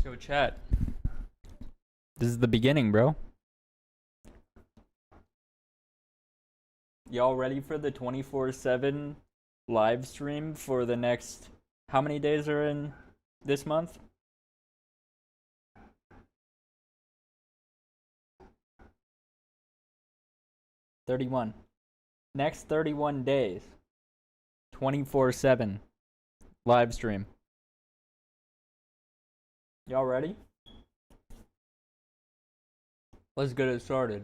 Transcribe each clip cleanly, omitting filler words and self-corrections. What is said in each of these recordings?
Yo, chat. This is the beginning, bro. Y'all ready for the 24/7 live stream for the next... How many days are in this month? $31. Next 31 days. 24/7 live stream. Y'all ready? Let's get it started.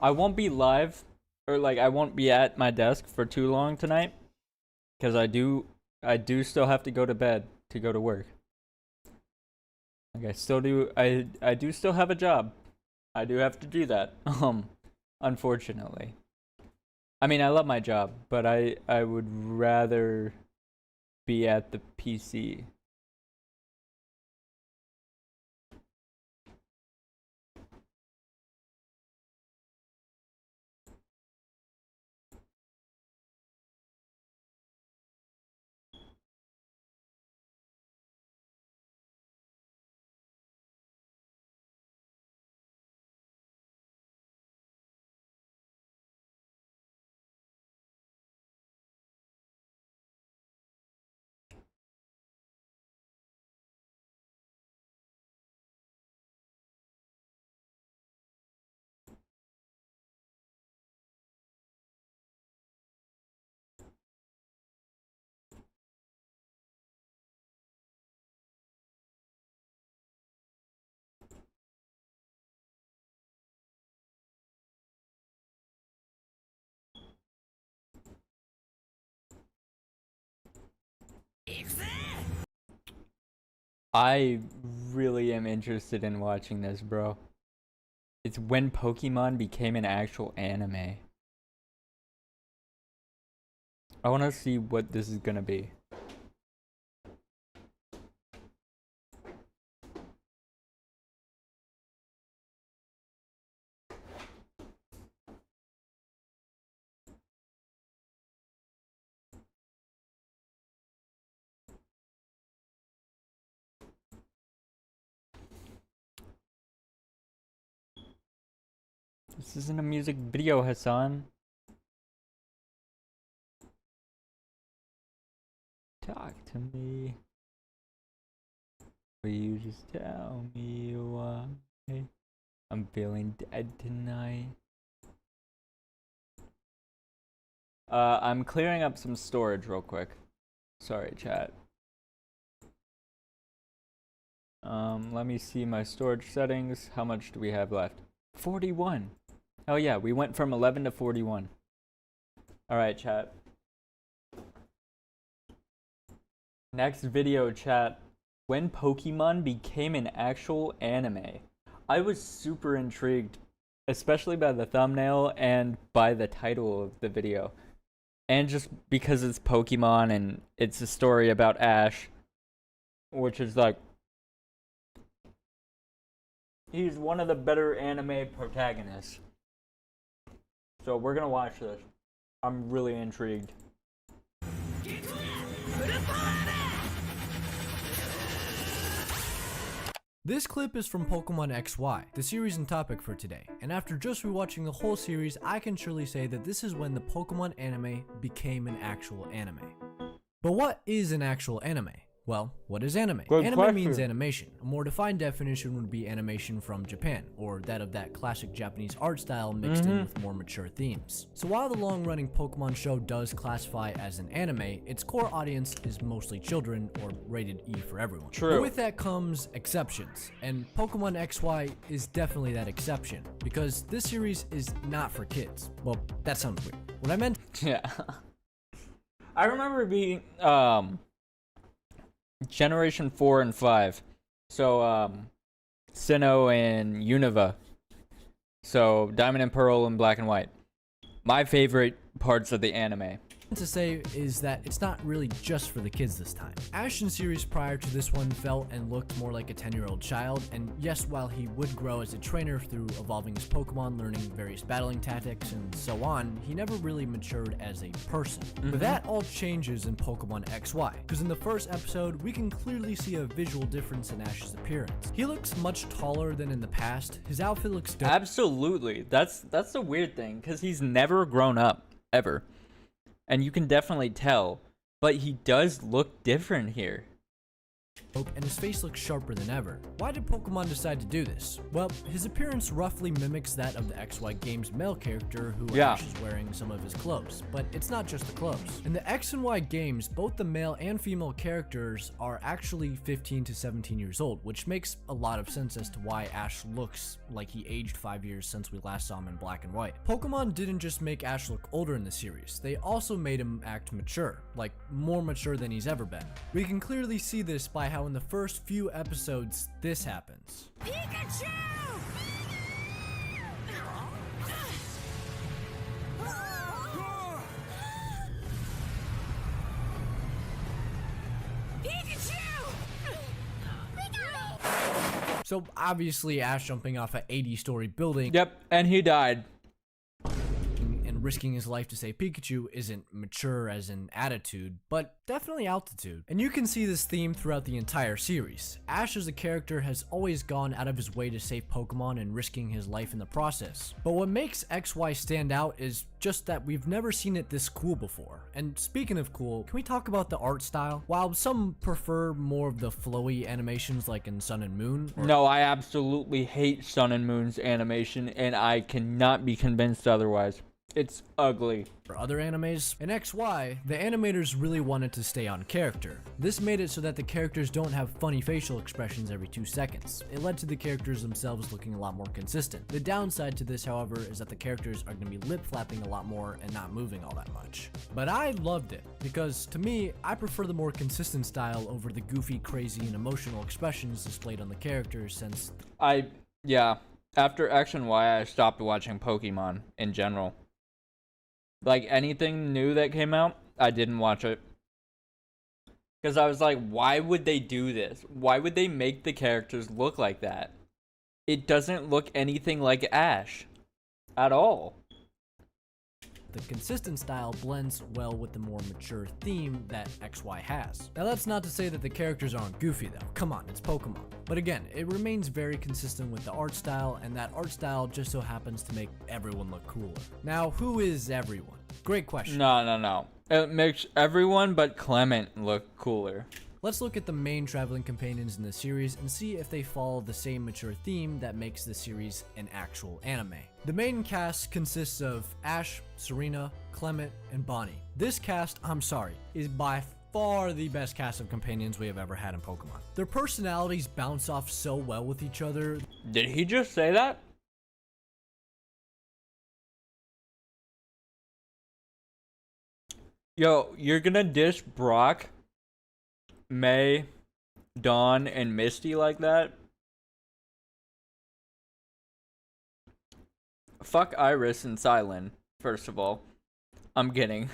I won't be live, or like I won't be at my desk for too long tonight, because I do still have to go to bed to go to work. Like I do still have a job. I do have to do that. Unfortunately. I mean, I love my job, but I would rather be at the PC. I really am interested in watching this, bro. It's when Pokemon became an actual anime. I want to see what this is gonna be. This isn't a music video, Hassan. Talk to me. Will you just tell me why I'm feeling dead tonight? I'm clearing up some storage real quick. Sorry, chat. Let me see my storage settings. How much do we have left? 41. Oh yeah, we went from 11 to 41. Alright, chat. Next video, chat. When Pokemon became an actual anime. I was super intrigued, especially by the thumbnail and by the title of the video. And just because it's Pokemon and it's a story about Ash, which is like... He's one of the better anime protagonists. So we're gonna watch this. I'm really intrigued. This clip is from Pokemon XY, the series and topic for today, and after just rewatching the whole series, I can surely say that this is when the Pokemon anime became an actual anime. But what is an actual anime? Well, what is anime? Good Anime question. means animation. A more defined definition would be animation from Japan, or that of that classic Japanese art style mixed in with more mature themes. So while the long-running Pokemon show does classify as an anime, its core audience is mostly children, or rated E for everyone. True. But with that comes exceptions, and Pokemon XY is definitely that exception, because this series is not for kids. Well, that sounds weird. What I meant... Yeah. I remember being, Generation 4 and 5. So, Sinnoh and Unova. So, Diamond and Pearl and Black and White. My favorite parts of the anime. To say is that it's not really just for the kids this time. Ash in series prior to this one felt and looked more like a 10-year-old child, and yes, while he would grow as a trainer through evolving his Pokemon, learning various battling tactics and so on, he never really matured as a person. But that all changes in Pokemon XY, because in the first episode, we can clearly see a visual difference in Ash's appearance. He looks much taller than in the past, his outfit looks dope. Absolutely. That's the weird thing, because he's never grown up, ever. And you can definitely tell, but he does look different here. And his face looks sharper than ever. Why did Pokemon decide to do this? Well, his appearance roughly mimics that of the XY Games male character who Ash is wearing some of his clothes, but it's not just the clothes. In the X and Y games, both the male and female characters are actually 15 to 17 years old, which makes a lot of sense as to why Ash looks like he aged 5 years since we last saw him in Black and White. Pokemon didn't just make Ash look older in the series, they also made him act mature, like more mature than he's ever been. We can clearly see this by how in the first few episodes this happens. Pikachu! So obviously Ash jumping off an 80-story building. Yep, and he died. And risking his life to save Pikachu isn't mature as in attitude, but definitely altitude. And you can see this theme throughout the entire series. Ash as a character has always gone out of his way to save Pokemon and risking his life in the process. But what makes XY stand out is just that we've never seen it this cool before. And speaking of cool, can we talk about the art style? While some prefer more of the flowy animations like in Sun and Moon. No, I absolutely hate Sun and Moon's animation, and I cannot be convinced otherwise. It's ugly. For other animes, in XY, the animators really wanted to stay on character. This made it so that the characters don't have funny facial expressions every 2 seconds. It led to the characters themselves looking a lot more consistent. The downside to this, however, is that the characters are going to be lip flapping a lot more and not moving all that much. But I loved it, because to me, I prefer the more consistent style over the goofy, crazy, and emotional expressions displayed on the characters since... Yeah, after X and Y, I stopped watching Pokemon in general. Like, anything new that came out, I didn't watch it. Because I was like, why would they do this? Why would they make the characters look like that? It doesn't look anything like Ash. At all. The consistent style blends well with the more mature theme that XY has. Now that's not to say that the characters aren't goofy though, come on, it's Pokemon. But again, it remains very consistent with the art style, and that art style just so happens to make everyone look cooler. Now, who is everyone? Great question. No. It makes everyone but Clement look cooler. Let's look at the main traveling companions in the series and see if they follow the same mature theme that makes the series an actual anime. The main cast consists of Ash, Serena, Clement, and Bonnie. This cast, I'm sorry, is by far the best cast of companions we have ever had in Pokemon. Their personalities bounce off so well with each other. Did he just say that? Yo, you're gonna diss Brock, May, Dawn, and Misty like that? Fuck Iris and Silent, first of all. I'm kidding.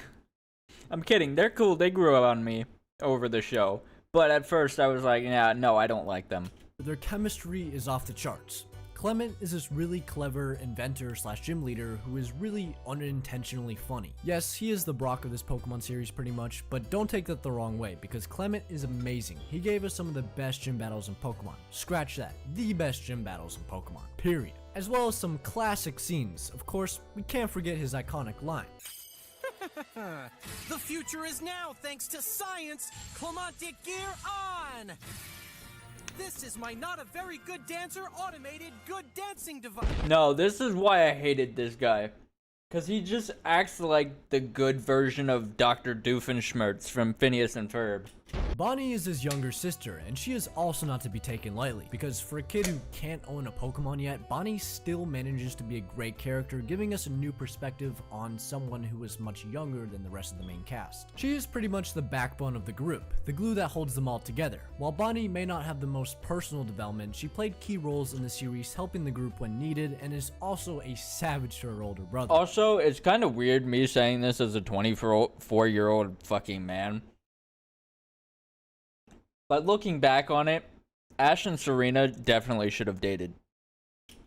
I'm kidding. They're cool. They grew up on me over the show. But at first I was like, yeah, no, I don't like them. Their chemistry is off the charts. Clement is this really clever inventor slash gym leader who is really unintentionally funny. Yes, he is the Brock of this Pokemon series pretty much, but don't take that the wrong way because Clement is amazing. He gave us some of the best gym battles in Pokemon. Scratch that. The best gym battles in Pokemon. Period. As well as some classic scenes. Of course, we can't forget his iconic line. The future is now thanks to science. Clemente gear on! This is my not a very good dancer automated good dancing device. No, this is why I hated this guy. Because he just acts like the good version of Dr. Doofenshmirtz from Phineas and Ferb. Bonnie is his younger sister, and she is also not to be taken lightly, because for a kid who can't own a Pokemon yet, Bonnie still manages to be a great character, giving us a new perspective on someone who is much younger than the rest of the main cast. She is pretty much the backbone of the group, the glue that holds them all together. While Bonnie may not have the most personal development, she played key roles in the series, helping the group when needed, and is also a savage to her older brother. Also, it's kind of weird me saying this as a 24-year-old fucking man. But looking back on it, Ash and Serena definitely should have dated.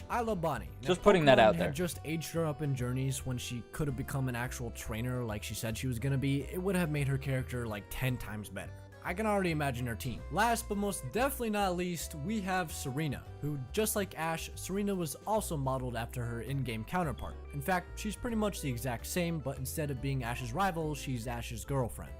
I love Bonnie. Just putting that out there. Had just aged her up in Journeys when she could have become an actual trainer like she said she was gonna be, it would have made her character like 10 times better. I can already imagine her team. Last but most definitely not least, we have Serena, who just like Ash, Serena was also modeled after her in-game counterpart. In fact, she's pretty much the exact same, but instead of being Ash's rival, she's Ash's girlfriend.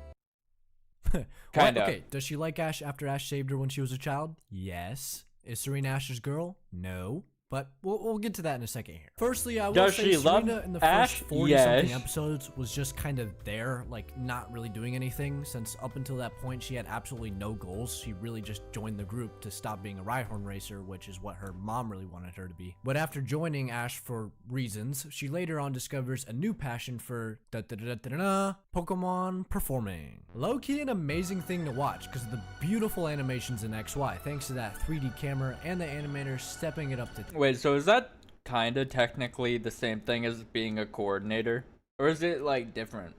Kinda. Okay, does she like Ash after Ash saved her when she was a child? Yes. Is Serena Ash's girl? No. But we'll get to that in a second here. Firstly, I will Does say she love Serena in the Ash? first 40-something Yes. episodes was just kind of there, like not really doing anything, since up until that point she had absolutely no goals. She really just joined the group to stop being a Rhyhorn racer, which is what her mom really wanted her to be. But after joining Ash for reasons, she later on discovers a new passion for Pokemon performing. Low-key an amazing thing to watch because of the beautiful animations in XY, thanks to that 3D camera and the animator stepping it up to Wait, so is that kind of technically the same thing as being a coordinator? Or is it, like, different?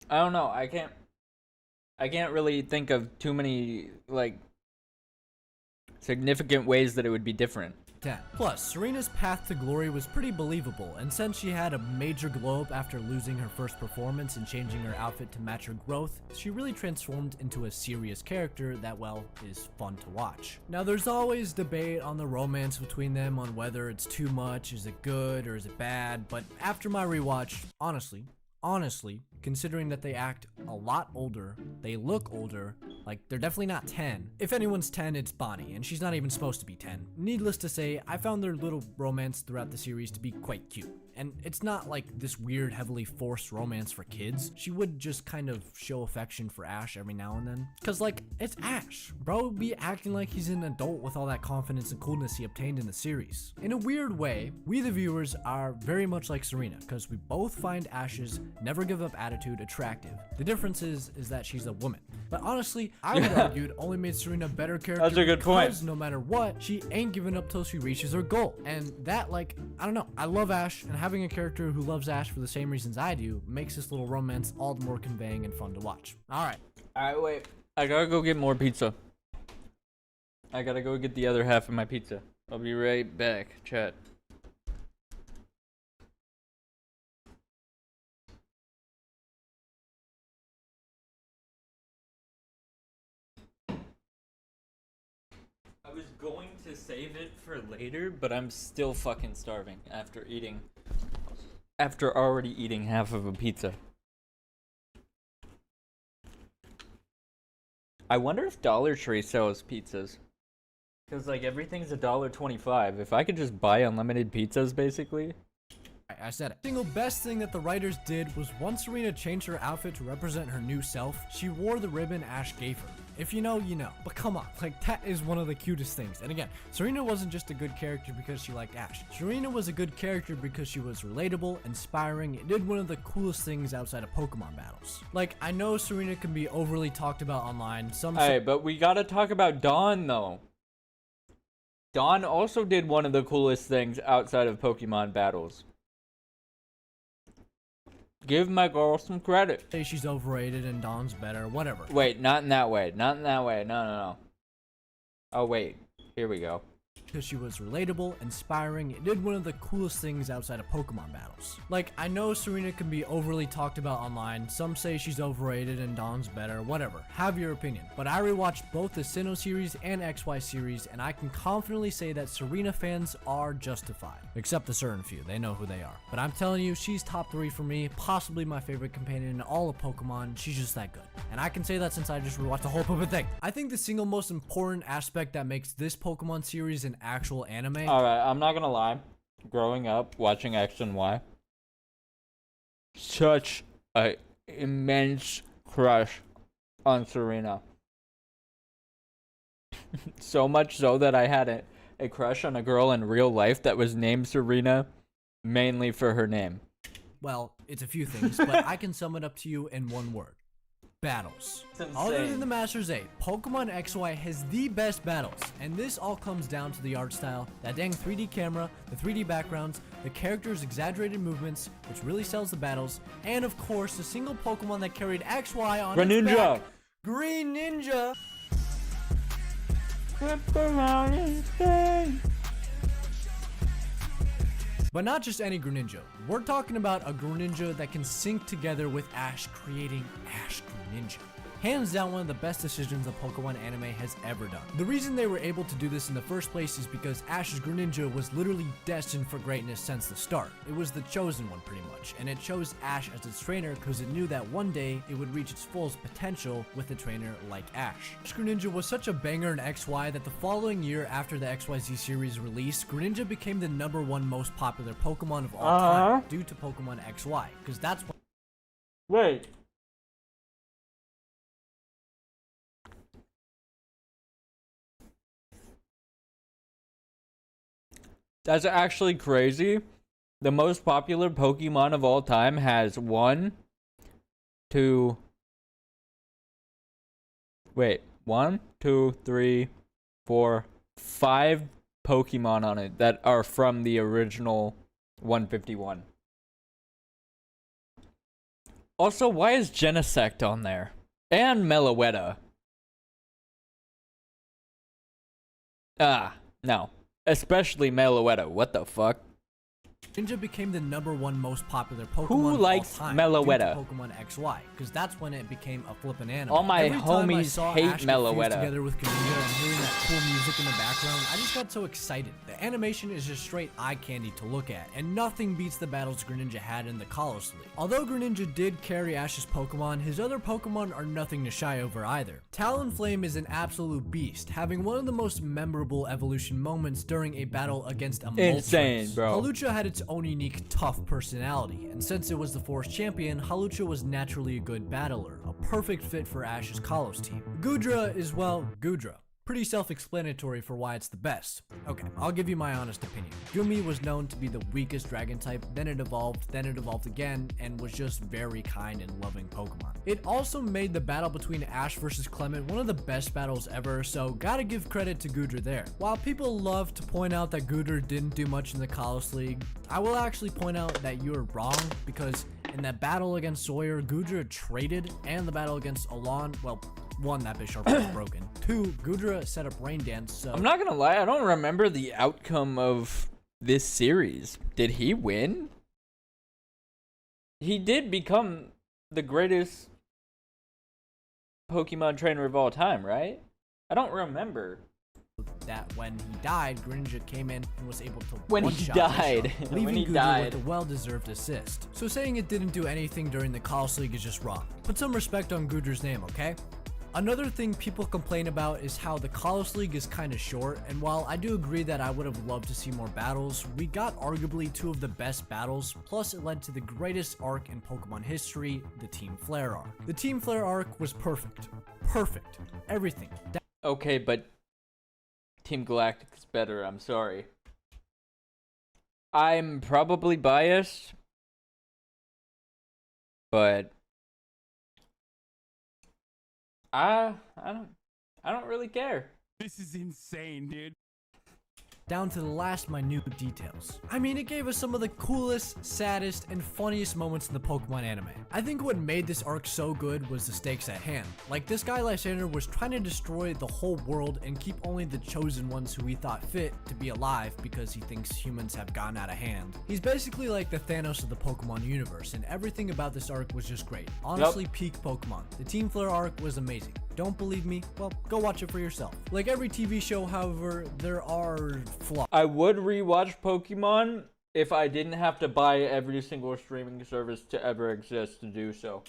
I don't know. I can't really think of too many, like, significant ways that it would be different. 10. Plus, Serena's path to glory was pretty believable, and since she had a major glow up after losing her first performance and changing her outfit to match her growth, she really transformed into a serious character that, well, is fun to watch. Now, there's always debate on the romance between them on whether it's too much, is it good, or is it bad, but after my rewatch, honestly, considering that they act a lot older, they look older, like they're definitely not 10. If anyone's 10, it's Bonnie, and she's not even supposed to be 10. Needless to say, I found their little romance throughout the series to be quite cute. And it's not like this weird, heavily forced romance for kids. She would just kind of show affection for Ash every now and then. Cause like, it's Ash. Bro would be acting like he's an adult with all that confidence and coolness he obtained in the series. In a weird way, we the viewers are very much like Serena, cause we both find Ash's never give up attitude attractive. The difference is that she's a woman. But honestly, I would argue it only made Serena a better character. That's a good point. Because no matter what, she ain't giving up till she reaches her goal. And that, like, I don't know, I love Ash, and having a character who loves Ash for the same reasons I do makes this little romance all the more conveying and fun to watch. Alright. Alright, wait. I gotta go get more pizza. I gotta go get the other half of my pizza. I'll be right back, chat. I was going to save it for later, but I'm still fucking starving after already eating half of a pizza. I wonder if Dollar Tree sells pizzas. Cause like everything's $1.25. If I could just buy unlimited pizzas, basically. I said it. The single best thing that the writers did was once Serena changed her outfit to represent her new self, she wore the ribbon Ash gave her. If you know, you know. But come on, like that is one of the cutest things. And again, Serena wasn't just a good character because she liked Ash. Serena was a good character because she was relatable, inspiring, and did one of the coolest things outside of Pokemon battles. Like, I know Serena can be overly talked about online. Hey, but we gotta talk about Dawn though. Dawn also did one of the coolest things outside of Pokemon battles. Give my girl some credit. Say she's overrated and Dawn's better, whatever. Wait, not in that way. Not in that way. No. Oh, wait. Here we go. Because she was relatable, inspiring, and did one of the coolest things outside of Pokemon battles. Like, I know Serena can be overly talked about online. Some say she's overrated and Dawn's better, whatever. Have your opinion. But I rewatched both the Sinnoh series and XY series, and I can confidently say that Serena fans are justified. Except a certain few, they know who they are. But I'm telling you, she's top 3 for me, possibly my favorite companion in all of Pokemon. She's just that good. And I can say that since I just rewatched the whole Pokemon thing. I think the single most important aspect that makes this Pokemon series an actual anime. Alright, I'm not gonna lie. Growing up, watching X and Y, such a immense crush on Serena. So much so that I had a crush on a girl in real life that was named Serena, mainly for her name. Well, it's a few things, but I can sum it up to you in one word. Battles. Other than the Masters 8, Pokemon XY has the best battles, and this all comes down to the art style, that dang 3D camera, the 3D backgrounds, the characters' exaggerated movements, which really sells the battles, and of course, the single Pokemon that carried XY on its Greninja! back, Greninja! But not just any Greninja. We're talking about a Greninja that can sync together with Ash, creating Ash Greninja. Hands down one of the best decisions a Pokemon anime has ever done. The reason they were able to do this in the first place is because Ash's Greninja was literally destined for greatness since the start. It was the chosen one pretty much, and it chose Ash as its trainer because it knew that one day it would reach its fullest potential with a trainer like Ash. Ash Greninja was such a banger in XY that the following year after the XYZ series released, Greninja became the #1 most popular Pokemon of all time due to Pokemon XY, because that's what— Wait. That's actually crazy. The most popular Pokemon of all time has 1, 2, 3, 4, 5 Pokemon on it that are from the original 151. Also, why is Genesect on there? And Meloetta. No. Especially Meloetta. What the fuck? Greninja became the #1 most popular Pokemon Who of likes all time Meloetta? due to Pokemon XY, because that's when it became a flippin' anime. All my Every time I homies saw hate Ash get fused Meloetta. together with Greninja and hearing that cool music in the background, I just got so excited. The animation is just straight eye candy to look at, and nothing beats the battles Greninja had in the Kalos League. Although Greninja did carry Ash's Pokemon, his other Pokemon are nothing to shy over either. Talonflame is an absolute beast, having one of the most memorable evolution moments during a battle against a Insane, Moltres. bro. Hawlucha had its own unique tough personality, and since it was the Forest champion, Hawlucha was naturally a good battler, a perfect fit for Ash's Kalos team. Goodra is, well, Goodra. Pretty self-explanatory for why it's the best. Okay, I'll give you my honest opinion. Gumi was known to be the weakest dragon type, then it evolved again, and was just very kind and loving Pokemon. It also made the battle between Ash versus Clement one of the best battles ever, so gotta give credit to Goodra there. While people love to point out that Goodra didn't do much in the Kalos League, I will actually point out that you're wrong, because in that battle against Sawyer, Goodra traded, and the battle against Alon, well, 1, that Bisharp was broken. 2, Goodra set up Rain Dance, so— I'm not gonna lie, I don't remember the outcome of this series. Did he win? He did become the greatest Pokemon trainer of all time, right? I don't remember. that when he died, Greninja came in and was able to When he one-shot died. Bisharp, When leaving he Goodra died. with a well-deserved assist. So saying it didn't do anything during the Kalos League is just wrong. Put some respect on Goodra's name, okay? Another thing people complain about is how the Kalos League is kinda short, and while I do agree that I would have loved to see more battles, we got arguably 2 of the best battles, plus it led to the greatest arc in Pokemon history, the Team Flare arc. The Team Flare arc was perfect. Perfect. Everything. Okay, but Team Galactic is better, I'm sorry. I'm probably biased, but I don't really care. This is insane, dude. Down to the last minute details. I mean, it gave us some of the coolest, saddest, and funniest moments in the Pokemon anime. I think what made this arc so good was the stakes at hand. Like, this guy Lysander was trying to destroy the whole world and keep only the chosen ones who he thought fit to be alive because he thinks humans have gotten out of hand. He's basically like the Thanos of the Pokemon universe, and everything about this arc was just great. Honestly, peak Pokemon. The Team Flare arc was amazing. Don't believe me? Well, go watch it for yourself. Like every TV show, however, there are flaws. I would rewatch Pokemon if I didn't have to buy every single streaming service to ever exist to do so.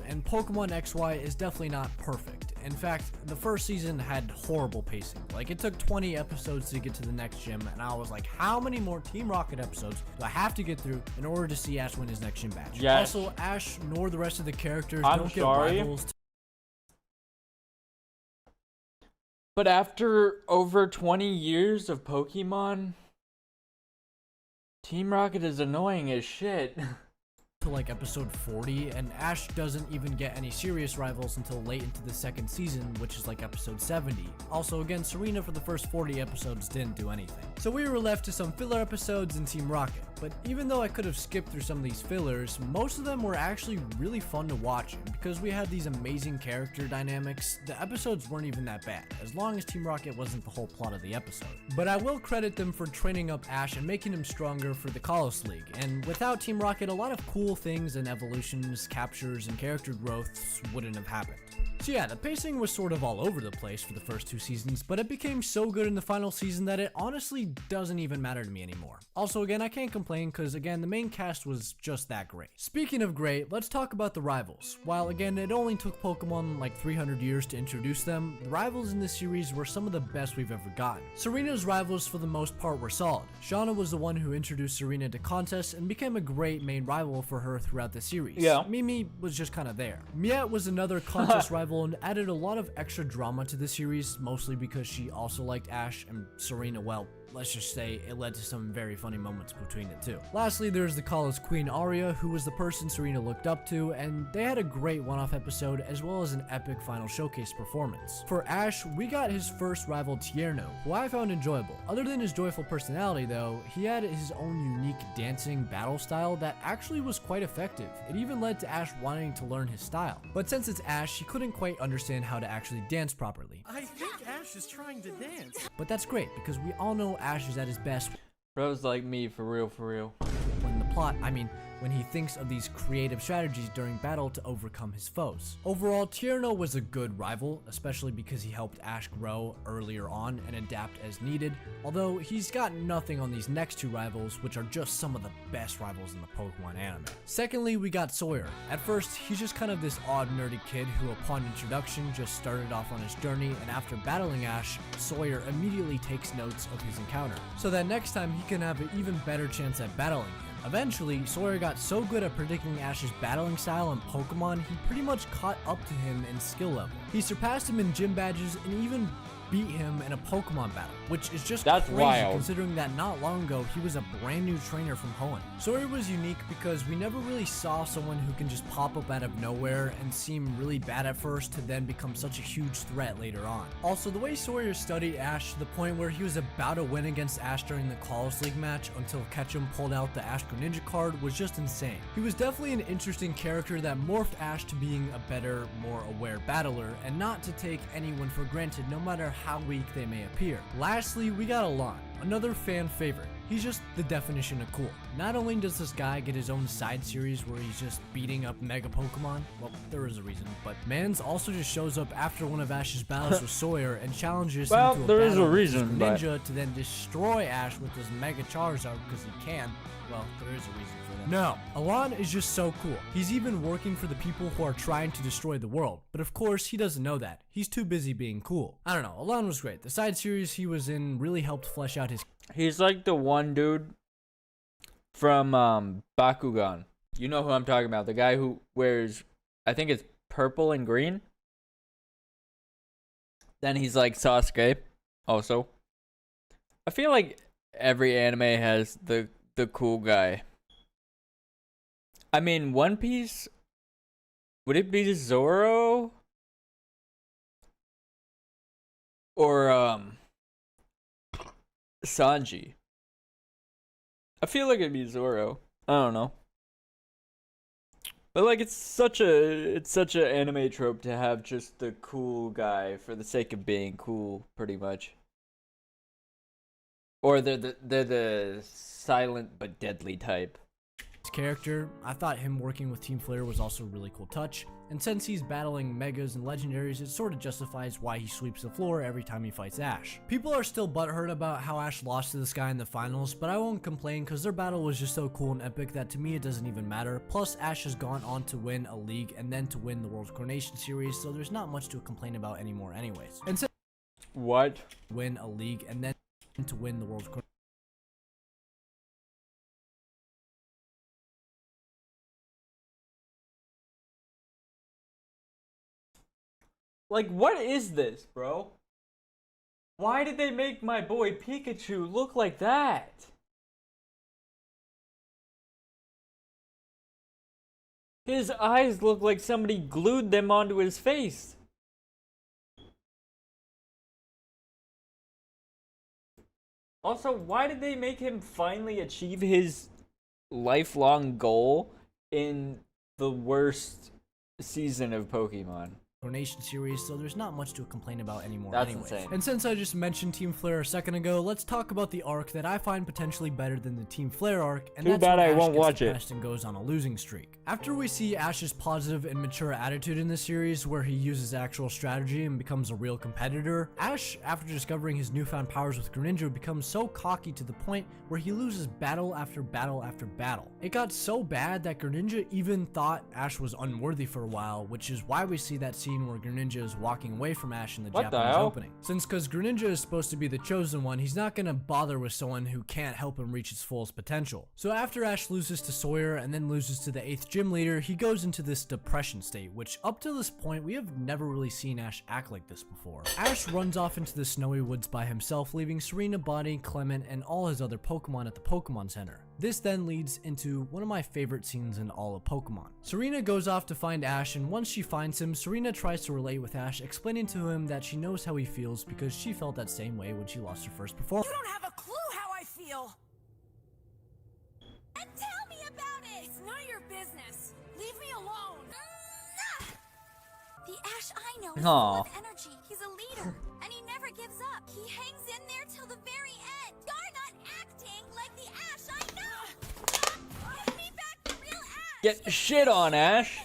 And Pokemon XY is definitely not perfect. In fact, the first season had horrible pacing. Like, it took 20 episodes to get to the next gym, and I was like, how many more Team Rocket episodes do I have to get through in order to see Ash win his next gym badge? Yes. Also, Ash nor the rest of the characters I'm don't sorry. get rivals But after over 20 years of Pokemon, Team Rocket is annoying as shit. To like episode 40, and Ash doesn't even get any serious rivals until late into the second season, which is like episode 70. Also, again, Serena for the first 40 episodes didn't do anything. So we were left to some filler episodes in Team Rocket. But even though I could have skipped through some of these fillers, most of them were actually really fun to watch, and because we had these amazing character dynamics, the episodes weren't even that bad, as long as Team Rocket wasn't the whole plot of the episode. But I will credit them for training up Ash and making him stronger for the Kalos League, and without Team Rocket, a lot of cool things and evolutions, captures, and character growths wouldn't have happened. So yeah, the pacing was sort of all over the place for the first two seasons, but it became so good in the final season that it honestly doesn't even matter to me anymore. Also, again, I can't complain because, again, the main cast was just that great. Speaking of great, let's talk about the rivals. While, again, it only took Pokemon like 300 years to introduce them, the rivals in this series were some of the best we've ever gotten. Serena's rivals, for the most part, were solid. Shauna was the one who introduced Serena to contests and became a great main rival for her throughout the series. Yeah. Mimi was just kind of there. Miette was another contest rival and added a lot of extra drama to the series, mostly because she also liked Ash, and Serena, well, let's just say it led to some very funny moments between the two. Lastly, there's the Kalos Queen Aria, who was the person Serena looked up to, and they had a great one-off episode as well as an epic final showcase performance. For Ash, we got his first rival Tierno, who I found enjoyable. Other than his joyful personality though, he had his own unique dancing battle style that actually was quite effective. It even led to Ash wanting to learn his style. But since it's Ash, he couldn't quite understand how to actually dance properly. I think Ash is trying to dance. But that's great, because we all know Ash is at his best Bro's like me, for real, for real. when the plot, when he thinks of these creative strategies during battle to overcome his foes. Overall, Tierno was a good rival, especially because he helped Ash grow earlier on and adapt as needed, although he's got nothing on these next two rivals, which are just some of the best rivals in the Pokemon anime. Secondly, we got Sawyer. At first, he's just kind of this odd nerdy kid who upon introduction just started off on his journey, and after battling Ash, Sawyer immediately takes notes of his encounter, so that next time he can have an even better chance at battling him. Eventually, Sawyer got so good at predicting Ash's battling style and Pokemon, he pretty much caught up to him in skill level. He surpassed him in gym badges and even beat him in a Pokemon battle, which is just That's crazy wild. considering that not long ago he was a brand new trainer from Hoenn. Sawyer was unique because we never really saw someone who can just pop up out of nowhere and seem really bad at first to then become such a huge threat later on. Also, the way Sawyer studied Ash to the point where he was about to win against Ash during the Kalos League match until Ketchum pulled out the Astro Ninja card was just insane. He was definitely an interesting character that morphed Ash to being a better, more aware battler, and not to take anyone for granted no matter how weak they may appear. Lastly, we got Alon, another fan favorite. He's just the definition of cool. Not only does this guy get his own side series where he's just beating up Mega Pokemon, well, there is a reason, but Mans also just shows up after one of Ash's battles with Sawyer and challenges Well, him to there a is battle a with his reason, but- Greninja to then destroy Ash with his Mega Charizard because he can. Well, there is a reason for that. No, Alon is just so cool. He's even working for the people who are trying to destroy the world. But of course, he doesn't know that. He's too busy being cool. I don't know, Alon was great. The side series he was in really helped flesh out his He's like the one dude from Bakugan. You know who I'm talking about. The guy who wears, I think it's purple and green. Then he's like Sasuke also. I feel like every anime has the cool guy. I mean, One Piece, would it be Zoro? Or Sanji? I feel like it'd be Zoro. I don't know. But like it's such a anime trope to have just the cool guy for the sake of being cool, pretty much. Or they're the silent but deadly type. character. I thought him working with Team Flare was also a really cool touch, and since he's battling Megas and Legendaries, it sort of justifies why he sweeps the floor every time he fights Ash. People are still butthurt about how Ash lost to this guy in the finals, but I won't complain because their battle was just so cool and epic that to me it doesn't even matter. Plus, Ash has gone on to win a league and then to win the World's Coronation Series, so there's not much to complain about anymore anyways. And since What? win a league and then to win the World's Coronation Like, what is this, bro? Why did they make my boy Pikachu look like that? His eyes look like somebody glued them onto his face. Also, why did they make him finally achieve his lifelong goal in the worst season of Pokemon? Nation series, so there's not much to complain about anymore. That's anyway. insane. And since I just mentioned Team Flare a second ago, let's talk about the arc that I find potentially better than the Team Flare arc, and Too that's bad when I Ash won't gets watch it. depressed and goes on a losing streak. After we see Ash's positive and mature attitude in this series, where he uses actual strategy and becomes a real competitor, Ash, after discovering his newfound powers with Greninja, becomes so cocky to the point where he loses battle after battle after battle. It got so bad that Greninja even thought Ash was unworthy for a while, which is why we see that scene where Greninja is walking away from Ash in the What the Japanese hell? opening. Since cause Greninja is supposed to be the chosen one, he's not gonna bother with someone who can't help him reach his fullest potential. So after Ash loses to Sawyer and then loses to the 8th gym leader, he goes into this depression state, which up to this point we have never really seen Ash act like this before. Ash runs off into the snowy woods by himself, leaving Serena, Bonnie, Clement, and all his other Pokemon at the Pokemon Center. This then leads into one of my favorite scenes in all of Pokemon. Serena goes off to find Ash, and once she finds him, Serena tries to relate with Ash, explaining to him that she knows how he feels because she felt that same way when she lost her first performance. You don't have a clue how I feel. And tell me about it. It's none of your business. Leave me alone. The Ash I know is full Aw. of energy. He's a leader, and he never gives up. He hangs in there till the very end. You're not acting like the Ash I know. Give me back the real Ash. Get shit on, Ash.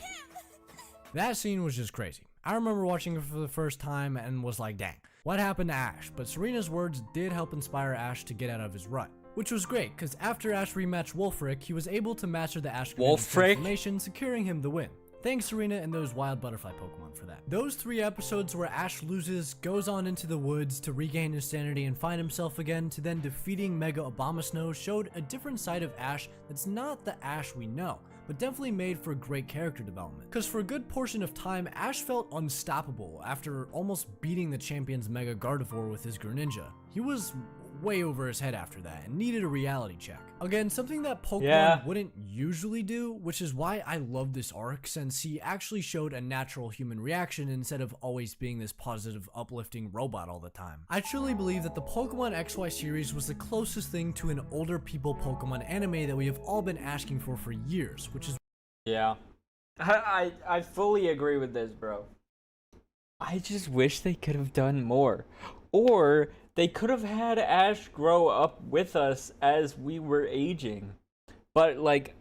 That scene was just crazy. I remember watching it for the first time and was like, dang, what happened to Ash? But Serena's words did help inspire Ash to get out of his rut. Which was great, because after Ash rematched Wolfric, he was able to master the Ash Greninja Wolfric? transformation, securing him the win. Thanks Serena and those wild butterfly Pokemon for that. Those 3 episodes where Ash loses, goes on into the woods to regain his sanity and find himself again, to then defeating Mega Abomasnow showed a different side of Ash that's not the Ash we know, but definitely made for great character development. Because for a good portion of time, Ash felt unstoppable after almost beating the champion's Mega Gardevoir with his Greninja. He was way over his head after that and needed a reality check. Again, something that Pokemon wouldn't usually do, which is why I love this arc, since he actually showed a natural human reaction instead of always being this positive, uplifting robot all the time. I truly believe that the Pokemon XY series was the closest thing to an older people Pokemon anime that we have all been asking for years, which is Yeah. I fully agree with this, bro. I just wish they could have done more. Or they could have had Ash grow up with us as we were aging. But, like,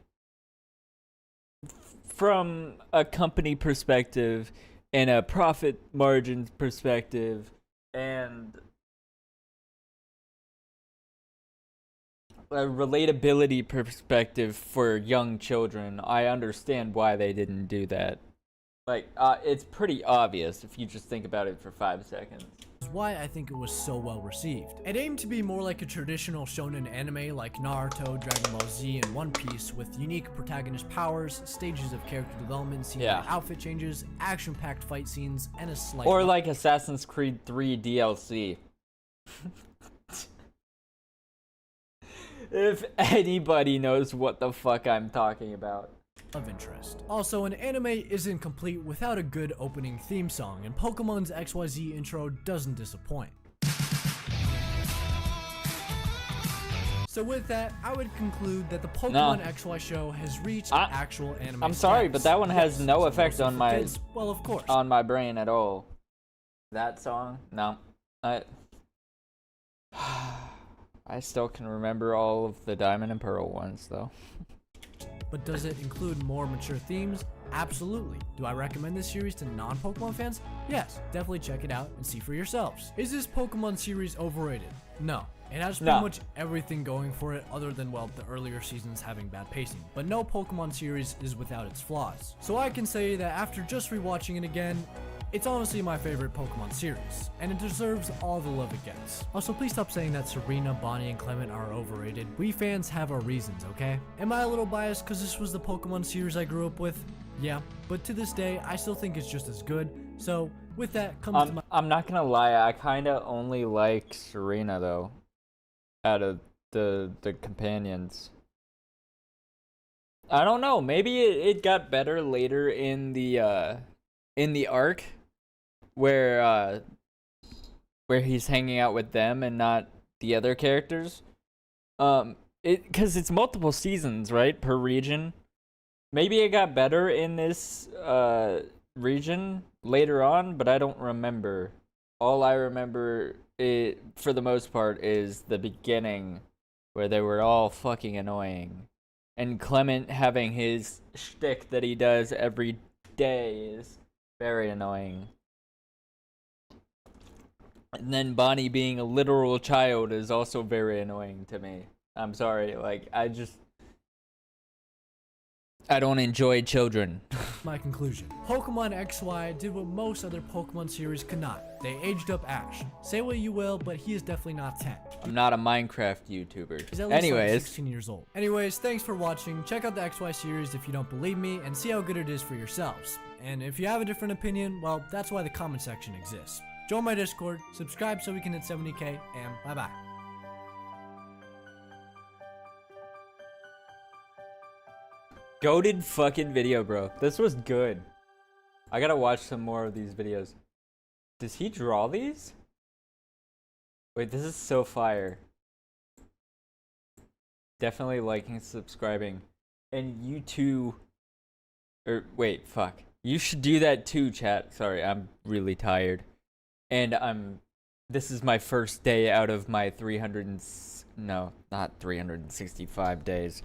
from a company perspective and a profit margin perspective and a relatability perspective for young children, I understand why they didn't do that. Like, it's pretty obvious if you just think about it for 5 seconds. why I think it was so well received. It aimed to be more like a traditional shonen anime like Naruto, Dragon Ball Z, and One Piece, with unique protagonist powers, stages of character development, scenes like outfit changes, action-packed fight scenes, and a slight... Or like Assassin's Creed 3 DLC. If anybody knows what the fuck I'm talking about. of interest. Also, an anime isn't complete without a good opening theme song, and Pokemon's XYZ intro doesn't disappoint. So with that, I would conclude that the Pokemon XY show has reached actual anime I'm sorry, status. but that one has Yes, no so effect mostly on for my kids. Well, of course. on my brain at all. That song? No. I still can remember all of the Diamond and Pearl ones though. But does it include more mature themes? Absolutely. Do I recommend this series to non-Pokemon fans? Yes, definitely check it out and see for yourselves. Is this Pokemon series overrated? No. It has pretty much everything going for it other than, well, the earlier seasons having bad pacing. But no Pokemon series is without its flaws. So I can say that after just rewatching it again, it's honestly my favorite Pokemon series, and it deserves all the love it gets. Also, please stop saying that Serena, Bonnie, and Clement are overrated. We fans have our reasons, okay? Am I a little biased because this was the Pokemon series I grew up with? Yeah, but to this day, I still think it's just as good. So with that comes to my I'm not gonna lie, I kinda only like Serena though, out of the companions. I don't know, maybe it got better later in the arc where he's hanging out with them and not the other characters. Cause it's multiple seasons, right, per region. Maybe it got better in this region later on, but I don't remember. All I remember, for the most part, is the beginning, where they were all fucking annoying. And Clement having his shtick that he does every day is very annoying. And then Bonnie being a literal child is also very annoying to me. I'm sorry, like, I don't enjoy children. my conclusion. Pokemon XY did what most other Pokemon series could not. They aged up Ash. Say what you will, but he is definitely not 10. I'm not a Minecraft YouTuber. He's at least like Anyways, 16 years old. Anyways, thanks for watching. Check out the XY series if you don't believe me, and see how good it is for yourselves. And if you have a different opinion, well, that's why the comment section exists. Join my Discord, subscribe so we can hit 70k, and bye-bye. goated fucking video, bro. This was good. I gotta watch some more of these videos. Does he draw these? Wait, this is so fire. Definitely liking and subscribing. And you too. Wait, fuck. You should do that too, chat. Sorry, I'm really tired. And this is my first day out of my no, not 365 days.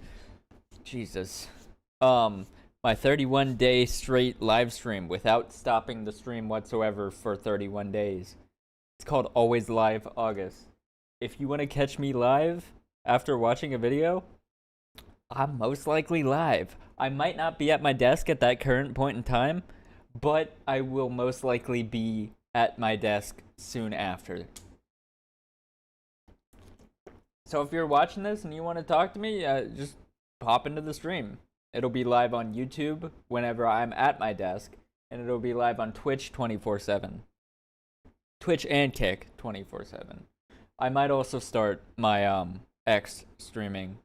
Jesus. My 31-day straight live stream without stopping the stream whatsoever for 31 days. It's called Always Live August. If you want to catch me live after watching a video, I'm most likely live. I might not be at my desk at that current point in time, but I will most likely be at my desk soon after. So if you're watching this and you want to talk to me, just pop into the stream. It'll be live on YouTube whenever I'm at my desk, and it'll be live on Twitch 24/7. Twitch and Kick 24/7. I might also start my X streaming,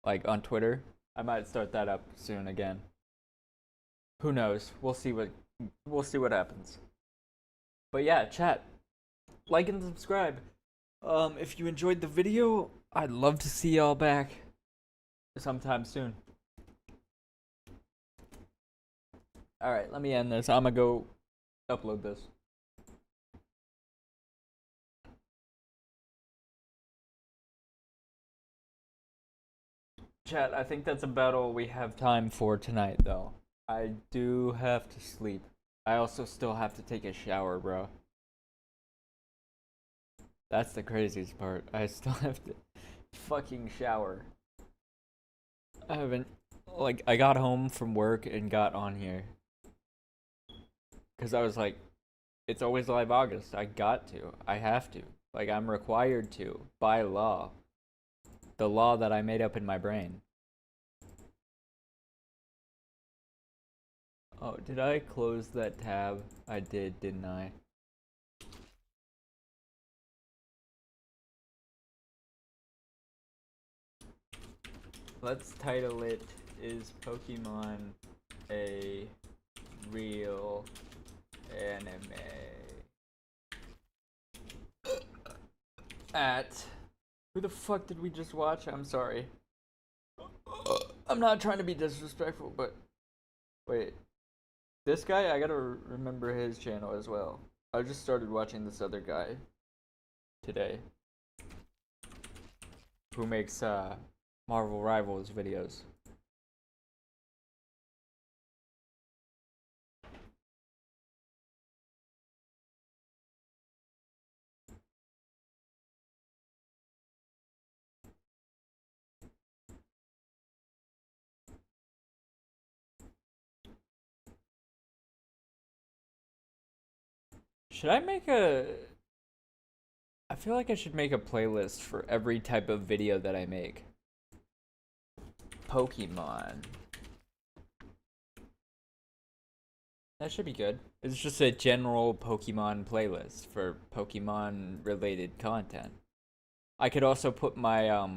like on Twitter. I might start that up soon again. Who knows? We'll see what happens. But yeah, chat, like and subscribe. If you enjoyed the video, I'd love to see y'all back sometime soon. Alright, let me end this. I'm gonna go upload this. Chat, I think that's about all we have time for tonight, though. I do have to sleep. I also still have to take a shower, bro. That's the craziest part. I still have to fucking shower. I haven't, like, I got home from work and got on here. Because I was like, it's Always Live August. I have to. Like, I'm required to, by law. The law that I made up in my brain. Oh, did I close that tab? I did, didn't I? Let's title it, Is Pokemon a Real Anime? Who the fuck did we just watch? I'm sorry. I'm not trying to be disrespectful, but wait. This guy, I gotta remember his channel as well. I just started watching this other guy today who makes Marvel Rivals videos. Should I make I feel like I should make a playlist for every type of video that I make. Pokemon. That should be good. It's just a general Pokemon playlist for Pokemon related content. I could also put my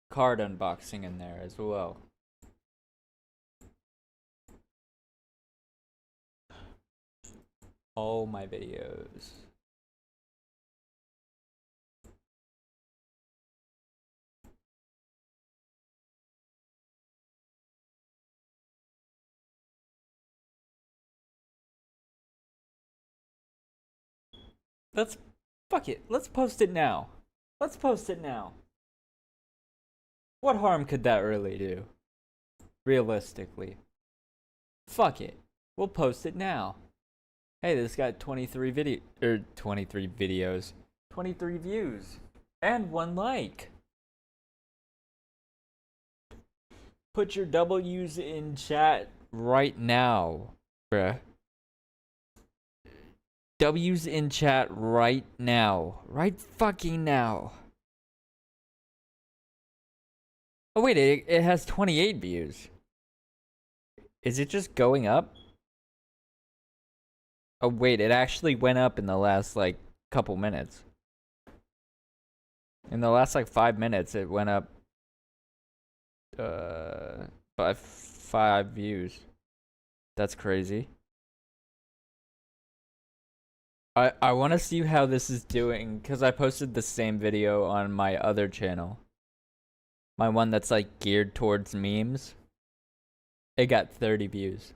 card unboxing in there as well. All my videos. Let's fuck it. Let's post it now. Let's post it now. What harm could that really do? Realistically. Fuck it. We'll post it now. Hey, this got 23 videos. 23 views. And 1 like. Put your W's in chat right now, bruh. W's in chat right now. Right fucking now. Oh wait, it has 28 views. Is it just going up? Oh wait, it actually went up in the last like couple minutes. In the last like 5 minutes it went up by 5 views. That's crazy. I want to see how this is doing because I posted the same video on my other channel. My one that's like geared towards memes. It got 30 views.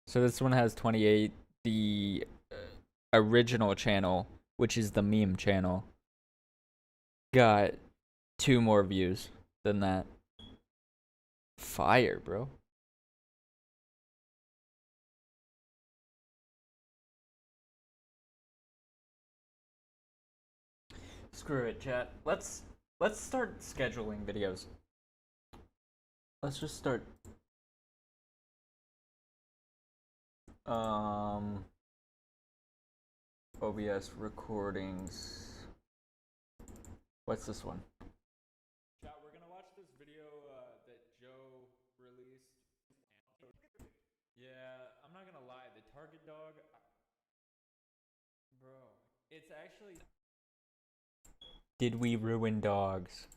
So this one has 28. The original channel, which is the meme channel, got 2 more views than that. Fire, bro. Screw it, chat. Let's start scheduling videos. Let's just start. OBS recordings. What's this one? Chat, we're gonna watch this video that Joe released. Yeah, I'm not gonna lie, the target dog, bro, it's actually. Did we ruin dogs?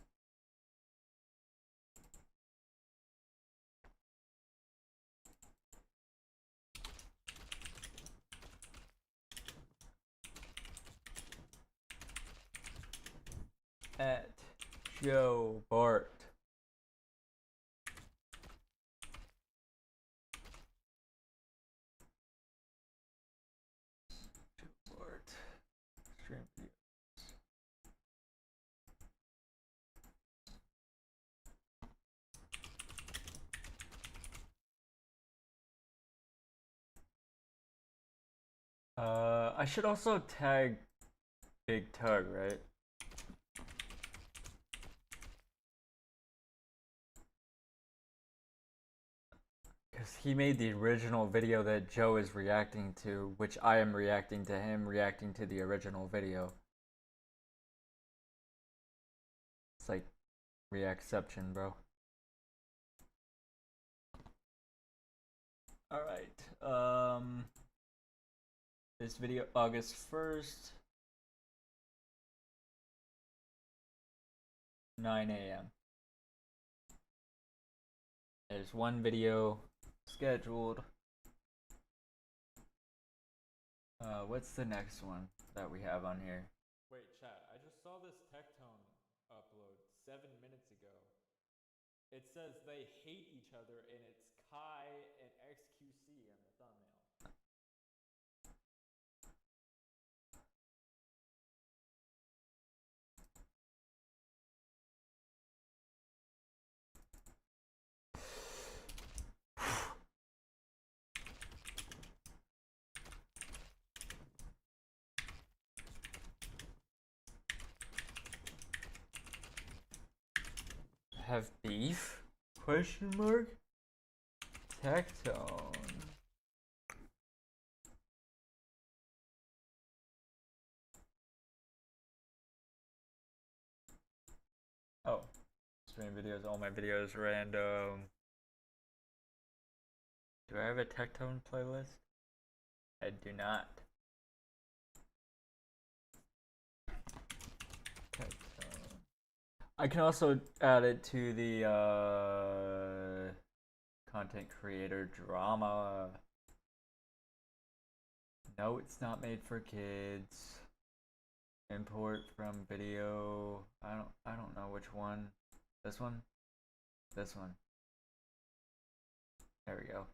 At Joe Bart. Joe Bart. Stream videos. I should also tag Big Tug, right? Because he made the original video that Joe is reacting to, which I am reacting to him reacting to the original video. It's like reacception, bro. Alright, this video August 1st, 9 a.m. There's one video scheduled. What's the next one that we have on here? Wait, chat, I just saw this Tectone upload 7 minutes ago. It says they hate each other and it's Kai and XQC on the thumbnail. Have beef? Question mark? Tectone. Oh, stream videos, all my videos random. Do I have a Tectone playlist? I do not. Tectone. I can also add it to the content creator drama. No, it's not made for kids. Import from video. I don't know which one. This one? This one. There we go.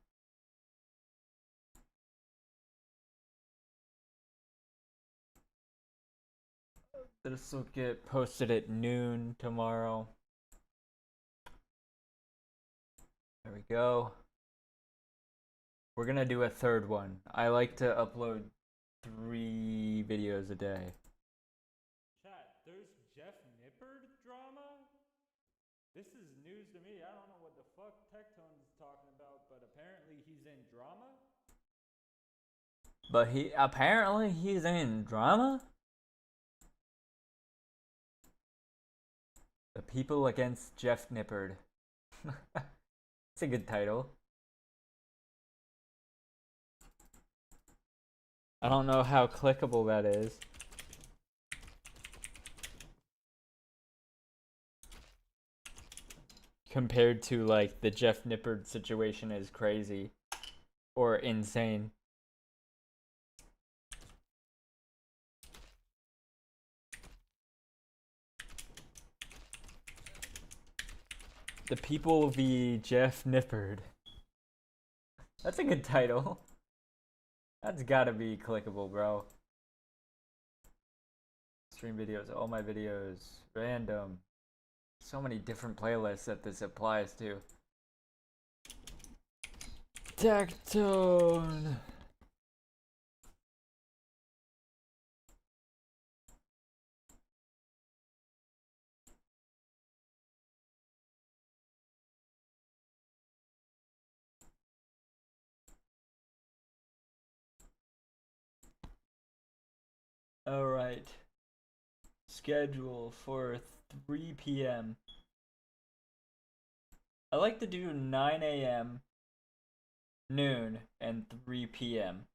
This will get posted at noon tomorrow. There we go. We're gonna do a third one. I like to upload 3 videos a day. Chat, there's Jeff Nippard drama? This is news to me. I don't know what the fuck Tectone's talking about, but apparently he's in drama? But he's in drama? The People Against Jeff Nippard. It's a good title. I don't know how clickable that is. Compared to like the Jeff Nippard situation is crazy or insane. The People v. Jeff Nippard. That's a good title. That's gotta be clickable, bro. Stream videos, all my videos, random. So many different playlists that this applies to. Tectone. Alright. Schedule for 3 p.m. I like to do 9 a.m., noon, and 3 p.m.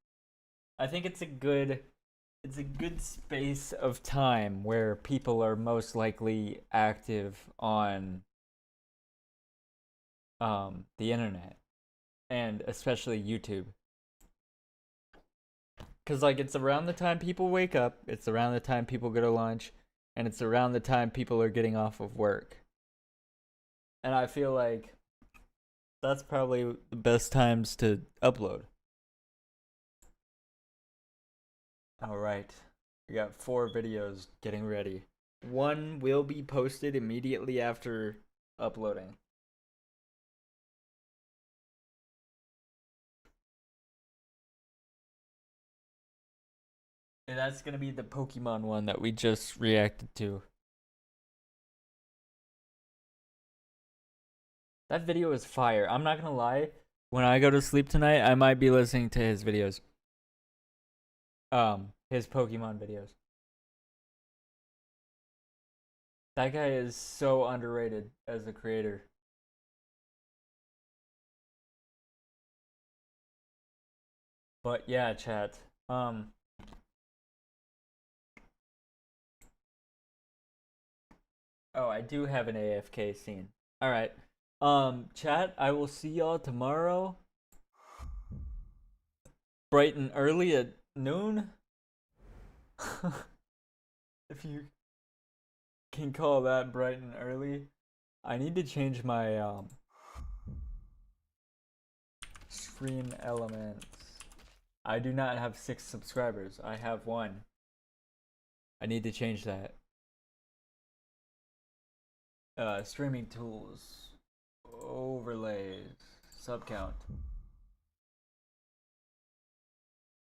I think it's a good space of time where people are most likely active on the internet, and especially YouTube. Cause like it's around the time people wake up, it's around the time people go to lunch, and it's around the time people are getting off of work. And I feel like that's probably the best times to upload. Alright, we got 4 videos getting ready. 1 will be posted immediately after uploading. And that's gonna be the Pokemon one that we just reacted to. That video is fire. I'm not gonna lie. When I go to sleep tonight, I might be listening to his videos. His Pokemon videos. That guy is so underrated as a creator. But yeah, chat. Oh, I do have an AFK scene. Alright. Chat, I will see y'all tomorrow. Bright and early at noon. If you can call that bright and early. I need to change my screen elements. I do not have 6 subscribers. I have 1. I need to change that. Streaming tools, overlays, sub count.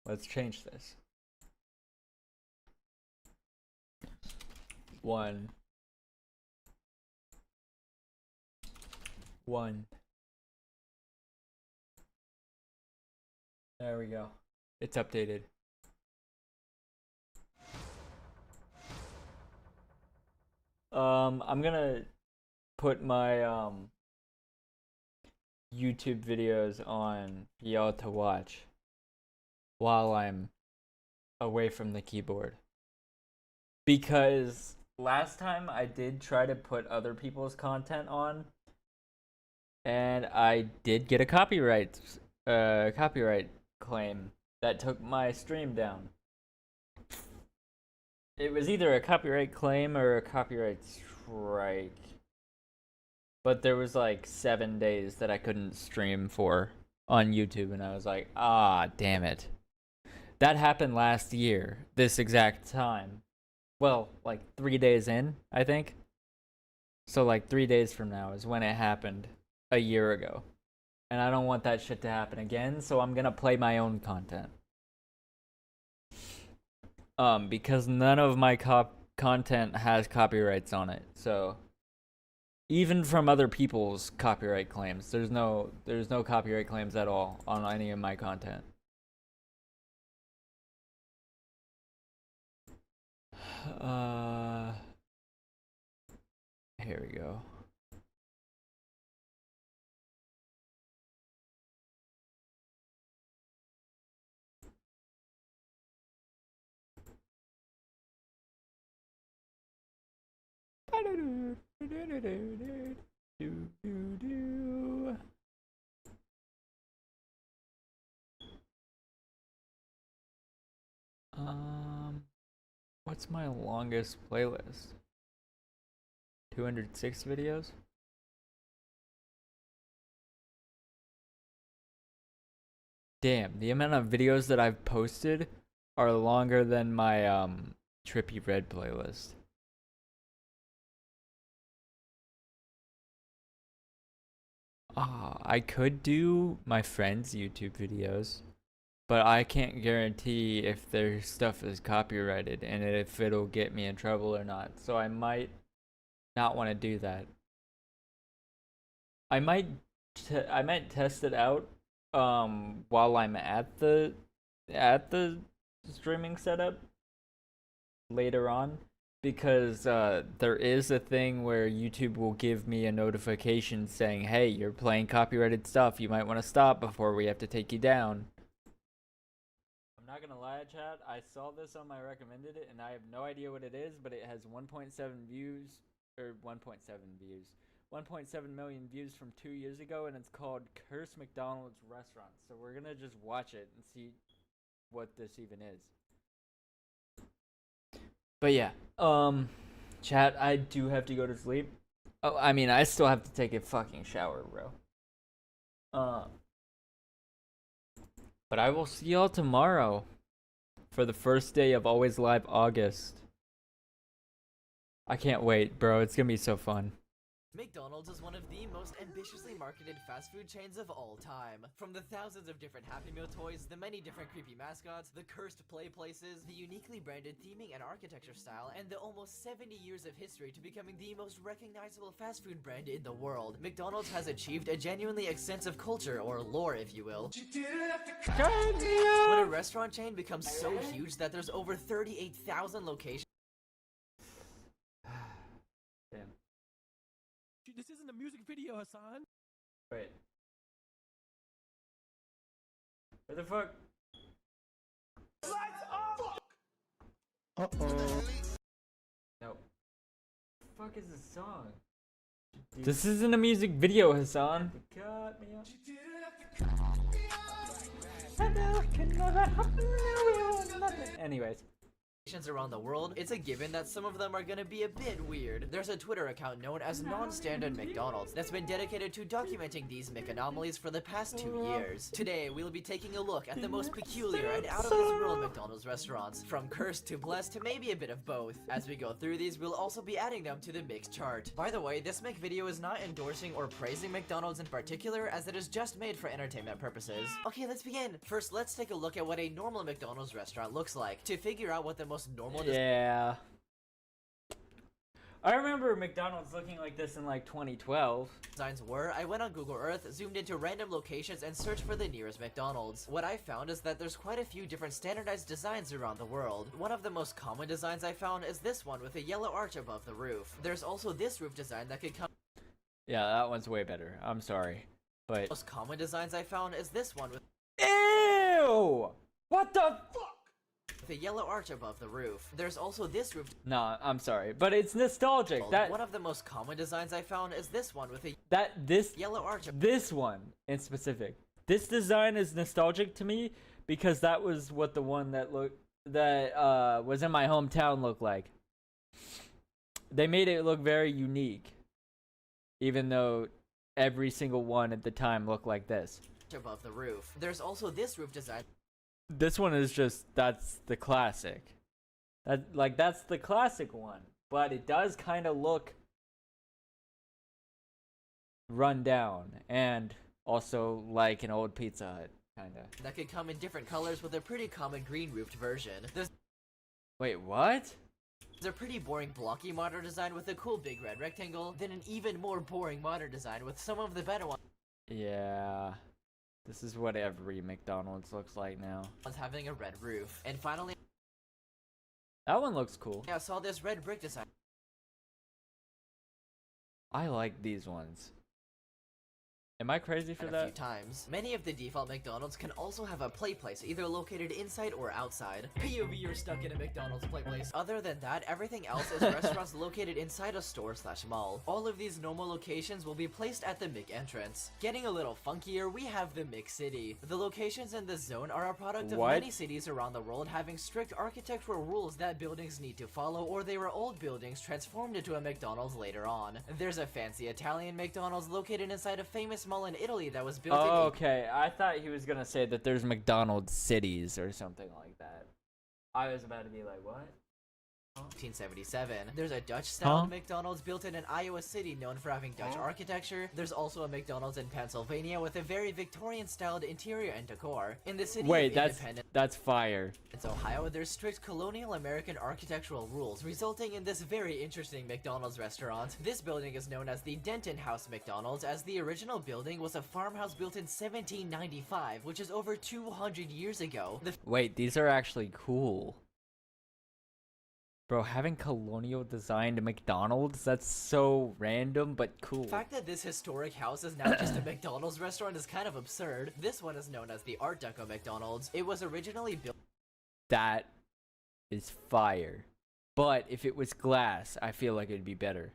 Let's change this. 1. There we go. It's updated. I'm gonna put my YouTube videos on for y'all to watch while I'm away from the keyboard. Because last time I did try to put other people's content on, and I did get a copyright claim that took my stream down. It was either a copyright claim or a copyright strike. But there was like 7 days that I couldn't stream for on YouTube, and I was like, ah, damn it. That happened last year, this exact time. Well, like 3 days in, I think. So like 3 days from now is when it happened a year ago. And I don't want that shit to happen again, so I'm gonna play my own content. Because none of my content has copyrights on it, so even from other people's copyright claims, there's no copyright claims at all on any of my content. Here we go. What's my longest playlist? 206 videos? Damn, the amount of videos that I've posted are longer than my Trippy Red playlist. I could do my friends' YouTube videos, but I can't guarantee if their stuff is copyrighted and if it'll get me in trouble or not. So I might not want to do that. I might test it out while I'm at the streaming setup later on, because there is a thing where YouTube will give me a notification saying, hey, you're playing copyrighted stuff, you might want to stop before we have to take you down. I'm not gonna lie, chat, I saw this on my recommended and I have no idea what it is, but it has 1.7 views, or 1.7 million views from 2 years ago, and it's called Curse McDonald's Restaurant. So we're gonna just watch it and see what this even is. But yeah, chat, I do have to go to sleep. Oh, I mean, I still have to take a fucking shower, bro. But I will see y'all tomorrow for the first day of Always Live August. I can't wait, bro. It's gonna be so fun. McDonald's is one of the most ambitiously marketed fast food chains of all time. From the thousands of different Happy Meal toys, the many different creepy mascots, the cursed play places, the uniquely branded theming and architecture style, and the almost 70 years of history to becoming the most recognizable fast food brand in the world, McDonald's has achieved a genuinely extensive culture, or lore if you will. When a restaurant chain becomes so huge that there's over 38,000 locations, This isn't a music video, Hassan. Wait. Where the fuck? Uh-oh. Nope. What the fuck is this song? This isn't a music video, Hassan. Cut me off. Anyways. around the world, it's a given that some of them are gonna be a bit weird. There's a Twitter account known as Non-Standard McDonald's that's been dedicated to documenting these McAnomalies for the past 2 years. Today, we'll be taking a look at the most peculiar and out-of-this-world McDonald's restaurants, from cursed to blessed to maybe a bit of both. As we go through these, we'll also be adding them to the Mix chart. By the way, this Mc video is not endorsing or praising McDonald's in particular, as it is just made for entertainment purposes. Okay, let's begin. First, let's take a look at what a normal McDonald's restaurant looks like. To figure out what the most normal yeah. I remember McDonald's looking like this in like 2012. designs were, I went on Google Earth, zoomed into random locations, and searched for the nearest McDonald's. What I found is that there's quite a few different standardized designs around the world. One of the most common designs I found is this one with a yellow arch above the roof. There's also this roof design that could come Yeah, that one's way better. I'm sorry. But Most common designs I found is this one with ew! What the fuck? a yellow arch above the roof. There's also this roof. No, I'm sorry, but it's nostalgic. That One of the most common designs I found is this one with a this yellow arch. this one in specific. This design is nostalgic to me because that was what the one that was in my hometown looked like. They made it look very unique, even though every single one at the time looked like this. Above the roof. There's also this roof design. This one is just, that's the classic. That's the classic one, but it does kind of look run down and also like an old Pizza Hut, kind of. That could come in different colors with a pretty common green roofed version. There's Wait, what? a pretty boring blocky modern design with a cool big red rectangle, then an even more boring modern design with some of the better ones Yeah. This is what every McDonald's looks like now. having a red roof. And finally, That one looks cool. I saw this red brick design. I like these ones. Am I crazy for A few that? times. Many of the default McDonald's can also have a play place, either located inside or outside. POV, you're stuck in a McDonald's play place. Other than that, everything else is restaurants located inside a store/mall. All of these normal locations will be placed at the Mc entrance. Getting a little funkier, we have the Mc City. The locations in this zone are a product of What? many cities around the world having strict architectural rules that buildings need to follow, or they were old buildings transformed into a McDonald's later on. There's a fancy Italian McDonald's located inside a famous mall in Italy that was built Oh, in okay. I thought he was gonna say that there's McDonald's cities or something like that. I was about to be like, what? 1877. There's a Dutch-styled Huh? McDonald's built in an Iowa city known for having Dutch architecture. There's also a McDonald's in Pennsylvania with a very Victorian-styled interior and decor. In the city Wait, of Independence, that's fire. Ohio, there's strict colonial American architectural rules, resulting in this very interesting McDonald's restaurant. This building is known as the Denton House McDonald's, as the original building was a farmhouse built in 1795, which is over 200 years ago. The Wait, these are actually cool. Bro, having colonial designed McDonald's, that's so random but cool. fact that this historic house is now just a McDonald's restaurant is kind of absurd. This one is known as the Art Deco McDonald's. It was originally built That is fire. But if it was glass, I feel like it'd be better.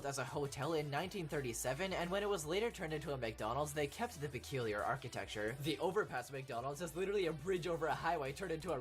as a hotel in 1937, and when it was later turned into a McDonald's, they kept the peculiar architecture. The Overpass McDonald's is literally a bridge over a highway turned into a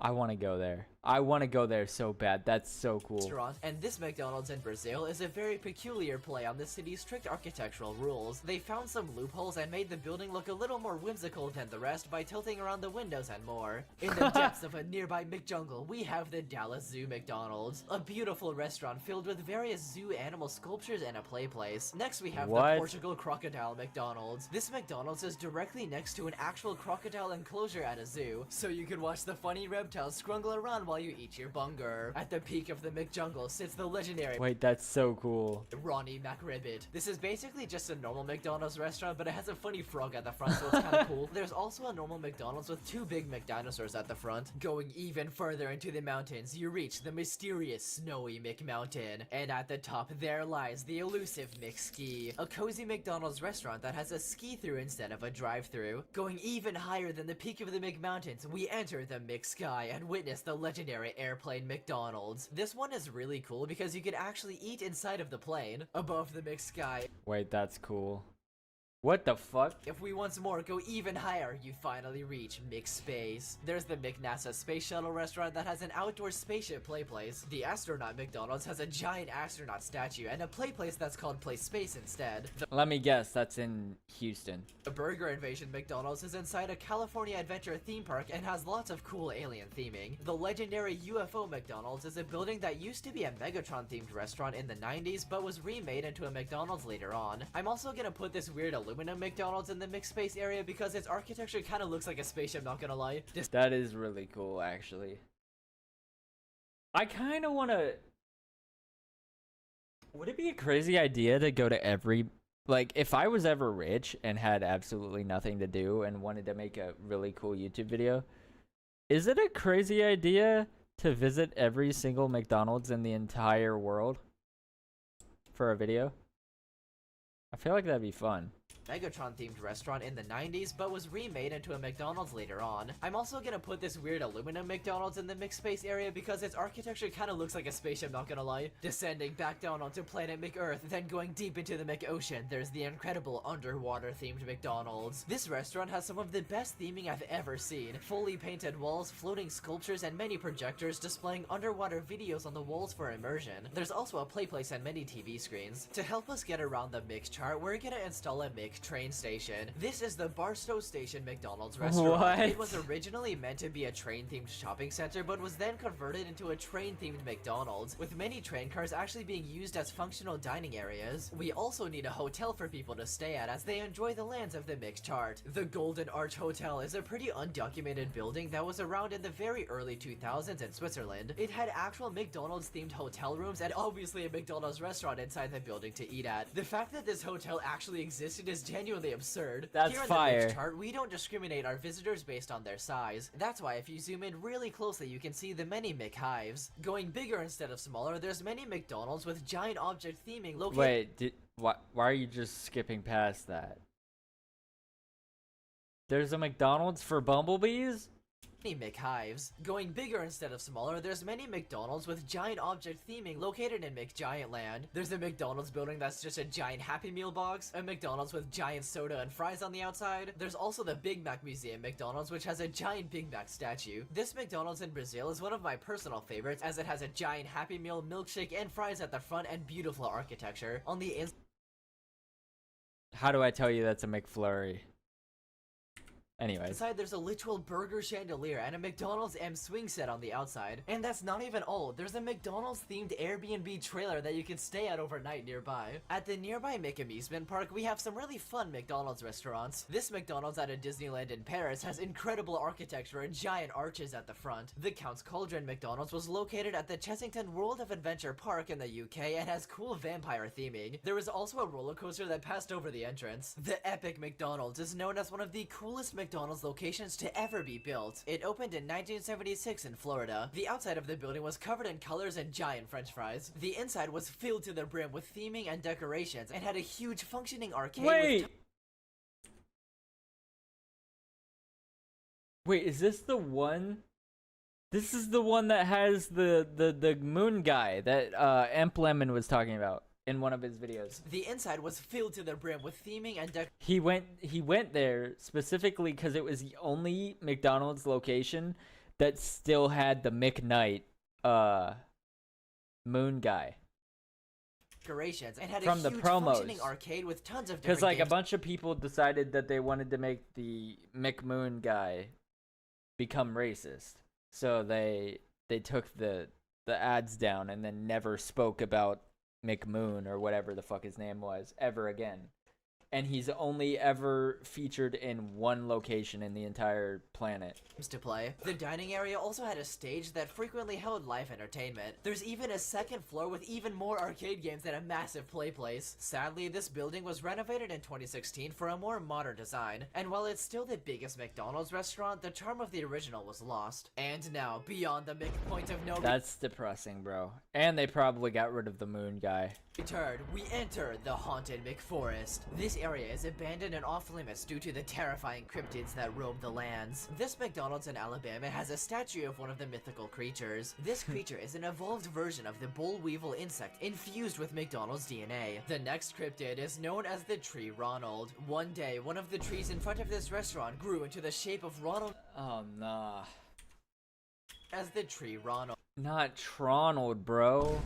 I want to go there. I want to go there so bad. That's so cool. restaurant, and this McDonald's in Brazil is a very peculiar play on the city's strict architectural rules. They found some loopholes and made the building look a little more whimsical than the rest by tilting around the windows and more. In the depths of a nearby McJungle, we have the Dallas Zoo McDonald's, a beautiful restaurant filled with various zoo animal sculptures and a play place. Next we have What? the Portugal Crocodile McDonald's. This McDonald's is directly next to an actual crocodile enclosure at a zoo, so you can watch the funny reptiles scrungle around while you eat your bunger. At the peak of the McJungle sits the legendary Wait, that's so cool. Ronnie McRibbit. This is basically just a normal McDonald's restaurant, but it has a funny frog at the front, so it's kinda cool. There's also a normal McDonald's with two big McDinosaurs at the front. Going even further into the mountains, you reach the mysterious Snowy McMountain. And at the top, there lies the elusive McSki, a cozy McDonald's restaurant that has a ski-through instead of a drive-through. Going even higher than the peak of the McMountains, we enter the McSky and witness the legendary airplane McDonald's. This one is really cool because you can actually eat inside of the plane. Above the McSky, Wait, that's cool. What the fuck? if we once more go even higher, you finally reach McSpace. There's the McNASA Space Shuttle restaurant that has an outdoor spaceship play place. The Astronaut McDonald's has a giant astronaut statue and a play place that's called Play Space instead. Let me guess, that's in Houston. The Burger Invasion McDonald's is inside a California Adventure theme park and has lots of cool alien theming. The legendary UFO McDonald's is a building that used to be a Megatron themed restaurant in the 90s but was remade into a McDonald's later on. I'm also gonna put this weird aluminum McDonald's in the McSpace area because its architecture kind of looks like a spaceship, not gonna lie. That is really cool, actually. I kind of want to... Would it be a crazy idea to go to every... Like, if I was ever rich and had absolutely nothing to do and wanted to make a really cool YouTube video, is it a crazy idea to visit every single McDonald's in the entire world for a video? I feel like that'd be fun. Megatron themed restaurant in the 90s, but was remade into a McDonald's later on. I'm also gonna put this weird aluminum McDonald's in the mixed space area because its architecture kinda looks like a spaceship, not gonna lie. Descending back down onto planet McEarth, then going deep into the McOcean, there's the incredible underwater themed McDonald's. This restaurant has some of the best theming I've ever seen. Fully painted walls, floating sculptures, and many projectors displaying underwater videos on the walls for immersion. There's also a play place and many TV screens. To help us get around the Mick chart, we're gonna install a Mick train station. This is the Barstow Station McDonald's restaurant. What? It was originally meant to be a train-themed shopping center, but was then converted into a train-themed McDonald's, with many train cars actually being used as functional dining areas. We also need a hotel for people to stay at as they enjoy the lands of the Mick chart. The Golden Arch Hotel is a pretty undocumented building that was around in the very early 2000s in Switzerland. It had actual McDonald's-themed hotel rooms and obviously a McDonald's restaurant inside the building to eat at. The fact that this hotel actually existed is genuinely absurd. That's Here in fire. the Mick chart, we don't discriminate our visitors based on their size. That's why if you zoom in really closely, you can see the many Mick hives. Going bigger instead of smaller, there's many McDonald's with giant object theming located. Wait, why are you just skipping past that? There's a McDonald's for bumblebees? Many Mick hives. Going bigger instead of smaller, there's many McDonald's with giant object theming located in McGiantland. There's a McDonald's building that's just a giant Happy Meal box, a McDonald's with giant soda and fries on the outside. There's also the Big Mac Museum McDonald's, which has a giant Big Mac statue. This McDonald's in Brazil is one of my personal favorites as it has a giant Happy Meal, milkshake, and fries at the front and beautiful architecture. On the inside, How do I tell you that's a McFlurry? Anyways. inside, there's a literal burger chandelier and a McDonald's M swing set on the outside. And that's not even all. There's a McDonald's themed Airbnb trailer that you can stay at overnight nearby. At the nearby Mick Amusement Park, we have some really fun McDonald's restaurants. This McDonald's at a Disneyland in Paris has incredible architecture and giant arches at the front. The Count's Cauldron McDonald's was located at the Chessington World of Adventure Park in the UK and has cool vampire theming. There is also a roller coaster that passed over the entrance. The Epic McDonald's is known as one of the coolest McDonald's locations to ever be built. It opened in 1976 in Florida. The outside of the building was covered in colors and giant french fries. The inside was filled to the brim with theming and decorations and had a huge functioning arcade with Wait, is this the one? This is the one that has the moon guy that Emp Lemon was talking about in one of his videos. The inside was filled to the brim with theming and He went there specifically because it was the only McDonald's location that still had the McKnight moon guy. decorations and had From a the huge promos. functioning arcade with tons of Because different like a games. bunch of people decided that they wanted to make the McMoon guy become racist, so they took the ads down and then never spoke about McMoon or whatever the fuck his name was ever again. And he's only ever featured in one location in the entire planet. To play. The dining area also had a stage that frequently held live entertainment. There's even a second floor with even more arcade games and a massive play place. Sadly, this building was renovated in 2016 for a more modern design, and while it's still the biggest McDonald's restaurant, the charm of the original was lost. And now, beyond the point of no That's depressing, bro. And they probably got rid of the moon guy. return, we enter the haunted McForest. This area is abandoned and off limits due to the terrifying cryptids that roam the lands. This McDonald's in Alabama has a statue of one of the mythical creatures. This creature is an evolved version of the boll weevil insect infused with McDonald's DNA. The next cryptid is known as the tree Ronald. One day, one of the trees in front of this restaurant grew into the shape of Ronald Oh, nah. as the tree Ronald. Not Tronald, bro.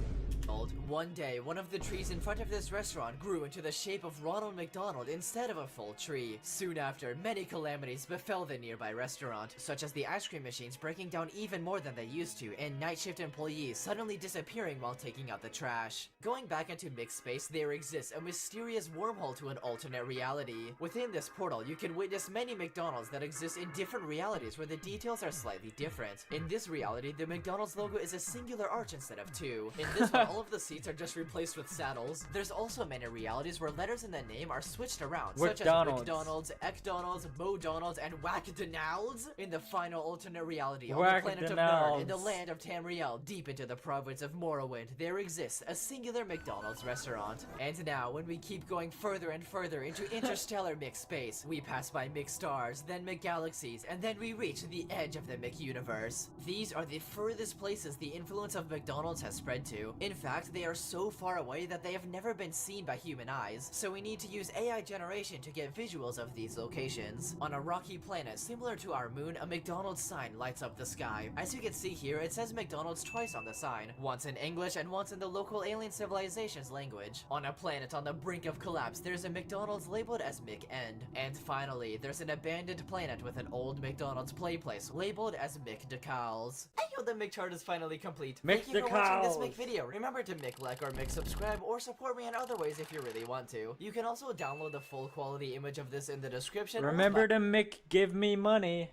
One day, one of the trees in front of this restaurant grew into the shape of Ronald McDonald instead of a full tree. Soon after, many calamities befell the nearby restaurant, such as the ice cream machines breaking down even more than they used to, and night shift employees suddenly disappearing while taking out the trash. Going back into mixed space, there exists a mysterious wormhole to an alternate reality. Within this portal, you can witness many McDonald's that exist in different realities where the details are slightly different. In this reality, the McDonald's logo is a singular arch instead of two. In this one, all of the the seats are just replaced with saddles. There's also many realities where letters in the name are switched around, such as McDonald's. McDonald's, Ekdonald's, Modonald's, and Whackdonald's. In the final alternate reality, on the planet of Nerd, in the Whackdonald's. land of Tamriel, deep into the province of Morrowind, there exists a singular McDonald's restaurant. And now, when we keep going further and further into interstellar mixed space, we pass by mixed stars, then McGalaxies, and then we reach the edge of the McUniverse. These are the furthest places the influence of McDonald's has spread to. In fact, they are so far away that they have never been seen by human eyes, so we need to use AI generation to get visuals of these locations. On a rocky planet similar to our moon, a McDonald's sign lights up the sky. As you can see here, it says McDonald's twice on the sign, once in English and once in the local alien civilization's language. On a planet on the brink of collapse, there's a McDonald's labeled as McEnd. And finally, there's an abandoned planet with an old McDonald's play place labeled as McDecals. Ayo, the McChart is finally complete. Thank you for watching this McDecals. McVideo. Remember to McLike or McSubscribe or support me in other ways if you really want to. You can also download the full quality image of this in the description. or Remember by- to give me money.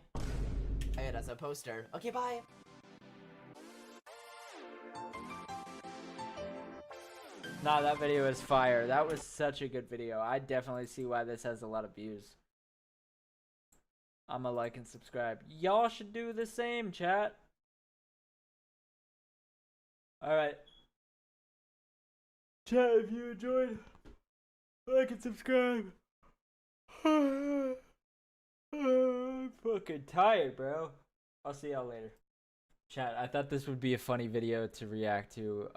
it as a poster. Okay, bye. Nah, that video is fire. That was such a good video. I definitely see why this has a lot of views. I'ma like and subscribe. Y'all should do the same, chat. Alright. Chat, if you enjoyed, like and subscribe. I'm fucking tired, bro. I'll see y'all later. Chat, I thought this would be a funny video to react to.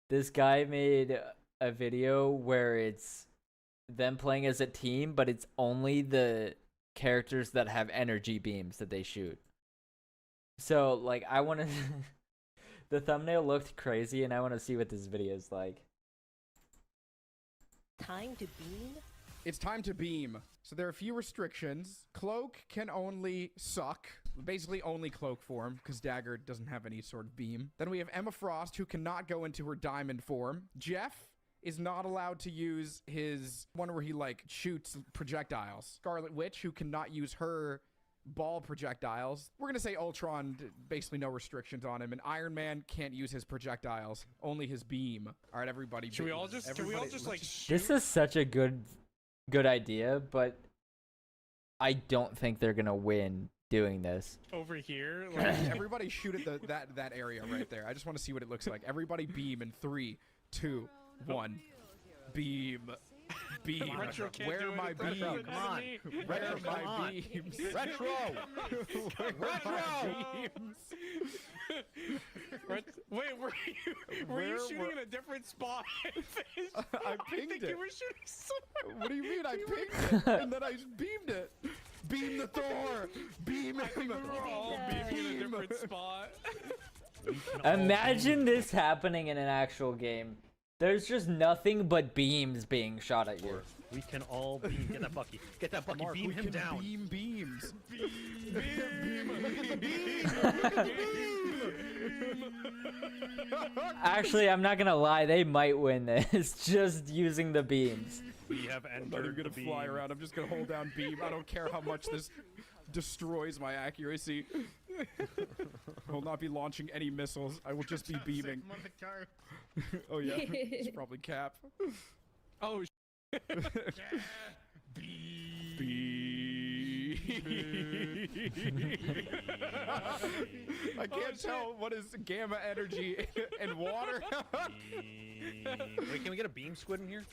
This guy made a video where it's them playing as a team, but it's only the characters that have energy beams that they shoot. So, like, I want to... The thumbnail looked crazy, and I want to see what this video is like. Time to beam? It's time to beam. So there are a few restrictions. Cloak can only suck. Basically only cloak form, because Dagger doesn't have any sort of beam. Then we have Emma Frost, who cannot go into her diamond form. Jeff is not allowed to use his one where he, like, shoots projectiles. Scarlet Witch, who cannot use her ball projectiles. We're gonna say Ultron, basically no restrictions on him. And Iron Man can't use his projectiles, only his beam. All right, everybody. Can we all just like This is such a good idea, but I don't think they're gonna win doing this. over here? Like, Everybody shoot at that area right there. I just want to see what it looks like. Everybody beam in 3, 2, 1. Beam. Beam. Retro can't Where do are my anything beams? better than me. Where are Come my on. beams? Retro! Where are my beams? Wait, were you Where shooting were- in a different spot? I pinged think it. you were shooting somewhere. What do you mean? I pinged it, and then I just beamed it. Beam the Thor! Beam him! We were all beaming in a different Beam. spot. Imagine this happening in an actual game. There's just nothing but beams being shot at you. We can all beam. Get that Bucky. Get that Bucky. Mark, beam we him can down. beam beams. Actually, I'm not gonna lie, they might win this just using the beams. We have I'm not even entered gonna the fly beam. around. I'm just gonna hold down beam. I don't care how much this destroys my accuracy. I will not be launching any missiles. I will just be beaming. Oh yeah, it's probably Cap. Oh, I can't tell what is gamma energy and water. Wait, can we get a beam squid in here?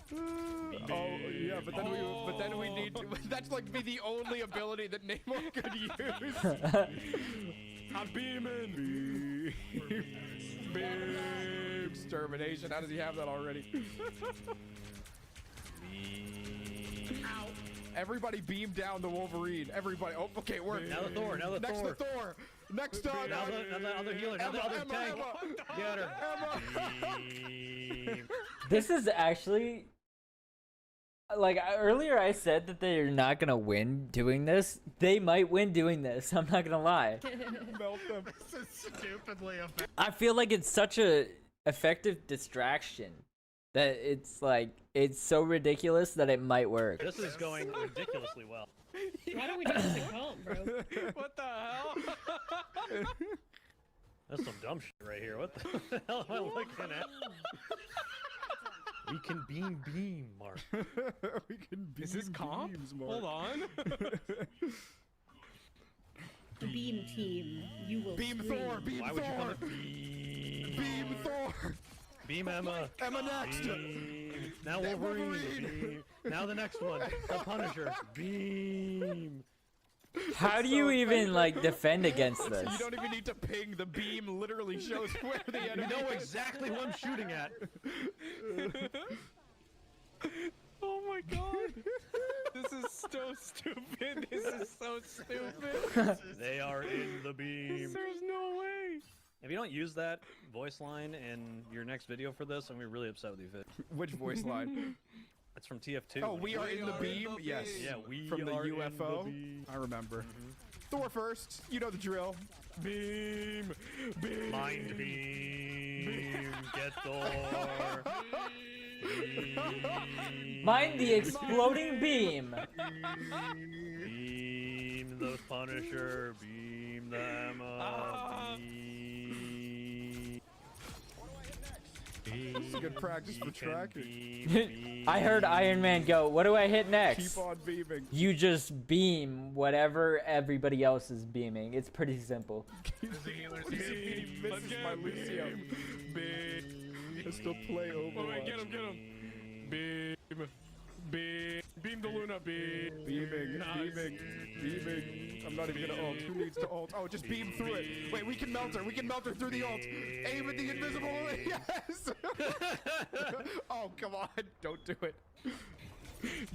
Oh yeah, but then we need to, that's like be the only ability that Namor could use. I'm beaming. Beam. Extermination. How does he have that already? Ow. Everybody beam down the Wolverine. Everybody. Oh, okay, we're Now the Thor. Now the next Thor. to Thor. Next up. Now the other healer. Now the other tank. Get her. Beam. This is actually like earlier I said that they're not gonna win doing this. They might win doing this. I'm not gonna lie. Melt them. this is stupidly effective. I feel like it's such a effective distraction that it's like it's so ridiculous that it might work. This is going ridiculously well. Why don't we do this at home, bro? What the hell? That's some dumb shit right here. What the hell am I looking at? We can beam, Mark. We can beam. Is this comp? beams, Mark. Hold on. The beam team, you will Beam scream. Thor. Beam Why Thor. would you call it beam? Beam Thor. Beam Emma. Emma next. Beam. Now Wolverine. Beam. Now the next one. The Punisher. Beam. How do you even like defend against this? You don't even need to ping. The beam literally shows where the You enemy know is. exactly what I'm shooting at. Oh my god. This is so stupid. This is so stupid. They are in the beam. There's no way. If you don't use that voice line in your next video for this, I'm gonna be really upset with you, Fit. Which voice line? It's from TF2. Oh, we are in the beam. Yes. Yeah, we From the are in UFO. the beam. I remember. Thor first. You know the drill. Beam. Beam. Mind beam. Get Thor. Beam. Mind the exploding beam. Beam the Punisher. Beam the Emma. Beam. This is good practice for Can tracking. beam, I heard Iron Man go, what do I hit next? Keep on beaming. You just beam whatever everybody else is beaming. It's pretty simple. He misses my Lucio. Beam. Has to play Overwatch. Oh wait, get him, get him. Beam. Beam. Beam the Luna. Beam. Beaming, Nice. beaming. I'm not even gonna ult. Who needs to ult? Oh, just beam through it. Wait, we can melt her. We can melt her through the ult. Aim at the invisible. Yes. Oh, come on. Don't do it.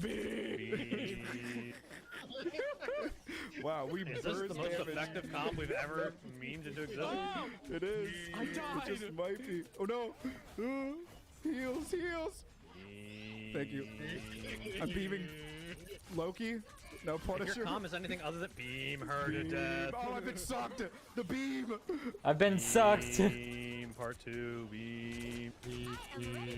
Beam. Wow, we Is this burst the most damage. effective comp we've ever memed into existence? It is. I died. It just might be. Oh no. Heals, heals. Thank you. I'm beaming Loki. No If Punisher. your comm is anything other than beam her to death. Oh, I've been sucked. The beam. I've been sucked. Beam part 2. Beam.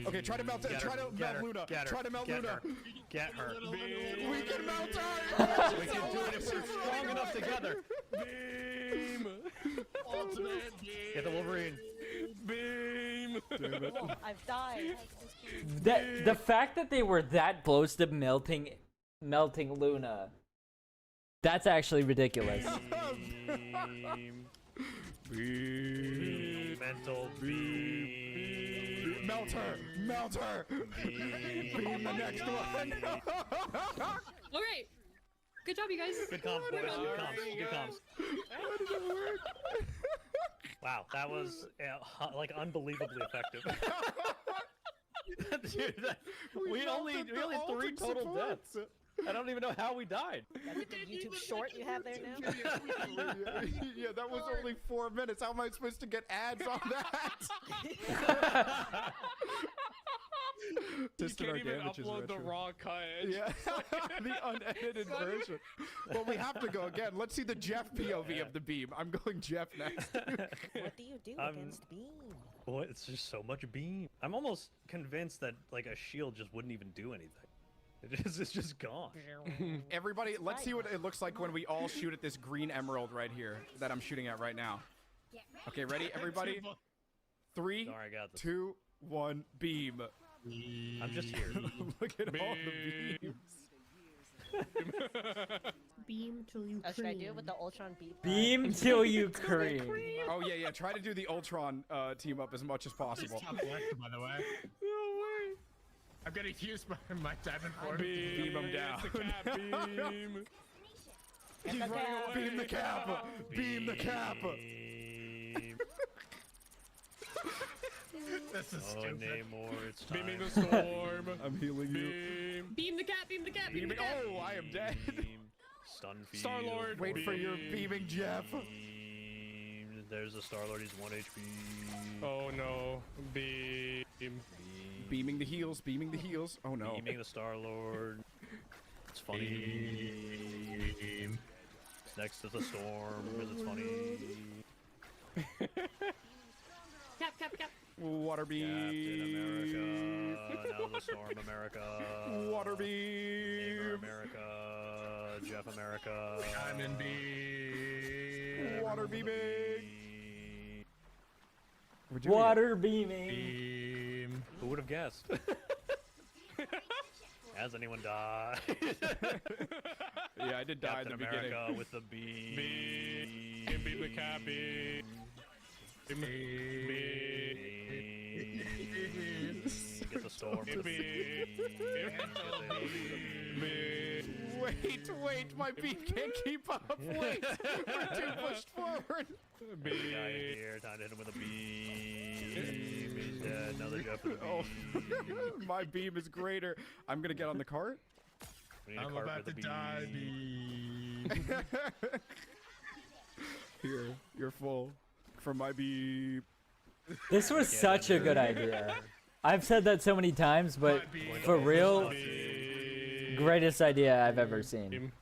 Okay, try to melt it. Get Try her, to get melt her, Luna. get her, Try to melt get Luna. her, Get her. We can melt her. We can do it if we're strong enough together. Beam. Ultimate beam. Get the Wolverine. Beam. Oh, I've died. The fact that they were that close to melting Luna, that's actually ridiculous. Beam. Beam. Mental beam. Melt her. Melt her. Beam the next one. Okay. Good job, you guys. Good comms, boys. Good comms. Good comms. Wow, that was like unbelievably effective. Dude, we only melted the 3 ultimate total supports. deaths. I don't even know how we died. That's a big YouTube short you have there now. Yeah, that was only 4 minutes. How am I supposed to get ads on that? You Just can't our even damages upload the retro. raw cut. Yeah, the unedited version. Well, we have to go again. Let's see the Jeff POV of the beam. I'm going Jeff next. What do you do against beam? Boy, it's just so much beam. I'm almost convinced that like a shield just wouldn't even do anything. It's just gone. Everybody, let's see what it looks like when we all shoot at this green emerald right here that I'm shooting at right now. Okay, ready, everybody? 3, Sorry, I got this. 2, 1, beam. I'm just here. Look at all the beams. Beam till you Should I do it with the Ultron beat? Beam till you cream. Oh yeah, try to do the Ultron team up as much as possible. Top left, by the way. No way. I'm gonna use my diamond form. Beam him down. It's the cap. Beam. He's running away. Beam the cap. Beam the cap. Beam. This is Oh, stupid. Namor, it's time. Beaming the storm. I'm healing you. Beam. Beam the cat, beam the cat, beam the cat. Oh, I am dead. Beam. Stun field. Star-Lord. Wait for your beaming Jeff. Beam. There's a Star-Lord, he's 1 HP. Oh no. Beam. Beaming the heels. Beaming the heels. Oh no. Beaming the Star-Lord. It's funny. It's next to the storm because it's funny. Cap, cap, cap. Water beam. Captain America. Now the Storm America. Water Namor beam. America. Jeff America. Diamond beam. Water beaming. We're doing Water beaming. Beam. Who would have guessed? Has anyone died? Yeah, I did die Captain in the America beginning. with the beam. Beam. Beam the cat. Beam. Get the storm. Get the beam. Wait, my beam can't keep up. Wait, we're too pushed forward. Guy here, time to hit him with a beam. He's dead. Another Jeff with a beam. Oh, my beam is greater. I'm gonna get on the cart. We need a I'm cart about with to a die. beam. Beam. Here, you're full. From my beam. This was such a good idea. I've said that so many times, but for real, greatest idea I've ever seen.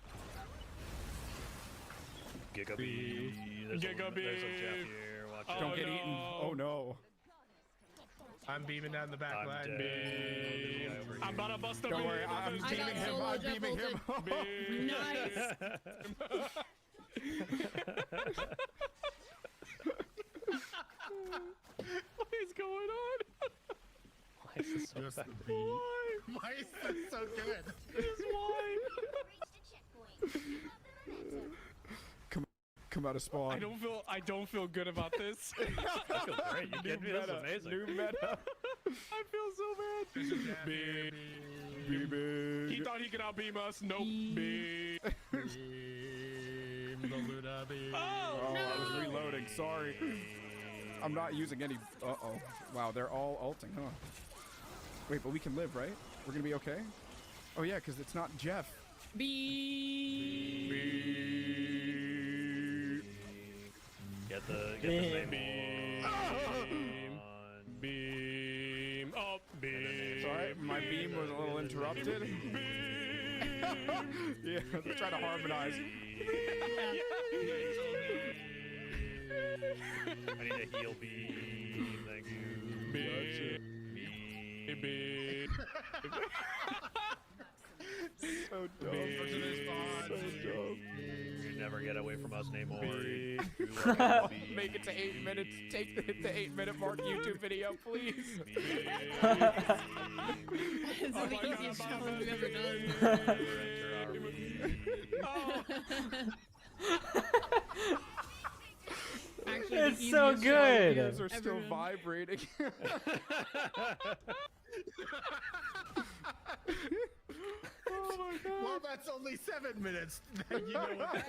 Giga beam. There's a Jeff here. Watch out. Don't get eaten. Oh no. I'm beaming down the back I'm line. dead. Beam. I'm about to bust the Don't beam. worry, I'm I got beaming him. solo I'm Jeff beaming him. ulted. Nice. What is going on? Why is this so Just bad? the beam. Why is this so good? Just why? Reached a checkpoint. Come out of spawn. I don't feel good about this. I feel great. You kidding me? This is amazing. New meta. I feel so bad. Beam. Beaming. He thought he could outbeam us. Nope. Beam. The Luna beam. Oh, I was reloading. Sorry. I'm not using any. Uh-oh. Wow, they're all ulting, huh? Wait, but we can live, right? We're gonna be okay? Oh yeah, because it's not Jeff. B. Get the name. Beam. Beam. Oh, beam. Sorry, my beam was a little interrupted. Yeah, they're trying to harmonize. I need a heal beam. Thank you. Beam. Beam. So dumb. So dumb. You never get away from us anymore. Make it to 8 minutes. Take the 8-minute mark YouTube video, please. This is the easiest challenge we've ever done. Actually, the It's so easiest good. challenge Ears are ever still done. vibrating. Oh my god. Well, that's only 7 minutes. You know what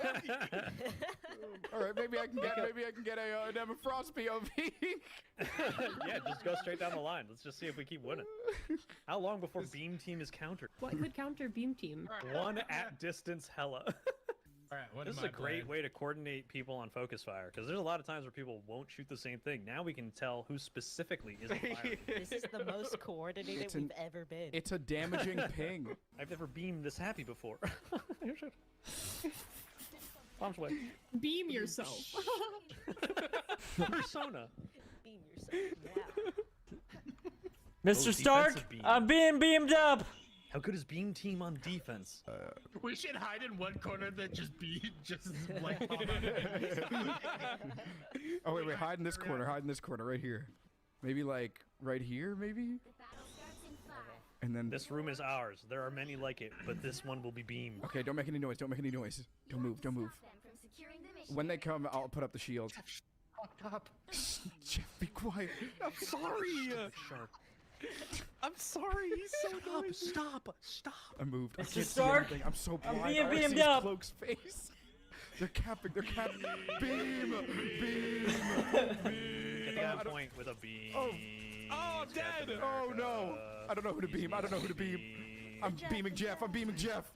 All right, maybe I can get a Emma Frost POV. Yeah, just go straight down the line. Let's just see if we keep winning. How long before Beam Team is countered? What could counter Beam Team? One at distance hella. All right, what This is a great way to coordinate people on focus fire, because there's a lot of times where people won't shoot the same thing. Now we can tell who specifically isn't firing. This is the most coordinated It's an- we've ever been. It's a damaging ping. I've never beamed this happy before. Bombs away. Beam yourself. Persona. Beam yourself. Mr. Oh, Stark, defensive beam. I'm being beamed up. How good is Beam Team on defense? We should hide in one corner that just like pop out. Oh wait, hide in this corner. Hide in this corner, right here. Maybe like right here, maybe. And then This room is ours. There are many like it, but this one will be beamed. Okay, don't make any noise. Don't make any noise. Don't move. Don't move. When they come, I'll put up the shield. Fucked up. Jeff, be quiet. I'm sorry. Sharp. I'm sorry. He's so annoying. Stop! I moved. I Mr. can't see Stark, anything. I'm so I'm blind. being I see beamed his up. Cloak's face. They're capping. They're capping. Beam. Beam. Get that point with a beam. Oh. Oh, I'm dead. Oh no. I don't know who to beam. I don't know who to beam. I'm beaming Jeff. I'm beaming Jeff.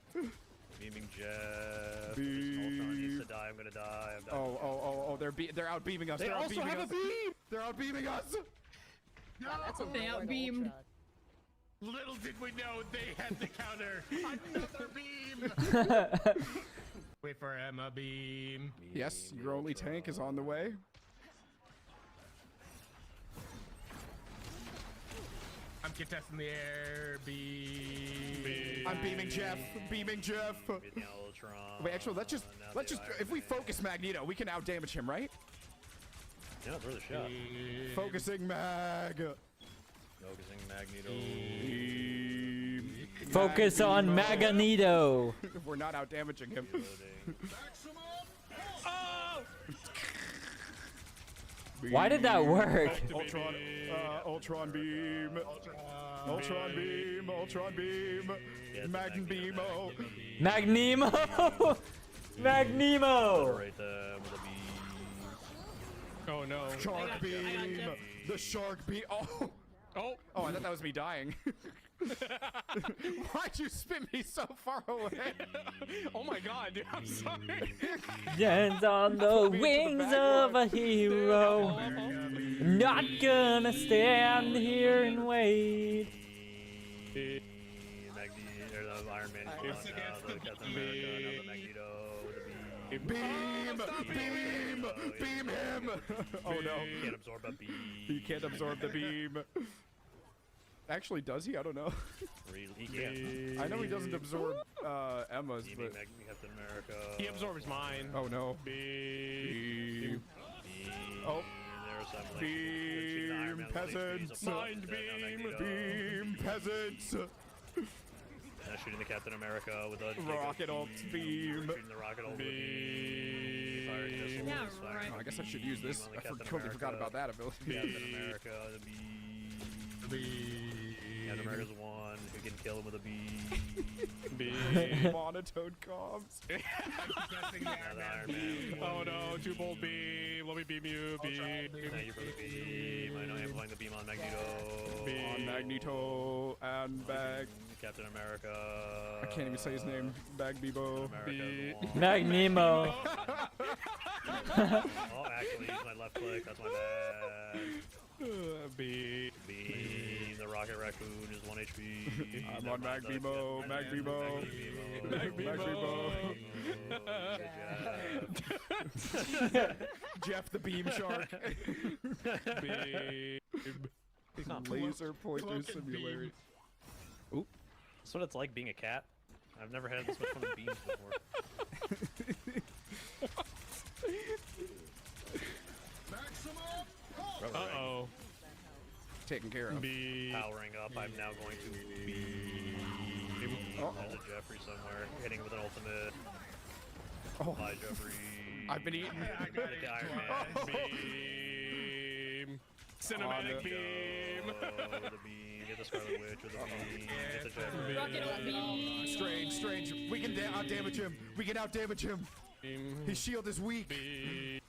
Beaming Jeff. Beam. Ultron needs to die. I'm gonna die. I'm dying. Oh. They're out beaming us. They They're out also beaming have us. a beam. They're out beaming us. Yeah, that's a They Lord outbeamed. Ultron. Little did we know they had the counter. Another beam. Wait for Emma beam. Yes, your only tank is on the way. I'm contesting the air. Beam. I'm beaming Jeff. Beaming Jeff. Beaming Ultron. Wait, actually, let's just if we focus Magneto, we can out damage him, right? Yeah, throw the shot. Focusing mag. Focusing Magneto. Focus on Magneto. We're not out damaging him. Why did that work? Ultron, Ultron beam. Ultron beam. Ultron beam. Magnemo. Magnemo. Magnemo. Right there with a beam. Oh no. Shark beam. The shark beam. Oh. Oh. Oh, I thought that was me dying. Why'd you spin me so far away? Oh my god, dude, I'm sorry. Dance on the wings of a hero. Not gonna stand here and wait. Iron Man is gone now. The Captain America, now the Magneto. The Beam! Beam! Beam him! Oh no. He can't absorb a beam. He can't absorb the beam. Actually, does he? I don't know. Really? He can't. I know he doesn't absorb Emma's, Beaming but... Captain America. He absorbs mine. Oh no. Beam. Oh. They're Beam, peasants! Mind beam! Beam, peasants! Now shooting the Captain America with a Rocket ult beam. Shooting the rocket ult with a beam. Firing missiles. Yeah, firing right. Oh, I guess I should use beam this. on the I Captain totally forgot America. about that ability. Captain America, the beam. Captain America's one who can kill him with a beam. Monotone comms. Now the Iron Man. Oh no, too bold beam. Let me beam you. Beam. Thank you for the beam. I know I'm applying the beam on Magneto. On Magneto and Bag. Captain America. I can't even say his name. Bag Bebo. Magnemo. Oh, actually, use my left click. That's my bad. Beam. Beam. The Rocket Raccoon is 1 HP. I'm on Mag Bebo. Mag Bebo. Mag Bebo. Jeff the Beam Shark. Beam. Laser pointer simulator. Oop. That's what it's like being a cat. I've never had this much fun with beams before. Uh-oh. Taken care of. Powering up, I'm now going to be... There's a Jeffrey somewhere, hitting with an ultimate. Oh. Bye, Jeffrey. I've been eaten. Hit the Iron Man. Beam. Cinematic beam. With a beam. Get the Scarlet Witch with a beam. Get the Jeffrey. Rocket ult beam. Strange, strange. We can out damage him. We can out damage him. His shield is weak. Beam.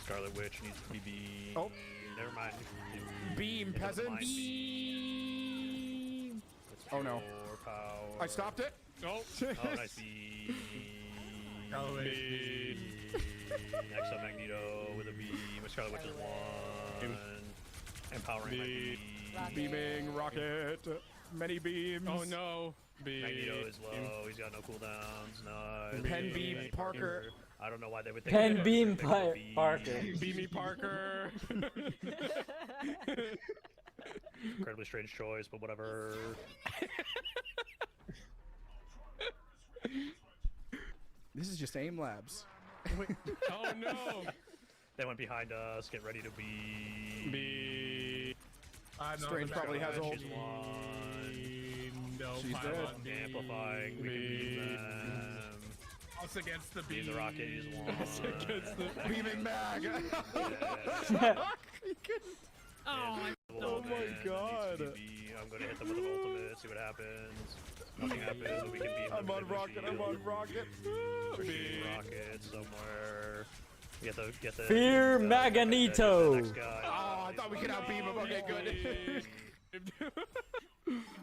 Scarlet Witch needs to be beam. Oh. Never mind. Beam, peasants. Beam. Oh no. Power. I stopped it. Oh. Oh, nice beam. Beam. Next up, Magneto with a beam. Scarlet Witch is one. Empowering my beam. Beaming rocket. Many beams. Oh no. Beam. Magneto is low. He's got no cooldowns. No. Pen beam Parker. I don't know why they would think Pen that. beam They would beam. Parker. Beamy Parker. Incredibly strange choice, but whatever. This is just AIM Labs. Oh no. They went behind us. Get ready to be. Strange probably has a whole. She's one. No. She's dead. Amplifying. We can beam them. Us against the Beam beam. the rocket. He's one. Beaming mag. Yeah. He couldn't. Oh, Oh my god. I'm gonna hit them with an ultimate, see what happens. Nothing happens, but we can beam them. I'm on rocket. I'm on rocket. We're shooting rockets somewhere. We have to get the. Fear Magneto. Next guy. Oh, I thought we could outbeam him. Okay, good.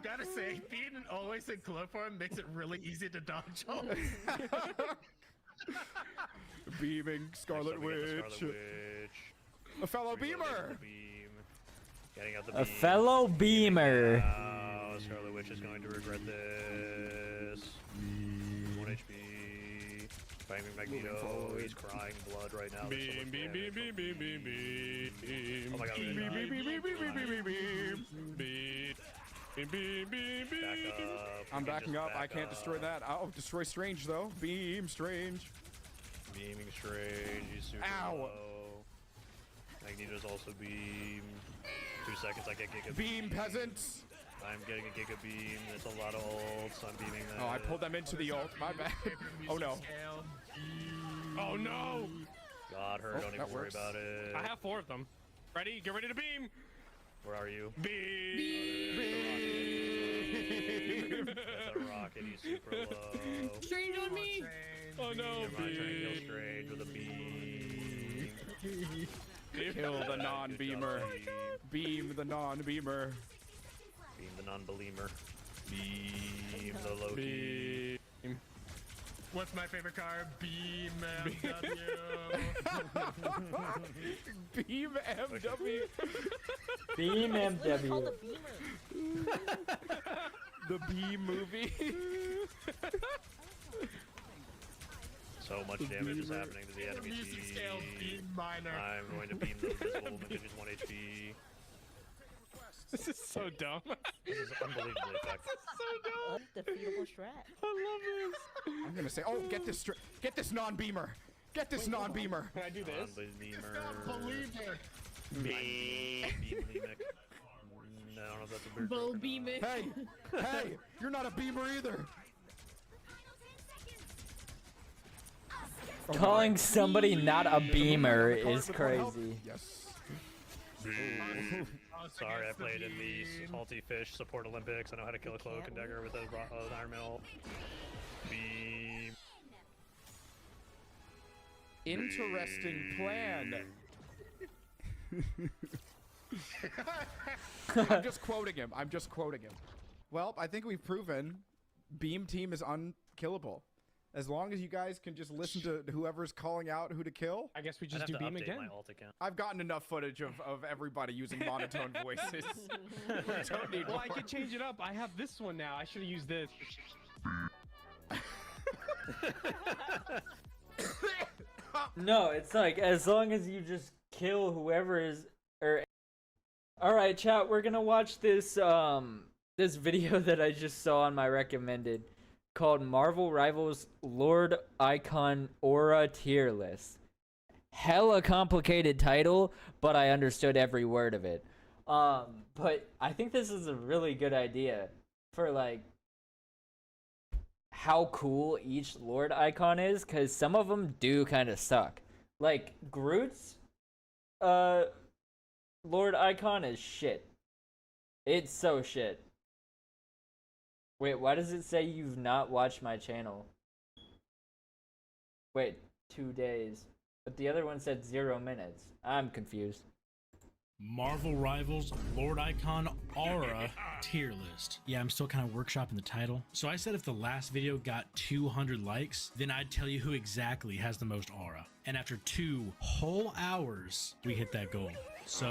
Gotta say, being always in chloroform makes it really easy to dodge holes. Beaming Scarlet Next up, we get the Witch. Scarlet Witch. A fellow Reloading beamer. the beam. Getting out the A beam. fellow beamer. Now, Scarlet Witch is going to regret this. 1 HP. Banging Magneto. He's crying blood right now. There's so much damage. Oh my god. Beam, beam, beam, beam, beam, beam, beam, beam. Back up. I'm We can backing just up. I back can't destroy that. I'll destroy Strange though. Beam Strange. Beaming Strange, he's super Ow. low. Magneto's also beam. 2 seconds, I get Giga Beam, peasants! I'm getting a Giga Beam. There's a lot of ults. I'm beaming that. Oh, I pulled them into the ult. My bad. Oh no. Oh no! God, her, Oh, don't even that worry works. about it. I have 4 of them. Ready? Get ready to beam! Where are you? Beam! That's a rocket, he's super low. Strange on me. Oh no! I'm trying to kill Strange with a beam. Kill the non-beamer. Beam the non-beamer. Beam the non-beliemer. Beam the Loki. Beam. What's my favorite car? Beam MW. Beam MW. Beam Called MW. a beamer. The Beam movie. So much damage is happening to the enemy Music scale team. beam minor. I'm going to beam the invisible woman because she's 1 HP. This is so dumb. This is unbelievably effective. Undefeatable strat. I'm gonna say, oh, get this non-beamer. Get this non-beamer. Can I do this? Non-beamer. Believer. Beam Lemic. I don't know if that's a beard Bo joke or beam not. it. Hey, you're not a beamer either. Calling somebody not a beamer Card is with 1 health. crazy. Yes. Sorry, I played in the Salty Fish Support Olympics. I know how to kill a Cloak and Dagger with an Iron Man ult. Beam. Interesting plan. I'm just quoting him. Well, I think we've proven Beam Team is unkillable. As long as you guys can just listen to whoever's calling out who to kill. I guess we I'd just have do to beam update again. my alt account. I've gotten enough footage of everybody using monotone voices. We don't need Well, more. I could change it up. I have this one now. I should have used this. No, it's like as long as you just kill whoever is All right, chat, we're going to watch this this video that I just saw on my recommended called Marvel Rivals Lord Icon Aura Tier List. Hella complicated title, but I understood every word of it. But I think this is a really good idea for like how cool each Lord icon is, because some of them do kind of suck. Like Groot's Lord icon is shit. It's so shit. Wait, why does it say you've not watched my channel? Wait, 2 days. But the other one said 0 minutes. I'm confused. Marvel Rivals Lord Icon Aura tier list. Yeah, I'm still kind of workshopping the title. So I said if the last video got 200 likes, then I'd tell you who exactly has the most aura. And after 2 whole hours, we hit that goal. So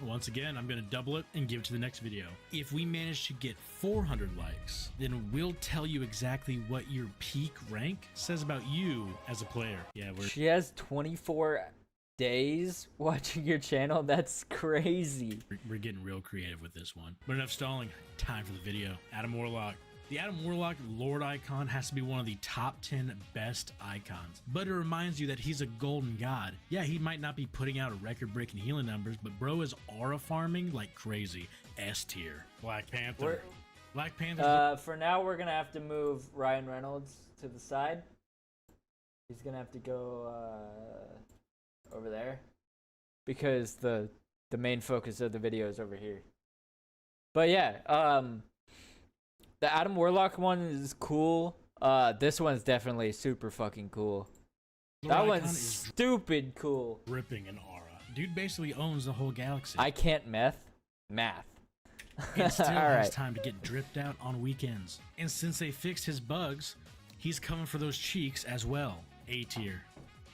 once again, I'm gonna double it and give it to the next video. If we manage to get 400 likes, then we'll tell you exactly what your peak rank says about you as a player. Yeah, She has 24 days watching your channel. That's crazy. We're getting real creative with this one. But enough stalling. Time for the video. Adam Warlock. The Adam Warlock Lord icon has to be one of the top 10 best icons, but it reminds you that he's a golden god. Yeah, he might not be putting out record-breaking healing numbers, but bro is aura farming like crazy. S tier. Black Panther. Black Panther. For now, we're gonna have to move Ryan Reynolds to the side. He's gonna have to go over there because the main focus of the video is over here. But yeah, the Adam Warlock one is cool. This one's definitely super fucking cool. Lord That icon one's is stupid cool. Ripping an aura. Dude basically owns the whole galaxy. I can't math. And still All has right. time to get dripped out on weekends. And since they fixed his bugs, he's coming for those cheeks as well. A tier.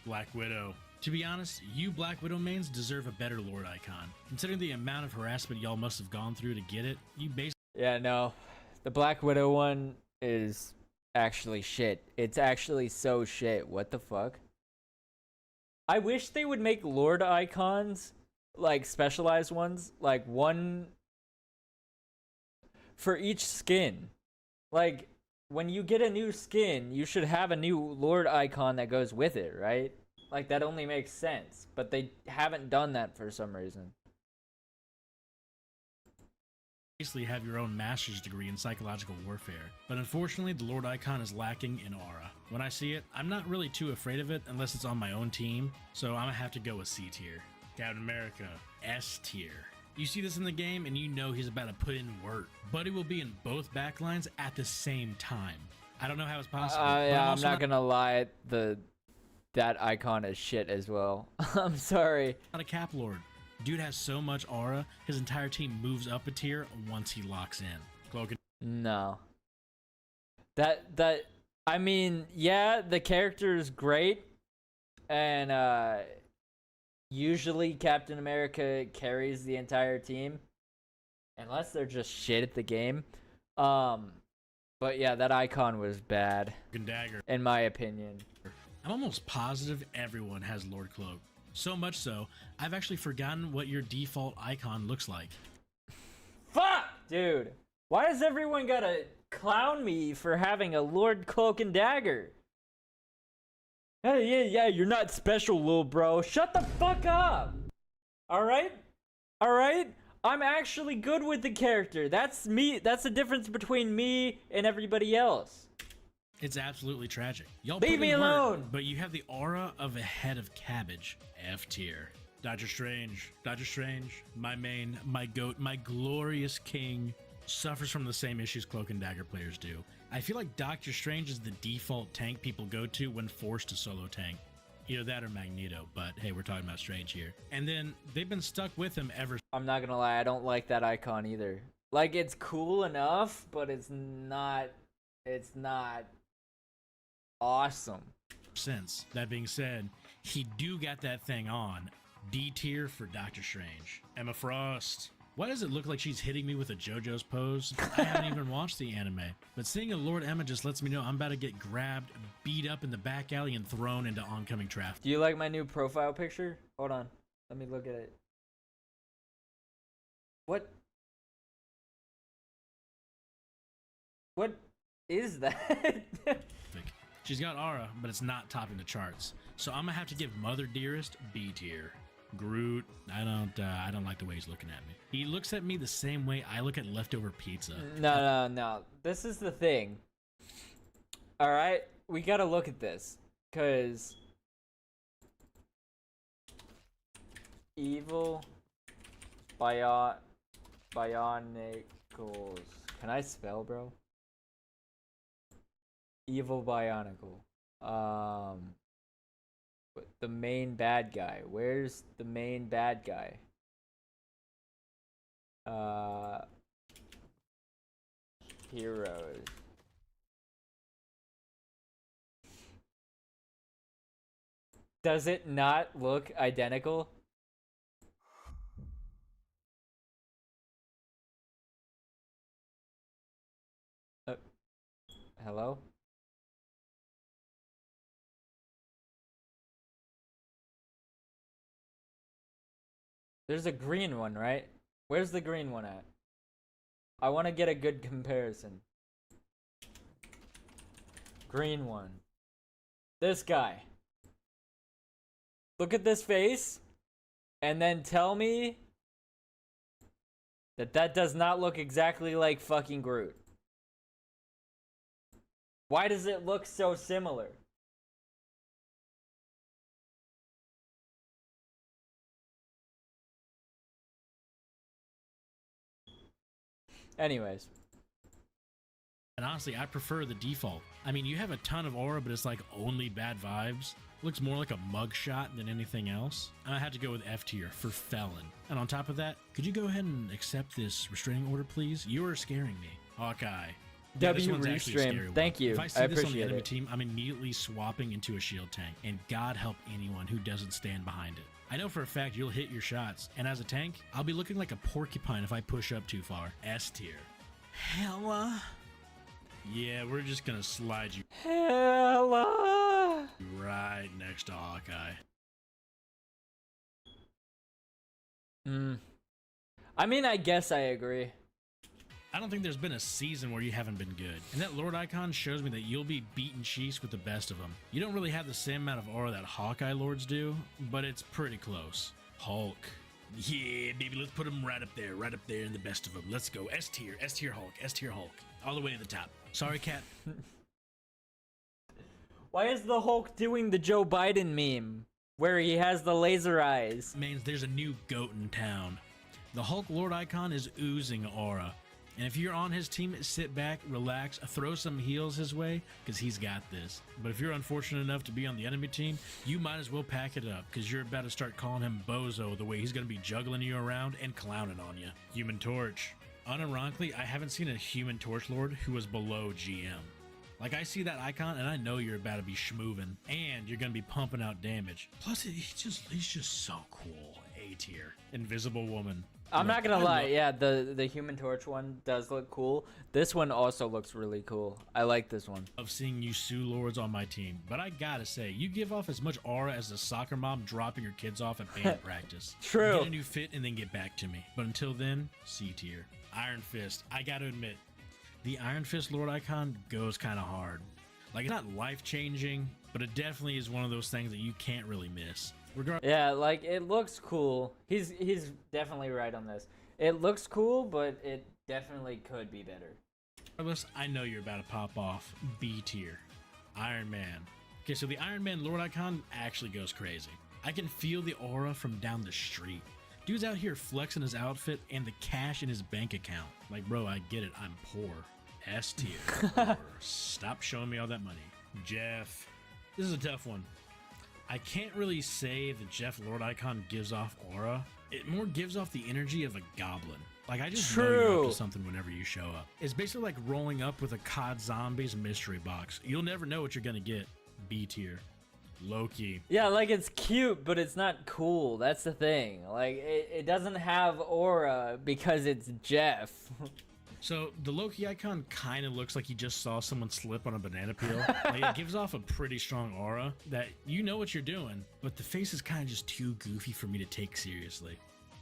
Black Widow. To be honest, you Black Widow mains deserve a better Lord icon. Considering the amount of harassment y'all must have gone through to get it, you basically... Yeah, no. The Black Widow one is actually shit. It's actually so shit. What the fuck? I wish they would make Lord icons, like specialized ones, like one for each skin. Like, when you get a new skin, you should have a new Lord icon that goes with it, right? Like, that only makes sense. But they haven't done that for some reason. Basically have your own master's degree in psychological warfare, but unfortunately the Lord icon is lacking in aura. When I see it, I'm not really too afraid of it unless it's on my own team, so I'm gonna have to go with C tier. Captain America, S tier. You see this in the game and you know he's about to put in work. Buddy will be in both backlines at the same time. I don't know how it's possible. Yeah, I'm not gonna lie, that icon is shit as well. I'm sorry. Not a Cap Lord. Dude has so much aura, his entire team moves up a tier once he locks in. Cloak. No. I mean, yeah, the character is great, and usually Captain America carries the entire team, unless they're just shit at the game. But yeah, that icon was bad, Dagger. in my opinion. I'm almost positive everyone has Lord Cloak. So much so, I've actually forgotten what your default icon looks like. Fuck! Dude, why does everyone gotta clown me for having a Lord Cloak and Dagger? Hey, yeah, you're not special, little bro. Shut the fuck up! Alright? Alright? I'm actually good with the character. That's me. That's the difference between me and everybody else. It's absolutely tragic. Y'all Leave me alone! But you have the aura of a head of cabbage. F tier. Doctor Strange. Doctor Strange, my main, my goat, my glorious king, suffers from the same issues Cloak and Dagger players do. I feel like Doctor Strange is the default tank people go to when forced to solo tank. Either that or Magneto, but hey, we're talking about Strange here. And then they've been stuck with him ever. I'm not gonna lie, I don't like that icon either. Like, it's cool enough, but it's not awesome. Since. That being said, he do got that thing on. D tier for Doctor Strange. Emma Frost. Why does it look like she's hitting me with a JoJo's pose? I haven't even watched the anime, but seeing a Lord Emma just lets me know I'm about to get grabbed, beat up in the back alley, and thrown into oncoming traffic. Do you like my new profile picture? Hold on, let me look at it. What is that? She's got aura, but it's not topping the charts. So I'm gonna have to give Mother Dearest B tier. Groot, I don't like the way he's looking at me. He looks at me the same way I look at leftover pizza. No. This is the thing. All right, we gotta look at this, cause evil bionicles. Can I spell, bro? Evil Bionicle. The main bad guy. Where's the main bad guy? Heroes. Does it not look identical? Hello? There's a green one, right? Where's the green one at? I want to get a good comparison. Green one. This guy. Look at this face. And then tell me that does not look exactly like fucking Groot. Why does it look so similar? Anyways. And honestly, I prefer the default. I mean, you have a ton of aura, but it's like only bad vibes. Looks more like a mugshot than anything else. And I had to go with F tier for Felon. And on top of that, could you go ahead and accept this restraining order, please? You are scaring me. Hawkeye. Yeah, W Restream. Thank you. If I see I this on the appreciate enemy it. team, I'm immediately swapping into a shield tank. And God help anyone who doesn't stand behind it. I know for a fact you'll hit your shots, and as a tank, I'll be looking like a porcupine if I push up too far. S tier. Hella. Yeah, we're just gonna slide you Hella. right next to Hawkeye. I mean, I guess I agree. I don't think there's been a season where you haven't been good. And that Lord Icon shows me that you'll be beating Chiefs with the best of them. You don't really have the same amount of aura that Hawkeye Lords do, but it's pretty close. Hulk. Yeah, baby, let's put him right up there in the best of them. Let's go. S tier Hulk, S tier Hulk. All the way to the top. Sorry, Cat. Why is the Hulk doing the Joe Biden meme where he has the laser eyes? Means there's a new goat in town. The Hulk Lord Icon is oozing aura. And if you're on his team, sit back, relax, throw some heals his way, because he's got this. But if you're unfortunate enough to be on the enemy team, you might as well pack it up, because you're about to start calling him Bozo the way he's going to be juggling you around and clowning on you. Human Torch. Unironically, I haven't seen a Human Torch Lord who was below GM. Like, I see that icon, and I know you're about to be schmoovin', and you're going to be pumping out damage. Plus, he's just so cool. A tier. Invisible Woman. I'm not gonna lie, yeah, the Human Torch one does look cool. This one also looks really cool. I like this one. Of seeing you Sue Lords on my team, but I gotta say, you give off as much aura as a soccer mom dropping her kids off at band practice. True. Get a new fit and then get back to me. But until then, C tier. Iron Fist. I gotta admit, the Iron Fist Lord icon goes kind of hard. Like, it's not life-changing, but it definitely is one of those things that you can't really miss. Yeah, like, it looks cool. He's definitely right on this. It looks cool, but it definitely could be better. Regardless, I know you're about to pop off. B tier. Iron Man. Okay, so the Iron Man Lord icon actually goes crazy. I can feel the aura from down the street. Dude's out here flexing his outfit and the cash in his bank account. Like, bro, I get it. I'm poor. S tier. Stop showing me all that money. Jeff. This is a tough one. I can't really say the Jeff Lord icon gives off aura. It more gives off the energy of a goblin. Like, I just know you're up to something whenever you show up. It's basically like rolling up with a COD Zombies mystery box. You'll never know what you're gonna get. B tier. Loki. Yeah, like, it's cute, but it's not cool. That's the thing. Like, it doesn't have aura because it's Jeff. So the Loki icon kind of looks like he just saw someone slip on a banana peel. Like, it gives off a pretty strong aura that you know what you're doing, but the face is kind of just too goofy for me to take seriously.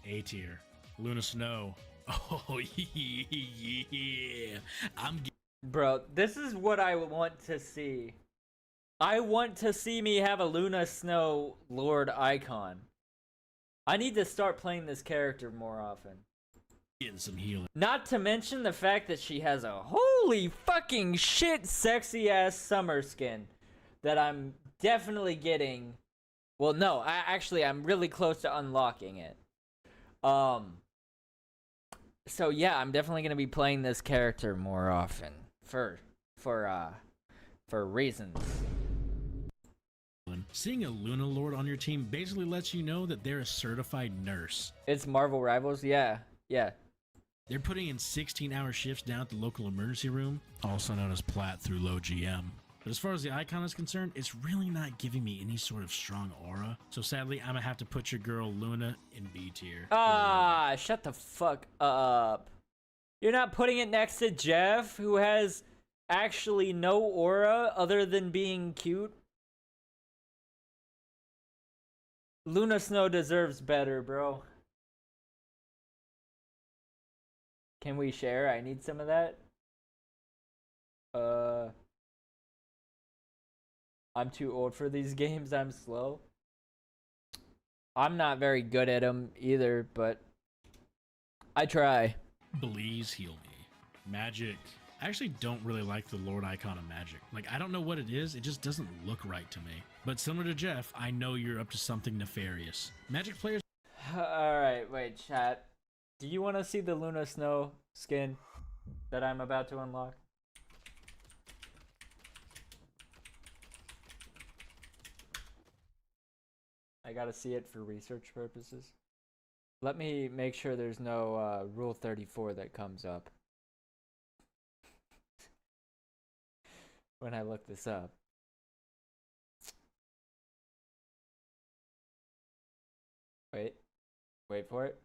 A tier. Luna Snow. Oh yeah. Bro, this is what I want to see. I want to see me have a Luna Snow Lord icon. I need to start playing this character more often. Getting some healing. Not to mention the fact that she has a holy fucking shit sexy ass summer skin that I'm definitely getting. Well, no, I'm really close to unlocking it. So yeah, I'm definitely gonna be playing this character more often for reasons. Seeing a Luna Lord on your team basically lets you know that they're a certified nurse. It's Marvel Rivals, yeah. They're putting in 16-hour shifts down at the local emergency room, also known as Plat through low GM. But as far as the icon is concerned, it's really not giving me any sort of strong aura. So sadly, I'm gonna have to put your girl Luna in B tier. Ah, shut the fuck up. You're not putting it next to Jeff, who has actually no aura other than being cute? Luna Snow deserves better, bro. Can we share? I need some of that. I'm too old for these games. I'm slow. I'm not very good at them either, but I try. Please heal me. Magic. I actually don't really like the Lord icon of Magic. Like, I don't know what it is. It just doesn't look right to me. But similar to Jeff, I know you're up to something nefarious. Magic players... Alright, wait, chat. Do you want to see the Luna Snow skin that I'm about to unlock? I gotta see it for research purposes. Let me make sure there's no Rule 34 that comes up when I look this up. Wait for it.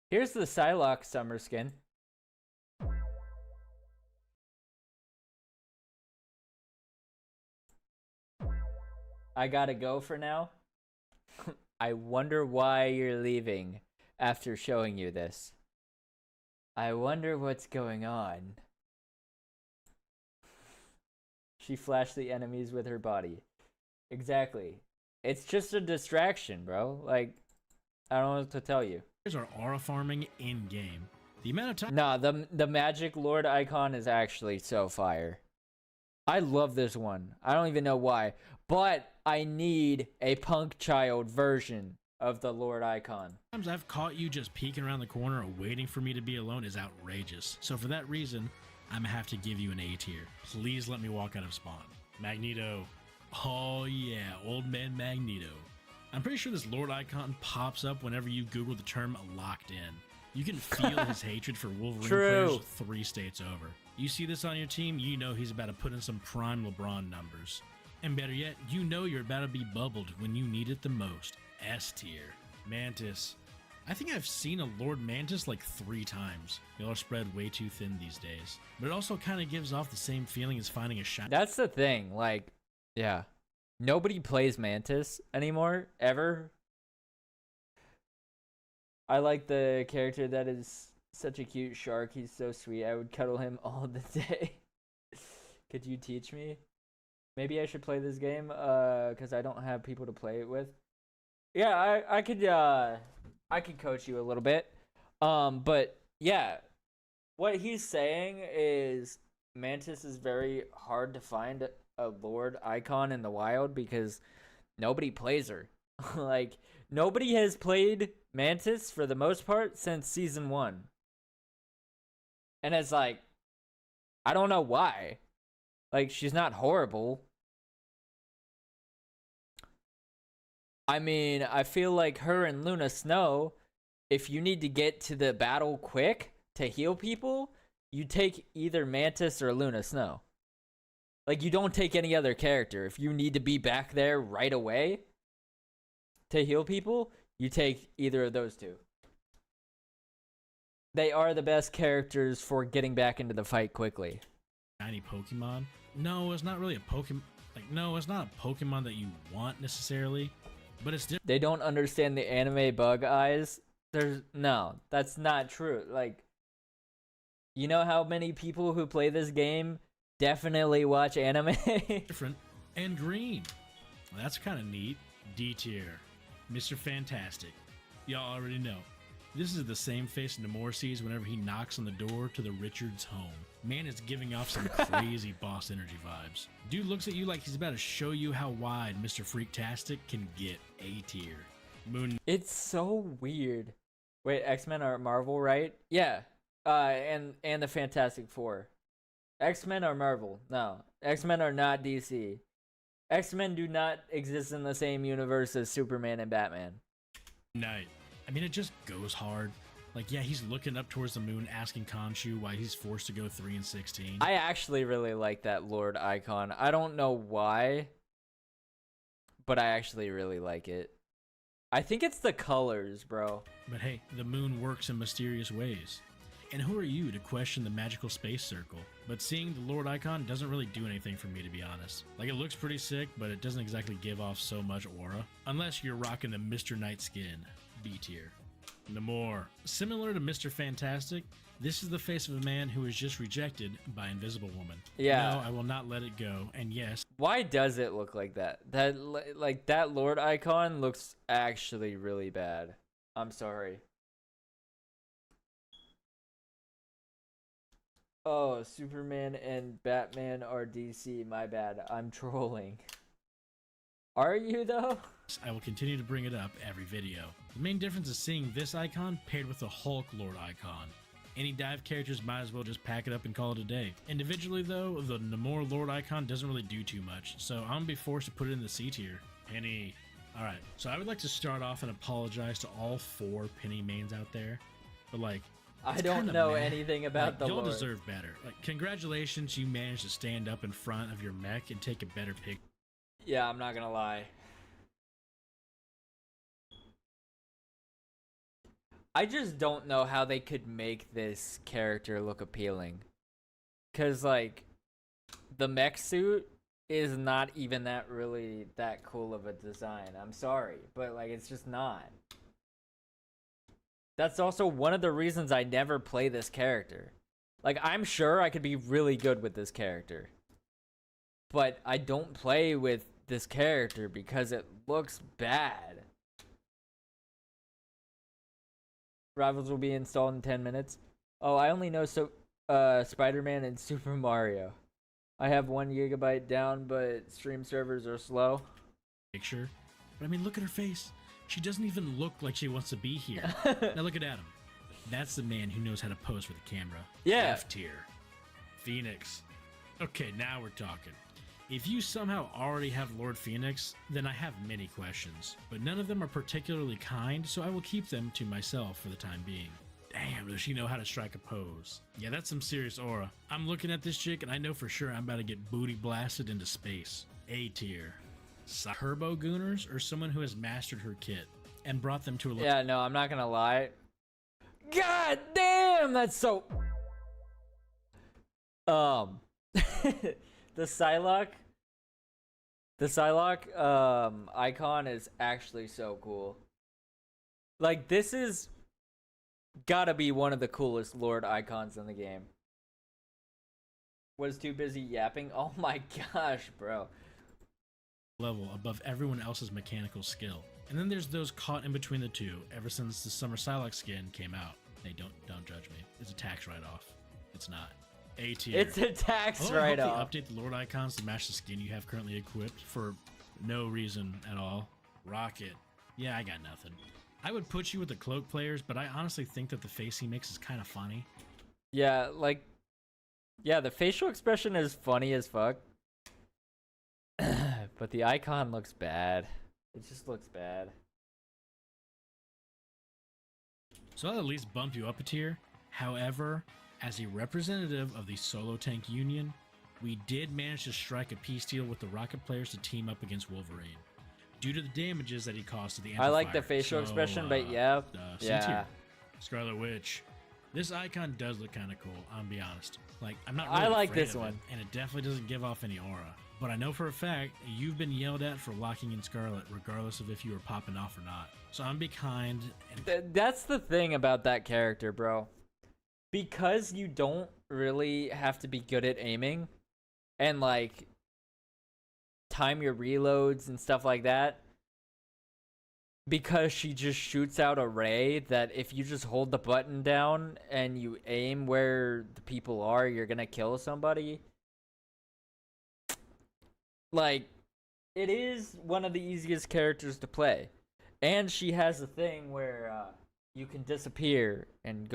Here's the Psylocke summer skin. I gotta go for now. I wonder why you're leaving after showing you this. I wonder what's going on. She flashed the enemies with her body. Exactly. It's just a distraction, bro. Like, I don't know what to tell you. Here's our aura farming in game. The amount of time. Nah, the Magic Lord icon is actually so fire. I love this one. I don't even know why, but I need a Punk Child version of the Lord icon. Times I've caught you just peeking around the corner or waiting for me to be alone is outrageous. So for that reason, I'm gonna have to give you an A tier. Please let me walk out of spawn. Magneto. Oh yeah, old man Magneto. I'm pretty sure this Lord icon pops up whenever you Google the term locked in. You can feel his hatred for Wolverine players 3 states over. You see this on your team, you know he's about to put in some prime LeBron numbers. And better yet, you know you're about to be bubbled when you need it the most. S tier. Mantis. I think I've seen a Lord Mantis like 3 times. Y'all are spread way too thin these days. But it also kind of gives off the same feeling as finding a shiny. That's the thing, like, yeah. Nobody plays Mantis anymore, ever. I like the character that is such a cute shark. He's so sweet. I would cuddle him all the day. Could you teach me? Maybe I should play this game, because I don't have people to play it with. Yeah, I could coach you a little bit. But yeah, what he's saying is Mantis is very hard to find a Lord icon in the wild because nobody plays her. Like, nobody has played Mantis for the most part since season 1. And it's like, I don't know why. Like, she's not horrible. I mean, I feel like her and Luna Snow, if you need to get to the battle quick to heal people, you take either Mantis or Luna Snow. Like, you don't take any other character. If you need to be back there right away to heal people, you take either of those two. They are the best characters for getting back into the fight quickly. Shiny Pokemon? No, it's not really a Pokemon. Like, no, it's not a Pokemon that you want necessarily, but it's different. They don't understand the anime bug eyes. No, that's not true. Like, you know how many people who play this game definitely watch anime? Different and green. Well, that's kind of neat. D tier. Mr. Fantastic. Y'all already know. This is the same face Namor sees whenever he knocks on the door to the Richards home. Man is giving off some crazy boss energy vibes. Dude looks at you like he's about to show you how wide Mr. Freaktastic can get. A tier. Moon. It's so weird. Wait, X-Men are Marvel, right? Yeah. And the Fantastic Four. X-Men are Marvel. No. X-Men are not DC. X-Men do not exist in the same universe as Superman and Batman. Night. I mean, it just goes hard. Like, yeah, he's looking up towards the moon asking Khonshu why he's forced to go 3-16. I actually really like that Lord icon. I don't know why, but I actually really like it. I think it's the colors, bro. But hey, the moon works in mysterious ways. And who are you to question the magical space circle? But seeing the Lord icon doesn't really do anything for me, to be honest. Like, it looks pretty sick, but it doesn't exactly give off so much aura. Unless you're rocking the Mr. Knight skin. B tier. Namor. Similar to Mr. Fantastic, this is the face of a man who is just rejected by Invisible Woman. Yeah. No, I will not let it go, and yes. Why does it look like that? That Lord icon looks actually really bad. I'm sorry. Oh, Superman and Batman are DC. My bad. I'm trolling. Are you, though? I will continue to bring it up every video. The main difference is seeing this icon paired with the Hulk Lord icon. Any dive characters might as well just pack it up and call it a day. Individually though, the Namor Lord icon doesn't really do too much, so I'm gonna be forced to put it in the C tier. Penny. Alright, so I would like to start off and apologize to all 4 Penny mains out there, but like, I don't know anything about the y'all Lord. deserve better. Like, congratulations, you managed to stand up in front of your mech and take a better pic. Yeah, I'm not gonna lie. I just don't know how they could make this character look appealing. Cause like the mech suit is not even that cool of a design. I'm sorry, but like it's just not. That's also one of the reasons I never play this character. Like I'm sure I could be really good with this character, but I don't play with this character because it looks bad. Rivals will be installed in 10 minutes. Oh, I only know Spider-Man and Super Mario. I have 1 GB down, but stream servers are slow. Picture. But I mean, look at her face. She doesn't even look like she wants to be here. Now look at Adam. That's the man who knows how to pose for the camera. Yeah. F tier. Phoenix. Okay, now we're talking. If you somehow already have Lord Phoenix, then I have many questions, but none of them are particularly kind, so I will keep them to myself for the time being. Damn, does she know how to strike a pose? Yeah, that's some serious aura. I'm looking at this chick and I know for sure I'm about to get booty blasted into space. A tier. Turbo Gooners or someone who has mastered her kit and brought them to a... Yeah, no, I'm not gonna lie. God damn, that's so... The Psylocke icon is actually so cool. Like, this is gotta be one of the coolest Lord icons in the game. Was too busy yapping? Oh my gosh, bro. Level above everyone else's mechanical skill. And then there's those caught in between the two ever since the Summer Psylocke skin came out. Hey, don't judge me. It's a tax write-off. It's not. A tier. It's a tax I write-off. hope they update the Lord icons to match the skin you have currently equipped for no reason at all. Rocket. Yeah, I got nothing. I would put you with the cloak players, but I honestly think that the face he makes is kind of funny. Yeah, like... Yeah, the facial expression is funny as fuck. But the icon looks bad. It just looks bad. So I'll at least bump you up a tier. However, as a representative of the Solo Tank Union, we did manage to strike a peace deal with the Rocket players to team up against Wolverine, due to the damages that he caused to the Amplifier. I like the facial expression, but yeah. Yeah. Scarlet Witch. This icon does look kind of cool, I'll be honest. Like, I'm not really I like afraid this of one. it, and it definitely doesn't give off any aura. But I know for a fact, you've been yelled at for locking in Scarlet, regardless of if you were popping off or not. So I'm be kind. And That's the thing about that character, bro. Because you don't really have to be good at aiming and like time your reloads and stuff like that, because she just shoots out a ray that if you just hold the button down and you aim where the people are, you're gonna kill somebody. Like, it is one of the easiest characters to play. And she has a thing where you can disappear and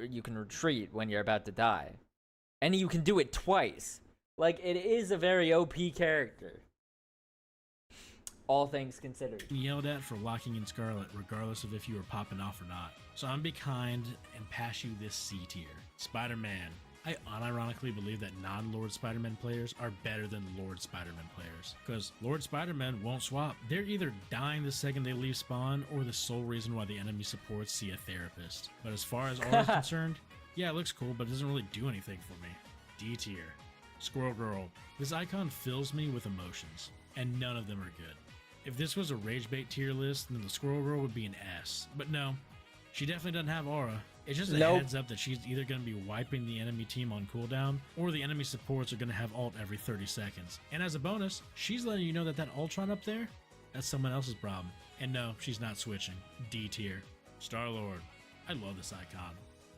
you can retreat when you're about to die. And you can do it twice. Like, it is a very OP character. All things considered. Yelled at for locking in Scarlet, regardless of if you were popping off or not. So I'm be kind and pass you this C tier. Spider-Man. I unironically believe that non-Lord Spider-Man players are better than Lord Spider-Man players. Because Lord Spider-Man won't swap. They're either dying the second they leave spawn, or the sole reason why the enemy supports see a therapist. But as far as aura is concerned, yeah, it looks cool, but it doesn't really do anything for me. D tier. Squirrel Girl. This icon fills me with emotions, and none of them are good. If this was a rage bait tier list, then the Squirrel Girl would be an S. But no, she definitely doesn't have aura. It's just a heads up that she's either going to be wiping the enemy team on cooldown, or the enemy supports are going to have ult every 30 seconds. And as a bonus, she's letting you know that Ultron up there, that's someone else's problem. And no, she's not switching. D tier. Star-Lord. I love this icon.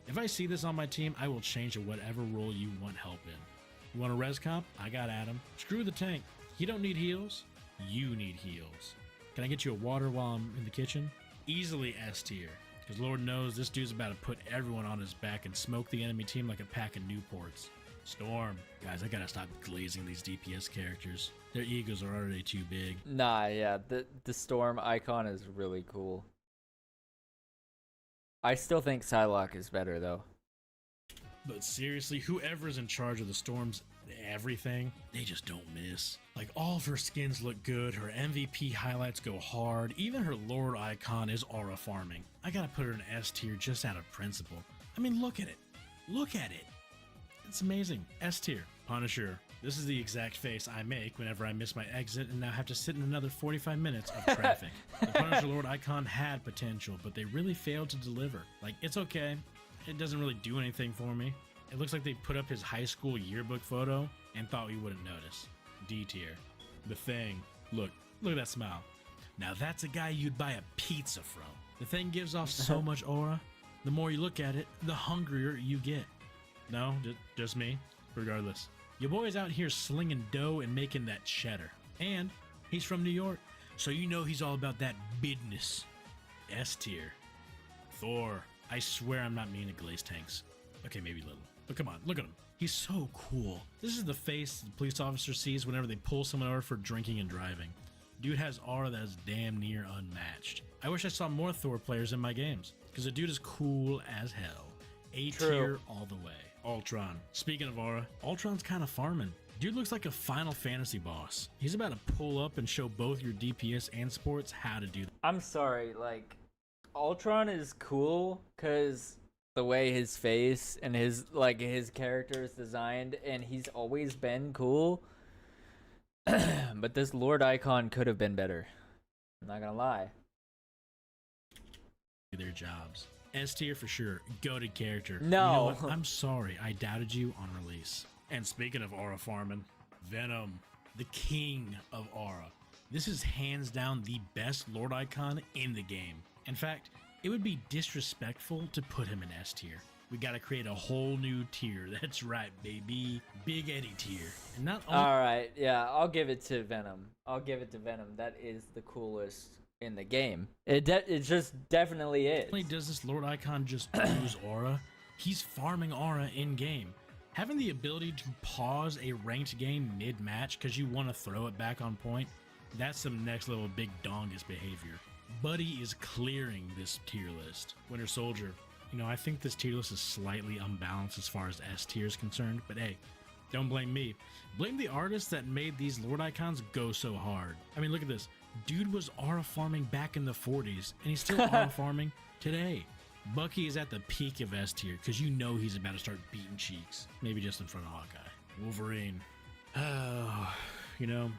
If I see this on my team, I will change to whatever role you want help in. You want a res comp? I got Adam. Screw the tank. He don't need heals. You need heals. Can I get you a water while I'm in the kitchen? Easily S tier. Because Lord knows this dude's about to put everyone on his back and smoke the enemy team like a pack of Newports. Storm. Guys, I gotta stop glazing these DPS characters. Their egos are already too big. Nah, yeah, the Storm icon is really cool. I still think Psylocke is better, though. But seriously, whoever's in charge of the Storm's everything, they just don't miss. Like, all of her skins look good, her MVP highlights go hard, even her Lord icon is aura farming. I gotta put her in S tier just out of principle. I mean, look at it. Look at it. It's amazing. S tier. Punisher. This is the exact face I make whenever I miss my exit and now have to sit in another 45 minutes of traffic. The Punisher Lord icon had potential, but they really failed to deliver. Like, it's okay. It doesn't really do anything for me. It looks like they put up his high school yearbook photo and thought we wouldn't notice. D tier. The Thing. Look at that smile. Now that's a guy you'd buy a pizza from. The Thing gives off so much aura. The more you look at it, the hungrier you get. No, just me. Regardless. Your boy's out here slinging dough and making that cheddar. And he's from New York, so you know he's all about that business. S tier. Thor. I swear I'm not mean to Glaze Tanks. Okay, maybe a little. But come on, look at him. He's so cool. This is the face the police officer sees whenever they pull someone over for drinking and driving. Dude has aura that is damn near unmatched. I wish I saw more Thor players in my games, because the dude is cool as hell. A tier all the way. Ultron. Speaking of aura, Ultron's kind of farming. Dude looks like a Final Fantasy boss. He's about to pull up and show both your DPS and supports how to do that. I'm sorry, like, Ultron is cool because the way his face and his character is designed, and he's always been cool. But this Lord icon could have been better. I'm not gonna lie. Their jobs. S tier for sure. Goated character. No. You know what? I'm sorry. I doubted you on release. And speaking of aura farming, Venom, the king of aura. This is hands down the best Lord icon in the game. In fact, it would be disrespectful to put him in S tier. We gotta create a whole new tier. That's right, baby. Big Eddie tier. And not only Alright, yeah, I'll give it to Venom. That is the coolest in the game. It just definitely is. not only does this Lord icon just ooze aura, he's farming aura in game. Having the ability to pause a ranked game mid-match because you want to throw it back on point, that's some next level big dongus behavior. Buddy is clearing this tier list. Winter Soldier. You know, I think this tier list is slightly unbalanced as far as S tier is concerned, but hey, don't blame me. Blame the artists that made these Lord icons go so hard. I mean, look at this. Dude was aura farming back in the 40s, and he's still aura farming today. Bucky is at the peak of S tier, because you know he's about to start beating cheeks. Maybe just in front of Hawkeye. Wolverine. Oh, you know,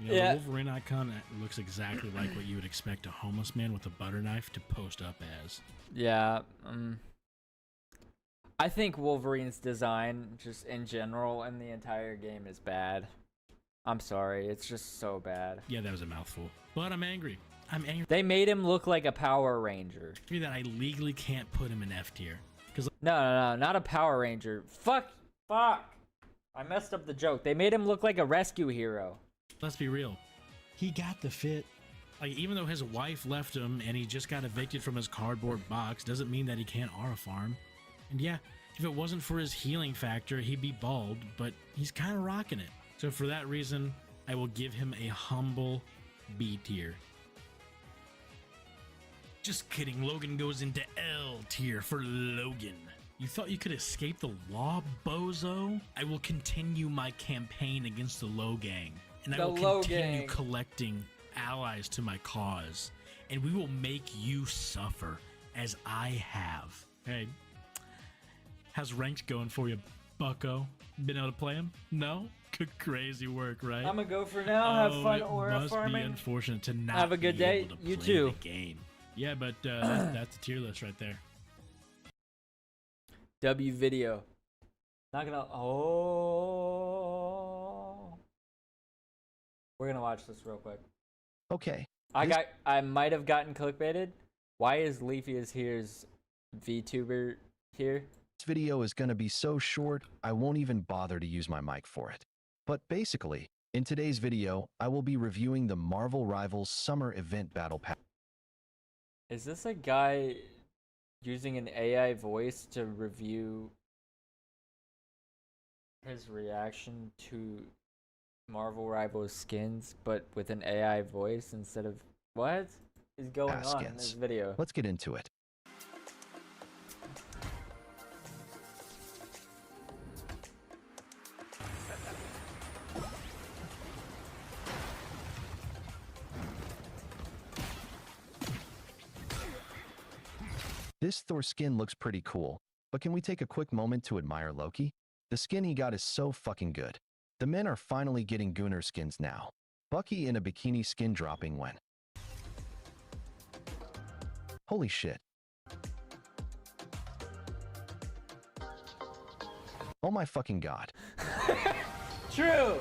yeah. The Wolverine icon looks exactly like what you would expect a homeless man with a butter knife to post up as. Yeah, I think Wolverine's design, just in general, in the entire game is bad. I'm sorry, it's just so bad. Yeah, that was a mouthful. But I'm angry. They made him look like a Power Ranger. That I legally can't put him in F tier. No, not a Power Ranger. Fuck. I messed up the joke. They made him look like a rescue hero. Let's be real. He got the fit. Like, even though his wife left him and he just got evicted from his cardboard box, doesn't mean that he can't aura farm. And yeah, if it wasn't for his healing factor, he'd be bald, but he's kind of rocking it. So for that reason, I will give him a humble B tier. Just kidding, Logan goes into L tier for Logan. You thought you could escape the law, bozo? I will continue my campaign against the Low Gang, and I will continue collecting allies to my cause, and we will make you suffer as I have. Hey, how's ranked going for you, bucko? Been able to play him? No? Good crazy work, right? I'm gonna go for now. Have fun aura farming. It must be unfortunate to not have a good day. Able to You play too. The game. Yeah, but that's a tier list right there. W video. Not gonna. Oh. We're gonna watch this real quick. Okay. I might have gotten clickbaited. Why is Leafy as here's VTuber here? This video is going to be so short, I won't even bother to use my mic for it. But basically, in today's video, I will be reviewing the Marvel Rivals Summer Event Battle Pass. Is this a guy using an AI voice to review his reaction to Marvel Rivals skins, but with an AI voice instead of... What is going on in this video? Let's get into it. This Thor skin looks pretty cool, but can we take a quick moment to admire Loki? The skin he got is so fucking good. The men are finally getting Gunnar skins now. Bucky in a bikini skin dropping when? Holy shit. Oh my fucking god. True.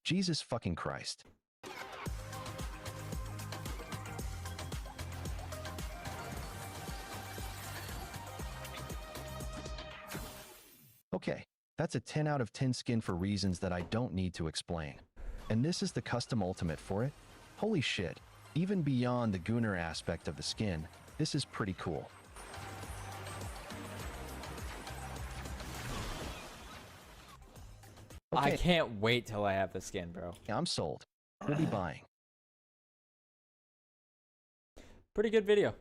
Jesus fucking Christ. Okay, that's a 10 out of 10 skin for reasons that I don't need to explain. And this is the custom ultimate for it? Holy shit. Even beyond the Gunnar aspect of the skin, this is pretty cool. I can't wait till I have the skin, bro. I'm sold. We'll be buying. Pretty good video.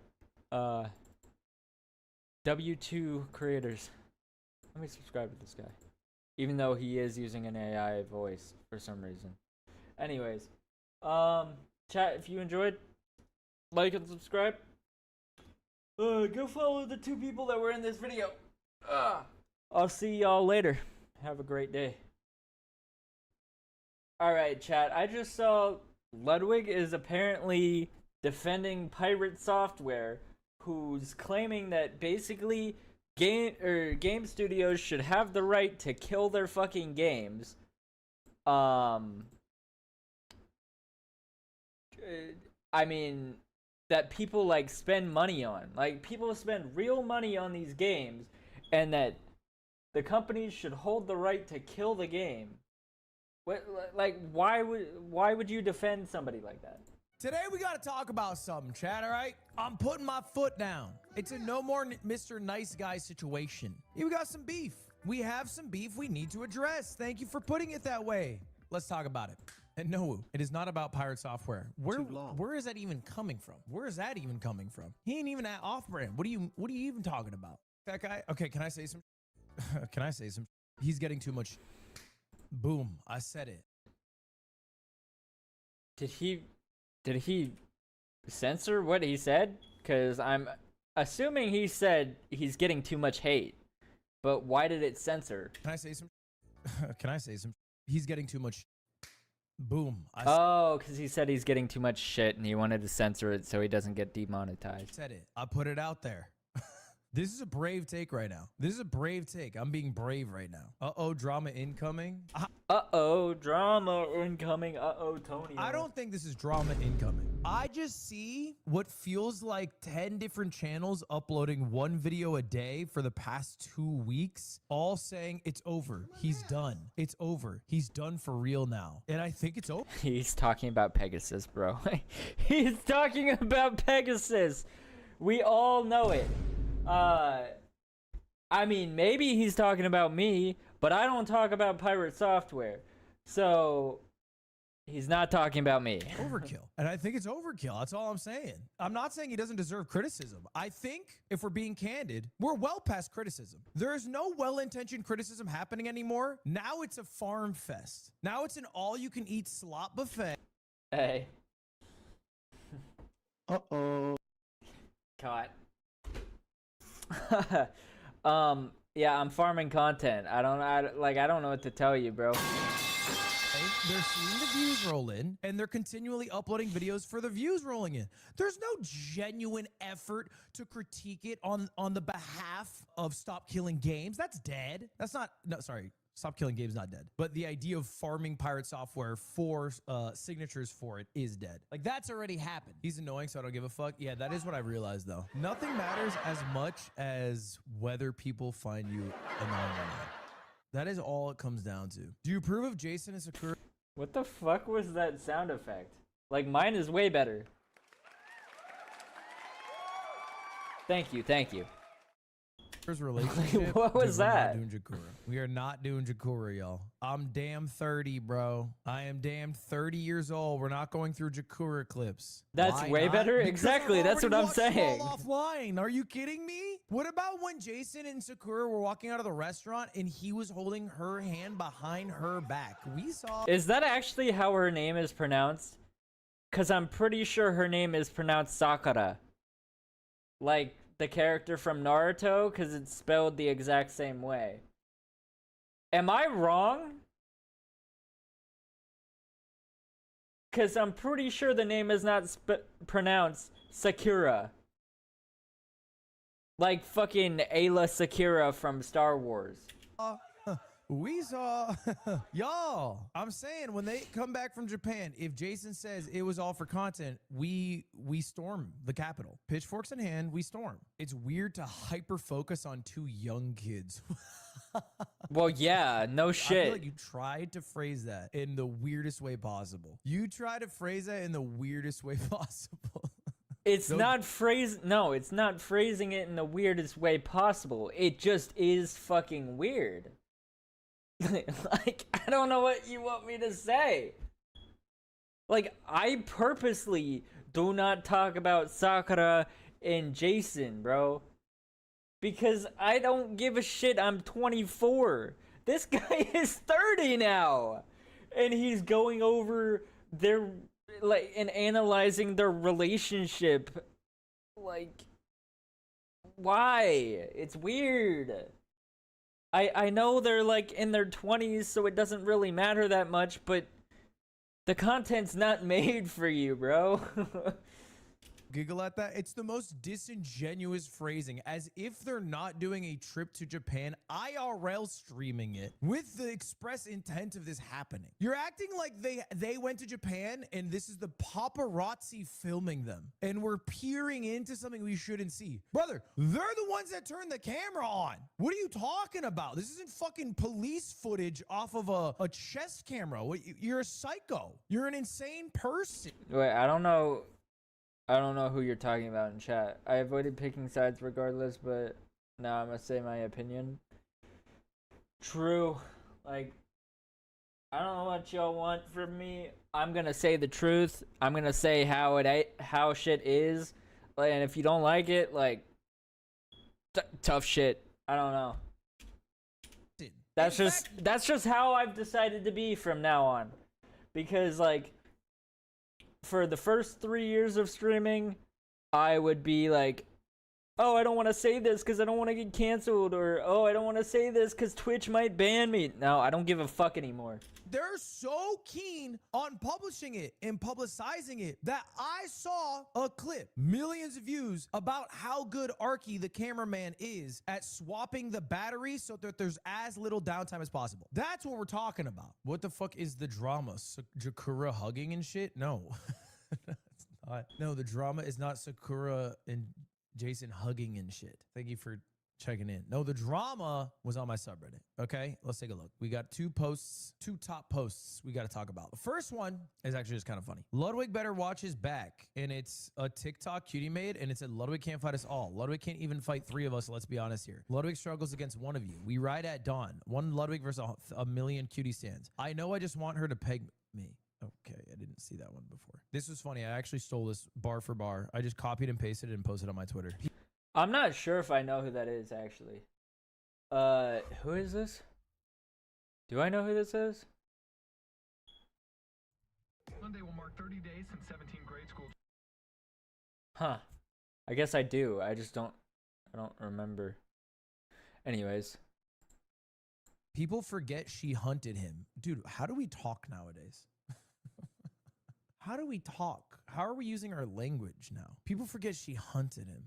W2 creators. Let me subscribe to this guy. Even though he is using an AI voice for some reason. Anyways. Chat, if you enjoyed, like and subscribe. Go follow the 2 people that were in this video. I'll see y'all later. Have a great day. Alright, chat. I just saw Ludwig is apparently defending Pirate Software, who's claiming that basically game studios should have the right to kill their fucking games. I mean, that people like spend money on. Like, people spend real money on these games, and that the companies should hold the right to kill the game. Like, why would you defend somebody like that? Today we gotta talk about something, Chad, alright? I'm putting my foot down. It's a no more Mr. Nice Guy situation. We got some beef. We have some beef we need to address. Thank you for putting it that way. Let's talk about it. And no, it is not about Pirate Software. Where is that even coming from? Where is that even coming from? He ain't even at off-brand. What are you even talking about? That guy? Okay, can I say some? Can I say some? He's getting too much. Boom, I said it. Did he censor what he said? Because I'm assuming he said he's getting too much hate. But why did it censor? Can I say some? Can I say some? He's getting too much. Boom. Oh, because he said he's getting too much shit and he wanted to censor it so he doesn't get demonetized. Said it. I put it out there. This is a brave take right now. This is a brave take. I'm being brave right now. Uh-oh, drama incoming. Uh-oh, drama incoming. Uh-oh, Tony. I don't think this is drama incoming. I just see what feels like 10 different channels uploading one video a day for the past 2 weeks, all saying it's over. He's done. It's over. He's done for real now. And I think it's over. He's talking about Pegasus, bro. He's talking about Pegasus. We all know it. I mean, maybe he's talking about me, but I don't talk about Pirate Software. So, he's not talking about me. Overkill. And I think it's overkill. That's all I'm saying. I'm not saying he doesn't deserve criticism. I think, if we're being candid, we're well past criticism. There is no well-intentioned criticism happening anymore. Now it's a farm fest. Now it's an all-you-can-eat slop buffet. Hey. Uh-oh. Caught. Yeah, I'm farming content. I don't know what to tell you, bro. They're seeing the views roll in, and they're continually uploading videos for the views rolling in. There's no genuine effort to critique it on the behalf of Stop Killing Games. That's dead. That's not, no, sorry. Stop Killing Games not dead. But the idea of farming Pirate Software for signatures for it is dead. Like, that's already happened. He's annoying, so I don't give a fuck. Yeah, that is what I realized, though. Nothing matters as much as whether people find you annoying or not. That is all it comes down to. Do you approve of Jason and Sakura? What the fuck was that sound effect? Like, mine is way better. Thank you, thank you. Relationship. What was that? We're not doing Jakura. We are not doing Jakura, y'all. I'm damn 30, bro. I am damn 30 years old. We're not going through Jakura clips. That's Why way not? better? Because Exactly, I've that's what already I'm saying. watched them all offline. Are you kidding me? What about when Jason and Sakura were walking out of the restaurant and he was holding her hand behind her back? We saw. Is that actually how her name is pronounced? Cause I'm pretty sure her name is pronounced Sakura. Like the character from Naruto, cause it's spelled the exact same way. Am I wrong? Cause I'm pretty sure the name is not pronounced Sakura. Like fucking Ayla Sakura from Star Wars. We saw y'all. I'm saying when they come back from Japan, if Jason says it was all for content, we storm the Capitol. Pitchforks in hand, we storm. It's weird to hyper focus on two young kids. Well, yeah, no shit. I feel like you tried to phrase that in the weirdest way possible. You tried to phrase that in the weirdest way possible. It's not it's not phrasing it in the weirdest way possible. It just is fucking weird. Like, I don't know what you want me to say. Like, I purposely do not talk about Sakura and Jason, bro. Because I don't give a shit. I'm 24. This guy is 30 now. And he's going over their, like, and analyzing their relationship. Like, why? It's weird. I know they're like in their 20s, so it doesn't really matter that much, but the content's not made for you, bro. Giggle at that. It's the most disingenuous phrasing, as if they're not doing a trip to Japan, IRL streaming it with the express intent of this happening. You're acting like they went to Japan and this is the paparazzi filming them and we're peering into something we shouldn't see. Brother, they're the ones that turned the camera on. What are you talking about? This isn't fucking police footage off of a chest camera. You're a psycho. You're an insane person. Wait, I don't know who you're talking about in chat. I avoided picking sides regardless, but now I'm gonna say my opinion. True. Like, I don't know what y'all want from me. I'm gonna say the truth. I'm gonna say how shit is. Like, and if you don't like it, like, tough shit. I don't know. That's just how I've decided to be from now on. Because, like, for the first 3 years of streaming, I would be like, oh, I don't want to say this because I don't want to get canceled, or oh, I don't want to say this because Twitch might ban me. No, I don't give a fuck anymore. They're so keen on publishing it and publicizing it that I saw a clip, millions of views, about how good Arky, the cameraman, is at swapping the battery so that there's as little downtime as possible. That's what we're talking about. What the fuck is the drama? Sakura hugging and shit? No. It's not. No, the drama is not Sakura and Jason hugging and shit. Thank you for checking in. No, the drama was on my subreddit. Okay, let's take a look. We got two top posts we got to talk about. The first one is actually just kind of funny. Ludwig better watch his back, and it's a TikTok cutie made, and it said Ludwig can't fight us all. Ludwig can't even fight 3 of us. Let's be honest here. Ludwig struggles against one of you. We ride at dawn. One Ludwig versus a million cutie stands. I know. I just want her to peg me. Okay, I didn't see that one before. This was funny. I actually stole this bar for bar. I just copied and pasted it and posted it on my Twitter. I'm not sure if I know who that is, actually. Who is this? Do I know who this is? Monday will mark 30 days since 17 grade school. Huh. I guess I do. I don't remember. Anyways. People forget she hunted him. Dude, how do we talk nowadays? How do we talk? How are we using our language now? People forget she hunted him.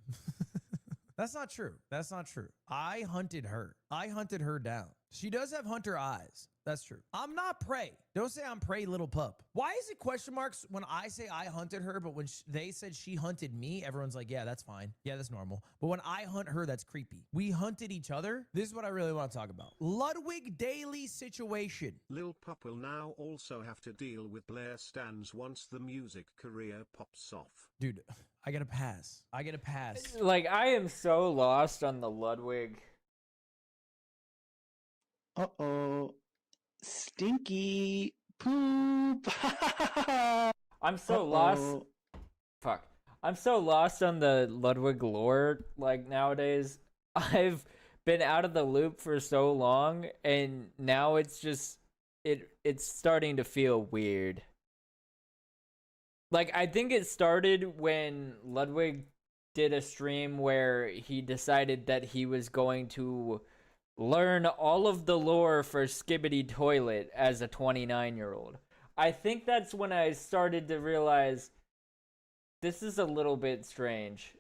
That's not true. That's not true. I hunted her. I hunted her down. She does have hunter eyes. That's true. I'm not prey. Don't say I'm prey, little pup. Why is it question marks when I say I hunted her, but when they said she hunted me, everyone's like, yeah, that's fine. Yeah, that's normal. But when I hunt her, that's creepy. We hunted each other. This is what I really want to talk about. Ludwig Daily situation. Lil Pup will now also have to deal with Blair Stans once the music career pops off. Dude, I gotta pass. I gotta pass. Like, I am so lost on the Ludwig. Uh-oh. Stinky poop. I'm so lost. Fuck. I'm so lost on the Ludwig lore, like, nowadays. I've been out of the loop for so long, and now it's just, it's starting to feel weird. Like, I think it started when Ludwig did a stream where he decided that he was going to learn all of the lore for Skibidi Toilet as a 29-year-old. I think that's when I started to realize this is a little bit strange.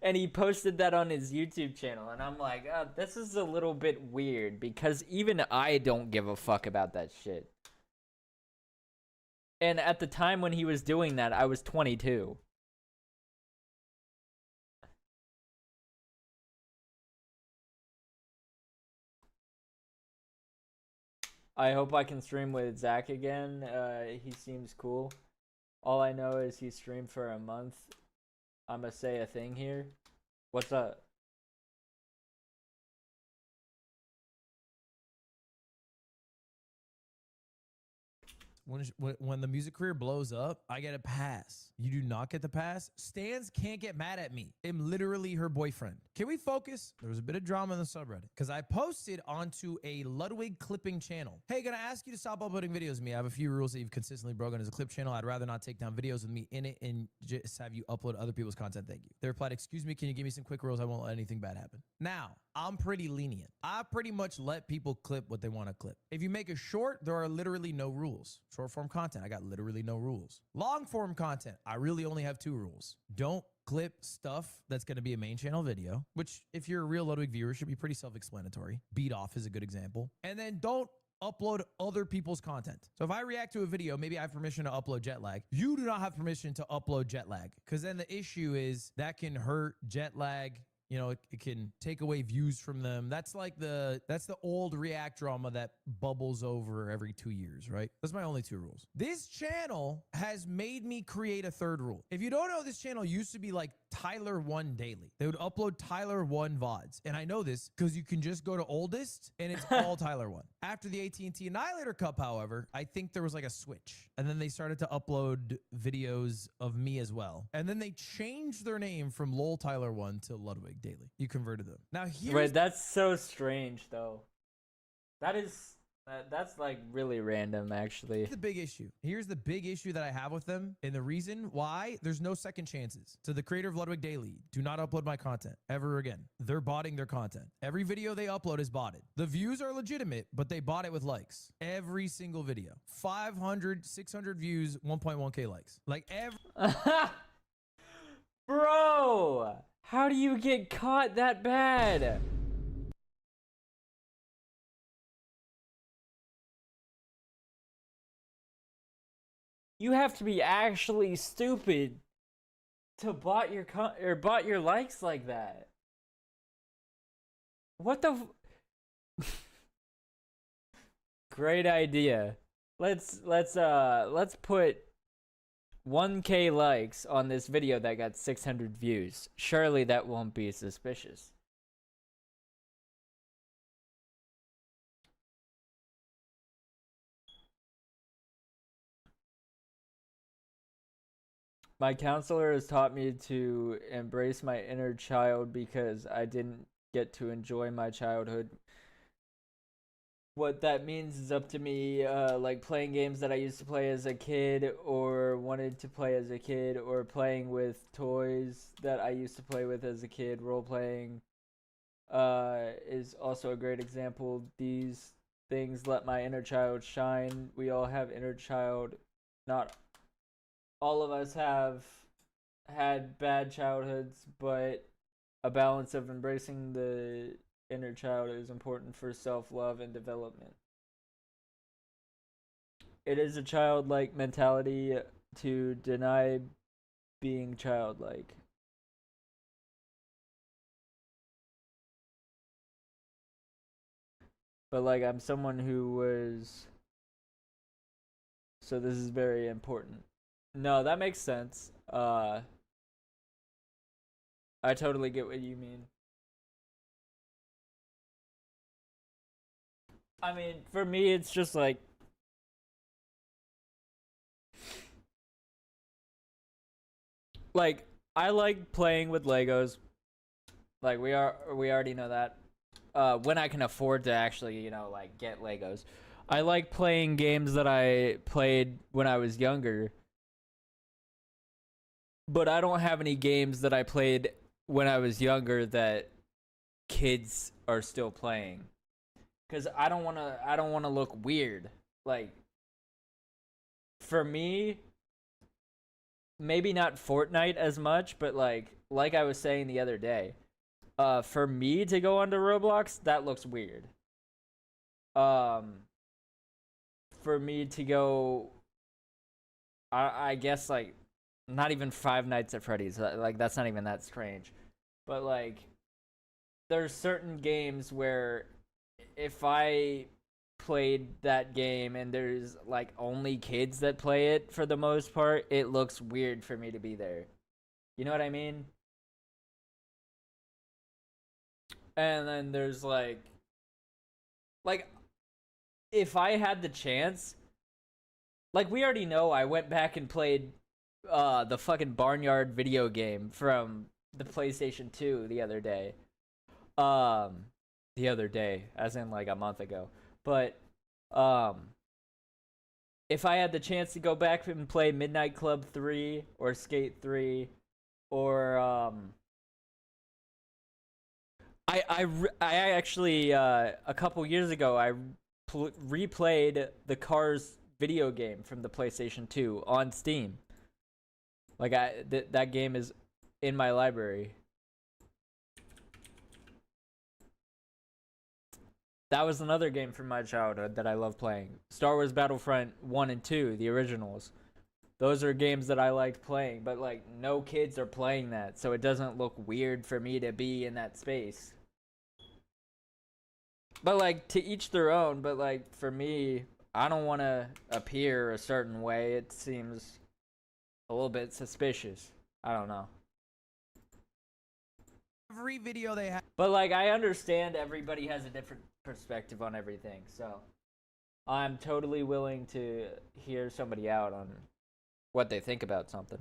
And he posted that on his YouTube channel, and I'm like, oh, this is a little bit weird, because even I don't give a fuck about that shit. And at the time when he was doing that, I was 22. I hope I can stream with Zach again. He seems cool. All I know is he streamed for a month. I'ma say a thing here. What's up? When the music career blows up, I get a pass. You do not get the pass. Stans can't get mad at me. I'm literally her boyfriend. Can we focus? There was a bit of drama in the subreddit because I posted onto a Ludwig clipping channel. Hey, gonna ask you to stop uploading videos of me. I have a few rules that you've consistently broken as a clip channel. I'd rather not take down videos with me in it and just have you upload other people's content. Thank you. They replied, excuse me, can you give me some quick rules? I won't let anything bad happen. Now, I'm pretty lenient. I pretty much let people clip what they want to clip. If you make a short, there are literally no rules. Short form content, I got literally no rules. Long form content, I really only have 2 rules. Don't clip stuff that's going to be a main channel video, which if you're a real Ludwig viewer should be pretty self-explanatory. Beat off is a good example. And then don't upload other people's content. So if I react to a video, maybe I have permission to upload jet lag. You do not have permission to upload jet lag, because then the issue is that can hurt jet lag. You know, it can take away views from them. That's the old React drama that bubbles over every 2 years, right? That's my only 2 rules. This channel has made me create a 3rd rule. If you don't know, this channel used to be like Tyler 1 daily. They would upload Tyler 1 VODs. And I know this because you can just go to oldest and it's all Tyler 1. After the AT&T Annihilator Cup, however, I think there was like a switch. And then they started to upload videos of me as well. And then they changed their name from LOL Tyler 1 to Ludwig Daily. You converted them. Now here's— Wait, that's so strange though. That's like really random, actually. The big issue. Here's the big issue that I have with them, and the reason why: there's no second chances. To the creator of Ludwig Daily, do not upload my content ever again. They're botting their content. Every video they upload is botted. The views are legitimate, but they bot it with likes. Every single video. 500, 600 views, 1.1k likes. Like every— Bro, how do you get caught that bad? You have to be actually stupid to bot your likes like that. What the Great idea. Let's put 1k likes on this video that got 600 views. Surely that won't be suspicious. My counselor has taught me to embrace my inner child because I didn't get to enjoy my childhood. What that means is up to me, like playing games that I used to play as a kid or wanted to play as a kid, or playing with toys that I used to play with as a kid. Role-playing is also a great example. These things let my inner child shine. We all have inner child. Not all of us have had bad childhoods, but a balance of embracing the inner child is important for self-love and development. It is a childlike mentality to deny being childlike. But like, I'm someone who was, so this is very important. No, that makes sense. I totally get what you mean. I mean, for me, it's just like, I like playing with Legos. Like, we already know that. When I can afford to actually, you know, like, get Legos. I like playing games that I played when I was younger. But I don't have any games that I played when I was younger that kids are still playing. Cuz I don't want to look weird. Like for me, maybe not Fortnite as much, but like I was saying the other day, for me to go onto Roblox, that looks weird. For me to go, I guess like not even Five Nights at Freddy's, like that's not even that strange, but like there's certain games where if I played that game and there's like only kids that play it for the most part, it looks weird for me to be there. You know what I mean? And then there's like if I had the chance, like we already know I went back and played the fucking Barnyard video game from the PlayStation 2 the other day. The other day, as in like a month ago. But if I had the chance to go back and play Midnight Club 3 or Skate 3 or I actually a couple years ago I replayed the Cars video game from the PlayStation 2 on Steam. Like that game is in my library. That was another game from my childhood that I love playing. Star Wars Battlefront 1 and 2, the originals. Those are games that I liked playing, but like no kids are playing that, so it doesn't look weird for me to be in that space. But like to each their own, but like for me, I don't want to appear a certain way. It seems a little bit suspicious. I don't know. Every video they have. But like I understand everybody has a different perspective on everything, so I'm totally willing to hear somebody out on what they think about something.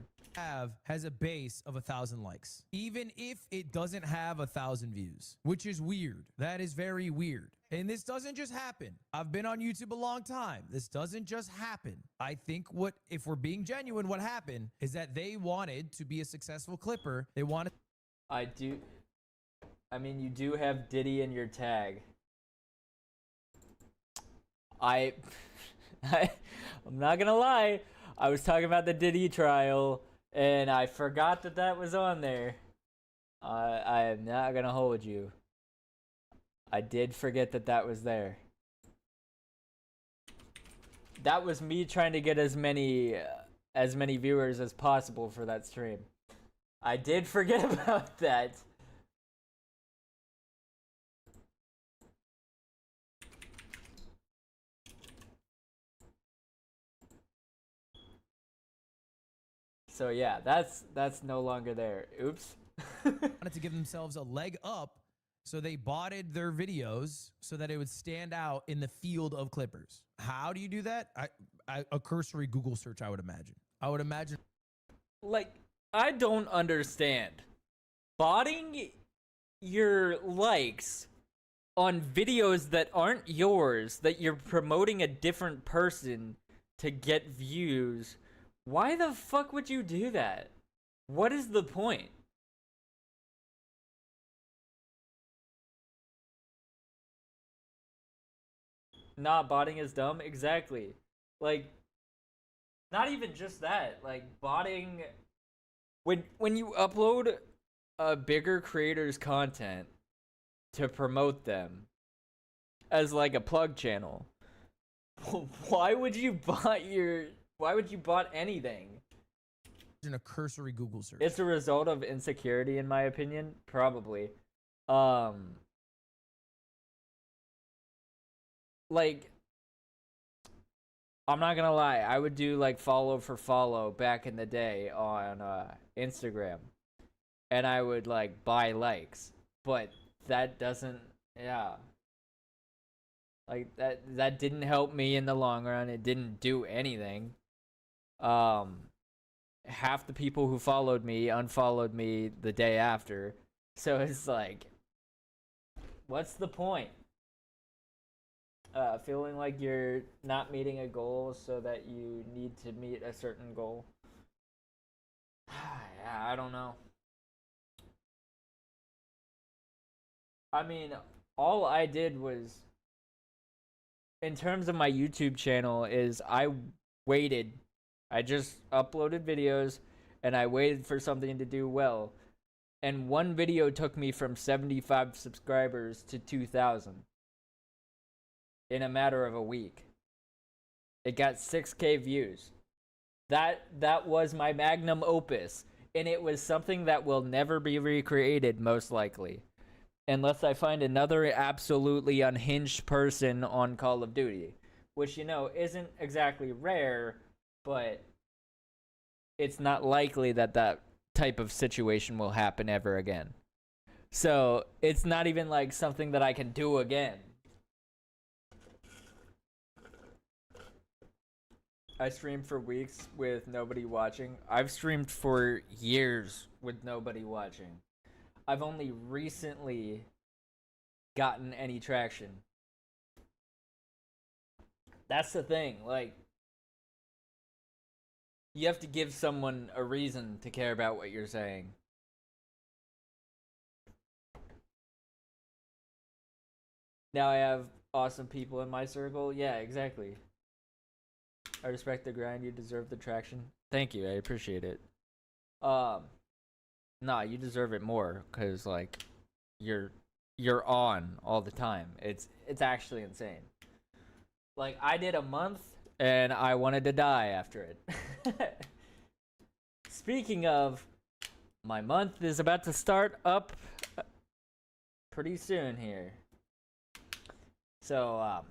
Has a base of 1,000 likes, even if it doesn't have 1,000 views, which is weird. That is very weird. And this doesn't just happen. I've been on YouTube a long time. This doesn't just happen. I think if we're being genuine, what happened is that they wanted to be a successful clipper. They wanted. I mean, you do have Diddy in your tag. I'm not gonna lie. I was talking about the Diddy trial, and I forgot that was on there. I am not gonna hold you. I did forget that was there. That was me trying to get as many viewers as possible for that stream. I did forget about that. So yeah, that's no longer there. Oops. Wanted to give themselves a leg up, so they botted their videos so that it would stand out in the field of clippers. How do you do that? A cursory Google search, I would imagine. Like, I don't understand. Botting your likes on videos that aren't yours, that you're promoting a different person to get views. Why the fuck would you do that? What is the point? Not botting is dumb? Exactly. Like, not even just that. Like, botting... When you upload a bigger creator's content to promote them as like a plug channel, why would you bot anything? In a cursory Google search. It's a result of insecurity, in my opinion. Probably. Like, I'm not gonna lie, I would do like follow for follow back in the day on Instagram, and I would like buy likes, but that doesn't, yeah, like that didn't help me in the long run. It didn't do anything. Half the people who followed me unfollowed me the day after, so it's like, what's the point? feeling like you're not meeting a goal so that you need to meet a certain goal. Yeah, I don't know. I mean, all I did was, in terms of my YouTube channel, is I waited. I just uploaded videos and I waited for something to do well. And one video took me from 75 subscribers to 2,000 in a matter of a week. It got 6K views. That was my magnum opus, and it was something that will never be recreated, most likely, unless I find another absolutely unhinged person on Call of Duty, which, you know, isn't exactly rare, but it's not likely that that type of situation will happen ever again. So it's not even like something that I can do again. I streamed for weeks with nobody watching. I've streamed for years with nobody watching. I've only recently gotten any traction. That's the thing, like, you have to give someone a reason to care about what you're saying. Now I have awesome people in my circle. Yeah, exactly. I respect the grind. You deserve the traction. Thank you. I appreciate it. Nah, you deserve it more, cause like, you're on all the time. It's actually insane. Like, I did a month and I wanted to die after it. Speaking of, my month is about to start up pretty soon here. So,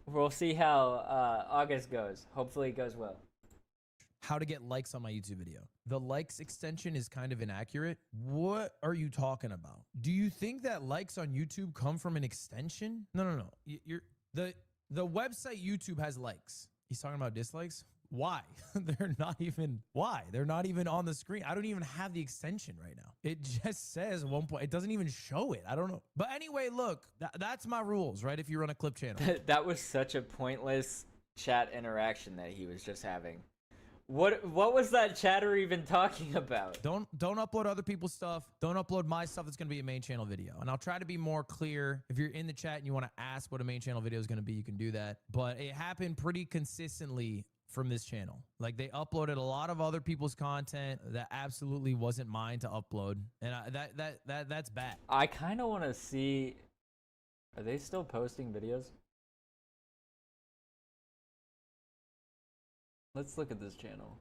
we'll see how August goes. Hopefully it goes well. How to get likes on my YouTube video. The likes extension is kind of inaccurate. What are you talking about? Do you think that likes on YouTube come from an extension? No. The website YouTube has likes. He's talking about dislikes. Why? They're not even on the screen. I don't even have the extension right now. It just says 1 point. It doesn't even show it. I don't know. But anyway, look, that's my rules, right? If you run a clip channel. That was such a pointless chat interaction that he was just having. What was that chatter even talking about? Don't upload other people's stuff. Don't upload my stuff. It's going to be a main channel video. And I'll try to be more clear. If you're in the chat and you want to ask what a main channel video is going to be, you can do that. But it happened pretty consistently from this channel. Like, they uploaded a lot of other people's content that absolutely wasn't mine to upload. And that's bad. I kind of want to see, are they still posting videos? Let's look at this channel.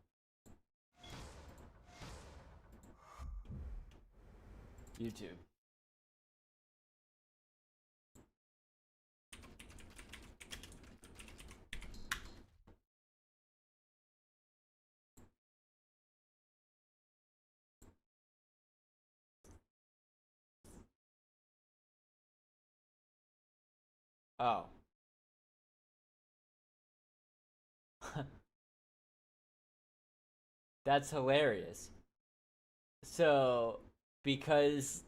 YouTube. Oh. That's hilarious. So, because...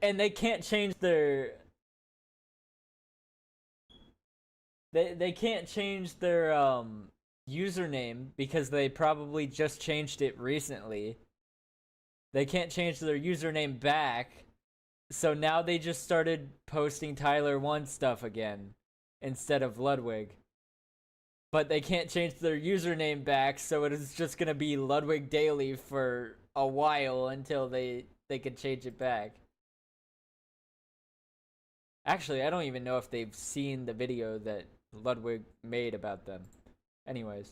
And they can't change their... They can't change their username because they probably just changed it recently. They can't change their username back. So now they just started posting Tyler 1 stuff again instead of Ludwig. But they can't change their username back, so it is just gonna be Ludwig Daily for a while until they can change it back. Actually, I don't even know if they've seen the video that Ludwig made about them. Anyways.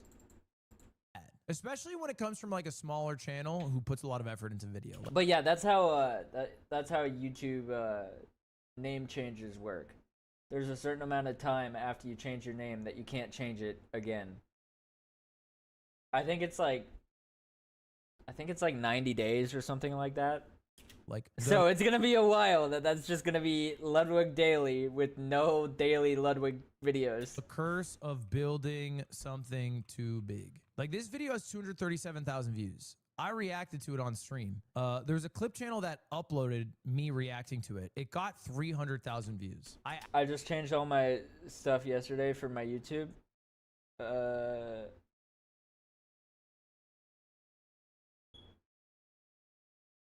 Especially when it comes from like a smaller channel who puts a lot of effort into video. But yeah, that's how that's how YouTube name changes work. There's a certain amount of time after you change your name that you can't change it again. I think it's like 90 days or something like that. So it's gonna be a while that's just gonna be Ludwig Daily with no daily Ludwig videos. The curse of building something too big. Like, this video has 237,000 views. I reacted to it on stream. There's a clip channel that uploaded me reacting to it. It got 300,000 views. I just changed all my stuff yesterday for my YouTube.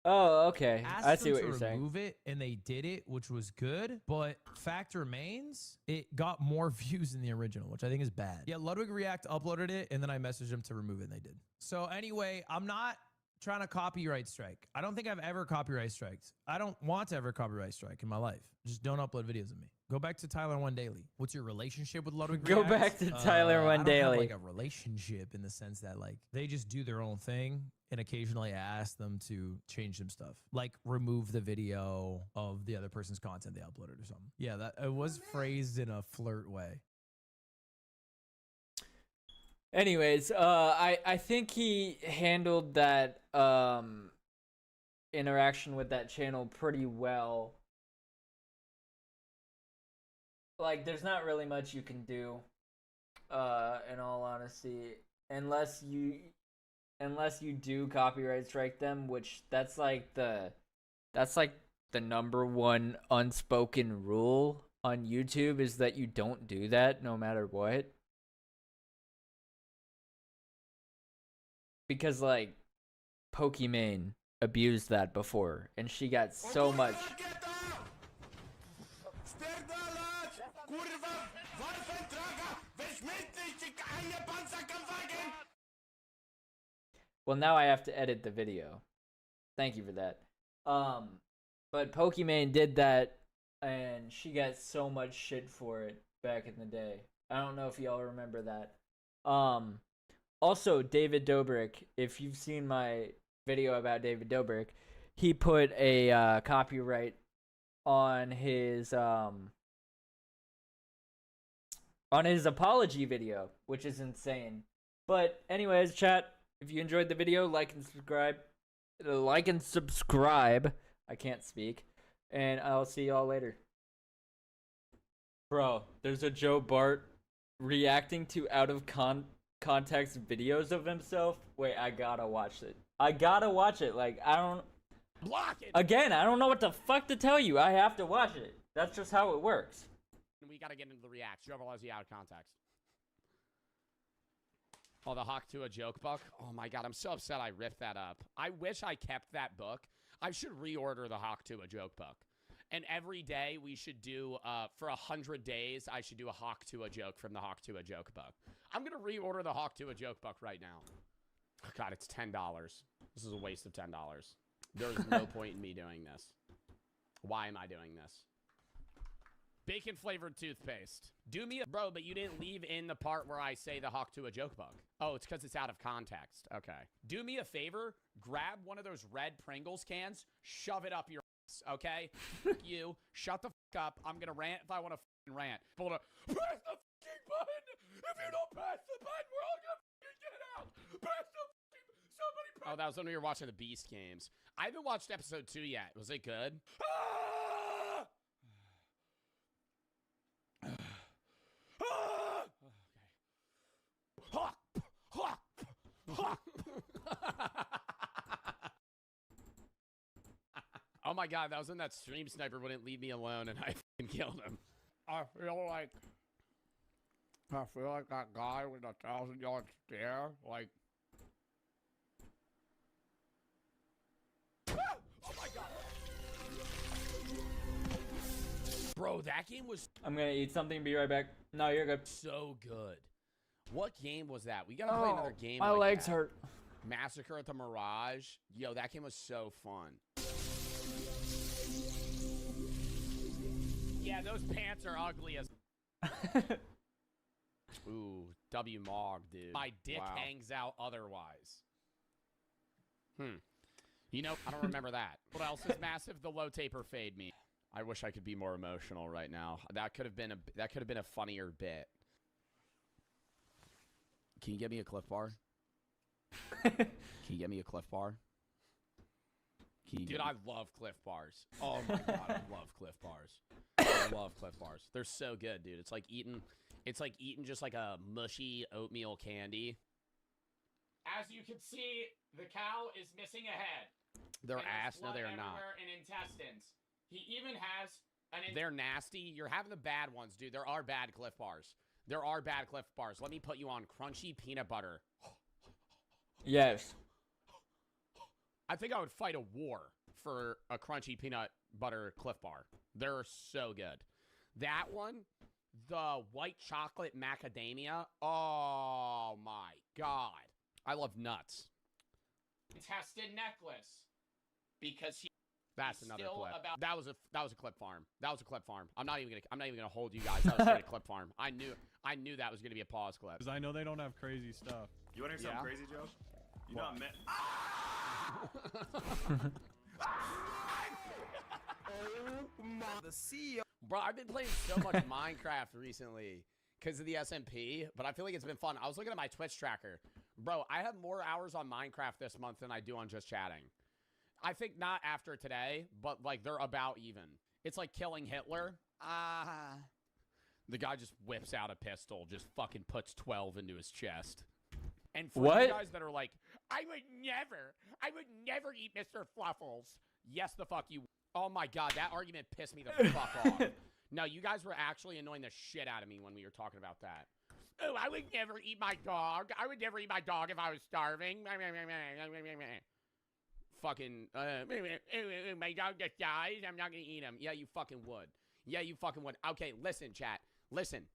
Oh, okay. I see what you're saying. Remove it, and they did it, which was good. But fact remains, it got more views than the original, which I think is bad. Yeah, Ludwig React uploaded it, and then I messaged them to remove it, and they did. So anyway, I'm not trying to copyright strike. I don't think I've ever copyright striked. I don't want to ever copyright strike in my life. Just don't upload videos of me. Go back to Tyler One Daily. What's your relationship with Ludwig Go React? back to Tyler One I don't Daily. have like a relationship in the sense that like they just do their own thing, and occasionally I ask them to change some stuff, like remove the video of the other person's content they uploaded or something. Yeah, that it was phrased in a flirt way. Anyways, I think he handled that interaction with that channel pretty well. Like, there's not really much you can do, in all honesty, unless you do copyright strike them, which that's like the number one unspoken rule on YouTube is that you don't do that no matter what. Because like Pokimane abused that before, and she got so much. Well, now I have to edit the video. Thank you for that. But Pokimane did that, and she got so much shit for it back in the day. I don't know if y'all remember that. Also, David Dobrik, if you've seen my video about David Dobrik, he put a copyright on his apology video, which is insane. But anyways, chat, if you enjoyed the video, like and subscribe. Like and subscribe. I can't speak. And I'll see y'all later. Bro, there's a Joe Bart reacting to out of context videos of himself. Wait, I gotta watch it. Like, I don't... Block it! Again, I don't know what the fuck to tell you. I have to watch it. That's just how it works. We gotta get into the reacts. Trevor loves you out of context. Oh, the Hawk to a joke book. Oh my god, I'm so upset I ripped that up. I wish I kept that book. I should reorder the Hawk to a joke book. And every day we should do, for 100 days, I should do a Hawk to a joke from the Hawk to a joke book. I'm gonna reorder the Hawk to a joke book right now. Oh god, it's $10. This is a waste of $10. There's no point in me doing this. Why am I doing this? Bacon flavored toothpaste. Do me a bro, but you didn't leave in the part where I say the Hawk to a joke book. Oh, it's because it's out of context. Okay. Do me a favor. Grab one of those red Pringles cans. Shove it up your ass, okay? You. Shut the fuck up. I'm gonna rant if I want to fucking rant. Hold on. Press the fucking button. If you don't press the button, we're all gonna fucking get out. Press the fucking... Somebody press... Oh, that was when we were watching the Beast games. I haven't watched episode 2 yet. Was it good? Oh my god, that was when that stream sniper wouldn't leave me alone and I fucking killed him. I feel like that guy with a 1,000-yard stare, like... Oh my god! Bro, that game was... I'm gonna eat something, be right back. No, you're good. So good. What game was that? We gotta play another game. My like legs that. hurt. Massacre at the Mirage. Yo, that game was so fun. Yeah, those pants are ugly as... Ooh, W Mog, dude. My dick hangs out otherwise. You know, I don't remember that. What else is massive? The low taper fade me. I wish I could be more emotional right now. That could have been a funnier bit. Can you get me a Cliff Bar? Can you get me a Cliff Bar? Dude, I love Cliff Bars. Oh my god, I love Cliff Bars. I love Cliff Bars. They're so good, dude. It's like eating just like a mushy oatmeal candy. As you can see, the cow is missing a head. They're And there's ass. No, blood they are not. everywhere and intestines. He even has They're nasty. You're having the bad ones, dude. There are bad Cliff Bars. There are bad Cliff Bars. Let me put you on crunchy peanut butter. Yes. I think I would fight a war for a crunchy peanut butter Cliff Bar. They're so good. That one, the white chocolate macadamia. Oh my god. I love nuts. Tested necklace. Because that's another clip. That was a clip farm. That was a clip farm. I'm not even gonna hold you guys. That was straight a clip farm. I knew that was gonna be a pause clip. Because I know they don't have crazy stuff. You want to hear something crazy, Joe? You know I met. The CEO. Bro, I've been playing so much Minecraft recently because of the SMP, but I feel like it's been fun. I was looking at my Twitch tracker. Bro, I have more hours on Minecraft this month than I do on just chatting. I think not after today, but like they're about even. It's like killing Hitler. The guy just whips out a pistol, just fucking puts 12 into his chest. And for you guys that are like, I would never eat Mr. Fluffles. Yes, the fuck you. Oh my god, that argument pissed me the fuck off. No, you guys were actually annoying the shit out of me when we were talking about that. Oh, I would never eat my dog. I would never eat my dog if I was starving. Fucking, my dog just dies. I'm not gonna eat him. Yeah, you fucking would. Yeah, you fucking would. Okay, listen, chat. Listen.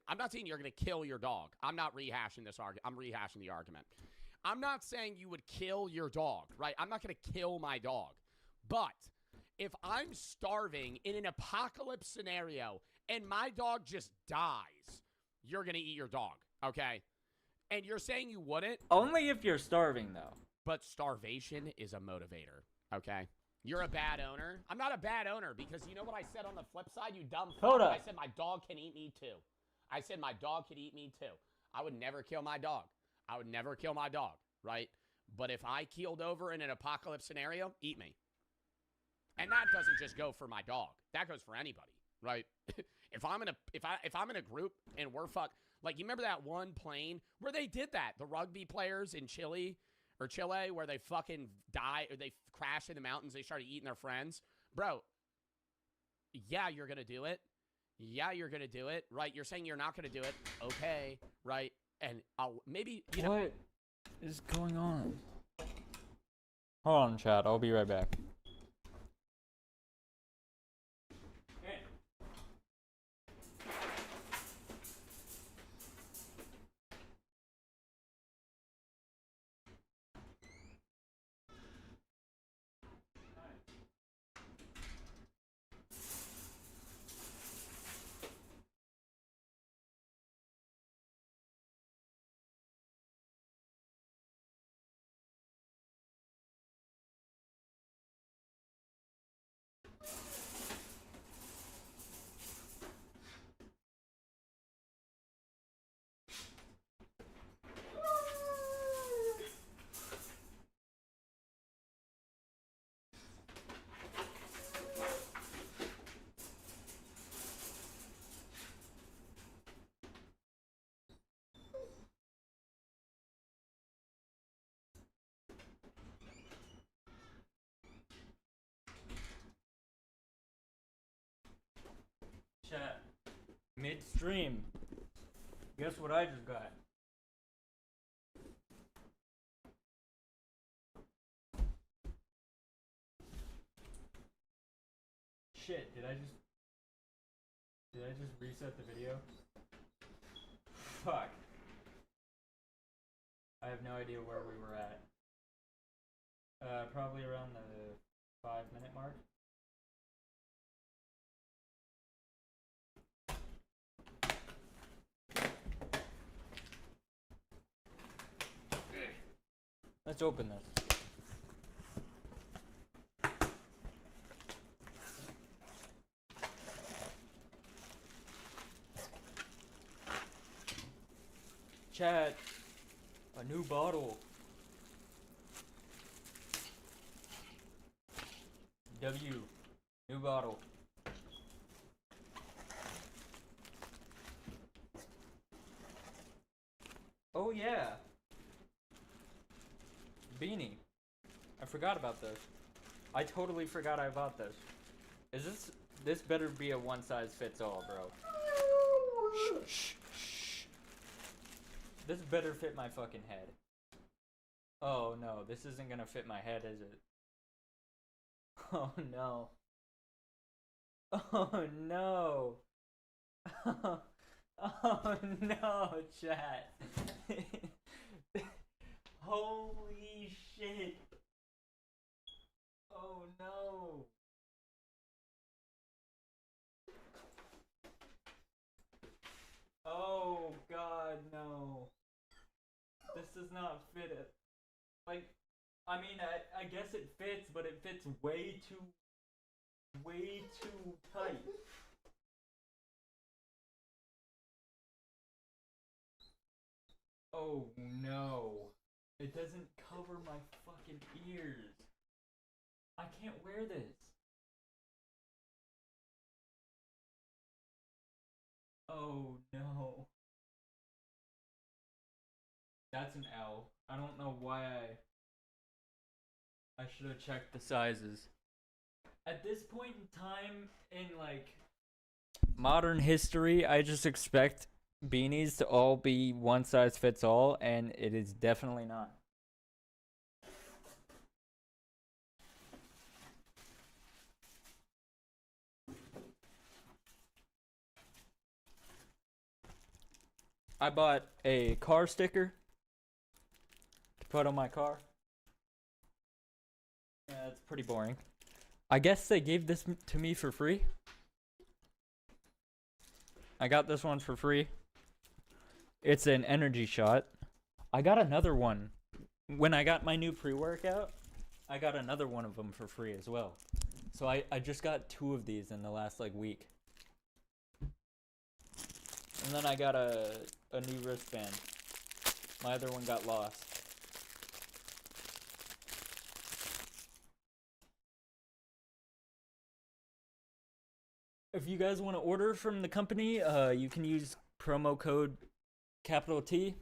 I'm not saying you're gonna kill your dog. I'm not rehashing this argument. I'm rehashing the argument. I'm not saying you would kill your dog, right? I'm not gonna kill my dog. But if I'm starving in an apocalypse scenario and my dog just dies, you're gonna eat your dog, okay? And you're saying you wouldn't? Only if you're starving, though. But starvation is a motivator, okay? You're a bad owner. I'm not a bad owner because you know what I said on the flip side, you dumb fuck? Hold up. I said my dog can eat me too. I said my dog could eat me too. I would never kill my dog. I would never kill my dog, right? But if I keeled over in an apocalypse scenario, eat me. And that doesn't just go for my dog. That goes for anybody, right? if I'm in a group and we're like you remember that one plane where they did that? The rugby players in Chile where they fucking die or they crash in the mountains, they started eating their friends. Bro, yeah, you're going to do it. Yeah, you're going to do it, right? You're saying you're not going to do it. Okay, right? And I'll maybe, you know. What is going on? Hold on, chat. I'll be right back. Chat. Midstream. Guess what I just got? Shit, did I just reset the video? Fuck. I have no idea where we were at. Probably around the 5-minute mark. Let's open this. Chat, a new bottle. New bottle. Oh yeah. beanie. I forgot about this. I totally forgot I bought this. Is this better be a one size fits all, bro? Shh. This better fit my fucking head. Oh no, this isn't gonna fit my head, is it? Oh no. Oh no. Oh no, chat. Holy shit. Oh no. Oh god, no. This does not fit it. Like, I mean, I guess it fits, but it fits way too tight. Oh no. It doesn't cover my fucking ears. I can't wear this. Oh no. That's an L. I don't know why I should have checked the sizes. At this point in time in like modern history, I just expect beanies to all be one size fits all, and it is definitely not. I bought a car sticker to put on my car. Yeah, it's pretty boring. I guess they gave this to me for free. I got this one for free. It's an energy shot. I got another one. When I got my new pre-workout, I got another one of them for free as well. So I just got 2 of these in the last like week. And then I got a new wristband. My other one got lost. If you guys want to order from the company, you can use promo code capital T,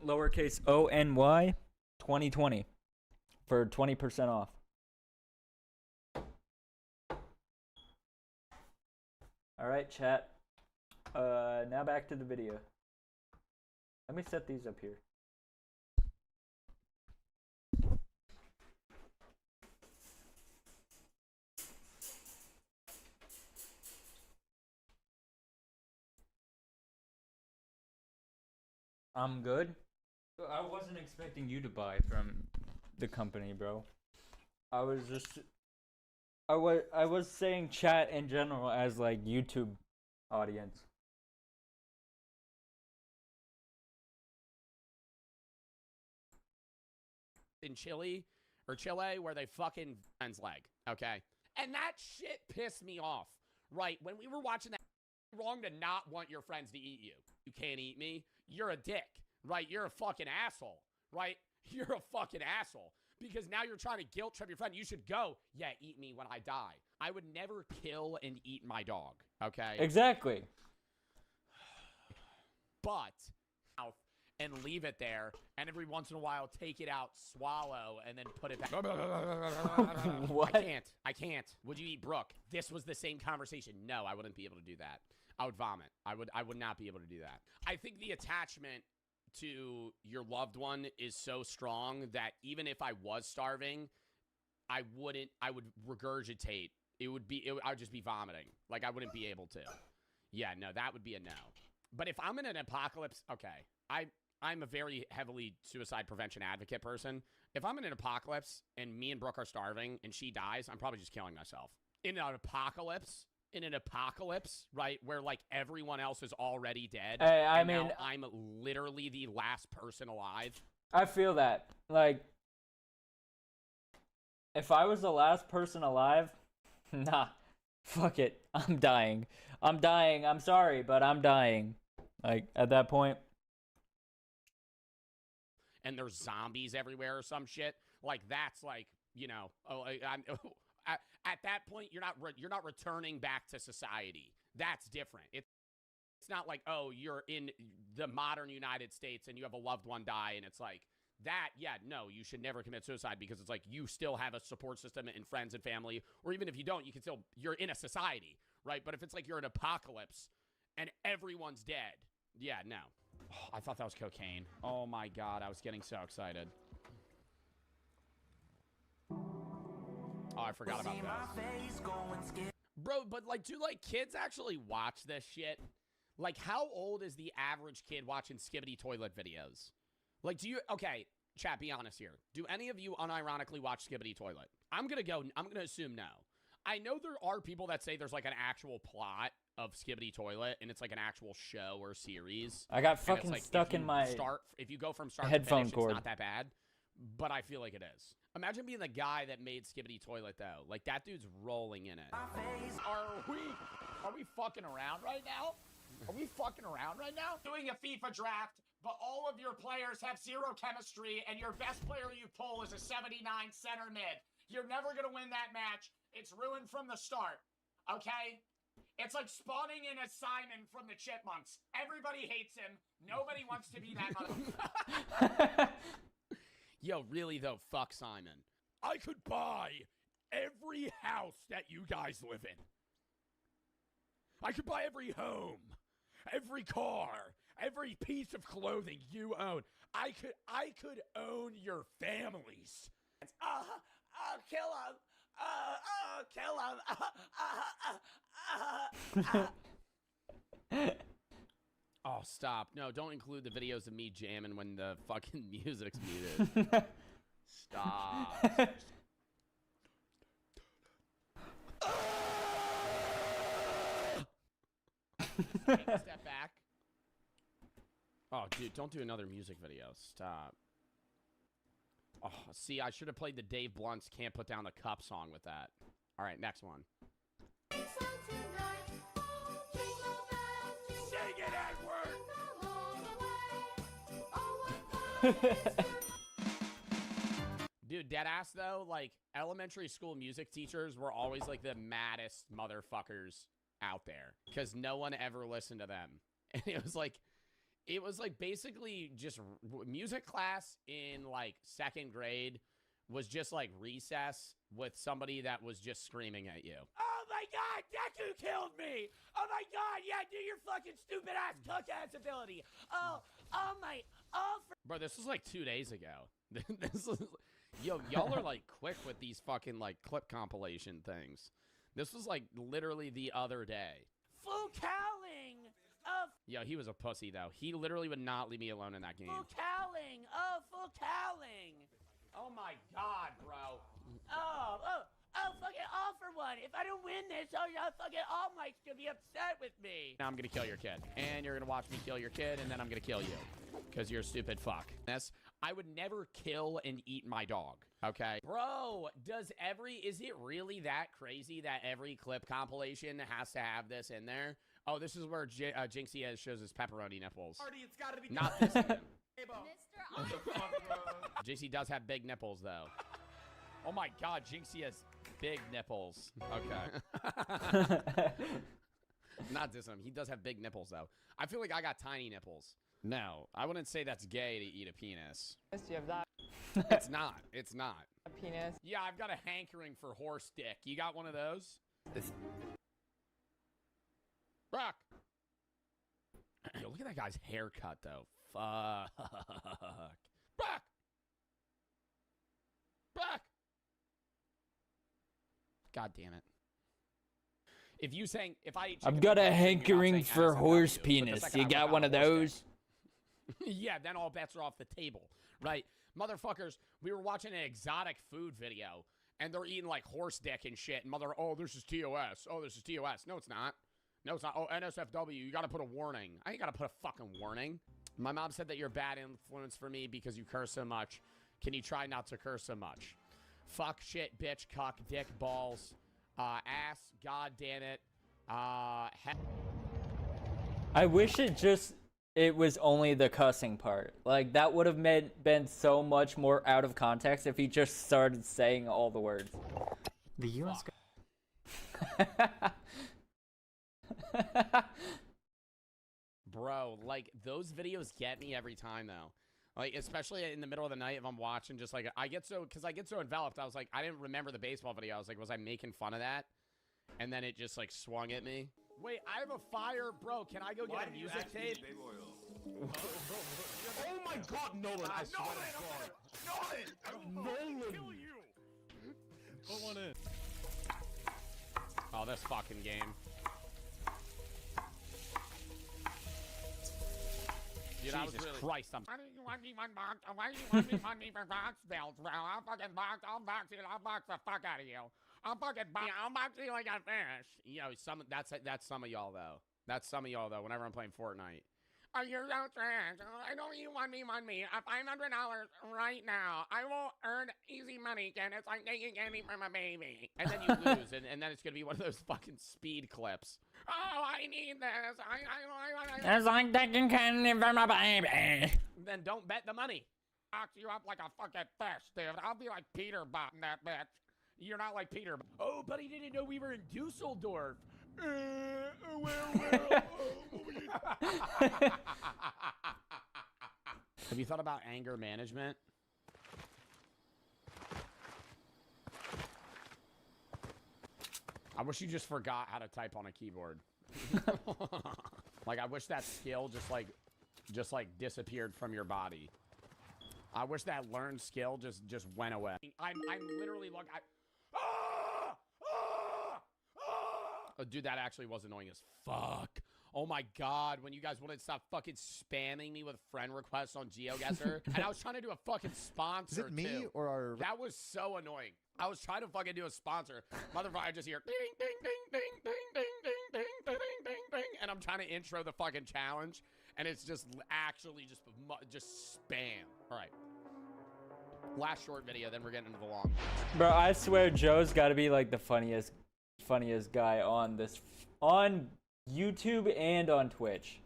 lowercase ONY 2020 for 20% off. Alright, chat. Now back to the video. Let me set these up here. I'm good. I wasn't expecting you to buy from the company, bro. I was saying chat in general as like YouTube audience. In Chile where they fucking friend's leg, okay? And that shit pissed me off, right? When we were watching that, wrong to not want your friends to eat you. You can't eat me. You're a dick, right? You're a fucking asshole, right? You're a fucking asshole because now you're trying to guilt trip your friend. You should go, yeah, eat me when I die. I would never kill and eat my dog, okay? Exactly. But and leave it there, and every once in a while take it out, swallow, and then put it back. What? I can't. Would you eat Brooke? This was the same conversation. No, I wouldn't be able to do that. I would vomit. I would not be able to do that. I think the attachment to your loved one is so strong that even if I was starving, I would regurgitate. I would just be vomiting. Like I wouldn't be able to. Yeah, no, that would be a no. But if I'm in an apocalypse, okay, I'm a very heavily suicide prevention advocate person. If I'm in an apocalypse and me and Brooke are starving and she dies, I'm probably just killing myself. In an apocalypse, right, where like everyone else is already dead. Hey, I mean, mean, I'm literally the last person alive. I feel that. Like, if I was the last person alive, nah, fuck it. I'm dying. I'm sorry, but I'm dying. Like, at that point. And there's zombies everywhere or some shit. Like, that's like, you know, at that point, you're not returning back to society. That's different. It's not like, oh, you're in the modern United States and you have a loved one die and it's like, that, yeah, no, you should never commit suicide because it's like you still have a support system and friends and family, or even if you don't, you can still, you're in a society, right? But if it's like you're an apocalypse and everyone's dead, yeah, no. Oh, I thought that was cocaine. Oh my God, I was getting so excited. Oh, I forgot about that. Bro, but like, do like kids actually watch this shit? Like, how old is the average kid watching Skibidi Toilet videos? Like, do you, okay, chat, be honest here. Do any of you unironically watch Skibidi Toilet? I'm gonna assume no. I know there are people that say there's like an actual plot of Skibidi Toilet and it's like an actual show or series. I got And fucking like, stuck in my if you go from start headphone to finish, cord. it's not that bad, but I feel like it is. Imagine being the guy that made Skibidi Toilet though. Like that dude's rolling in it. Are we fucking around right now? Are we fucking around right now? Doing a FIFA draft, but all of your players have zero chemistry, and your best player you pull is a 79 center mid. You're never gonna win that match. It's ruined from the start, okay? It's like spawning in a Simon from the Chipmunks. Everybody hates him. Nobody wants to be that motherfucker. Yo, really though, fuck Simon. I could buy every house that you guys live in. I could buy every home, every car, every piece of clothing you own. I could own your families. Kill him. Oh, stop. No, don't include the videos of me jamming when the fucking music's muted. Stop. Take a step back. Oh, dude, don't do another music video. Stop. Oh, see, I should have played the Dave Blunt's Can't Put Down the Cup song with that. All right, next one. Sing it, Edward! Dude, deadass though, like, elementary school music teachers were always like the maddest motherfuckers out there because no one ever listened to them. And it was like basically just music class in like 2nd grade was just like recess with somebody that was just screaming at you. Oh my God, Deku killed me! Oh my God, yeah, do your fucking stupid ass cook ass ability. Bro, this was like 2 days ago. This is, yo, y'all are like quick with these fucking like clip compilation things. This was like literally the other day. Full cowling! Yo, he was a pussy though. He literally would not leave me alone in that game. Full cowling! Oh, full cowling! Oh my God, bro. Oh, fucking all for one. If I don't win this, fucking All Might's gonna be upset with me. Now I'm gonna kill your kid. And you're gonna watch me kill your kid, and then I'm gonna kill you. Because you're a stupid fuck. I would never kill and eat my dog, okay? Bro, is it really that crazy that every clip compilation has to have this in there? Oh, this is where Jinxie shows his pepperoni nipples. It's gotta be Not this one. Mr. Jinxie does have big nipples, though. Oh my God, Jinxie has big nipples. Okay. Not this one. He does have big nipples, though. I feel like I got tiny nipples. No, I wouldn't say that's gay to eat a penis. Do you have that? It's not. It's not. A penis? Yeah, I've got a hankering for horse dick. You got one of those? Brock! Yo, look at that guy's haircut, though. Fuck. Brock! Brock! God damn it. I've got a hankering for horse penis. You got one of those? Yeah, then all bets are off the table, right? Motherfuckers, we were watching an exotic food video, and they're eating, like, horse dick and shit, and oh, this is TOS. Oh, this is TOS. No, it's not. No, it's not. Oh, NSFW, you gotta put a warning. I ain't gotta put a fucking warning. My mom said that you're a bad influence for me because you curse so much. Can you try not to curse so much? Fuck, shit, bitch, cock, dick, balls, ass, god damn it, I wish it was only the cussing part. Like, that would have been so much more out of context if he just started saying all the words. The US. Bro, like, those videos get me every time, though. Like, especially in the middle of the night if I'm watching, just like, I get so enveloped. I was like, I didn't remember the baseball video. I was like, was I making fun of that? And then it just like swung at me. Wait, I have a fire, bro. Can I go get a music tape? Oh my God, Nolan! I swear to God. Nolan! Kill you! Put one in. Oh, this fucking game. Dude, Jesus Christ, I'm... Why do you want me money for box bells, bro? I'll fucking box you, I'll box the fuck out of you. I'll box you like a fish. Yo, that's some of y'all, though. That's some of y'all, though, whenever I'm playing Fortnite. Oh, you're so trash. I know you want me $500 right now. I will earn easy money, and it's like taking candy from a baby. And then you lose, and then it's gonna be one of those fucking speed clips. Oh, I need this. It's like taking candy from a baby. Then don't bet the money. Box you up like a fucking fish, dude. I'll be like Peter botting that bitch. You're not like Peter. Oh, but he didn't know we were in Dusseldorf. Have you thought about anger management? I wish you just forgot how to type on a keyboard. Like, I wish that skill just like disappeared from your body. I wish that learned skill just went away. I'm literally like oh, dude, that actually was annoying as fuck. Oh my God, when you guys wouldn't stop fucking spamming me with friend requests on GeoGuessr, and I was trying to do a fucking sponsor. Is it me too. or our... That was so annoying. I was trying to fucking do a sponsor. Motherfucker, I just hear ding, ding, ding, ding, ding, ding, ding, ding, ding, ding, ding, and I'm trying to intro the fucking challenge, and it's just actually just spam. All right. Last short video, then we're getting into the long one. Bro, I swear Joe's got to be like the funniest guy on YouTube and on Twitch.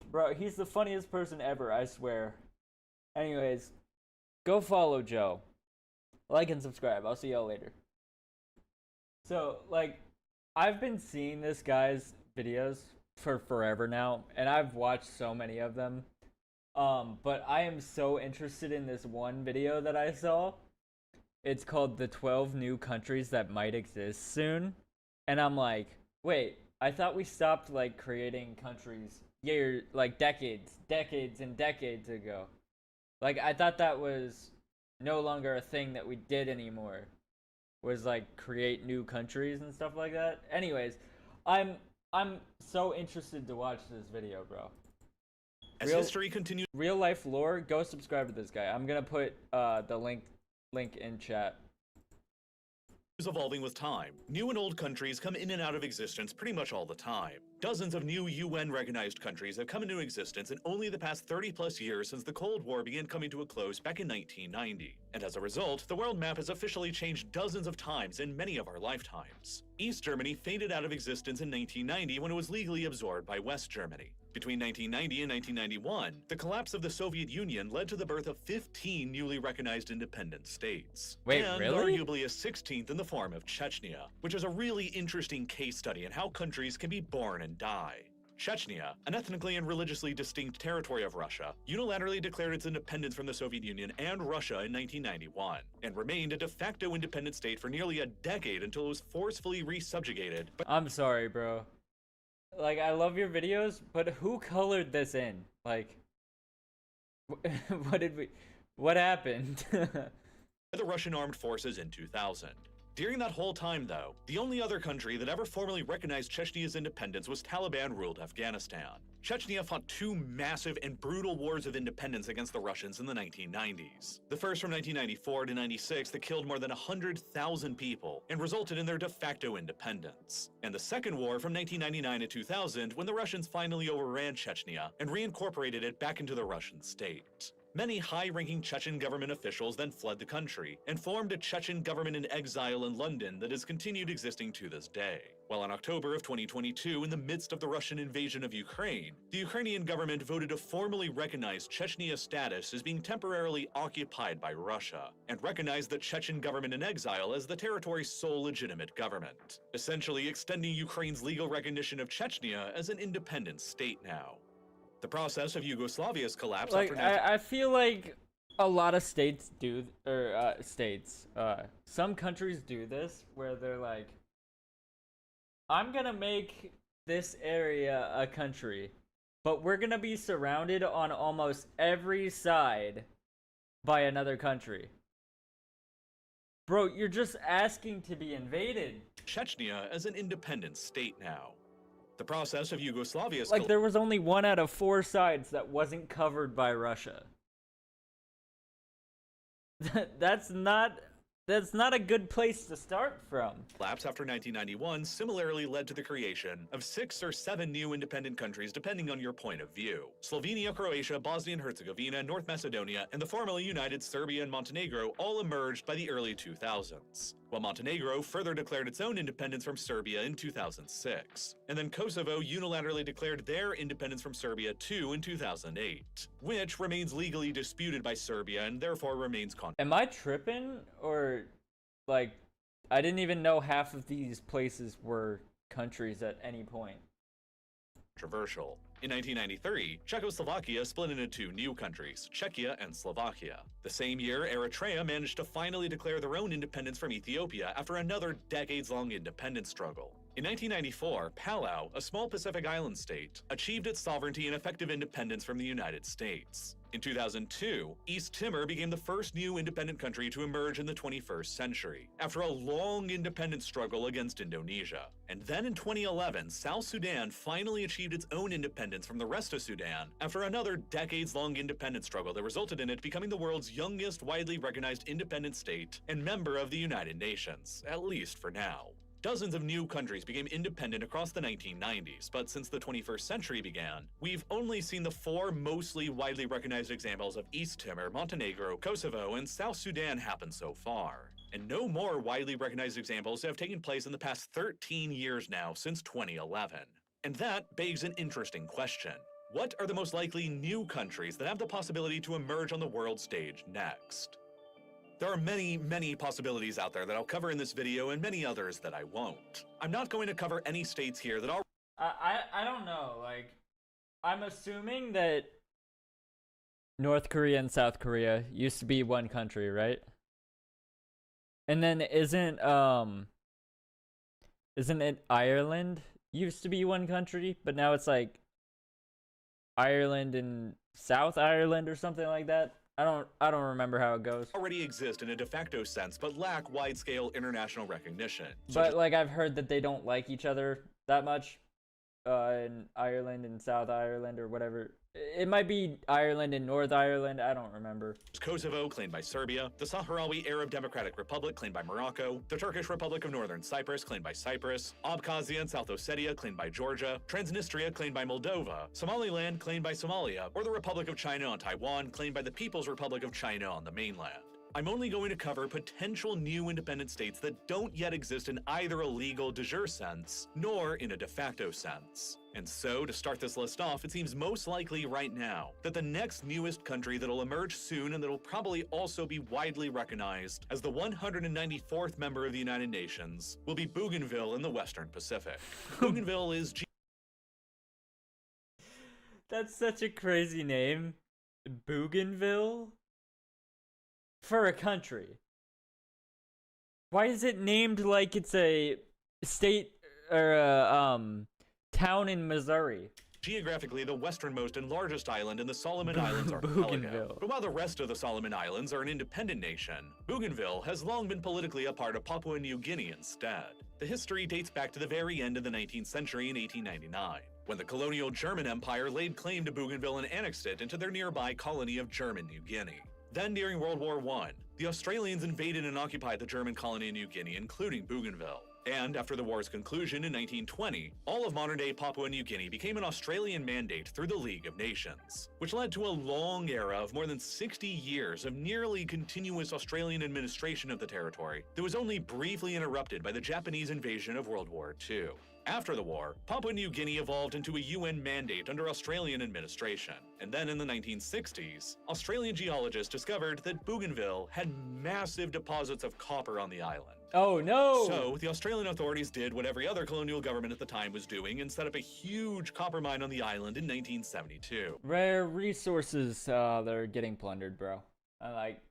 Bro, he's the funniest person ever, I swear. Anyways, go follow Joe. Like and subscribe. I'll see y'all later. So, like, I've been seeing this guy's videos for forever now, and I've watched so many of them. But I am so interested in this one video that I saw. It's called The 12 New Countries That Might Exist Soon. And I'm like, wait, I thought we stopped, like, creating countries decades and decades ago. Like, I thought that was no longer a thing that we did anymore. Was, like, create new countries and stuff like that. Anyways, I'm so interested to watch this video, bro. As history continues, real life lore, go subscribe to this guy. I'm gonna put the link in chat. is evolving with time. New and old countries come in and out of existence pretty much all the time. Dozens of new UN-recognized countries have come into existence in only the past 30-plus years since the Cold War began coming to a close back in 1990. And as a result, the world map has officially changed dozens of times in many of our lifetimes. East Germany faded out of existence in 1990 when it was legally absorbed by West Germany. Between 1990 and 1991, the collapse of the Soviet Union led to the birth of 15 newly recognized independent states. Wait, and really? arguably a 16th in the form of Chechnya, which is a really interesting case study in how countries can be born and die. Chechnya, an ethnically and religiously distinct territory of Russia, unilaterally declared its independence from the Soviet Union and Russia in 1991, and remained a de facto independent state for nearly a decade until it was forcefully resubjugated. I'm sorry, bro. Like, I love your videos, but who colored this in? Like, what happened? The Russian armed forces in 2000. During that whole time, though, the only other country that ever formally recognized Chechnya's independence was Taliban-ruled Afghanistan. Chechnya fought two massive and brutal wars of independence against the Russians in the 1990s. The first from 1994 to 96 that killed more than 100,000 people and resulted in their de facto independence. And the second war from 1999 to 2000 when the Russians finally overran Chechnya and reincorporated it back into the Russian state. Many high-ranking Chechen government officials then fled the country and formed a Chechen government in exile in London that has continued existing to this day. While in October of 2022, in the midst of the Russian invasion of Ukraine, the Ukrainian government voted to formally recognize Chechnya's status as being temporarily occupied by Russia, and recognize the Chechen government in exile as the territory's sole legitimate government, essentially extending Ukraine's legal recognition of Chechnya as an independent state now. The process of Yugoslavia's collapse Like, after I feel like a lot of states do, or some countries do this, where they're like, I'm gonna make this area a country, but we're gonna be surrounded on almost every side by another country. Bro, you're just asking to be invaded. Chechnya as an independent state now. The process of Yugoslavia's Like, there was only 1 out of 4 sides that wasn't covered by Russia. That's not a good place to start from. collapse after 1991 similarly led to the creation of 6 or 7 new independent countries depending on your point of view. Slovenia, Croatia, Bosnia and Herzegovina, North Macedonia, and the formerly united Serbia and Montenegro all emerged by the early 2000s, while Montenegro further declared its own independence from Serbia in 2006. And then Kosovo unilaterally declared their independence from Serbia too in 2008, which remains legally disputed by Serbia and therefore remains Am I tripping, or like I didn't even know half of these places were countries at any point? controversial. In 1993, Czechoslovakia split into 2 new countries, Czechia and Slovakia. The same year, Eritrea managed to finally declare their own independence from Ethiopia after another decades-long independence struggle. In 1994, Palau, a small Pacific island state, achieved its sovereignty and effective independence from the United States. In 2002, East Timor became the first new independent country to emerge in the 21st century, after a long independence struggle against Indonesia. And then in 2011, South Sudan finally achieved its own independence from the rest of Sudan, after another decades-long independence struggle that resulted in it becoming the world's youngest widely recognized independent state and member of the United Nations, at least for now. Dozens of new countries became independent across the 1990s, but since the 21st century began, we've only seen the 4 mostly widely recognized examples of East Timor, Montenegro, Kosovo, and South Sudan happen so far. And no more widely recognized examples have taken place in the past 13 years now, since 2011. And that begs an interesting question. What are the most likely new countries that have the possibility to emerge on the world stage next? There are many, many possibilities out there that I'll cover in this video and many others that I won't. I'm not going to cover any states here that are— I don't know, like, I'm assuming that North Korea and South Korea used to be one country, right? And then isn't it Ireland used to be one country, but now it's like Ireland and South Ireland or something like that? I don't remember how it goes. Already exist in a de facto sense, but lack wide-scale international recognition. But like I've heard that they don't like each other that much, in Ireland and South Ireland or whatever. It might be Ireland and North Ireland, I don't remember. Kosovo, claimed by Serbia, the Sahrawi Arab Democratic Republic, claimed by Morocco, the Turkish Republic of Northern Cyprus, claimed by Cyprus, Abkhazia and South Ossetia, claimed by Georgia, Transnistria, claimed by Moldova, Somaliland, claimed by Somalia, or the Republic of China on Taiwan, claimed by the People's Republic of China on the mainland. I'm only going to cover potential new independent states that don't yet exist in either a legal de jure sense, nor in a de facto sense. And so, to start this list off, it seems most likely right now that the next newest country that'll emerge soon and that'll probably also be widely recognized as the 194th member of the United Nations will be Bougainville in the Western Pacific. Bougainville is That's such a crazy name. Bougainville? For a country. Why is it named like it's a state or a town in Missouri? geographically the westernmost and largest island in the Solomon Islands archipelago. But while the rest of the Solomon Islands are an independent nation, Bougainville has long been politically a part of Papua New Guinea instead. The history dates back to the very end of the 19th century in 1899, when the colonial German Empire laid claim to Bougainville and annexed it into their nearby colony of German New Guinea. Then during World War I, the Australians invaded and occupied the German colony of New Guinea, including Bougainville. And after the war's conclusion in 1920, all of modern-day Papua New Guinea became an Australian mandate through the League of Nations, which led to a long era of more than 60 years of nearly continuous Australian administration of the territory that was only briefly interrupted by the Japanese invasion of World War II. After the war, Papua New Guinea evolved into a UN mandate under Australian administration. And then in the 1960s, Australian geologists discovered that Bougainville had massive deposits of copper on the island. Oh no! So, the Australian authorities did what every other colonial government at the time was doing and set up a huge copper mine on the island in 1972. Rare resources, they're getting plundered, bro.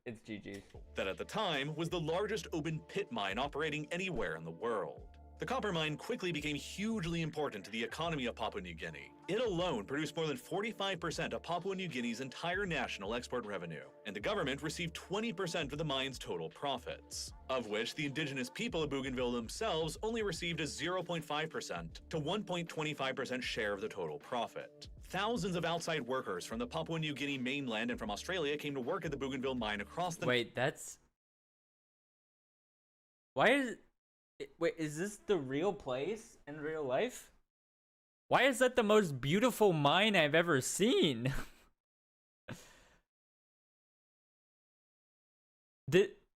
It's GG. That at the time was the largest open pit mine operating anywhere in the world. The copper mine quickly became hugely important to the economy of Papua New Guinea. It alone produced more than 45% of Papua New Guinea's entire national export revenue, and the government received 20% of the mine's total profits, of which the indigenous people of Bougainville themselves only received a 0.5% to 1.25% share of the total profit. Thousands of outside workers from the Papua New Guinea mainland and from Australia came to work at the Bougainville mine across the— Wait, that's... Why is this the real place in real life? Why is that the most beautiful mine I've ever seen?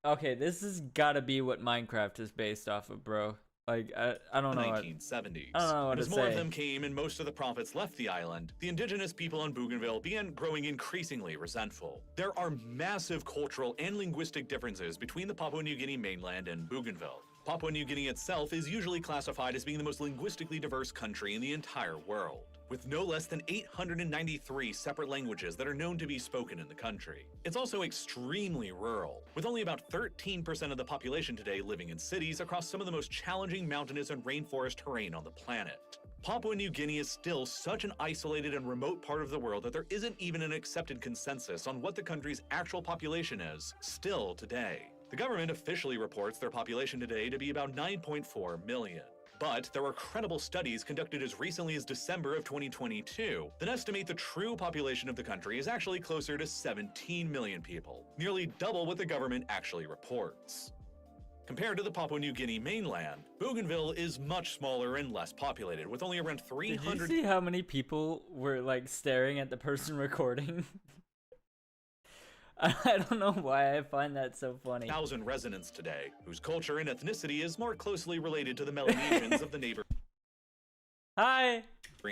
Okay, this has gotta be what Minecraft is based off of, bro. Like, I don't know. 1970s. I don't know what As to more say. of them came and most of the profits left the island, the indigenous people on Bougainville began growing increasingly resentful. There are massive cultural and linguistic differences between the Papua New Guinea mainland and Bougainville. Papua New Guinea itself is usually classified as being the most linguistically diverse country in the entire world, with no less than 893 separate languages that are known to be spoken in the country. It's also extremely rural, with only about 13% of the population today living in cities across some of the most challenging mountainous and rainforest terrain on the planet. Papua New Guinea is still such an isolated and remote part of the world that there isn't even an accepted consensus on what the country's actual population is, still today. The government officially reports their population today to be about 9.4 million. But there were credible studies conducted as recently as December of 2022 that estimate the true population of the country is actually closer to 17 million people, nearly double what the government actually reports. Compared to the Papua New Guinea mainland, Bougainville is much smaller and less populated, with only around 300— Did you see how many people were like staring at the person recording? I don't know why I find that so funny. 1,000 residents today, whose culture and ethnicity is more closely related to the Melanesians of the neighboring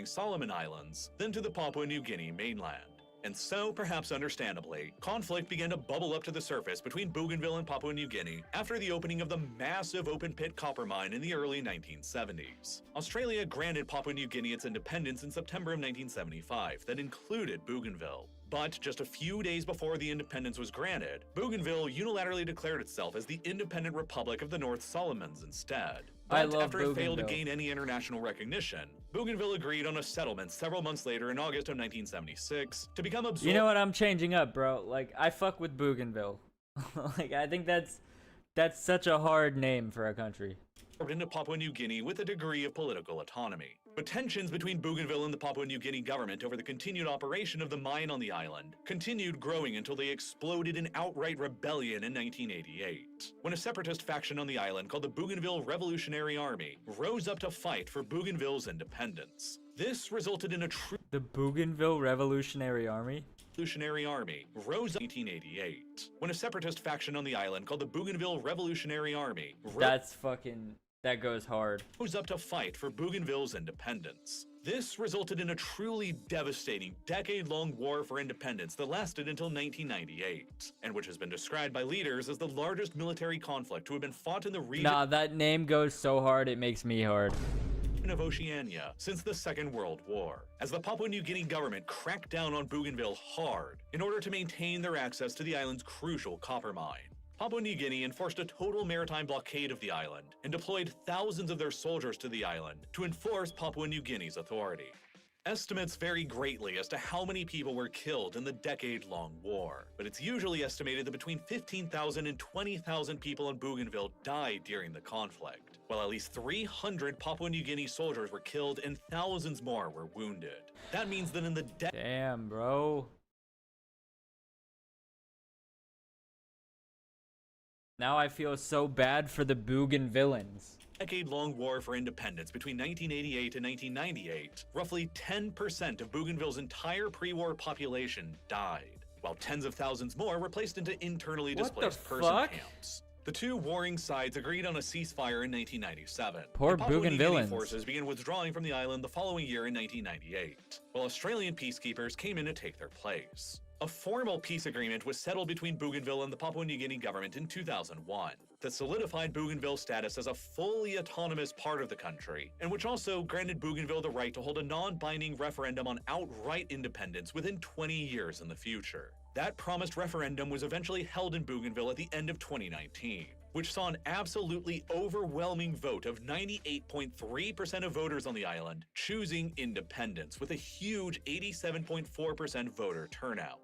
Solomon Islands than to the Papua New Guinea mainland. And so, perhaps understandably, conflict began to bubble up to the surface between Bougainville and Papua New Guinea after the opening of the massive open-pit copper mine in the early 1970s. Australia granted Papua New Guinea its independence in September of 1975 that included Bougainville. But just a few days before the independence was granted, Bougainville unilaterally declared itself as the independent Republic of the North Solomons instead. But after it failed to gain any international recognition, Bougainville agreed on a settlement several months later in August of 1976 to become absorbed— You know what? I'm changing up, bro. Like, I fuck with Bougainville. Like, I think that's such a hard name for a country. into Papua New Guinea with a degree of political autonomy. But tensions between Bougainville and the Papua New Guinea government over the continued operation of the mine on the island continued growing until they exploded in outright rebellion in 1988, when a separatist faction on the island called the Bougainville Revolutionary Army rose up to fight for Bougainville's independence. This resulted in a The Bougainville Revolutionary Army? Revolutionary Army rose up in 1988, when a separatist faction on the island called the Bougainville Revolutionary Army that goes hard. Rose up to fight for Bougainville's independence. This resulted in a truly devastating decade-long war for independence that lasted until 1998, and which has been described by leaders as the largest military conflict to have been fought in the region— Nah, that name goes so hard it makes me hard. of Oceania since the Second World War, as the Papua New Guinea government cracked down on Bougainville hard in order to maintain their access to the island's crucial copper mine. Papua New Guinea enforced a total maritime blockade of the island and deployed thousands of their soldiers to the island to enforce Papua New Guinea's authority. Estimates vary greatly as to how many people were killed in the decade-long war, but it's usually estimated that between 15,000 and 20,000 people in Bougainville died during the conflict, while at least 300 Papua New Guinea soldiers were killed and thousands more were wounded. That means that in the Damn, bro. Now I feel so bad for the Bougainvillans. Decade-long war for independence between 1988 and 1998, roughly 10% of Bougainville's entire pre-war population died, while tens of thousands more were placed into internally displaced person camps. The two warring sides agreed on a ceasefire in 1997. Poor Papua New Guinea Bougainvillans. forces began withdrawing from the island the following year in 1998, while Australian peacekeepers came in to take their place. A formal peace agreement was settled between Bougainville and the Papua New Guinea government in 2001 that solidified Bougainville's status as a fully autonomous part of the country, and which also granted Bougainville the right to hold a non-binding referendum on outright independence within 20 years in the future. That promised referendum was eventually held in Bougainville at the end of 2019, which saw an absolutely overwhelming vote of 98.3% of voters on the island choosing independence, with a huge 87.4% voter turnout,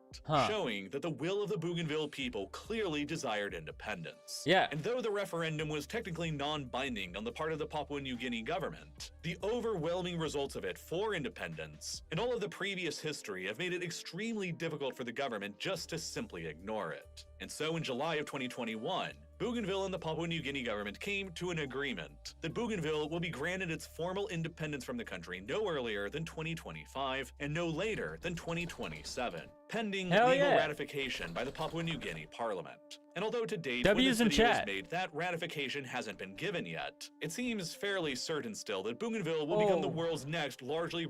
showing that the will of the Bougainville people clearly desired independence. Yeah. And though the referendum was technically non-binding on the part of the Papua New Guinea government, the overwhelming results of it for independence and all of the previous history have made it extremely difficult for the government just to simply ignore it. And so in July of 2021, Bougainville and the Papua New Guinea government came to an agreement that Bougainville will be granted its formal independence from the country no earlier than 2025 and no later than 2027, pending legal ratification by the Papua New Guinea Parliament. And although to date, when this video was made, that ratification hasn't been given yet, it seems fairly certain still that Bougainville will become the world's next largely...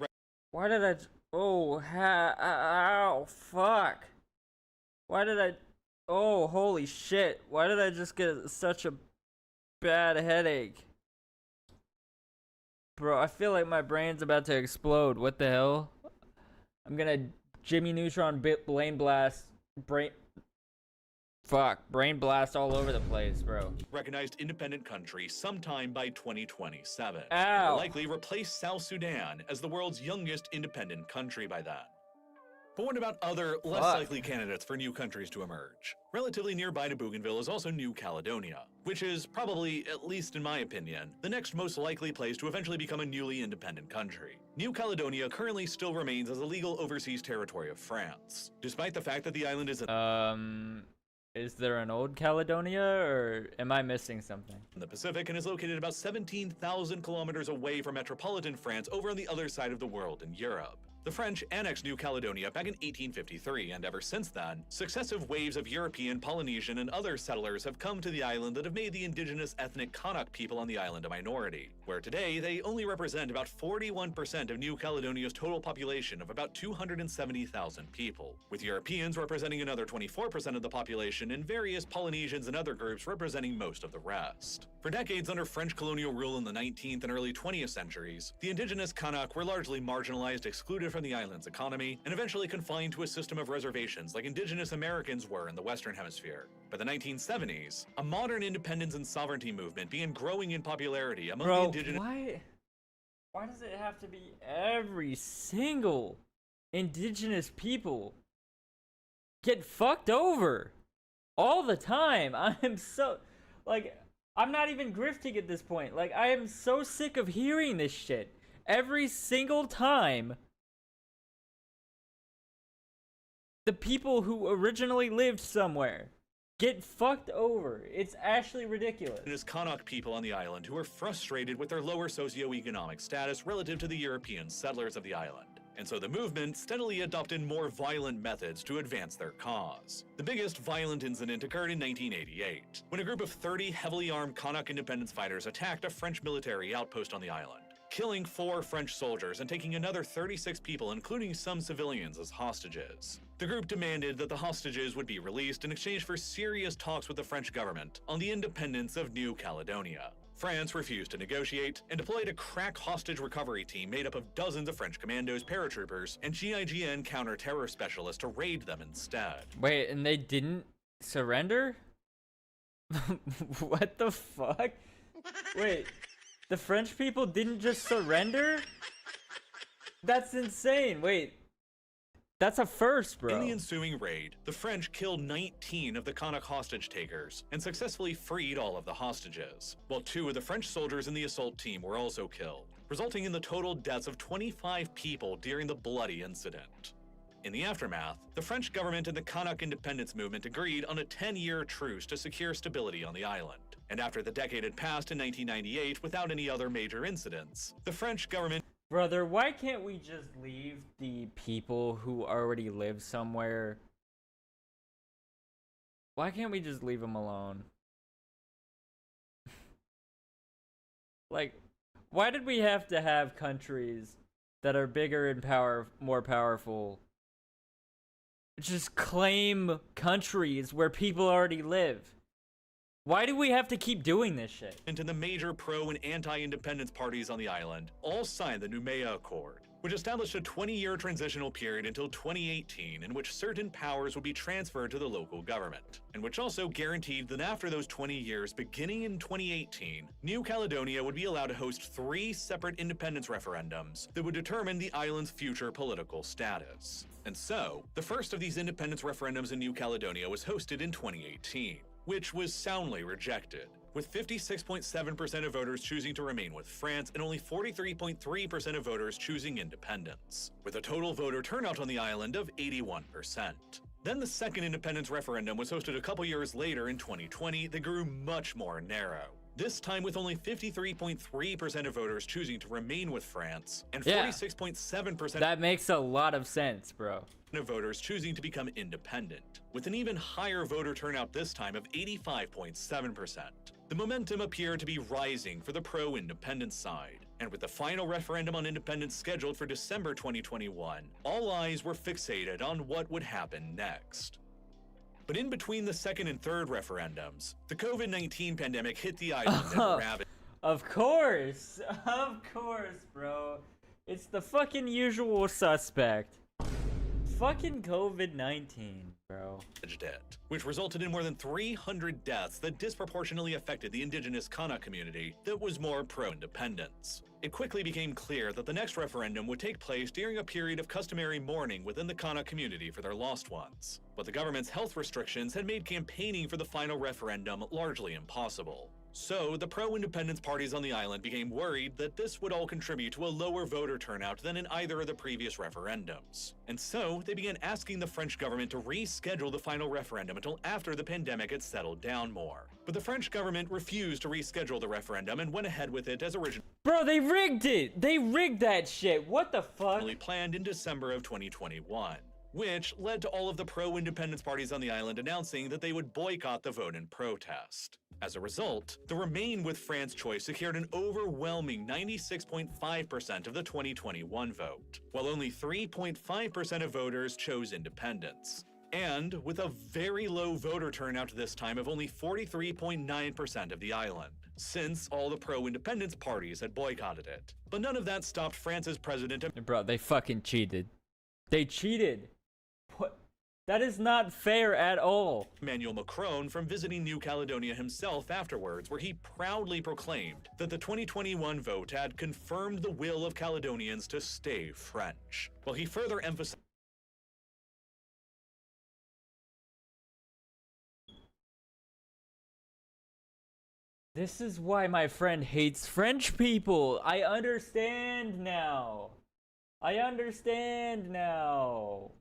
Why did I... ow, fuck. Why did I... Oh, holy shit. Why did I just get such a bad headache? Bro, I feel like my brain's about to explode. What the hell? I'm gonna Jimmy Neutron Brain Blast. Brain blast all over the place, bro. Recognized independent country sometime by 2027. Ow. Will likely replace South Sudan as the world's youngest independent country by then. But what about other, less likely candidates for new countries to emerge? Relatively nearby to Bougainville is also New Caledonia, which is probably, at least in my opinion, the next most likely place to eventually become a newly independent country. New Caledonia currently still remains as a legal overseas territory of France, despite the fact that the island is is there an old Caledonia, or am I missing something? In the Pacific, and is located about 17,000 kilometers away from metropolitan France over on the other side of the world in Europe. The French annexed New Caledonia back in 1853, and ever since then, successive waves of European, Polynesian, and other settlers have come to the island that have made the indigenous ethnic Kanak people on the island a minority, where today they only represent about 41% of New Caledonia's total population of about 270,000 people, with Europeans representing another 24% of the population and various Polynesians and other groups representing most of the rest. For decades under French colonial rule in the 19th and early 20th centuries, the indigenous Kanak were largely marginalized, excluded from the island's economy, and eventually confined to a system of reservations like indigenous Americans were in the Western Hemisphere. By the 1970s, a modern independence and sovereignty movement began growing in popularity among the indigenous... Why does it have to be every single indigenous people get fucked over all the time? I'm so... like, I'm not even grifting at this point. Like, I am so sick of hearing this shit. Every single time the people who originally lived somewhere get fucked over. It's actually ridiculous. It is Kanak people on the island who are frustrated with their lower socioeconomic status relative to the European settlers of the island. And so the movement steadily adopted more violent methods to advance their cause. The biggest violent incident occurred in 1988, when a group of 30 heavily armed Kanak independence fighters attacked a French military outpost on the island, killing 4 French soldiers and taking another 36 people, including some civilians, as hostages. The group demanded that the hostages would be released in exchange for serious talks with the French government on the independence of New Caledonia. France refused to negotiate and deployed a crack hostage recovery team made up of dozens of French commandos, paratroopers, and GIGN counter-terror specialists to raid them instead. Wait, and they didn't surrender? What the fuck? Wait, the French people didn't just surrender? That's insane. Wait, that's a first, bro. In the ensuing raid, the French killed 19 of the Kanak hostage takers and successfully freed all of the hostages, while 2 of the French soldiers in the assault team were also killed, resulting in the total deaths of 25 people during the bloody incident. In the aftermath, the French government and the Kanak independence movement agreed on a 10-year truce to secure stability on the island. And after the decade had passed in 1998 without any other major incidents, the French government... Brother, why can't we just leave the people who already live somewhere? Why can't we just leave them alone? Like, why did we have to have countries that are bigger and more powerful just claim countries where people already live? Why do we have to keep doing this shit? And the major pro and anti-independence parties on the island all signed the Noumea Accord, which established a 20-year transitional period until 2018 in which certain powers would be transferred to the local government, and which also guaranteed that after those 20 years, beginning in 2018, New Caledonia would be allowed to host 3 separate independence referendums that would determine the island's future political status. And so, the first of these independence referendums in New Caledonia was hosted in 2018, which was soundly rejected, with 56.7% of voters choosing to remain with France and only 43.3% of voters choosing independence, with a total voter turnout on the island of 81%. Then the second independence referendum was hosted a couple years later in 2020 that grew much more narrow, this time with only 53.3% of voters choosing to remain with France and 46.7% That makes a lot of sense, bro. of voters choosing to become independent, with an even higher voter turnout this time of 85.7%. The momentum appeared to be rising for the pro-independence side, and with the final referendum on independence scheduled for December 2021, all eyes were fixated on what would happen next. But in between the second and third referendums, the COVID-19 pandemic hit the island and ravaged. Of course, bro. It's the fucking usual suspect. Fucking COVID-19, bro. Which resulted in more than 300 deaths that disproportionately affected the indigenous Kana community that was more pro-independence. It quickly became clear that the next referendum would take place during a period of customary mourning within the Kana community for their lost ones. But the government's health restrictions had made campaigning for the final referendum largely impossible. So, the pro-independence parties on the island became worried that this would all contribute to a lower voter turnout than in either of the previous referendums. And so, they began asking the French government to reschedule the final referendum until after the pandemic had settled down more. But the French government refused to reschedule the referendum and went ahead with it as originally. Bro, they rigged it! They rigged that shit! What the fuck? Planned in December of 2021. Which led to all of the pro-independence parties on the island announcing that they would boycott the vote in protest. As a result, the Remain with France choice secured an overwhelming 96.5% of the 2021 vote, while only 3.5% of voters chose independence. And with a very low voter turnout this time of only 43.9% of the island, since all the pro-independence parties had boycotted it. But none of that stopped France's president. Bro, they fucking cheated. They cheated. What? That is not fair at all. Emmanuel Macron from visiting New Caledonia himself afterwards, where he proudly proclaimed that the 2021 vote had confirmed the will of Caledonians to stay French. While he further emphasized This is why my friend hates French people. I understand now.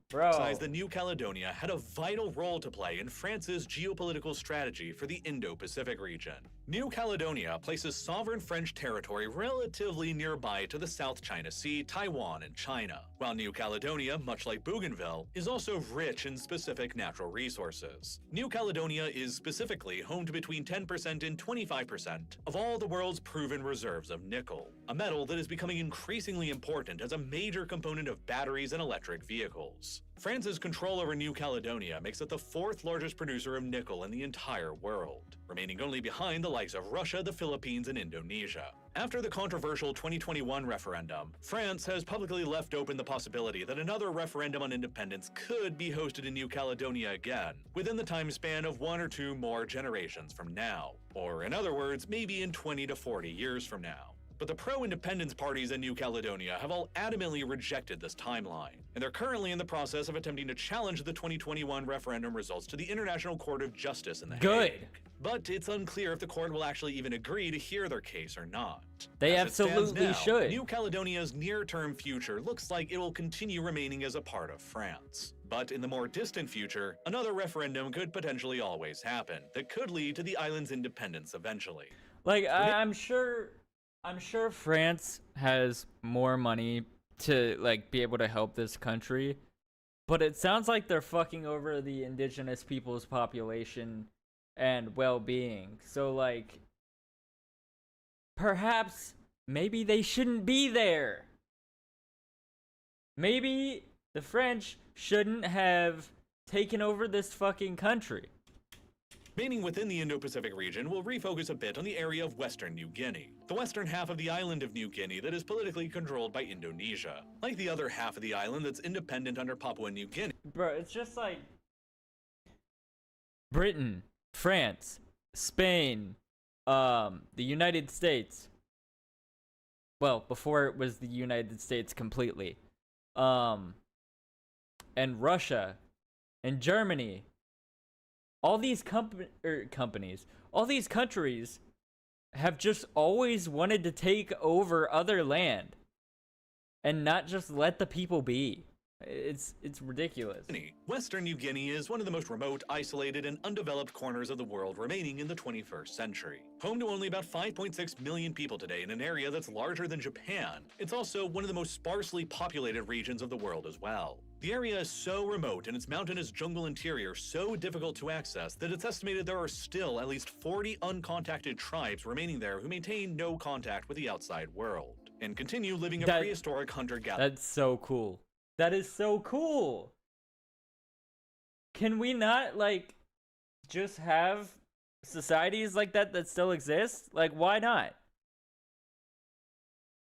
Bro. that New Caledonia had a vital role to play in France's geopolitical strategy for the Indo-Pacific region. New Caledonia places sovereign French territory relatively nearby to the South China Sea, Taiwan, and China, while New Caledonia, much like Bougainville, is also rich in specific natural resources. New Caledonia is specifically home to between 10% and 25% of all the world's proven reserves of nickel, a metal that is becoming increasingly important as a major component of batteries and electric vehicles. France's control over New Caledonia makes it the 4th largest producer of nickel in the entire world, remaining only behind the likes of Russia, the Philippines, and Indonesia. After the controversial 2021 referendum, France has publicly left open the possibility that another referendum on independence could be hosted in New Caledonia again, within the time span of 1 or 2 more generations from now. Or in other words, maybe in 20 to 40 years from now. But the pro-independence parties in New Caledonia have all adamantly rejected this timeline, and they're currently in the process of attempting to challenge the 2021 referendum results to the International Court of Justice in The Hague. But it's unclear if the court will actually even agree to hear their case or not. They As it stands absolutely now, should. New Caledonia's near-term future looks like it will continue remaining as a part of France. But in the more distant future, another referendum could potentially always happen that could lead to the island's independence eventually. Like, I'm sure France has more money to, like, be able to help this country, but it sounds like they're fucking over the indigenous people's population and well-being. So, like, perhaps maybe they shouldn't be there. Maybe the French shouldn't have taken over this fucking country. Remaining within the Indo-Pacific region, we'll refocus a bit on the area of Western New Guinea, the western half of the island of New Guinea that is politically controlled by Indonesia. Like the other half of the island that's independent under Papua New Guinea. Bro, it's just like Britain, France, Spain, the United States. Well, before it was the United States completely. And Russia and Germany. All these companies, all these countries have just always wanted to take over other land and not just let the people be. It's ridiculous. Western New Guinea is one of the most remote, isolated, and undeveloped corners of the world remaining in the 21st century. Home to only about 5.6 million people today in an area that's larger than Japan, it's also one of the most sparsely populated regions of the world as well. The area is so remote and its mountainous jungle interior so difficult to access that it's estimated there are still at least 40 uncontacted tribes remaining there who maintain no contact with the outside world and continue living a prehistoric hunter-gatherer. That's so cool. That is so cool. Can we not, like, just have societies like that that still exist? Like, why not?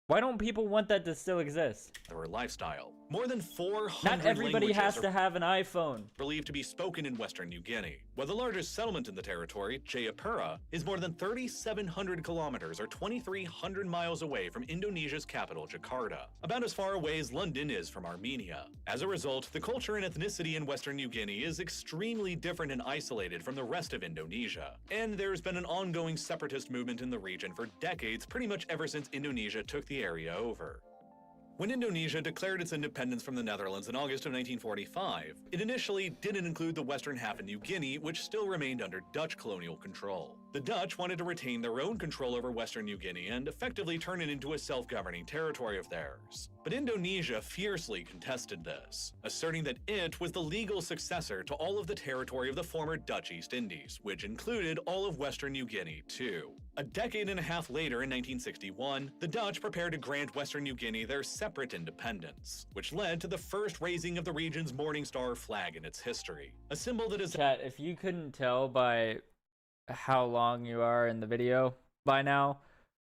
Why don't people want that to still exist? Or lifestyle. More than 400 Not everybody has to have an iPhone. Believed to be spoken in Western New Guinea, while the largest settlement in the territory, Jayapura, is more than 3,700 kilometers or 2,300 miles away from Indonesia's capital, Jakarta, about as far away as London is from Armenia. As a result, the culture and ethnicity in Western New Guinea is extremely different and isolated from the rest of Indonesia, and there's been an ongoing separatist movement in the region for decades, pretty much ever since Indonesia took the area over. When Indonesia declared its independence from the Netherlands in August of 1945, it initially didn't include the western half of New Guinea, which still remained under Dutch colonial control. The Dutch wanted to retain their own control over Western New Guinea and effectively turn it into a self-governing territory of theirs. But Indonesia fiercely contested this, asserting that it was the legal successor to all of the territory of the former Dutch East Indies, which included all of Western New Guinea too. A decade and a half later, in 1961, the Dutch prepared to grant Western New Guinea their separate independence, which led to the first raising of the region's Morning Star flag in its history, a symbol that is— Chat, if you couldn't tell by how long you are in the video by now,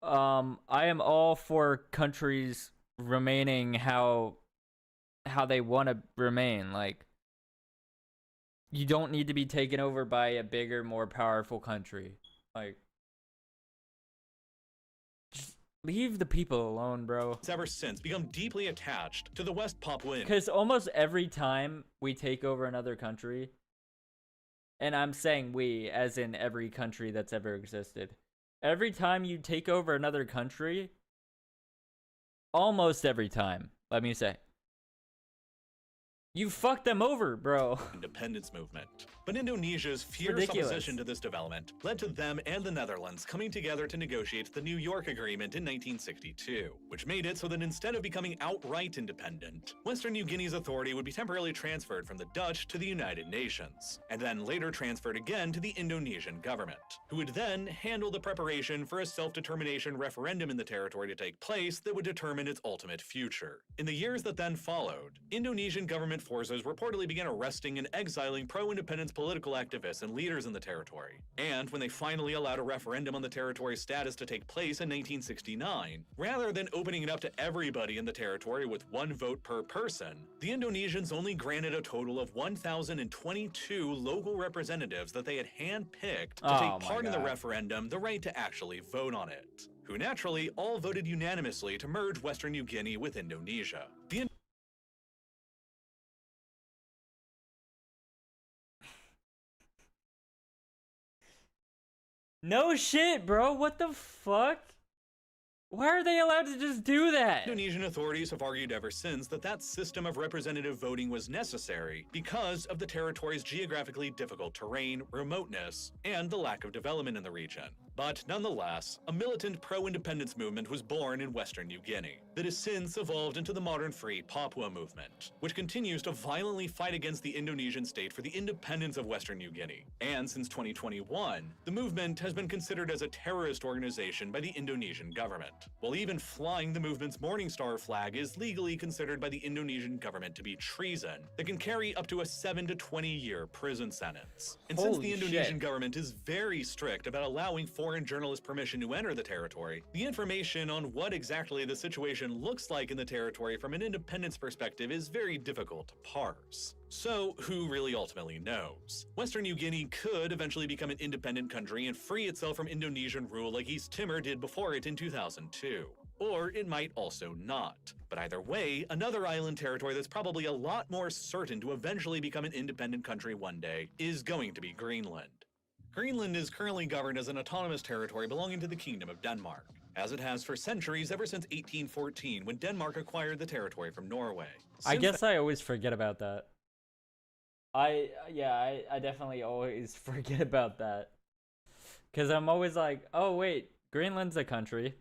I am all for countries remaining how they want to remain. Like, you don't need to be taken over by a bigger, more powerful country. Like, leave the people alone, bro. It's ever since become deeply attached to the West Papuan. Because almost every time we take over another country, and I'm saying we, as in every country that's ever existed, every time you take over another country, almost every time, let me say, you fucked them over, bro. Independence movement. But Indonesia's fierce opposition to this development led to them and the Netherlands coming together to negotiate the New York Agreement in 1962, which made it so that instead of becoming outright independent, Western New Guinea's authority would be temporarily transferred from the Dutch to the United Nations, and then later transferred again to the Indonesian government, who would then handle the preparation for a self-determination referendum in the territory to take place that would determine its ultimate future. In the years that then followed, Indonesian government forces reportedly began arresting and exiling pro-independence political activists and leaders in the territory. And when they finally allowed a referendum on the territory's status to take place in 1969, rather than opening it up to everybody in the territory with one vote per person, the Indonesians only granted a total of 1,022 local representatives that they had handpicked to take part in the referendum the right to actually vote on it, who naturally all voted unanimously to merge Western New Guinea with Indonesia. No shit, bro. What the fuck? Why are they allowed to just do that? Indonesian authorities have argued ever since that that system of representative voting was necessary because of the territory's geographically difficult terrain, remoteness, and the lack of development in the region. But nonetheless, a militant pro-independence movement was born in Western New Guinea that has since evolved into the modern Free Papua movement, which continues to violently fight against the Indonesian state for the independence of Western New Guinea. And since 2021, the movement has been considered as a terrorist organization by the Indonesian government. while even flying the movement's Morningstar flag is legally considered by the Indonesian government to be treason that can carry up to a 7 to 20-year prison sentence. And since the Holy Indonesian shit. government is very strict about allowing foreign journalists permission to enter the territory, the information on what exactly the situation looks like in the territory from an independence perspective is very difficult to parse. So, who really ultimately knows? Western New Guinea could eventually become an independent country and free itself from Indonesian rule like East Timor did before it in 2002. Or it might also not. But either way, another island territory that's probably a lot more certain to eventually become an independent country one day is going to be Greenland. Greenland is currently governed as an autonomous territory belonging to the Kingdom of Denmark, as it has for centuries ever since 1814 when Denmark acquired the territory from Norway. I Since guess I always forget about that. I definitely always forget about that. Because I'm always like, oh wait, Greenland's a country.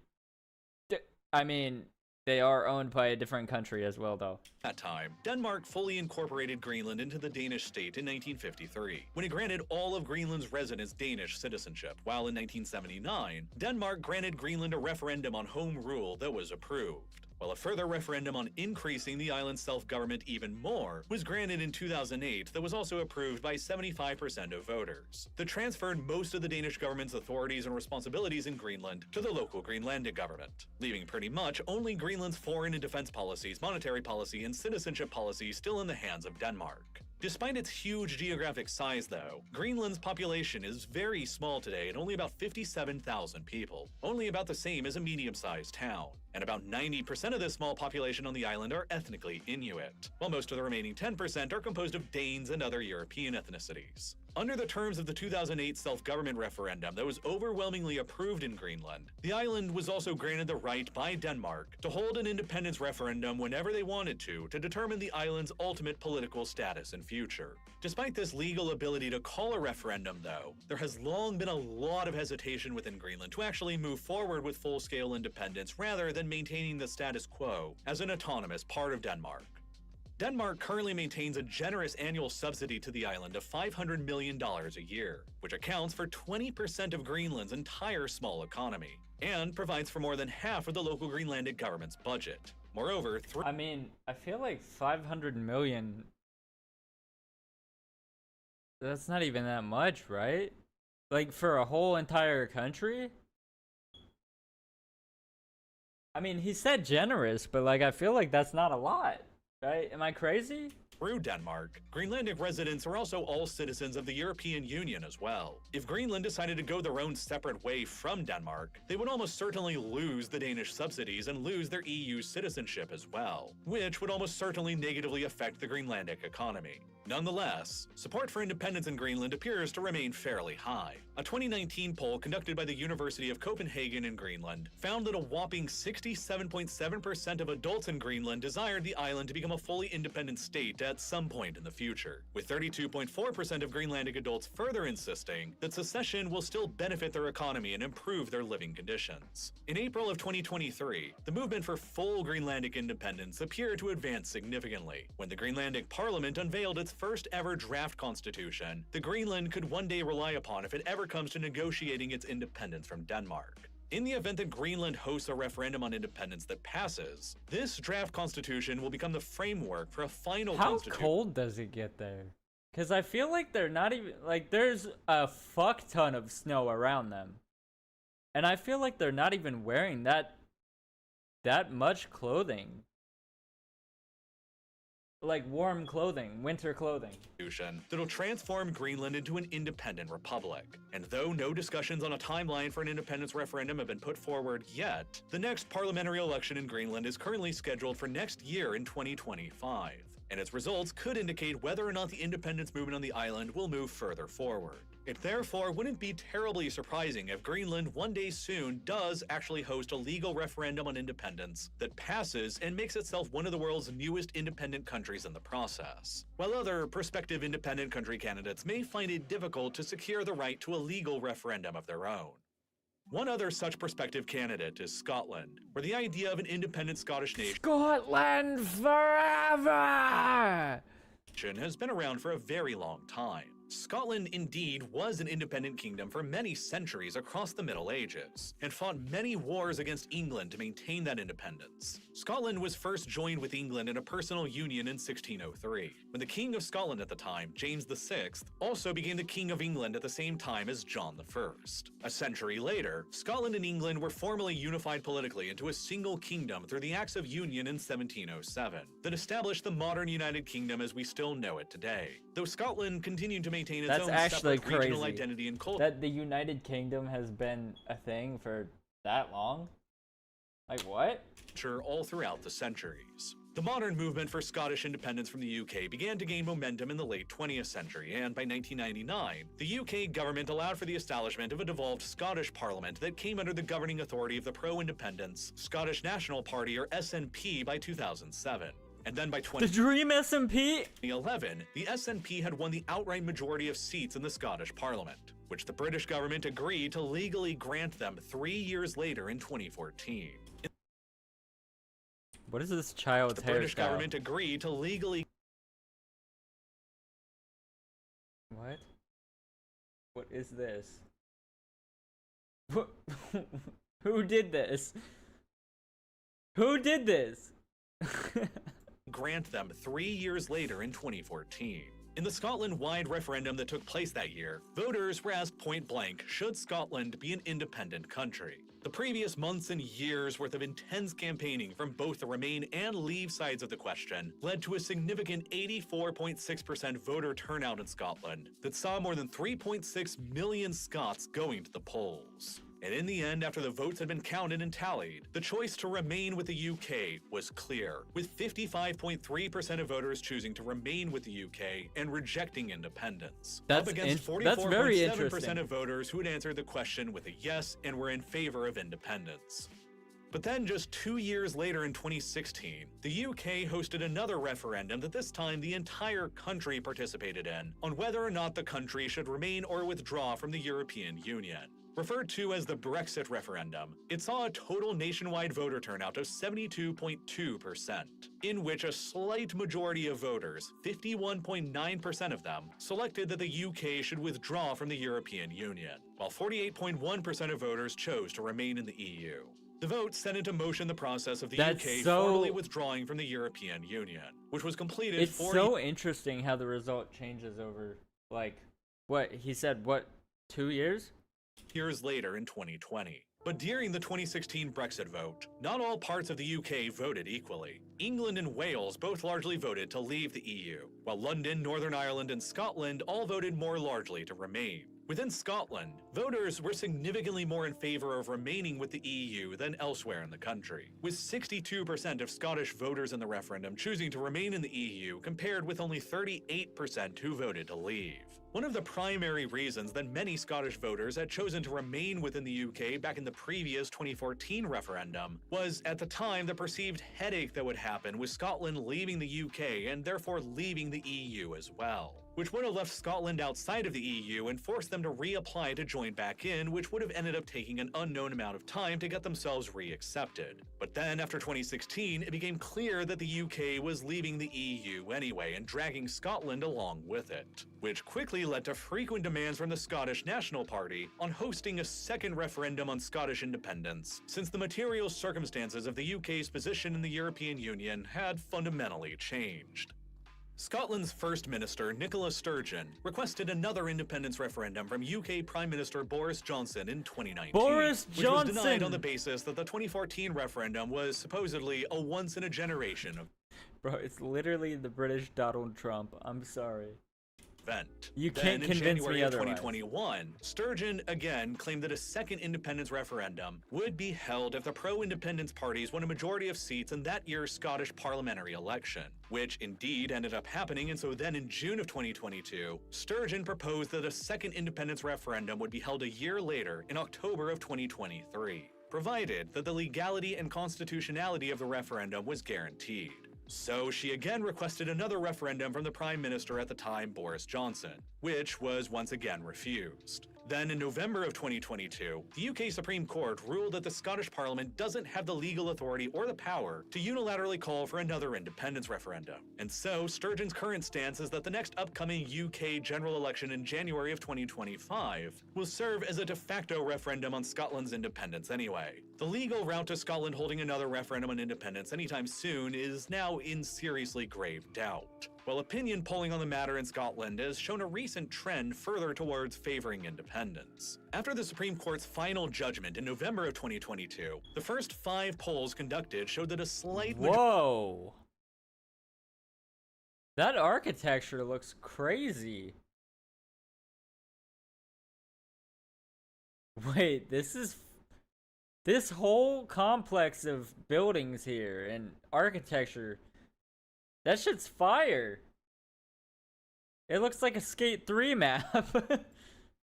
I mean, they are owned by a different country as well, though. That time, Denmark fully incorporated Greenland into the Danish state in 1953, when it granted all of Greenland's residents Danish citizenship, while in 1979, Denmark granted Greenland a referendum on home rule that was approved, while a further referendum on increasing the island's self-government even more was granted in 2008 that was also approved by 75% of voters, that transferred most of the Danish government's authorities and responsibilities in Greenland to the local Greenlandic government, leaving pretty much only Greenland's foreign and defense policies, monetary policy, and citizenship policy still in the hands of Denmark. Despite its huge geographic size, though, Greenland's population is very small today at only about 57,000 people, only about the same as a medium-sized town. And about 90% of this small population on the island are ethnically Inuit, while most of the remaining 10% are composed of Danes and other European ethnicities. Under the terms of the 2008 self-government referendum that was overwhelmingly approved in Greenland, the island was also granted the right by Denmark to hold an independence referendum whenever they wanted to determine the island's ultimate political status and future. Despite this legal ability to call a referendum, though, there has long been a lot of hesitation within Greenland to actually move forward with full-scale independence rather than maintaining the status quo as an autonomous part of Denmark. Denmark currently maintains a generous annual subsidy to the island of $500 million a year, which accounts for 20% of Greenland's entire small economy, and provides for more than half of the local Greenlandic government's budget. Moreover, I mean, I feel like 500 million... That's not even that much, right? Like, for a whole entire country? I mean, he said generous, but like, I feel like that's not a lot. Right? Am I crazy? Through Denmark, Greenlandic residents are also all citizens of the European Union as well. If Greenland decided to go their own separate way from Denmark, they would almost certainly lose the Danish subsidies and lose their EU citizenship as well, which would almost certainly negatively affect the Greenlandic economy. Nonetheless, support for independence in Greenland appears to remain fairly high. A 2019 poll conducted by the University of Copenhagen in Greenland found that a whopping 67.7% of adults in Greenland desired the island to become a fully independent state at some point in the future, with 32.4% of Greenlandic adults further insisting that secession will still benefit their economy and improve their living conditions. In April of 2023, the movement for full Greenlandic independence appeared to advance significantly, when the Greenlandic Parliament unveiled its first ever draft constitution that Greenland could one day rely upon if it ever comes to negotiating its independence from Denmark. In the event that Greenland hosts a referendum on independence that passes, this draft constitution will become the framework for a final constitution. How cold does it get there? Because I feel like they're not even, like, there's a fuck ton of snow around them. And I feel like they're not even wearing that much clothing. Like warm clothing, winter clothing. That'll transform Greenland into an independent republic. And though no discussions on a timeline for an independence referendum have been put forward yet, the next parliamentary election in Greenland is currently scheduled for next year in 2025. And its results could indicate whether or not the independence movement on the island will move further forward. It therefore wouldn't be terribly surprising if Greenland one day soon does actually host a legal referendum on independence that passes and makes itself one of the world's newest independent countries in the process, while other prospective independent country candidates may find it difficult to secure the right to a legal referendum of their own. One other such prospective candidate is Scotland, where the idea of an independent Scottish nation Scotland forever! has been around for a very long time. Scotland indeed was an independent kingdom for many centuries across the Middle Ages, and fought many wars against England to maintain that independence. Scotland was first joined with England in a personal union in 1603, when the King of Scotland at the time, James VI, also became the King of England at the same time as John I. A century later, Scotland and England were formally unified politically into a single kingdom through the Acts of Union in 1707, that established the modern United Kingdom as we still know it today, though Scotland continued to maintain its That's own actually separate regional crazy. identity and culture. That the United Kingdom has been a thing for that long? Like what? All throughout the centuries. The modern movement for Scottish independence from the UK began to gain momentum in the late 20th century, and by 1999, the UK government allowed for the establishment of a devolved Scottish Parliament that came under the governing authority of the pro-independence Scottish National Party, or SNP, by 2007. And then by The Dream SNP? 2011, the SNP had won the outright majority of seats in the Scottish Parliament, which the British government agreed to legally grant them 3 years later in 2014. What is this child's The British hairstyle? government agreed to legally... What? What is this? What? Who did this? Who did this? grant them 3 years later in 2014. In the Scotland-wide referendum that took place that year, voters were asked point blank, should Scotland be an independent country? The previous months and years worth of intense campaigning from both the Remain and Leave sides of the question led to a significant 84.6% voter turnout in Scotland that saw more than 3.6 million Scots going to the polls. And in the end, after the votes had been counted and tallied, the choice to remain with the UK was clear, with 55.3% of voters choosing to remain with the UK and rejecting independence. That's up against very 44.7% interesting. of voters who had answered the question with a yes and were in favor of independence. But then just 2 years later in 2016, the UK hosted another referendum that this time the entire country participated in on whether or not the country should remain or withdraw from the European Union. Referred to as the Brexit referendum, it saw a total nationwide voter turnout of 72.2%, in which a slight majority of voters, 51.9% of them, selected that the UK should withdraw from the European Union, while 48.1% of voters chose to remain in the EU. The vote set into motion the process of the UK formally withdrawing from the European Union, which was completed It's so interesting how the result changes over, like, what, he said, what, 2 years? Years later in 2020. But during the 2016 Brexit vote, not all parts of the UK voted equally. England and Wales both largely voted to leave the EU, while London, Northern Ireland, and Scotland all voted more largely to remain. Within Scotland, voters were significantly more in favor of remaining with the EU than elsewhere in the country, with 62% of Scottish voters in the referendum choosing to remain in the EU compared with only 38% who voted to leave. One of the primary reasons that many Scottish voters had chosen to remain within the UK back in the previous 2014 referendum was, at the time, the perceived headache that would happen with Scotland leaving the UK and therefore leaving the EU as well, which would have left Scotland outside of the EU and forced them to reapply to join back in, which would have ended up taking an unknown amount of time to get themselves re-accepted. But then, after 2016, it became clear that the UK was leaving the EU anyway and dragging Scotland along with it, which quickly led to frequent demands from the Scottish National Party on hosting a second referendum on Scottish independence, since the material circumstances of the UK's position in the European Union had fundamentally changed. Scotland's First Minister, Nicola Sturgeon, requested another independence referendum from UK Prime Minister Boris Johnson in 2019, Boris which was Johnson! denied on the basis that the 2014 referendum was supposedly a once-in-a-generation Bro, it's literally the British Donald Trump. I'm sorry. event. You Then, can't in convince January me of otherwise. 2021, Sturgeon again claimed that a second independence referendum would be held if the pro-independence parties won a majority of seats in that year's Scottish parliamentary election, which indeed ended up happening. And so then in June of 2022, Sturgeon proposed that a second independence referendum would be held a year later in October of 2023, provided that the legality and constitutionality of the referendum was guaranteed. So she again requested another referendum from the Prime Minister at the time, Boris Johnson, which was once again refused. Then in November of 2022, the UK Supreme Court ruled that the Scottish Parliament doesn't have the legal authority or the power to unilaterally call for another independence referendum. And so, Sturgeon's current stance is that the next upcoming UK general election in January of 2025 will serve as a de facto referendum on Scotland's independence anyway. The legal route to Scotland holding another referendum on independence anytime soon is now in seriously grave doubt. While opinion polling on the matter in Scotland has shown a recent trend further towards favoring independence. After the Supreme Court's final judgment in November of 2022, the first 5 polls conducted showed that a slight Whoa. That architecture looks crazy. Wait, this whole complex of buildings here and architecture, that shit's fire. It looks like a Skate 3 map.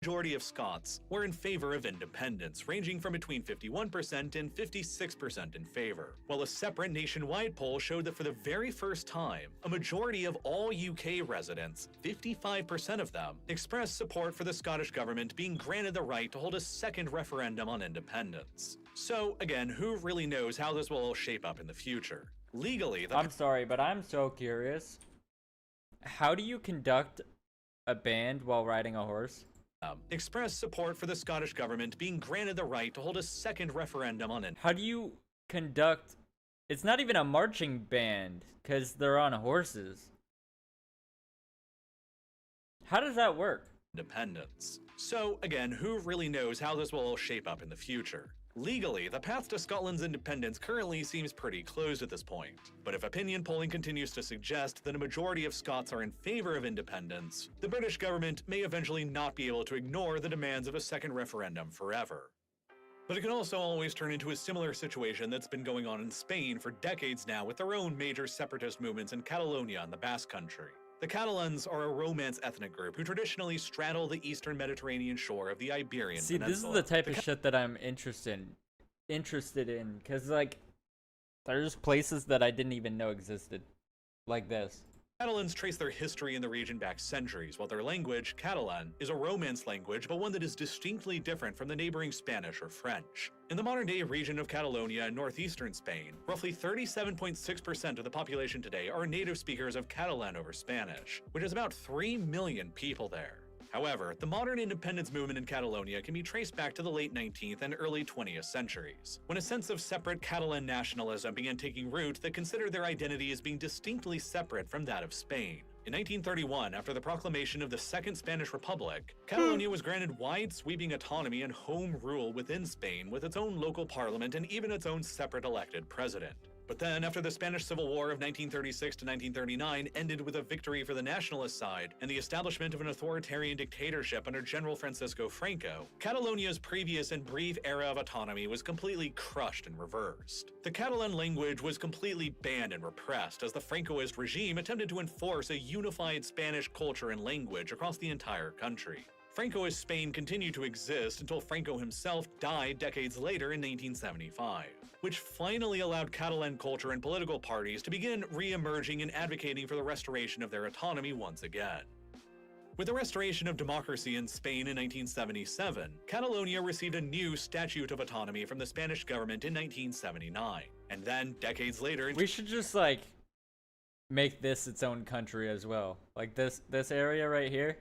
Majority of Scots were in favor of independence, ranging from between 51% and 56% in favor, while a separate nationwide poll showed that for the very first time, a majority of all UK residents, 55% of them, expressed support for the Scottish government being granted the right to hold a second referendum on independence. So, again, who really knows how this will all shape up in the future? Legally, I'm sorry, but I'm so curious. How do you conduct a band while riding a horse? Expressed support for the Scottish government being granted the right to hold a second referendum on it. How do you conduct... It's not even a marching band, because they're on horses. How does that work? Independence. So, again, who really knows how this will all shape up in the future? Legally, the path to Scotland's independence currently seems pretty closed at this point. But if opinion polling continues to suggest that a majority of Scots are in favor of independence, the British government may eventually not be able to ignore the demands of a second referendum forever. But it can also always turn into a similar situation that's been going on in Spain for decades now with their own major separatist movements in Catalonia and the Basque Country. The Catalans are a Romance ethnic group who traditionally straddle the eastern Mediterranean shore of the Iberian Peninsula. This is the type of shit that I'm interested in, because, like, there's places that I didn't even know existed, like this. Catalans trace their history in the region back centuries, while their language, Catalan, is a Romance language, but one that is distinctly different from the neighboring Spanish or French. In the modern-day region of Catalonia in northeastern Spain, roughly 37.6% of the population today are native speakers of Catalan over Spanish, which is about 3 million people there. However, the modern independence movement in Catalonia can be traced back to the late 19th and early 20th centuries, when a sense of separate Catalan nationalism began taking root that considered their identity as being distinctly separate from that of Spain. In 1931, after the proclamation of the Second Spanish Republic, Catalonia was granted wide sweeping autonomy and home rule within Spain with its own local parliament and even its own separate elected president. But then, after the Spanish Civil War of 1936 to 1939 ended with a victory for the nationalist side and the establishment of an authoritarian dictatorship under General Francisco Franco, Catalonia's previous and brief era of autonomy was completely crushed and reversed. The Catalan language was completely banned and repressed as the Francoist regime attempted to enforce a unified Spanish culture and language across the entire country. Francoist Spain continued to exist until Franco himself died decades later in 1975, which finally allowed Catalan culture and political parties to begin re-emerging and advocating for the restoration of their autonomy once again. With the restoration of democracy in Spain in 1977, Catalonia received a new Statute of Autonomy from the Spanish government in 1979. And then, decades later... We should just, like, make this its own country as well. Like, this area right here.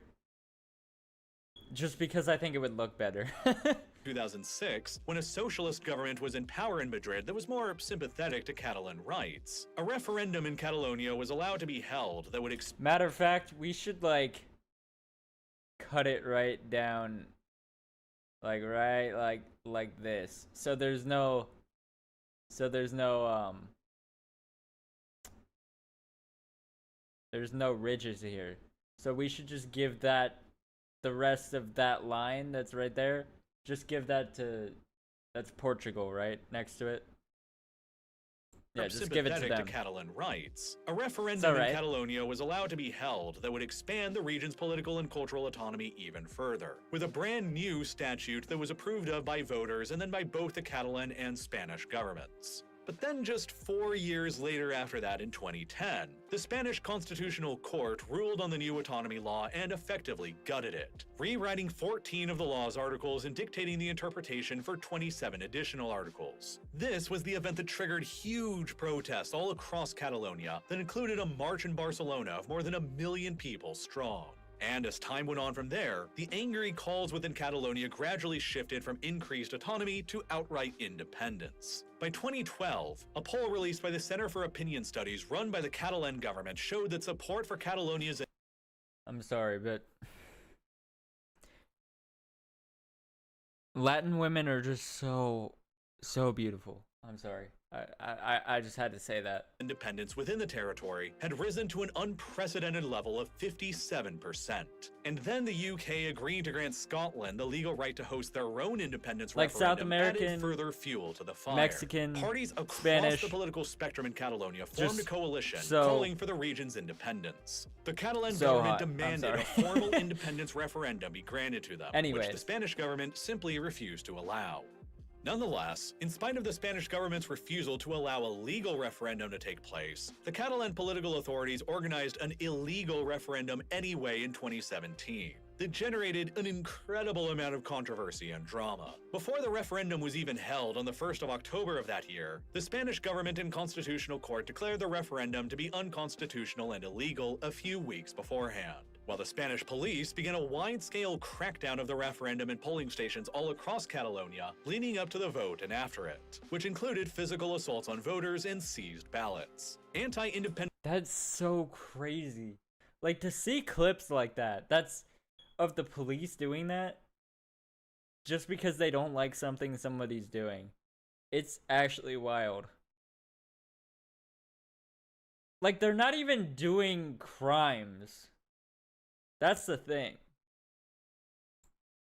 Just because I think it would look better. 2006, when a socialist government was in power in Madrid that was more sympathetic to Catalan rights, a referendum in Catalonia was allowed to be held that would Matter of fact, we should, like, cut it right down, like, right, like this. So there's no ridges here. So we should just give that, the rest of that line that's right there, just give that to, that's Portugal, right? Next to it. Yeah, just give it to them. To Catalan rights. A referendum in Catalonia was allowed to be held that would expand the region's political and cultural autonomy even further, with a brand new statute that was approved of by voters and then by both the Catalan and Spanish governments. But then just 4 years later after that in 2010, the Spanish Constitutional Court ruled on the new autonomy law and effectively gutted it, rewriting 14 of the law's articles and dictating the interpretation for 27 additional articles. This was the event that triggered huge protests all across Catalonia that included a march in Barcelona of more than 1 million people strong. And as time went on from there, the angry calls within Catalonia gradually shifted from increased autonomy to outright independence. By 2012, a poll released by the Center for Opinion Studies run by the Catalan government showed that support for Catalonia's— I'm sorry, but Latin women are just so beautiful. I'm sorry. I just had to say that. Independence within the territory had risen to an unprecedented level of 57%. And then the UK agreed to grant Scotland the legal right to host their own independence like referendum, South American, added further fuel to the fire. Mexican, parties across Spanish, the political spectrum in Catalonia formed a coalition so, calling for the region's independence. The Catalan so government hot. demanded a formal independence referendum be granted to them, Anyways. which the Spanish government simply refused to allow. Nonetheless, in spite of the Spanish government's refusal to allow a legal referendum to take place, the Catalan political authorities organized an illegal referendum anyway in 2017. That generated an incredible amount of controversy and drama. Before the referendum was even held on the 1st of October of that year, the Spanish government and Constitutional Court declared the referendum to be unconstitutional and illegal a few weeks beforehand, while the Spanish police began a wide-scale crackdown of the referendum in polling stations all across Catalonia leading up to the vote and after it, which included physical assaults on voters and seized ballots. Anti-independent— That's so crazy. Like, to see clips like that, of the police doing that just because they don't like something somebody's doing. It's actually wild. Like, they're not even doing crimes. That's the thing.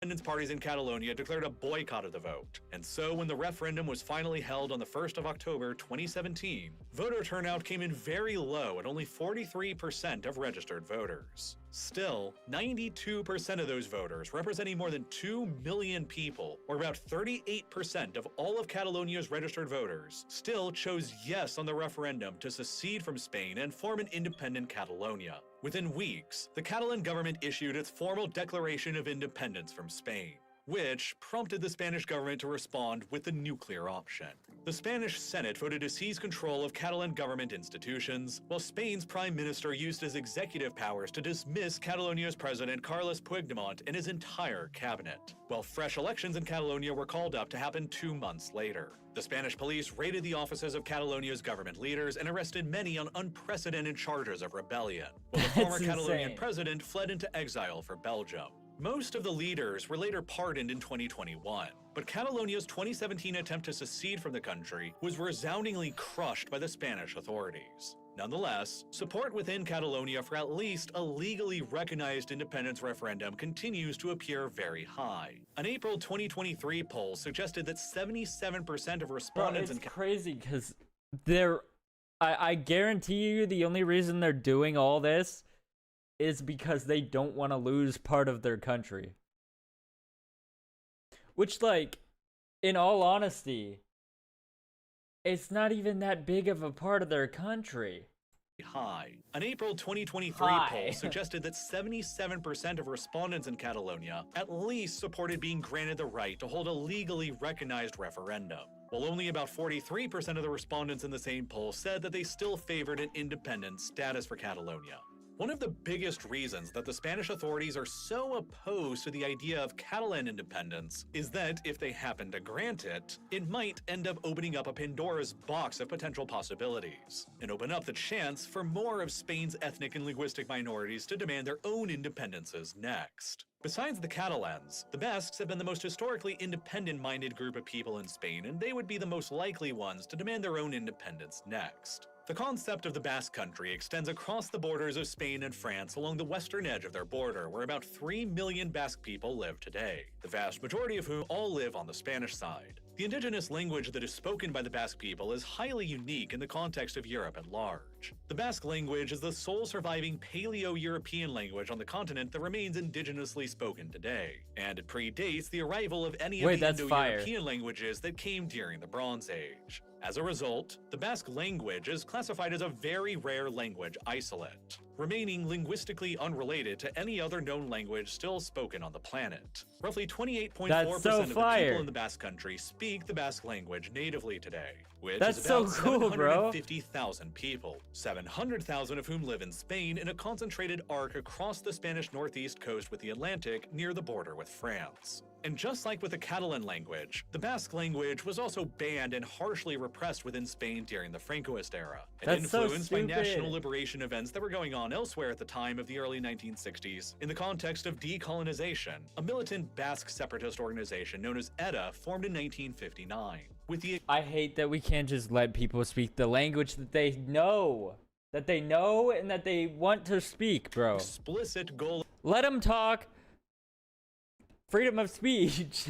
Independence parties in Catalonia declared a boycott of the vote. And so when the referendum was finally held on the 1st of October 2017, voter turnout came in very low at only 43% of registered voters. Still, 92% of those voters, representing more than 2 million people, or about 38% of all of Catalonia's registered voters, still chose yes on the referendum to secede from Spain and form an independent Catalonia. Within weeks, the Catalan government issued its formal declaration of independence from Spain, which prompted the Spanish government to respond with the nuclear option. The Spanish Senate voted to seize control of Catalan government institutions, while Spain's prime minister used his executive powers to dismiss Catalonia's president Carles Puigdemont and his entire cabinet, while fresh elections in Catalonia were called up to happen 2 months later. The Spanish police raided the offices of Catalonia's government leaders and arrested many on unprecedented charges of rebellion, while the former Catalonian president fled into exile for Belgium. Most of the leaders were later pardoned in 2021, but Catalonia's 2017 attempt to secede from the country was resoundingly crushed by the Spanish authorities. Nonetheless, support within Catalonia for at least a legally recognized independence referendum continues to appear very high. An April 2023 poll suggested that 77% of respondents— Bro, it's crazy because I guarantee you the only reason they're doing all this is because they don't want to lose part of their country. Which, like, in all honesty, it's not even that big of a part of their country. High. An April 2023 poll suggested that 77% of respondents in Catalonia at least supported being granted the right to hold a legally recognized referendum, while only about 43% of the respondents in the same poll said that they still favored an independent status for Catalonia. One of the biggest reasons that the Spanish authorities are so opposed to the idea of Catalan independence is that if they happen to grant it, it might end up opening up a Pandora's box of potential possibilities, and open up the chance for more of Spain's ethnic and linguistic minorities to demand their own independences next. Besides the Catalans, the Basques have been the most historically independent-minded group of people in Spain, and they would be the most likely ones to demand their own independence next. The concept of the Basque Country extends across the borders of Spain and France along the western edge of their border, where about 3 million Basque people live today, the vast majority of whom all live on the Spanish side. The indigenous language that is spoken by the Basque people is highly unique in the context of Europe at large. The Basque language is the sole surviving Paleo-European language on the continent that remains indigenously spoken today, and it predates the arrival of any of the Indo-European languages that came during the Bronze Age. As a result, the Basque language is classified as a very rare language isolate, remaining linguistically unrelated to any other known language still spoken on the planet. Roughly 28.4% of the people in the Basque country speak the Basque language natively today, which is about 750,000 people, 700,000 of whom live in Spain in a concentrated arc across the Spanish northeast coast with the Atlantic near the border with France. And just like with the Catalan language, the Basque language was also banned and harshly repressed within Spain during the Francoist era, and influenced by national liberation events that were going on elsewhere at the time of the early 1960s. In the context of decolonization, a militant Basque separatist organization known as ETA formed in 1959. I hate that we can't just let people speak the language that they know. And that they want to speak, bro. Explicit goal. Let them talk. Freedom of speech.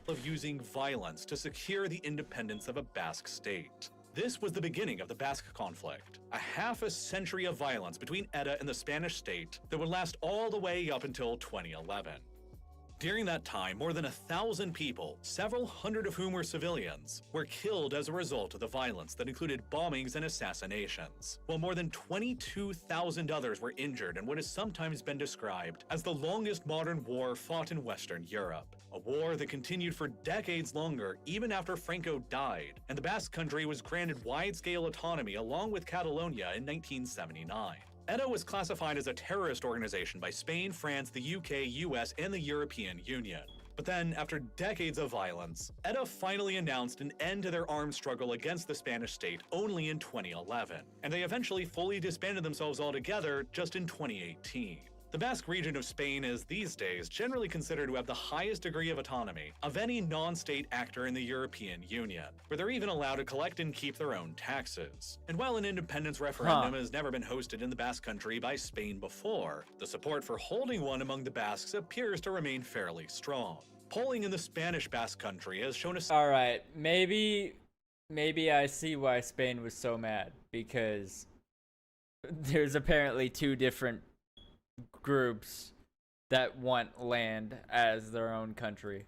Of using violence to secure the independence of a Basque state. This was the beginning of the Basque conflict, a half a century of violence between ETA and the Spanish state that would last all the way up until 2011. During that time, more than 1,000 people, several hundred of whom were civilians, were killed as a result of the violence that included bombings and assassinations, while more than 22,000 others were injured in what has sometimes been described as the longest modern war fought in Western Europe. A war that continued for decades longer even after Franco died, and the Basque country was granted wide-scale autonomy along with Catalonia in 1979. ETA was classified as a terrorist organization by Spain, France, the UK, US, and the European Union. But then, after decades of violence, ETA finally announced an end to their armed struggle against the Spanish state only in 2011, and they eventually fully disbanded themselves altogether just in 2018. The Basque region of Spain is these days generally considered to have the highest degree of autonomy of any non-state actor in the European Union, where they're even allowed to collect and keep their own taxes. And while an independence referendum has never been hosted in the Basque country by Spain before, the support for holding one among the Basques appears to remain fairly strong. Polling in the Spanish Basque country has shown a— Alright, maybe I see why Spain was so mad, because there's apparently two different groups that want land as their own country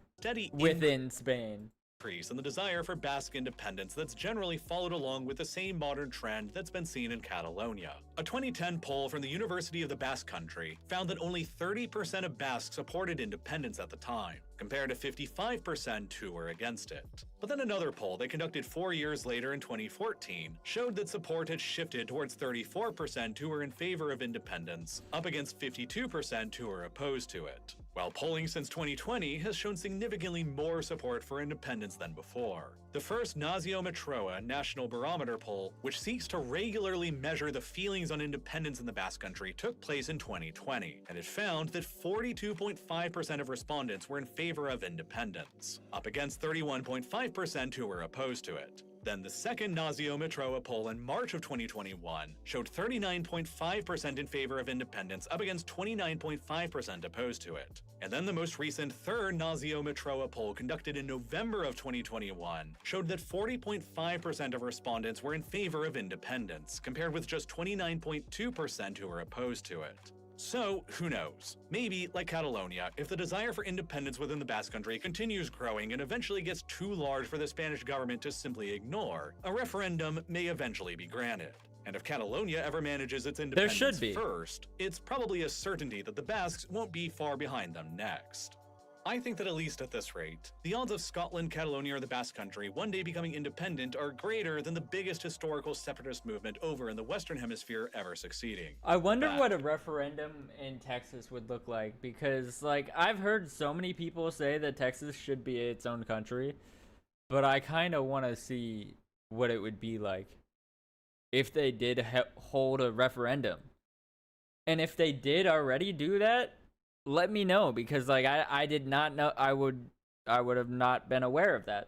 within Spain. And the desire for Basque independence that's generally followed along with the same modern trend that's been seen in Catalonia. A 2010 poll from the University of the Basque Country found that only 30% of Basques supported independence at the time, compared to 55% who were against it. But then another poll they conducted 4 years later in 2014 showed that support had shifted towards 34% who were in favor of independence, up against 52% who were opposed to it. While polling since 2020 has shown significantly more support for independence than before. The first Naziometroa National Barometer poll, which seeks to regularly measure the feelings on independence in the Basque country, took place in 2020, and it found that 42.5% of respondents were in favor of independence, up against 31.5% who were opposed to it. Then the second Naziometroa poll in March of 2021 showed 39.5% in favor of independence, up against 29.5% opposed to it. And then the most recent third Naziometroa poll conducted in November of 2021 showed that 40.5% of respondents were in favor of independence, compared with just 29.2% who were opposed to it. So, who knows? Maybe, like Catalonia, if the desire for independence within the Basque country continues growing and eventually gets too large for the Spanish government to simply ignore, a referendum may eventually be granted. And if Catalonia ever manages its independence first, it's probably a certainty that the Basques won't be far behind them next. I think that at least at this rate, the odds of Scotland, Catalonia, or the Basque country one day becoming independent are greater than the biggest historical separatist movement over in the Western Hemisphere ever succeeding. I wonder what a referendum in Texas would look like, because, like, I've heard so many people say that Texas should be its own country, but I kind of want to see what it would be like if they did hold a referendum. And if they did already do that, let me know, because like I did not know. I would have not been aware of that.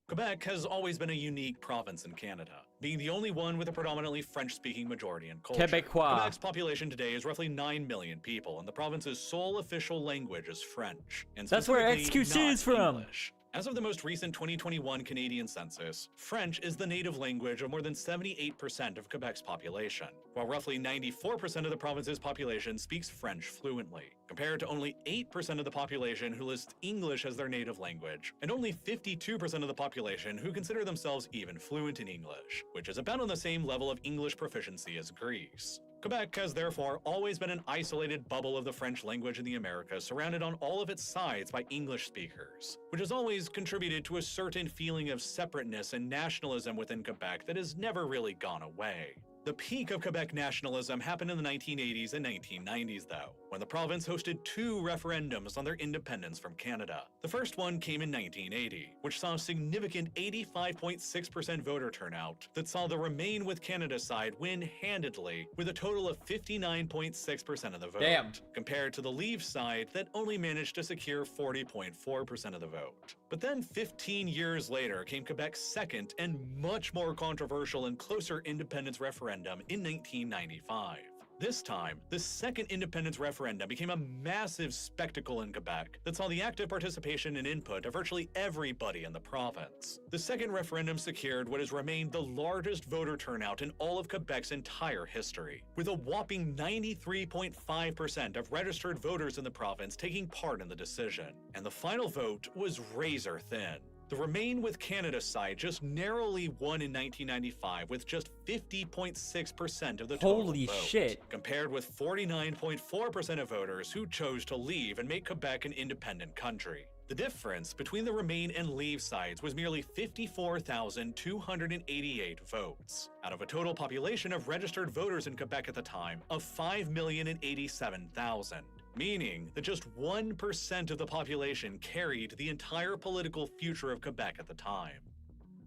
Quebec has always been a unique province in Canada, being the only one with a predominantly French-speaking majority and culture. Quebecois. Quebec's population today is roughly 9 million people, and the province's sole official language is French. And that's where XQC is from. English. As of the most recent 2021 Canadian census, French is the native language of more than 78% of Quebec's population, while roughly 94% of the province's population speaks French fluently, compared to only 8% of the population who lists English as their native language, and only 52% of the population who consider themselves even fluent in English, which is about on the same level of English proficiency as Greece. Quebec has therefore always been an isolated bubble of the French language in the Americas, surrounded on all of its sides by English speakers, which has always contributed to a certain feeling of separateness and nationalism within Quebec that has never really gone away. The peak of Quebec nationalism happened in the 1980s and 1990s, though, when the province hosted 2 referendums on their independence from Canada. The first one came in 1980, which saw a significant 85.6% voter turnout that saw the Remain with Canada side win handedly with a total of 59.6% of the vote, Damn. compared to the Leave side that only managed to secure 40.4% of the vote. But then 15 years later came Quebec's second and much more controversial and closer independence referendum in 1995. This time, the second independence referendum became a massive spectacle in Quebec that saw the active participation and input of virtually everybody in the province. The second referendum secured what has remained the largest voter turnout in all of Quebec's entire history, with a whopping 93.5% of registered voters in the province taking part in the decision. And the final vote was razor thin. The Remain with Canada side just narrowly won in 1995 with just 50.6% of the total Holy vote, shit. compared with 49.4% of voters who chose to leave and make Quebec an independent country. The difference between the Remain and Leave sides was merely 54,288 votes, out of a total population of registered voters in Quebec at the time of 5,087,000. Meaning that just 1% of the population carried the entire political future of Quebec at the time.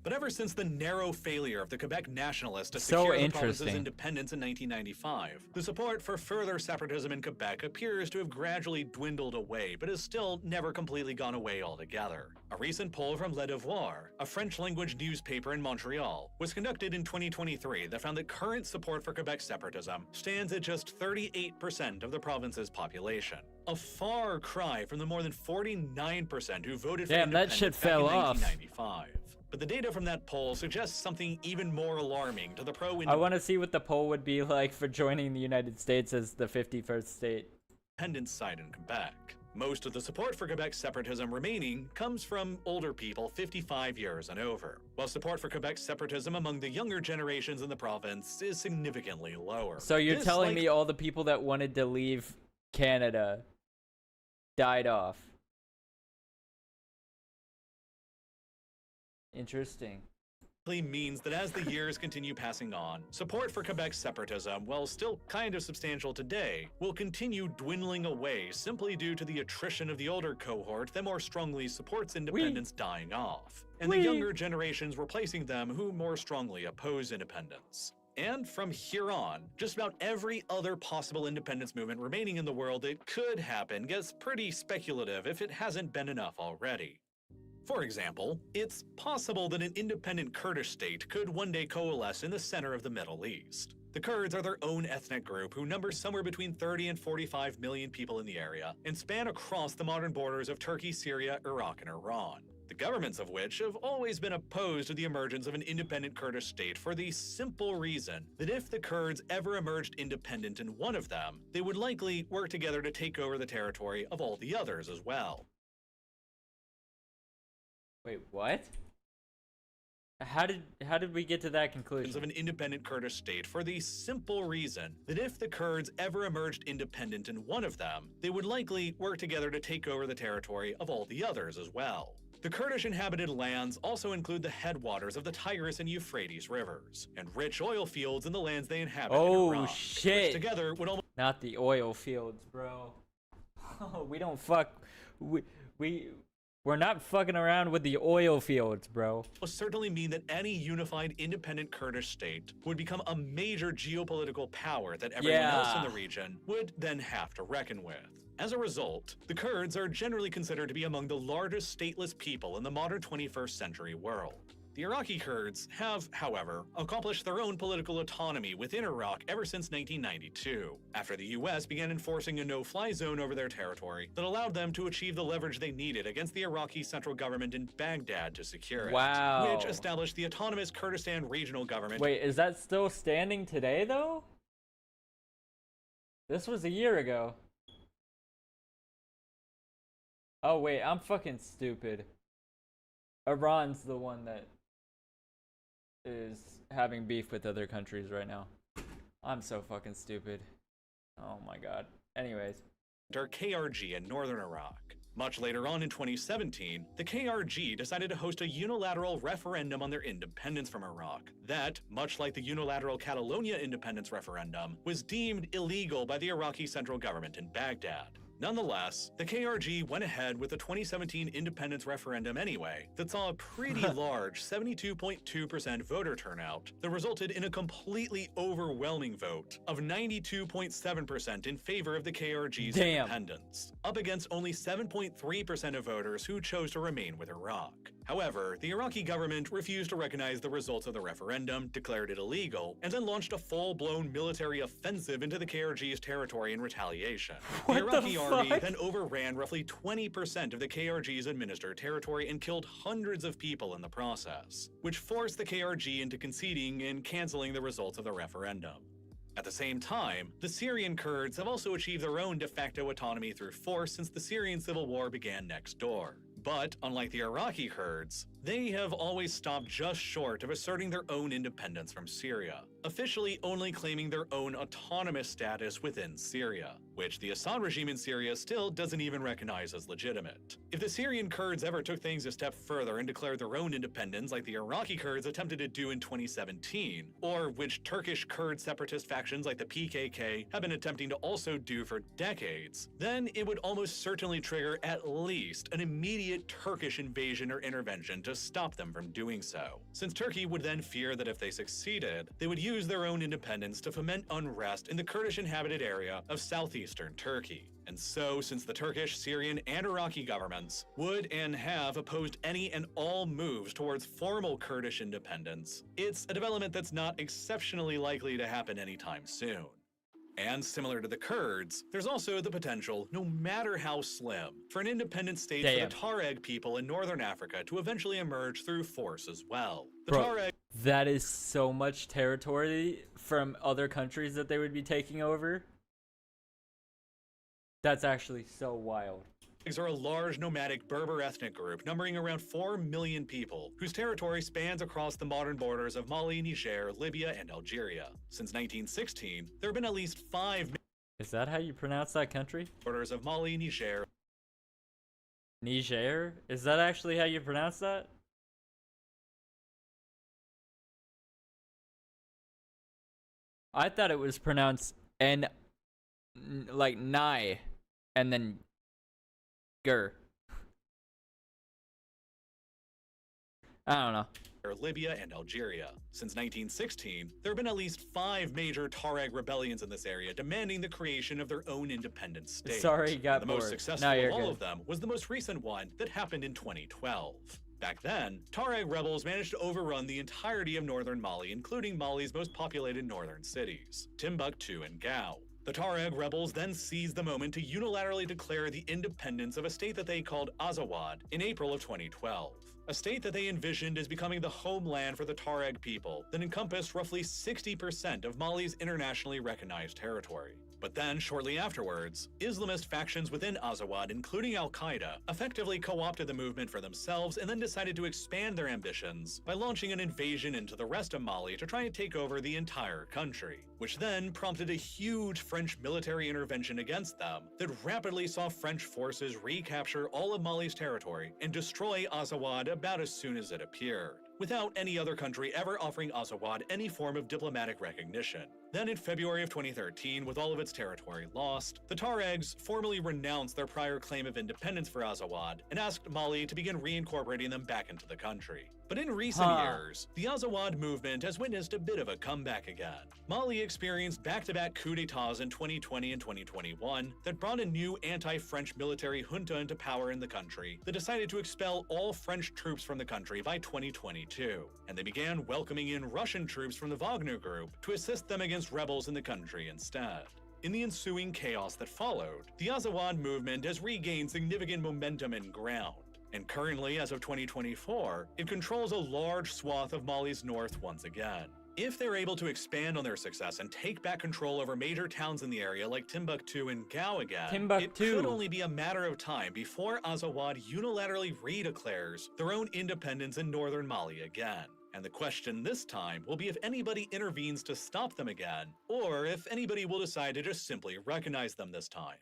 But ever since the narrow failure of the Quebec nationalists to So secure the province's interesting. independence in 1995, the support for further separatism in Quebec appears to have gradually dwindled away, but has still never completely gone away altogether. A recent poll from Le Devoir, a French-language newspaper in Montreal, was conducted in 2023 that found that current support for Quebec separatism stands at just 38% of the province's population. A far cry from the more than 49% who voted for Damn, that independence shit back fell in off. 1995. But the data from that poll suggests something even more alarming to the I want to see what the poll would be like for joining the United States as the 51st state. independence side in Quebec. Most of the support for Quebec separatism remaining comes from older people 55 years and over, while support for Quebec separatism among the younger generations in the province is significantly lower. So you're This telling me all the people that wanted to leave Canada died off? Interesting. means that as the years continue passing on, support for Quebec separatism, while still kind of substantial today, will continue dwindling away simply due to the attrition of the older cohort that more strongly supports independence dying off, and the younger generations replacing them who more strongly oppose independence. And from here on, just about every other possible independence movement remaining in the world that could happen gets pretty speculative if it hasn't been enough already. For example, it's possible that an independent Kurdish state could one day coalesce in the center of the Middle East. The Kurds are their own ethnic group who number somewhere between 30 and 45 million people in the area and span across the modern borders of Turkey, Syria, Iraq, and Iran. The governments of which have always been opposed to the emergence of an independent Kurdish state for the simple reason that if the Kurds ever emerged independent in one of them, they would likely work together to take over the territory of all the others as well. Wait, what? How did we get to that conclusion? Of an independent Kurdish state for the simple reason that if the Kurds ever emerged independent in one of them, they would likely work together to take over the territory of all the others as well. The Kurdish inhabited lands also include the headwaters of the Tigris and Euphrates rivers, and rich oil fields in the lands they inhabit in Oh Iraq, shit! which together would almost Not the oil fields, bro. We don't fuck. We're not fucking around with the oil fields, bro. certainly mean that any unified independent Kurdish state would become a major geopolitical power that everyone else in the region would then have to reckon with. As a result, the Kurds are generally considered to be among the largest stateless people in the modern 21st century world. The Iraqi Kurds have, however, accomplished their own political autonomy within Iraq ever since 1992, after the US began enforcing a no-fly zone over their territory that allowed them to achieve the leverage they needed against the Iraqi central government in Baghdad to secure it, Wow. which established the autonomous Kurdistan regional government. Wait, is that still standing today, though? This was a year ago. Oh, wait, I'm fucking stupid. Iran's the one that is having beef with other countries right now. I'm so fucking stupid. Oh my god. Anyways. KRG in northern Iraq. Much later on in 2017, the KRG decided to host a unilateral referendum on their independence from Iraq that, much like the unilateral Catalonia independence referendum, was deemed illegal by the Iraqi central government in Baghdad. Nonetheless, the KRG went ahead with the 2017 independence referendum anyway, that saw a pretty large 72.2% voter turnout that resulted in a completely overwhelming vote of 92.7% in favor of the KRG's independence, up against only 7.3% of voters who chose to remain with Iraq. However, the Iraqi government refused to recognize the results of the referendum, declared it illegal, and then launched a full-blown military offensive into the KRG's territory in retaliation. The Iraqi army then overran roughly 20% of the KRG's administered territory and killed hundreds of people in the process, which forced the KRG into conceding and canceling the results of the referendum. At the same time, the Syrian Kurds have also achieved their own de facto autonomy through force since the Syrian civil war began next door. But, unlike the Iraqi Kurds, they have always stopped just short of asserting their own independence from Syria, officially only claiming their own autonomous status within Syria, which the Assad regime in Syria still doesn't even recognize as legitimate. If the Syrian Kurds ever took things a step further and declared their own independence like the Iraqi Kurds attempted to do in 2017, or which Turkish Kurd separatist factions like the PKK have been attempting to also do for decades, then it would almost certainly trigger at least an immediate Turkish invasion or intervention to stop them from doing so, since Turkey would then fear that if they succeeded, they would use their own independence to foment unrest in the Kurdish inhabited area of southeastern Turkey. And so, since the Turkish, Syrian, and Iraqi governments would and have opposed any and all moves towards formal Kurdish independence, it's a development that's not exceptionally likely to happen anytime soon. And similar to the Kurds, there's also the potential, no matter how slim, for an independent state for the Tuareg people in northern Africa to eventually emerge through force as well. The Tuareg— that is so much territory from other countries that they would be taking over. That's actually so wild. are a large nomadic Berber ethnic group numbering around 4 million people, whose territory spans across the modern borders of Mali, Niger, Libya, and Algeria. Since 1916, there have been at least 5— Is that how you pronounce that country? Borders of Mali, Niger. Niger? Is that actually how you pronounce that? I thought it was pronounced like Nai, and then Gur. I don't know. Libya and Algeria. Since 1916, there have been at least 5 major Tuareg rebellions in this area demanding the creation of their own independent state. Sorry, got the bored. most successful of all of them was the most recent one that happened in 2012. Back then, Tuareg rebels managed to overrun the entirety of northern Mali, including Mali's most populated northern cities, Timbuktu and Gao. The Tuareg rebels then seized the moment to unilaterally declare the independence of a state that they called Azawad in April of 2012. A state that they envisioned as becoming the homeland for the Tuareg people that encompassed roughly 60% of Mali's internationally recognized territory. But then, shortly afterwards, Islamist factions within Azawad, including Al-Qaeda, effectively co-opted the movement for themselves and then decided to expand their ambitions by launching an invasion into the rest of Mali to try and take over the entire country, which then prompted a huge French military intervention against them that rapidly saw French forces recapture all of Mali's territory and destroy Azawad about as soon as it appeared, without any other country ever offering Azawad any form of diplomatic recognition. Then in February of 2013, with all of its territory lost, the Tuaregs formally renounced their prior claim of independence for Azawad and asked Mali to begin reincorporating them back into the country. But in recent years, the Azawad movement has witnessed a bit of a comeback again. Mali experienced back-to-back coups d'etats in 2020 and 2021 that brought a new anti-French military junta into power in the country that decided to expel all French troops from the country by 2022. And they began welcoming in Russian troops from the Wagner Group to assist them against rebels in the country instead. In the ensuing chaos that followed, the Azawad movement has regained significant momentum and ground. And currently, as of 2024, it controls a large swath of Mali's north once again. If they're able to expand on their success and take back control over major towns in the area like Timbuktu and Gao again, it could only be a matter of time before Azawad unilaterally redeclares their own independence in northern Mali again. And the question this time will be if anybody intervenes to stop them again, or if anybody will decide to just simply recognize them this time.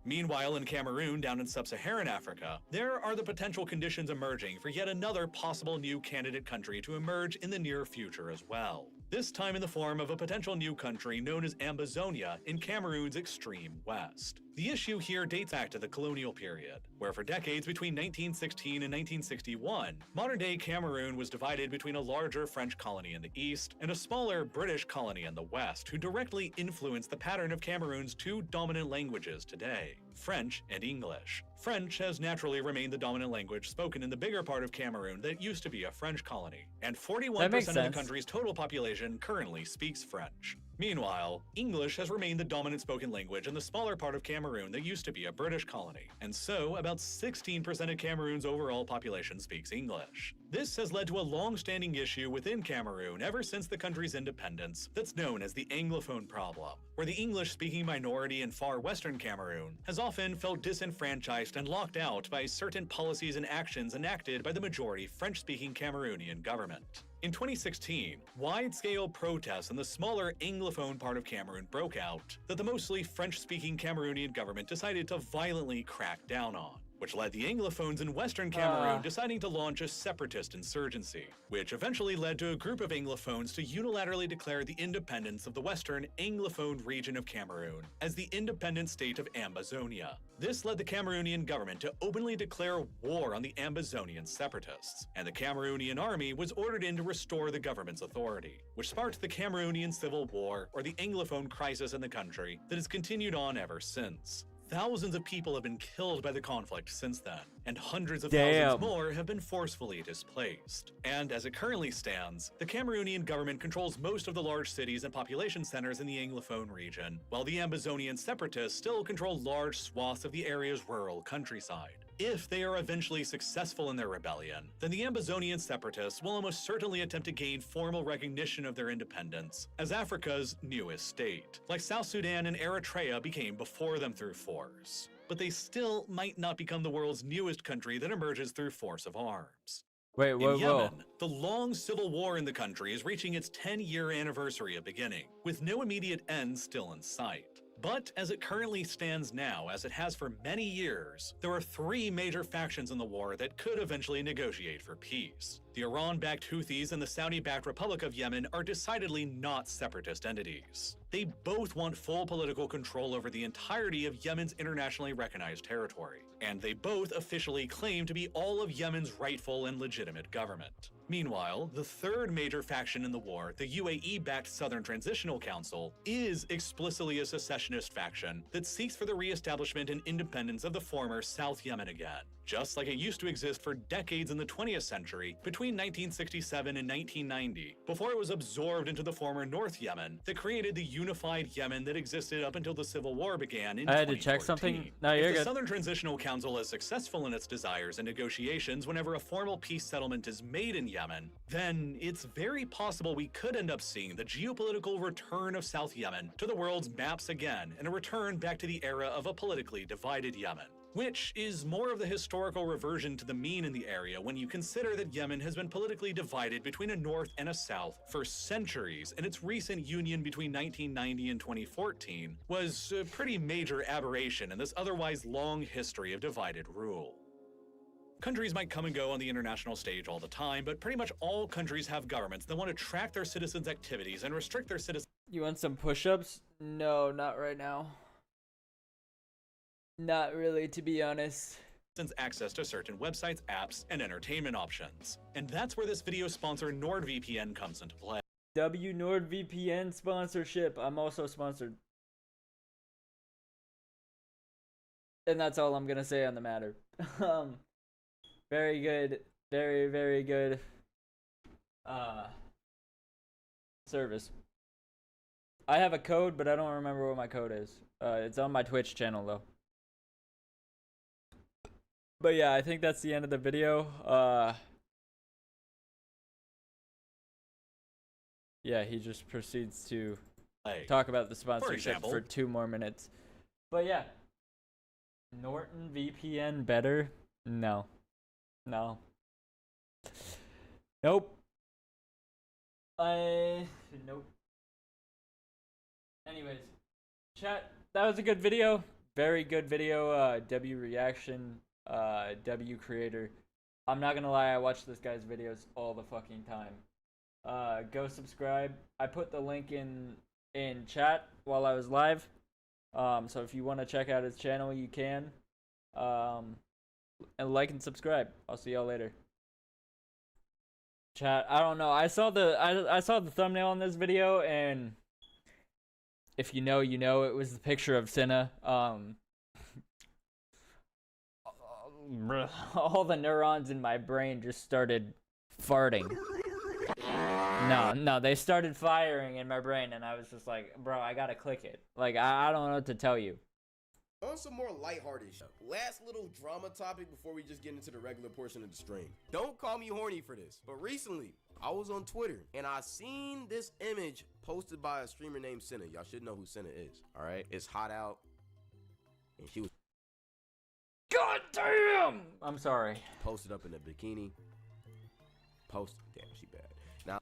Meanwhile, in Cameroon, down in sub-Saharan Africa, there are the potential conditions emerging for yet another possible new candidate country to emerge in the near future as well. This time in the form of a potential new country known as Ambazonia in Cameroon's extreme west. The issue here dates back to the colonial period, where for decades between 1916 and 1961, modern-day Cameroon was divided between a larger French colony in the east and a smaller British colony in the west, who directly influenced the pattern of Cameroon's two dominant languages today, French and English. French has naturally remained the dominant language spoken in the bigger part of Cameroon that used to be a French colony, and 41% of the country's total population currently speaks French. Meanwhile, English has remained the dominant spoken language in the smaller part of Cameroon that used to be a British colony, and so about 16% of Cameroon's overall population speaks English. This has led to a long-standing issue within Cameroon ever since the country's independence that's known as the Anglophone problem, where the English-speaking minority in far western Cameroon has often felt disenfranchised and locked out by certain policies and actions enacted by the majority French-speaking Cameroonian government. In 2016, wide-scale protests in the smaller Anglophone part of Cameroon broke out that the mostly French-speaking Cameroonian government decided to violently crack down on, which led the Anglophones in Western Cameroon deciding to launch a separatist insurgency, which eventually led to a group of Anglophones to unilaterally declare the independence of the Western Anglophone region of Cameroon as the independent state of Ambazonia. This led the Cameroonian government to openly declare war on the Ambazonian separatists, and the Cameroonian army was ordered in to restore the government's authority, which sparked the Cameroonian Civil War, or the Anglophone crisis in the country, that has continued on ever since. Thousands of people have been killed by the conflict since then, and hundreds of thousands more have been forcefully displaced. And as it currently stands, the Cameroonian government controls most of the large cities and population centers in the Anglophone region, while the Ambazonian separatists still control large swaths of the area's rural countryside. If they are eventually successful in their rebellion, then the Ambazonian separatists will almost certainly attempt to gain formal recognition of their independence as Africa's newest state, like South Sudan and Eritrea became before them through force. But they still might not become the world's newest country that emerges through force of arms. Wait, in Yemen, the long civil war in the country is reaching its 10-year anniversary of beginning, with no immediate end still in sight. But as it currently stands now, as it has for many years, there are three major factions in the war that could eventually negotiate for peace. The Iran-backed Houthis and the Saudi-backed Republic of Yemen are decidedly not separatist entities. They both want full political control over the entirety of Yemen's internationally recognized territory, and they both officially claim to be all of Yemen's rightful and legitimate government. Meanwhile, the third major faction in the war, the UAE-backed Southern Transitional Council, is explicitly a secessionist faction that seeks for the re-establishment and independence of the former South Yemen again, just like it used to exist for decades in the 20th century between 1967 and 1990, before it was absorbed into the former North Yemen that created the unified Yemen that existed up until the Civil War began in 2014. I had to check something. No, you're if the good. Southern Transitional Council is successful in its desires and negotiations whenever a formal peace settlement is made in Yemen, then it's very possible we could end up seeing the geopolitical return of South Yemen to the world's maps again, and a return back to the era of a politically divided Yemen, which is more of the historical reversion to the mean in the area when you consider that Yemen has been politically divided between a north and a south for centuries, and its recent union between 1990 and 2014 was a pretty major aberration in this otherwise long history of divided rule. Countries might come and go on the international stage all the time, but pretty much all countries have governments that want to track their citizens' activities and restrict their citizens' You want some push-ups? No, not right now. Not really, to be honest. Access to certain websites, apps, and entertainment options. And that's where this video sponsor NordVPN comes into play. NordVPN sponsorship. I'm also sponsored. And that's all I'm gonna say on the matter. Very good. Very, very good service. I have a code, but I don't remember what my code is. It's on my Twitch channel though. But yeah, I think that's the end of the video. Yeah, he just proceeds to talk about the sponsorship for 2 more minutes. But yeah, Norton VPN better? No. No. Nope. Nope. Anyways, chat, that was a good video. Very good video. W reaction. W creator. I'm not gonna lie, I watch this guy's videos all the fucking time. Go subscribe. I put the link in chat while I was live. So if you want to check out his channel, you can. And like and subscribe. I'll see y'all later. Chat, I don't know. I saw the thumbnail on this video, and if you know, you know. It was the picture of Cinna. All the neurons in my brain just started farting. No, they started firing in my brain, and I was just like, bro, I gotta click it. Like, I don't know what to tell you. On some more lighthearted shit. Last little drama topic before we just get into the regular portion of the stream. Don't call me horny for this, but recently, I was on Twitter, and I seen this image posted by a streamer named Cinna. Y'all should know who Cinna is, alright? It's hot out, and she was... God damn! I'm sorry. Posted up in a bikini. Damn, she bad. Now,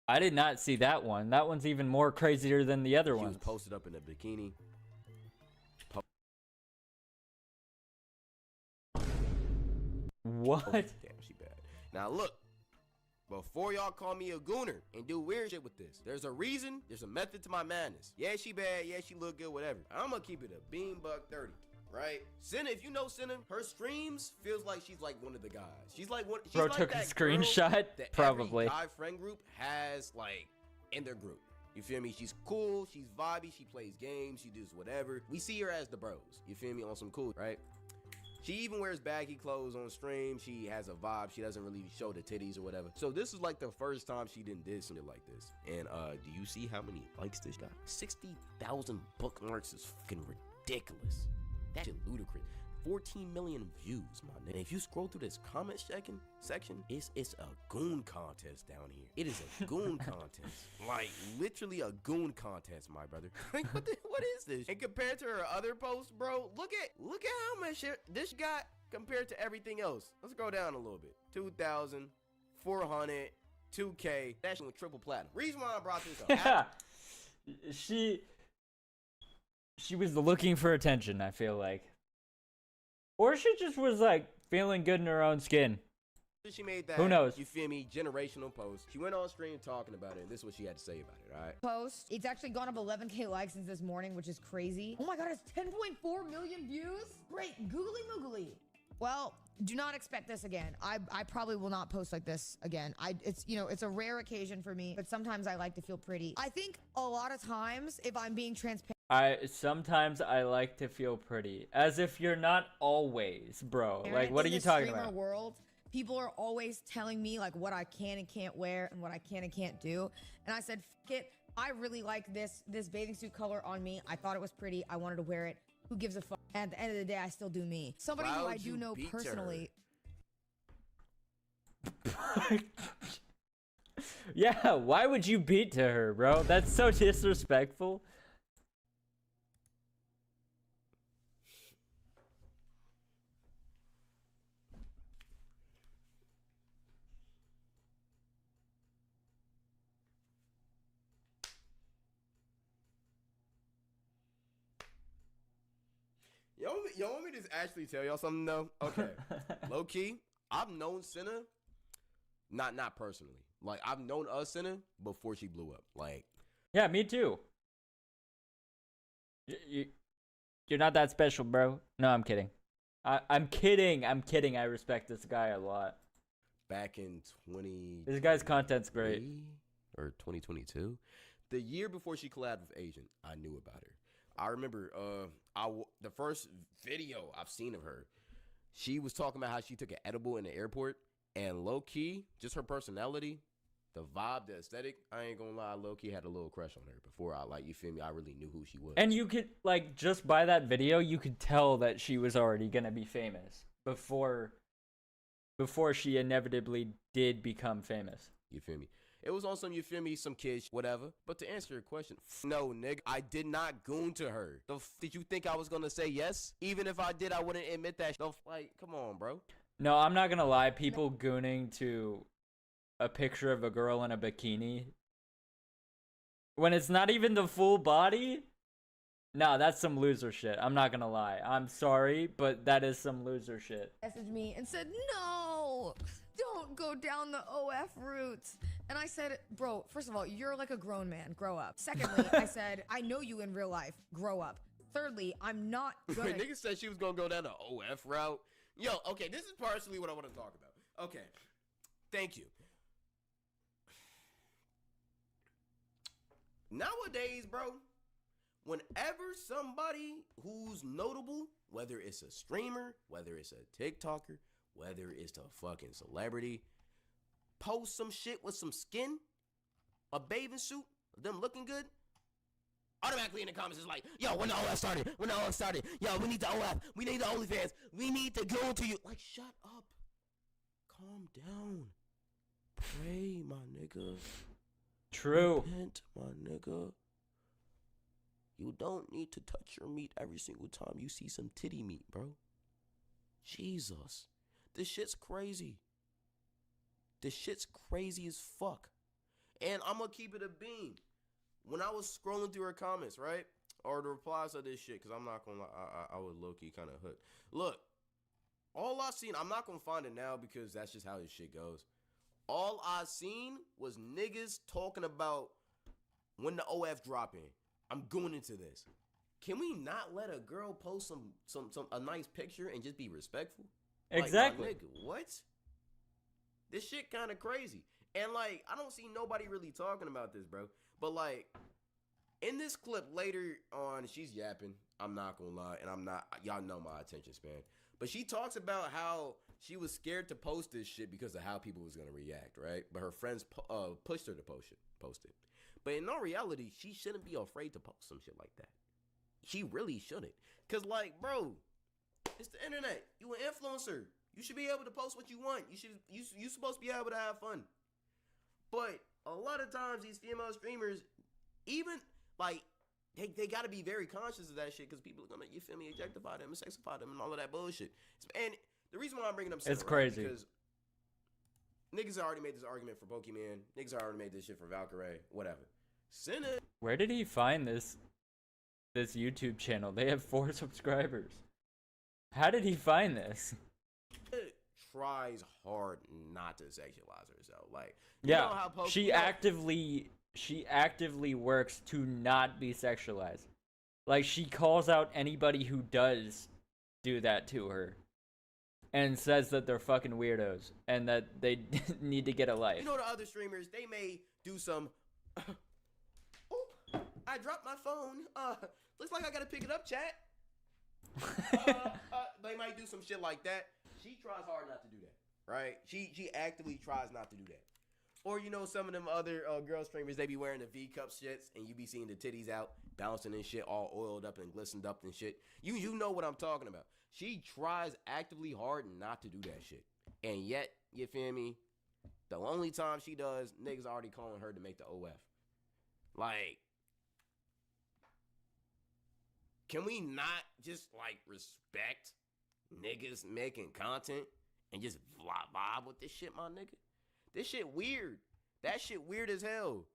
I did not see that one. That one's even more crazier than the other one. She was posted up in a bikini. What? Damn, she bad. Now look, before y'all call me a gooner and do weird shit with this, there's a reason, there's a method to my madness. Yeah, she bad, yeah, she look good, whatever. I'm gonna keep it a bean buck 30, right? Cinna, if you know Cinna, her streams feels like she's like one of the guys. She's like one. She's Bro like took a that screenshot? girl that Probably. every guy friend group has like in their group. You feel me? She's cool, she's vibey, she plays games, she does whatever. We see her as the bros. You feel me? On some cool, right? She even wears baggy clothes on stream. She has a vibe. She doesn't really show the titties or whatever. So this is like the first time she did something like this. And do you see how many likes this got? 60,000 bookmarks is fucking ridiculous. That shit ludicrous. 14 million views, my nigga. And if you scroll through this comment section, it's a goon contest down here. It is a goon contest. Like literally a goon contest, my brother. Like what is this? And compared to her other posts, bro, look at how much shit this got compared to everything else. Let's go down a little bit. 2,000, 400, 2K. That shit was triple platinum. Reason why I brought this up. She was looking for attention, I feel like. Or she just was like feeling good in her own skin. She made that, who knows? You feel me? Generational post. She went on stream talking about it, and this is what she had to say about it, all right? Post. It's actually gone up 11K likes since this morning, which is crazy. Oh my god, it's 10.4 million views? Great, googly moogly. Well, do not expect this again. I probably will not post like this again. It's, you know, it's a rare occasion for me, but sometimes I like to feel pretty. I think a lot of times, if I'm being transparent, sometimes I like to feel pretty. As if you're not always, bro. Like, what are you talking about? World, people are always telling me like what I can and can't wear and what I can and can't do. And I said, fuck it. I really like this bathing suit color on me. I thought it was pretty. I wanted to wear it. Who gives a fuck? And at the end of the day, I still do me. Somebody who I do know personally. Yeah, why would you beat to her, bro? That's so disrespectful. Y'all want me to just actually tell y'all something though? Okay. Low key, I've known Cinna, not personally. Like I've known Cinna before she blew up. Like Yeah, me too. You're not that special, bro. No, I'm kidding. I'm kidding. I'm kidding. I respect this guy a lot. Back in 20. This guy's content's great. Or 2022, the year before she collabed with Asian, I knew about her. I remember the first video I've seen of her, she was talking about how she took an edible in the airport, and low key, just her personality, the vibe, the aesthetic. I ain't gonna lie, low key had a little crush on her before I you feel me. I really knew who she was. And you could like just by that video, you could tell that she was already gonna be famous before she inevitably did become famous. You feel me? It was on some, you feel me, some kids, whatever. But to answer your question, no, nigga, I did not goon to her. Did you think I was gonna say yes? Even if I did, I wouldn't admit that. Like, come on, bro. No, I'm not gonna lie. People gooning to a picture of a girl in a bikini when it's not even the full body. Nah, that's some loser shit. I'm not gonna lie. I'm sorry, but that is some loser shit. Messaged me and said, no, don't go down the OF route. And I said, bro, first of all, you're like a grown man. Grow up. Secondly, I said, I know you in real life. Grow up. Thirdly, I'm not gonna... Nigga said she was gonna go down the OF route. Yo, okay, this is partially what I want to talk about. Okay, thank you. Nowadays, bro, whenever somebody who's notable, whether it's a streamer, whether it's a TikToker, whether it's a fucking celebrity, post some shit with some skin, a bathing suit, them looking good, automatically in the comments is like, yo, when the OF started, yo, we need the OF, we need the OnlyFans, we need to go to you. Like, shut up. Calm down. Pray, my nigga. True. Repent, my nigga. You don't need to touch your meat every single time you see some titty meat, bro. Jesus. This shit's crazy. This shit's crazy as fuck. And I'm gonna keep it a bean. When I was scrolling through her comments, right? Or the replies of this shit, because I'm not gonna lie, I was low-key kind of hooked. Look, all I seen, I'm not gonna find it now because that's just how this shit goes. All I seen was niggas talking about when the OF dropping. I'm going into this. Can we not let a girl post a nice picture and just be respectful? Exactly. Like, nigga, what? This shit kind of crazy. And like, I don't see nobody really talking about this, bro. But like, in this clip later on, she's yapping. I'm not gonna lie, and I'm not. Y'all know my attention span. But she talks about how she was scared to post this shit because of how people was gonna react, right? But her friends pushed her to post it. But in all reality, she shouldn't be afraid to post some shit like that. She really shouldn't. Cause like, bro, it's the internet. You an influencer. You should be able to post what you want. You supposed to be able to have fun. But a lot of times these female streamers, even like they gotta be very conscious of that shit because people are gonna, you feel me, objectify them and sexify them and all of that bullshit. And the reason why I'm bringing up it's crazy because niggas already made this argument for Pokemon. Niggas already made this shit for Valkyrie. Whatever. Senna. Where did he find this YouTube channel? They have 4 subscribers. How did he find this? Tries hard not to sexualize herself. Like, yeah, she actively works to not be sexualized. Like, she calls out anybody who does do that to her and says that they're fucking weirdos and that they need to get a life. You know, the other streamers, they may do some oop, I dropped my phone. Looks like I gotta pick it up, chat. They might do some shit like that. She tries hard not to do that, right? She actively tries not to do that. Or, you know, some of them other girl streamers, they be wearing the V-cup shits and you be seeing the titties out, bouncing and shit, all oiled up and glistened up and shit. You know what I'm talking about. She tries actively hard not to do that shit. And yet, you feel me? The only time she does, niggas already calling her to make the OF. Like, can we not just, like, respect niggas making content and just vibe with this shit, my nigga? This shit weird. That shit weird as hell.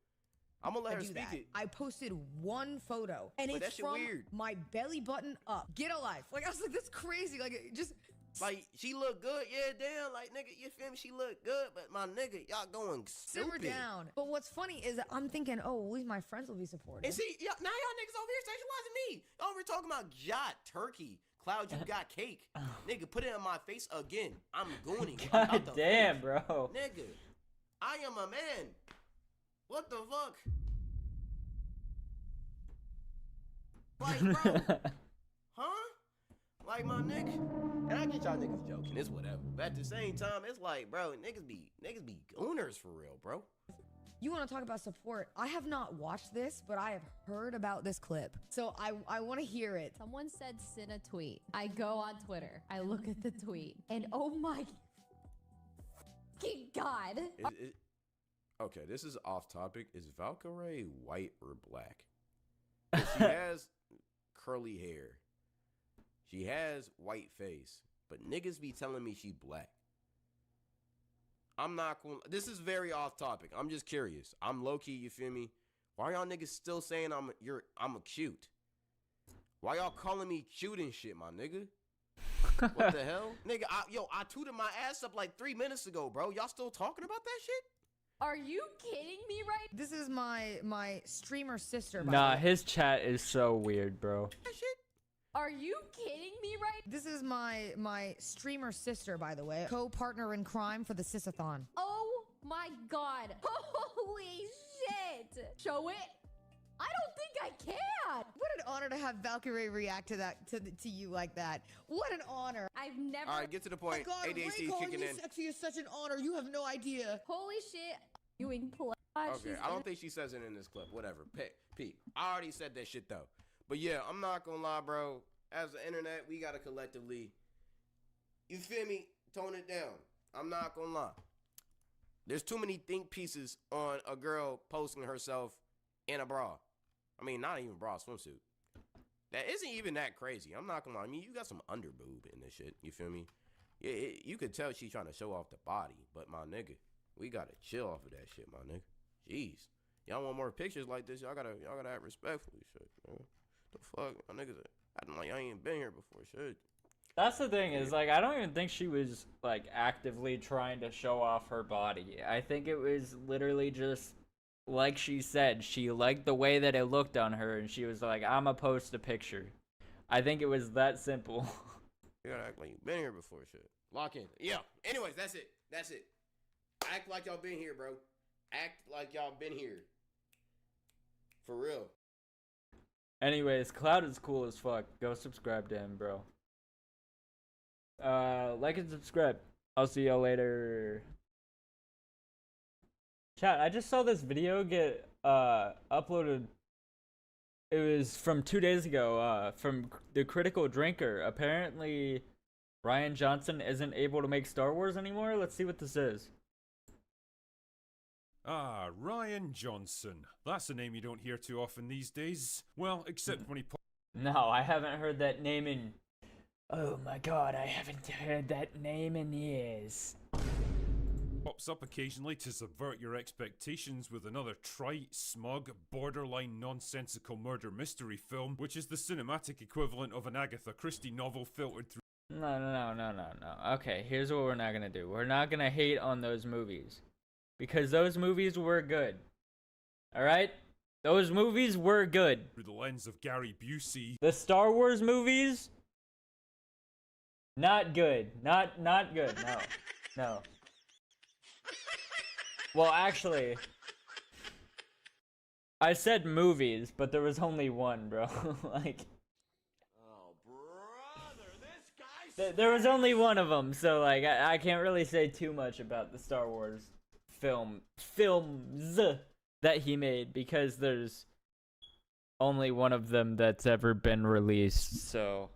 I'm gonna let her speak it. I posted one photo and it's from my belly button up. Get a life. Like, I was like, that's crazy. Like, just Like, she look good, yeah, damn. Like, nigga, you feel me? She look good, but my nigga, y'all going stupid. Simmer down. But what's funny is that I'm thinking, oh, at least my friends will be supportive. And see, now y'all niggas over here sexualizing me. Y'all over here talking about Jot, turkey, Cloud, you got cake. Nigga, put it in my face again. I'm gooning. God damn, bro. Nigga, I am a man. What the fuck? Like, bro. Huh? Like, my nigga. And I get y'all niggas joking. It's whatever. But at the same time, it's like, bro, niggas be gooners for real, bro. You want to talk about support? I have not watched this, but I have heard about this clip. So I want to hear it. Someone said send a tweet. I go on Twitter. I look at the tweet. And oh my fucking God. Okay, this is off topic. Is Valkyrae white or black? She has curly hair. She has white face. But niggas be telling me she black. I'm not going. This is very off topic. I'm just curious. I'm low key. You feel me? Why y'all niggas still saying I'm a cute? Why y'all calling me cute and shit, my nigga? What the hell, nigga? I tooted my ass up like 3 minutes ago, bro. Y'all still talking about that shit? Are you kidding me right? This is my streamer sister. Nah, his chat is so weird, bro. That shit. Are you kidding me right? This is my streamer sister, by the way. Co-partner in crime for the Sisathon. Oh my God. Holy shit. Show it. I don't think I can. What an honor to have Valkyrae react to that, to you like that. What an honor. I've never. All right, get to the point. Oh God, ADHD Ray calling kicking you in. sexy is such an honor. You have no idea. Holy shit. Doing play. Okay, I don't think she says it in this clip. Whatever. Pete. I already said that shit though. But yeah, I'm not gonna lie, bro. As the internet, we gotta collectively, you feel me, tone it down. I'm not gonna lie. There's too many think pieces on a girl posting herself in a bra. I mean, not even bra, swimsuit. That isn't even that crazy. I'm not gonna lie. I mean, you got some under boob in this shit. You feel me? Yeah, you could tell she's trying to show off the body. But my nigga, we gotta chill off of that shit, my nigga. Jeez. Y'all want more pictures like this? Y'all gotta act respectfully, shit. Man. The fuck? My niggas acting like I ain't been here before, shit. That's the thing is, like, I don't even think she was, like, actively trying to show off her body. I think it was literally just, like she said, she liked the way that it looked on her, and she was like, I'ma post a picture. I think it was that simple. You gotta act like you've been here before, shit. Lock in. Yeah. Anyways, that's it. Act like y'all been here, bro. Act like y'all been here. For real. Anyways, Cloud is cool as fuck. Go subscribe to him, bro. Like and subscribe. I'll see y'all later. Chat, I just saw this video get uploaded. It was from 2 days ago, from the Critical Drinker. Apparently, Rian Johnson isn't able to make Star Wars anymore. Let's see what this is. Ah, Rian Johnson. That's a name you don't hear too often these days. Well, except when he No, I haven't heard that name in... Oh my god, I haven't heard that name in years. pops up occasionally to subvert your expectations with another trite, smug, borderline nonsensical murder mystery film, which is the cinematic equivalent of an Agatha Christie novel filtered through... No. Okay, here's what we're not gonna do. We're not gonna hate on those movies. Because those movies were good. Alright? Those movies were good. Through the lens of Gary Busey. The Star Wars movies? Not good. Not good. No. Well, actually, I said movies, but there was only one, bro. Like, oh, brother, this guy. There was only one of them, so like I can't really say too much about the Star Wars films that he made because there's only one of them that's ever been released. So,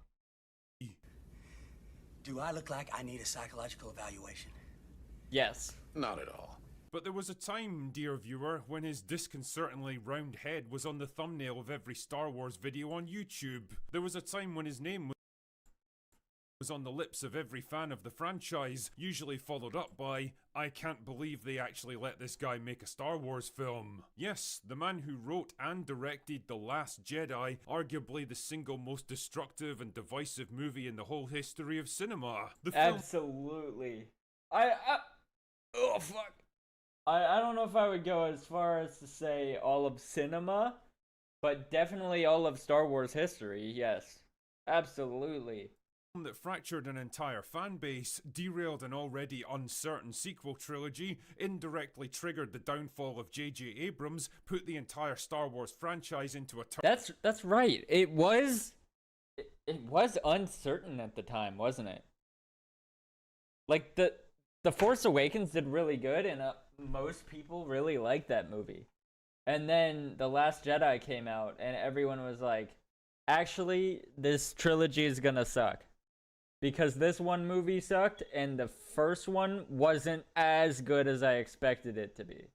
do I look like I need a psychological evaluation? Yes. Not at all. But there was a time, dear viewer, when his disconcertingly round head was on the thumbnail of every Star Wars video on YouTube. There was a time when his name was on the lips of every fan of the franchise, usually followed up by, "I can't believe they actually let this guy make a Star Wars film." Yes, the man who wrote and directed The Last Jedi, arguably the single most destructive and divisive movie in the whole history of cinema. The film Absolutely. Oh fuck. I don't know if I would go as far as to say all of cinema, but definitely all of Star Wars history, yes. Absolutely. That fractured an entire fan base, derailed an already uncertain sequel trilogy, indirectly triggered the downfall of J.J. Abrams, put the entire Star Wars franchise into a That's right. It was uncertain at the time, wasn't it? Like the Force Awakens did really good, and most people really liked that movie. And then The Last Jedi came out, and everyone was like, actually, this trilogy is gonna suck. Because this one movie sucked, and the first one wasn't as good as I expected it to be.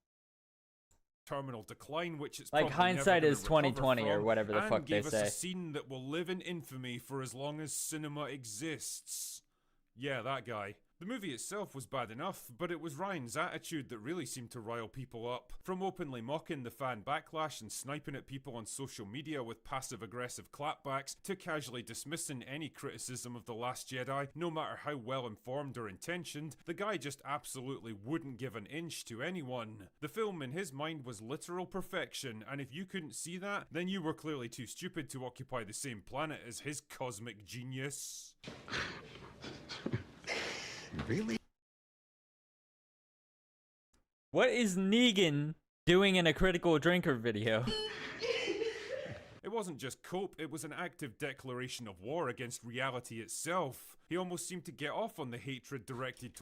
Terminal decline, which it's like probably hindsight never is gonna recover 2020 or from, whatever the and fuck they gave us say. a scene that will live in infamy for as long as cinema exists. Yeah, that guy. The movie itself was bad enough, but it was Ryan's attitude that really seemed to rile people up. From openly mocking the fan backlash and sniping at people on social media with passive-aggressive clapbacks, to casually dismissing any criticism of The Last Jedi, no matter how well-informed or intentioned, the guy just absolutely wouldn't give an inch to anyone. The film in his mind was literal perfection, and if you couldn't see that, then you were clearly too stupid to occupy the same planet as his cosmic genius. Really? What is Negan doing in a Critical Drinker video? It wasn't just cope, it was an active declaration of war against reality itself. He almost seemed to get off on the hatred directed to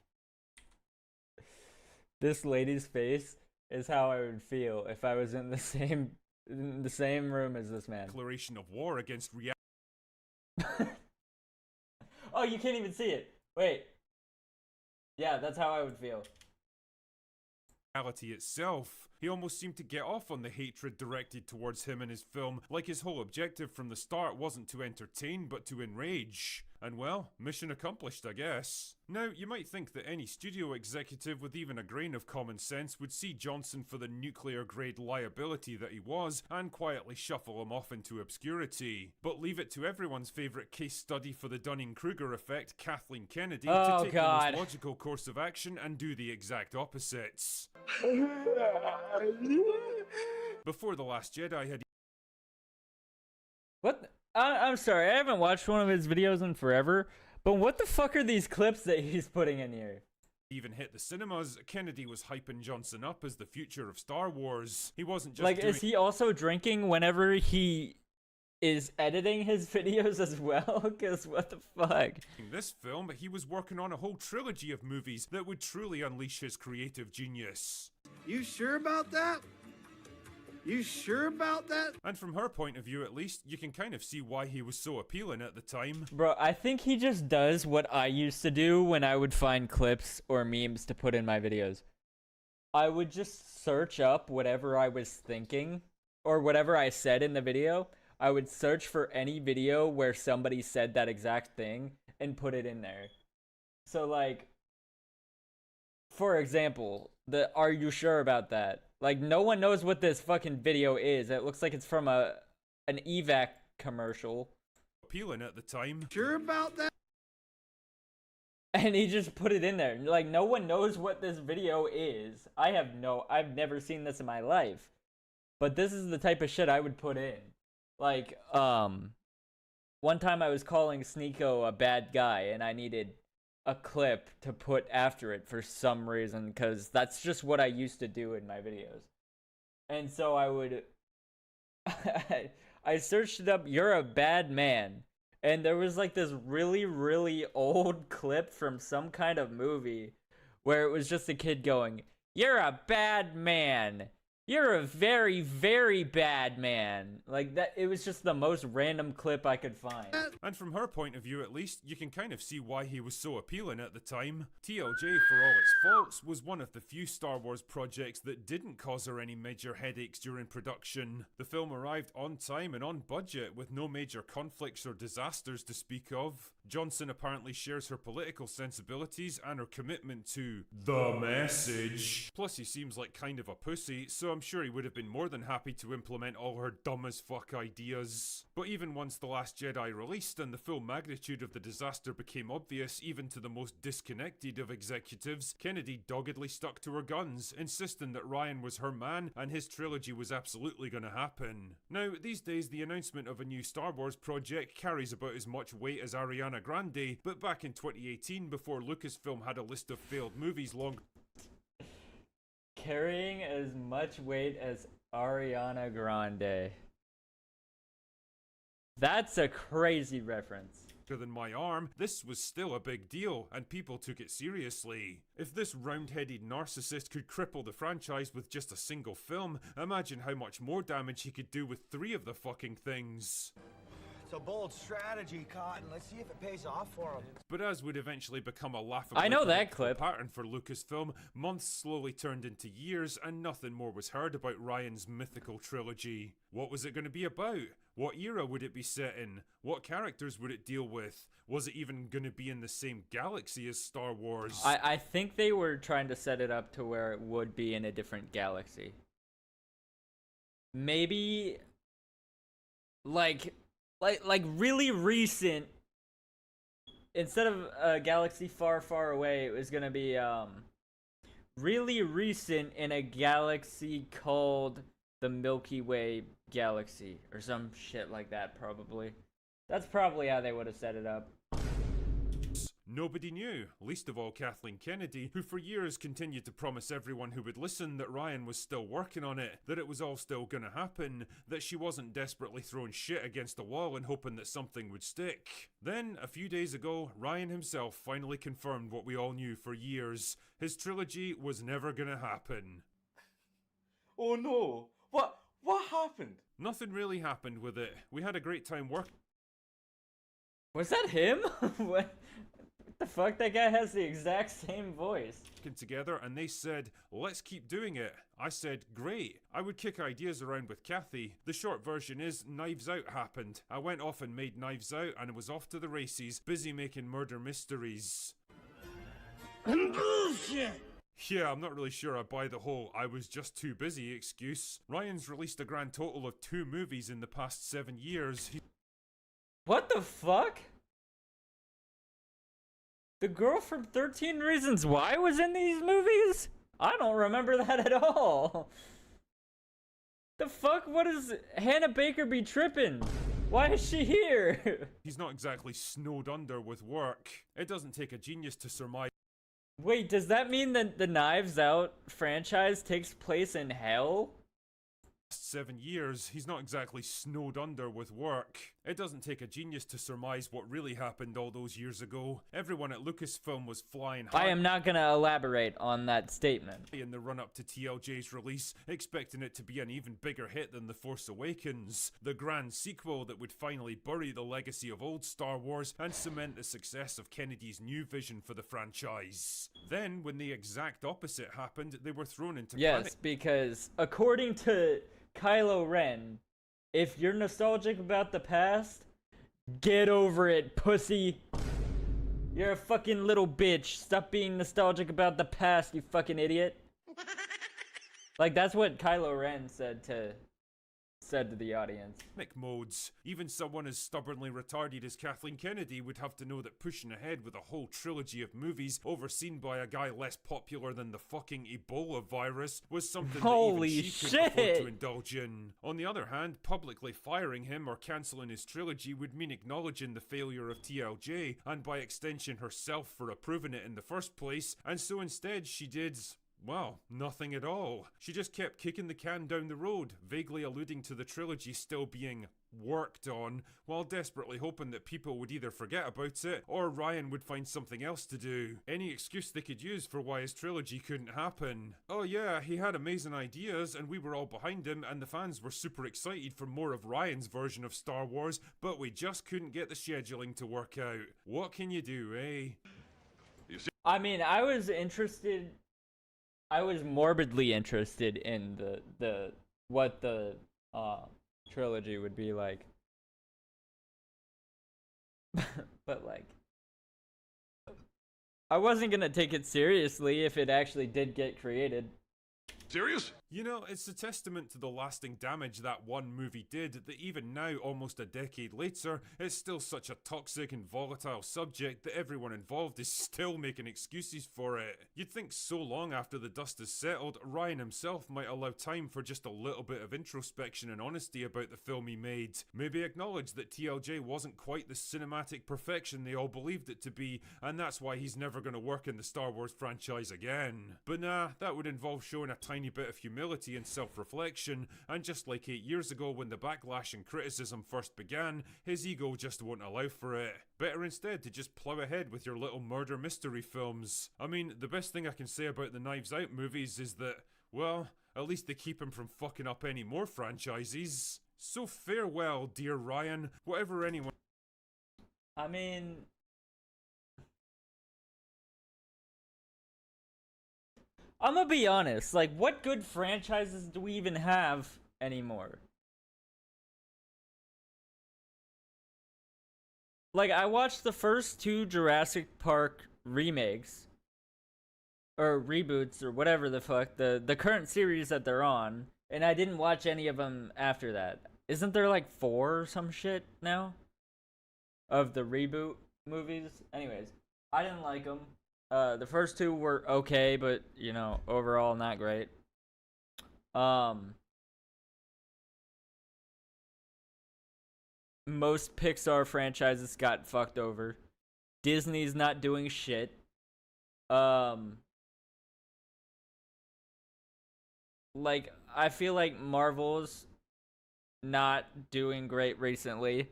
This lady's face is how I would feel if I was in the same room as this man. Declaration of war against reality. Oh, you can't even see it. Wait. Yeah, that's how I would feel. Reality itself. He almost seemed to get off on the hatred directed towards him in his film, like his whole objective from the start wasn't to entertain but to enrage. And well, mission accomplished, I guess. Now, you might think that any studio executive with even a grain of common sense would see Johnson for the nuclear-grade liability that he was, and quietly shuffle him off into obscurity. But leave it to everyone's favourite case study for the Dunning-Kruger effect, Kathleen Kennedy, to take the most logical course of action and do the exact opposites. Before The Last Jedi had... What? I'm sorry, I haven't watched one of his videos in forever, but what the fuck are these clips that he's putting in here? Even hit the cinemas, Kennedy was hyping Johnson up as the future of Star Wars. He wasn't just like, is he also drinking whenever he is editing his videos as well? Because what the fuck? In this film, he was working on a whole trilogy of movies that would truly unleash his creative genius. You sure about that? You sure about that? And from her point of view, at least, you can kind of see why he was so appealing at the time. Bro, I think he just does what I used to do when I would find clips or memes to put in my videos. I would just search up whatever I was thinking, or whatever I said in the video. I would search for any video where somebody said that exact thing and put it in there. So, like, for example, the "Are you sure about that?" Like, no one knows what this fucking video is. It looks like it's from an evac commercial. Appealing at the time. Sure about that? And he just put it in there. Like, no one knows what this video is. I've never seen this in my life. But this is the type of shit I would put in. Like, one time I was calling Sneeko a bad guy, and I needed a clip to put after it for some reason, because that's just what I used to do in my videos. And so I would I searched it up, "You're a bad man," and there was like this really, really old clip from some kind of movie where it was just a kid going, "You're a bad man. You're a very, very bad man." Like that, it was just the most random clip I could find. And from her point of view, at least, you can kind of see why he was so appealing at the time. TLJ, for all its faults, was one of the few Star Wars projects that didn't cause her any major headaches during production. The film arrived on time and on budget, with no major conflicts or disasters to speak of. Johnson apparently shares her political sensibilities and her commitment to the message. Plus, he seems like kind of a pussy, so I'm sure he would have been more than happy to implement all her dumb as fuck ideas. But even once The Last Jedi released and the full magnitude of the disaster became obvious even to the most disconnected of executives, Kennedy doggedly stuck to her guns, insisting that Rian was her man and his trilogy was absolutely gonna happen. Now, these days the announcement of a new Star Wars project carries about as much weight as Ariana Grande, but back in 2018, before Lucasfilm had a list of failed movies long... Carrying as much weight as Ariana Grande. That's a crazy reference. Than my arm, this was still a big deal, and people took it seriously. If this round-headed narcissist could cripple the franchise with just a single film, imagine how much more damage he could do with 3 of the fucking things. It's a bold strategy, Cotton. Let's see if it pays off for him. But as would eventually become a laughable I know that clip pattern for Lucasfilm, months slowly turned into years and nothing more was heard about Rian's mythical trilogy. What was it going to be about? What era would it be set in? What characters would it deal with? Was it even going to be in the same galaxy as Star Wars? I think they were trying to set it up to where it would be in a different galaxy. Maybe like really recent. Instead of a galaxy far, far away, it was gonna be really recent in a galaxy called the Milky Way Galaxy or some shit like that. Probably. That's probably how they would have set it up. Nobody knew, least of all Kathleen Kennedy, who for years continued to promise everyone who would listen that Rian was still working on it, that it was all still gonna happen, that she wasn't desperately throwing shit against a wall and hoping that something would stick. Then, a few days ago, Rian himself finally confirmed what we all knew for years. His trilogy was never gonna happen. Oh no! What happened? Nothing really happened with it. We had a great time working. Was that him? What the fuck? That guy has the exact same voice. Together, and they said, let's keep doing it. I said, great. I would kick ideas around with Kathy. The short version is, Knives Out happened. I went off and made Knives Out, and it was off to the races, busy making murder mysteries. Bullshit! Yeah, I'm not really sure I buy the whole I was just too busy excuse. Rian's released a grand total of 2 movies in the past 7 years. What the fuck? The girl from 13 Reasons Why was in these movies? I don't remember that at all. The fuck? What is Hannah Baker be tripping? Why is she here? He's not exactly snowed under with work. It doesn't take a genius to surmise. Wait, does that mean that the Knives Out franchise takes place in hell? 7 years, he's not exactly snowed under with work. It doesn't take a genius to surmise what really happened all those years ago. Everyone at Lucasfilm was flying high. I am not gonna elaborate on that statement. In the run-up to TLJ's release, expecting it to be an even bigger hit than The Force Awakens, the grand sequel that would finally bury the legacy of old Star Wars and cement the success of Kennedy's new vision for the franchise. Then, when the exact opposite happened, they were thrown into Yes, because according to Kylo Ren, if you're nostalgic about the past, get over it, pussy. You're a fucking little bitch. Stop being nostalgic about the past, you fucking idiot. Like, that's what Kylo Ren said to the audience. Modes. Even someone as stubbornly retarded as Kathleen Kennedy would have to know that pushing ahead with a whole trilogy of movies overseen by a guy less popular than the fucking Ebola virus was something Holy that even she couldn't afford shit. to indulge in. On the other hand, publicly firing him or cancelling his trilogy would mean acknowledging the failure of TLJ, and by extension herself for approving it in the first place, and so instead she did... well, nothing at all. She just kept kicking the can down the road, vaguely alluding to the trilogy still being worked on, while desperately hoping that people would either forget about it, or Rian would find something else to do. Any excuse they could use for why his trilogy couldn't happen. Oh yeah, he had amazing ideas, and we were all behind him, and the fans were super excited for more of Rian's version of Star Wars, but we just couldn't get the scheduling to work out. What can you do, eh? I mean, I was morbidly interested in what the trilogy would be like. But like I wasn't gonna take it seriously if it actually did get created. Serious? You know, it's a testament to the lasting damage that one movie did that even now, almost a decade later, it's still such a toxic and volatile subject that everyone involved is still making excuses for it. You'd think so long after the dust has settled, Ryan himself might allow time for just a little bit of introspection and honesty about the film he made. Maybe acknowledge that TLJ wasn't quite the cinematic perfection they all believed it to be, and that's why he's never gonna work in the Star Wars franchise again. But nah, that would involve showing a tiny bit of humility and self-reflection, and just like 8 years ago when the backlash and criticism first began, his ego just won't allow for it. Better instead to just plow ahead with your little murder mystery films. I mean, the best thing I can say about the Knives Out movies is that, well, at least they keep him from fucking up any more franchises. So farewell, dear Ryan, whatever anyone... I mean... I'm gonna be honest, like, what good franchises do we even have anymore? Like, I watched the first 2 Jurassic Park remakes, or reboots, or whatever the fuck, the current series that they're on, and I didn't watch any of them after that. Isn't there like 4 or some shit now? Of the reboot movies? Anyways, I didn't like them. The first 2 were okay, but, you know, overall not great. Most Pixar franchises got fucked over. Disney's not doing shit. Like, I feel like Marvel's not doing great recently.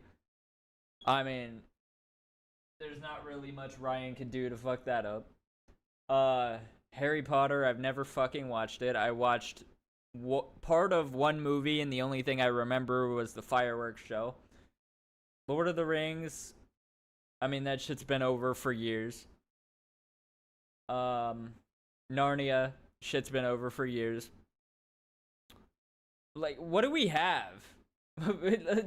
I mean, there's not really much Ryan can do to fuck that up. Harry Potter, I've never fucking watched it. I watched part of one movie, and the only thing I remember was the fireworks show. Lord of the Rings, I mean, that shit's been over for years. Narnia, shit's been over for years. Like, what do we have?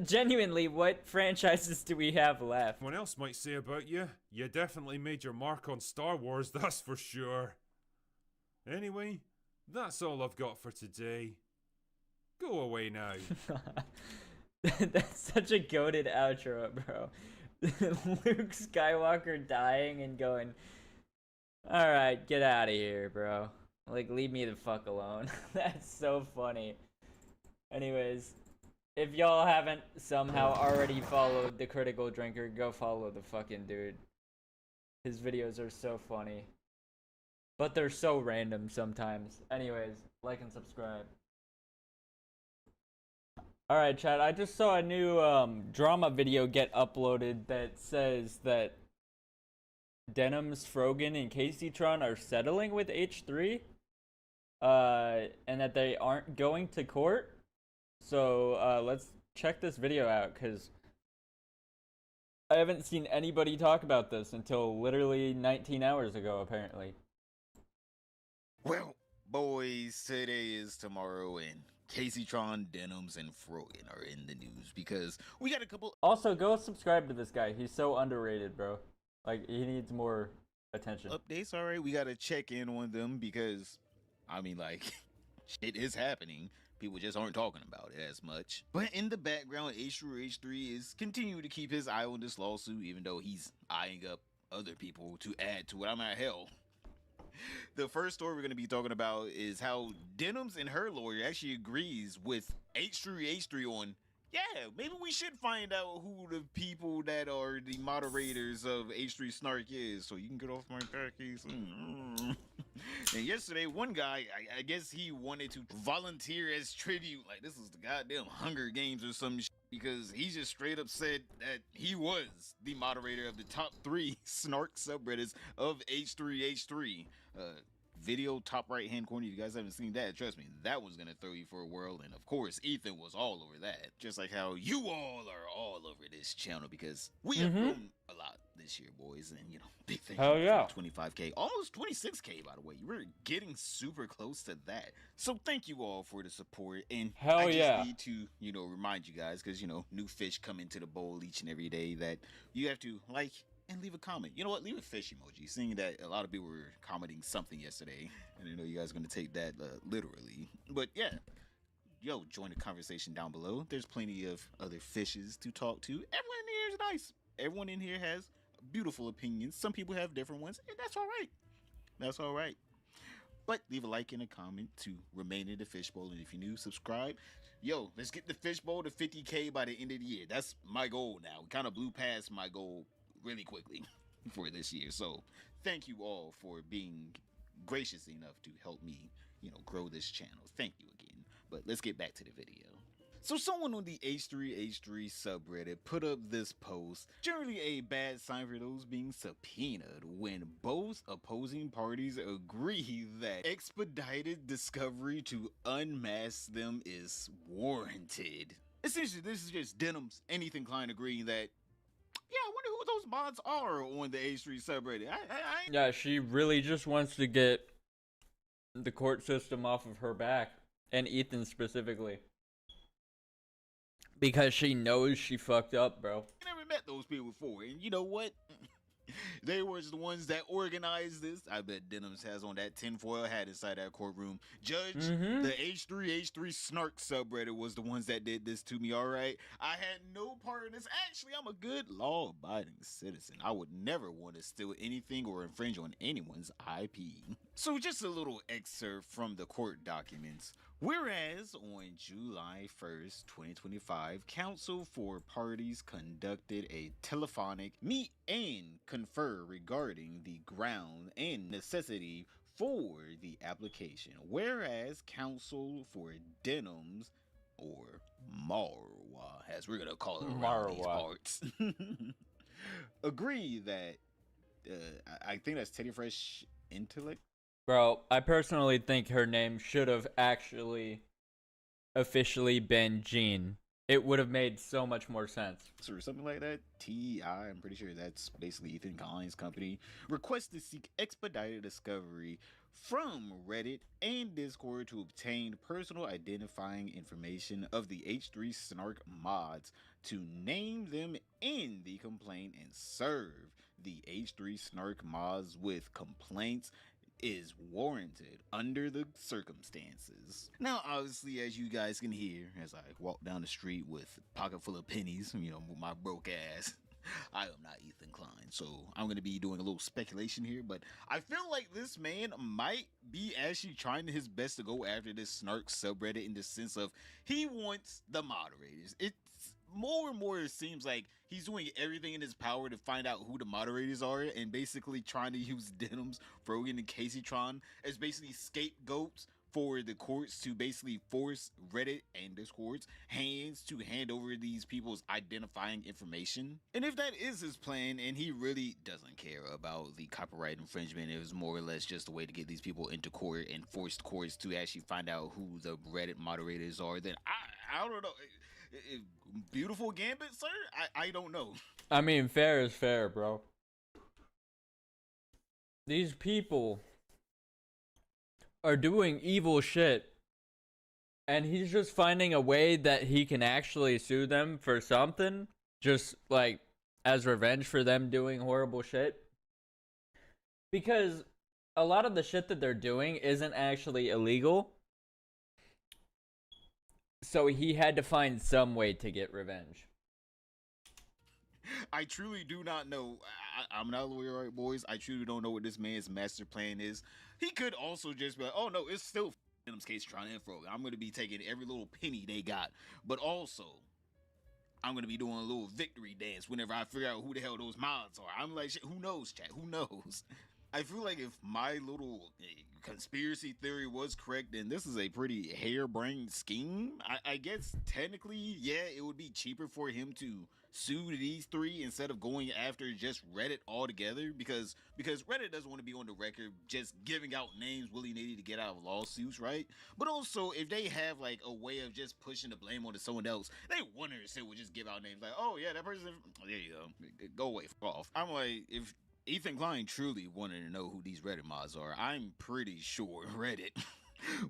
Genuinely, what franchises do we have left? What else might say about you? You definitely made your mark on Star Wars, that's for sure. Anyway, that's all I've got for today. Go away now. That's such a goated outro, bro. Luke Skywalker dying and going, alright, get out of here, bro. Like, leave me the fuck alone. That's so funny. Anyways, if y'all haven't somehow already followed The Critical Drinker, go follow the fucking dude. His videos are so funny. But they're so random sometimes. Anyways, like and subscribe. Alright, chat, I just saw a new drama video get uploaded that says that Denims, Frogan, and Caseytron are settling with H3. And that they aren't going to court. So, let's check this video out, because I haven't seen anybody talk about this until literally 19 hours ago, apparently. Well, boys, today is tomorrow, and Caseytron, Denims, and Frogan are in the news because we got a couple. Also, go subscribe to this guy. He's so underrated, bro. Like, he needs more attention. Updates, alright. We gotta check in on them because, I mean, like, shit is happening. People just aren't talking about it as much. But in the background, H3 is continuing to keep his eye on this lawsuit, even though he's eyeing up other people to add to it. I'm at hell. The first story we're going to be talking about is how Denims and her lawyer actually agrees with H3 on, yeah, maybe we should find out who the people that are the moderators of H3 Snark is, so you can get off my back, case. And yesterday, one guy, I guess he wanted to volunteer as tribute, like this is the goddamn Hunger Games or some shit, because he just straight up said that he was the moderator of the top 3 Snark subreddits of H3. Video top right hand corner, if you guys haven't seen that, trust me, that was gonna throw you for a whirl. And of course, Ethan was all over that, just like how you all are all over this channel, because we have grown a lot this year, boys. And you know, big thank Hell you yeah. for 25k, almost 26k, by the way. We're getting super close to that, so thank you all for the support. And Hell I just yeah. need to, you know, remind you guys, because you know, new fish come into the bowl each and every day, that you have to like, and leave a comment. You know what? Leave a fish emoji, seeing that a lot of people were commenting something yesterday. And I know you guys are going to take that literally. But yeah, yo, join the conversation down below. There's plenty of other fishes to talk to. Everyone in here is nice. Everyone in here has beautiful opinions. Some people have different ones, and that's all right. That's all right. But leave a like and a comment to remain in the fishbowl. And if you're new, subscribe. Yo, let's get the fishbowl to 50K by the end of the year. That's my goal now. We kind of blew past my goal really quickly for this year. So thank you all for being gracious enough to help me, grow this channel. Thank you again. But let's get back to the video. So someone on the H3H3 subreddit put up this post, generally a bad sign for those being subpoenaed, when both opposing parties agree that expedited discovery to unmask them is warranted. Essentially, this is just Denim's and Ethan Klein agreeing that, yeah, I wonder who those mods are on the H3 subreddit. Yeah, she really just wants to get the court system off of her back, and Ethan specifically. Because she knows she fucked up, bro. I never met those people before, and you know what? They were the ones that organized this. I bet Denims has on that tinfoil hat inside that courtroom. Judge, the H3H3 Snark subreddit was the ones that did this to me, alright? I had no part in this. Actually, I'm a good law-abiding citizen. I would never want to steal anything or infringe on anyone's IP. So just a little excerpt from the court documents. Whereas on July 1st, 2025, counsel for parties conducted a telephonic meet and confer regarding the ground and necessity for the application. Whereas counsel for Denims, or Marwa, as we're gonna call it around these parts, agree that I think that's Teddy Fresh Intellect. Bro, I personally think her name should have actually officially been Jean. It would have made so much more sense. Or something like that. TI, I'm pretty sure that's basically Ethan Klein's company. Request to seek expedited discovery from Reddit and Discord to obtain personal identifying information of the H3 Snark mods, to name them in the complaint and serve the H3 Snark mods with complaints is warranted under the circumstances. Now, obviously, as you guys can hear, as I walk down the street with a pocket full of pennies, with my broke ass, I am not Ethan Klein, so I'm going to be doing a little speculation here, but I feel like this man might be actually trying his best to go after this Snark subreddit in the sense of he wants the moderators. It's more and more, it seems like he's doing everything in his power to find out who the moderators are, and basically trying to use Denims, Frogan, and Caseytron as basically scapegoats for the courts to basically force Reddit and Discord's hands to hand over these people's identifying information. And if that is his plan, and he really doesn't care about the copyright infringement, it was more or less just a way to get these people into court and force courts to actually find out who the Reddit moderators are, then I don't know. Beautiful gambit, sir? I don't know. I mean, fair is fair, bro. These people are doing evil shit, and he's just finding a way that he can actually sue them for something, just like as revenge for them doing horrible shit. Because a lot of the shit that they're doing isn't actually illegal. So he had to find some way to get revenge. I truly do not know. I'm not a lawyer, right, boys? I truly don't know what this man's master plan is. He could also just be like, oh no, it's still Denim's case trying to info. I'm going to be taking every little penny they got. But also, I'm going to be doing a little victory dance whenever I figure out who the hell those mods are. I'm like, shit, who knows, chat? Who knows? I feel like if my little conspiracy theory was correct, then this is a pretty harebrained scheme. I guess technically, yeah, it would be cheaper for him to sue these three instead of going after just Reddit altogether, because Reddit doesn't want to be on the record just giving out names willy-nilly to get out of lawsuits, right? But also, if they have like a way of just pushing the blame onto someone else, they wonder if it would just give out names like, oh yeah, that person, there you go away, fuck off. I'm like, if Ethan Klein truly wanted to know who these Reddit mods are, I'm pretty sure Reddit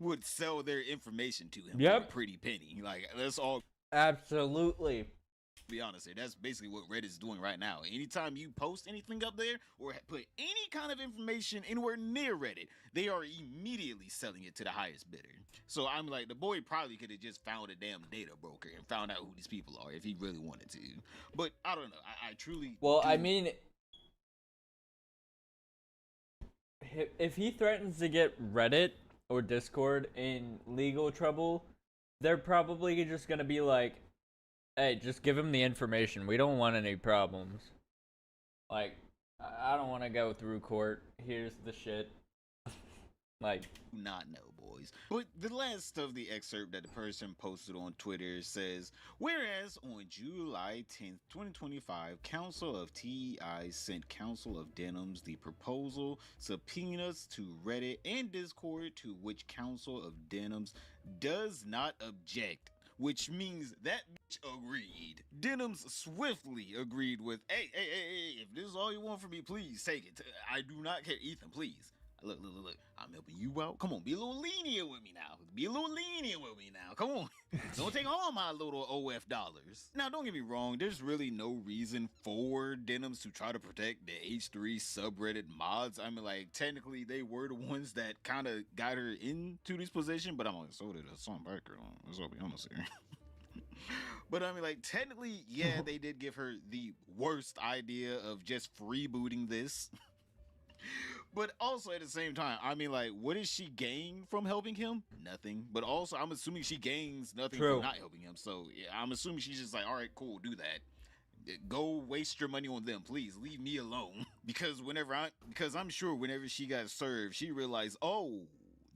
would sell their information to him for a pretty penny. Like, that's all. Absolutely. be honest here, that's basically what Reddit's doing right now. Anytime you post anything up there or put any kind of information anywhere near Reddit, they are immediately selling it to the highest bidder. So I'm like, the boy probably could have just found a damn data broker and found out who these people are if he really wanted to. But I don't know. I truly. Well, I mean, if he threatens to get Reddit or Discord in legal trouble, they're probably just gonna be like, hey, just give him the information. We don't want any problems. Like, I don't want to go through court. Here's the shit. Like, not know, boys. But the last of the excerpt that the person posted on Twitter says, whereas on July 10th, 2025, Council of TEI sent Council of Denims the proposal subpoenas to Reddit and Discord, to which Council of Denims does not object. Which means that bitch agreed. Denims swiftly agreed with, hey, if this is all you want from me, please take it. I do not care. Ethan, please. Look. I'm helping you out. Come on, be a little lenient with me now. Come on. Don't take all my little OF dollars. Now, don't get me wrong. There's really no reason for Denims to try to protect the H3 subreddit mods. I mean, like, technically, they were the ones that kind of got her into this position, but I'm like, so did some background. Let's all be honest here. But I mean, like, technically, yeah, they did give her the worst idea of just freebooting this. But also at the same time, I mean, like, what does she gain from helping him? Nothing. But also, I'm assuming she gains nothing from not helping him. So yeah, I'm assuming she's just like, all right, cool, do that. Go waste your money on them, please. Leave me alone. Because I'm sure whenever she got served, she realized, oh,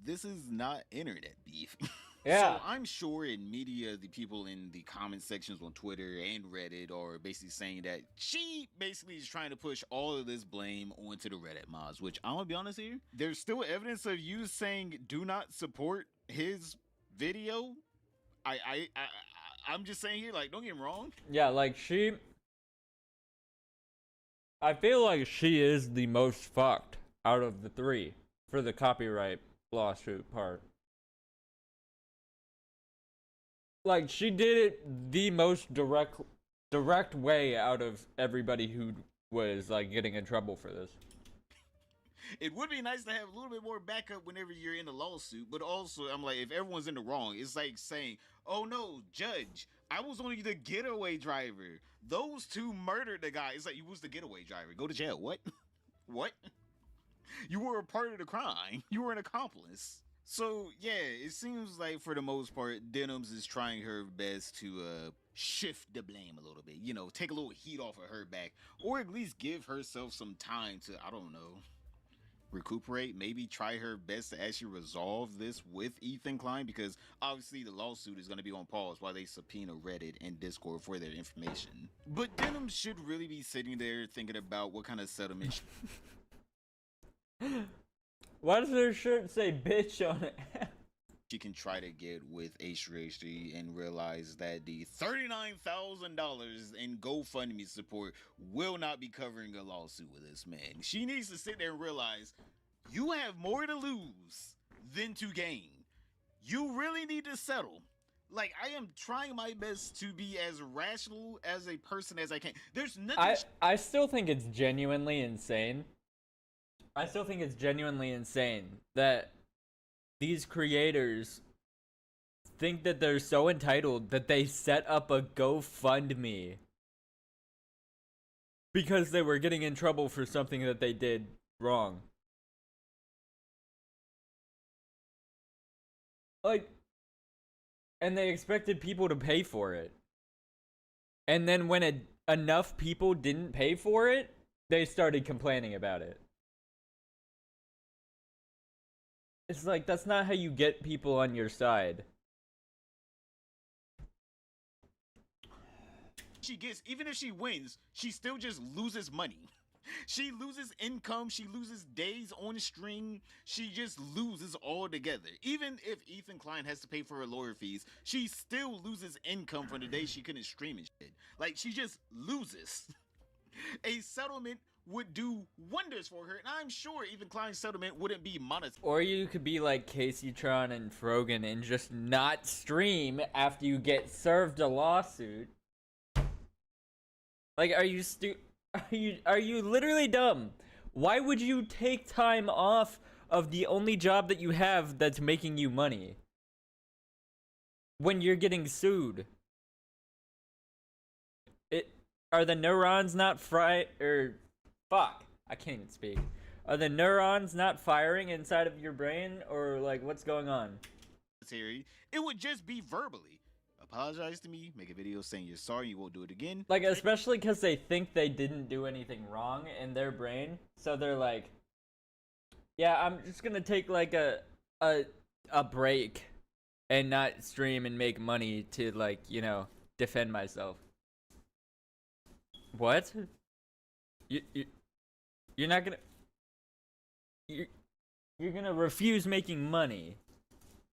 this is not internet beef. Yeah. So I'm sure in media, the people in the comment sections on Twitter and Reddit are basically saying that she basically is trying to push all of this blame onto the Reddit mods, which I'm gonna be honest here, there's still evidence of you saying do not support his video. I'm just saying here, like, don't get me wrong. Yeah, like, I feel like she is the most fucked out of the three for the copyright lawsuit part. Like, she did it the most direct way out of everybody who was, like, getting in trouble for this. It would be nice to have a little bit more backup whenever you're in a lawsuit, but also, I'm like, if everyone's in the wrong, it's like saying, oh no, judge, I was only the getaway driver. Those two murdered the guy. It's like, you was the getaway driver. Go to jail. What? What? You were a part of the crime. You were an accomplice. So, yeah, it seems like for the most part, Denims is trying her best to shift the blame a little bit. You know, take a little heat off of her back. Or at least give herself some time to, I don't know, recuperate. Maybe try her best to actually resolve this with Ethan Klein. Because obviously the lawsuit is going to be on pause while they subpoena Reddit and Discord for their information. But Denims should really be sitting there thinking about what kind of settlement... Why does her shirt say bitch on it? She can try to get with H3 and realize that the $39,000 in GoFundMe support will not be covering a lawsuit with this man. She needs to sit there and realize you have more to lose than to gain. You really need to settle. Like, I am trying my best to be as rational as a person as I can. There's nothing. I still think it's genuinely insane. I still think it's genuinely insane that these creators think that they're so entitled that they set up a GoFundMe because they were getting in trouble for something that they did wrong. Like, and they expected people to pay for it. And then when enough people didn't pay for it, they started complaining about it. It's like, that's not how you get people on your side. She gets, even if she wins, she still just loses money. She loses income, she loses days on stream, she just loses all together. Even if Ethan Klein has to pay for her lawyer fees, she still loses income from the day she couldn't stream and shit. Like, she just loses. A settlement would do wonders for her, and I'm sure Ethan Klein's settlement wouldn't be monetized. Or you could be like Caseytron and Frogan and just not stream after you get served a lawsuit. Like, are you literally dumb? Why would you take time off of the only job that you have that's making you money when you're getting sued? Are the neurons not fuck, I can't even speak. Are the neurons not firing inside of your brain, or like what's going on? It would just be verbally. Apologize to me, make a video saying you're sorry, you won't do it again. Like, especially because they think they didn't do anything wrong in their brain, so they're like, yeah, I'm just gonna take like a break and not stream and make money to, like, you know, defend myself. What? You're not gonna... You're gonna refuse making money.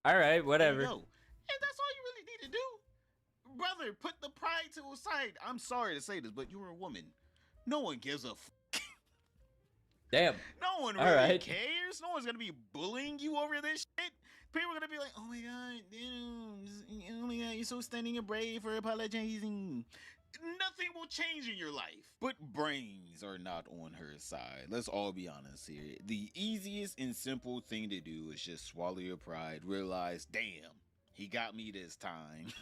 Alright, whatever. And that's all you really need to do. Brother, put the pride to the side. I'm sorry to say this, but you're a woman. No one gives a Damn. No one really cares. No one's gonna be bullying you over this shit. People are gonna be like, oh my god, damn, oh my god, you're so stunning and brave for apologizing. Nothing will change in your life. But brains are not on her side. Let's all be honest here. The easiest and simple thing to do is just swallow your pride, realize, damn, he got me this time.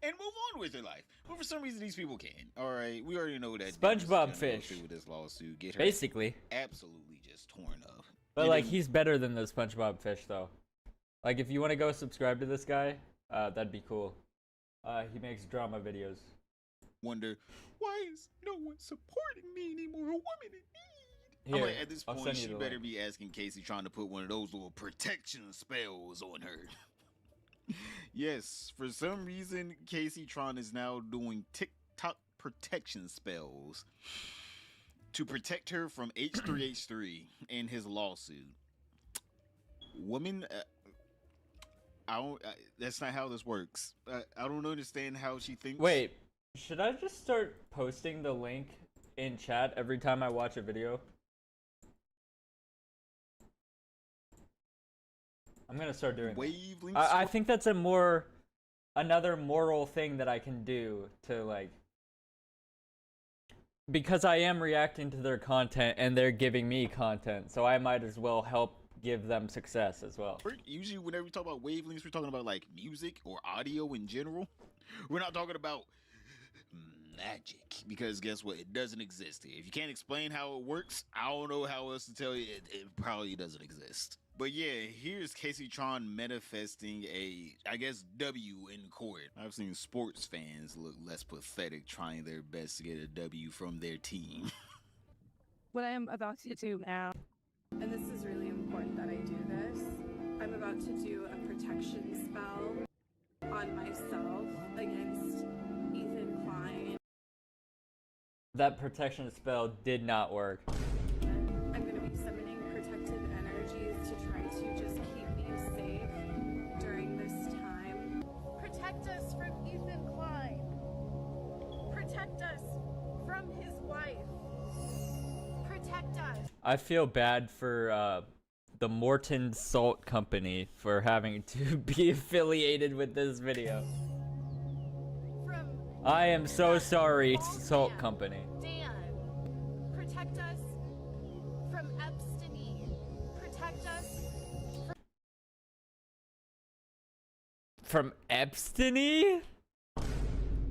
And move on with your life. But for some reason, these people can't. All right, we already know that. SpongeBob Fish. With this lawsuit, get her basically absolutely just torn up. But like, he's better than the SpongeBob Fish, though. Like, if you want to go subscribe to this guy, that'd be cool. He makes drama videos. Wonder why is no one supporting me anymore? A woman in need. Here, I'm like, at this point, she better link. be asking Casey trying to put one of those little protection spells on her. Yes, for some reason, Casey Tron is now doing TikTok protection spells to protect her from H3H3 and his lawsuit. Woman, that's not how this works. I don't understand how she thinks. Wait, should I just start posting the link in chat every time I watch a video? I'm gonna start doing that. I think that's another moral thing that I can do to, like, because I am reacting to their content and they're giving me content, so I might as well help give them success as well. Usually whenever we talk about wavelengths, we're talking about like music or audio in general. We're not talking about magic, because guess what? It doesn't exist here. If you can't explain how it works, I don't know how else to tell you. It probably doesn't exist. But yeah, here's Casey Tron manifesting a, I guess, W in court. I've seen sports fans look less pathetic trying their best to get a W from their team. What I am about to do now, and this is really important that I do this, I'm about to do a protection spell on myself against Ethan Klein. That protection spell did not work. I'm going to be summoning protective energies to try to just keep me safe during this time. Protect us from Ethan Klein. Protect us from his wife. Protect us. I feel bad for the Morton Salt Company for having to be affiliated with this video. I am so sorry, Salt Company. Dan, protect us from Epstein. Protect us From Epstein?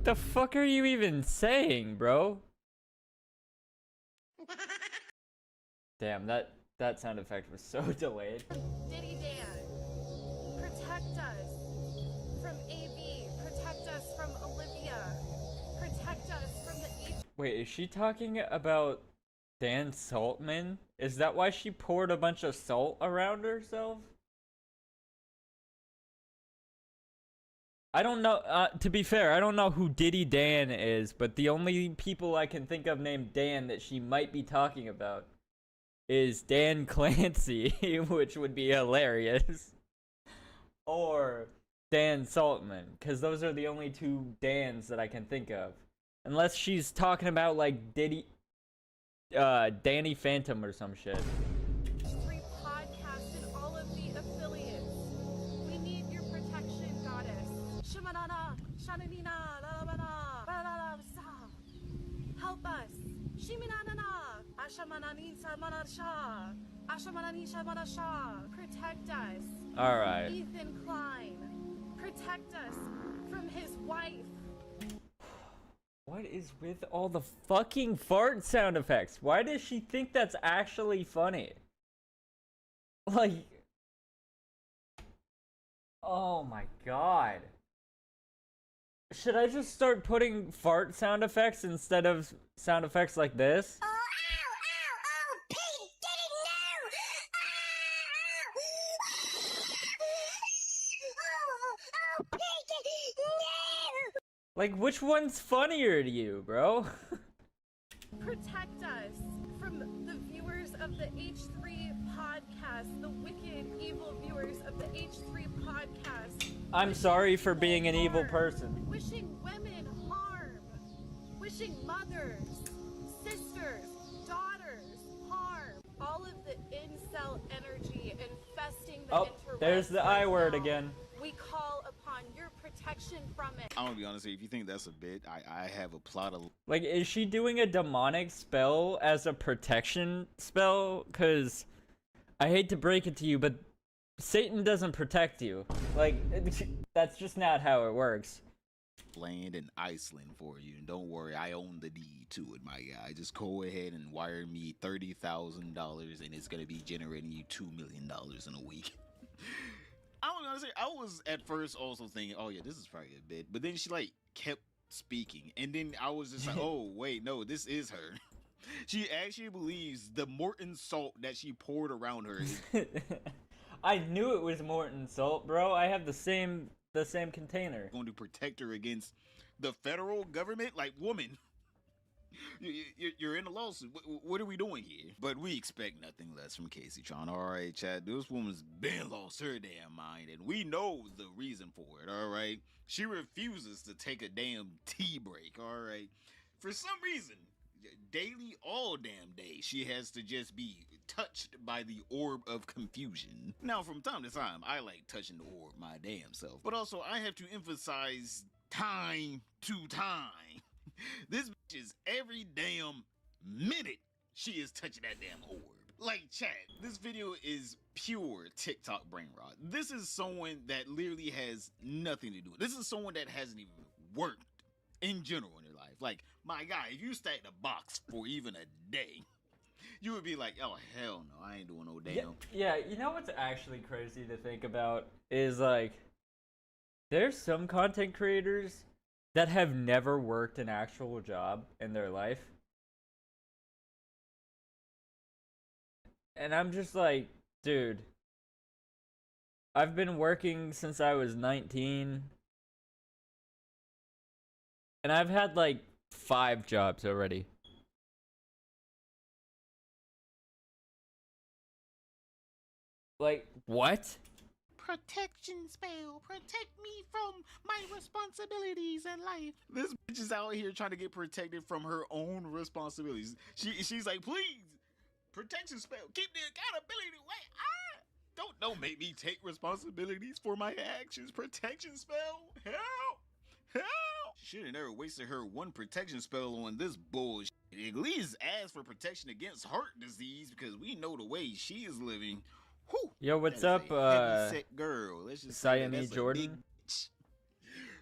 The fuck are you even saying, bro? Damn, that sound effect was so delayed. Diddy Dan. Protect us from AB. Protect us from Olivia. Protect us from the Wait, is she talking about Dan Saltman? Is that why she poured a bunch of salt around herself? I don't know, to be fair, I don't know who Diddy Dan is, but the only people I can think of named Dan that she might be talking about is Dan Clancy, which would be hilarious, or Dan Saltman, because those are the only two Dans that I can think of. Unless she's talking about, like, Danny Phantom or some shit. H3 podcast and all of the affiliates. We need your protection, goddess. Shimanana, Shananina, Lalabana, Balalabsa. us. Shiminanana. Ashamananisa Manasha. Ashamananisha Manasha. Protect us. All right. Ethan Klein. Protect us from his wife. What is with all the fucking fart sound effects? Why does she think that's actually funny? Like, oh my god. Should I just start putting fart sound effects instead of sound effects like this? Like, which one's funnier to you, bro? Protect us from the viewers of the H3 podcast, the wicked, evil viewers of the H3 podcast. I'm sorry for being an evil person. Wishing women harm. Wishing mothers, sisters, daughters harm. All of the incel energy infesting the interwebs. There's the I word again. We call upon your protection from it. I'm gonna be honest with you, if you think that's a bit, I have a plot of... Like, is she doing a demonic spell as a protection spell? Because I hate to break it to you, but Satan doesn't protect you. Like, that's just not how it works. Land in Iceland for you, and don't worry, I own the deed to it, my guy. Just go ahead and wire me $30,000 and it's gonna be generating you $2 million in a week. I don't know, I was at first also thinking, oh yeah, this is probably a bit, but then she like kept speaking, and then I was just like, oh wait, no, this is her. She actually believes the Morton salt that she poured around her is I knew it was Morton salt, bro. I have the same container. going to protect her against the federal government. Like, woman, you're in a lawsuit. What are we doing here? But we expect nothing less from Casey Tron. All right, Chad, this woman's been lost her damn mind, and we know the reason for it. All right, she refuses to take a damn tea break. All right, for some reason, daily, all damn day, she has to just be touched by the orb of confusion. Now, from time to time, I like touching the orb my damn self, but also I have to emphasize time to time. This bitch is every damn minute she is touching that damn orb. Like, chat, this video is pure TikTok brain rot. This is someone that literally has nothing to do with it. This is someone that hasn't even worked in general in their life. Like, my guy, if you stacked a box for even a day, you would be like, oh, hell no, I ain't doing no damn. Yeah, you know what's actually crazy to think about is, like, there's some content creators that have never worked an actual job in their life. And I'm just like, dude, I've been working since I was 19. And I've had like 5 jobs already. Like, what? Protection spell, protect me from my responsibilities in life. This bitch is out here trying to get protected from her own responsibilities. She's like, please, protection spell, keep the accountability away. Don't make me take responsibilities for my actions. Protection spell, help. Should have never wasted her one protection spell on this bullshit. At least ask for protection against heart disease, because we know the way she is living. Whew, yo, what's up, girl? Let's just Siamese Jordan?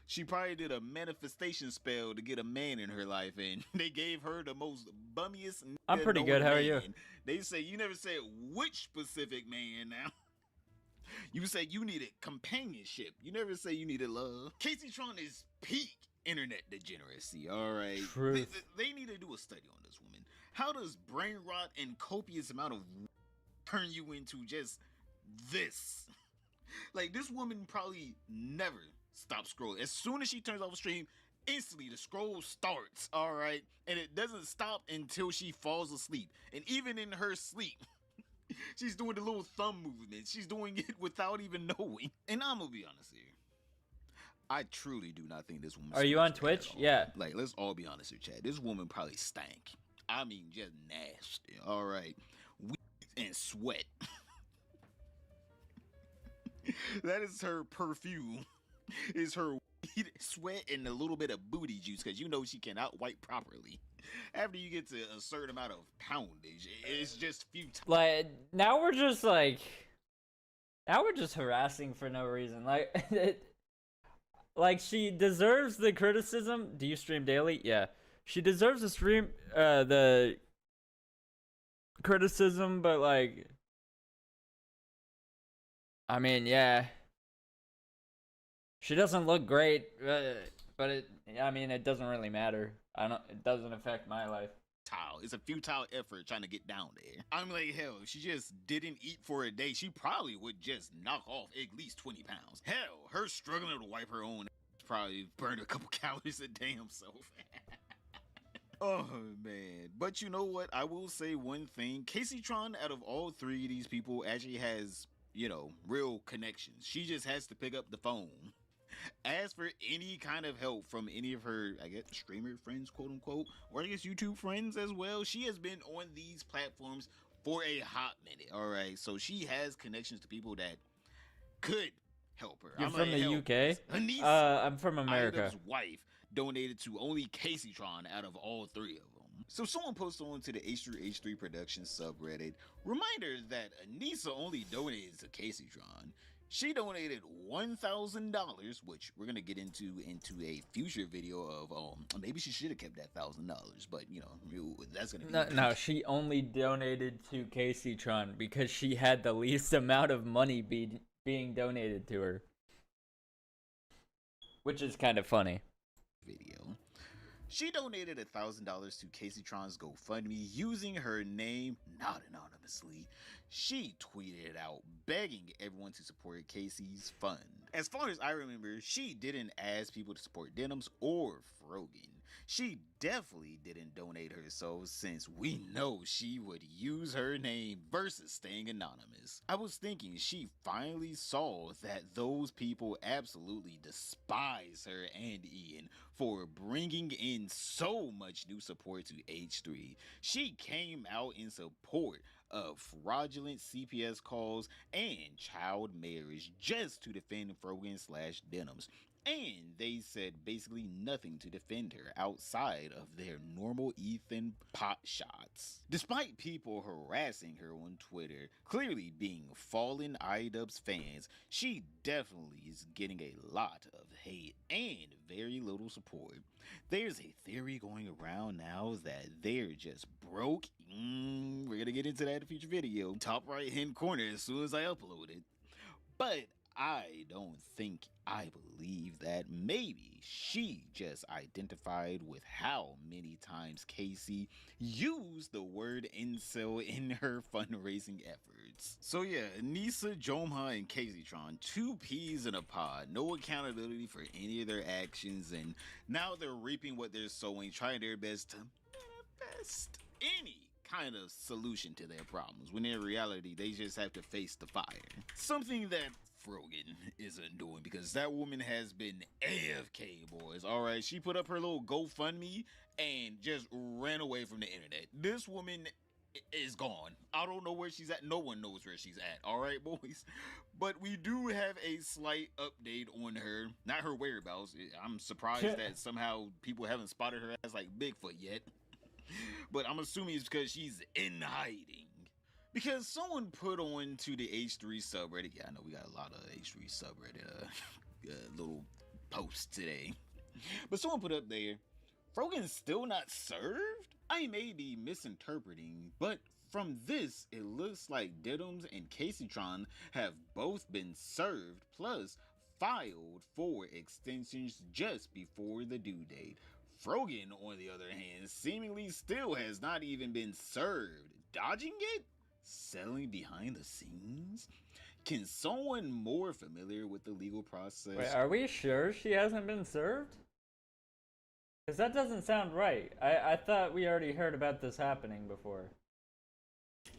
She probably did a manifestation spell to get a man in her life, and they gave her the most bummiest. I'm pretty good. How are you? They say you never said which specific man. Now you said you needed companionship. You never say you needed love. Casey Tron is peak internet degeneracy. All right, they need to do a study on this woman. How does brain rot and copious amount of turn you into just this? Like, this woman probably never stops scrolling. As soon as she turns off the stream, instantly the scroll starts, all right? And it doesn't stop until she falls asleep. And even in her sleep, she's doing the little thumb movement. She's doing it without even knowing. And I'm gonna be honest here, I truly do not think this woman. Are you on Twitch? Yeah. Like, let's all be honest here, Chad. This woman probably stank. I mean, just nasty, all right? And sweat. That is her perfume. Is her sweat and a little bit of booty juice because you know she cannot wipe properly. After you get to a certain amount of poundage, it's just futile. Like now we're just harassing for no reason. Like she deserves the criticism. Do you stream daily? Yeah, she deserves the criticism, but like, I mean, yeah, she doesn't look great, but it doesn't really matter. It doesn't affect my life. It's a futile effort trying to get down there. I'm like, hell, if she just didn't eat for a day, she probably would just knock off at least 20 pounds. Hell, her struggling to wipe her own ass probably burned a couple calories a damn self. Oh, man. But you know what? I will say one thing. Casey Tron, out of all three of these people, actually has, real connections. She just has to pick up the phone. Ask for any kind of help from any of her, I guess, streamer friends, quote unquote, or I guess YouTube friends as well. She has been on these platforms for a hot minute, all right? So she has connections to people that could help her. You're from the UK? I'm from America. Ida's wife donated to only Casey Tron out of all three of them. So someone posted on to the H3H3 Productions subreddit, reminder that Anissa only donated to Casey Tron. She donated $1,000, which we're gonna get into a future video of. Maybe she should have kept that $1,000, but that's gonna be no. She only donated to Casey Tron because she had the least amount of money being donated to her, which is kind of funny. Video. She donated $1,000 to Casey Tron's GoFundMe using her name, not anonymously. She tweeted out begging everyone to support Casey's fund. As far as I remember, she didn't ask people to support Denims or Frogan. She definitely didn't donate herself since we know she would use her name versus staying anonymous. I was thinking she finally saw that those people absolutely despise her and Ian for bringing in so much new support to H3. She came out in support of fraudulent CPS calls and child marriage just to defend Frogan/Denims. And they said basically nothing to defend her outside of their normal Ethan pot shots. Despite people harassing her on Twitter, clearly being fallen iDubbbz fans, she definitely is getting a lot of hate and very little support. There's a theory going around now that they're just broke. We're gonna get into that in a future video. Top right hand corner as soon as I upload it. But I don't think I believe that. Maybe she just identified with how many times Casey used the word incel in her fundraising efforts. So yeah, Anissa, Jomha, and Casey Tron, two peas in a pod, no accountability for any of their actions, and now they're reaping what they're sowing, trying their best to manifest any kind of solution to their problems, when in reality they just have to face the fire. Something that Frogan isn't doing, because that woman has been AFK, boys. Alright, she put up her little GoFundMe and just ran away from the internet. This woman is gone. I don't know where she's at. No one knows where she's at. Alright, boys. But we do have a slight update on her. Not her whereabouts. I'm surprised that somehow people haven't spotted her as like Bigfoot yet. But I'm assuming it's because she's in hiding. Because someone put on to the H3 subreddit. Yeah, I know we got a lot of H3 subreddit little posts today. But someone put up there, Frogan's still not served? I may be misinterpreting, but from this, it looks like Denims and Casey Tron have both been served, plus filed for extensions just before the due date. Frogan, on the other hand, seemingly still has not even been served. Dodging it? Selling behind the scenes? Can someone more familiar with the legal process? Wait, are we sure she hasn't been served? Because that doesn't sound right. I thought we already heard about this happening before.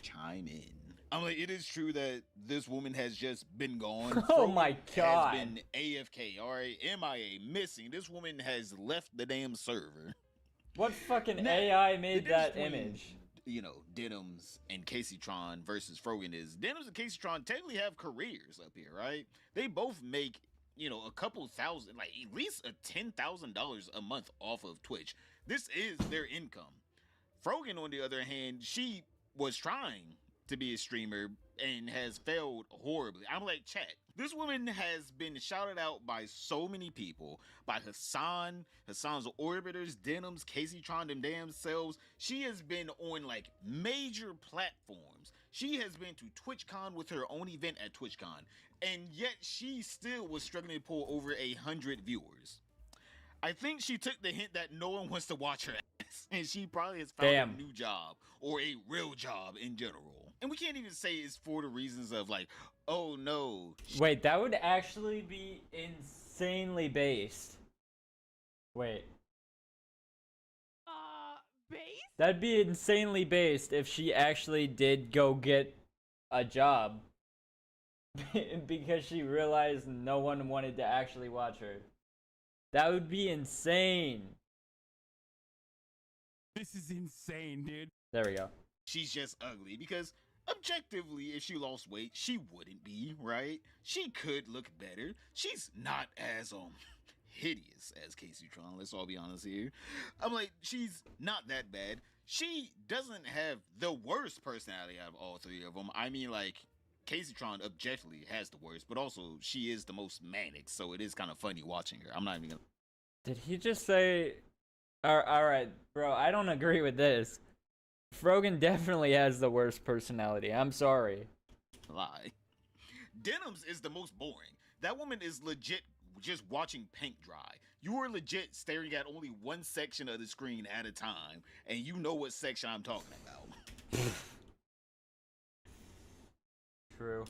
Chime in. I'm like, it is true that this woman has just been gone. Oh my god. Has been AFK, alright? MIA, missing. This woman has left the damn server. What fucking AI made that image? You know, Denims and Casey Tron versus Frogan is Denims and Casey Tron technically have careers up here, right? They both make you know, a couple thousand, like at least a $10,000 a month off of Twitch. This is their income. Frogan, on the other hand, she was trying to be a streamer and has failed horribly. I'm like, chat, this woman has been shouted out by so many people, by Hassan's Orbiters, Denims, Caseytron, them damn selves. She has been on like major platforms. She has been to TwitchCon with her own event at TwitchCon, and yet she still was struggling to pull over 100 viewers. I think she took the hint that no one wants to watch her ass, and she probably has found a new job or a real job in general. And we can't even say it's for the reasons of like, oh no. Wait, that would actually be insanely based. Wait. Based? That'd be insanely based if she actually did go get a job because she realized no one wanted to actually watch her. That would be insane. This is insane, dude. There we go. She's just ugly because objectively, if she lost weight, she wouldn't be, right? She could look better. She's not as hideous as Caseytron, let's all be honest here. I'm like, she's not that bad. She doesn't have the worst personality out of all three of them. I mean, like, Caseytron objectively has the worst, but also she is the most manic, so it is kind of funny watching her. I'm not even gonna... Did he just say... Alright, bro, I don't agree with this. Frogan definitely has the worst personality. I'm sorry. Lie. Denims is the most boring. That woman is legit just watching paint dry. You are legit staring at only one section of the screen at a time, and you know what section I'm talking about. True.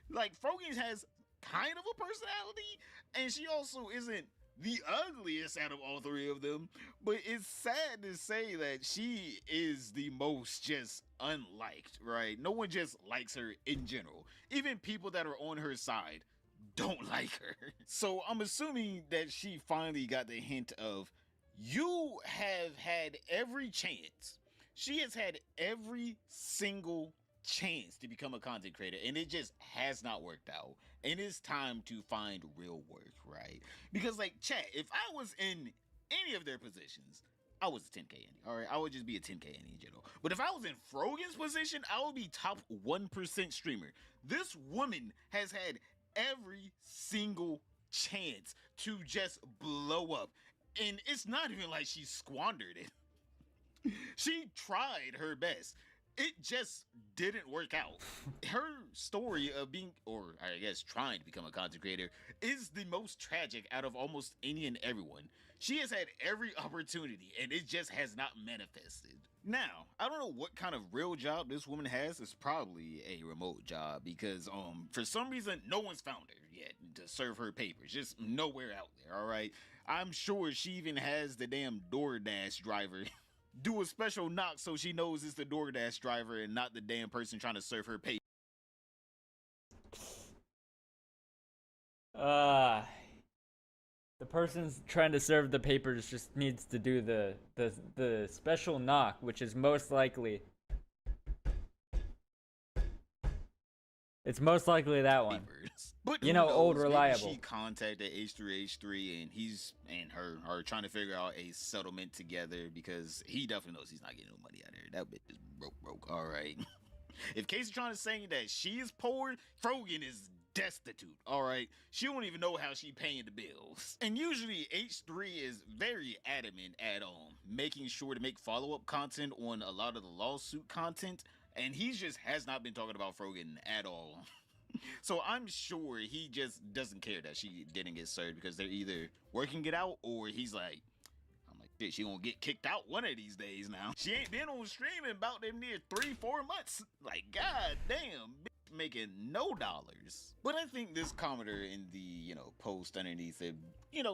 Like, Frogan has kind of a personality, and she also isn't the ugliest out of all three of them, but it's sad to say that she is the most just unliked, right? No one just likes her in general. Even people that are on her side don't like her. So I'm assuming that she finally got the hint of, you have had every chance. She has had every single chance to become a content creator, and it just has not worked out. And it's time to find real work, right? Because, like, chat, if I was in any of their positions, I was a 10K indie, all right? I would just be a 10K indie in general. But if I was in Frogan's position, I would be top 1% streamer. This woman has had every single chance to just blow up, and it's not even like she squandered it. She tried her best. It just didn't work out. Her story of being, or I guess trying to become a content creator, is the most tragic out of almost any and everyone. She has had every opportunity, and it just has not manifested. Now, I don't know what kind of real job this woman has. It's probably a remote job because for some reason no one's found her yet to serve her papers. Just nowhere out there, all right? I'm sure she even has the damn DoorDash driver do a special knock so she knows it's the DoorDash driver and not the damn person trying to serve her papers. The person's trying to serve the papers just needs to do the special knock, which is most likely. It's most likely that one. But you know, old maybe reliable. She contacted H3H3 and he's and her are trying to figure out a settlement together because he definitely knows he's not getting no money out of her. That bitch is broke. All right. If Caseytron is saying that she is poor, Frogan is destitute. All right. She don't even know how she paying the bills. And usually H3 is very adamant at making sure to make follow-up content on a lot of the lawsuit content. And he just has not been talking about Frogan at all. So I'm sure he just doesn't care that she didn't get served because they're either working it out or he's like, I'm like, shit, she gonna get kicked out one of these days now. She ain't been on stream in about them near 3-4 months. Like, god damn, bitch making no dollars. But I think this commenter in the, post underneath it,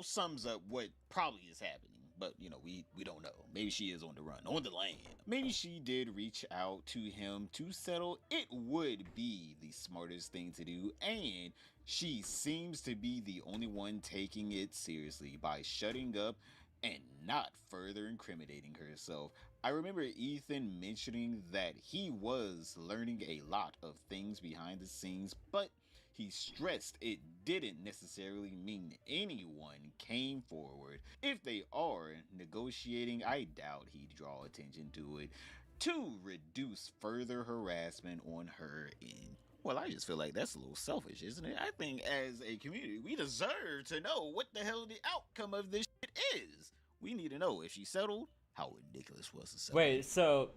sums up what probably is happening. But, we don't know. Maybe she is on the run, on the land. Maybe she did reach out to him to settle. It would be the smartest thing to do. And she seems to be the only one taking it seriously by shutting up and not further incriminating herself. I remember Ethan mentioning that he was learning a lot of things behind the scenes, but he stressed it didn't necessarily mean anyone came forward. If they are negotiating, I doubt he'd draw attention to it to reduce further harassment on her end. Well, I just feel like that's a little selfish, isn't it? I think as a community, we deserve to know what the hell the outcome of this shit is. We need to know if she settled, how ridiculous was the settle. Wait, so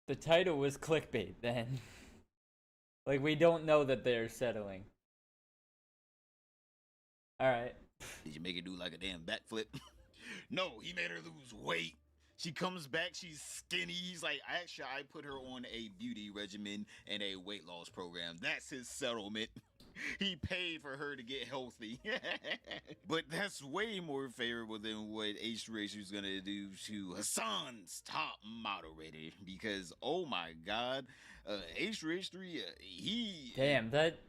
the title was clickbait then? Like, we don't know that they're settling. Alright. Did you make her do like a damn backflip? No, he made her lose weight. She comes back, she's skinny. He's like, actually, I put her on a beauty regimen and a weight loss program. That's his settlement. He paid for her to get healthy. But that's way more favorable than what H3H3 is gonna do to Hassan's top moderator. Because, oh my god, H3H3, he... Damn, that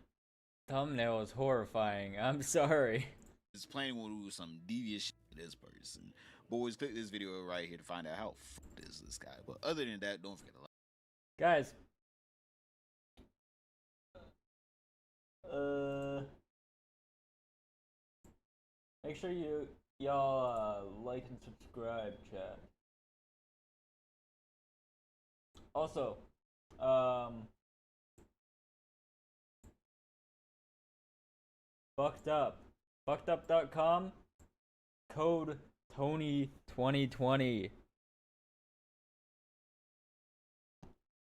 thumbnail is horrifying. I'm sorry. Is planning to do some devious shit to this person. Boys, click this video right here to find out how fucked is this guy. But other than that, don't forget to like. Guys. Make sure y'all like and subscribe, chat. Also, fuckedup.com, code Tony2020.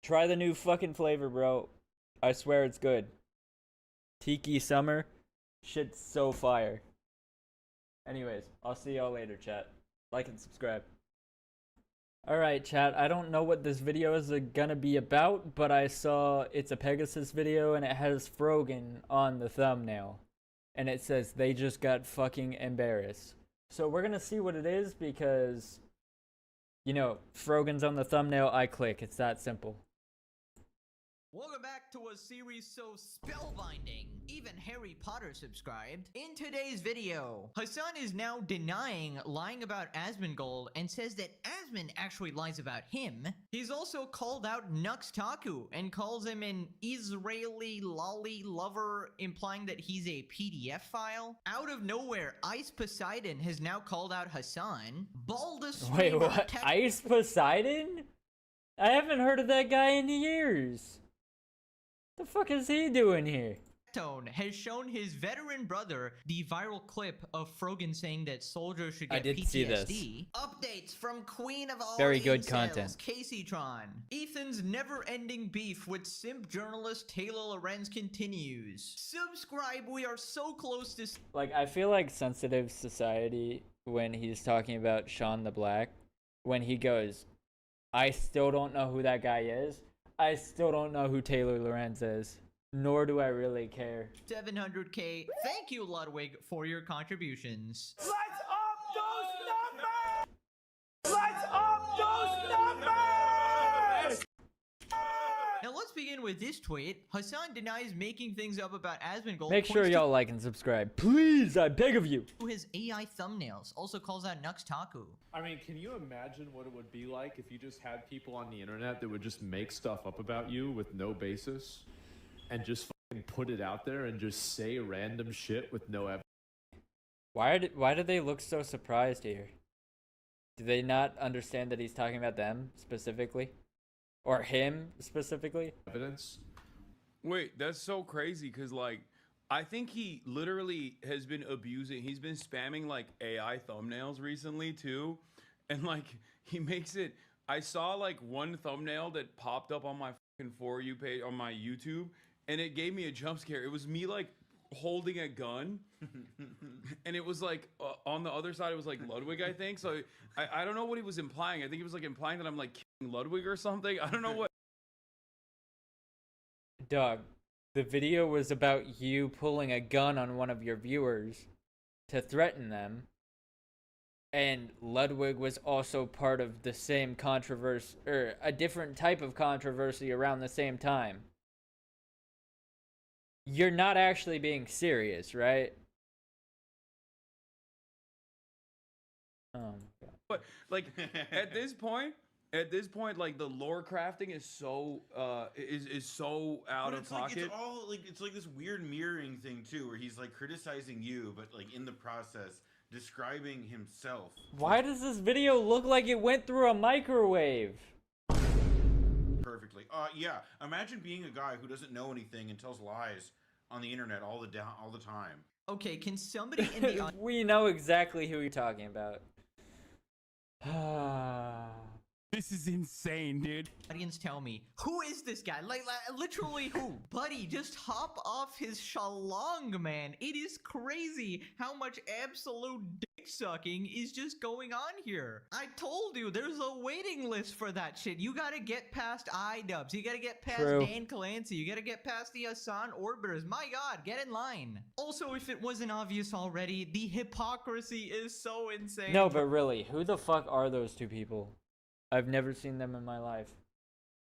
Try the new fucking flavor, bro. I swear it's good. Tiki Summer. Shit's so fire. Anyways, I'll see y'all later, chat. Like and subscribe. Alright, chat. I don't know what this video is gonna be about, but I saw it's a Pegasus video and it has Frogan on the thumbnail. And it says they just got fucking embarrassed. So we're gonna see what it is because, you know, Frogan's on the thumbnail, I click. It's that simple. Welcome back to a series so spellbinding, even Harry Potter subscribed. In today's video, Hassan is now denying lying about Asmongold and says that Asmon actually lies about him. He's also called out Nuxtaku and calls him an Israeli lolly lover, implying that he's a PDF file. Out of nowhere, Ice Poseidon has now called out Hassan. Baldus. Wait, what? Ice Poseidon? I haven't heard of that guy in years. The fuck is he doing here? Tone has shown his veteran brother the viral clip of Frogan saying that soldiers should get I did PTSD. see this. Updates from Queen of all Very good incels, content. Caseytron. Ethan's never-ending beef with simp journalist Taylor Lorenz continues. Subscribe, we are so close to... Like, I feel like Sensitive Society, when he's talking about Sean the Black, when he goes, I still don't know who that guy is. I still don't know who Taylor Lorenz is. Nor do I really care. 700k. Thank you, Ludwig, for your contributions. Let's up those numbers! Let's up those numbers! Now let's begin with this tweet. Hassan denies making things up about Asmongold. Make sure y'all like and subscribe. Please, I beg of you. His AI thumbnails. Also calls out Nuxtaku. I mean, can you imagine what it would be like if you just had people on the internet that would just make stuff up about you with no basis and just fucking put it out there and just say random shit with no evidence? Why do they look so surprised here? Do they not understand that he's talking about them specifically? Or him specifically? Evidence? Wait, that's so crazy because, like, I think he literally has been abusing, he's been spamming, like, AI thumbnails recently, too. And, like, he makes it, I saw, like, one thumbnail that popped up on my fucking For You page on my YouTube, and it gave me a jump scare. It was me, like, holding a gun, and it was, like, on the other side, it was, like, Ludwig, I think. So, I don't know what he was implying. I think he was, like, implying that I'm, like, killing Ludwig or something. I don't know what. Dog, the video was about you pulling a gun on one of your viewers to threaten them. And Ludwig was also part of the same controversy, or a different type of controversy around the same time. You're not actually being serious, right? Oh my god. But like at this point, like the lore crafting is so is so out But of it's like, pocket. it's all like it's like this weird mirroring thing too, where he's like criticizing you, but like in the process describing himself. Why does this video look like it went through a microwave? Perfectly. Yeah. Imagine being a guy who doesn't know anything and tells lies on the internet all the time. Okay, can somebody in the We know exactly who you're talking about. This is insane, dude. audience tell me, who is this guy? Like literally who? Buddy, just hop off his shalong, man. It is crazy how much absolute dick sucking is just going on here. I told you, there's a waiting list for that shit. You gotta get past iDubbbz. You gotta get past True. Dan Clancy. You gotta get past the Hassan Orbiters. My god, get in line. Also, if it wasn't obvious already, the hypocrisy is so insane. No, but really, who the fuck are those two people? I've never seen them in my life.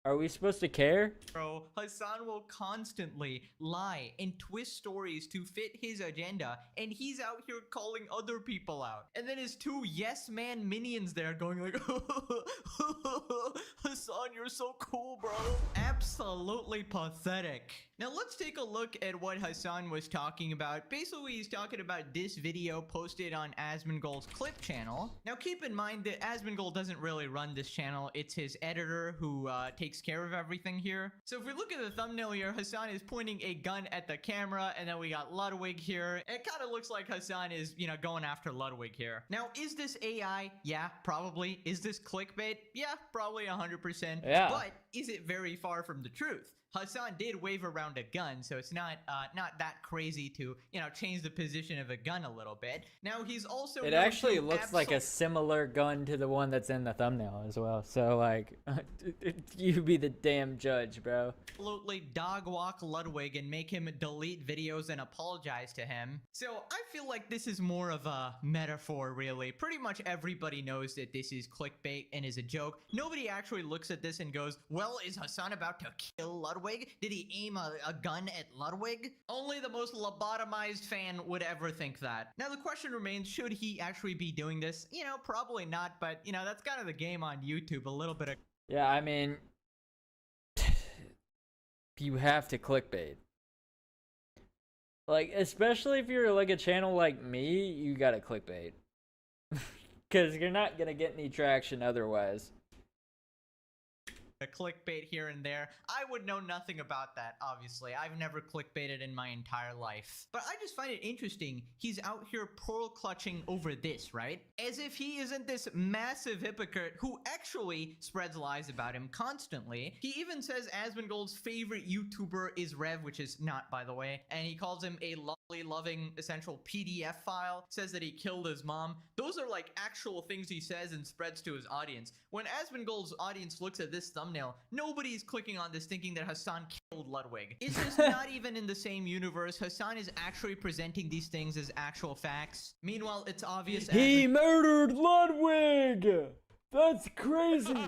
Are we supposed to care? Bro, Hassan will constantly lie and twist stories to fit his agenda, and he's out here calling other people out. And then his two yes man minions there going like, Hassan, you're so cool, bro. Absolutely pathetic. Now let's take a look at what Hassan was talking about. Basically, he's talking about this video posted on Asmongold's clip channel. Now keep in mind that Asmongold doesn't really run this channel. It's his editor who takes care of everything here. So if we look at the thumbnail here, Hassan is pointing a gun at the camera, and then we got Ludwig here. It kind of looks like Hassan is, you know, going after Ludwig here. Now, is this AI? Yeah, probably. Is this clickbait? Yeah, probably 100%. Yeah. But is it very far from the truth? Hassan did wave around a gun, so it's not that crazy to, you know, change the position of a gun a little bit. Now he's also It actually looks like a similar gun to the one that's in the thumbnail as well. So like, you be the damn judge, bro. absolutely dog walk Ludwig and make him delete videos and apologize to him. So I feel like this is more of a metaphor, really. Pretty much everybody knows that this is clickbait and is a joke. Nobody actually looks at this and goes, well, is Hassan about to kill Ludwig? Did he aim a gun at Ludwig? Only the most lobotomized fan would ever think that. Now the question remains, should he actually be doing this? You know, probably not, but you know, that's kind of the game on YouTube, a little bit of... Yeah, I mean, you have to clickbait. Like, especially if you're like a channel like me, you gotta clickbait. Because you're not gonna get any traction otherwise. A clickbait here and there. I would know nothing about that, obviously. I've never clickbaited in my entire life. But I just find it interesting. He's out here pearl clutching over this, right? As if he isn't this massive hypocrite who actually spreads lies about him constantly. He even says Asmongold's favorite YouTuber is Rev, which is not, by the way. And he calls him a lovely, loving, essential PDF file. Says that he killed his mom. Those are like actual things he says and spreads to his audience. When Asmongold's audience looks at this thumbnail, nobody's clicking on this thinking that Hassan killed Ludwig. It's just not even in the same universe. Hassan is actually presenting these things as actual facts. Meanwhile, it's obvious He murdered Ludwig! That's crazy!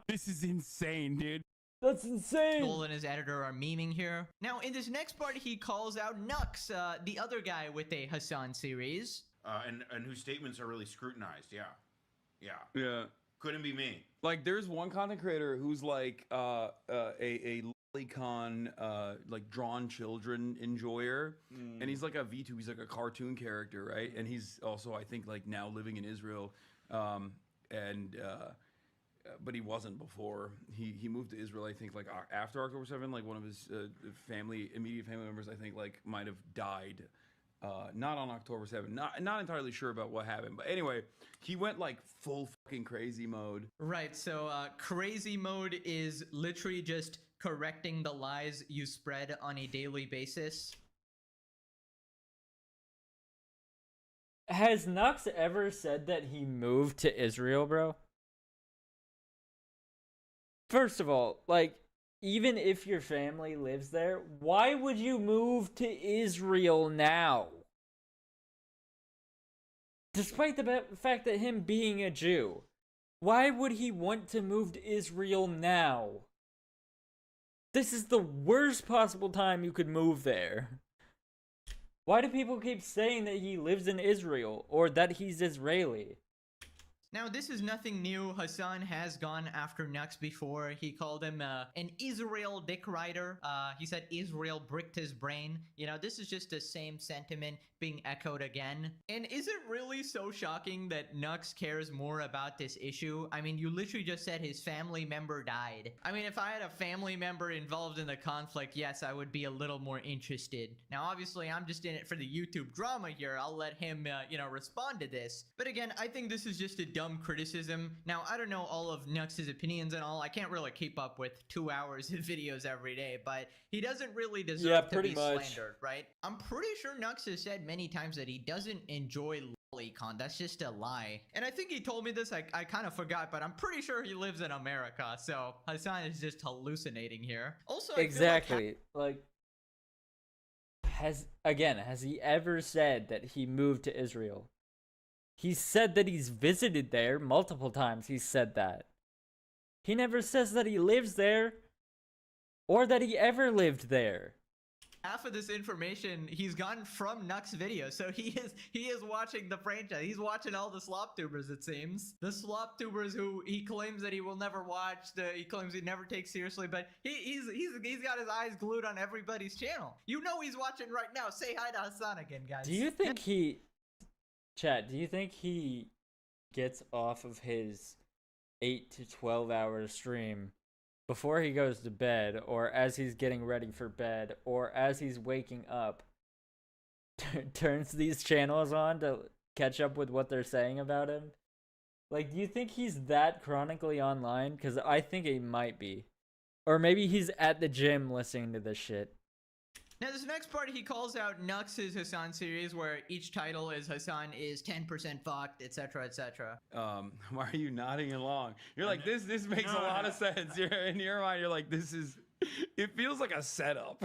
This is insane, dude. That's insane! Gold and his editor are memeing here. Now, in this next part, he calls out Nux, the other guy with a Hassan series. And whose statements are really scrutinized. Yeah. Yeah. Couldn't be me. Like, there's one content creator who's like a lolicon, like drawn children enjoyer, and he's like a VTuber. He's like a cartoon character, right? And he's also, I think, like now living in Israel, but he wasn't before. He moved to Israel, I think, like after October 7. Like one of his immediate family members, I think, like might have died. Not on October 7. Not entirely sure about what happened, but anyway, he went like full fucking crazy mode. Right, so crazy mode is literally just correcting the lies you spread on a daily basis. Has Nux ever said that he moved to Israel, bro? First of all, like, even if your family lives there, why would you move to Israel now? Despite the fact that him being a Jew, why would he want to move to Israel now? This is the worst possible time you could move there. Why do people keep saying that he lives in Israel or that he's Israeli? Now, this is nothing new. Hassan has gone after Nux before. He called him an Israel dick rider. He said Israel bricked his brain. You know, this is just the same sentiment being echoed again. And is it really so shocking that Nux cares more about this issue? I mean, you literally just said his family member died. I mean, if I had a family member involved in the conflict, yes, I would be a little more interested. Now, obviously, I'm just in it for the YouTube drama here. I'll let him, you know, respond to this. But again, I think this is just a dumb criticism. Now, I don't know all of Nux's opinions and all. I can't really keep up with 2 hours of videos every day, but he doesn't really deserve to be slandered, right? I'm pretty sure Nux has said many times that he doesn't enjoy lolicon. That's just a lie. And I think he told me this, I kind of forgot, but I'm pretty sure he lives in America, so Hassan is just hallucinating here. Also, exactly. Has he ever said that he moved to Israel? He said that he's visited there multiple times. He said that. He never says that he lives there or that he ever lived there. Half of this information he's gotten from Nux video, so he is watching the franchise. He's watching all the slop tubers, it seems. The slop tubers who he claims that he will never watch, he claims he never takes seriously, but he's got his eyes glued on everybody's channel. You know he's watching right now. Say hi to Hassan again, guys. Do you think Chat, do you think he gets off of his 8 to 12 hour stream before he goes to bed, or as he's getting ready for bed, or as he's waking up, turns these channels on to catch up with what they're saying about him? Like, do you think he's that chronically online? Because I think he might be. Or maybe he's at the gym listening to this shit. Now, this next part, he calls out Nux's Hassan series, where each title is Hassan is 10% fucked, etc., etc. Why are you nodding along? You're like, this makes a lot of sense. You're in your mind, you're like, this is... It feels like a setup.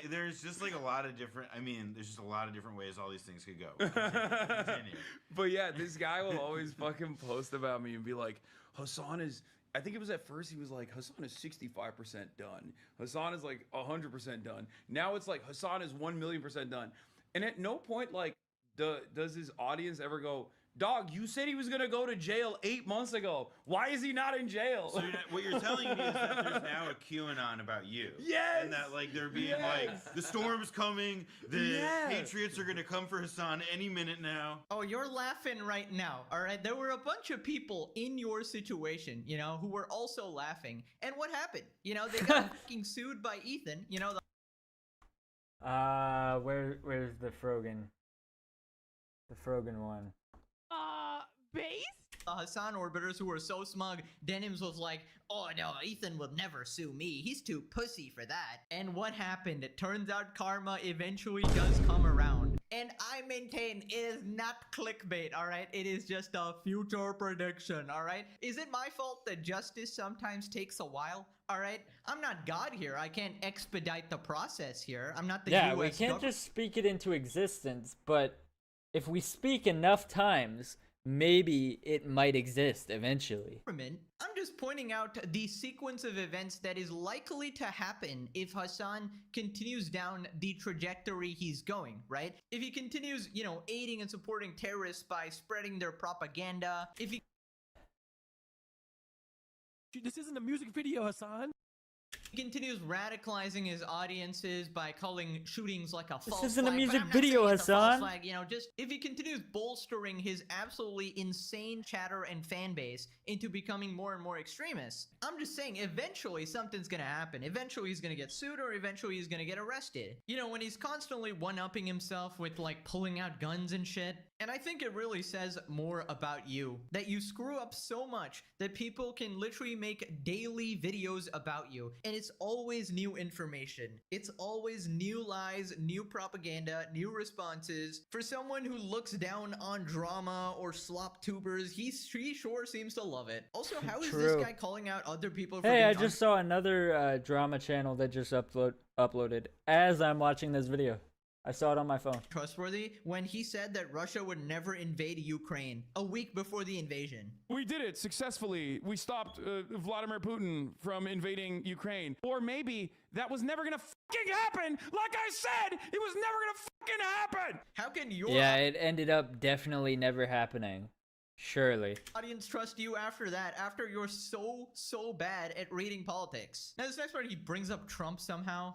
There's just like a lot of different. I mean, there's just a lot of different ways all these things could go. Continue. But yeah, this guy will always fucking post about me and be like, Hassan is... I think it was at first he was like, Hassan is 65% done. Hassan is like 100% done. Now it's like, Hassan is 1,000,000% done. And at no point, like, does his audience ever go, dog, you said he was going to go to jail 8 months ago. Why is he not in jail? So what you're telling me is that there's now a QAnon about you. Yes! And that, like, they're being like, the storm's coming. The Patriots are going to come for Hassan any minute now. Oh, you're laughing right now, all right? There were a bunch of people in your situation, you know, who were also laughing. And what happened? You know, they got fucking sued by Ethan, you know. Where's the Frogan? The Frogan one. Base? Hassan orbiters who were so smug, Denims was like, oh no, Ethan will never sue me. He's too pussy for that. And what happened? It turns out karma eventually does come around. And I maintain it is not clickbait, alright? It is just a future prediction, alright? Is it my fault that justice sometimes takes a while? Alright? I'm not God here. I can't expedite the process here. I'm not the US we can't just speak it into existence, but if we speak enough times, maybe it might exist eventually. I'm just pointing out the sequence of events that is likely to happen if Hassan continues down the trajectory he's going, right? If he continues, you know, aiding and supporting terrorists by spreading their propaganda, if he... This isn't a music video, Hassan. He continues radicalizing his audiences by calling shootings like a false flag. This isn't a music but I'm not video, saying it's a false Hassan. flag, you know, just if he continues bolstering his absolutely insane chatter and fan base into becoming more and more extremists, I'm just saying eventually something's gonna happen. Eventually he's gonna get sued or eventually he's gonna get arrested. You know, when he's constantly one-upping himself with like pulling out guns and shit. And I think it really says more about you, that you screw up so much that people can literally make daily videos about you. And it's always new information. It's always new lies, new propaganda, new responses. For someone who looks down on drama or slop tubers, he sure seems to love it. Also, how is this guy calling out other people for Hey, I being just saw another drama channel that just uploaded as I'm watching this video. I saw it on my phone. Trustworthy when he said that Russia would never invade Ukraine a week before the invasion. We did it successfully. We stopped Vladimir Putin from invading Ukraine. Or maybe that was never gonna fucking happen. Like I said, it was never gonna fucking happen. How can your... Yeah, it ended up definitely never happening. Surely. Audience trust you after that, after you're so bad at reading politics. Now this next part, he brings up Trump somehow.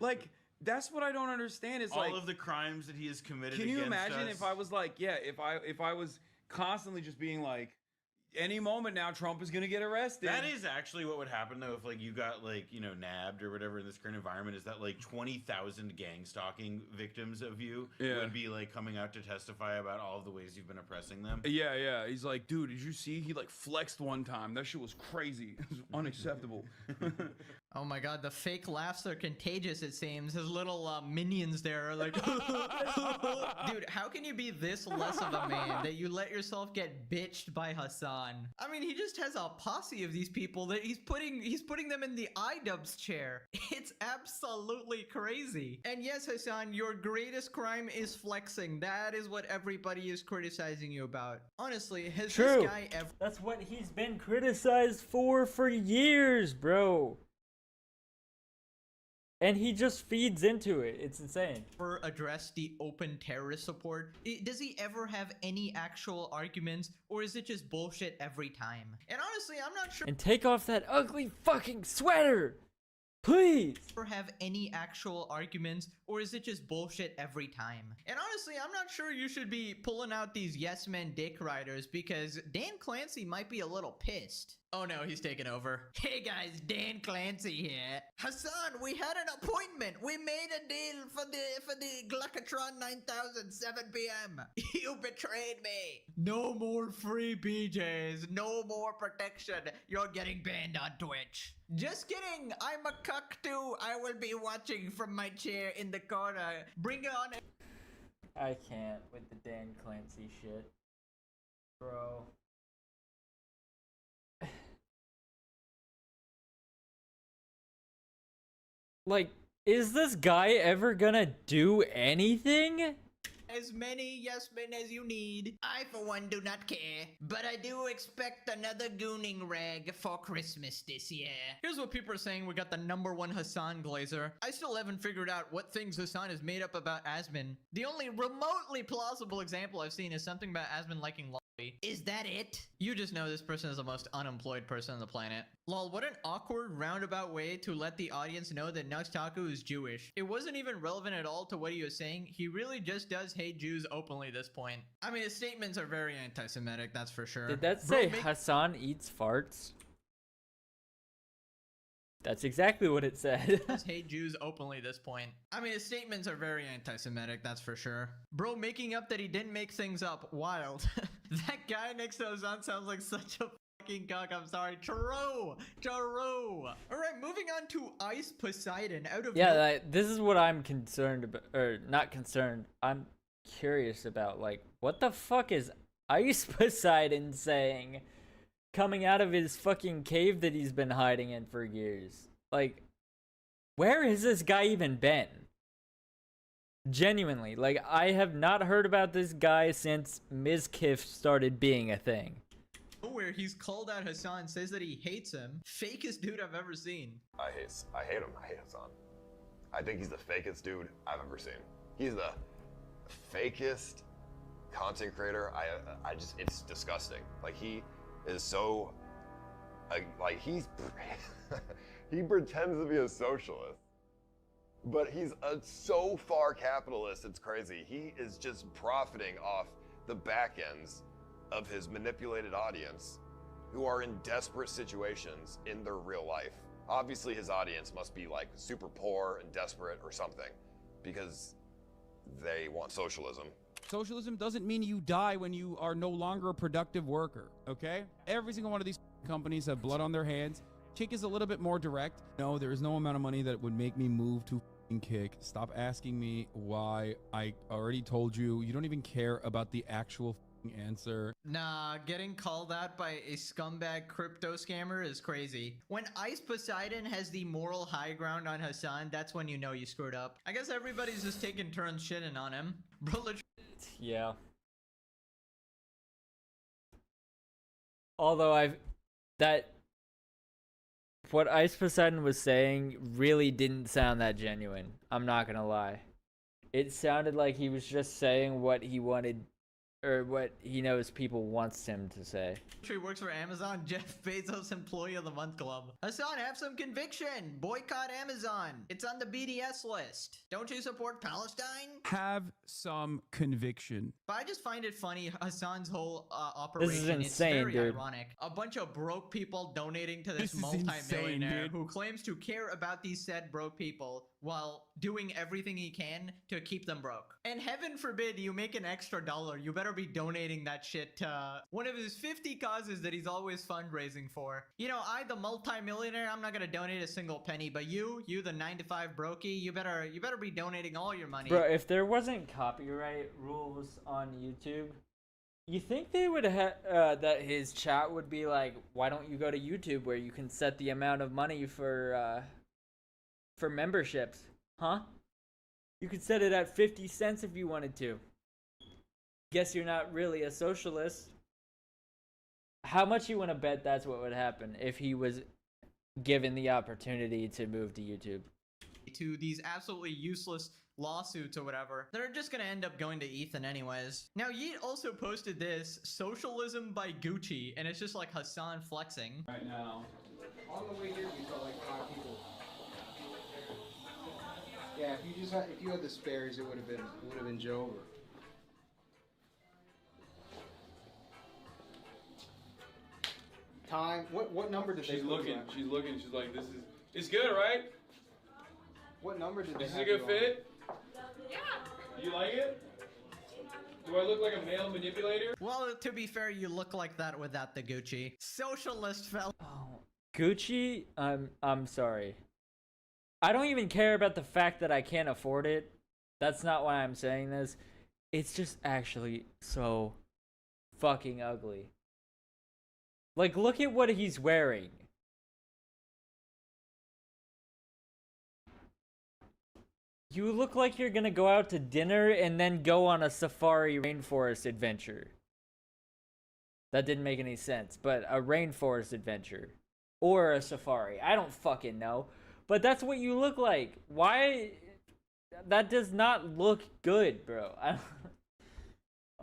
Like, that's what I don't understand. Is all like of the crimes that he has committed. Can you against imagine us. if I was like, yeah, if I was constantly just being like, any moment now Trump is gonna get arrested. That is actually what would happen though if like you got like, you know, nabbed or whatever in this current environment, is that like 20,000 gang stalking victims of you would be like coming out to testify about all of the ways you've been oppressing them. Yeah. He's like, dude, did you see? He like flexed one time. That shit was crazy. It was unacceptable. Oh my god, the fake laughs are contagious, it seems. His little minions there are like, dude, how can you be this less of a man that you let yourself get bitched by Hassan? I mean, he just has a posse of these people that he's putting them in the iDubbbz chair. It's absolutely crazy. And yes, Hassan, your greatest crime is flexing. That is what everybody is criticizing you about. Honestly, has True. this guy ever... That's what he's been criticized for years, bro. And he just feeds into it. It's insane. Address the open terrorist support? Does he ever have any actual arguments, or is it just bullshit every time? And honestly, I'm not sure. And take off that ugly fucking sweater, please. Ever have any actual arguments, or is it just bullshit every time? And honestly, I'm not sure you should be pulling out these yes men dick riders, because Dan Clancy might be a little pissed. Oh no, he's taking over. Hey guys, Dan Clancy here. Hassan, we had an appointment. We made a deal for the Gluckatron 9000, 7 p.m. You betrayed me. No more free BJs. No more protection. You're getting banned on Twitch. Just kidding. I'm a cuck too. I will be watching from my chair in the corner. Bring on. I can't with the Dan Clancy shit, bro. Like, is this guy ever gonna do anything? As many yes men as you need. I, for one, do not care. But I do expect another gooning rag for Christmas this year. Here's what people are saying. We got the #1 Hassan Glazer. I still haven't figured out what things Hassan has made up about Asmin. The only remotely plausible example I've seen is something about Asmin liking lolly. Is that it? You just know this person is the most unemployed person on the planet. Lol, what an awkward roundabout way to let the audience know that Nuxtaku is Jewish. It wasn't even relevant at all to what he was saying. He really just does hate Jews openly at this point. I mean, his statements are very anti-Semitic, that's for sure. Did that say Hassan eats farts? That's exactly what it said. Does hate Jews openly at this point. I mean, his statements are very anti-Semitic, that's for sure. Bro, making up that he didn't make things up, wild. That guy next to Hassan sounds like such a fucking cuck, I'm sorry. True. Alright, moving on to Ice Poseidon. Like, this is what I'm concerned about, or not concerned. I'm curious about, like, what the fuck is Ice Poseidon saying? Coming out of his fucking cave that he's been hiding in for years. Like, where has this guy even been? Genuinely, like, I have not heard about this guy since Mizkif started being a thing. Where he's called out Hassan, says that he hates him. Fakest dude I've ever seen. I hate him. I hate Hassan. I think he's the fakest dude I've ever seen. He's the fakest content creator. I just, it's disgusting. Like, he is so, like he pretends to be a socialist, but he's so far capitalist, it's crazy. He is just profiting off the back ends of his manipulated audience who are in desperate situations in their real life. Obviously his audience must be like super poor and desperate or something because they want socialism. Socialism doesn't mean you die when you are no longer a productive worker, okay? Every single one of these companies have blood on their hands. Kick is a little bit more direct. No, there is no amount of money that would make me move to Kick. Stop asking me why. I already told you. You don't even care about the actual answer. Nah, getting called out by a scumbag crypto scammer is crazy. When Ice Poseidon has the moral high ground on Hassan, that's when you know you screwed up. I guess everybody's just taking turns shitting on him. Bro, yeah. Although what Ice Poseidon was saying really didn't sound that genuine. I'm not gonna lie. It sounded like he was just saying what he wanted or what he knows people wants him to say. He works for Amazon. Jeff Bezos Employee of the Month Club. Hassan, have some conviction. Boycott Amazon. It's on the BDS list. Don't you support Palestine? Have some conviction. But I just find it funny, Hassan's whole operation. This is insane, it's very dude. ironic. A bunch of broke people donating to this, This is multi-millionaire insane, dude. who claims to care about these said broke people while doing everything he can to keep them broke. And heaven forbid you make an extra dollar, you better be donating that shit to one of his 50 causes that he's always fundraising for. You know, I, the multi-millionaire, I'm not gonna donate a single penny, but you the 9-to-5 brokey, you better be donating all your money. Bro, if there wasn't copyright rules on YouTube, you think they would have that his chat would be like, why don't you go to YouTube where you can set the amount of money for memberships, huh? You could set it at 50 cents if you wanted to. Guess you're not really a socialist. How much you want to bet that's what would happen if he was given the opportunity to move to YouTube? To these absolutely useless lawsuits or whatever that are just gonna end up going to Ethan anyways. Now Yeet also posted this Socialism by Gucci, and it's just like Hassan flexing. Right now. On the way here, we saw like 5 people. Yeah, if you had the spares, it would have been Joe over. Time. What number did they? She's looking. She's looking. She's like, this is. It's good, right? What number did they? This is a good fit. Yeah. You like it? Do I look like a male manipulator? Well, to be fair, you look like that without the Gucci. Socialist fella. Oh, Gucci, I'm sorry. I don't even care about the fact that I can't afford it. That's not why I'm saying this. It's just actually so fucking ugly. Like, look at what he's wearing. You look like you're gonna go out to dinner and then go on a safari rainforest adventure. That didn't make any sense, but a rainforest adventure. Or a safari. I don't fucking know. But that's what you look like. Why? That does not look good, bro.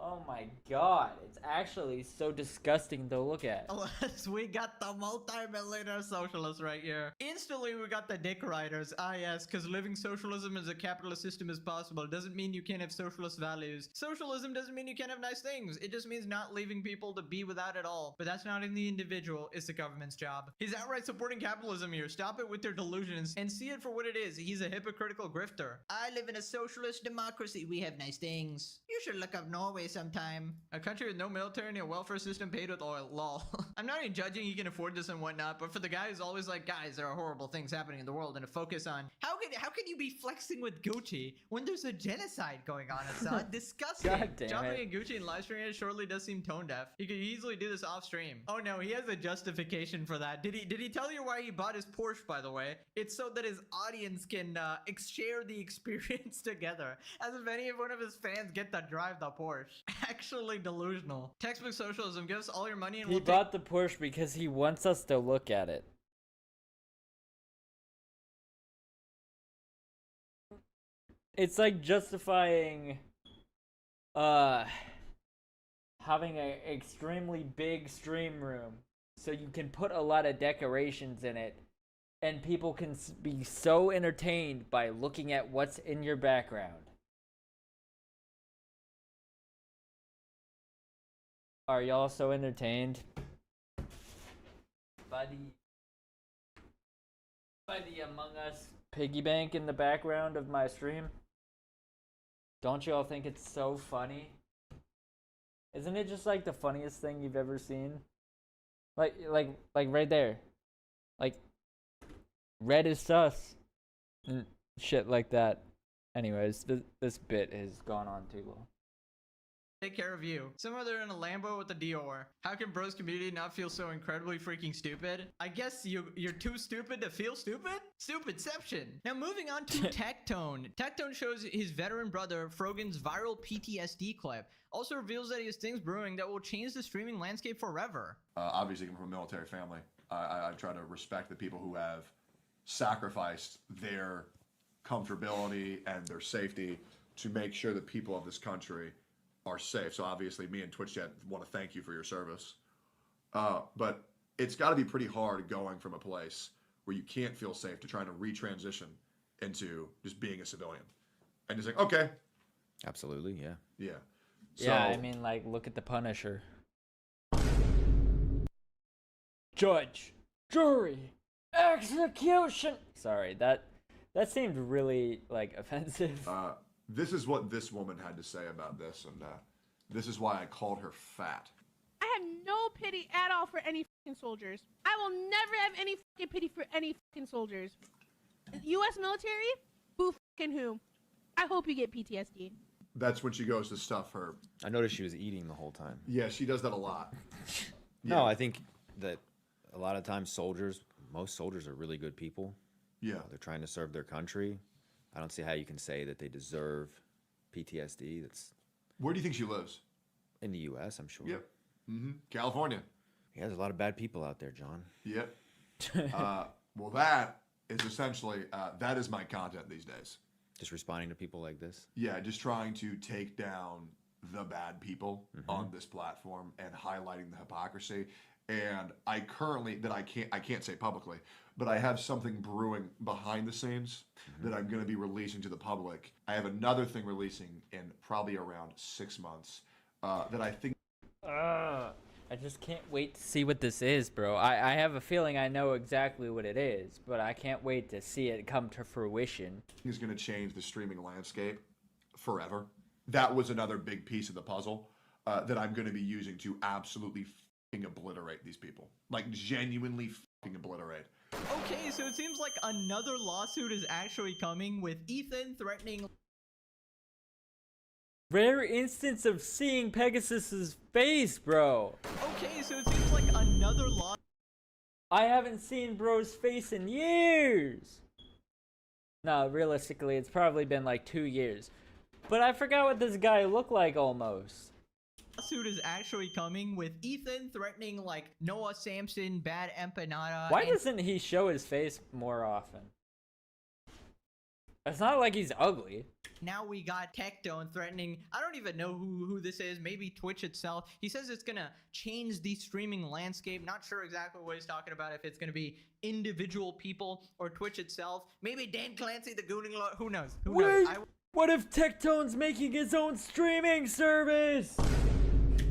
Oh my god. It's actually so disgusting to look at. Unless we got the multi-millionaire socialists right here. Instantly we got the dick riders. Ah yes, because living socialism as a capitalist system is possible. Doesn't mean you can't have socialist values. Socialism doesn't mean you can't have nice things. It just means not leaving people to be without it all. But that's not in the individual, it's the government's job. He's outright supporting capitalism here. Stop it with their delusions and see it for what it is. He's a hypocritical grifter. I live in a socialist democracy. We have nice things. You should look up Norway sometime. A country with no military and a welfare system paid with oil. Lol. I'm not even judging he can afford this and whatnot, but for the guy who's always like, guys, there are horrible things happening in the world, and to focus on how can you be flexing with Gucci when there's a genocide going on? It's disgusting. God damn Jumping it. in Gucci and live streaming it surely does seem tone deaf. He could easily do this off stream. Oh no, he has a justification for that. Did he tell you why he bought his Porsche, by the way? It's so that his audience can share the experience together, as if any of one of his fans get to drive the Porsche. Actually delusional. Textbook socialism. Give us all your money and He we'll bought the Porsche because he wants us to look at it. It's like justifying having an extremely big stream room so you can put a lot of decorations in it and people can be so entertained by looking at what's in your background. Are y'all so entertained by the Among Us piggy bank in the background of my stream? Don't y'all think it's so funny? Isn't it just like the funniest thing you've ever seen? Like right there. Like, red is sus. And shit like that. Anyways, this bit has gone on too long. take care of you. Somewhere they're in a Lambo with a Dior. How can bros community not feel so incredibly freaking stupid? I guess you're too stupid to feel stupid? Stupidception. Now moving on to Tectone. Tectone shows his veteran brother Frogan's viral PTSD clip. Also reveals that he has things brewing that will change the streaming landscape forever. Obviously, coming from a military family, I try to respect the people who have sacrificed their comfortability and their safety to make sure that people of this country are safe. So obviously, me and Twitch Chat want to thank you for your service. But it's got to be pretty hard going from a place where you can't feel safe to trying to retransition into just being a civilian, and just like, okay, absolutely, yeah, yeah. So, yeah, I mean, like, look at the Punisher. Judge, jury, execution. Sorry, that seemed really like offensive. This is what this woman had to say about this, and this is why I called her fat. I have no pity at all for any fucking soldiers. I will never have any fucking pity for any fucking soldiers. U.S. military? Who fucking who? I hope you get PTSD. That's when she goes to stuff her. I noticed she was eating the whole time. Yeah, she does that a lot. No, I think that a lot of times most soldiers are really good people. Yeah. They're trying to serve their country. I don't see how you can say that they deserve PTSD. Where do you think she lives? In the U.S., I'm sure. Yep. California. Yeah, there's a lot of bad people out there, John. Yep. Well, that is essentially, that is my content these days. Just responding to people like this? Yeah, just trying to take down the bad people on this platform and highlighting the hypocrisy. And I currently, that I can't say publicly, but I have something brewing behind the scenes that I'm going to be releasing to the public. I have another thing releasing in probably around 6 months that I think. I just can't wait to see what this is, bro. I have a feeling I know exactly what it is, but I can't wait to see it come to fruition. Is going to change the streaming landscape forever. That was another big piece of the puzzle that I'm going to be using to absolutely fucking obliterate these people. Like, genuinely fucking obliterate. Okay, so it seems like another lawsuit is actually coming with Ethan threatening. Rare instance of seeing Pegasus's face, bro. Okay, so it seems like another law. I haven't seen bro's face in years. No, realistically, it's probably been like 2 years. But I forgot what this guy looked like almost. Lawsuit is actually coming with Ethan threatening like Noah Samson, Bad Empanada. Why doesn't he show his face more often? It's not like he's ugly. Now we got Tectone threatening, I don't even know who this is, maybe Twitch itself. He says it's gonna change the streaming landscape. Not sure exactly what he's talking about, if it's gonna be individual people or Twitch itself. Maybe Dan Clancy, the Gooning Lord, who knows? Wait, what if Tectone's making his own streaming service?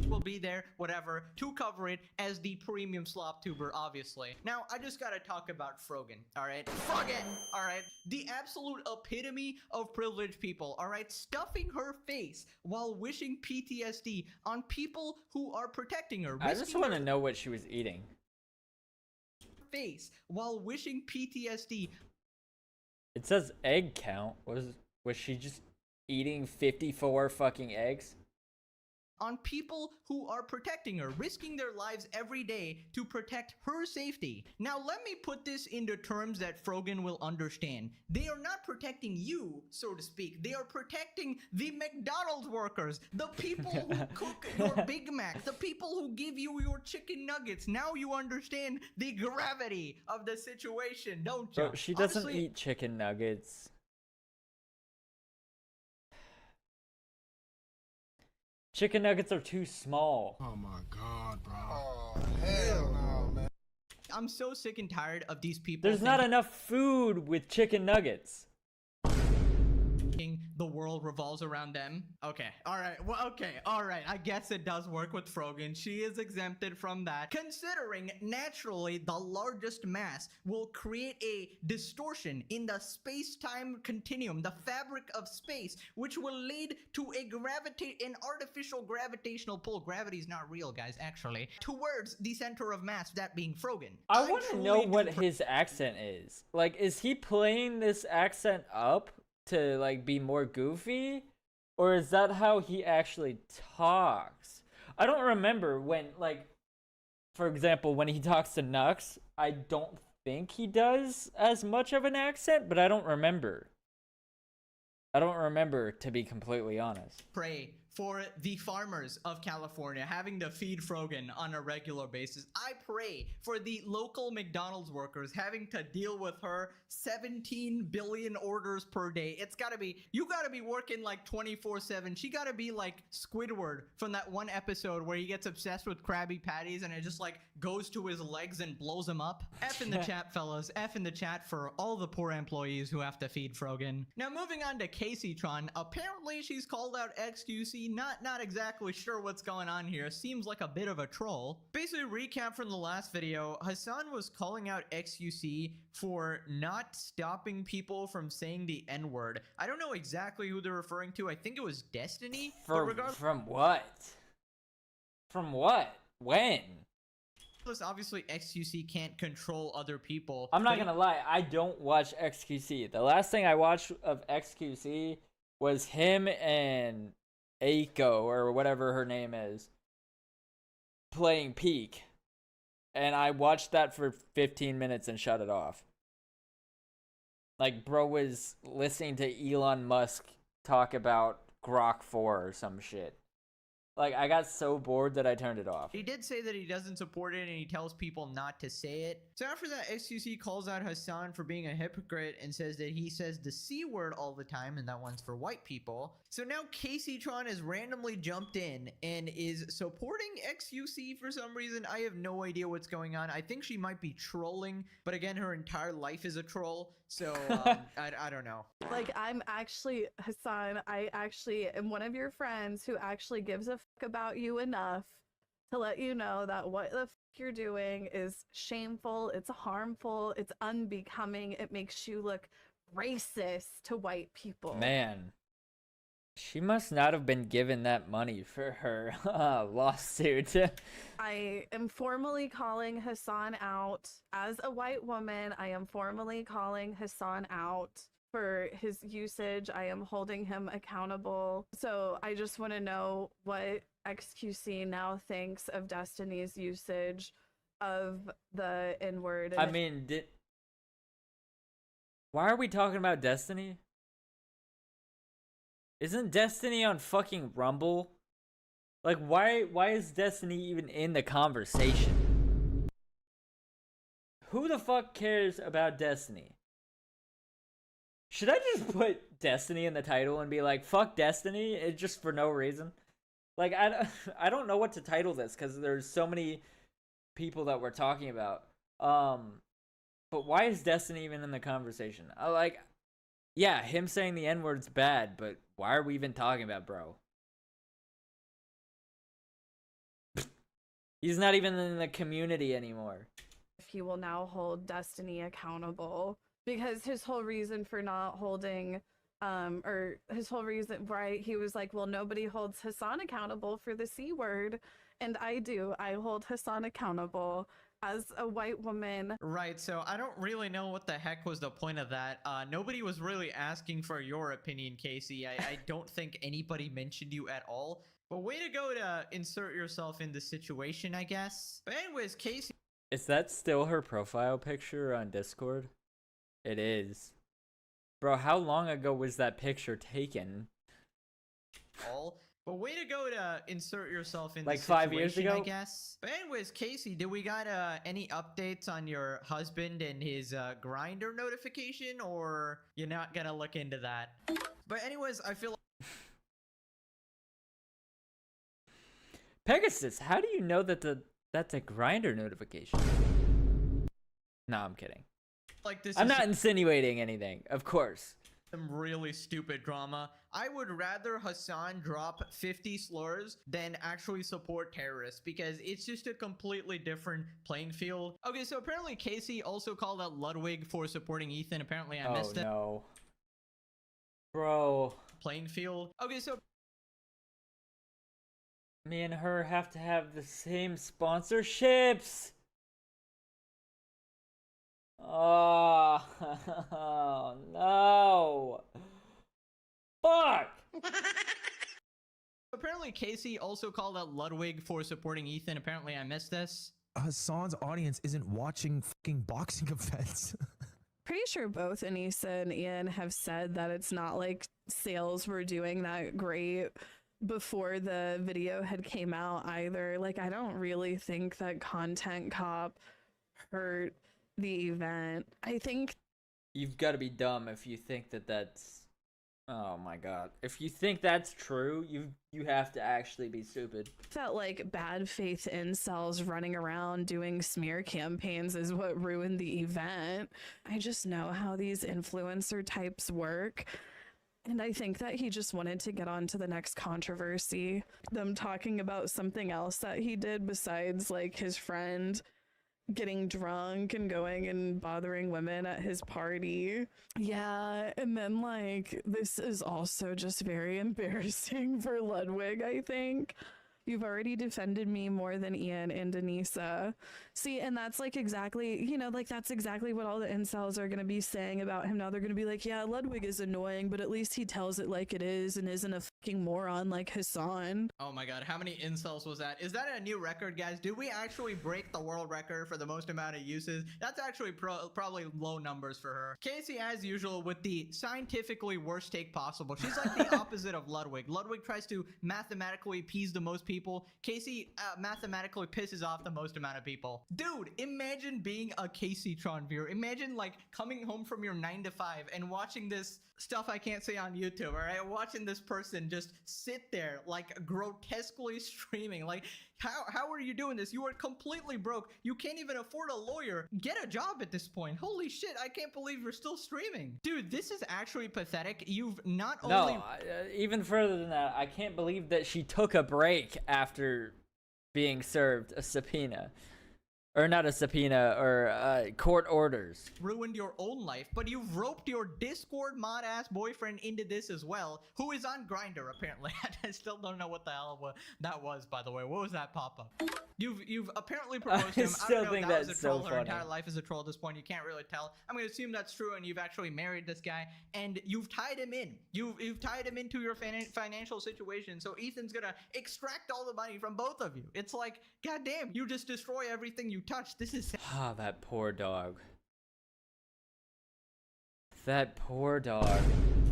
Will be there, whatever, to cover it as the premium slop tuber, obviously. Now, I just gotta talk about Frogan, alright? Frogan, alright? The absolute epitome of privileged people, alright? Stuffing her face while wishing PTSD on people who are protecting her. I just want to know what she was eating. Face while wishing PTSD. It says egg count. Was she just eating 54 fucking eggs? On people who are protecting her, risking their lives every day to protect her safety. Now, let me put this into terms that Frogan will understand. They are not protecting you, so to speak. They are protecting the McDonald's workers, the people who cook your Big Mac, the people who give you your chicken nuggets. Now you understand the gravity of the situation, don't you? Bro, she doesn't Honestly, eat chicken nuggets. Chicken nuggets are too small. Oh my god, bro. Oh, hell no, man. I'm so sick and tired of these people. There's not enough food with chicken nuggets. The world revolves around them. Okay, alright, well, okay, alright. I guess it does work with Frogan. She is exempted from that. Considering, naturally, the largest mass will create a distortion in the space-time continuum, the fabric of space, which will lead to an artificial gravitational pull. Gravity's not real, guys, actually. Towards the center of mass, that being Frogan. I want to know what his accent is. Like, is he playing this accent up to like be more goofy, or is that how he actually talks? I don't remember when, like, for example, when he talks to Nux, I don't think he does as much of an accent, but I don't remember, to be completely honest. Pray for the farmers of California having to feed Frogan on a regular basis. I pray for the local McDonald's workers having to deal with her 17 billion orders per day. It's gotta be, you gotta be working like 24/7. She gotta be like Squidward from that one episode where he gets obsessed with Krabby Patties and it just like goes to his legs and blows him up. F in the chat, fellas. F in the chat for all the poor employees who have to feed Frogan. Now moving on to Caseytron. Apparently she's called out XQC. Not exactly sure what's going on here. Seems like a bit of a troll. Basically, recap from the last video. Hassan was calling out XQC for not stopping people from saying the N-word. I don't know exactly who they're referring to. I think it was Destiny. From what? From what? When? Obviously, XQC can't control other people. I'm not gonna lie, I don't watch XQC. The last thing I watched of XQC was him and Aiko, or whatever her name is, playing Peak. And I watched that for 15 minutes and shut it off. Like, bro was listening to Elon Musk talk about Grok 4 or some shit. Like, I got so bored that I turned it off. He did say that he doesn't support it and he tells people not to say it. So after that, XQC calls out Hassan for being a hypocrite and says that he says the C word all the time, and that one's for white people. So now Caseytron has randomly jumped in and is supporting XQC for some reason. I have no idea what's going on. I think she might be trolling, but again, her entire life is a troll. So I don't know. Like, I'm actually, Hassan, I actually am one of your friends who actually gives a fuck about you enough to let you know that what the fuck you're doing is shameful, it's harmful, it's unbecoming, it makes you look racist to white people. Man, she must not have been given that money for her lawsuit. I am formally calling Hassan out. As a white woman, I am formally calling Hassan out for his usage. I am holding him accountable. So I just want to know what XQC now thinks of Destiny's usage of the N-word. I mean, why are we talking about Destiny? Isn't Destiny on fucking Rumble? Like, why is Destiny even in the conversation? Who the fuck cares about Destiny? Should I just put Destiny in the title and be like, fuck Destiny? It's just for no reason? Like, I don't know what to title this because there's so many people that we're talking about. But why is Destiny even in the conversation? Yeah, him saying the N-word's bad, but why are we even talking about bro? He's not even in the community anymore. He will now hold Destiny accountable because his whole reason for not holding, or his whole reason, right? He was like, well, nobody holds Hassan accountable for the C word. And I do. I hold Hassan accountable as a white woman. Right, so I don't really know what the heck was the point of that. Nobody was really asking for your opinion, Casey. I don't think anybody mentioned you at all. But way to go to insert yourself in the situation, I guess. But anyways, Casey... Is that still her profile picture on Discord? It is. Bro, how long ago was that picture taken? But way to go to insert yourself in like the 5 years situation, ago, I guess. But anyways, Casey, do we got any updates on your husband and his Grindr notification, or you're not gonna look into that? But anyways, I feel Pegasus, how do you know that that's a Grindr notification? No, I'm kidding. like this. I'm not insinuating anything, of course. Some really stupid drama. I would rather Hassan drop 50 slurs than actually support terrorists because it's just a completely different playing field. Okay, so apparently Casey also called out Ludwig for supporting Ethan. Apparently I missed it. Oh no. Bro. Playing field. Okay, so me and her have to have the same sponsorships. Oh, no. Fuck. apparently Casey also called out Ludwig for supporting Ethan. Apparently I missed this. Hassan's audience isn't watching fucking boxing events. Pretty sure both Anissa and Ian have said that it's not like sales were doing that great before the video had came out either. Like, I don't really think that Content Cop hurt the event. I think You've got to be dumb if you think that that's. Oh my god! If you think that's true, you have to actually be stupid. that like bad faith incels running around doing smear campaigns is what ruined the event. I just know how these influencer types work. And I think that he just wanted to get on to the next controversy. Them talking about something else that he did besides like his friend getting drunk and going and bothering women at his party. Yeah, and then like this is also just very embarrassing for Ludwig, I think. You've already defended me more than Ian and Denisa. See, and that's like exactly, you know, like that's exactly what all the incels are going to be saying about him now. They're going to be like, yeah, Ludwig is annoying, but at least he tells it like it is and isn't a fucking moron like Hassan. Oh my god, how many incels was that? Is that a new record, guys? Did we actually break the world record for the most amount of uses? That's actually probably low numbers for her. Casey, as usual, with the scientifically worst take possible. She's like the opposite of Ludwig. Ludwig tries to mathematically appease the most people. Casey mathematically pisses off the most amount of people. Dude, imagine being a Caseytron viewer. Imagine like coming home from your 9 to 5 and watching this stuff I can't say on YouTube, all right? Watching this person just sit there like grotesquely streaming. Like, how are you doing this? You are completely broke. You can't even afford a lawyer. Get a job at this point. Holy shit, I can't believe you're still streaming. Dude, this is actually pathetic. You've not only... No, even further than that, I can't believe that she took a break after being served a subpoena. Or not a subpoena, or court orders. Ruined your own life, but you've roped your Discord mod-ass boyfriend into this as well, who is on Grindr apparently. I still don't know what the hell that was, by the way. What was that pop-up? You've apparently proposed him. I don't know if that was a troll. Her entire life is a troll at this point. You can't really tell. I'm gonna assume that's true, and you've actually married this guy, and you've tied him in. You've tied him into your financial situation, so Ethan's gonna extract all the money from both of you. It's like, goddamn, you just destroy everything you touch. This is Ah, that poor dog. That poor dog.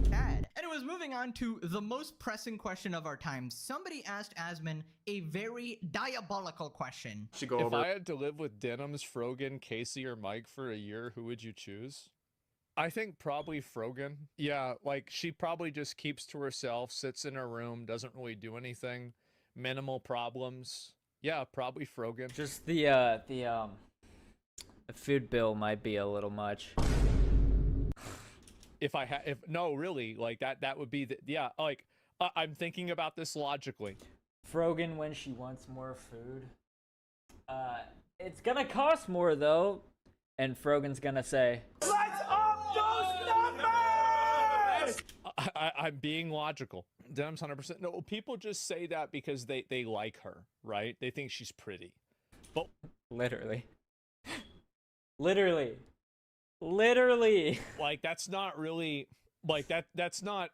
sad. Anyways, moving on to the most pressing question of our time. Somebody asked Asmon a very diabolical question. If I had to live with Denims, Frogan, Casey, or Mike for a year, who would you choose? I think probably Frogan. Yeah, like she probably just keeps to herself, sits in her room, doesn't really do anything, minimal problems. Yeah, probably Frogan. Just the food bill might be a little much. No, really, like that would be the, yeah, like I'm thinking about this logically. Frogan when she wants more food. It's gonna cost more though, and Frogan's gonna say, Let's up those numbers! I'm being logical. Denim's 100%. No, people just say that because they like her, right? They think she's pretty. But literally. Literally. Like that's not really like that's not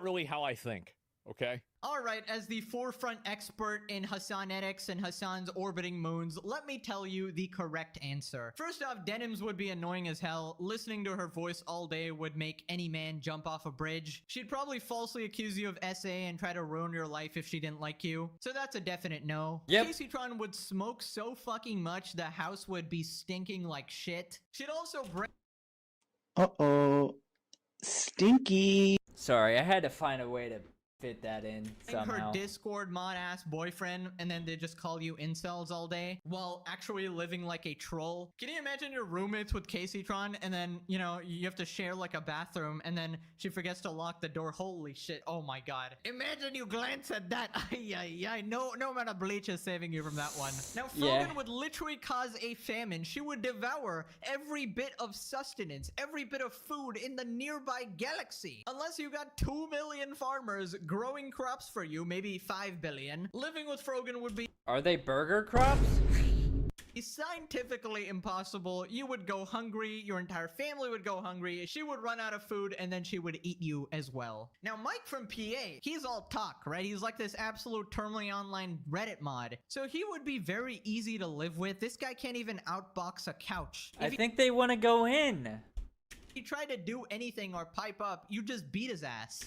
really how I think, okay? Alright, as the forefront expert in Hassanetics and Hassan's orbiting moons, let me tell you the correct answer. First off, Denims would be annoying as hell. Listening to her voice all day would make any man jump off a bridge. She'd probably falsely accuse you of SA and try to ruin your life if she didn't like you. So that's a definite no. Yep. Caseytron would smoke so fucking much the house would be stinking like shit. She'd also bring... Uh-oh. Stinky. Sorry, I had to find a way to fit that in Her somehow. Discord mod-ass boyfriend, and then they just call you incels all day while actually living like a troll. Can you imagine your roommates with Caseytron, and then, you know, you have to share like a bathroom, and then she forgets to lock the door? Holy shit, oh my god. Imagine you glance at that. No amount of bleach is saving you from that one. Now, Frogan would literally cause a famine. She would devour every bit of sustenance, every bit of food in the nearby galaxy. Unless you got 2 million farmers growing crops for you, maybe 5 billion. Living with Frogan would be... Are they burger crops? scientifically impossible. You would go hungry, your entire family would go hungry, she would run out of food, and then she would eat you as well. Now, Mike from PA, he's all talk, right? He's like this absolute terminally online Reddit mod. So he would be very easy to live with. This guy can't even outbox a couch. I think they want to go in. If he tried to do anything or pipe up, you just beat his ass.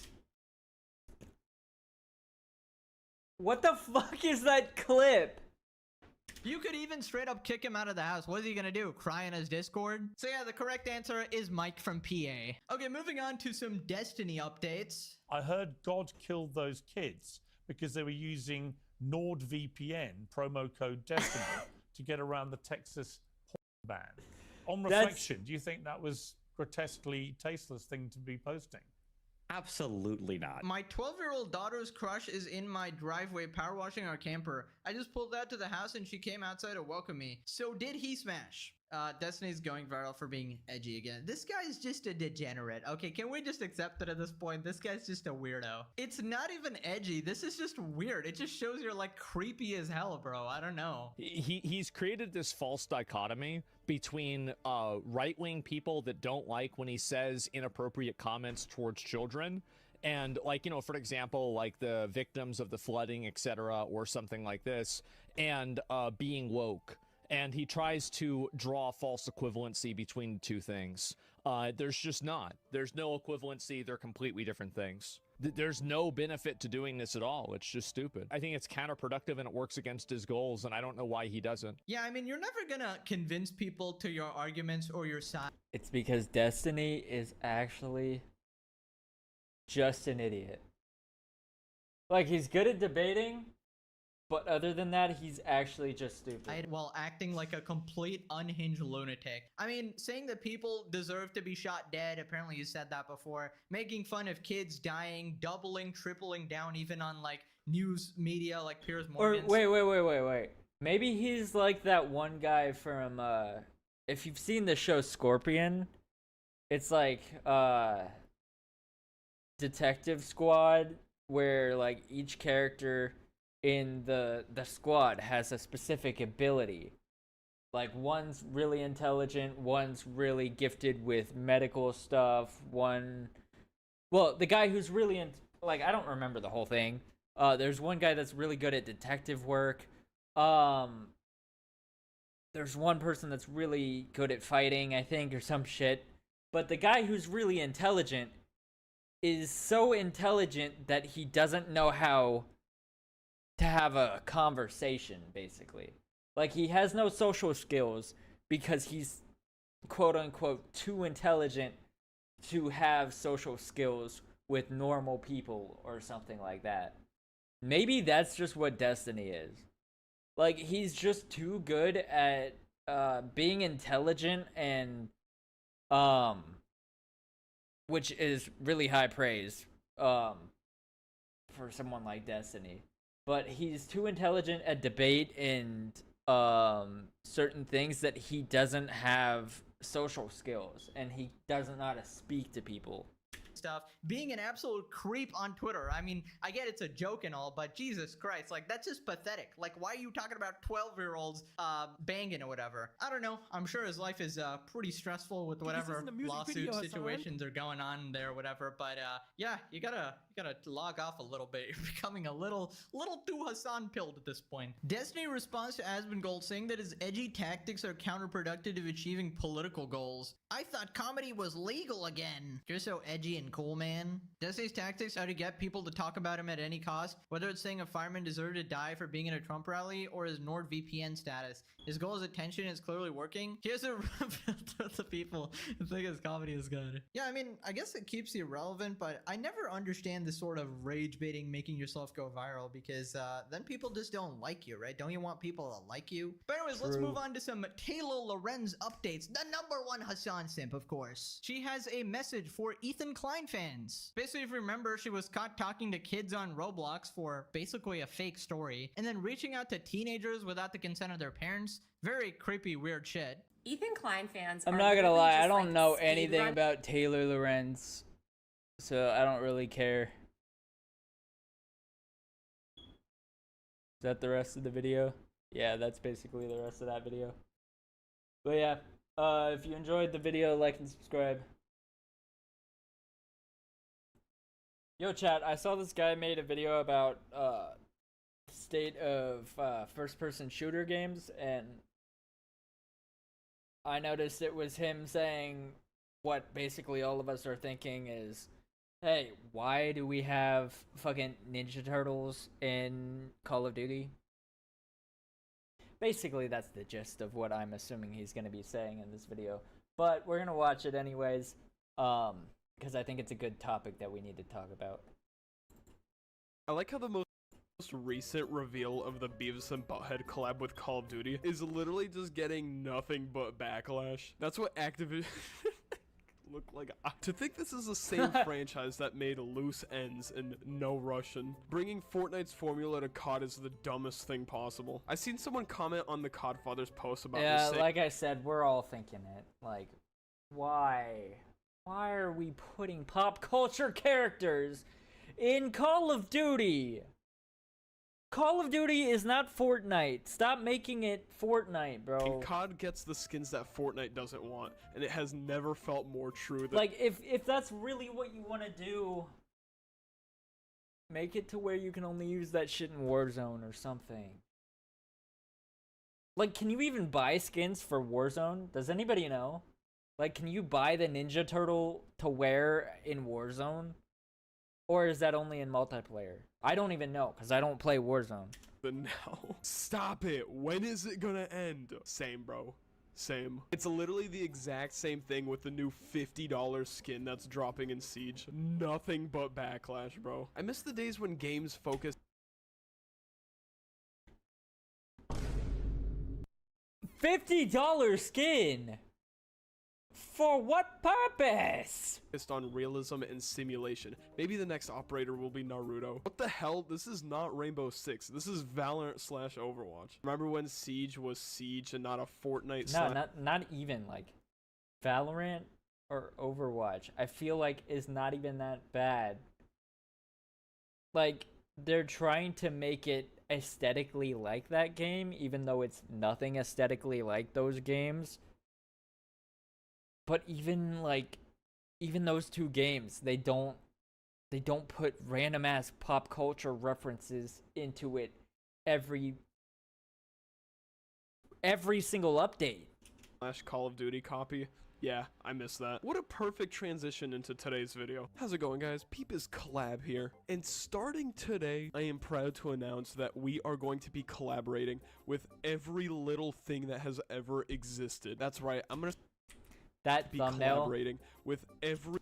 What the fuck is that clip? You could even straight up kick him out of the house. What is he gonna do? Cry in his Discord? So yeah, the correct answer is Mike from PA. Okay, moving on to some Destiny updates. I heard God killed those kids because they were using NordVPN promo code Destiny to get around the Texas porn ban. On reflection, do you think that was grotesquely tasteless thing to be posting? Absolutely not. My 12-year-old daughter's crush is in my driveway power washing our camper. I just pulled out to the house and she came outside to welcome me. So did he smash? Destiny's going viral for being edgy again. This guy's just a degenerate. Okay, can we just accept it at this point? This guy's just a weirdo. It's not even edgy. This is just weird. It just shows you're like creepy as hell, bro. I don't know. He's created this false dichotomy between right-wing people that don't like when he says inappropriate comments towards children, and like, you know, for example, like the victims of the flooding, etc., or something like this, and being woke. And he tries to draw false equivalency between the two things. There's just not. There's no equivalency. They're completely different things. There's no benefit to doing this at all. It's just stupid. I think it's counterproductive and it works against his goals, and I don't know why he doesn't. Yeah, I mean, you're never gonna convince people to your arguments or your side. It's because Destiny is actually just an idiot. Like, he's good at debating, but other than that, he's actually just stupid. While acting like a complete unhinged lunatic. I mean, saying that people deserve to be shot dead, apparently you said that before, making fun of kids dying, doubling, tripling down even on like news media like Piers Morgan. Or wait. Maybe he's like that one guy from, if you've seen the show Scorpion, it's like, Detective Squad, where like each character in the squad has a specific ability. Like, one's really intelligent, one's really gifted with medical stuff, well, the guy who's really like, I don't remember the whole thing. There's one guy that's really good at detective work. There's one person that's really good at fighting, I think, or some shit. But the guy who's really intelligent is so intelligent that he doesn't know how to have a conversation, basically. Like, he has no social skills because he's quote-unquote too intelligent to have social skills with normal people or something like that. Maybe that's just what Destiny is. Like, he's just too good at being intelligent and which is really high praise for someone like Destiny. But he's too intelligent at debate and certain things that he doesn't have social skills, and he doesn't know how to speak to people. Stuff, being an absolute creep on Twitter. I mean, I get it's a joke and all, but Jesus Christ, like, that's just pathetic. Like, why are you talking about 12-year-olds banging or whatever? I don't know. I'm sure his life is pretty stressful with whatever lawsuit situations are going on there or whatever, but yeah, you gotta log off a little bit. You're becoming a little too Hassan pilled at this point. Destiny responds to Asmongold saying that his edgy tactics are counterproductive to achieving political goals. I thought comedy was legal again. You're so edgy and cool, man. Destiny's tactics are to get people to talk about him at any cost, whether it's saying a fireman deserved to die for being in a Trump rally or his NordVPN status. His goal is attention and it's clearly working. He has a the people who think his comedy is good. Yeah, I mean, I guess it keeps you relevant, but I never understand this sort of rage baiting, making yourself go viral, because then people just don't like you, right? Don't you want people to like you? But anyways, let's move on to some Taylor Lorenz updates. The #1 Hassan simp, of course. She has a message for Ethan Klein fans. Basically, if you remember, she was caught talking to kids on Roblox for basically a fake story, and then reaching out to teenagers without the consent of their parents. Very creepy, weird shit. Ethan Klein fans. I'm not gonna lie, I don't know anything about Taylor Lorenz, so I don't really care. Is that the rest of the video? Yeah, that's basically the rest of that video. But yeah, if you enjoyed the video, like and subscribe. Yo, chat, I saw this guy made a video about state of first-person shooter games, and I noticed it was him saying what basically all of us are thinking is Hey, why do we have fucking Ninja Turtles in Call of Duty? Basically, that's the gist of what I'm assuming he's going to be saying in this video. But we're going to watch it anyways, because I think it's a good topic that we need to talk about. I like how the most recent reveal of the Beavis and Butthead collab with Call of Duty is literally just getting nothing but backlash. That's what Activision look like. To think this is the same franchise that made Loose Ends and No Russian. Bringing Fortnite's formula to COD is the dumbest thing possible. I seen someone comment on the CODfathers post about Yeah, this. like I said, we're all thinking it. Like, why? Why are we putting pop culture characters in Call of Duty? Call of Duty is not Fortnite. Stop making it Fortnite, bro. And COD gets the skins that Fortnite doesn't want, and it has never felt more true than— Like, if that's really what you want to do, make it to where you can only use that shit in Warzone or something. Like, can you even buy skins for Warzone? Does anybody know? Like, can you buy the Ninja Turtle to wear in Warzone? Or is that only in multiplayer? I don't even know, because I don't play Warzone. Now. Stop it. When is it gonna end? Same, bro. Same. It's literally the exact same thing with the new $50 skin that's dropping in Siege. Nothing but backlash, bro. I miss the days when games focused $50 skin? For what purpose? on realism and simulation. Maybe the next operator will be Naruto. What the hell? This is not Rainbow Six. This is Valorant / Overwatch. Remember when Siege was Siege and not a Fortnite? No, not even like Valorant or Overwatch. I feel like is not even that bad. Like, they're trying to make it aesthetically like that game, even though it's nothing aesthetically like those games. But even those two games, they don't put random ass pop culture references into it every single update. / Call of Duty copy. Yeah, I miss that. What a perfect transition into today's video. How's it going, guys? Peepus Collab here. And starting today, I am proud to announce that we are going to be collaborating with every little thing that has ever existed. That's right, I'm gonna be thumbnail collaborating with every—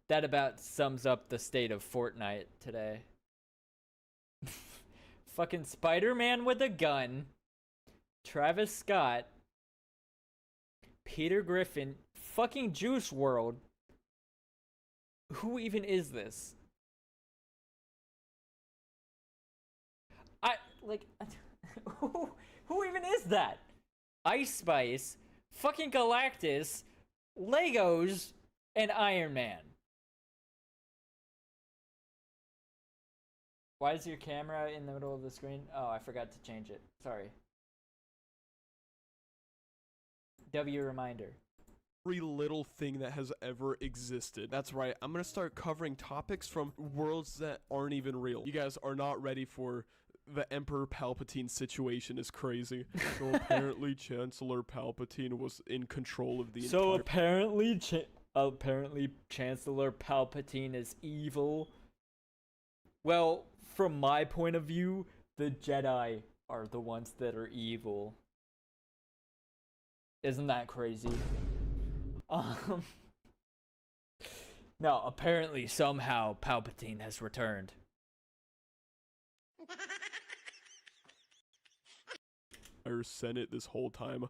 That about sums up the state of Fortnite today. Fucking Spider-Man with a gun, Travis Scott, Peter Griffin, fucking Juice WRLD. Who even is this? Who even is that? Ice Spice, fucking Galactus, Legos, and Iron Man. Why is your camera in the middle of the screen? Oh, I forgot to change it. Sorry. W reminder. Every little thing that has ever existed. That's right, I'm gonna start covering topics from worlds that aren't even real. You guys are not ready for the Emperor Palpatine situation. Is crazy. So apparently Chancellor Palpatine was in control of the So entire— apparently Chancellor Palpatine is evil. Well, from my point of view, the Jedi are the ones that are evil. Isn't that crazy? No, apparently somehow Palpatine has returned. Our Senate this whole time.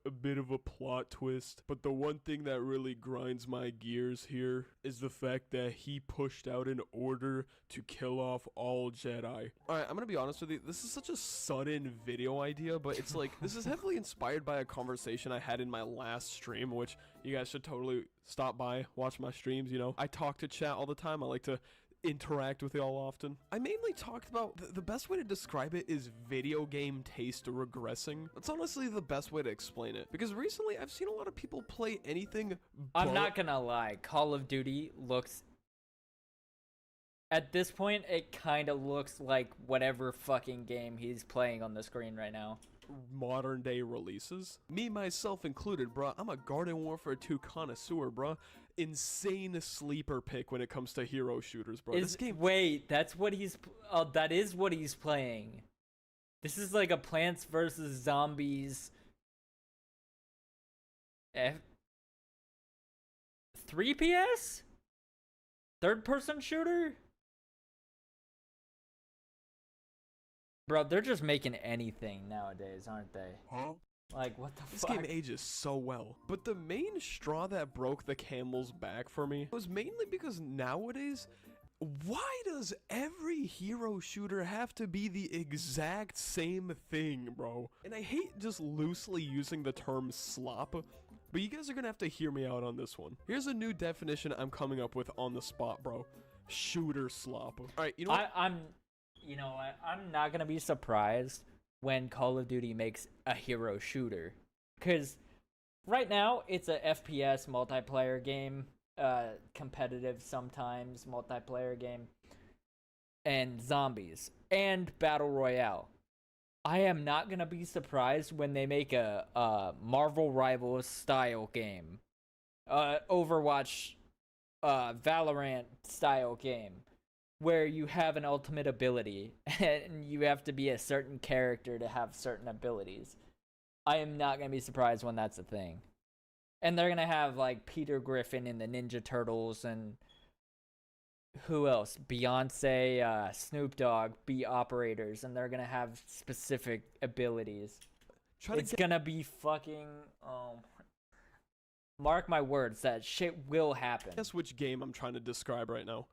A bit of a plot twist, but the one thing that really grinds my gears here is the fact that he pushed out an order to kill off all Jedi. Alright, I'm gonna be honest with you, this is such a sudden video idea, but it's like, this is heavily inspired by a conversation I had in my last stream, which you guys should totally stop by, watch my streams, you know. I talk to chat all the time, I like to interact with y'all often. I mainly talked about the best way to describe it is video game taste regressing. That's honestly the best way to explain it, because recently I've seen a lot of people play anything I'm not gonna lie, Call of Duty looks, at this point, it kind of looks like whatever fucking game he's playing on the screen right now. modern day releases. Me, myself included, bruh. I'm a Garden Warfare 2 connoisseur, bruh. Insane sleeper pick when it comes to hero shooters, bro. This game. Wait, that's what he's. Oh, that is what he's playing. This is like a Plants vs Zombies. 3 PS? Third person shooter? Bro, they're just making anything nowadays, aren't they? Huh? Like, what the This fuck? game ages so well. But the main straw that broke the camel's back for me was mainly because nowadays, why does every hero shooter have to be the exact same thing, bro? And I hate just loosely using the term slop, but you guys are gonna have to hear me out on this one. Here's a new definition I'm coming up with on the spot, bro. Shooter slop. Alright, you know what? I'm not gonna be surprised when Call of Duty makes a hero shooter, because right now it's a FPS multiplayer game, competitive sometimes multiplayer game, and zombies and battle royale. I am not gonna be surprised when they make a Marvel Rivals style game, Overwatch, Valorant style game, where you have an ultimate ability and you have to be a certain character to have certain abilities. I am not going to be surprised when that's a thing. And they're going to have like Peter Griffin in the Ninja Turtles, and who else? Beyonce, Snoop Dogg be operators, and they're going to have specific abilities. It's going to be fucking... mark my words, that shit will happen. Guess which game I'm trying to describe right now.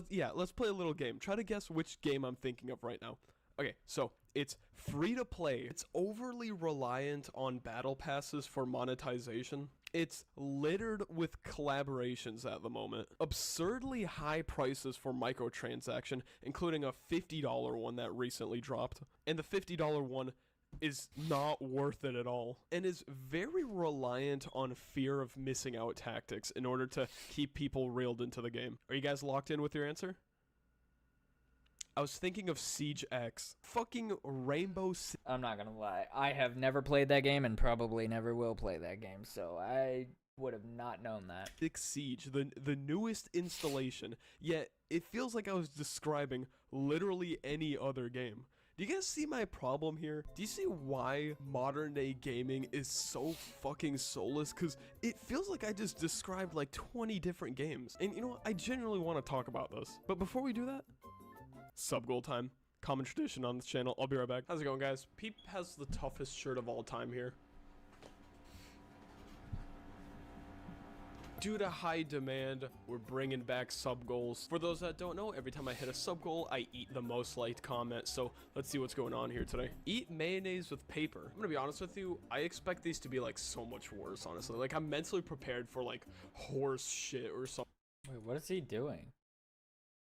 Let's play a little game. Try to guess which game I'm thinking of right now. Okay, so it's free to play. It's overly reliant on battle passes for monetization. It's littered with collaborations at the moment. Absurdly high prices for microtransaction, including a $50 one that recently dropped. And the $50 one is not worth it at all, and is very reliant on fear of missing out tactics in order to keep people reeled into the game. Are you guys locked in with your answer? I was thinking of Siege X. Fucking Rainbow Six. I'm not gonna lie, I have never played that game and probably never will play that game, so I would have not known that. Siege, the newest installation, yet it feels like I was describing literally any other game. Do you guys see my problem here? Do you see why modern day gaming is so fucking soulless? Because it feels like I just described like 20 different games. And you know what? I genuinely want to talk about this. But before we do that, sub goal time. Common tradition on this channel. I'll be right back. How's it going, guys? Peep has the toughest shirt of all time here. Due to high demand, we're bringing back sub goals. For those that don't know, every time I hit a sub goal, I eat the most liked comment. So let's see what's going on here today. Eat mayonnaise with paper. I'm gonna be honest with you, I expect these to be like so much worse, honestly. Like, I'm mentally prepared for like horse shit or something. Wait, what is he doing?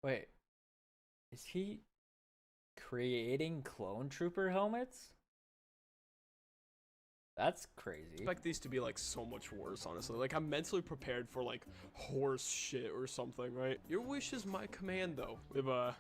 Wait, is he creating clone trooper helmets? That's crazy. I expect these to be like so much worse, honestly. Like, I'm mentally prepared for like horse shit or something, right? Your wish is my command, though. We have a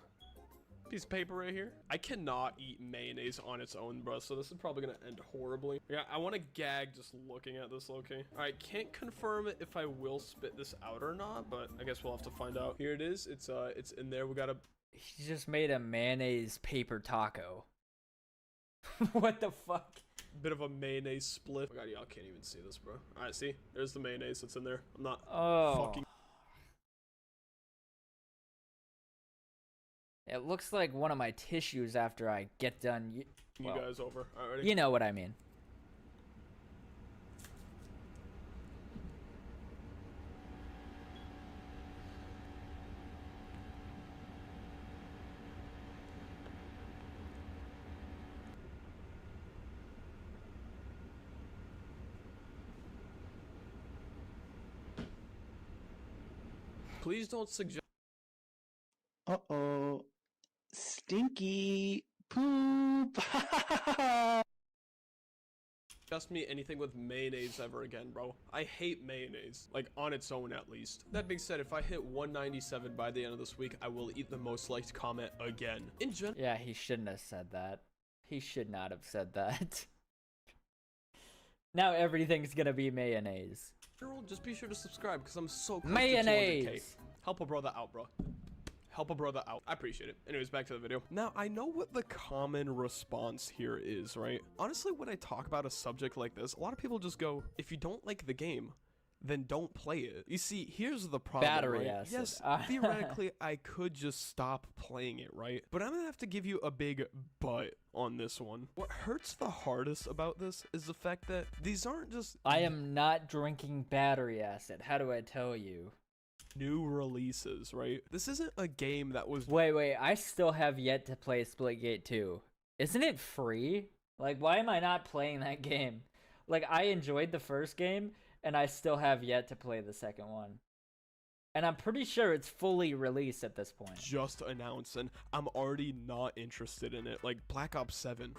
piece of paper right here. I cannot eat mayonnaise on its own, bro, so this is probably gonna end horribly. Yeah, I want to gag just looking at this, okay? All right, can't confirm if I will spit this out or not, but I guess we'll have to find out. Here it is. It's in there. We gotta... He just made a mayonnaise paper taco. What the fuck? Bit of a mayonnaise split. Oh god, y'all can't even see this, bro. All right, see? There's the mayonnaise that's in there. I'm not fucking... It looks like one of my tissues after I get done. You guys over. All right, ready? You know what I mean. Please don't suggest... Uh-oh. Stinky poop. Suggest me anything with mayonnaise ever again, bro. I hate mayonnaise, like on its own at least. That being said, if I hit 197 by the end of this week, I will eat the most liked comment again. In general, yeah, he shouldn't have said that. He should not have said that. Now everything's gonna be mayonnaise. Girl, just be sure to subscribe because I'm so close Mayonnaise. to 200K. Help a brother out, bro. Help a brother out. I appreciate it. Anyways, back to the video. Now, I know what the common response here is, right? Honestly, when I talk about a subject like this, a lot of people just go, if you don't like the game, then don't play it. You see, here's the problem, Battery right? acid. Yes, theoretically, I could just stop playing it, right? But I'm gonna have to give you a big but on this one. What hurts the hardest about this is the fact that these aren't just I am not drinking battery acid. How do I tell you? new releases, right? This isn't a game that was... Wait, I still have yet to play Splitgate 2. Isn't it free? Like, why am I not playing that game? Like, I enjoyed the first game, and I still have yet to play the second one. And I'm pretty sure it's fully released at this point. Just announced, and I'm already not interested in it. Like, Black Ops 7.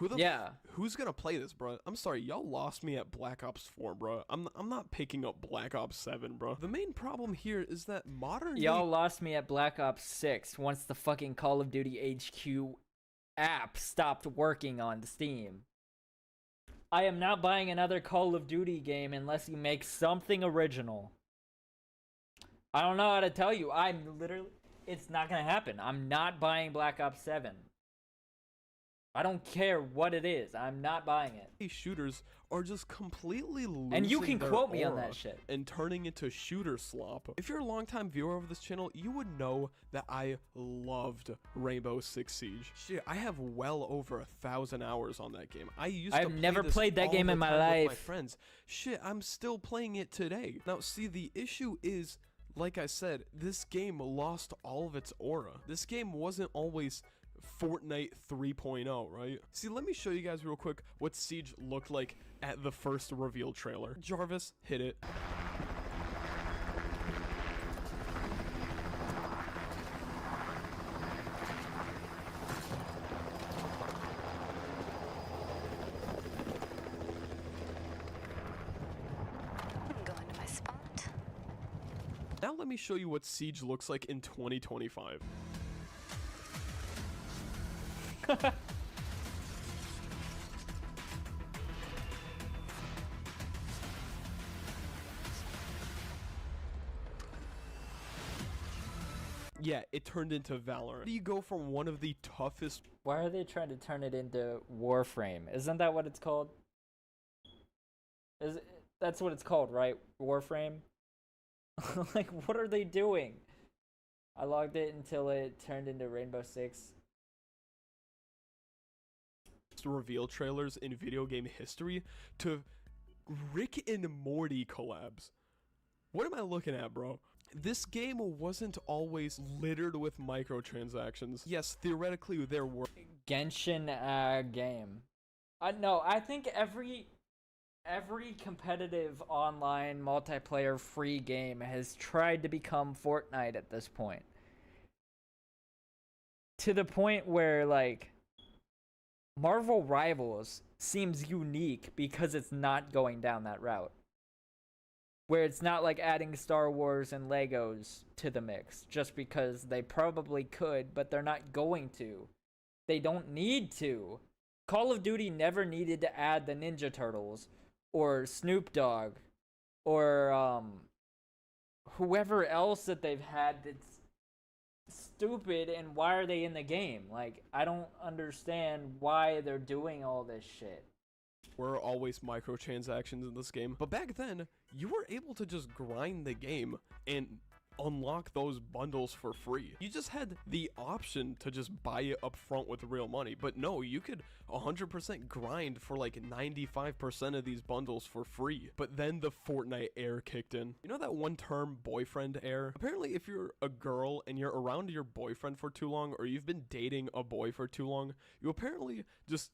Who's gonna play this, bro? I'm sorry, y'all lost me at Black Ops 4, bro. I'm not picking up Black Ops 7, bro. The main problem here is that modern Y'all lost me at Black Ops 6 once the fucking Call of Duty HQ app stopped working on Steam. I am not buying another Call of Duty game unless you make something original. I don't know how to tell you. It's not gonna happen. I'm not buying Black Ops 7. I don't care what it is. I'm not buying it. These shooters are just completely losing And you can their quote me on aura that shit. and turning into shooter slop. If you're a longtime viewer of this channel, you would know that I loved Rainbow Six Siege. Shit, I have well over 1,000 hours on that game. I've never played that game in my life. My friends. Shit, I'm still playing it today. Now, see, the issue is, like I said, this game lost all of its aura. This game wasn't always Fortnite 3.0, right? See, let me show you guys real quick what Siege looked like at the first reveal trailer. Jarvis, hit it. Now let me show you what Siege looks like in 2025. Yeah, it turned into Valorant. How do you go from one of the toughest... Why are they trying to turn it into Warframe? Isn't that what it's called? That's what it's called, right? Warframe? Like, what are they doing? I logged it until it turned into Rainbow Six. Reveal trailers in video game history to Rick and Morty collabs. What am I looking at, bro? This game wasn't always littered with microtransactions. Yes, theoretically there were. Genshin game. No, I think every competitive online multiplayer free game has tried to become Fortnite at this point. To the point where, like, Marvel Rivals seems unique because it's not going down that route. Where it's not like adding Star Wars and Legos to the mix just because they probably could, but they're not going to. They don't need to. Call of Duty never needed to add the Ninja Turtles or Snoop Dogg or whoever else that they've had that's stupid, and why are they in the game? Like, I don't understand why they're doing all this shit. Were always microtransactions in this game, but back then you were able to just grind the game and unlock those bundles for free. You just had the option to just buy it up front with real money, but no, you could 100% grind for like 95% of these bundles for free. But then the Fortnite air kicked in. You know that one term, boyfriend air? Apparently if you're a girl and you're around your boyfriend for too long, or you've been dating a boy for too long, you apparently just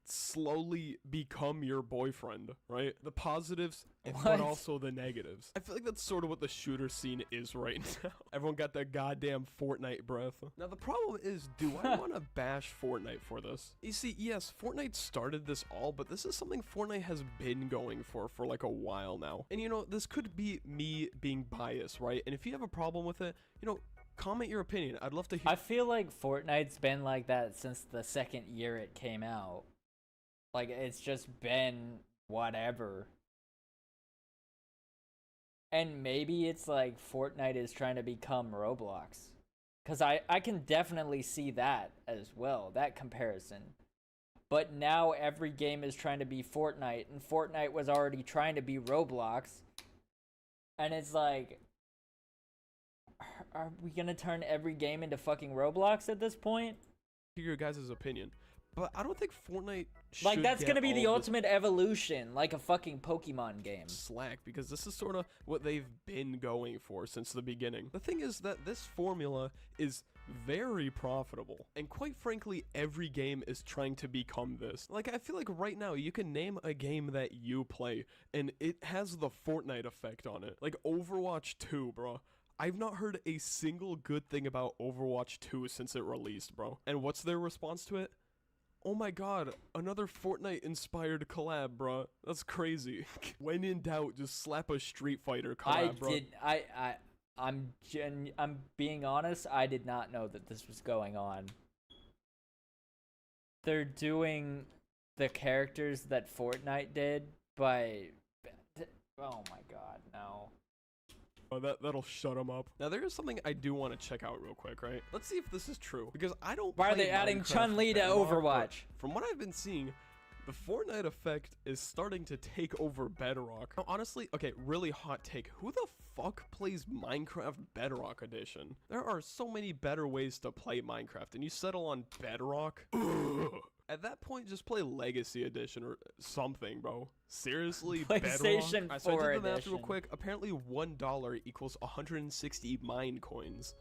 slowly become your boyfriend, right? The positives, but also the negatives. I feel like that's sort of what the shooter scene is right now. Everyone got that goddamn Fortnite breath. Now the problem is, do I want to bash Fortnite for this? You see, yes, Fortnite started this all, but this is something Fortnite has been going for like a while now. And you know, this could be me being biased, right? And if you have a problem with it, you know, comment your opinion. I'd love to hear. I feel like Fortnite's been like that since the second year it came out. Like, it's just been whatever. And maybe it's like Fortnite is trying to become Roblox. Because I can definitely see that as well, that comparison. But now every game is trying to be Fortnite, and Fortnite was already trying to be Roblox. And it's like, are we gonna turn every game into fucking Roblox at this point? Your guys' opinion. But I don't think Fortnite should Like, that's get gonna be all the this ultimate evolution, like a fucking Pokemon game. slack, because this is sort of what they've been going for since the beginning. The thing is that this formula is very profitable, and quite frankly, every game is trying to become this. Like, I feel like right now you can name a game that you play and it has the Fortnite effect on it. Like Overwatch 2, bro. I've not heard a single good thing about Overwatch 2 since it released, bro. And what's their response to it? Oh my god, another Fortnite-inspired collab, bro. That's crazy. When in doubt, just slap a Street Fighter collab, bro. I'm being honest, I did not know that this was going on. They're doing the characters that Fortnite did by... Oh my god, no. Oh, that'll shut them up. Now, there is something I do want to check out real quick, right? Let's see if this is true, because I don't Why are play they adding Minecraft Chun-Li to Bedrock, but Overwatch? From what I've been seeing, the Fortnite effect is starting to take over Bedrock. Now, honestly, okay, really hot take. Who the fuck plays Minecraft Bedrock Edition? There are so many better ways to play Minecraft, and you settle on Bedrock? At that point, just play Legacy Edition or something, bro. Seriously, PlayStation Bedrock? So I 4 did the math edition. real quick. Apparently, $1 equals 160 mine coins.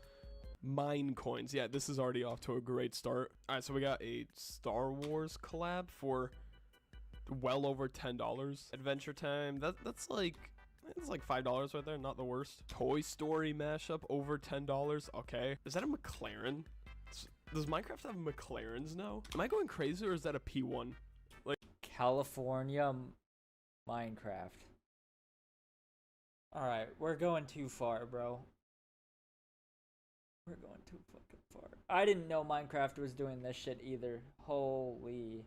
Mine coins. Yeah, this is already off to a great start. All right, so we got a Star Wars collab for well over $10. Adventure Time. That's like... It's like $5 right there, not the worst. Toy Story mashup over $10. Okay. Is that a McLaren? Does Minecraft have McLarens now? Am I going crazy, or is that a P1? Like California Minecraft. Alright, we're going too far, bro. We're going too fucking far. I didn't know Minecraft was doing this shit either. Holy.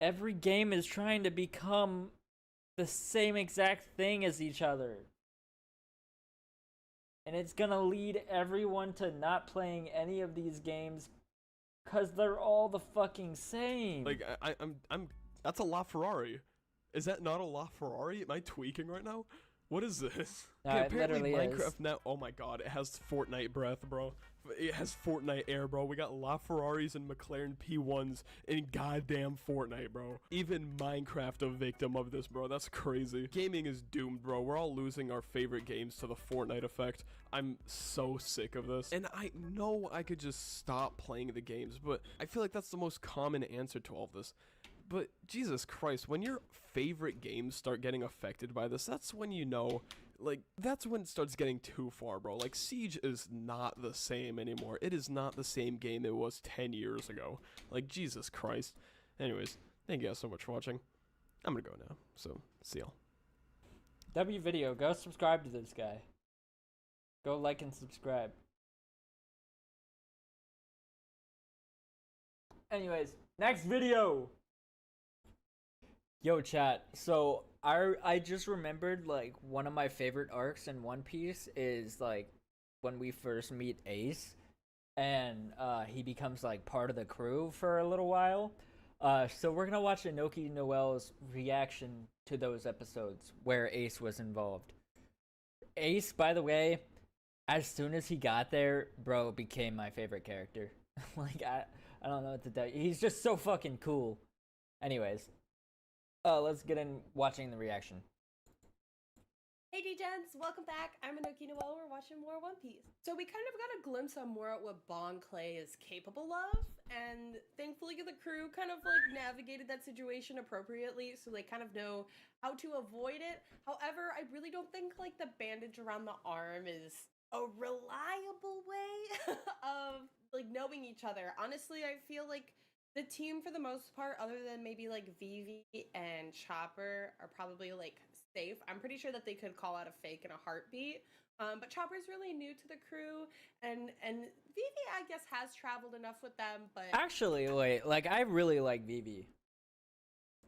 Every game is trying to become the same exact thing as each other. And it's gonna lead everyone to not playing any of these games because they're all the fucking same. Like, I'm that's a LaFerrari. Is that not a LaFerrari? Am I tweaking right now? What is this? No, Okay, it apparently literally Minecraft is. now, oh my god, it has Fortnite breath, bro. It has Fortnite air, bro. We got LaFerraris and McLaren P1s in goddamn Fortnite, bro. Even Minecraft a victim of this, bro. That's crazy. Gaming is doomed, bro. We're all losing our favorite games to the Fortnite effect. I'm so sick of this. And I know I could just stop playing the games, but I feel like that's the most common answer to all of this. But Jesus Christ, when your favorite games start getting affected by this, that's when you know, like, that's when it starts getting too far, bro. Like, Siege is not the same anymore. It is not the same game it was 10 years ago. Like, Jesus Christ. Anyways, thank you guys so much for watching. I'm gonna go now, so see y'all. W Video, go subscribe to this guy. Go like and subscribe. Anyways, next video! Yo, chat. So, I just remembered, like, one of my favorite arcs in One Piece is, like, when we first meet Ace. And, he becomes, like, part of the crew for a little while. So we're gonna watch Inoki Noel's reaction to those episodes where Ace was involved. Ace, by the way, as soon as he got there, bro, became my favorite character. Like, I don't know what to tell you. He's just so fucking cool. Anyways. Let's get in watching the reaction. Hey D-Gens, welcome back. I'm Inoki Noel. We're watching more One Piece. So we kind of got a glimpse on more at what Bon Clay is capable of, and thankfully the crew kind of like navigated that situation appropriately, so they kind of know how to avoid it. However, I really don't think like the bandage around the arm is a reliable way of like knowing each other. Honestly, I feel like the team, for the most part, other than maybe like Vivi and Chopper, are probably like safe. I'm pretty sure that they could call out a fake in a heartbeat. But Chopper's really new to the crew, and Vivi, I guess, has traveled enough with them. But Actually, wait, like, I really like Vivi.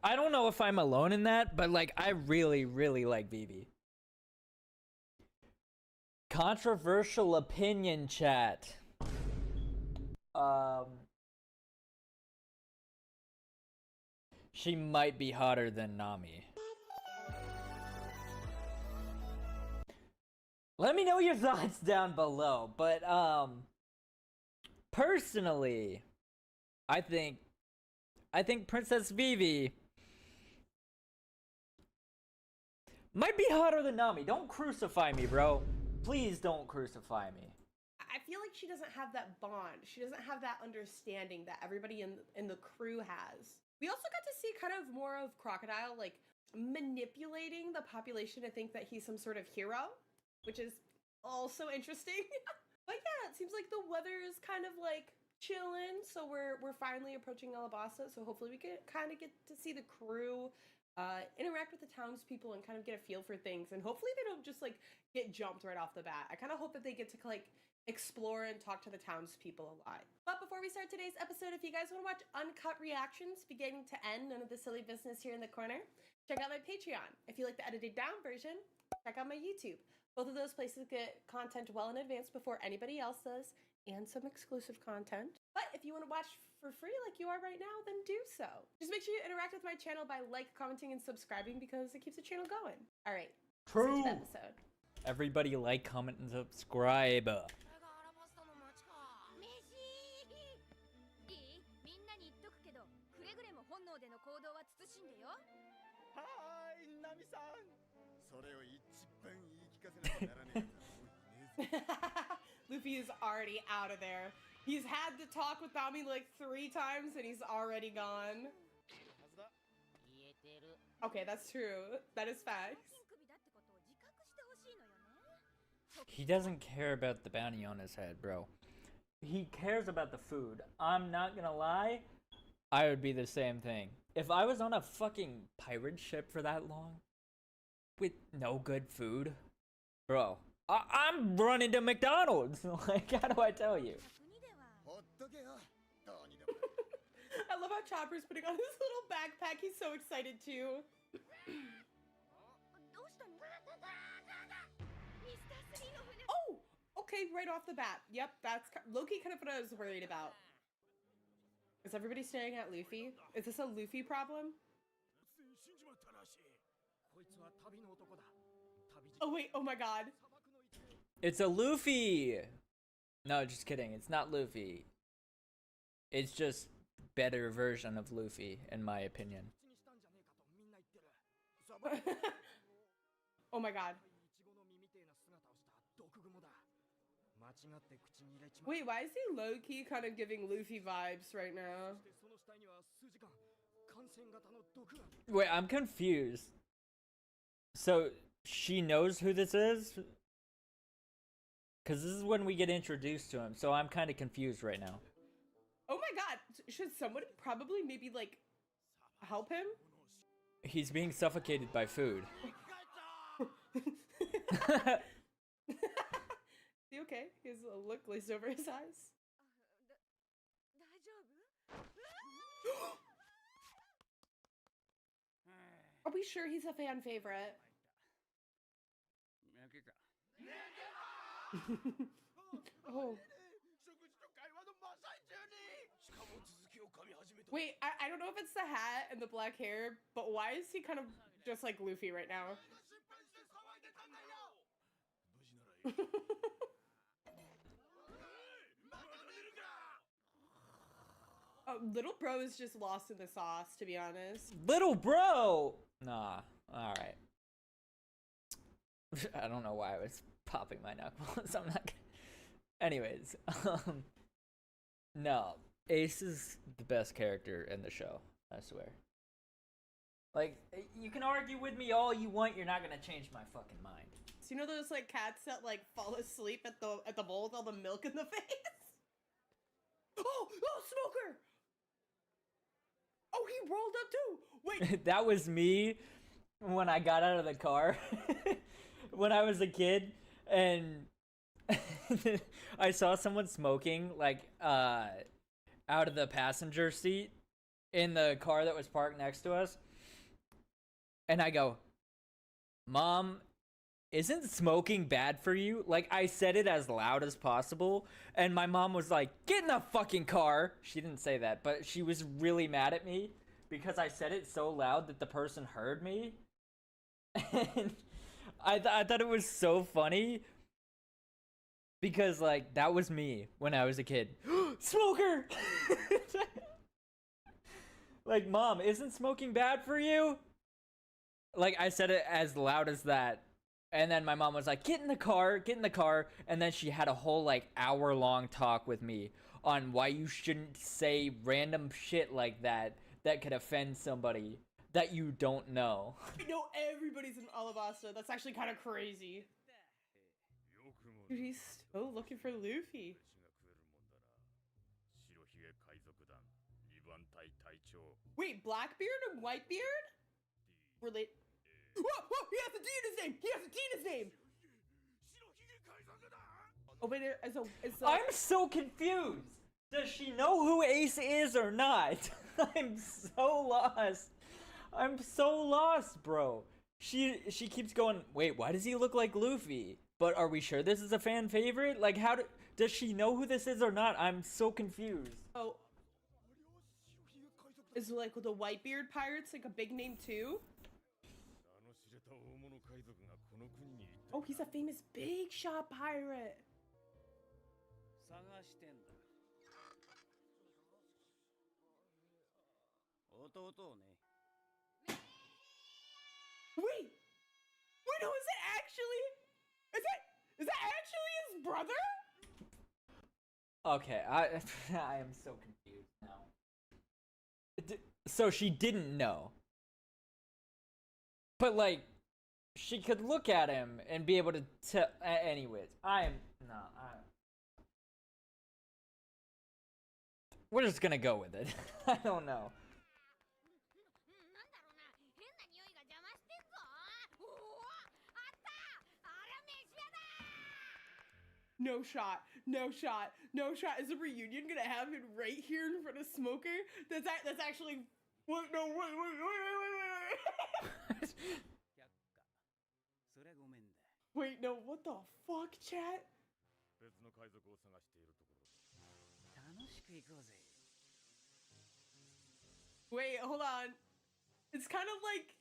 I don't know if I'm alone in that, but like I really, really like Vivi. Controversial opinion chat. She might be hotter than Nami. Let me know your thoughts down below, but personally, I think Princess Vivi might be hotter than Nami. Don't crucify me, bro. Please don't crucify me. I feel like she doesn't have that bond. She doesn't have that understanding that everybody in the crew has. We also got to see kind of more of Crocodile, like, manipulating the population to think that he's some sort of hero, which is also interesting. But yeah, it seems like the weather is kind of, like, chilling, so we're finally approaching Alabasta, so hopefully we can kind of get to see the crew interact with the townspeople and kind of get a feel for things, and hopefully they don't just, like, get jumped right off the bat. I kind of hope that they get to, like, explore and talk to the townspeople a lot. But before we start today's episode, if you guys want to watch uncut reactions beginning to end, none of the silly business here in the corner, check out my Patreon. If you like the edited down version, check out my YouTube. Both of those places get content well in advance before anybody else does, and some exclusive content. But if you want to watch for free like you are right now, then do so. Just make sure you interact with my channel by commenting, and subscribing, because it keeps the channel going. All right. True. To the episode. Everybody like, comment, and subscribe. Luffy is already out of there. He's had to talk with Nami like 3 times and he's already gone. Okay, that's true. That is facts. He doesn't care about the bounty on his head, bro. He cares about the food. I'm not gonna lie, I would be the same thing. If I was on a fucking pirate ship for that long, with no good food, bro, I'm running to McDonald's. Like, how do I tell you? I love how Chopper's putting on his little backpack. He's so excited too. Oh, okay, right off the bat. Yep, that's low-key kind of what I was worried about. Is everybody staring at Luffy? Is this a Luffy problem? Oh wait, oh my god. It's a Luffy! No, just kidding. It's not Luffy. It's just better version of Luffy, in my opinion. Oh my god. Wait, why is he low-key kind of giving Luffy vibes right now? Wait, I'm confused. So, she knows who this is? Because this is when we get introduced to him, so I'm kind of confused right now. Oh my god, should someone probably maybe, like, help him? He's being suffocated by food. Is he okay? He has a look glazed over his eyes. Are we sure he's a fan favorite? Oh. Wait, I don't know if it's the hat and the black hair, but why is he kind of just like Luffy right now? Little bro is just lost in the sauce, to be honest. Little bro! Nah, alright. I don't know why I was popping my knuckles. I'm not gonna... Anyways, no. Ace is the best character in the show, I swear. Like, you can argue with me all you want, you're not gonna change my fucking mind. So you know those, like, cats that, like, fall asleep at the bowl with all the milk in the face? Oh, Smoker! Oh, he rolled up too! Wait! That was me when I got out of the car when I was a kid, and I saw someone smoking, like, out of the passenger seat in the car that was parked next to us, And I go, Mom, isn't smoking bad for you? Like, I said it as loud as possible, and my mom was like, get in the fucking car. She didn't say that, but she was really mad at me because I said it so loud that the person heard me. And I thought it was so funny because, like, that was me when I was a kid. Smoker! Like, Mom, isn't smoking bad for you? Like, I said it as loud as that. And then my mom was like, get in the car, get in the car. And then she had a whole, like, hour-long talk with me on why you shouldn't say random shit like that that could offend somebody that you don't know. I know everybody's in Alabasta. That's actually kind of crazy. Dude, he's still looking for Luffy. Wait, Blackbeard and Whitebeard? Relate? Whoa, whoa, he has a D in his name! He has a D in his name! Oh, but I'm so confused. Does she know who Ace is or not? I'm so lost. I'm so lost, bro. She keeps going, wait, why does he look like Luffy? But are we sure this is a fan favorite? Like, does she know who this is or not? I'm so confused. Oh. Is, like, the Whitebeard pirates, like, a big name, too? Oh, he's a famous big shot pirate. Wait, no, is it actually? Is that actually his brother? Okay, I am so confused now. So she didn't know. But, like, she could look at him and be able to tell. Anyways, we're just gonna go with it. I don't know. No shot. Is the reunion gonna happen right here in front of Smoker? That's actually. Wait. Wait, no, what the fuck, chat? Wait, hold on. It's kind of like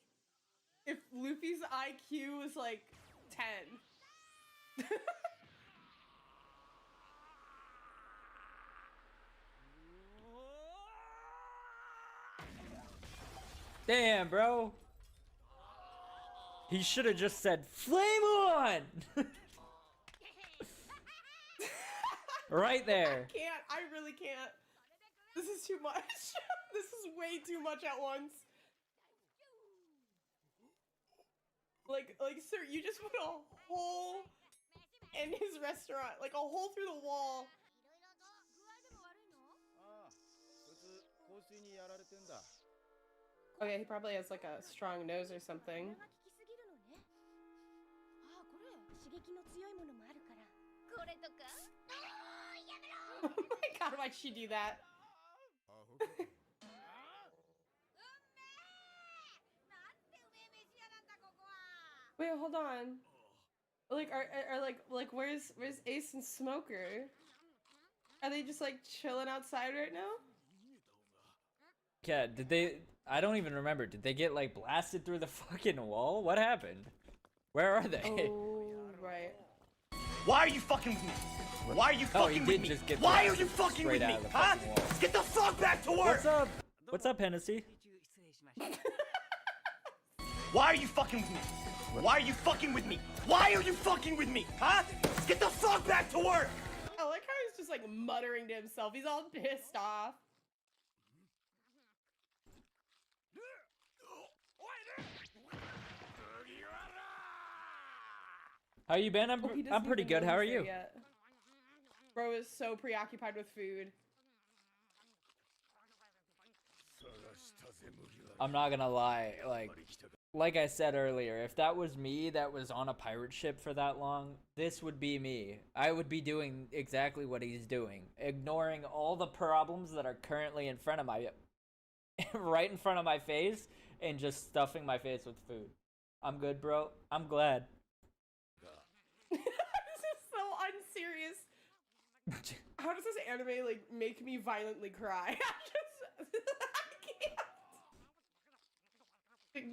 if Luffy's IQ was like 10. Damn, bro. He should have just said, flame on! Right there. I really can't. This is too much. This is way too much at once. Like, sir, you just put a hole in his restaurant. Like, a hole through the wall. Okay, he probably has, like, a strong nose or something. Oh my god, why'd she do that? Wait, hold on. Like, are like, where's Ace and Smoker? Are they just, like, chilling outside right now? Yeah, did they... I don't even remember. Did they get, like, blasted through the fucking wall? What happened? Where are they? Oh, right. Why are you fucking with me? Why are you fucking with me? Why are you fucking with me? Huh? Get the fuck back to work! What's up? What's up, Hennessy? Why are you fucking with me? Why are you fucking with me? Why are you fucking with me? Huh? Get the fuck back to work! I like how he's just, like, muttering to himself. He's all pissed off. How you been? I'm pretty good. How are you? Bro is so preoccupied with food. I'm not gonna lie, like I said earlier, if that was me that was on a pirate ship for that long, this would be me. I would be doing exactly what he's doing, ignoring all the problems that are currently in front of my right in front of my face and just stuffing my face with food. I'm good, bro. I'm glad. This is so unserious. How does this anime like make me violently cry? I can't.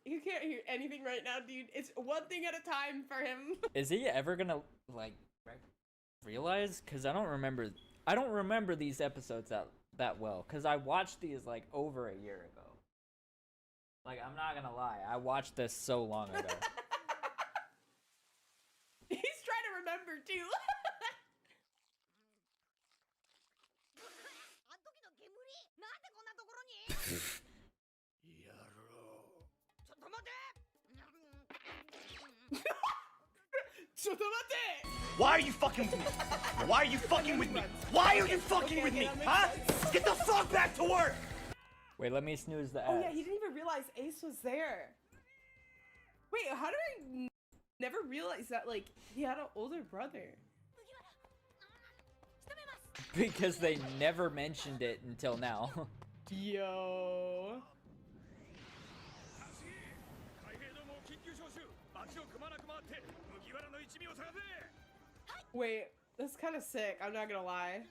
He can't hear anything right now, dude. It's one thing at a time for him. Is he ever gonna like realize? Cause I don't remember these episodes that well. Cause I watched these like over a year ago. Like, I'm not gonna lie, I watched this so long ago. He's trying to remember too. Why are you fucking with me? Why are you fucking with me? Why are you fucking with me? Huh? Get the fuck back to work! Wait, let me snooze the ads. Oh yeah, he didn't even realize Ace was there. Wait, how did I never realize that, like, he had an older brother? Because they never mentioned it until now. Yo. Wait, that's kind of sick, I'm not gonna lie.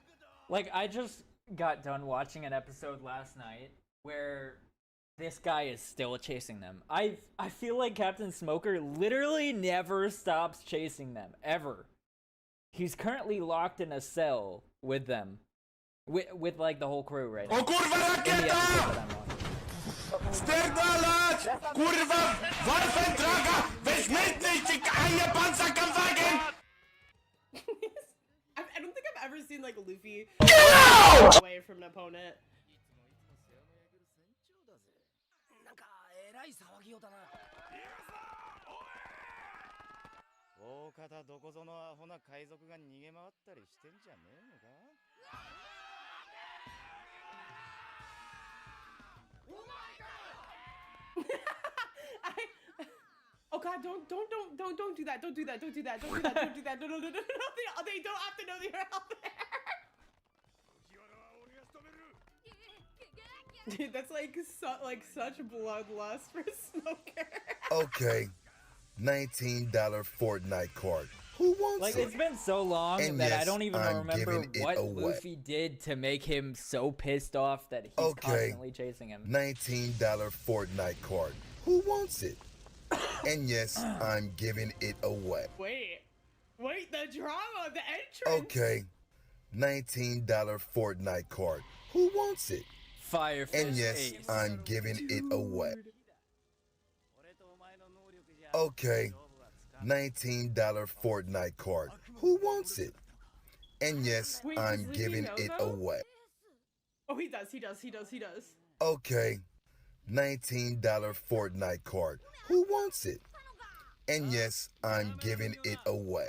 Like, I just got done watching an episode last night where this guy is still chasing them. I feel like Captain Smoker literally never stops chasing them, ever. He's currently locked in a cell with them. With like the whole crew right now. In the episode that I'm on. Spierdalać! Kurwa! Wolfen Draga! Weźmiesz nicht die eine Panzerkampfwagen! I don't think I've ever seen like Luffy away from an opponent. 大方どこぞのアホな海賊が逃げ回ったりしてんじゃねえのか? Oh god, don't do that. Don't do that. Don't do that. No. They don't have to know that you're out there. Dude, that's like such bloodlust for Smoker. Okay, $19 Fortnite card. Who wants like, it? It's been so long And that yes, I don't even I'm remember giving it what away. Luffy did to make him so pissed off that he's Okay, constantly chasing him. $19 Fortnite card. Who wants it? And yes, I'm giving it away. Wait, the drama, the entrance. Okay, $19 Fortnite card. Who wants it? Fire And Fist yes, Ace. I'm giving it away. Okay, $19 Fortnite card. Who wants it? And yes, Wait, I'm does giving Luffy it know, though? away. Oh, he does. Okay, $19 Fortnite card. Who wants it? And yes, I'm giving it away.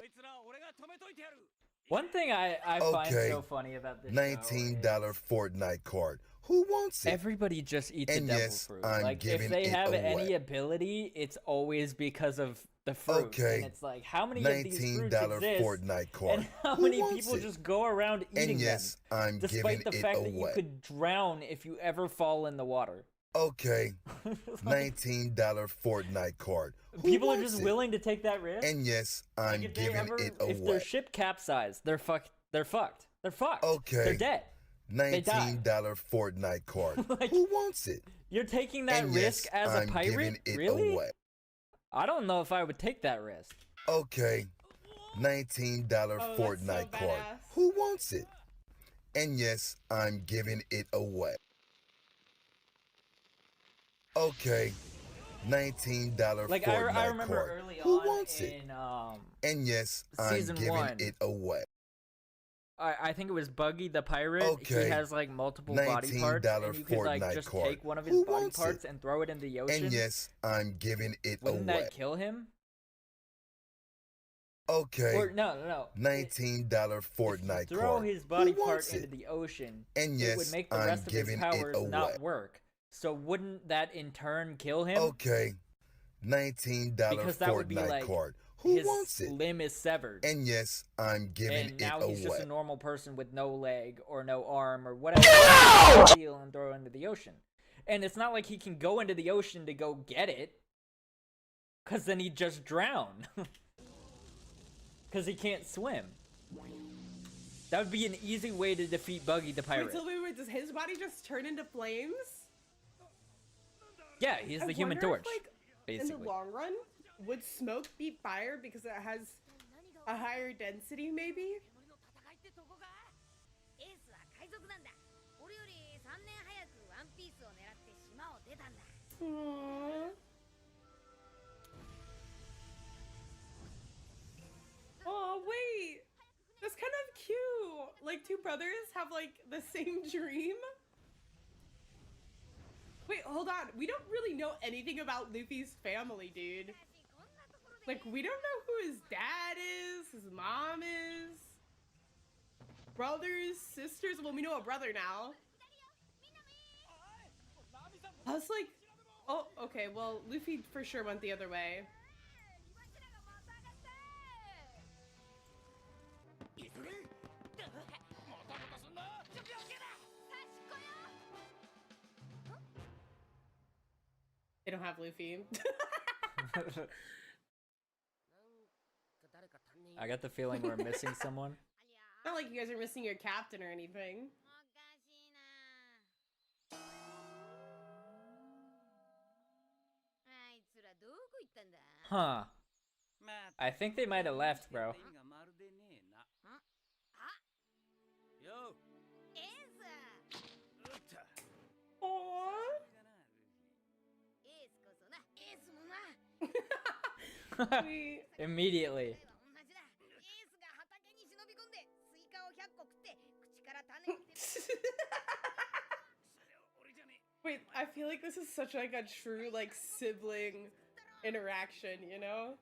One thing I find Okay, so funny about this $19 show Fortnite card. Who wants it? everybody just eats And a devil yes, fruit. I'm Like, if giving they it have away. any ability, it's always because of the fruit. Okay, And it's like, how many of these fruits $19 exist? Fortnite card. And how Who many wants people it? just go around eating And yes, them? I'm Despite giving the it fact that you away. could drown if you ever fall in the water. Okay, $19 Fortnite card. Who People are wants just it? willing to take that risk. And yes, I'm Like, if they giving ever, it if their away. ship capsized, they're fucked. They're fucked. They're fucked. Okay, They're dead. They die. $19 Fortnite card. Like, Who wants it? You're taking that And risk yes, as a I'm pirate? giving it Really? away. I don't know if I would take that risk. Okay, $19 Fortnite card. Who wants it? And yes, I'm giving it away. Okay, $19 Like, Fortnite I remember card. early Who on wants it? in And yes, I'm season giving 1. it away. I think it was Buggy the pirate. Okay, He has like multiple body parts, $19 and you could like Fortnite just card. take one of his Who body wants parts it? and throw it in the ocean. And yes, I'm giving it Wouldn't away. that kill him? Okay, Or no. $19 Fortnite Throw card. his body Who part wants into it? the ocean. And It yes, would make the I'm rest of his giving it powers away. not work. So wouldn't that in turn kill him? Okay, $19 Because that would be Fortnite like card. Who his wants it? limb is severed. And yes, I'm giving And it now away. he's just a normal person with no leg or no arm or whatever. Steal and throw into the ocean. And it's not like he can go into the ocean to go get it. Because then he'd just drown. Because he can't swim. That would be an easy way to defeat Buggy the pirate. Wait, does his body just turn into flames? Yeah, he's the Human wonder Torch, if, like, basically. in the long run, would smoke beat fire because it has a higher density, maybe? Aww. Oh, wait. That's kind of cute. Like, two brothers have, like, the same dream. Wait, hold on. We don't really know anything about Luffy's family, dude. Like, we don't know who his dad is, his mom is. Brothers, sisters. Well, we know a brother now. I was like, oh, okay, well, Luffy for sure went the other way. They don't have Luffy. I got the feeling we're missing someone. Not like you guys are missing your captain or anything. Huh. I think they might have left, bro. Immediately. Wait, I feel like this is such like a true like sibling interaction, you know?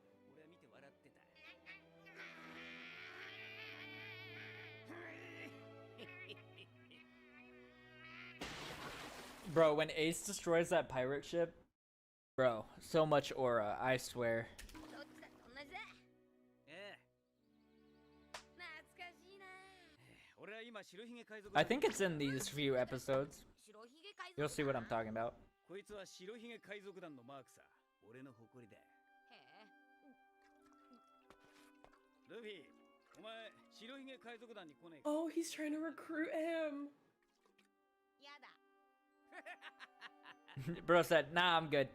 Bro, when Ace destroys that pirate ship, bro, so much aura, I swear. I think it's in these few episodes. You'll see what I'm talking about. Oh, he's trying to recruit him. Bro said, nah, I'm good.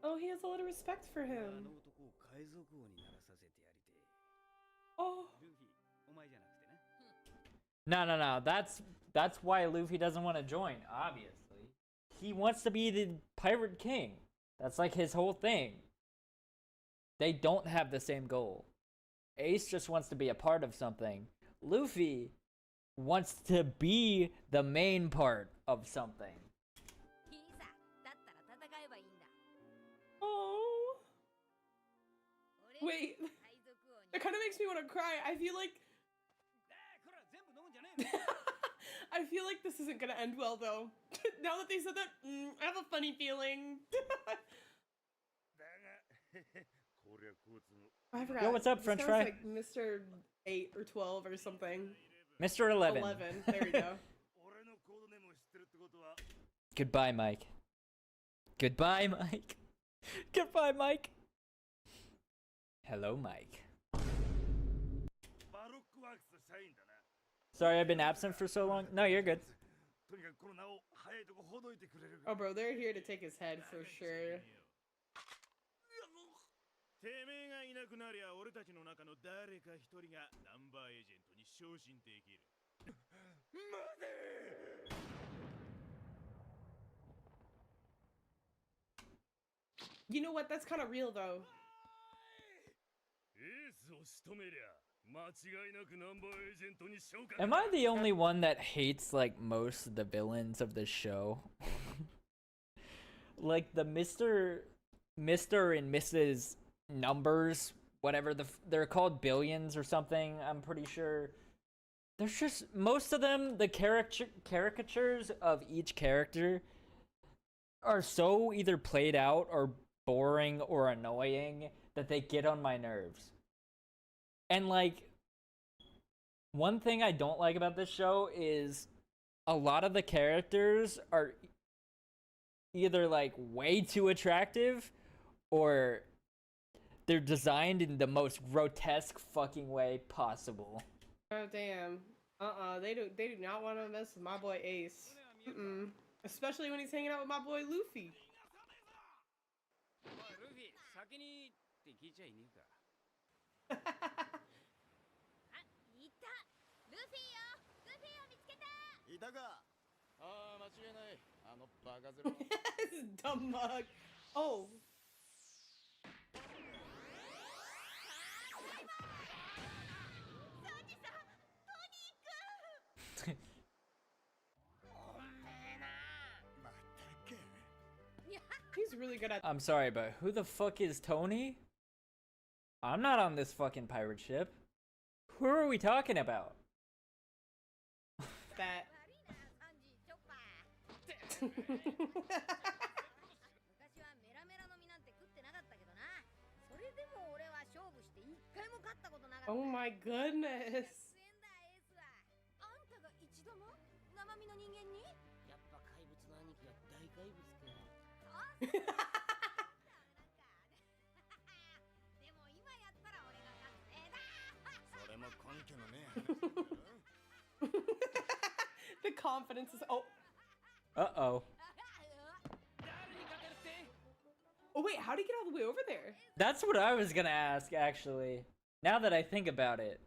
Oh, he has a lot of respect for him. Oh. No. That's why Luffy doesn't want to join, obviously. He wants to be the Pirate King. That's like his whole thing. They don't have the same goal. Ace just wants to be a part of something. Luffy wants to be the main part of something. Oh. Wait. That kind of makes me want to cry. I feel like I feel like this isn't gonna end well though. Now that they said that, I have a funny feeling. I forgot. Yo, what's up, This French guy's fry? like Mr. 8 or 12 or something. Mr. 11. 11. There we go. Goodbye, Mike. Goodbye, Mike. Goodbye, Mike. Hello, Mike. Sorry, I've been absent for so long. No, you're good. Oh, bro, they're here to take his head for sure. You know what? That's kind of real though. Am I the only one that hates like most of the villains of this show? Like the Mr. and Mrs. Numbers, whatever they're called, billions or something, I'm pretty sure. There's just most of them, the caricatures of each character are so either played out or boring or annoying that they get on my nerves. And like One thing I don't like about this show is a lot of the characters are either like way too attractive or they're designed in the most grotesque fucking way possible. Oh damn. They do not want to mess with my boy Ace. Especially when he's hanging out with my boy Luffy. Dumb mug. Oh. He's really good at. I'm sorry, but who the fuck is Tony? I'm not on this fucking pirate ship. Who are we talking about? That. Oh my goodness. The confidence is Uh-oh. Oh wait, how did he get all the way over there? That's what I was gonna ask, actually. Now that I think about it.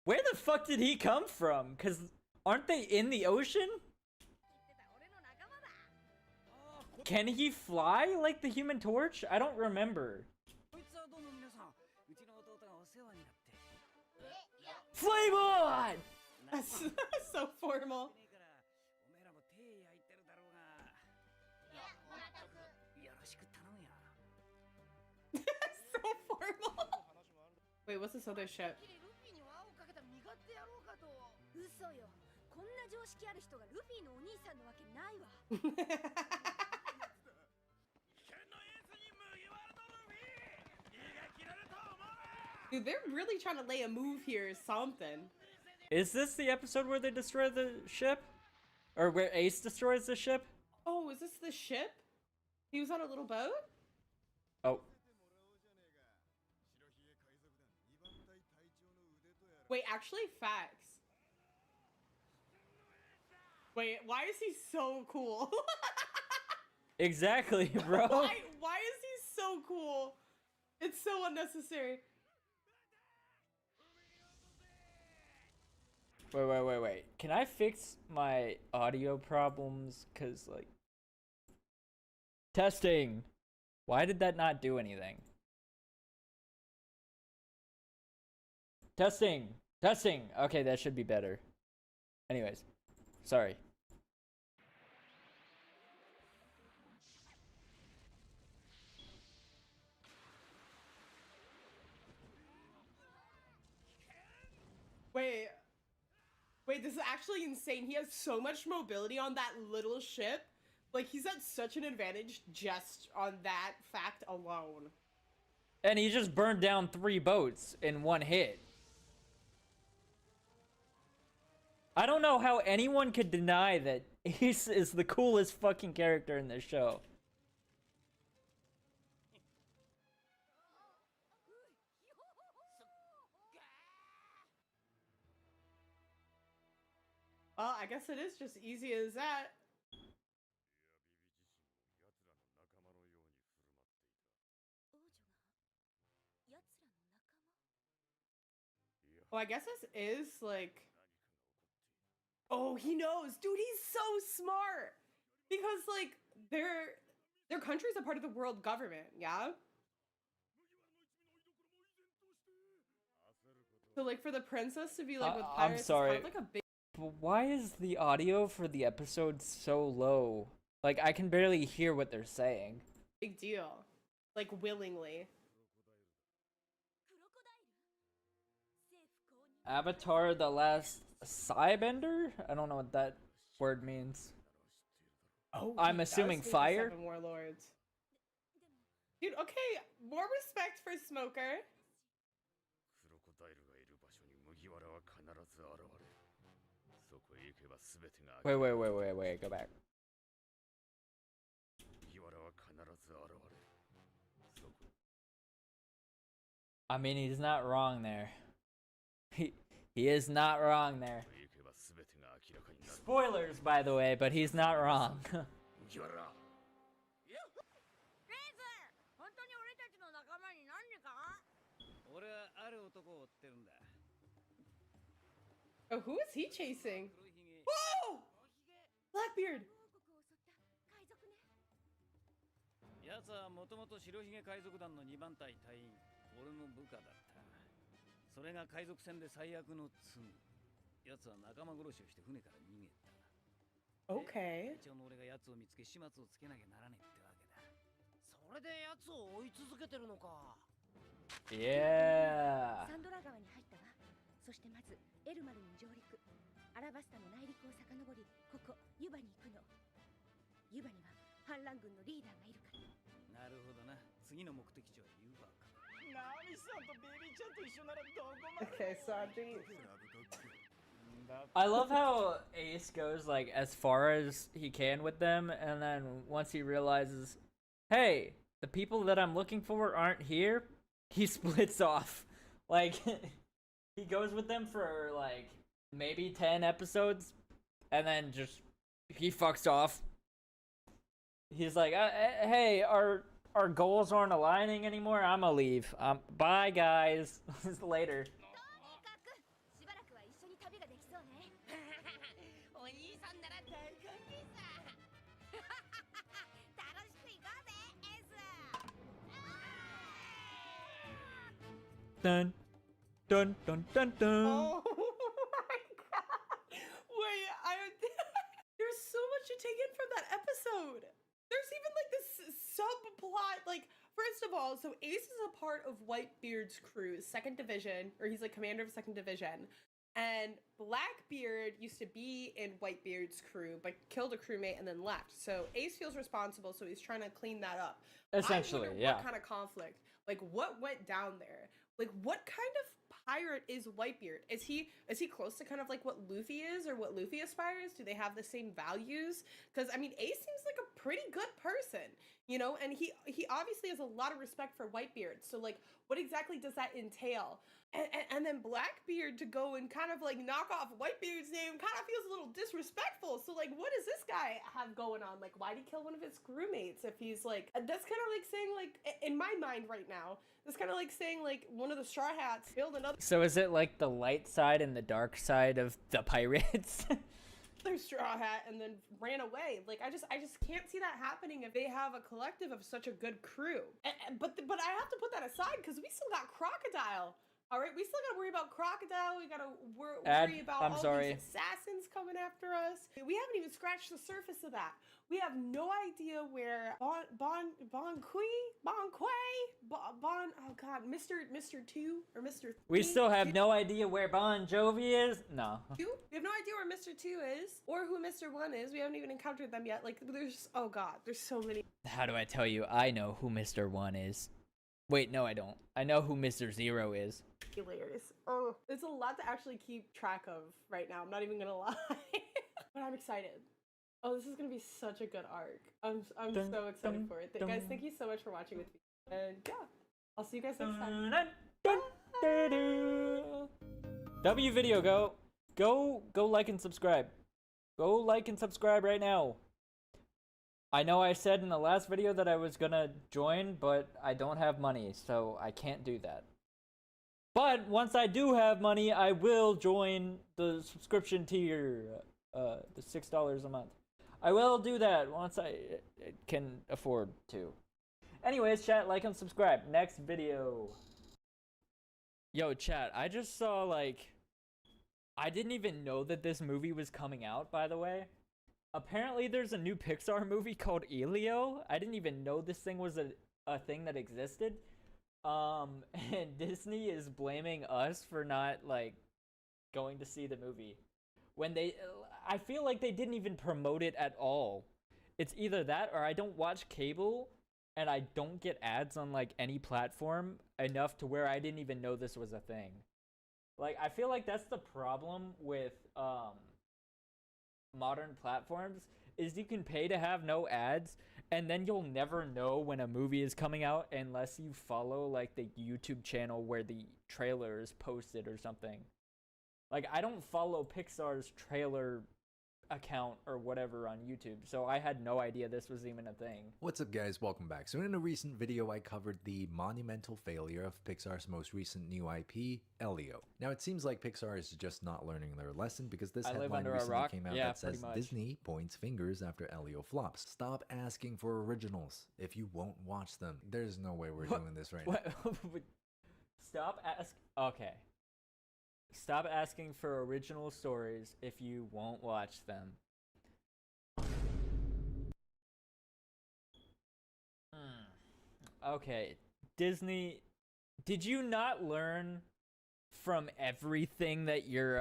Where the fuck did he come from? Cause aren't they in the ocean? Can he fly like the Human Torch? I don't remember. Flame on! That's so formal. So formal. Wait, what's this other ship? Dude, they're really trying to lay a move here or something. Is this the episode where they destroy the ship? Or where Ace destroys the ship? Oh, is this the ship? He was on a little boat? Oh. Wait, actually, facts. Wait, why is he so cool? Exactly, bro. Why is he so cool? It's so unnecessary. Wait. Can I fix my audio problems? Cause like... Testing! Why did that not do anything? Testing! Okay, that should be better. Anyways. Sorry. Wait, this is actually insane. He has so much mobility on that little ship. Like, he's at such an advantage just on that fact alone. And he just burned down 3 boats in one hit. I don't know how anyone could deny that Ace is the coolest fucking character in this show. Well, I guess it is just easy as that. Oh, I guess this is like... Oh, he knows. Dude, he's so smart. Because, like, their country's a part of the world government, yeah? So, like, for the princess to be, like, with pirates, I'm sorry. it's kind of like a big... But why is the audio for the episode so low? Like, I can barely hear what they're saying. Big deal. Like, willingly. Avatar The Last Sidebender? I don't know what that word means. Oh, I'm assuming fire? 7 warlords. Dude, okay, more respect for Smoker. Wait, go back. I mean, he's not wrong there. He is not wrong there. Spoilers, by the way, but he's not wrong. Oh, who is he chasing? Whoa! Blackbeard! 奴はもともと白ひげ海賊団の2番隊隊員、俺の部下だった。それが海賊船で最悪の罪。奴は仲間殺しをして船から逃げた。Okay. 一応の俺が奴を見つけ始末をつけなきゃならねえってわけだ。それで奴を追い続けてるのか。Yeah. サンドラ川に入ったわ。そしてまずエルマルに上陸。アラバスタの内陸を遡り、ここユバに行くの。ユバには反乱軍のリーダーがいるから。なるほどな。次の目的地はユバか。ナミさんとベビーちゃんと一緒ならどこまで。 Okay, Sanji. I love how Ace goes like as far as he can with them, and then once he realizes, hey, the people that I'm looking for aren't here, he splits off. Like, he goes with them for like maybe 10 episodes, and then just he fucks off. He's like, hey, our goals aren't aligning anymore. I'ma leave. Bye, guys. Later. しばらくは一緒に旅ができそうね。お兄さんなら大歓迎さ。楽しく行こうぜ、エース。Dun, dun, dun, dun, dun. Oh my god! Wait, there's so much to take in from that episode. There's even like this subplot. Like, first of all, so Ace is a part of Whitebeard's crew, 2nd Division, or he's like commander of 2nd Division. And Blackbeard used to be in Whitebeard's crew, but killed a crewmate and then left. So Ace feels responsible, so he's trying to clean that up. Essentially, I wonder yeah. What kind of conflict? Like, what went down there? Like, what kind of pirate is Whitebeard? Is he close to kind of like what Luffy is, or what Luffy aspires? Do they have the same values? Because I mean, Ace seems like a pretty good person, you know, and he obviously has a lot of respect for Whitebeard. So like, what exactly does that entail? And then Blackbeard to go and kind of like knock off Whitebeard's name kind of feels a little disrespectful. So like, what does this guy have going on? Like, why'd he kill one of his crewmates if he's like, that's kind of like saying like, in my mind right now, it's kind of like saying like one of the Straw Hats killed another. So is it like the light side and the dark side of the pirates? Straw Hat and then ran away. Like, I just can't see that happening if they have a collective of such a good crew. But I have to put that aside because we still got Crocodile. All right, we still gotta worry about Crocodile. We gotta worry about these assassins coming after us. We haven't even scratched the surface of that. We have no idea where Mr. 2 or Mr. 3. We still have no idea where Bon Jovi is? No. We have no idea where Mr. 2 is or who Mr. 1 is. We haven't even encountered them yet. Like, there's, oh god, there's so many. How do I tell you? I know who Mr. 1 is. Wait, no, I don't. I know who Mr. 0 is. Hilarious. Oh, there's a lot to actually keep track of right now. I'm not even gonna lie. But I'm excited. Oh, this is gonna be such a good arc. I'm so excited for it. Guys, thank you so much for watching with me. And yeah, I'll see you guys next time. W video, go like and subscribe. Go like and subscribe right now. I know I said in the last video that I was gonna join, but I don't have money, so I can't do that. But once I do have money, I will join the subscription tier, the $6 a month. I will do that once I can afford to. Anyways, chat, like and subscribe. Next video. Yo, chat, I just saw, like, I didn't even know that this movie was coming out, by the way. Apparently there's a new Pixar movie called Elio. I didn't even know this thing was a thing that existed. And Disney is blaming us for not, like, going to see the movie. When I feel like they didn't even promote it at all. It's either that or I don't watch cable and I don't get ads on, like, any platform enough to where I didn't even know this was a thing. Like, I feel like that's the problem with modern platforms, is you can pay to have no ads, and then you'll never know when a movie is coming out unless you follow, like, the YouTube channel where the trailer is posted or something. Like, I don't follow Pixar's trailer account or whatever on YouTube, so I had no idea this was even a thing. What's up, guys? Welcome back. So in a recent video, I covered the monumental failure of Pixar's most recent new IP, Elio. Now, it seems like Pixar is just not learning their lesson, because this headline recently came out that says Disney points fingers after Elio flops. Stop asking for originals if you won't watch them. There's no way we're doing this right now. Okay. Stop asking for original stories if you won't watch them. Okay, Disney, did you not learn from everything that your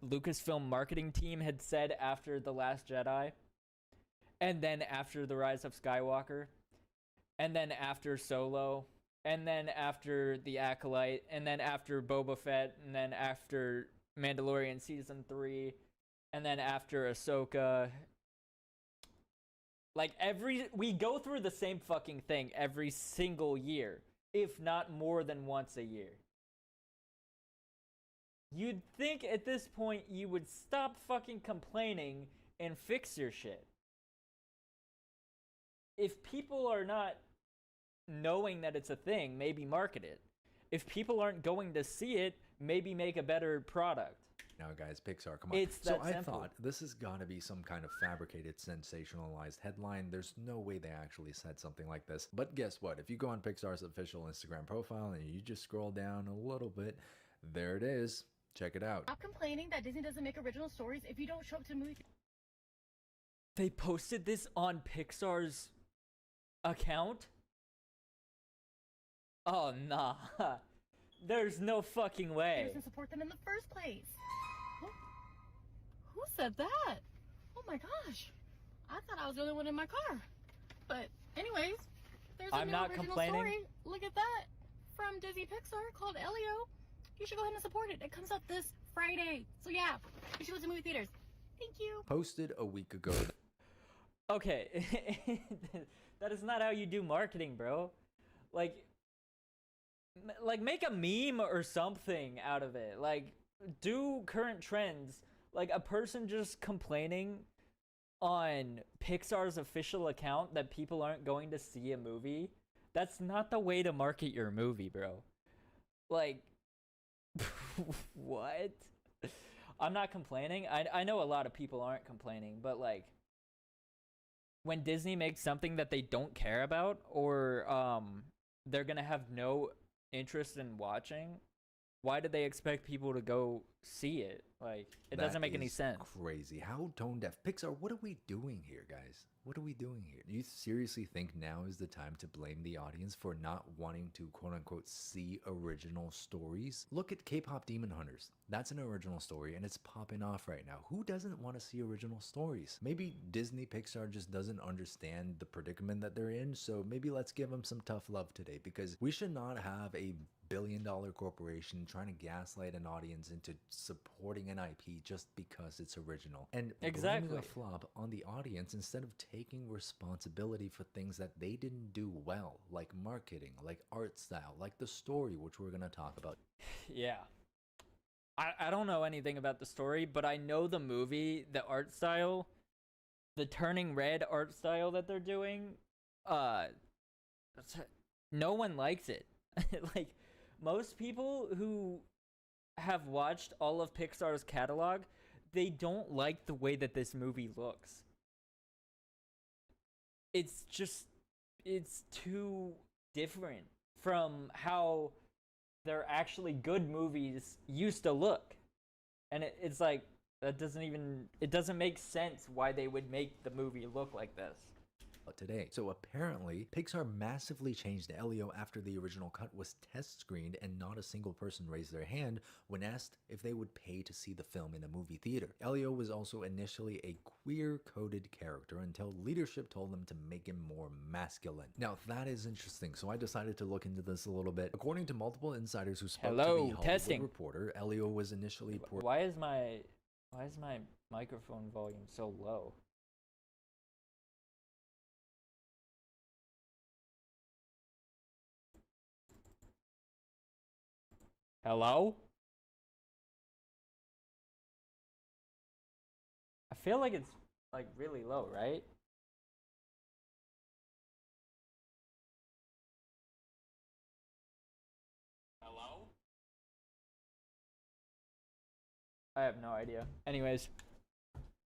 Lucasfilm marketing team had said after The Last Jedi? And then after The Rise of Skywalker? And then after Solo? And then after The Acolyte, and then after Boba Fett, and then after Mandalorian Season 3, and then after Ahsoka. Like, we go through the same fucking thing every single year, if not more than once a year. You'd think at this point you would stop fucking complaining and fix your shit. If people are not knowing that it's a thing, maybe market it. If people aren't going to see it, maybe make a better product. Now, guys, Pixar, come on. It's that I simple. thought this has got to be some kind of fabricated, sensationalized headline. There's no way they actually said something like this. But guess what? If you go on Pixar's official Instagram profile and you just scroll down a little bit, there it is. Check it out. Stop complaining that Disney doesn't make original stories if you don't show up to movies. They posted this on Pixar's account? Oh, nah. There's no fucking way. And support them in the first place. Who said that? Oh my gosh. I thought I was the only one in my car. But anyways, there's a new original story. Look at that. From Disney Pixar called Elio. You should go ahead and support it. It comes out this Friday. So yeah, you should go to movie theaters. Thank you. Posted a week ago. Okay. That is not how you do marketing, bro. Like, make a meme or something out of it. Like, do current trends. Like, a person just complaining on Pixar's official account that people aren't going to see a movie, that's not the way to market your movie, bro. Like, what? I'm not complaining. I know a lot of people aren't complaining, but, like, when Disney makes something that they don't care about, or they're gonna have no interest in watching, why do they expect people to go see it? Like, it doesn't make any sense. Crazy. How tone deaf. Pixar, what are we doing here, guys? What are we doing here? Do you seriously think now is the time to blame the audience for not wanting to quote-unquote see original stories? Look at K-pop Demon Hunters. That's an original story and it's popping off right now. Who doesn't want to see original stories? Maybe Disney Pixar just doesn't understand the predicament that they're in, so maybe let's give them some tough love today, because we should not have a billion-dollar corporation trying to gaslight an audience into supporting an IP just because it's original, and blaming a flop on the audience instead of taking responsibility for things that they didn't do well, like marketing, like art style, like the story, which we're going to talk about. Yeah. I don't know anything about the story, but I know the movie, the art style, the turning red art style that they're doing, no one likes it. Like, most people who have watched all of Pixar's catalog, they don't like the way that this movie looks. It's too different from how their actually good movies used to look. And it's like, it doesn't make sense why they would make the movie look like this. it today. So apparently, Pixar massively changed Elio after the original cut was test screened and not a single person raised their hand when asked if they would pay to see the film in a movie theater. Elio was also initially a queer-coded character until leadership told them to make him more masculine. Now that is interesting, so I decided to look into this a little bit. According to multiple insiders who spoke to the Hollywood Reporter, Elio was initially Why is my microphone volume so low? Hello? I feel like it's like really low, right? Hello? I have no idea. Anyways,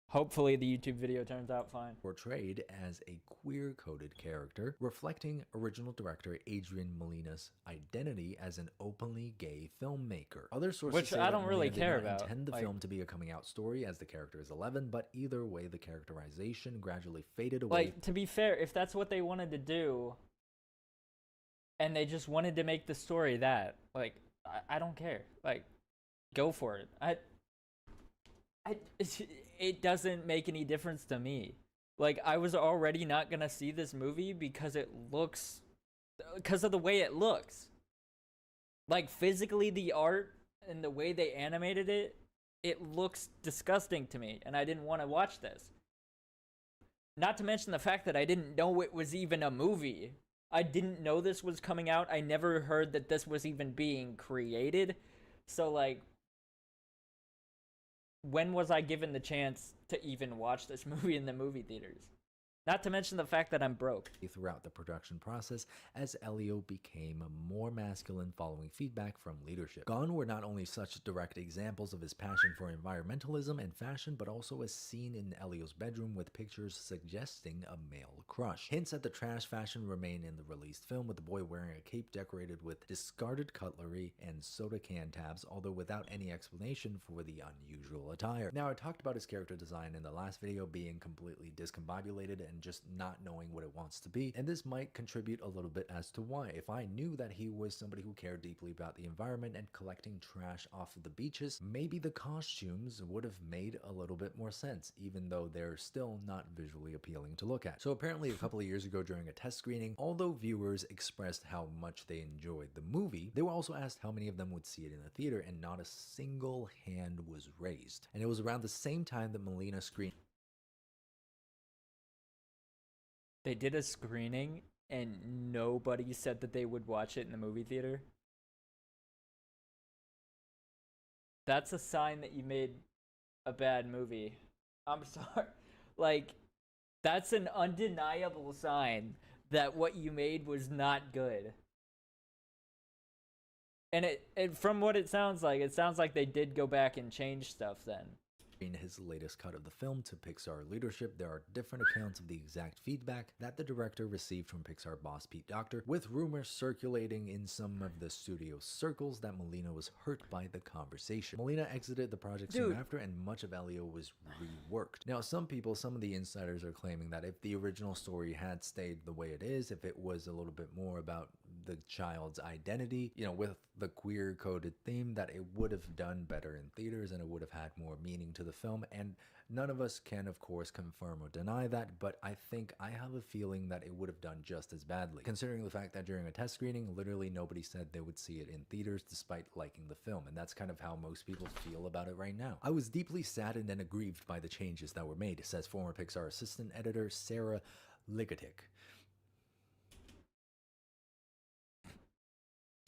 hopefully the YouTube video turns out fine. Portrayed as a queer-coded character, reflecting original director Adrian Molina's identity as an openly gay filmmaker. Other sources Which say I that don't really Molina care did not about. intend the Like- film to be a coming-out story, as the character is 11, but either way, the characterization gradually faded away. Like, to be fair, if that's what they wanted to do, and they just wanted to make the story that, like, I don't care. Like, go for it. It doesn't make any difference to me. Like, I was already not gonna see this movie because of the way it looks. Like, physically, the art and the way they animated it, it looks disgusting to me, and I didn't want to watch this. Not to mention the fact that I didn't know it was even a movie. I didn't know this was coming out. I never heard that this was even being created. So, like, when was I given the chance to even watch this movie in the movie theaters? Not to mention the fact that I'm broke. Throughout the production process, as Elio became more masculine following feedback from leadership. Gone were not only such direct examples of his passion for environmentalism and fashion, but also as seen in Elio's bedroom with pictures suggesting a male crush. Hints at the trash fashion remain in the released film, with the boy wearing a cape decorated with discarded cutlery and soda can tabs, although without any explanation for the unusual attire. Now, I talked about his character design in the last video being completely discombobulated and just not knowing what it wants to be, and this might contribute a little bit as to why. If I knew that he was somebody who cared deeply about the environment and collecting trash off of the beaches, maybe the costumes would have made a little bit more sense, even though they're still not visually appealing to look at. So apparently a couple of years ago during a test screening, although viewers expressed how much they enjoyed the movie, they were also asked how many of them would see it in the theater, and not a single hand was raised. And it was around the same time that Molina screened. They did a screening and nobody said that they would watch it in the movie theater. That's a sign that you made a bad movie. I'm sorry. Like, that's an undeniable sign that what you made was not good. And it from what it sounds like they did go back and change stuff then. In his latest cut of the film to Pixar leadership, there are different accounts of the exact feedback that the director received from Pixar boss Pete Docter, with rumors circulating in some of the studio circles that Molina was hurt by the conversation. Molina exited the project soon after, and much of Elio was reworked. Now, some of the insiders are claiming that if the original story had stayed the way it is, if it was a little bit more about the child's identity, you know, with the queer coded theme, that it would have done better in theaters and it would have had more meaning to the film. And none of us can, of course, confirm or deny that, but I have a feeling that it would have done just as badly, considering the fact that during a test screening, literally nobody said they would see it in theaters despite liking the film. And that's kind of how most people feel about it right now. I was deeply saddened and aggrieved by the changes that were made, says former Pixar assistant editor Sarah Ligotic.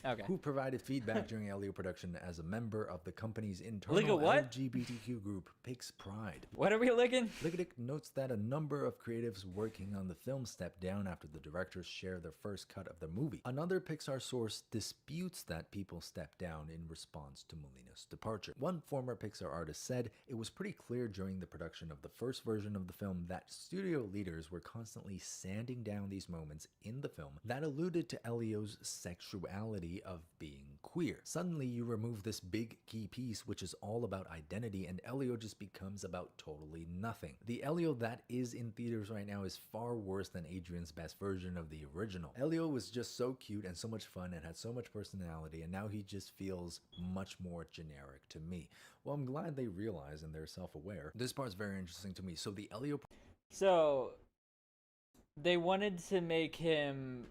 Okay. Who provided feedback during Elio production as a member of the company's internal LGBTQ group, Pix Pride. What are we licking? Ligotic notes that a number of creatives working on the film stepped down after the directors shared their first cut of the movie. Another Pixar source disputes that people stepped down in response to Molina's departure. One former Pixar artist said it was pretty clear during the production of the first version of the film that studio leaders were constantly sanding down these moments in the film that alluded to Elio's sexuality reality of being queer. Suddenly you remove this big key piece which is all about identity, and Elio just becomes about totally nothing. The Elio that is in theaters right now is far worse than Adrian's best version of the original. Elio was just so cute and so much fun and had so much personality, and now he just feels much more generic to me. Well, I'm glad they realize and they're self-aware. This part's very interesting to me. So the Elio... So, they wanted to make him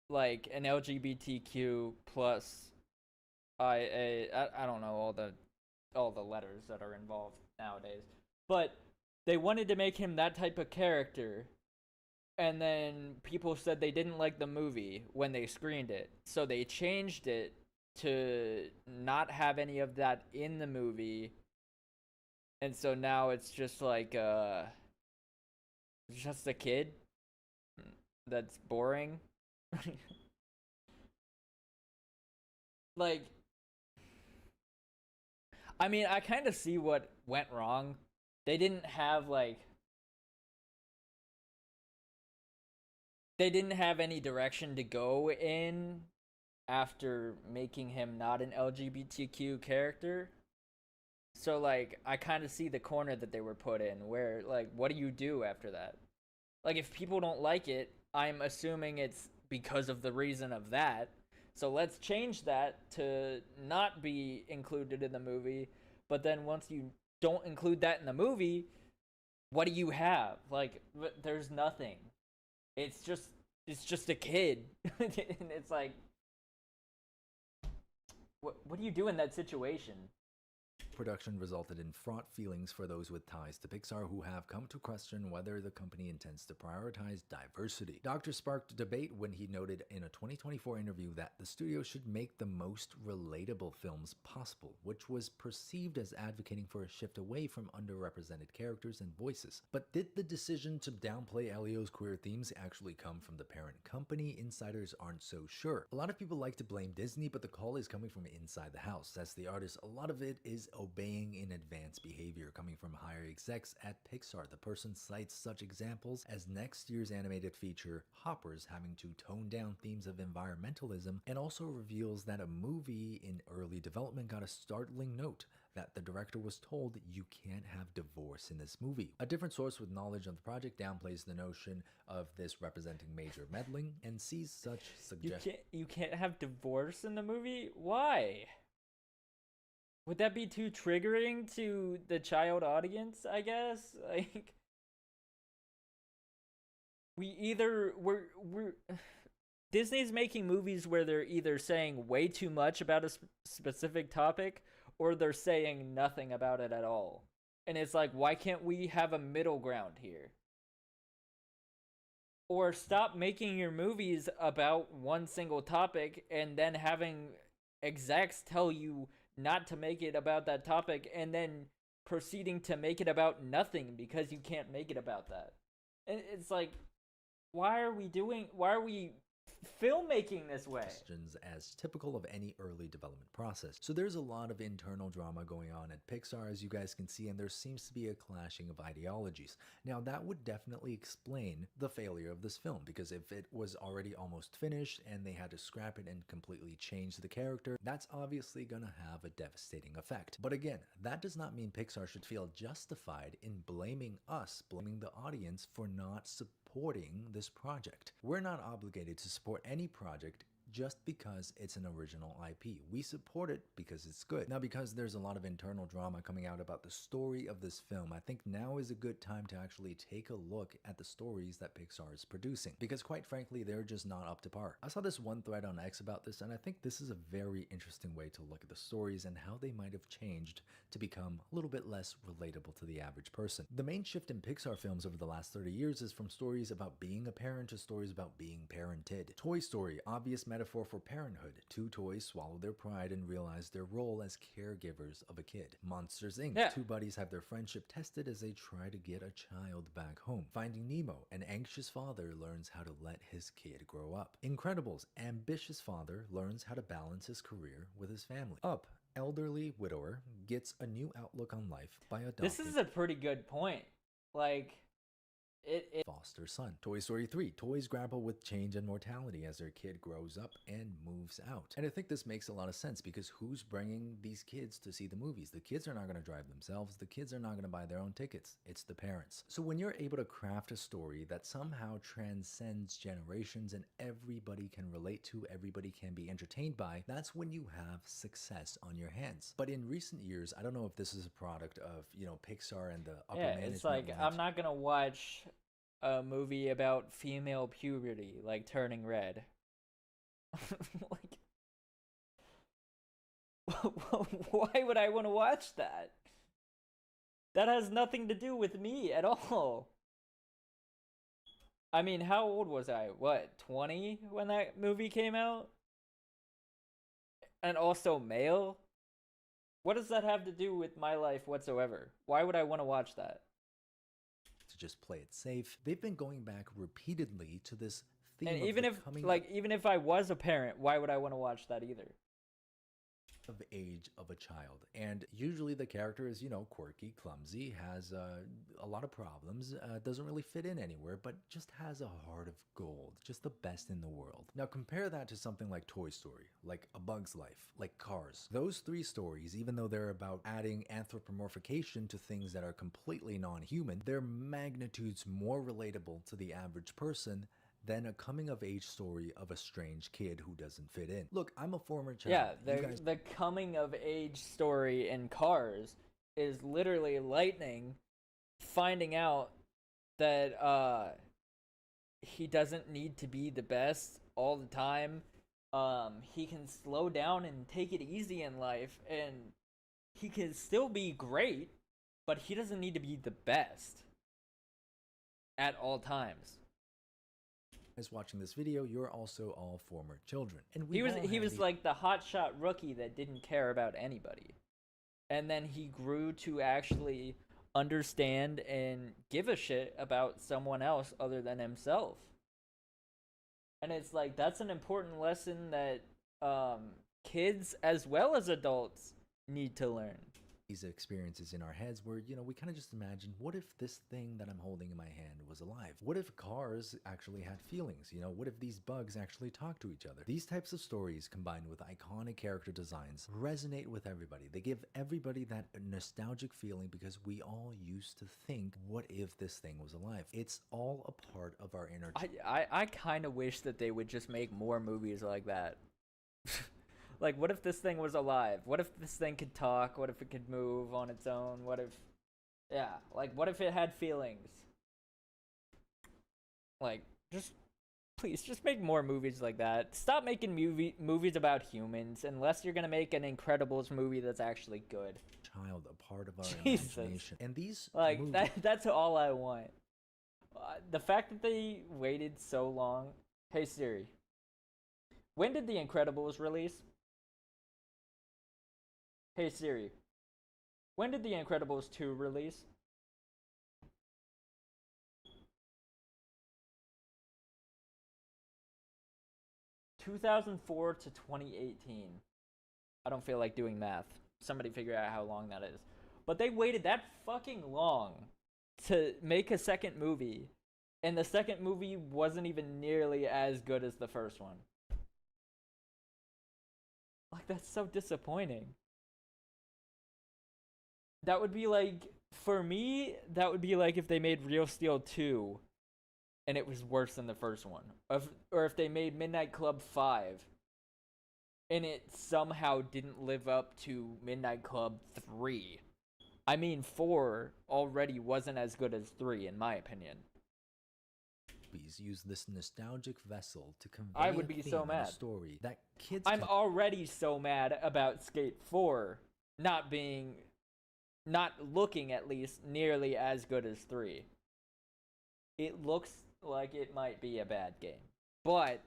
like an LGBTQ plus I don't know all the letters that are involved nowadays, but they wanted to make him that type of character, and then people said they didn't like the movie when they screened it, so they changed it to not have any of that in the movie, and so now it's just like just a kid that's boring. Like, I mean, I kind of see what went wrong. They didn't have any direction to go in after making him not an LGBTQ character. So, like, I kind of see the corner that they were put in, where, like, what do you do after that? Like, if people don't like it, I'm assuming it's because of the reason of that. So let's change that to not be included in the movie. But then once you don't include that in the movie, what do you have? Like, there's nothing. It's just a kid. And it's like, what do you do in that situation? Production resulted in fraught feelings for those with ties to Pixar who have come to question whether the company intends to prioritize diversity. Dr. sparked debate when he noted in a 2024 interview that the studio should make the most relatable films possible, which was perceived as advocating for a shift away from underrepresented characters and voices. But did the decision to downplay Elio's queer themes actually come from the parent company? Insiders aren't so sure. A lot of people like to blame Disney, but the call is coming from inside the house. As the artist, a lot of it is obeying in advance behavior coming from higher execs at Pixar. The person cites such examples as next year's animated feature, Hoppers, having to tone down themes of environmentalism, and also reveals that a movie in early development got a startling note that the director was told you can't have divorce in this movie. A different source with knowledge of the project downplays the notion of this representing major meddling and sees such suggestions. You can't have divorce in the movie? Why? Would that be too triggering to the child audience, I guess? Like, we're Disney's making movies where they're either saying way too much about a specific topic or they're saying nothing about it at all. And it's like, why can't we have a middle ground here? Or stop making your movies about one single topic and then having execs tell you not to make it about that topic and then proceeding to make it about nothing because you can't make it about that. And it's like, why are we filmmaking this way? As typical of any early development process. So there's a lot of internal drama going on at Pixar, as you guys can see, and there seems to be a clashing of ideologies. Now that would definitely explain the failure of this film, because if it was already almost finished and they had to scrap it and completely change the character, that's obviously gonna have a devastating effect. But again, that does not mean Pixar should feel justified in blaming the audience for not supporting this project. We're not obligated to support any project just because it's an original IP. We support it because it's good. Now, because there's a lot of internal drama coming out about the story of this film, I think now is a good time to actually take a look at the stories that Pixar is producing, because quite frankly, they're just not up to par. I saw this one thread on X about this, and I think this is a very interesting way to look at the stories and how they might have changed to become a little bit less relatable to the average person. The main shift in Pixar films over the last 30 years is from stories about being a parent to stories about being parented. Toy Story, obvious metaphor for parenthood. Two toys swallow their pride and realize their role as caregivers of a kid. Monsters, Inc. Yeah. Two buddies have their friendship tested as they try to get a child back home. Finding Nemo, an anxious father learns how to let his kid grow up. Incredibles, ambitious father learns how to balance his career with his family. Up, elderly widower gets a new outlook on life by adopting. This is a pretty good point. Like, foster son. Toy Story 3. Toys grapple with change and mortality as their kid grows up and moves out. And I think this makes a lot of sense because who's bringing these kids to see the movies? The kids are not going to drive themselves. The kids are not going to buy their own tickets. It's the parents. So when you're able to craft a story that somehow transcends generations and everybody can relate to, everybody can be entertained by, that's when you have success on your hands. But in recent years, I don't know if this is a product of, you know, Pixar and the upper management. It's like, I'm not going to watch a movie about female puberty, like turning red. Like, why would I want to watch that? That has nothing to do with me at all. I mean, how old was I? What, 20 when that movie came out? And also male? What does that have to do with my life whatsoever? Why would I want to watch that? To just play it safe. They've been going back repeatedly to this theme And of even the if, coming like, even if I was a parent, why would I want to watch that either? of age of a child. And usually the character is, you know, quirky, clumsy, has a lot of problems, doesn't really fit in anywhere, but just has a heart of gold, just the best in the world. Now compare that to something like Toy Story, like A Bug's Life, like Cars. Those three stories, even though they're about adding anthropomorphication to things that are completely non-human, they're magnitudes more relatable to the average person than a coming-of-age story of a strange kid who doesn't fit in. Look, I'm a former child. Yeah, You guys- the coming-of-age story in Cars is literally Lightning finding out that he doesn't need to be the best all the time. He can slow down and take it easy in life, and he can still be great, but he doesn't need to be the best at all times. As watching this video, you're also all former children, and He was the like the hotshot rookie that didn't care about anybody, and then he grew to actually understand and give a shit about someone else other than himself. And it's like, that's an important lesson that kids as well as adults need to learn. these experiences in our heads where, you know, we kind of just imagine, what if this thing that I'm holding in my hand was alive? What if cars actually had feelings? You know, what if these bugs actually talk to each other? These types of stories combined with iconic character designs resonate with everybody. They give everybody that nostalgic feeling because we all used to think, what if this thing was alive? It's all a part of our inner. I kind of wish that they would just make more movies like that. Like, what if this thing was alive? What if this thing could talk? What if it could move on its own? What if, yeah, like, what if it had feelings? Like, please, just make more movies like that. Stop making movies about humans, unless you're gonna make an Incredibles movie that's actually good. Child, a part of our Jesus. imagination. And these Like, movies, that's all I want. The fact that they waited so long. Hey Siri, when did The Incredibles release? Hey Siri, when did The Incredibles 2 release? (2004 to 2018). I don't feel like doing math. Somebody figure out how long that is. But they waited that fucking long to make a second movie, and the second movie wasn't even nearly as good as the first one. Like, that's so disappointing. That would be like, for me, that would be like if they made Real Steel 2 and it was worse than the first one. Or if they made Midnight Club 5 and it somehow didn't live up to Midnight Club 3. I mean, 4 already wasn't as good as 3, in my opinion. use this nostalgic vessel to convey I would a be theme so and a mad. story that kids I'm can already so mad about Skate 4 not looking at least nearly as good as 3. It looks like it might be a bad game, but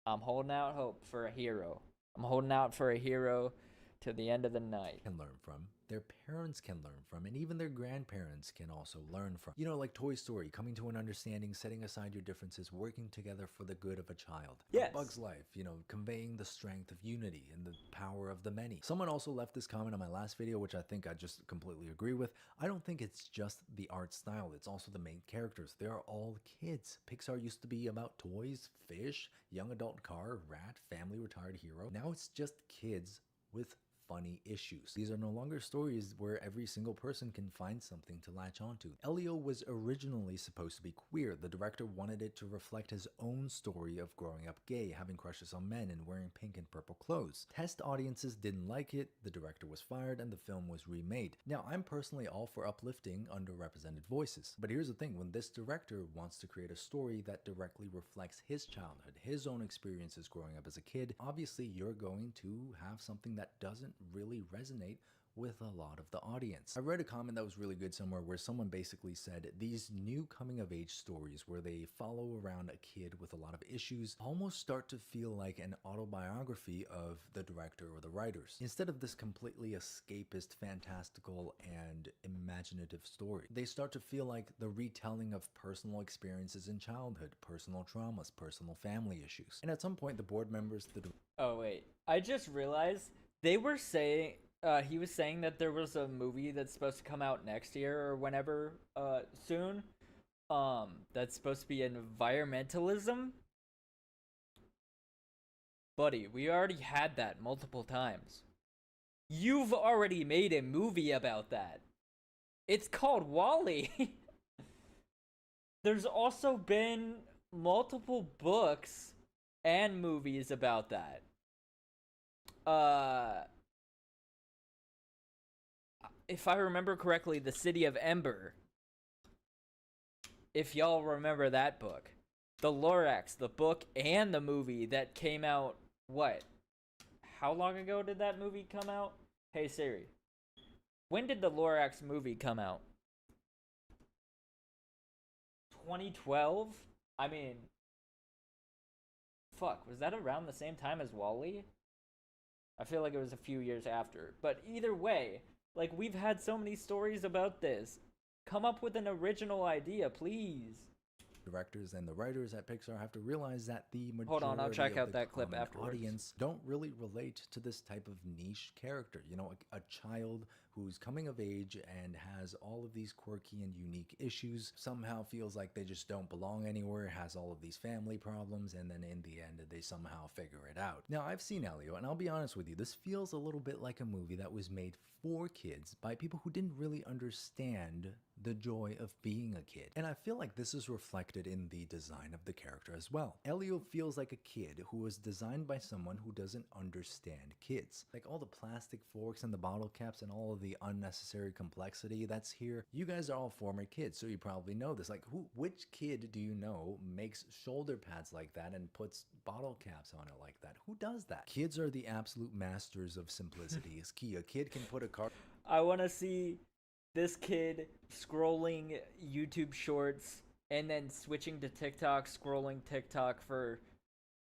I'm holding out hope for a hero. I'm holding out for a hero to the end of the night. Can learn from, their parents can learn from, and even their grandparents can also learn from. You know, like Toy Story, coming to an understanding, setting aside your differences, working together for the good of a child. Yes. Bug's Life, you know, conveying the strength of unity and the power of the many. Someone also left this comment on my last video, which I think I just completely agree with. I don't think it's just the art style, it's also the main characters. They are all kids. Pixar used to be about toys, fish, young adult car, rat, family, retired hero. Now it's just kids with funny issues. These are no longer stories where every single person can find something to latch onto. Elio was originally supposed to be queer. The director wanted it to reflect his own story of growing up gay, having crushes on men, and wearing pink and purple clothes. Test audiences didn't like it, the director was fired, and the film was remade. Now, I'm personally all for uplifting underrepresented voices. But here's the thing, when this director wants to create a story that directly reflects his childhood, his own experiences growing up as a kid, obviously you're going to have something that doesn't really resonate with a lot of the audience. I read a comment that was really good somewhere where someone basically said these new coming of age stories where they follow around a kid with a lot of issues almost start to feel like an autobiography of the director or the writers, instead of this completely escapist, fantastical, and imaginative story. They start to feel like the retelling of personal experiences in childhood, personal traumas, personal family issues. And at some point the board members, Oh wait, I just realized they were saying he was saying that there was a movie that's supposed to come out next year or whenever soon that's supposed to be environmentalism. Buddy, we already had that multiple times. You've already made a movie about that. It's called WALL-E. There's also been multiple books and movies about that. If I remember correctly, The City of Ember. If y'all remember that book. The Lorax, the book and the movie that came out, what? How long ago did that movie come out? Hey Siri. When did the Lorax movie come out? 2012? I mean, fuck, was that around the same time as WALL-E? I feel like it was a few years after. But either way, like, we've had so many stories about this. Come up with an original idea, please. Directors and the writers at Pixar have to realize that the majority Hold on, I'll check of out the that clip common afterwards. audience don't really relate to this type of niche character. You know, a child who's coming of age and has all of these quirky and unique issues, somehow feels like they just don't belong anywhere, has all of these family problems, and then in the end they somehow figure it out. Now, I've seen Elio, and I'll be honest with you, this feels a little bit like a movie that was made for kids by people who didn't really understand the joy of being a kid. And I feel like this is reflected in the design of the character as well. Elio feels like a kid who was designed by someone who doesn't understand kids. Like all the plastic forks and the bottle caps and all of the unnecessary complexity that's here. You guys are all former kids, so you probably know this. Like which kid do you know makes shoulder pads like that and puts bottle caps on it like that? Who does that? Kids are the absolute masters of simplicity. Is key. A kid can put a car. I want to see this kid scrolling YouTube shorts and then switching to TikTok, scrolling TikTok for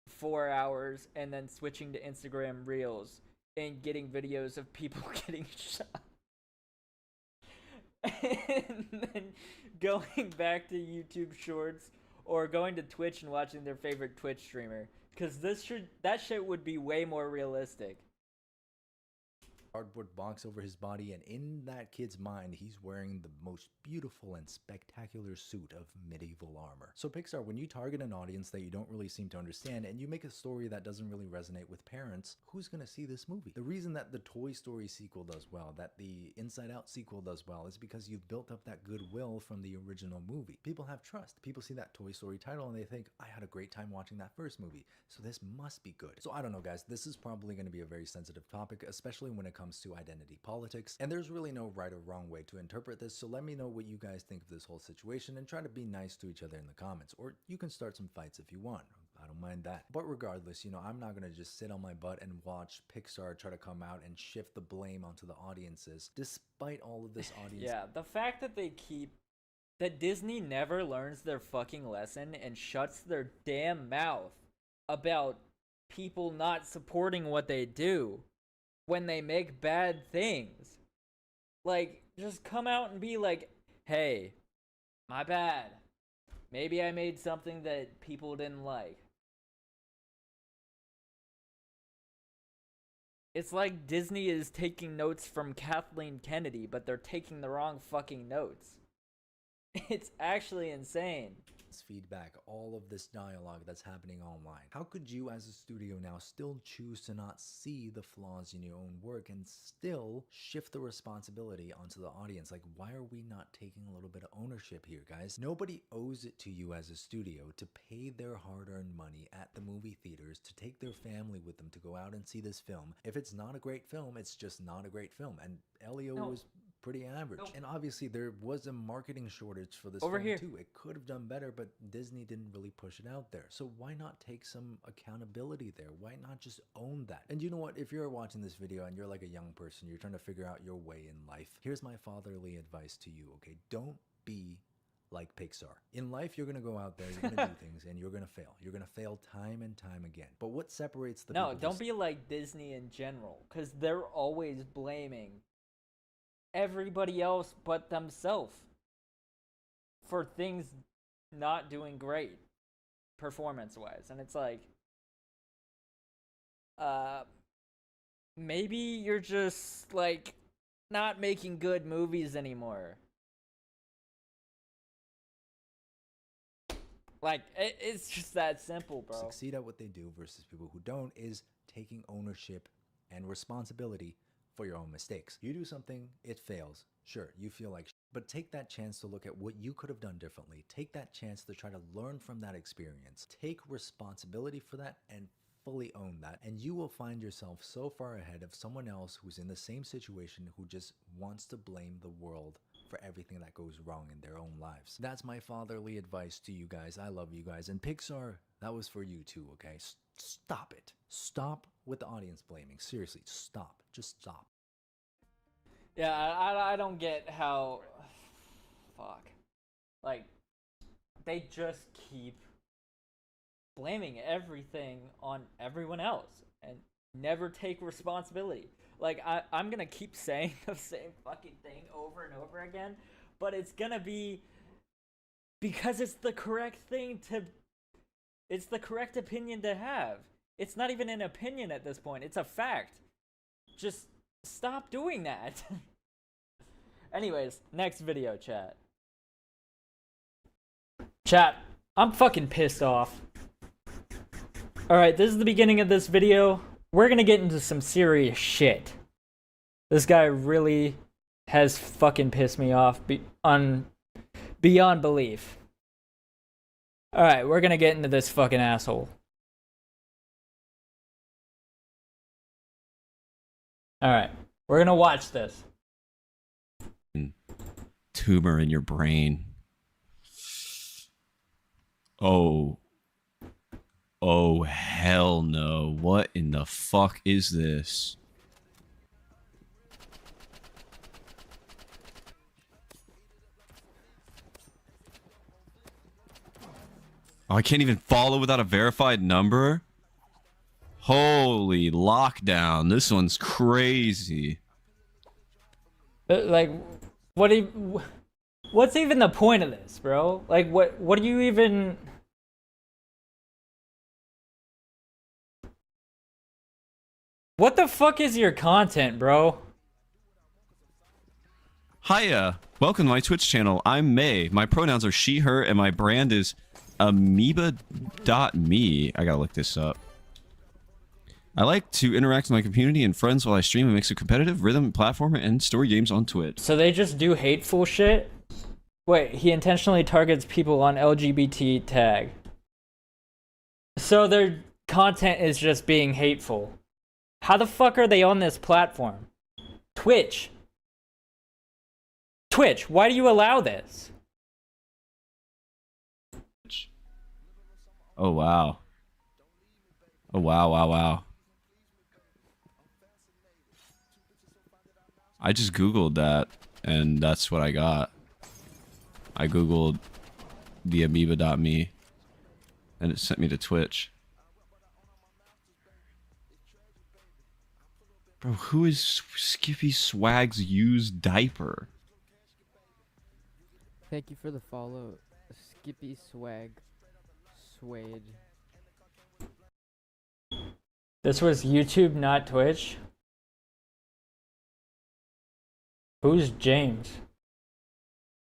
4 hours, and then switching to Instagram Reels and getting videos of people getting shot. And then going back to YouTube Shorts or going to Twitch and watching their favorite Twitch streamer. Because that shit would be way more realistic. Cardboard box over his body, and in that kid's mind he's wearing the most beautiful and spectacular suit of medieval armor. So Pixar, when you target an audience that you don't really seem to understand and you make a story that doesn't really resonate with parents, who's gonna see this movie? The reason that the Toy Story sequel does well, that the Inside Out sequel does well, is because you've built up that goodwill from the original movie. People have trust. People see that Toy Story title and they think, I had a great time watching that first movie, so this must be good. So I don't know guys, this is probably going to be a very sensitive topic, especially when it comes to identity politics, and there's really no right or wrong way to interpret this, so let me know what you guys think of this whole situation and try to be nice to each other in the comments, or you can start some fights if you want. I don't mind that. But regardless, you know, I'm not gonna just sit on my butt and watch Pixar try to come out and shift the blame onto the audiences, despite all of this audience. Yeah, the fact that that Disney never learns their fucking lesson and shuts their damn mouth about people not supporting what they do. when they make bad things. Like, just come out and be like, hey, my bad. Maybe I made something that people didn't like. It's like Disney is taking notes from Kathleen Kennedy, but they're taking the wrong fucking notes. It's actually insane. Feedback, all of this dialogue that's happening online. How could you as a studio now still choose to not see the flaws in your own work and still shift the responsibility onto the audience? Like, why are we not taking a little bit of ownership here, guys? Nobody owes it to you as a studio to pay their hard-earned money at the movie theaters to take their family with them to go out and see this film. If it's not a great film, it's just not a great film. And Elio was pretty average. And obviously there was a marketing shortage for this Over film here. too. It could have done better, but Disney didn't really push it out there. So why not take some accountability there? Why not just own that? And you know what? If you're watching this video and you're like a young person, you're trying to figure out your way in life, here's my fatherly advice to you, okay? Don't be like Pixar. In life, you're gonna go out there, you're gonna do things, and you're gonna fail. You're gonna fail time and time again. But what separates the No, people don't be like Disney in general, because they're always blaming everybody else but themselves for things not doing great performance-wise. And it's like, maybe you're just like not making good movies anymore. Like, it's just that simple, bro. Succeed at what they do versus people who don't is taking ownership and responsibility for your own mistakes. You do something, it fails. Sure, you feel like but take that chance to look at what you could have done differently. Take that chance to try to learn from that experience. Take responsibility for that and fully own that. And you will find yourself so far ahead of someone else who's in the same situation who just wants to blame the world for everything that goes wrong in their own lives. That's my fatherly advice to you guys. I love you guys. And Pixar, that was for you too, okay? Stop it. Stop with the audience blaming. Seriously, stop. Just stop. Yeah, I don't get how... Fuck. Like, they just keep blaming everything on everyone else and never take responsibility. Like, I'm gonna keep saying the same fucking thing over and over again, but it's gonna be because it's the correct thing to... It's the correct opinion to have. It's not even an opinion at this point. It's a fact. Just stop doing that. Anyways, next video, chat. Chat, I'm fucking pissed off. Alright, this is the beginning of this video. We're gonna get into some serious shit. This guy really has fucking pissed me off beyond belief. Alright, we're gonna get into this fucking asshole. Alright, we're gonna watch this. Tumor in your brain. Oh hell no. What in the fuck is this? Oh, I can't even follow without a verified number? Holy lockdown. This one's crazy. Like, what's even the point of this, bro? Like, what do you even... What the fuck is your content, bro? Hiya, welcome to my Twitch channel. I'm May. My pronouns are she, her, and my brand is amoeba.me. I gotta look this up. I like to interact with my community and friends while I stream a mix of competitive, rhythm, platformer, and story games on Twitch. So they just do hateful shit? Wait, he intentionally targets people on LGBT tag. So their content is just being hateful. How the fuck are they on this platform? Twitch. Twitch, why do you allow this? Oh wow. Oh wow. I just googled that, and that's what I got. I googled the amoeba.me, and it sent me to Twitch. Bro, who is Skippy Swag's used diaper? Thank you for the follow, Skippy Swag. Swage. This was YouTube, not Twitch. Who's James?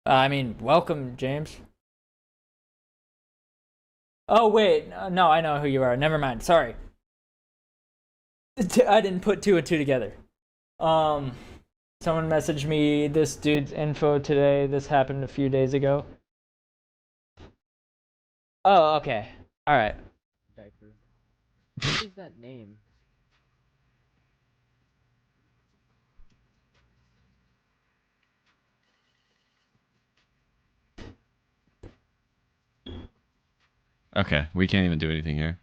I mean, welcome, James. Oh, wait. No, I know who you are. Never mind. Sorry. I didn't put two and two together. Someone messaged me this dude's info today. This happened a few days ago. Oh, okay. Alright. Diaper. What is that name? Okay, we can't even do anything here.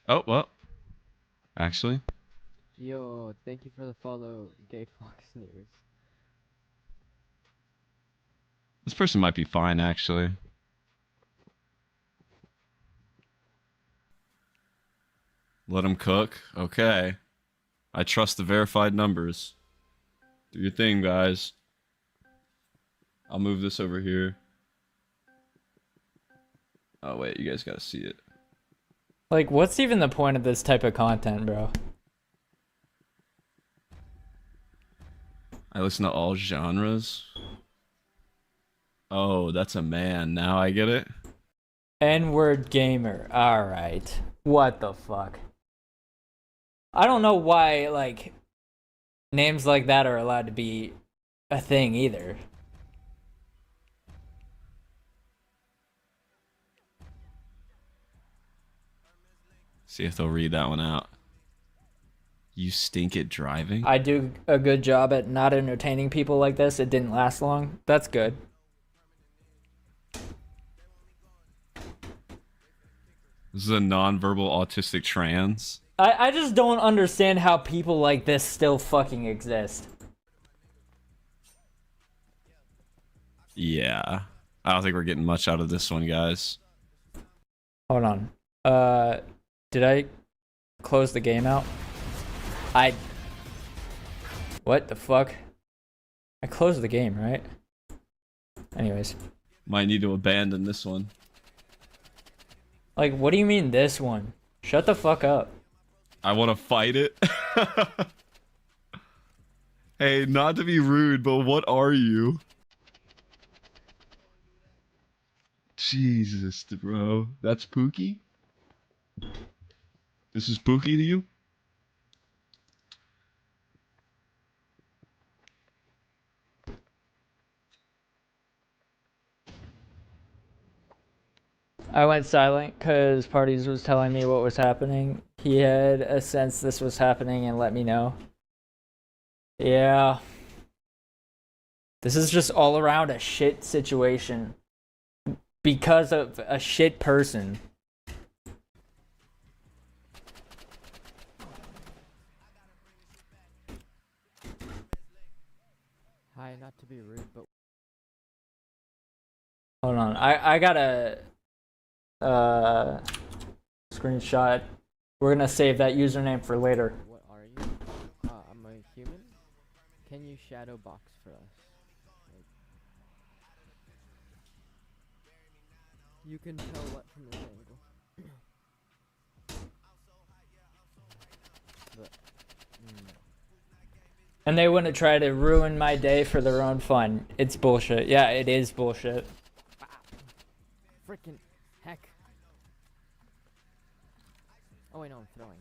Oh, well. Actually. Yo, thank you for the follow, Gay Fox News. This person might be fine, actually. Let him cook. Okay. I trust the verified numbers. Do your thing, guys. I'll move this over here. Oh, wait. You guys gotta see it. Like, what's even the point of this type of content, bro? I listen to all genres. Oh, that's a man. Now I get it. N-word gamer. Alright. What the fuck? I don't know why, like, names like that are allowed to be a thing either. See if they'll read that one out. You stink at driving? I do a good job at not entertaining people like this. It didn't last long. That's good. This is a nonverbal autistic trans. I just don't understand how people like this still fucking exist. Yeah. I don't think we're getting much out of this one, guys. Hold on. Did I close the game out? What the fuck? I closed the game, right? Anyways. Might need to abandon this one. Like, what do you mean this one? Shut the fuck up. I want to fight it. Hey, not to be rude, but what are you? Jesus, bro. That's Pookie? This is Pookie to you? I went silent because Parties was telling me what was happening. He had a sense this was happening and let me know. Yeah. This is just all around a shit situation. Because of a shit person. Hi, not to be rude, but Hold on. I got a screenshot. We're gonna save that username for later. what are you? I'm a human. Can you shadow box for us? Like, you can tell what from this angle. But, And they want to try to ruin my day for their own fun. It's bullshit. Yeah, it is bullshit. Frickin' heck. Oh wait, no, I'm throwing.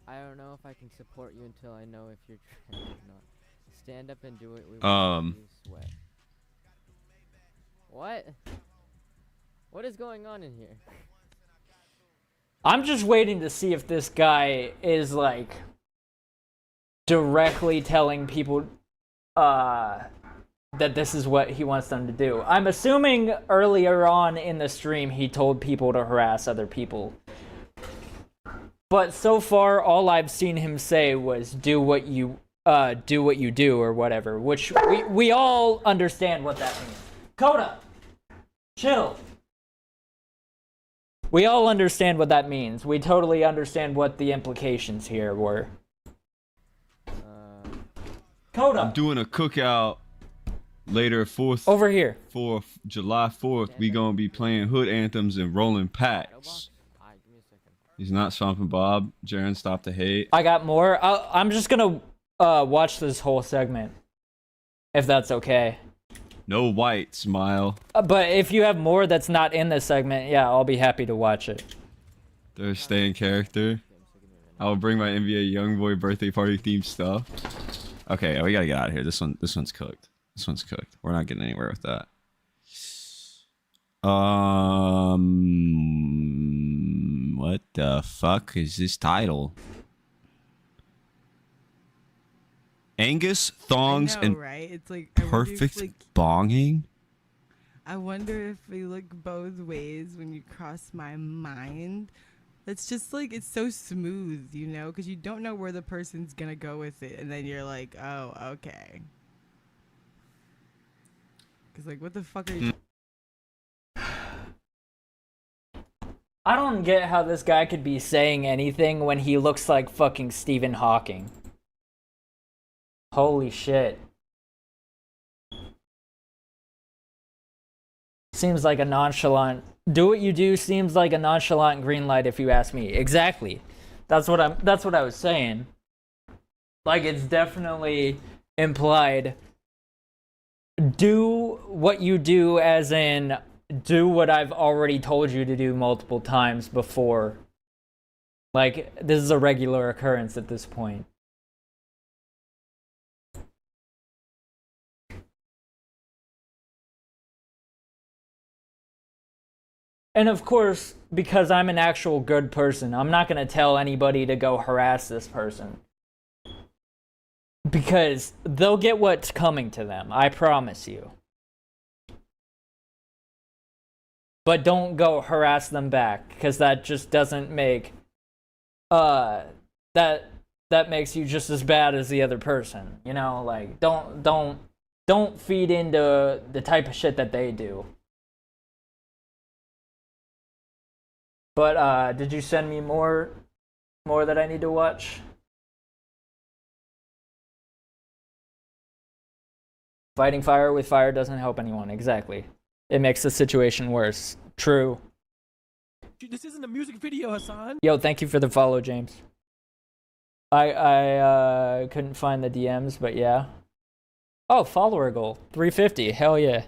I don't know if I can support you until I know if you're trans or not. Stand up and do it. We want you sweat. What? What is going on in here? I'm just waiting to see if this guy is like directly telling people that this is what he wants them to do. I'm assuming earlier on in the stream he told people to harass other people. But so far all I've seen him say was do what you do or whatever, which we all understand what that means. Coda, chill. We all understand what that means. We totally understand what the implications here were. Coda. I'm doing a cookout later. Over here. For July 4th, we gonna be playing hood anthems and rolling packs. He's not Stomping Bob. Jaren, stop the hate. I got more. I'm just gonna watch this whole segment, if that's okay. No white, smile. But if you have more that's not in this segment, yeah, I'll be happy to watch it. They're stay in character. I will bring my NBA YoungBoy birthday party themed stuff. Okay, we gotta get out of here. This one's cooked. This one's cooked. We're not getting anywhere with that. What the fuck is this title? Angus thongs and right? It's like I wonder if, perfect like, bonging. I wonder if we look both ways when you cross my mind. It's just like it's so smooth, you know, because you don't know where the person's gonna go with it, and then you're like, oh, okay. Because like, what the fuck are you? I don't get how this guy could be saying anything when he looks like fucking Stephen Hawking. Holy shit. Seems like a nonchalant... Do what you do seems like a nonchalant green light if you ask me. Exactly. That's what I was saying. Like, it's definitely implied. Do what you do, as in... do what I've already told you to do multiple times before. Like, this is a regular occurrence at this point. And of course, because I'm an actual good person, I'm not going to tell anybody to go harass this person. Because they'll get what's coming to them, I promise you. But don't go harass them back, because that just doesn't make that makes you just as bad as the other person. You know, like don't feed into the type of shit that they do. But did you send me more that I need to watch? Fighting fire with fire doesn't help anyone. Exactly. It makes the situation worse. True. This isn't a music video, Hassan. Yo, thank you for the follow, James. I couldn't find the DMs, but yeah. Oh, follower goal. 350. Hell yeah.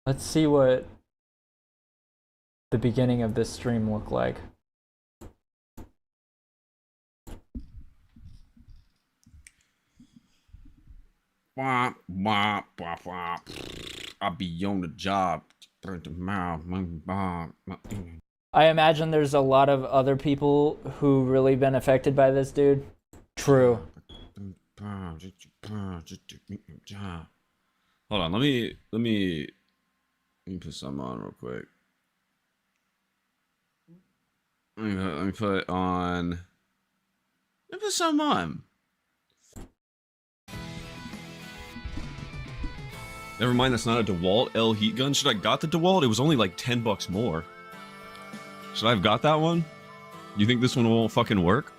Let's see what the beginning of this stream looked like. Wah, wah, wah, wah. I'll be on the job. I imagine there's a lot of other people who really been affected by this dude. True. Hold on, let me put some on real quick. Let me put on. Let me put some on. Never mind, that's not a DeWalt L heat gun. Should I got the DeWalt? It was only like $10 more. Should I have got that one? You think this one won't fucking work?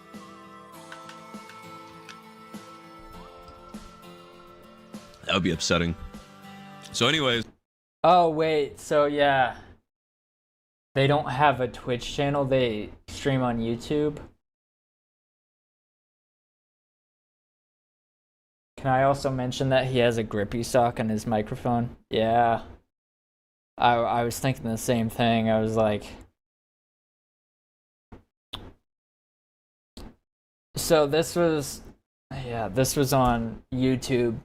That would be upsetting. So anyways. Oh, wait. So, yeah. They don't have a Twitch channel. They stream on YouTube. Can I also mention that he has a grippy sock on his microphone? Yeah. I was thinking the same thing. I was like... So this was... Yeah, this was on YouTube.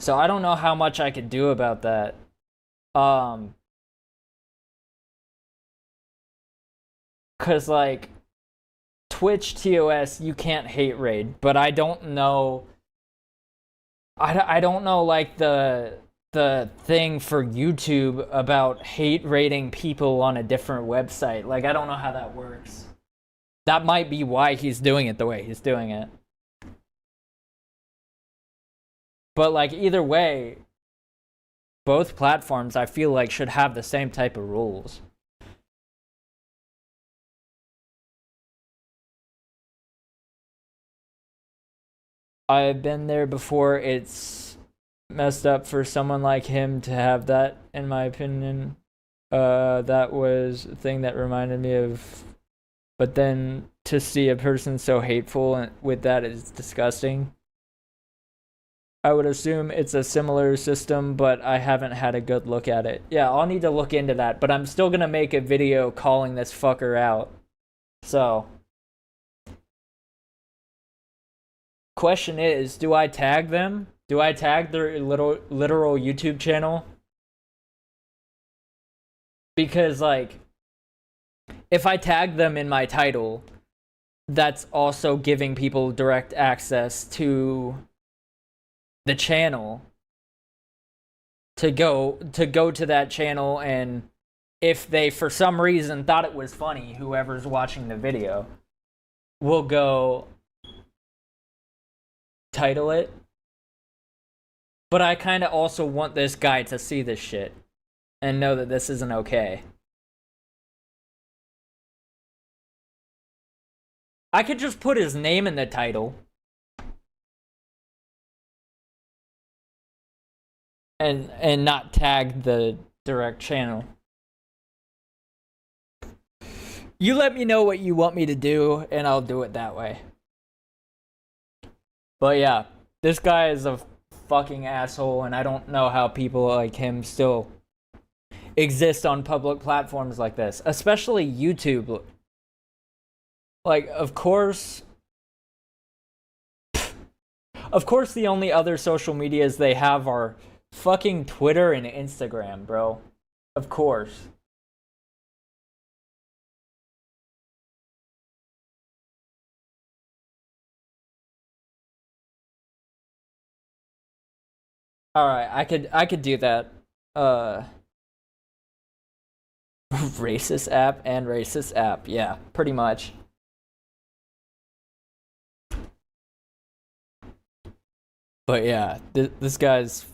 So I don't know how much I could do about that. Cause like Twitch TOS, you can't hate raid, but I don't know. I don't know like the thing for YouTube about hate rating people on a different website. Like I don't know how that works. That might be why he's doing it the way he's doing it. But like either way, both platforms I feel like should have the same type of rules. I've been there before. It's messed up for someone like him to have that, in my opinion. That was a thing that reminded me of, but then to see a person so hateful with that is disgusting. I would assume it's a similar system, but I haven't had a good look at it. Yeah, I'll need to look into that, but I'm still gonna make a video calling this fucker out. So, question is, do I tag them? Do I tag their literal YouTube channel? Because, like, if I tag them in my title, that's also giving people direct access to the channel to go to that channel, and if they for some reason thought it was funny, whoever's watching the video will go title it. But I kind of also want this guy to see this shit and know that this isn't okay. I could just put his name in the title and not tag the direct channel. You let me know what you want me to do, and I'll do it that way. But yeah, this guy is a fucking asshole, and I don't know how people like him still exist on public platforms like this, especially YouTube. Like, of course, the only other social medias they have are fucking Twitter and Instagram, bro. Of course. Alright, I could do that. Racist app and racist app. Yeah, pretty much. But yeah, this guy's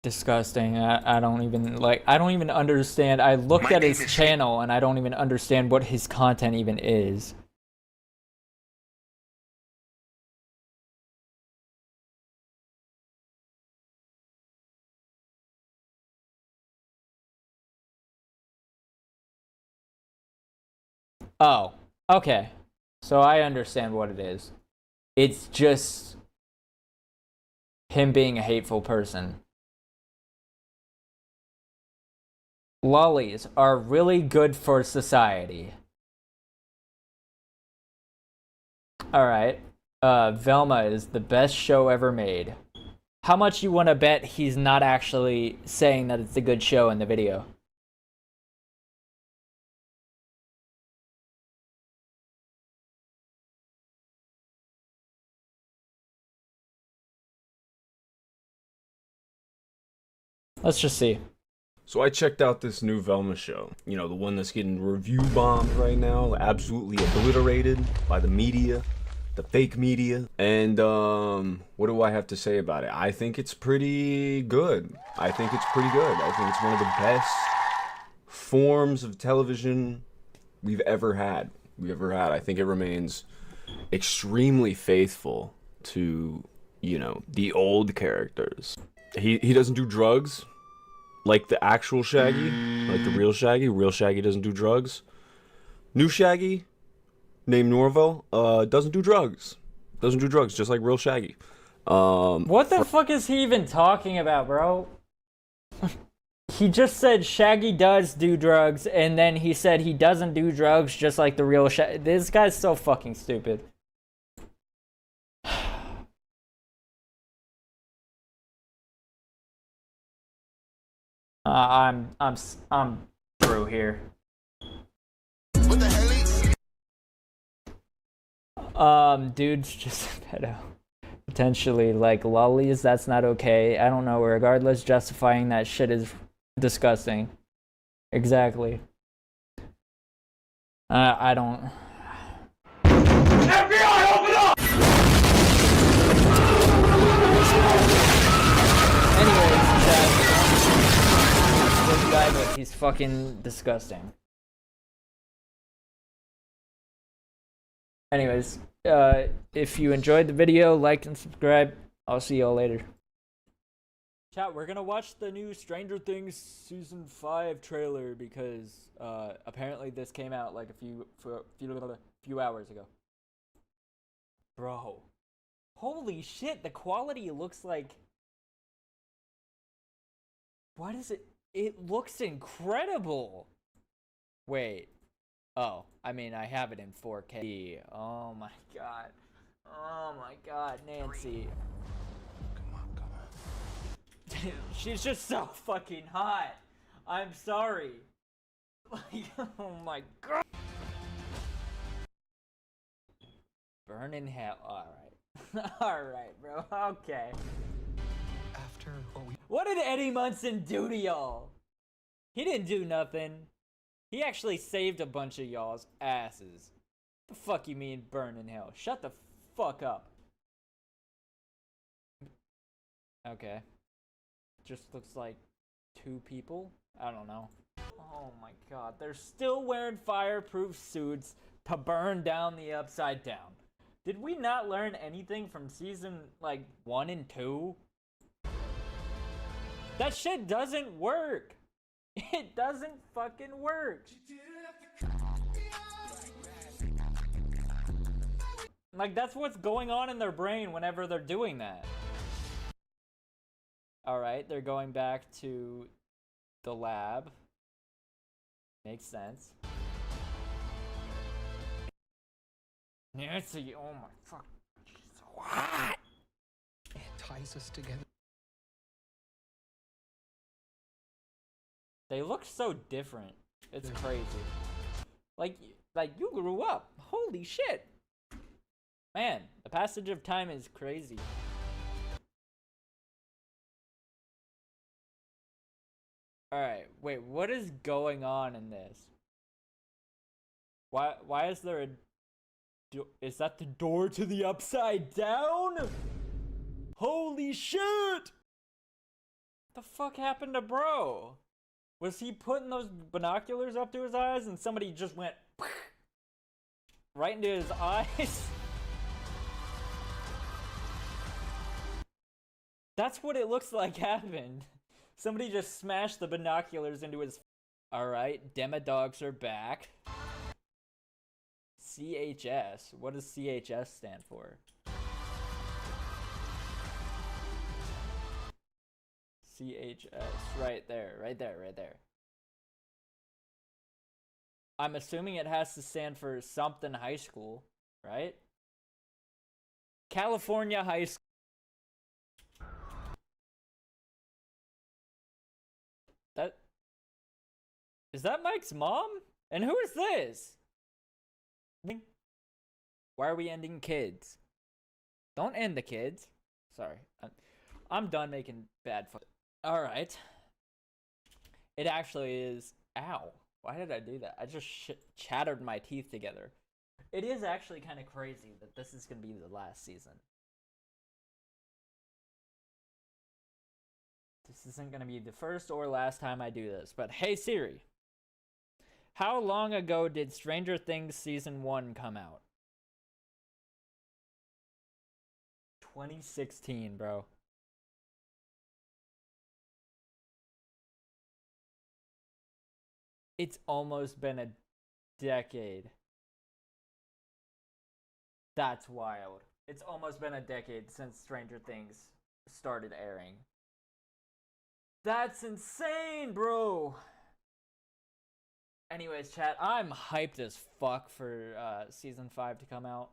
disgusting. I don't even understand. I looked at his channel and I don't even understand what his content even is. Oh, okay. So I understand what it is. It's just him being a hateful person. Lollies are really good for society. Alright. Velma is the best show ever made. How much you want to bet he's not actually saying that it's a good show in the video? Let's just see. So I checked out this new Velma show. You know, the one that's getting review bombed right now, absolutely obliterated by the media, the fake media. And what do I have to say about it? I think it's pretty good. I think it's one of the best forms of television we've ever had. I think it remains extremely faithful to, you know, the old characters. He doesn't do drugs like the actual Shaggy, like the real Shaggy. Real Shaggy doesn't do drugs. New Shaggy, named Norville, doesn't do drugs. Just like real Shaggy. What the fuck is he even talking about, bro? He just said Shaggy does do drugs, and then he said he doesn't do drugs just like the real Shaggy. This guy's so fucking stupid. I'm through here. What the hell? Dude's just a pedo. Potentially, like, lollies, that's not okay. I don't know, regardless, justifying that shit is disgusting. Exactly. I don't... FBI, open up! Anyways, this guy, but he's fucking disgusting. Anyways, if you enjoyed the video, like and subscribe. I'll see y'all later. Chat, we're gonna watch the new Stranger Things Season 5 trailer because apparently this came out like a few hours ago. Bro. Holy shit, the quality looks like... What is it? It looks incredible! Wait. Oh, I mean, I have it in 4K. Oh my god. Oh my god, Nancy. She's just so fucking hot. I'm sorry. Like, oh my god. Burn in hell. Alright. Alright, bro. Okay. After what did Eddie Munson do to y'all? He didn't do nothing. He actually saved a bunch of y'all's asses. The fuck you mean burn in hell? Shut the fuck up. Okay. Just looks like 2 people? I don't know. Oh my god, they're still wearing fireproof suits to burn down the Upside Down. Did we not learn anything from season, like, 1 and 2? That shit doesn't work! It doesn't fucking work! Like, that's what's going on in their brain whenever they're doing that. Alright, they're going back to the lab. Makes sense. Nancy, oh my fuck. She's so hot! It ties us together. They look so different. It's crazy. Like you grew up. Holy shit! Man, the passage of time is crazy. Alright, wait, what is going on in this? Why is there a... Is that the door to the Upside Down? Holy shit! The fuck happened to bro? Was he putting those binoculars up to his eyes and somebody just went right into his eyes? That's what it looks like happened. Somebody just smashed the binoculars into his... Alright, Demodogs are back. CHS. What does CHS stand for? CHS. Right there, right there, right there. I'm assuming it has to stand for something high school, right? California High School. Is that Mike's mom? And who is this? Why are we ending kids? Don't end the kids. Sorry. I'm done making bad fun. Alright. It actually is... Ow. Why did I do that? I just chattered my teeth together. It is actually kind of crazy that this is going to be the last season. This isn't going to be the first or last time I do this. But hey Siri. How long ago did Stranger Things Season 1 come out? 2016, bro. It's almost been a decade. That's wild. It's almost been a decade since Stranger Things started airing. That's insane, bro! Anyways, chat, I'm hyped as fuck for Season 5 to come out.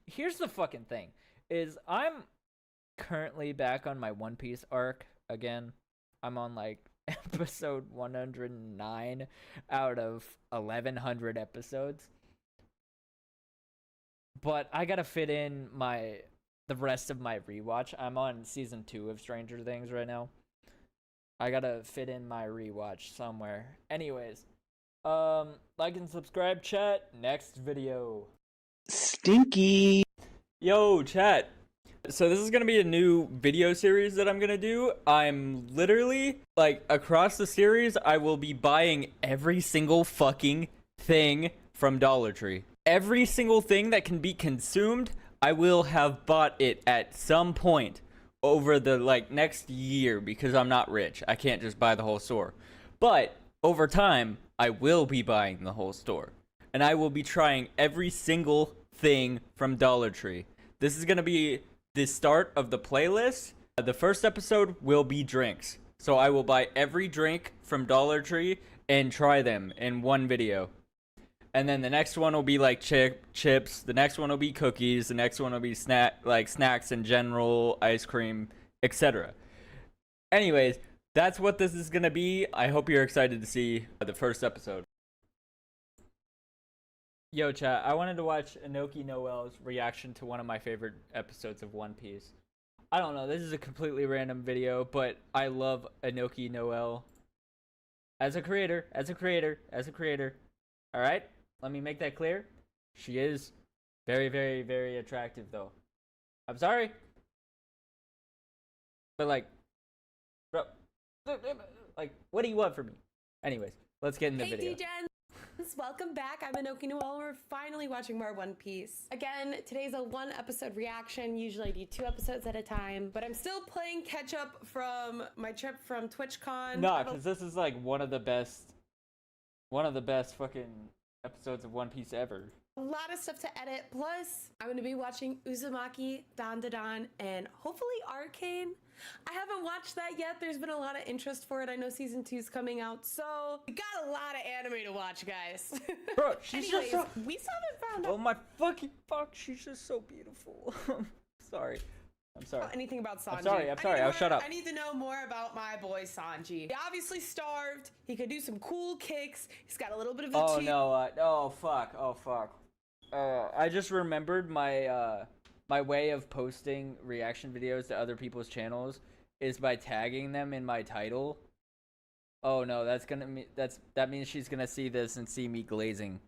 Here's the fucking thing, is I'm currently back on my One Piece arc again. I'm on like episode 109 out of 1100 episodes. But I gotta fit in the rest of my rewatch. I'm on Season 2 of Stranger Things right now. I gotta fit in my rewatch somewhere. Anyways, like and subscribe, chat. Next video. Stinky. Yo, chat. So this is gonna be a new video series that I'm gonna do. I'm literally, like, across the series, I will be buying every single fucking thing from Dollar Tree. Every single thing that can be consumed, I will have bought it at some point over the, like, next year, because I'm not rich. I can't just buy the whole store. But over time, I will be buying the whole store. And I will be trying every single thing from Dollar Tree. This is gonna be the start of the playlist. The first episode will be drinks. So I will buy every drink from Dollar Tree and try them in one video. And then the next one will be like chips. The next one will be cookies. The next one will be snacks in general, ice cream, etc. Anyways, that's what this is gonna be. I hope you're excited to see the first episode. Yo, chat, I wanted to watch Inoki Noel's reaction to one of my favorite episodes of One Piece. I don't know, this is a completely random video, but I love Inoki Noel. As a creator. Alright? Let me make that clear. She is very, very, very attractive, though. I'm sorry. But, like, bro, like, what do you want from me? Anyways, let's get in the video. Hey, D-Gen! Welcome back. I'm Inoki Noel. We're finally watching more One Piece. Again, today's a 1-episode reaction. Usually I do 2 episodes at a time, but I'm still playing catch up from my trip from TwitchCon. Nah, because this is like one of the best fucking episodes of One Piece ever. A lot of stuff to edit. Plus, I'm going to be watching Uzumaki, Dan, and hopefully Arcane. I haven't watched that yet. There's been a lot of interest for it. I know season 2's coming out, so we got a lot of anime to watch, guys. Bro, she's Anyways, just so... we still haven't found out. Oh my fucking fuck, she's just so beautiful. Sorry. I'm sorry. Anything about Sanji. I'm sorry. I'll shut up. I need to know more about my boy Sanji. He obviously starved. He could do some cool kicks. He's got a little bit of a Oh no, oh fuck. I just remembered my my way of posting reaction videos to other people's channels is by tagging them in my title. Oh no, that means she's gonna see this and see me glazing.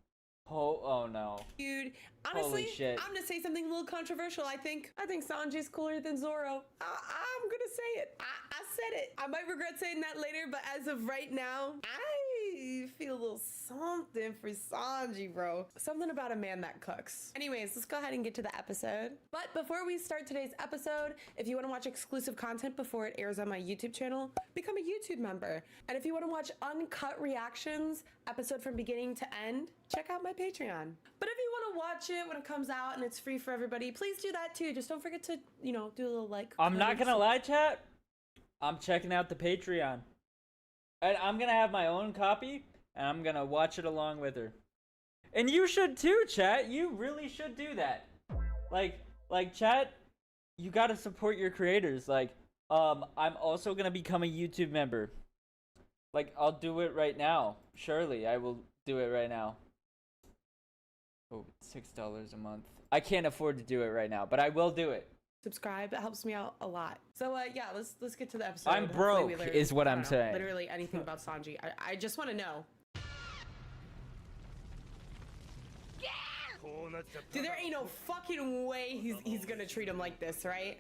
Oh no. Dude, honestly, Holy shit. I'm gonna say something a little controversial. I think Sanji's cooler than Zoro. I'm gonna say it. I said it. I might regret saying that later, but as of right now, I feel a little something for Sanji, bro. Something about a man that cooks. Anyways, let's go ahead and get to the episode. But before we start today's episode, if you want to watch exclusive content before it airs on my YouTube channel, become a YouTube member. And if you want to watch uncut reactions, episode from beginning to end, check out my Patreon. But if you want to watch it when it comes out and it's free for everybody, please do that too. Just don't forget to, you know, do a little like. I'm not gonna lie, chat. I'm checking out the Patreon. And I'm gonna have my own copy, and I'm gonna watch it along with her. And you should too, chat. You really should do that. Like chat, you gotta support your creators. Like, I'm also gonna become a YouTube member. Like, I'll do it right now. Surely, I will do it right now. Oh, $6 a month. I can't afford to do it right now, but I will do it. Subscribe. It helps me out a lot. So yeah, let's get to the episode. I'm broke, is what I'm saying. Literally anything about Sanji. I just want to know. Dude, there ain't no fucking way he's gonna treat him like this, right?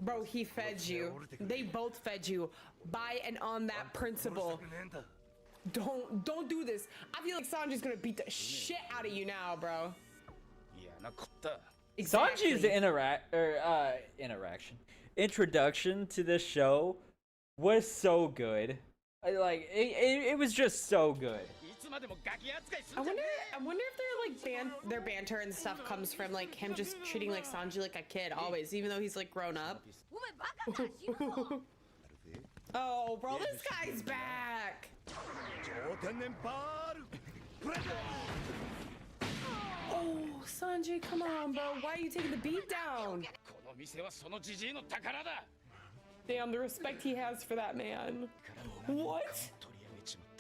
Bro, he fed you. They both fed you by and on that principle. Don't do this. I feel like Sanji's gonna beat the shit out of you now, bro. Exactly. Sanji's introduction to this show was so good. Like it was just so good. I wonder if their banter and stuff comes from like him just treating like Sanji like a kid always, even though he's like grown up. Oh, bro, this guy's back. Oh, Sanji, come on, bro. Why are you taking the beat down? Damn, the respect he has for that man. What?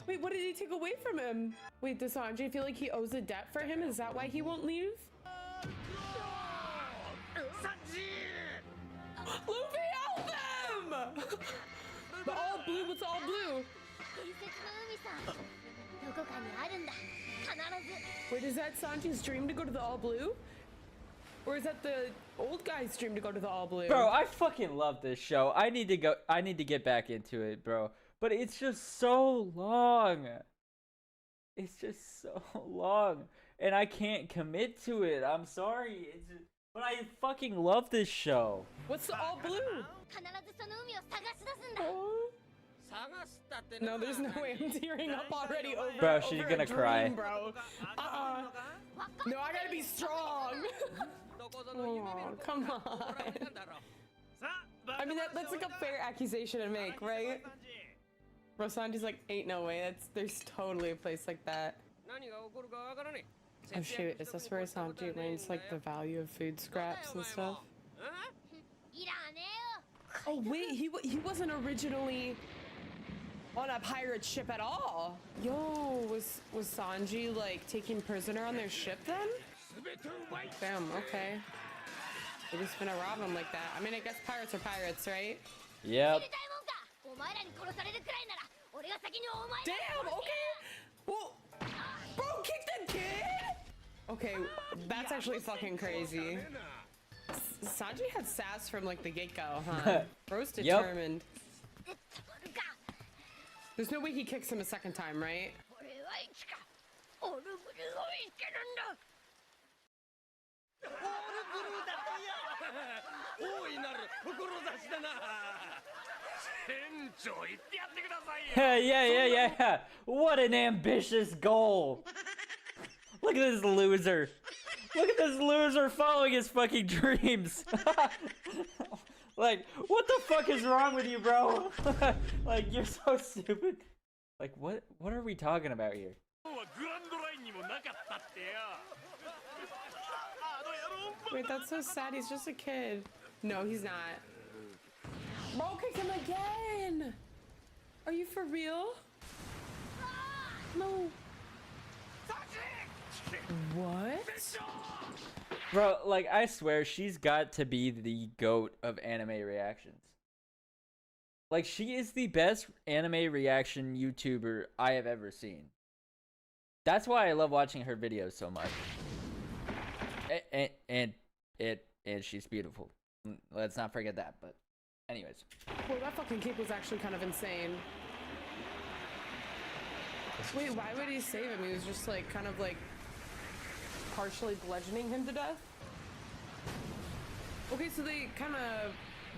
Wait, what did he take away from him? Wait, does Sanji feel like he owes a debt for him? Is that why he won't leave? Luffy, help them! The all blue, what's all blue? Wait, is that Sanji's dream to go to the all blue? Or is that the old guy's dream to go to the All Blue? Bro, I fucking love this show. I need to get back into it, bro. But it's just so long. It's just so long. And I can't commit to it. I'm sorry. But I fucking love this show. What's the All Blue? No, there's no way I'm tearing up already over. Bro, she's gonna cry. Bro. No, I gotta be strong. Oh, come on. I mean, that's like a fair accusation to make, right? Rosanji's like, ain't no way. There's totally a place like that. Oh shoot, is this where Sanji learns like the value of food scraps and stuff? Oh wait, he wasn't originally on a pirate ship at all. Yo, was Sanji like taken prisoner on their ship then? Damn, okay. They're just gonna rob him like that. I mean, I guess pirates are pirates, right? Yep. Damn, okay. Well, bro, kick that kid? Okay, that's actually fucking crazy. Sanji had sass from like the get-go, huh? Bro's determined. Yep. There's no way he kicks him a second time, right? Yeah. What an ambitious goal. Look at this loser. Look at this loser following his fucking dreams. Like, what the fuck is wrong with you, bro? Like, you're so stupid. Like, what are we talking about here? Wait, that's so sad. He's just a kid. No, he's not. Bro, kick him again. Are you for real? No. What? Bro, like, I swear, she's got to be the GOAT of anime reactions. Like, she is the best anime reaction YouTuber I have ever seen. That's why I love watching her videos so much. And she's beautiful. Let's not forget that, but anyways. Well, that fucking kick was actually kind of insane. Wait, why would he save him? He was just like, kind of like, partially bludgeoning him to death? Okay, so they kind of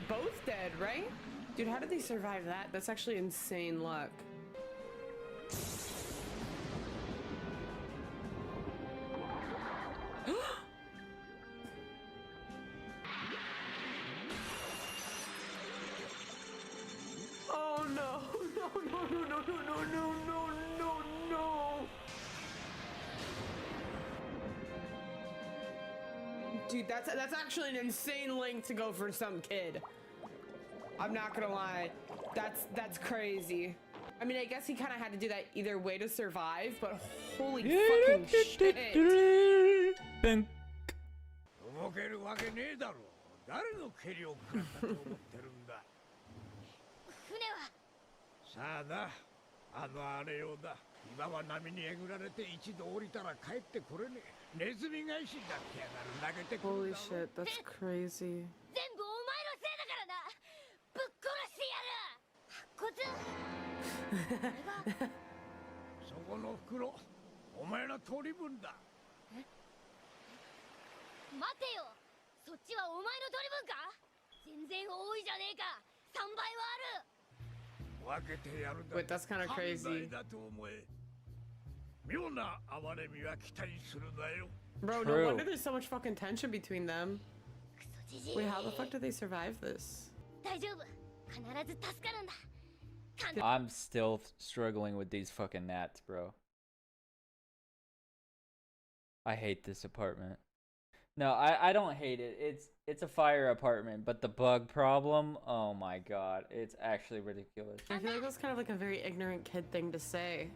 both dead, right? Dude, how did they survive that? That's actually insane luck. Oh no, no. Dude, that's actually an insane length to go for some kid. I'm not gonna lie. That's crazy. I mean, I guess he kind of had to do that either way to survive, but holy fucking shit. Holy shit, that's crazy. そこの袋、お前の取り分だ。待てよ、そっちはお前の取り分か？全然多いじゃねえか。3倍はある。分けてやるだ。 Wait, that's kind of crazy. だと思え。妙な哀れみは期待するなよ。 Bro, no wonder there's so much fucking tension between them. Wait, how the fuck did they survive this? 大丈夫。必ず助かるんだ。 I'm still struggling with these fucking gnats, bro. I hate this apartment. No, I don't hate it. It's a fire apartment, but the bug problem, oh my god, it's actually ridiculous. I feel like that's kind of like a very ignorant kid thing to say.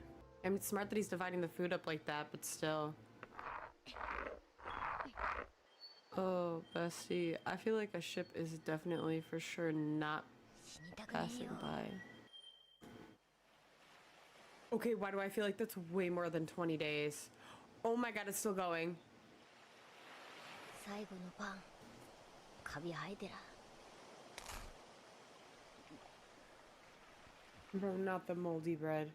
I mean, it's smart that he's dividing the food up like that, but still. Oh, bestie, I feel like a ship is definitely for sure not passing by. Okay, why do I feel like that's way more than 20 days? Oh my god, it's still going. 最後のパンカビ生えてら Bro, not the moldy bread.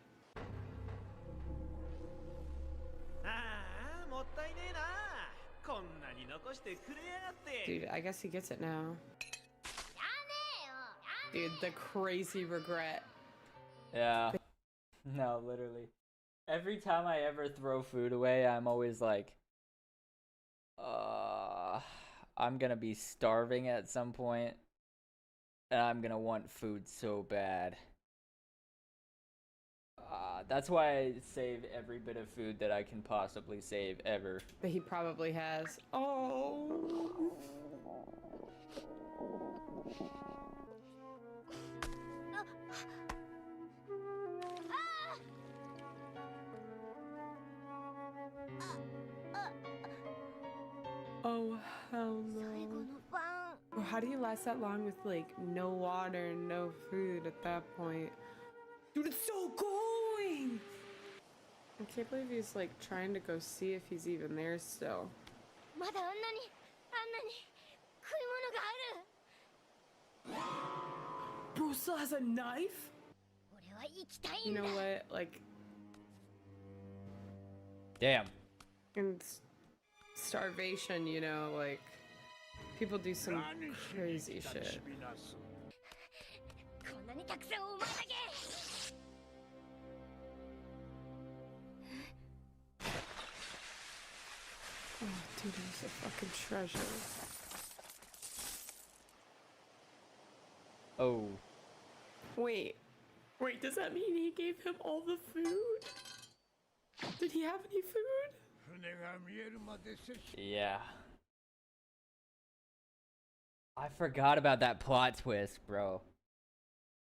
Dude, I guess he gets it now. Dude, the crazy regret. Yeah. No, literally. Every time I ever throw food away, I'm always like, I'm gonna be starving at some point, and I'm gonna want food so bad. That's why I save every bit of food that I can possibly save ever. But he probably has. Oh. Oh, hell no. Well, how do you last that long with, like, no water and no food at that point? Dude, it's so going! I can't believe he's, like, trying to go see if he's even there still. Bro still has a knife? You know what? Like... Damn. And starvation, you know, like... People do some crazy shit. Oh, dude, he's a fucking treasure. Oh. Wait, does that mean he gave him all the food? Did he have any food? Yeah. I forgot about that plot twist, bro.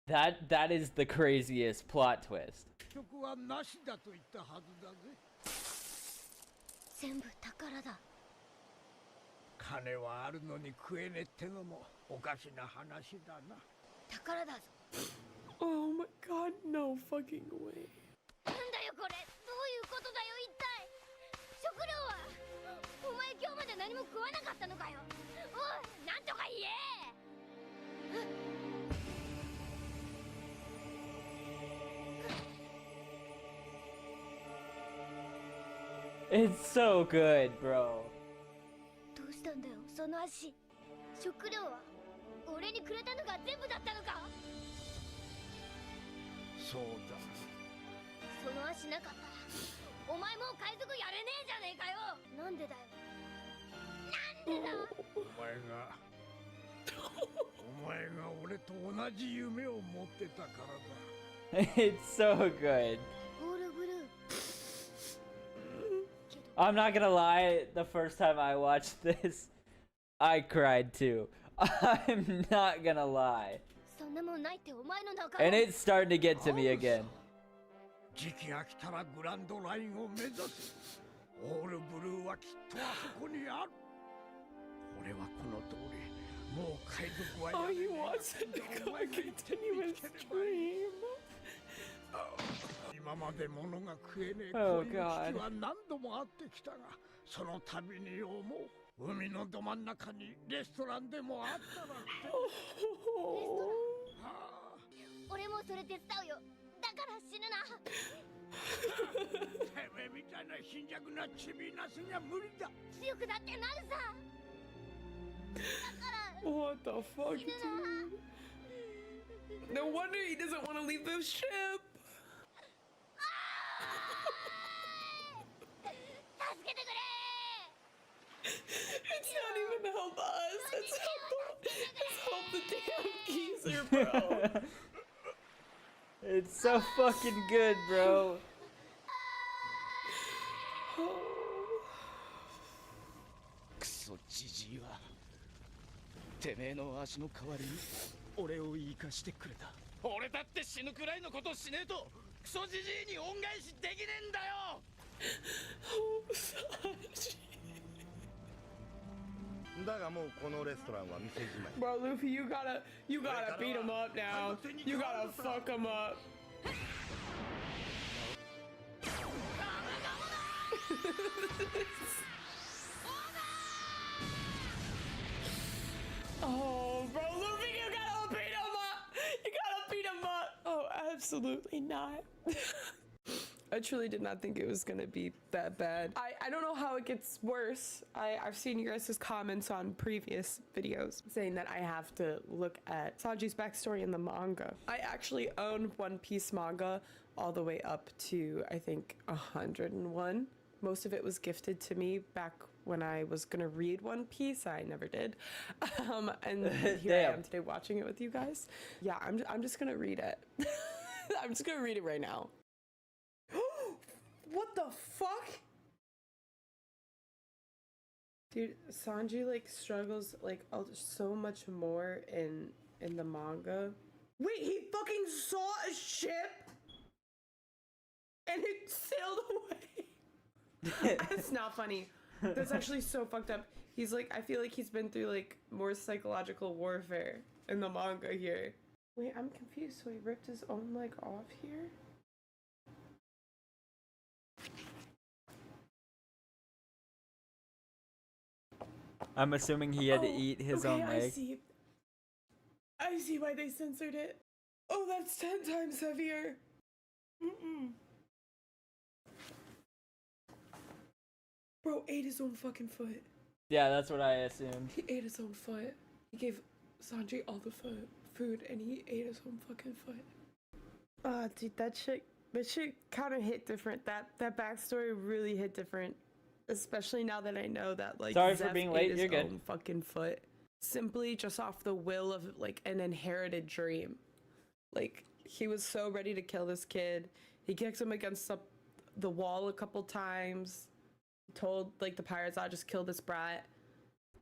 That is the craziest plot twist. 全部宝だ。金はあるのに食えねえってのもおかしな話だな。宝だぞ。 Oh my god, no fucking way. なんだよこれ、どういうことだよ一体。食料は、お前今日まで何も食わなかったのかよ。おい、なんとか言え。 It's so good, bro. どうしたんだよ、その足。食料は俺にくれたのが全部だったのか。そうだ。その足なかったら、お前もう海賊やれねえじゃねえかよ。なんでだよ。なんでだ。お前が俺と同じ夢を持ってたからだ。It's so good. I'm not gonna lie, the first time I watched this, I cried too. I'm not gonna lie. And it's starting to get to me again. 時期が来たらグランドラインを目指す。オールブルーはきっとあそこにある。俺はこの通り、もう海賊はやれねえ。 Oh, he wants it to go a continuous stream. 今まで物が食えねえ Oh, こういう危機 God. は何度もあってきたが、その度に思う。海のど真ん中にレストランでもあったらって。俺もそれ手伝うよ。だから死ぬな。てめえみたいな貧弱なチビナスには無理だ。強くなってなるさ。 What the fuck, dude? No wonder he doesn't want to leave the ship. It's not even to help us. It's help the damn geezer, bro. It's so fucking good, bro. クソジジイはてめえの足の代わりに俺を生かしてくれた。俺だって死ぬくらいのことしねえとクソジジイに恩返しできねえんだよ。だがもうこのレストランは店じまい。 Bro, Luffy, you gotta beat him up now. You gotta fuck him up. Oh, bro, Luffy, you gotta beat him up! You gotta beat him up! Oh, absolutely not. I truly did not think it was gonna be that bad. I don't know how it gets worse. I've seen your guys' comments on previous videos saying that I have to look at Sanji's backstory in the manga. I actually own One Piece manga all the way up to, I think, 101. Most of it was gifted to me back when I was gonna read One Piece. I never did. And here I am today watching it with you guys. Yeah, I'm just gonna read it. I'm just gonna read it right now. What the fuck? Dude, Sanji like struggles like so much more in the manga. Wait, he fucking saw a ship and it sailed away. That's not funny. That's actually so fucked up. He's like, I feel like he's been through like more psychological warfare in the manga here. Wait, I'm confused. So he ripped his own leg off here? I'm assuming he had to eat his own leg. I see why they censored it. Oh, that's 10 times heavier. Bro ate his own fucking foot. Yeah, that's what I assumed. He ate his own foot. He gave Sanji all the food and he ate his own fucking foot. Ah, dude, that shit kind of hit different. That backstory really hit different. Especially now that I know that, like, Sorry Zeph for being ate late, his you're good. own fucking foot. Simply just off the will of, like, an inherited dream. Like, he was so ready to kill this kid. He kicked him against the wall a couple times. Told, like, the pirates, I'll just kill this brat.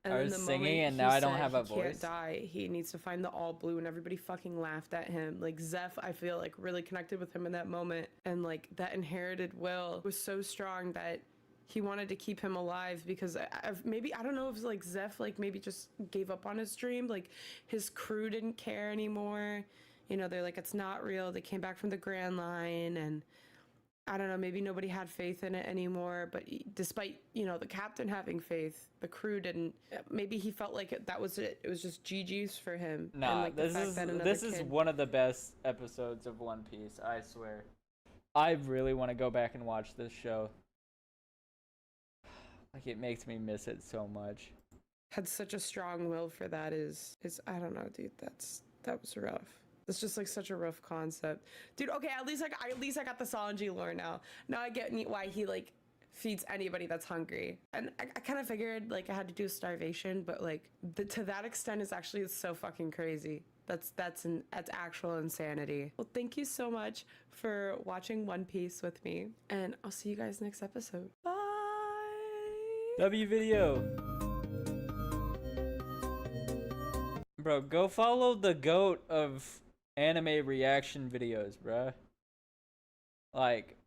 And I then was the singing moment and he now I don't said have a he can't voice. die, he needs to find the all blue, and everybody fucking laughed at him. Like, Zeph, I feel like, really connected with him in that moment. And, like, that inherited will was so strong that he wanted to keep him alive because maybe, I don't know if it's like Zeph, like, maybe just gave up on his dream. Like, his crew didn't care anymore. You know, they're like, it's not real. They came back from the Grand Line, and I don't know, maybe nobody had faith in it anymore. But despite, you know, the captain having faith, the crew didn't. Maybe he felt like that was it. It was just GG's for him. Nah, and, like, this is one of the best episodes of One Piece, I swear. I really want to go back and watch this show. Like, it makes me miss it so much. Had such a strong will for that is I don't know, dude. That was rough. It's just like such a rough concept, dude. Okay, at least I got the Sanji lore now. Now I get why he like feeds anybody that's hungry. And I kind of figured like I had to do starvation, but like to that extent is actually so fucking crazy. That's actual insanity. Well, thank you so much for watching One Piece with me, and I'll see you guys next episode. Bye. W video. Bro, go follow the GOAT of anime reaction videos, bruh. Like,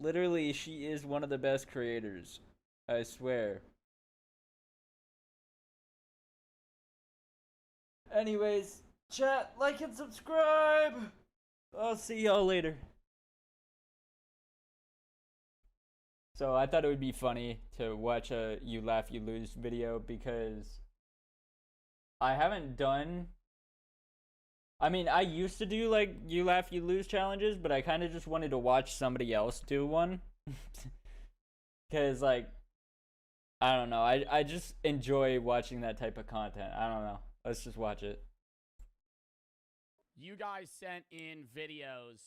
literally, she is one of the best creators. I swear. Anyways, chat, like, and subscribe. I'll see y'all later. So I thought it would be funny to watch a You Laugh, You Lose video because I haven't done... I mean, I used to do, like, You Laugh, You Lose challenges, but I kind of just wanted to watch somebody else do one. Because, like, I don't know. I just enjoy watching that type of content. I don't know. Let's just watch it. You guys sent in videos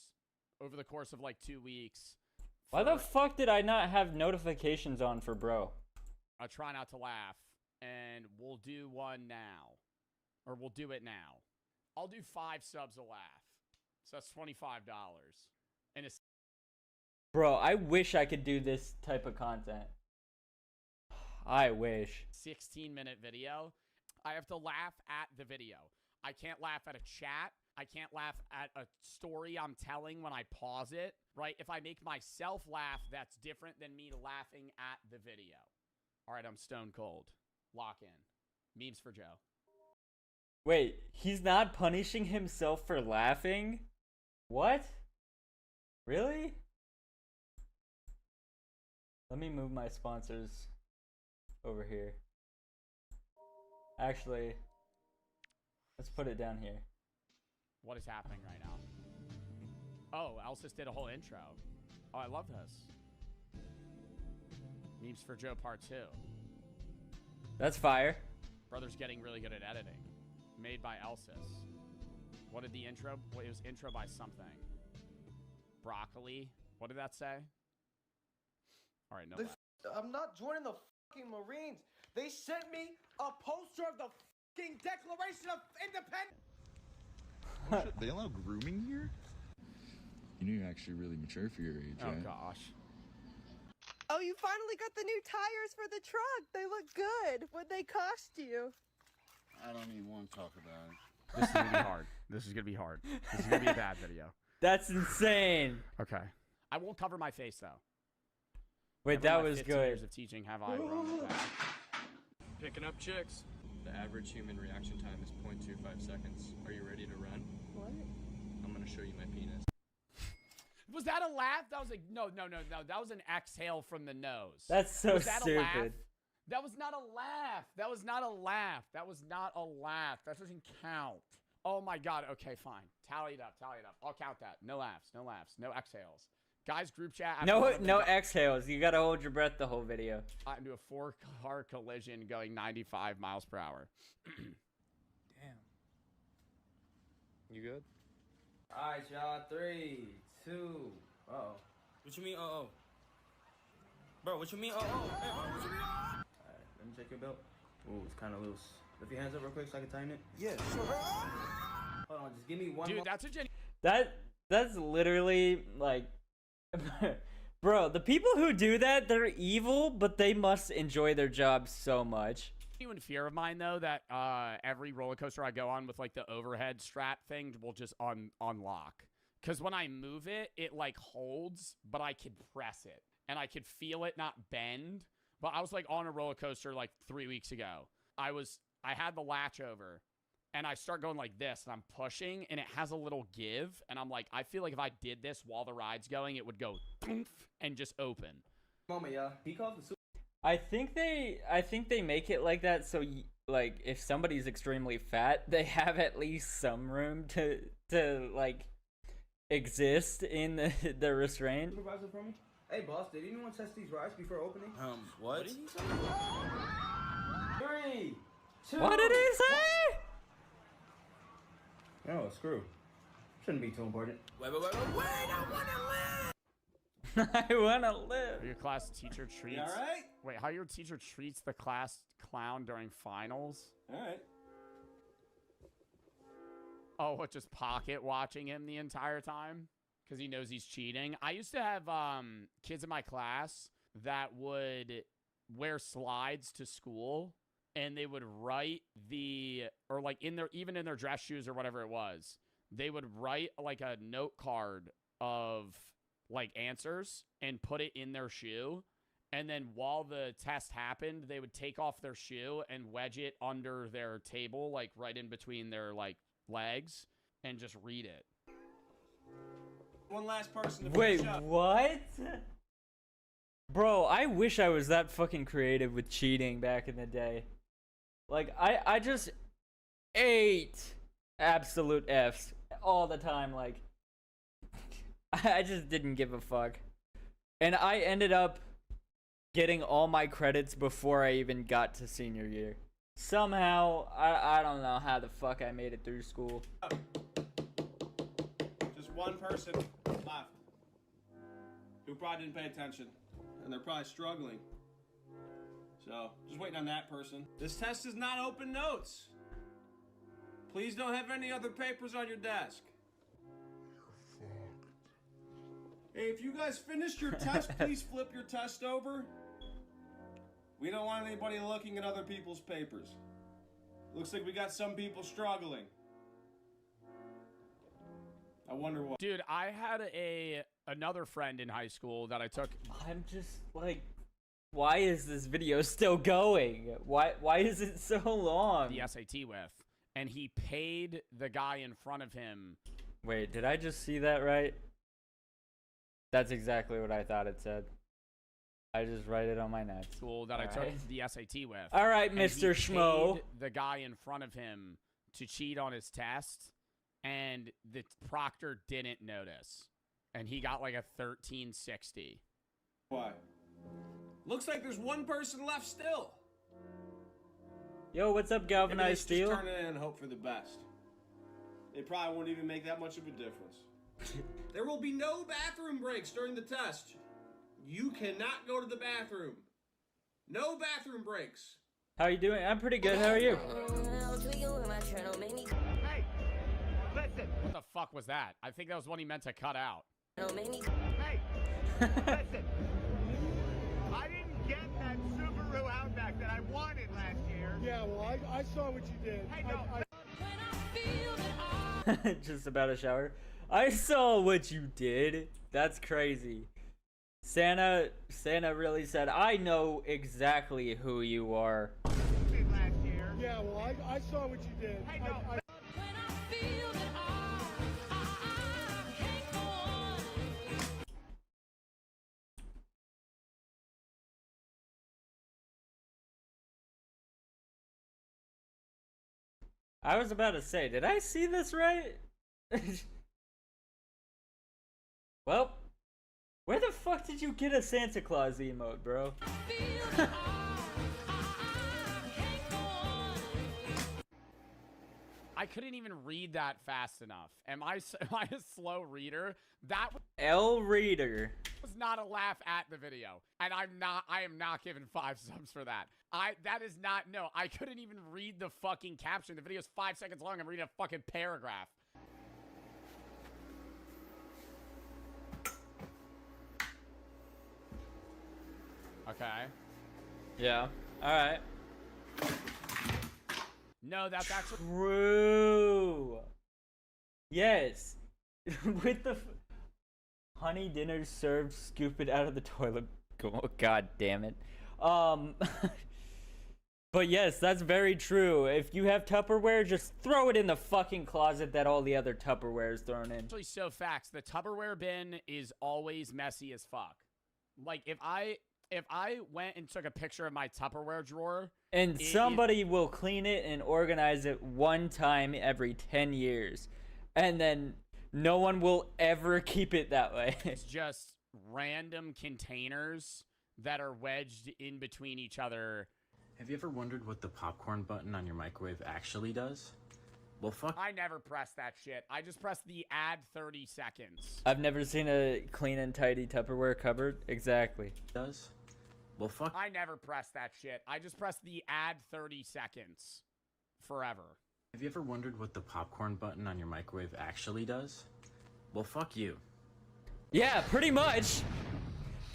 over the course of, like, 2 weeks. Why the fuck did I not have notifications on for bro? I try not to laugh, and we'll do one now. Or we'll do it now. I'll do 5 subs a laugh. So that's $25. And it's... Bro, I wish I could do this type of content. I wish. 16-minute video. I have to laugh at the video. I can't laugh at a chat. I can't laugh at a story I'm telling when I pause it, right? If I make myself laugh, that's different than me laughing at the video. All right, I'm stone cold. Lock in. Memes for Joe. Wait, he's not punishing himself for laughing? What? Really? Let me move my sponsors over here. Actually, let's put it down here. What is happening right now? Oh, Elsis did a whole intro. Oh, I love this. Memes for Joe Part 2. That's fire. Brother's getting really good at editing. Made by Elsis. What did the intro? Well, it was intro by something. Broccoli. What did that say? All right, no. I'm not joining the fucking Marines. They sent me a poster of the fucking Declaration of Independence. Oh, shit, they allow grooming here? You know you're actually really mature for your age, right? Oh gosh. Oh, you finally got the new tires for the truck. They look good. What'd they cost you? I don't even want to talk about it. This is gonna be hard. This is gonna be hard. This is gonna be a bad video. That's insane. Okay. I won't cover my face though. Wait, Never that in my was 15 good. Years of teaching have I grown with that. Picking up chicks. The average human reaction time is 0.25 seconds. Are you ready to run? What? I'm gonna show you my penis. Was that a laugh? That was a no. That was an exhale from the nose. That's so Was that a laugh? stupid. That was not a laugh. That was not a laugh. That was not a laugh. That doesn't count. Oh my god. Okay, fine. Tally it up. Tally it up. I'll count that. No laughs. No laughs. No exhales. Guys, group chat. No exhales. You gotta hold your breath the whole video. Into a 4-car collision going 95 miles per hour. Damn. You good? Alright, y'all. 3, 2. Uh-oh. What you mean, uh-oh? Bro, what you mean, uh-oh? Hey, what you mean, uh-oh? Alright, let me check your belt. Ooh, it's kind of loose. Lift your hands up real quick so I can tighten it. Yeah, sure. Hold on, just give me one Dude, more. that's a genuine. That's literally like, bro. The people who do that, they're evil, but they must enjoy their job so much. Genuine fear of mine though that every roller coaster I go on with like the overhead strap thing will just unlock. Because when I move it, it like holds, but I could press it and I could feel it not bend. But I was like on a roller coaster like 3 weeks ago. I had the latch over and I start going like this and I'm pushing and it has a little give. And I'm like, I feel like if I did this while the ride's going, it would go and just open. Moment, y'all. He called the super. I think they make it like that so like if somebody's extremely fat, they have at least some room to like exist in the restraint. Supervisor for me? Hey, boss, did anyone test these rides before opening? What? Did he say? 3, 2. What did he say? Oh, screw. Shouldn't be too important. Wait, I wanna live! I wanna live. Your class teacher treats. alright? Wait, how your teacher treats the class clown during finals? Alright. Oh, what, just pocket watching him the entire time? Because he knows he's cheating. I used to have kids in my class that would wear slides to school and they would write or like even in their dress shoes or whatever it was, they would write like a note card of like answers and put it in their shoe. And then while the test happened, they would take off their shoe and wedge it under their table, like right in between their like legs and just read it. One last person to Wait, finish up. what? Bro, I wish I was that fucking creative with cheating back in the day. Like, I just ate absolute Fs all the time. Like, I just didn't give a fuck. And I ended up getting all my credits before I even got to senior year. Somehow, I don't know how the fuck I made it through school. Just one person left who probably didn't pay attention, and they're probably struggling. So, just waiting on that person. This test is not open notes. Please don't have any other papers on your desk. Hey, if you guys finished your test, please flip your test over. We don't want anybody looking at other people's papers. Looks like we got some people struggling. I wonder what. Dude, I had another friend in high school that I took. I'm just like, why is this video still going? Why is it so long? The SAT with, and he paid the guy in front of him. Wait, did I just see that right? That's exactly what I thought it said. I just write it on my notes. School that I took the SAT with. All right, And Mr. he Schmo. paid the guy in front of him to cheat on his test, and the proctor didn't notice, and he got like a 1360. Why? Looks like there's one person left still. Yo, what's up, Galvanized Steel? Just turn it in and hope for the best. They probably won't even make that much of a difference. There will be no bathroom breaks during the test. You cannot go to the bathroom. No bathroom breaks. How you doing? I'm pretty good. How are you? Hey, listen. What the fuck was that? I think that was one he meant to cut out. Hey, listen. I didn't get that Subaru Outback that I wanted last year. Yeah, well, I saw what you did. Hey, no. Just about a shower. I saw what you did. That's crazy. Santa really said, I know exactly who you are. Last year. Yeah, well, I saw what you did. Hey, no. I was about to say, did I see this right? Well, where the fuck did you get a Santa Claus emote, bro? I couldn't even read that fast enough. Am I a slow reader? That L Reader was not a laugh at the video, and I am not giving 5 subs for that. That is not, no, I couldn't even read the fucking caption. The video's 5 seconds long. I'm reading a fucking paragraph. Okay. Yeah. All right. No, that's actually true. Yes. With the honey dinner served, scoop it out of the toilet. Oh, God damn it. But yes, that's very true. If you have Tupperware, just throw it in the fucking closet that all the other Tupperware is thrown in. Actually, so facts. The Tupperware bin is always messy as fuck. Like, if I went and took a picture of my Tupperware drawer, and somebody will clean it and organize it one time every 10 years. And then no one will ever keep it that way. It's just random containers that are wedged in between each other. Have you ever wondered what the popcorn button on your microwave actually does? Well, fuck. I never press that shit. I just press the add 30 seconds. I've never seen a clean and tidy Tupperware cupboard. Exactly. Does? Well, fuck. I never press that shit. I just press the add 30 seconds. Forever. Have you ever wondered what the popcorn button on your microwave actually does? Well, fuck you. Yeah, pretty much.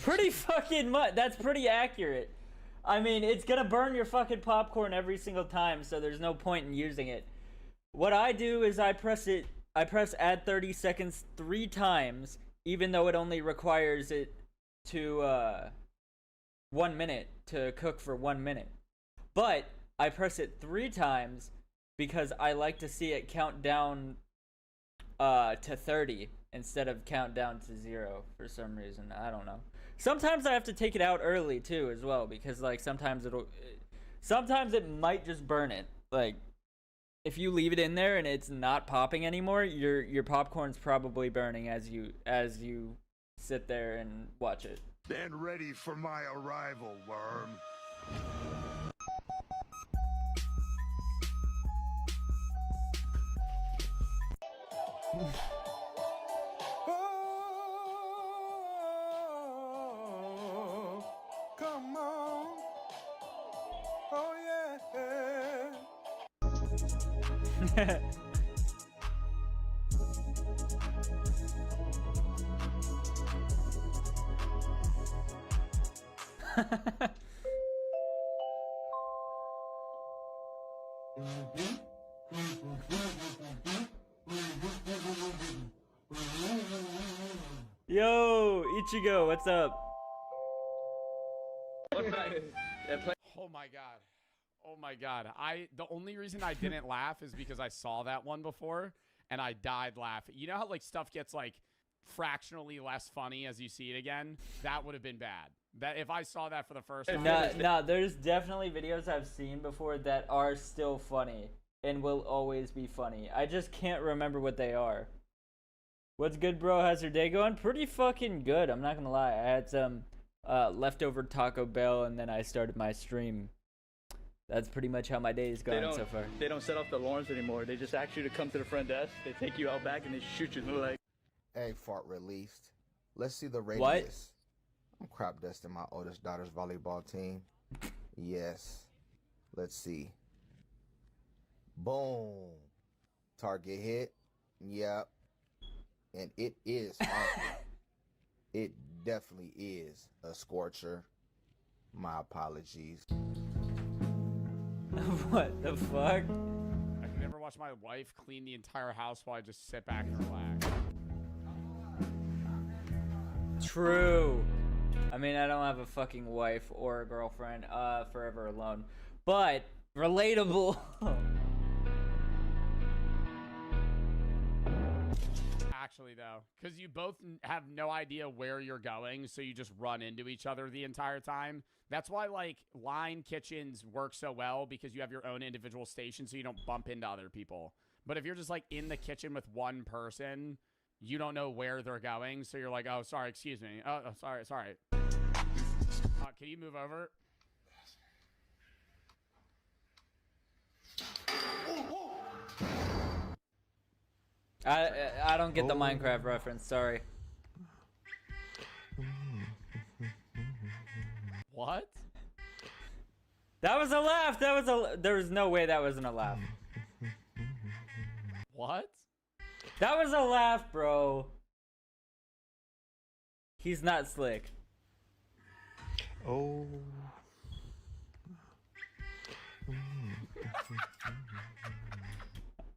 Pretty fucking much. That's pretty accurate. I mean, it's gonna burn your fucking popcorn every single time, so there's no point in using it. What I do is I press add 30 seconds 3 times, even though it only requires it to 1 minute to cook for 1 minute. But I press it 3 times because I like to see it count down to 30 instead of count down to 0 for some reason. I don't know. Sometimes I have to take it out early too as well, because like sometimes it might just burn it. Like if you leave it in there and it's not popping anymore, your popcorn's probably burning as you sit there and watch it. Stand ready for my arrival, worm. Oh, come on. Oh, yeah. Yo, Ichigo, what's up? Oh my god. Oh my god. The only reason I didn't laugh is because I saw that one before and I died laughing. You know how like stuff gets like fractionally less funny as you see it again? That would have been bad. That if I saw that for the first time. No, there's definitely videos I've seen before that are still funny and will always be funny. I just can't remember what they are. What's good, bro? How's your day going? Pretty fucking good. I'm not gonna lie. I had some leftover Taco Bell and then I started my stream. That's pretty much how my day is going so far. They don't set off the alarms anymore. They just ask you to come to the front desk. They take you out back and they shoot you in the leg. Egg fart released. Let's see the radius. What? I'm crop dusting my oldest daughter's volleyball team. Yes. Let's see. Boom. Target hit. Yep. And it is harmful. It definitely is a scorcher. My apologies. What the fuck? I can never watch my wife clean the entire house while I just sit back and relax. True. I mean, I don't have a fucking wife or a girlfriend, forever alone. But, relatable. Actually, though, because you both have no idea where you're going, so you just run into each other the entire time. That's why, like, line kitchens work so well, because you have your own individual station, so you don't bump into other people. But if you're just, like, in the kitchen with one person, you don't know where they're going, so you're like, oh, sorry, excuse me. Oh, sorry. Can you move over? I don't get the Minecraft reference, sorry. What? That was a laugh. There was no way that wasn't a laugh. What? That was a laugh, bro. He's not slick. Oh.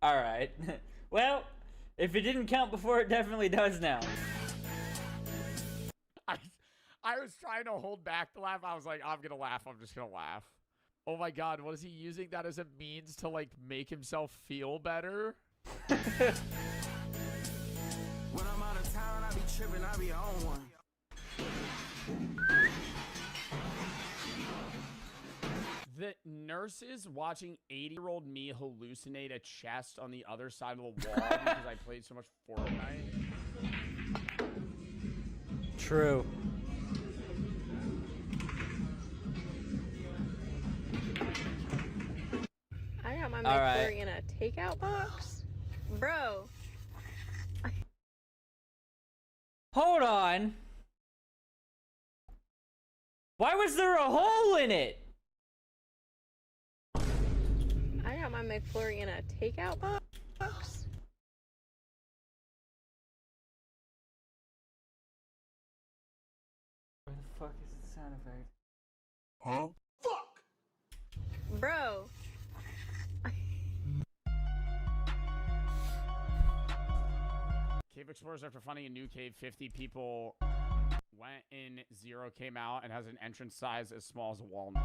All right. Well, if it didn't count before, it definitely does now. I was trying to hold back the laugh. I was like, I'm gonna laugh. I'm just gonna laugh. Oh my god, what is he using that as a means to, like, make himself feel better? When I'm out of town, I be tripping, I be on one. The nurses watching 80-year-old me hallucinate a chest on the other side of the wall because I played so much Fortnite. True. I got my All right. McFlurry in a takeout box. Bro. Hold on. Why was there a hole in it? I got my McFlurry in a takeout box. Where the fuck is the sound effect? Huh? Fuck! Bro. Cave Explorers, after finding a new cave, 50 people went in, 0 came out, and has an entrance size as small as a walnut.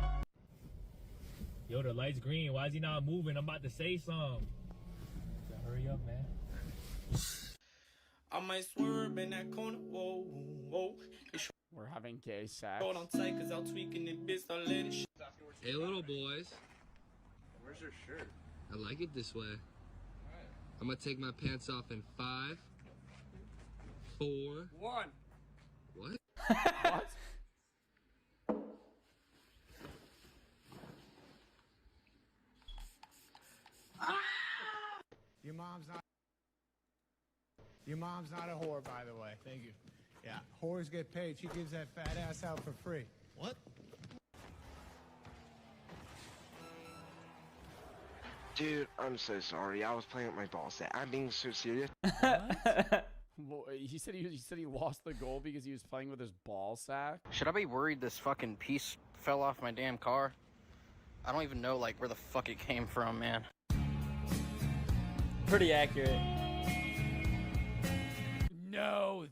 Yo, the light's green. Why is he not moving? I'm about to say something. Hurry up, man. I might swerve in that corner. Whoa, whoa. We're having gay sex. Hold on tight, cause I'll tweaking it, bitch. I'll let it. Hey, little boys. Where's your shirt? I like it this way. I'm gonna take my pants off in 5, 4, 1. What? What? Your mom's not a whore, by the way. Thank you. Yeah, whores get paid. She gives that fat ass out for free. What? Dude, I'm so sorry. I was playing with my ball set. I'm being so serious. Well, he said he lost the goal because he was playing with his ball sack. Should I be worried this fucking piece fell off my damn car? I don't even know, like, where the fuck it came from, man. Pretty accurate. No,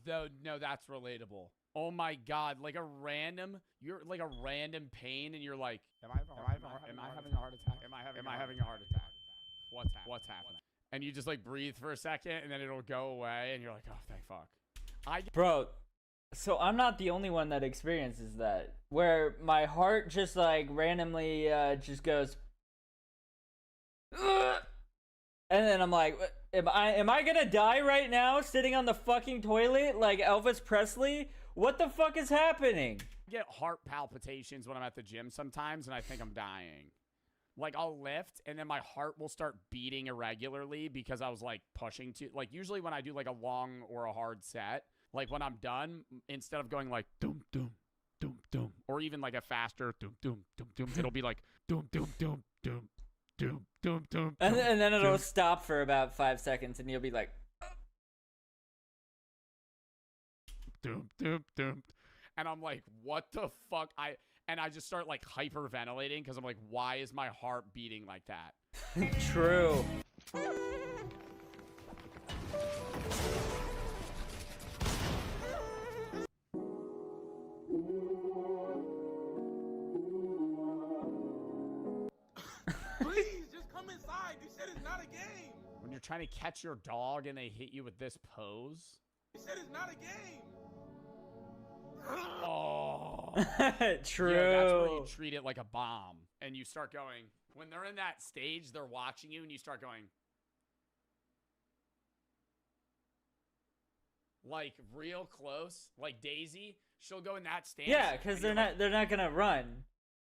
no, that's relatable. Oh my god, like you're like a random pain, and you're like, am I having a heart attack? Am I having a heart attack? What's happening? And you just like breathe for a second, and then it'll go away, and you're like, oh, thank fuck. Bro, So I'm not the only one that experiences that, where my heart just like randomly just goes, "Ugh!" And then I'm like, am I gonna die right now sitting on the fucking toilet like Elvis Presley? What the fuck is happening? I get heart palpitations when I'm at the gym sometimes, and I think I'm dying. Like, I'll lift, and then my heart will start beating irregularly because I was, like, pushing too. Like, usually when I do, like, a long or a hard set, like, when I'm done, instead of going, like, doom, doom, doom, doom, or even, like, a faster doom, doom, doom, doom, it'll be, like, doom, doom, doom, doom, doom, doom, doom. And then it'll stop for about 5 seconds, and you'll be like, doom, doom, doom. And I'm like, what the fuck? And I just start like hyperventilating because I'm like, why is my heart beating like that? True. Please, just come inside. This shit is not a game. When you're trying to catch your dog and they hit you with this pose. This shit is not a game. Oh. True. Yeah, that's where you treat it like a bomb. And you start going, when they're in that stage, they're watching you, and you start going, like, real close. Like Daisy, she'll go in that stance. Yeah, because they're not gonna run.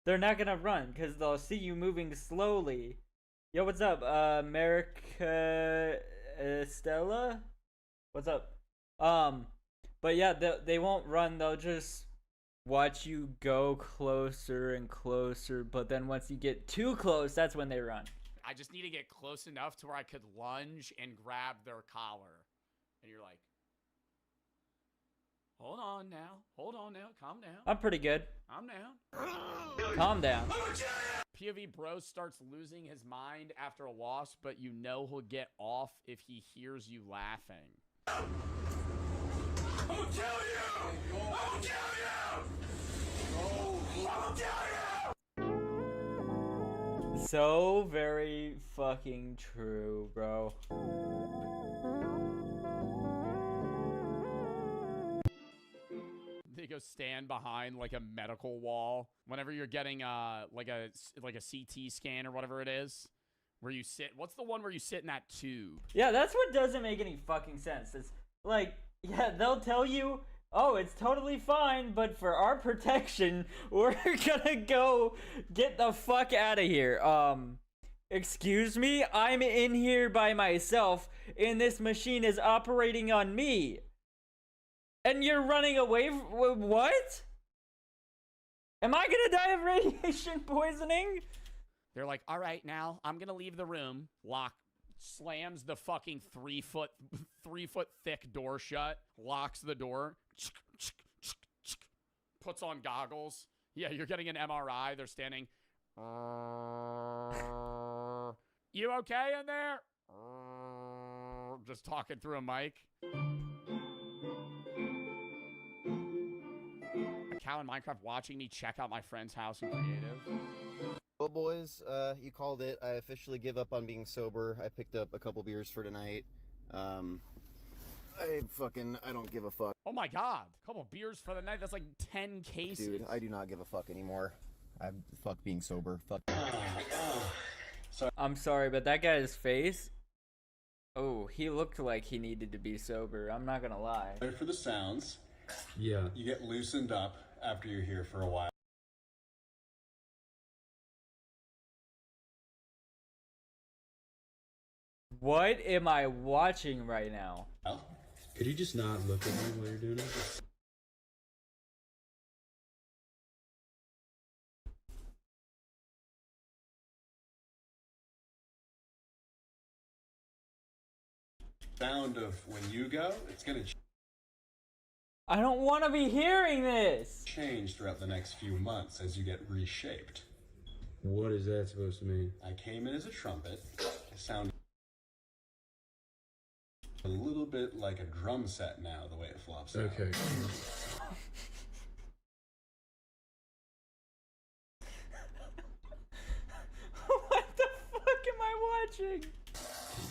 They're not gonna run because they'll see you moving slowly. Yo, what's up, America Stella? What's up? But yeah, they won't run. They'll just watch you go closer and closer. But then once you get too close, that's when they run. I just need to get close enough to where I could lunge and grab their collar. And you're like, hold on now. Hold on now. Calm down. I'm pretty good. I'm down. Calm down. POV Bro starts losing his mind after a loss, but you know he'll get off if he hears you laughing. I'll kill you! I'll kill you! I'll kill you! So very fucking true, bro. They go stand behind like a medical wall whenever you're getting like a CT scan or whatever it is, where you sit. What's the one where you sit in that tube? Yeah, that's what doesn't make any fucking sense. It's like, yeah, they'll tell you, oh, it's totally fine, but for our protection, we're gonna go get the fuck out of here. Excuse me? I'm in here by myself, and this machine is operating on me. And you're running away what? Am I gonna die of radiation poisoning? They're like, all right, now I'm gonna leave the room. Lock, slams the fucking 3 foot thick door shut, locks the door, puts on goggles. Yeah, you're getting an MRI. They're standing. You okay in there? Just talking through a mic. A cow in Minecraft watching me check out my friend's house in creative. Well, boys, you called it. I officially give up on being sober. I picked up a couple beers for tonight. I don't give a fuck. Oh my god, a couple beers for the night. That's like 10 cases. Dude, I do not give a fuck anymore. Fuck being sober. Fuck. I'm sorry, but that guy's face. Oh, he looked like he needed to be sober. I'm not gonna lie. For the sounds. Yeah. You get loosened up after you're here for a while. What am I watching right now? Could you just not look at me while you're doing it? Sound of when you go, it's gonna I don't want to be hearing this. change throughout the next few months as you get reshaped. What is that supposed to mean? I came in as a trumpet. It sounded a little bit like a drum set now, the way it flops out. Okay. What the fuck am I watching?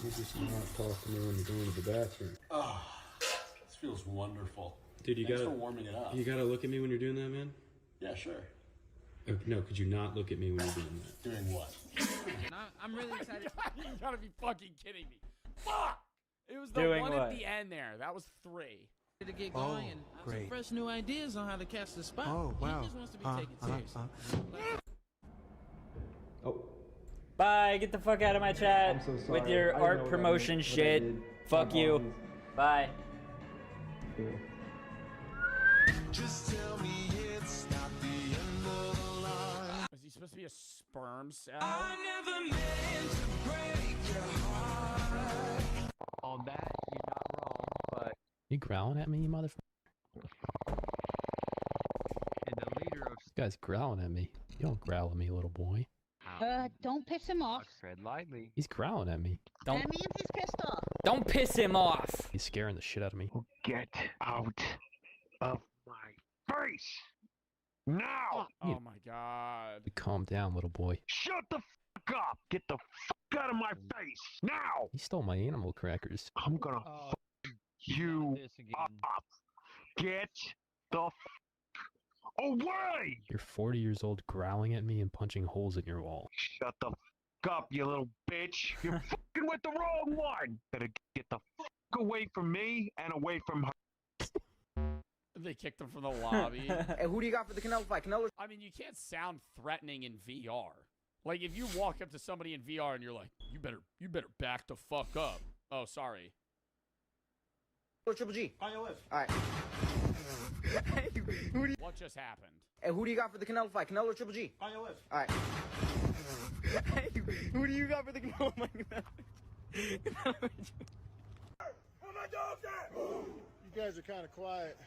You just not talk to me when you're going to the bathroom. Oh, this feels wonderful. Dude, you Thanks gotta for warming it up. You gotta look at me when you're doing that, man. Yeah, sure. No, could you not look at me when you're doing that? Doing what? I'm really excited. You gotta be fucking kidding me. Fuck! It was the Doing one what? at the end there. That was 3. To get going and have some fresh new ideas on how to catch the spot. Oh, wow. He just wants to be taken seriously. Oh. Bye. Get the fuck out of my chat so with sorry. your I art know what I promotion meant, what I shit. did. Fuck My you. apologies. Bye. Just tell me it's not the end of the line. Is he supposed to be a sperm cell? I never meant to break your heart. On that, you're not wrong, but you growling at me, you motherfucker? And the leader of this guy's growling at me. You don't growl at me, little boy. Don't piss him off. Tread lightly. He's growling at me. That means he's pissed off. Don't piss him off. He's scaring the shit out of me. Get out of my face now! Oh my god. Calm down, little boy. Shut the fuck up! Get the fuck out of my face now! He stole my animal crackers. I'm gonna fuck you up. Get the fuck away! You're 40 years old growling at me and punching holes in your wall. Shut the fuck up, you little bitch! You're fucking with the wrong one! Better get the fuck away from me and away from her. They kicked him from the lobby. Hey, who do you got for the Canelo fight? Canelo. I mean, you can't sound threatening in VR. Like, if you walk up to somebody in VR and you're like, you better back the fuck up. Oh, sorry. Triple G. iOS. All right. Hey, who do you... What just happened? Hey, who do you got for the Canelo fight? Canelo or Triple G? iOS. All right. Hey, who do you got for the Canelo fight? You guys are kind of quiet.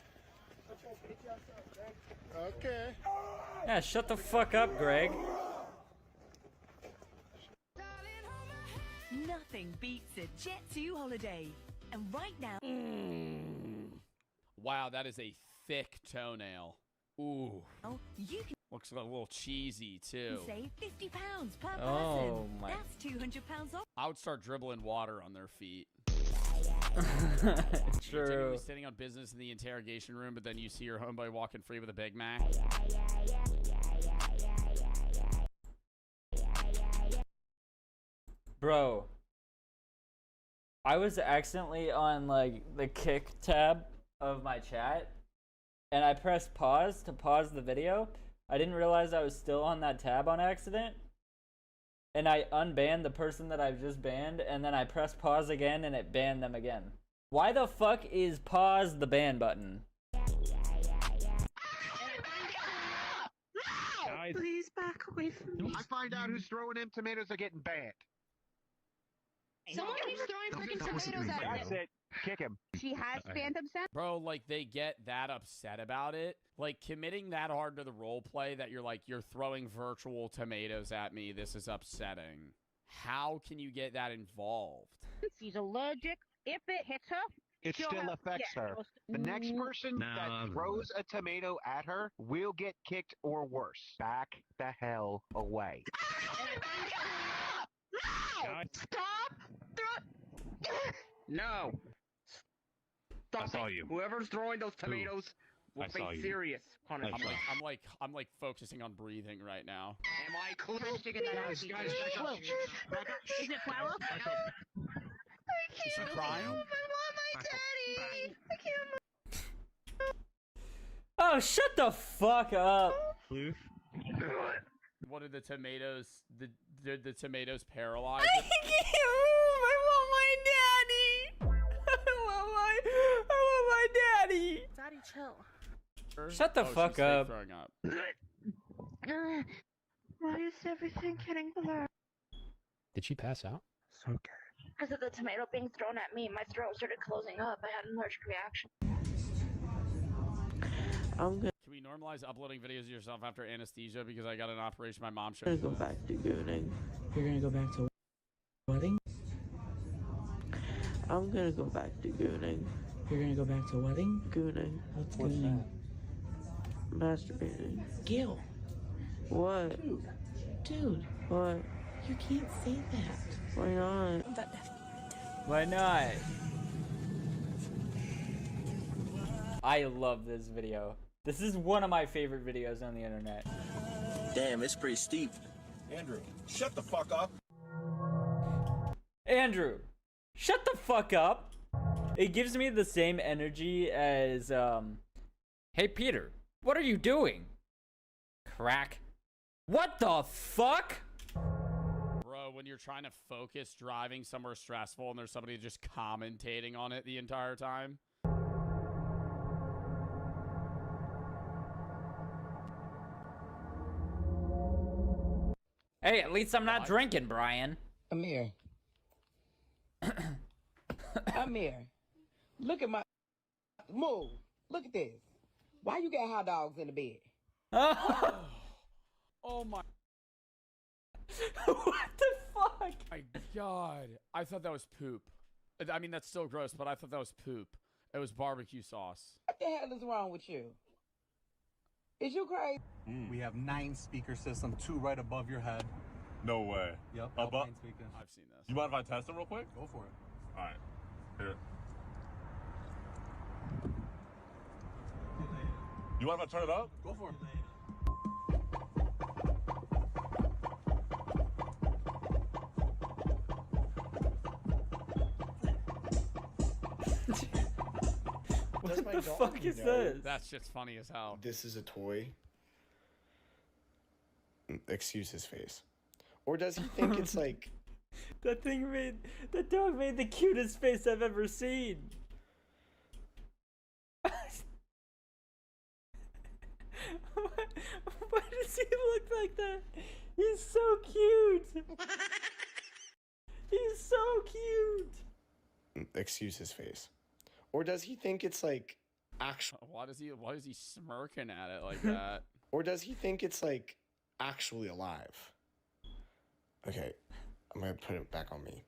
Okay. Yeah, shut the fuck up, Greg. Nothing beats a Jet2 holiday. And right now... Wow, that is a thick toenail. Ooh. You can Looks a little cheesy, too. save £50 per person. Oh, my. That's £200 off. I would start dribbling water on their feet. True. Typically sitting on business in the interrogation room, but then you see your homeboy walking free with a Big Mac. Bro, I was accidentally on like the kick tab of my chat and I pressed pause to pause the video. I didn't realize I was still on that tab on accident. And I unbanned the person that I've just banned, and then I pressed pause again and it banned them again. Why the fuck is pause the ban button? Please back away from me. I find out who's throwing them tomatoes are getting banned. Someone keeps throwing freaking tomatoes at That's me. it. Kick him. She has phantom sense. Bro, like, they get that upset about it. Like, committing that hard to the role play that you're like, you're throwing virtual tomatoes at me. This is upsetting. How can you get that involved? She's allergic. If it hits her, It she'll still have- affects yeah, her. The next person that throws a tomato at her will get kicked or worse. Back the hell away. Stop! No. Stop I saw it. you. Whoever's throwing those tomatoes will I saw face you. serious punishment. I'm like focusing on breathing right now. Am I clenching in that house? Is it flour? I Is she can't crying? move. I want my daddy. I can't move. Oh, shut the fuck up. What did the tomatoes? Did the tomatoes paralyze? I can't move. I want my daddy. I want my daddy. Daddy, chill. Shut the Oh, fuck she's fake up. throwing up. Why is everything getting blurred? Did she pass out? Because of the tomato being thrown at me, my throat started closing up. I had an allergic reaction. I'm good. Can we normalize uploading videos of yourself after anesthesia? Because I got an operation. My mom showed me. Go back to gooning. You're gonna go back to wedding? I'm gonna go back to gooning. You're gonna go back to wedding? Gooning. What's gooning? Masturbating. Gil. What? Dude. What? You can't say that. Why not? Why not? I love this video. This is one of my favorite videos on the internet. Damn, it's pretty steep. Andrew, shut the fuck up. Andrew, shut the fuck up. It gives me the same energy as, hey Peter, what are you doing? Crack. What the fuck? Bro, when you're trying to focus driving somewhere stressful and there's somebody just commentating on it the entire time. Hey, at least I'm not drinking, Brian. Amir. Amir. Look at my... Move. Look at this. Why you got hot dogs in the bed? Oh my... What the fuck? My God. I thought that was poop. I mean, that's still gross, but I thought that was poop. It was barbecue sauce. What the hell is wrong with you? Is you crazy? We have 9 speaker system, 2 right above your head. No way. Yep. Above? 9 speakers. I've seen this. You mind if I test them real quick? Go for it. All right. Here. You mind if I turn it up? Go for it. What the fuck is this? That's just funny as hell. This is a toy. Excuse his face. Or does he think it's like... That dog made the cutest face I've ever seen. Why does he look like that? He's so cute. He's so cute. Excuse his face. Or does he think it's like actual? Why is he smirking at it like that? Or does he think it's like actually alive? Okay, I'm gonna put it back on me.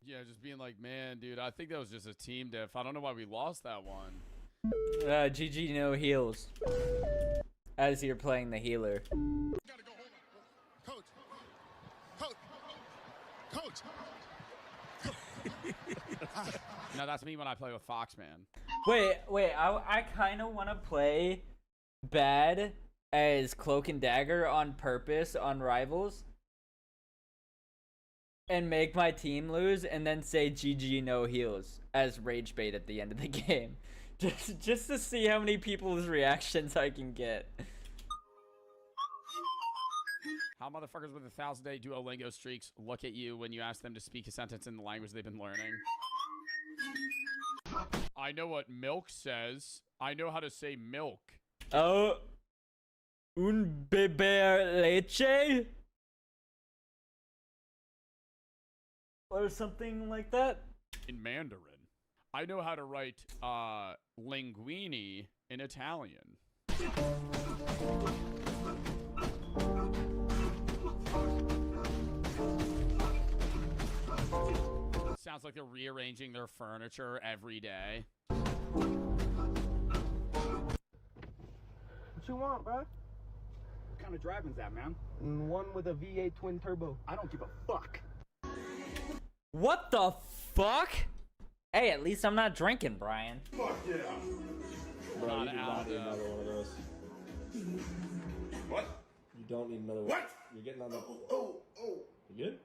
Yeah, just being like, man, dude, I think that was just a team diff. I don't know why we lost that one. GG no heals. As you're playing the healer. Gotta go, hold on. Coach. No, that's me when I play with Foxman. Wait, I kind of want to play bad as Cloak and Dagger on purpose on Rivals. And make my team lose and then say GG no heals as rage bait at the end of the game. Just to see how many people's reactions I can get. How motherfuckers with 1,000-day Duolingo streaks look at you when you ask them to speak a sentence in the language they've been learning? I know what milk says. I know how to say milk. Oh. Un beber leche? Or something like that? In Mandarin. I know how to write linguine in Italian. Sounds like they're rearranging their furniture every day. What you want, bro? What kind of driving's that, man? One with a V8 twin turbo. I don't give a fuck. What the fuck? Hey, at least I'm not drinking, Brian. Fuck yeah. Bro, you do not need another one of those. What? You don't need another one. What? You're getting on the... Oh. You good?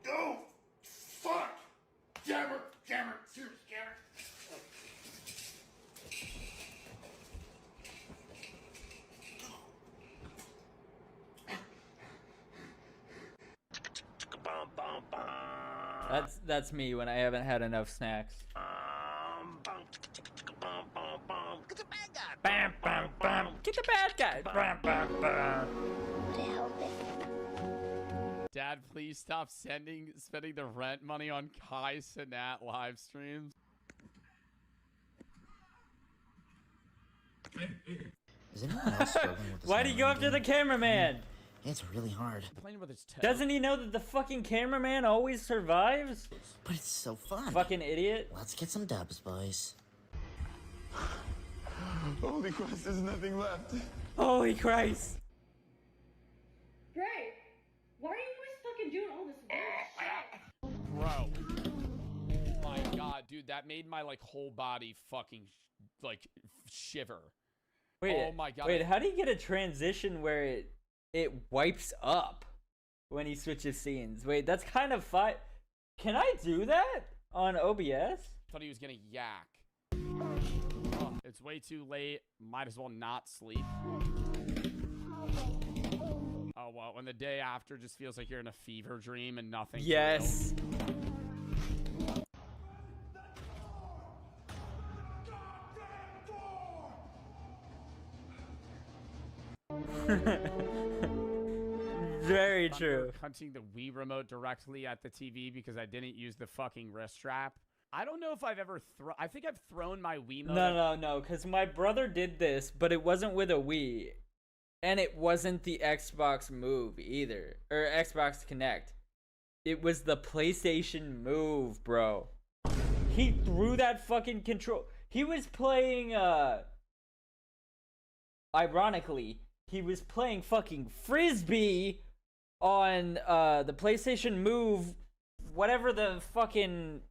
Oh, fuck. Jammer. Serious jammer. That's me when I haven't had enough snacks. Get the bad guy. Bam, bam, bam. Get the bad guy. Bam, bam, bam. Dad, please stop spending the rent money on Kai Cenat live streams. Is anyone else struggling with this? Why'd he go after the cameraman? It's really hard. Playing with his toe. Doesn't he know that the fucking cameraman always survives? But it's so fun. Fucking idiot. Let's get some dubs, boys. Holy Christ, there's nothing left. Holy Christ. Bro, Bro. Oh my god, dude, that made my like whole body fucking like shiver. Wait, oh my god. Wait, how do you get a transition where it wipes up when he switches scenes? Wait, that's kind of fun. Can I do that on OBS? Thought he was gonna yak. Oh, it's way too late. Might as well not sleep. Oh, well, when the day after just feels like you're in a fever dream and nothing. Yes. Very true. Punching the Wii remote directly at the TV because I didn't use the fucking wrist strap. I don't know if I've ever I think I've thrown my Wii remote. No, because my brother did this, but it wasn't with a Wii. And it wasn't the Xbox Move either. Or Xbox Connect. It was the PlayStation Move, bro. He threw that fucking control. He was playing, ironically, he was playing fucking Frisbee on, the PlayStation Move. Whatever the fucking,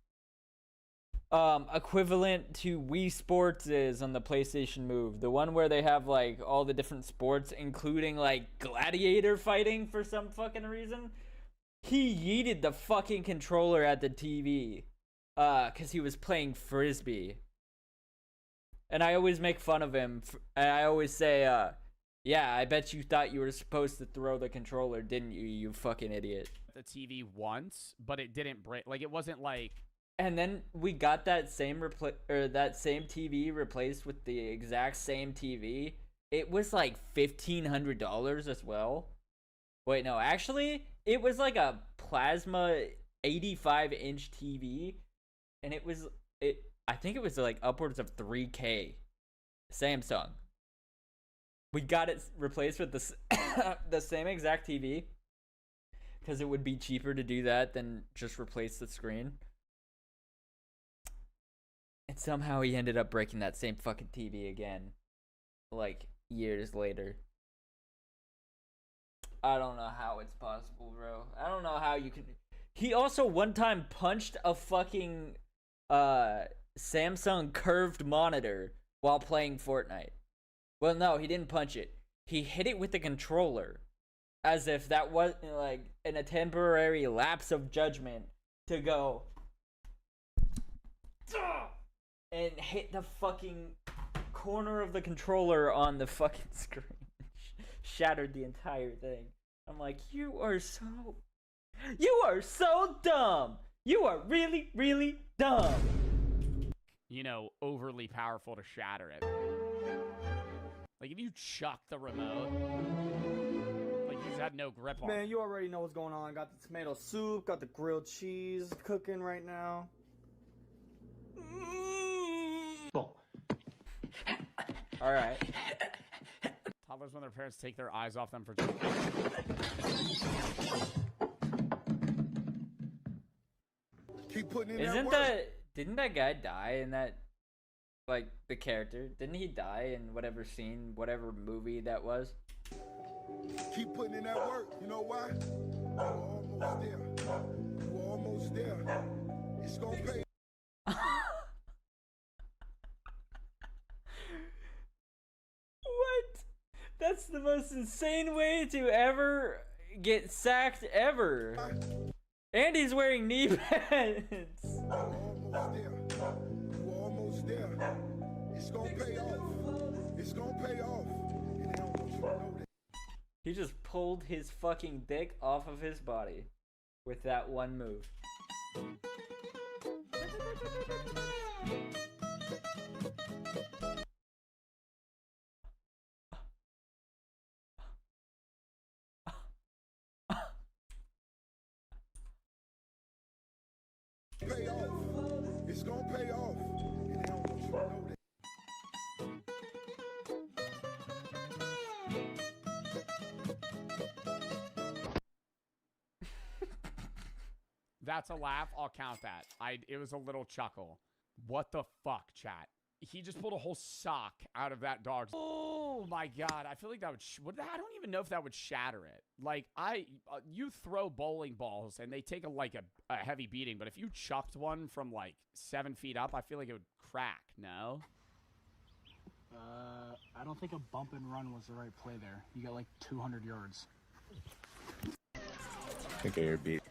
equivalent to Wii Sports is on the PlayStation Move. The one where they have, like, all the different sports, including, like, gladiator fighting for some fucking reason. He yeeted the fucking controller at the TV. Because he was playing Frisbee. And I always make fun of him. And I always say, yeah, I bet you thought you were supposed to throw the controller, didn't you, you fucking idiot. The TV once, but it didn't break. Like, it wasn't like... And then we got that same TV replaced with the exact same TV. It was like $1,500 as well. Wait, no, actually, it was like a plasma 85-inch TV, and I think it was like upwards of $3K. Samsung. We got it replaced with the same exact TV because it would be cheaper to do that than just replace the screen. And somehow he ended up breaking that same fucking TV again. Like, years later. I don't know how it's possible, bro. I don't know how you can... He also one time punched a fucking Samsung curved monitor while playing Fortnite. Well, no, he didn't punch it. He hit it with the controller. As if that was, like, in a temporary lapse of judgment to go... and hit the fucking corner of the controller on the fucking screen. Shattered the entire thing. I'm like, you are so dumb. You are really, really dumb. You know, overly powerful to shatter it. Like, if you chuck the remote, like, you just had no grip on it. Man, you already know what's going on. Got the tomato soup, got the grilled cheese cooking right now. All right. Toddlers, when their parents take their eyes off them for... Keep putting in that work. Didn't that guy die in that, like, the character? Didn't he die in whatever scene, whatever movie that was? Keep putting in that work. You know why? You're almost there. You're almost there. It's gonna pay. What? That's the most insane way to ever get sacked ever. And he's wearing knee pads. You're almost there. It's gonna pay off. It's gonna pay off. And I don't want you to know that. He just pulled his fucking dick off of his body with that one move. Pay off. It's gonna pay off. And I don't want you to know that. That's a laugh. I'll count that. It was a little chuckle. What the fuck, chat? He just pulled a whole sock out of that dog's. Oh my god! I feel like that would. I don't even know if that would shatter it. Like you throw bowling balls and they take a heavy beating, but if you chucked one from like 7 feet up, I feel like it would crack. No. I don't think a bump and run was the right play there. You got like 200 yards. I think I heard beat.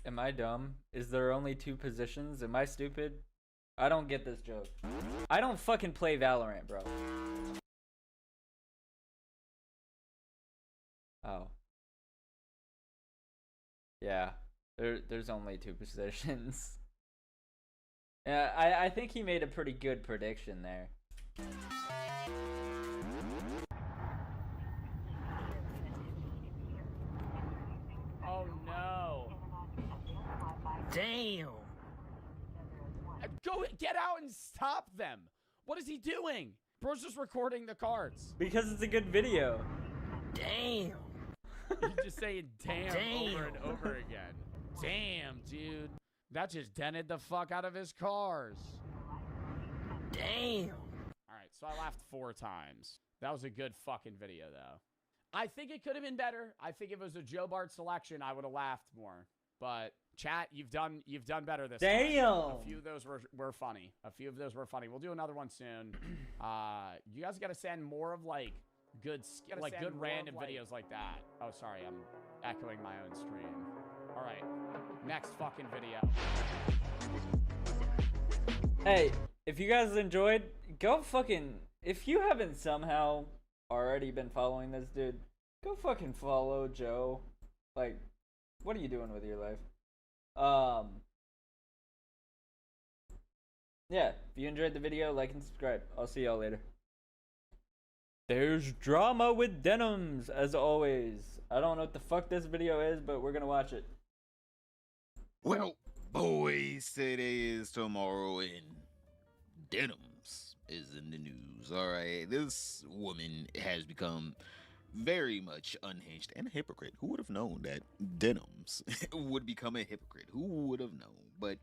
Am I dumb? Is there only 2 positions? Am I stupid? I don't get this joke. I don't fucking play Valorant, bro. Oh. Yeah. There's only 2 positions. Yeah, I think he made a pretty good prediction there. Oh no. Damn. Go get out and stop them. What is he doing? Bro's just recording the cards. Because it's a good video. Damn. He's just saying damn over and over again. Damn, dude. That just dented the fuck out of his cars. Damn. Alright, so I laughed 4 times. That was a good fucking video, though. I think it could have been better. I think if it was a Joe Bart selection, I would have laughed more. But chat, you've done better this time. Damn. A few of those were funny. A few of those were funny. We'll do another one soon. You guys got to send more of like good random videos like that. Oh, sorry, I'm echoing my own stream. All right, next fucking video. Hey, if you guys enjoyed, go fucking. If you haven't somehow already been following this dude, go fucking follow Joe. Like, what are you doing with your life? Yeah, if you enjoyed the video, like and subscribe. I'll see y'all later. There's drama with Denims, as always. I don't know what the fuck this video is, but we're gonna watch it. Well, boys, today is tomorrow, and Denims is in the news. All right, this woman has become very much unhinged and a hypocrite. Who would have known that Denims would become a hypocrite? Who would have known? But,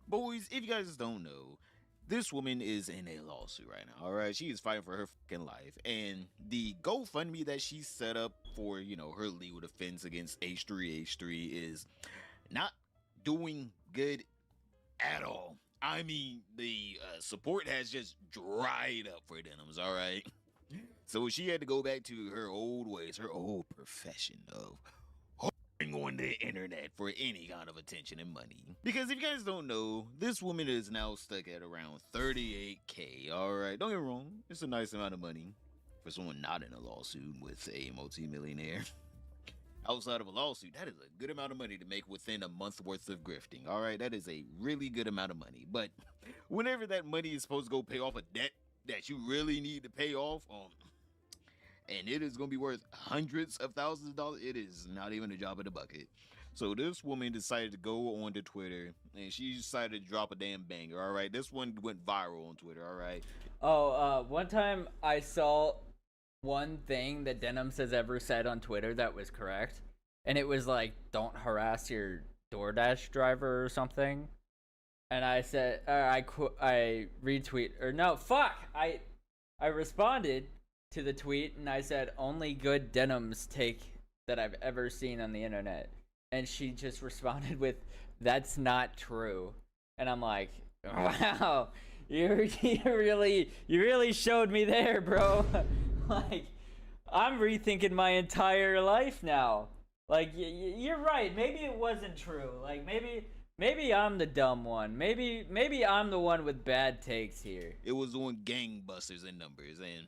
boys, if you guys don't know, this woman is in a lawsuit right now, all right? She is fighting for her fucking life, and the GoFundMe that she set up for, you know, her legal defense against H3H3 is not doing good at all. I mean, the support has just dried up for Denims, all right? So she had to go back to her old ways, her old profession of whoring on the internet for any kind of attention and money. Because if you guys don't know, this woman is now stuck at around 38K, all right? Don't get me wrong, it's a nice amount of money for someone not in a lawsuit with a multi-millionaire. Outside of a lawsuit, that is a good amount of money to make within a month worth of grifting, all right? That is a really good amount of money. But whenever that money is supposed to go pay off a debt that you really need to pay off, and it is going to be worth hundreds of thousands of dollars, it is not even a drop in the bucket. So this woman decided to go onto Twitter, and she decided to drop a damn banger, all right? This one went viral on Twitter, all right? Oh, one time I saw one thing that Denims has ever said on Twitter that was correct, and it was like, don't harass your DoorDash driver or something. And I said, I retweet, or no, fuck, I responded to the tweet, and I said, only good Denims take that I've ever seen on the internet. And she just responded with, that's not true. And I'm like, wow, you really showed me there, bro. Like, I'm rethinking my entire life now. Like, you're right, maybe it wasn't true. Like, maybe I'm the dumb one. Maybe I'm the one with bad takes here. It was on gangbusters in numbers, and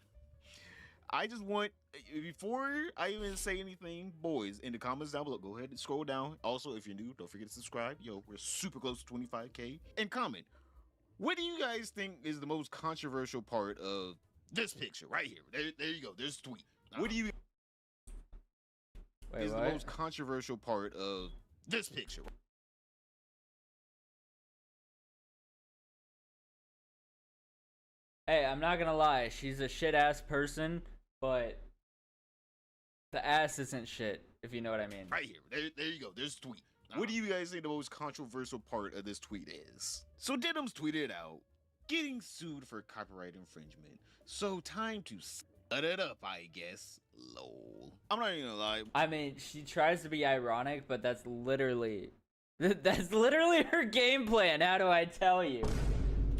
I just want, before I even say anything, boys, in the comments down below, go ahead and scroll down. Also, if you're new, don't forget to subscribe. Yo, we're super close to 25K. And comment, what do you guys think is the most controversial part of this picture right here? There you go. There's a tweet. What do you Wait, is what? the most controversial part of this picture? Hey, I'm not gonna lie, she's a shit ass person, but The ass isn't shit, if you know what I mean. Right here. There you go. There's the tweet. What do you guys think the most controversial part of this tweet is? So Denims tweeted out, getting sued for copyright infringement. So time to set it up, I guess. Lol. I'm not even gonna lie. I mean, she tries to be ironic, but that's literally her game plan. How do I tell you?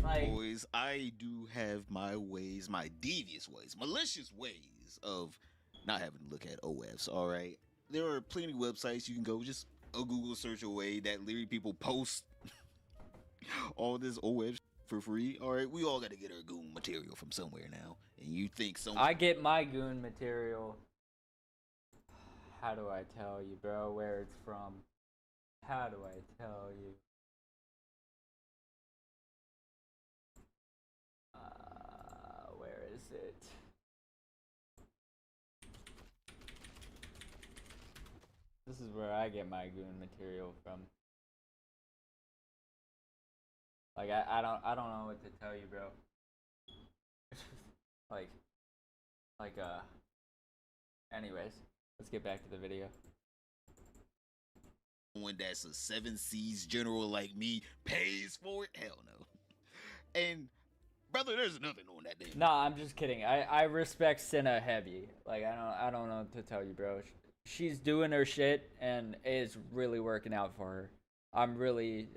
Like, boys, I do have my ways, my devious ways, malicious ways of not having to look at OFs, all right? There are plenty of websites you can go, just a Google search away that literally people post all this OF for free. All right, we all got to get our goon material from somewhere now. And you think I get my goon material. How do I tell you, bro, where it's from? How do I tell you? Where is it? This is where I get my goon material from. Like I don't know what to tell you, bro. Anyways, let's get back to the video. One that's a 7 Seas general like me pays for it? Hell no. And brother, there's nothing on that damn. Nah, I'm just kidding. I respect Senna heavy. Like I don't know what to tell you, bro. She's doing her shit and it's really working out for her. I'm really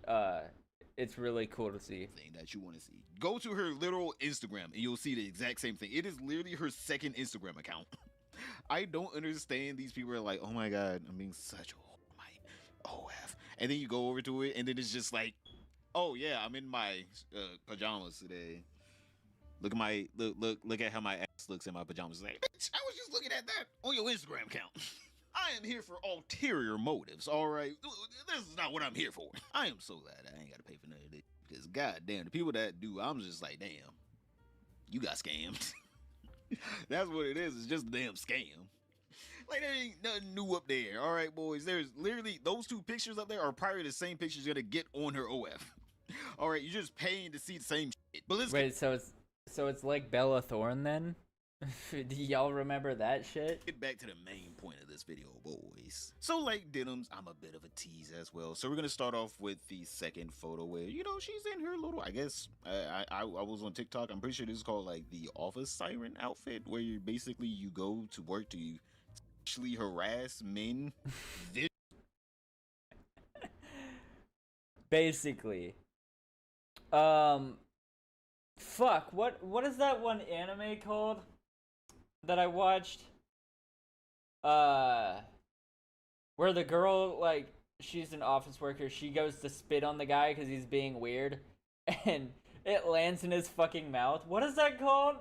it's really cool to see. Thing that you want to see. Go to her literal Instagram and you'll see the exact same thing. It is literally her second Instagram account. I don't understand these people are like, oh my god, I'm being such my OF. And then you go over to it and then it's just like, oh yeah, I'm in my pajamas today. Look at my look at how my ass looks in my pajamas. Like, bitch, I was just looking at that on your Instagram account. I am here for ulterior motives, all right? This is not what I'm here for. I am so glad I ain't got to pay for none of this. Because, goddamn, the people that do, I'm just like, damn, you got scammed. That's what it is. It's just a damn scam. Like, there ain't nothing new up there, all right, boys? There's literally, those two pictures up there are probably the same pictures you're going to get on her OF. All right, you're just paying to see the same shit. But let's Wait, so it's like Bella Thorne then? Do y'all remember that shit? Get back to the main point of this video, boys. So like Denims, I'm a bit of a tease as well. So we're gonna start off with the second photo where, you know, she's in her little, I guess, I was on TikTok. I'm pretty sure this is called like the office siren outfit, where you basically you go to work to sexually harass men. Basically. Fuck, what is that one anime called that I watched? Where the girl, like, she's an office worker, she goes to spit on the guy because he's being weird, and it lands in his fucking mouth. What is that called?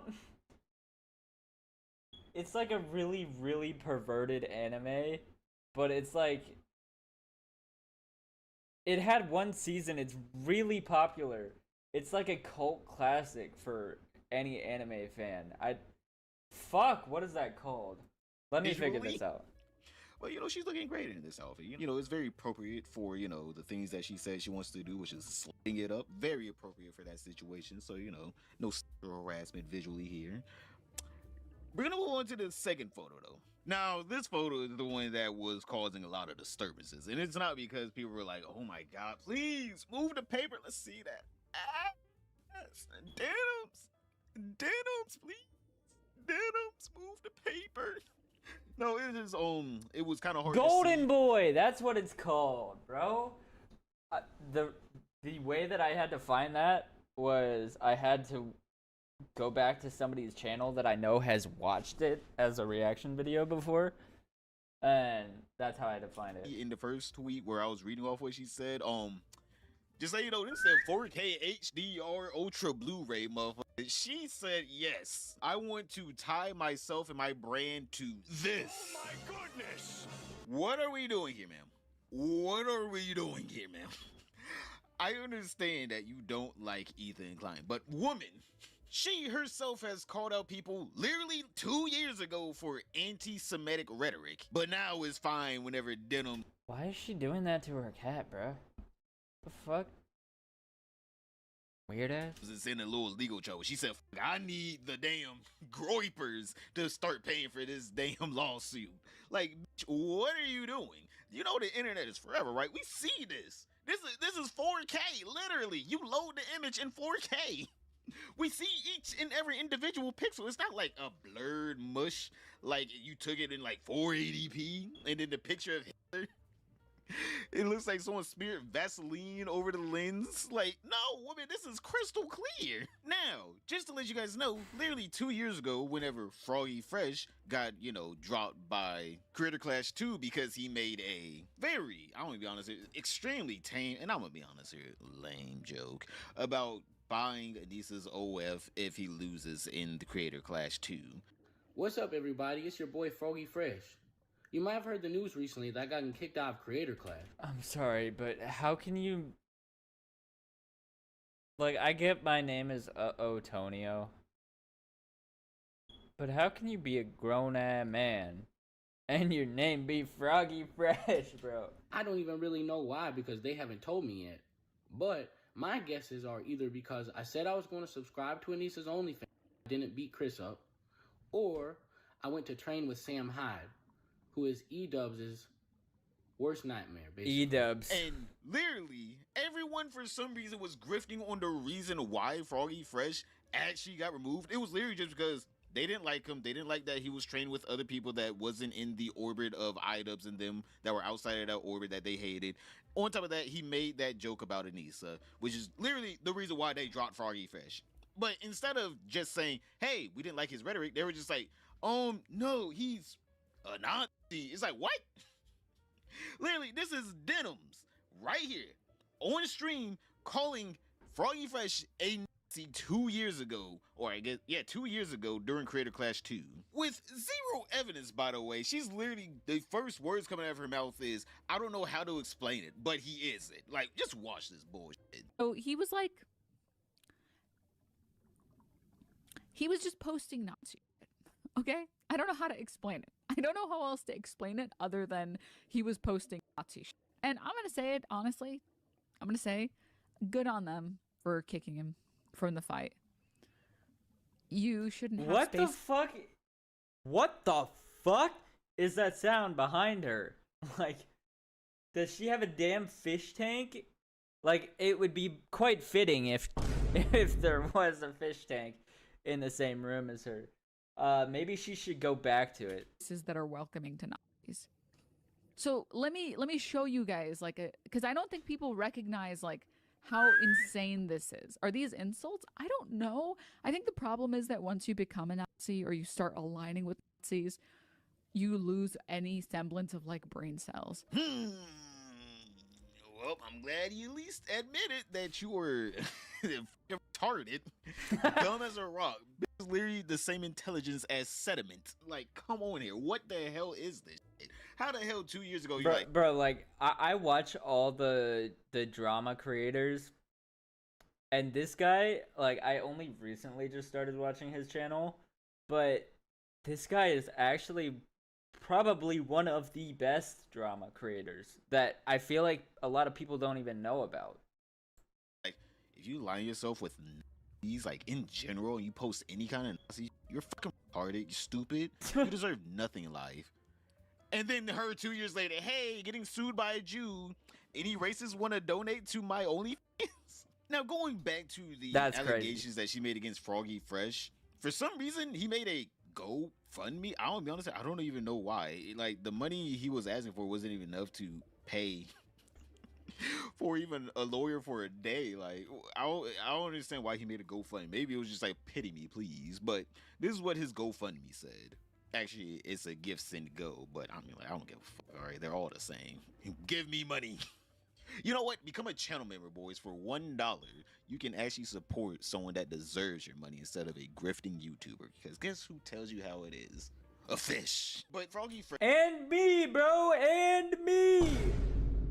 It's like a really, really perverted anime, but it's like, it had one season, it's really popular. It's like a cult classic for any anime fan. Fuck, what is that called? Let me figure this out. Well, you know, she's looking great in this outfit. You know, it's very appropriate for, you know, the things that she says she wants to do, which is slitting it up. Very appropriate for that situation. So, you know, no sexual harassment visually here. We're going to move on to the second photo, though. Now, this photo is the one that was causing a lot of disturbances. And it's not because people were like, oh my god, please, move the paper. Let's see that. Denims, please. Denims, move the paper. No, it was kind of hard Golden to see. Boy, that's what it's called, bro. The way that I had to find that was I had to go back to somebody's channel that I know has watched it as a reaction video before, and that's how I had to find it. In the first tweet where I was reading off what she said, just so you know, this said 4K HDR Ultra Blu-ray, motherfucker. She said, yes, I want to tie myself and my brand to this. Oh my goodness. What are we doing here, ma'am? What are we doing here, ma'am? I understand that you don't like Ethan Klein, but woman, she herself has called out people literally 2 years ago for anti-Semitic rhetoric, but now is fine whenever Denim. Why is she doing that to her cat, bro? The fuck? Weird ass. Is in a little legal trouble. She said, I need the damn groypers to start paying for this damn lawsuit. Like, bitch, what are you doing? You know the internet is forever, right? We see this. This is 4K, literally. You load the image in 4K. We see each and every individual pixel. It's not like a blurred mush, like you took it in like 480p, and then the picture of Hitler, it looks like someone smeared Vaseline over the lens. Like, no, woman, this is crystal clear. Now, just to let you guys know, literally 2 years ago, whenever Froggy Fresh got, you know, dropped by Creator Clash 2 because he made a very, I'm gonna be honest here, extremely tame, and I'm gonna be honest here, lame joke about buying Anissa's OF if he loses in the Creator Clash 2. What's up, everybody? It's your boy Froggy Fresh. You might have heard the news recently that I got kicked out of Creator Clash. I'm sorry, but how can you... Like, I get my name is Tonio. But how can you be a grown-ass man and your name be Froggy Fresh, bro? I don't even really know why because they haven't told me yet. But my guesses are either because I said I was going to subscribe to Anissa's OnlyFans, didn't beat Chris up, or I went to train with Sam Hyde, who is E-Dubs' worst nightmare, basically. E-Dubs. And literally, everyone for some reason was grifting on the reason why Froggy Fresh actually got removed. It was literally just because they didn't like him. They didn't like that he was trained with other people that wasn't in the orbit of I-Dubs and them, that were outside of that orbit that they hated. On top of that, he made that joke about Anissa, which is literally the reason why they dropped Froggy Fresh. But instead of just saying, hey, we didn't like his rhetoric, they were just like, no, he's a Nazi. It's like, what? Literally, this is Denims right here on stream calling Froggy Fresh a Nazi 2 years ago, or I guess, yeah, 2 years ago during Creator Clash 2. With zero evidence, by the way. She's literally, the first words coming out of her mouth is, I don't know how to explain it, but he is it. Like, just watch this bullshit. So he was like, he was just posting Nazi shit, okay? I don't know how to explain it. I don't know how else to explain it other than he was posting Nazi shit. And I'm going to say it honestly. I'm going to say good on them for kicking him from the fight. You shouldn't have What space. the fuck? What the fuck is that sound behind her? Like, does she have a damn fish tank? Like, it would be quite fitting if there was a fish tank in the same room as her. Maybe she should go back to it. That are welcoming to Nazis. So let me show you guys because I don't think people recognize like how insane this is. Are these insults? I don't know. I think the problem is that once you become a Nazi or you start aligning with Nazis, you lose any semblance of like brain cells. Well, I'm glad you at least admitted that you were retarded, dumb as a rock. It's literally the same intelligence as sediment. Like, come on here. What the hell is this shit? How the hell 2 years ago you're like... Bro, like, I watch all the drama creators, and this guy, like, I only recently just started watching his channel, but this guy is actually probably one of the best drama creators that I feel like a lot of people don't even know about. Like, if you line yourself with Nazis, like, in general, and you post any kind of Nazi, you're fucking retarded, you're stupid, you deserve nothing in life. And then her 2 years later, hey, getting sued by a Jew, any racists want to donate to my OnlyFans? Now, going back to the allegations that she made against Froggy Fresh, for some reason, he made a GoFundMe. I'll be honest, I don't even know why. Like, the money he was asking for wasn't even enough to pay for even a lawyer for a day. Like, I don't understand why he made a GoFundMe. Maybe it was just like, pity me, please. But this is what his GoFundMe said. Actually, it's a gift send go, but I mean, like, I don't give a fuck. All right, they're all the same. Give me money. You know what? Become a channel member, boys. For $1, you can actually support someone that deserves your money instead of a grifting YouTuber. Because guess who tells you how it is? A fish. But Froggy Fresh. And me, bro, and me.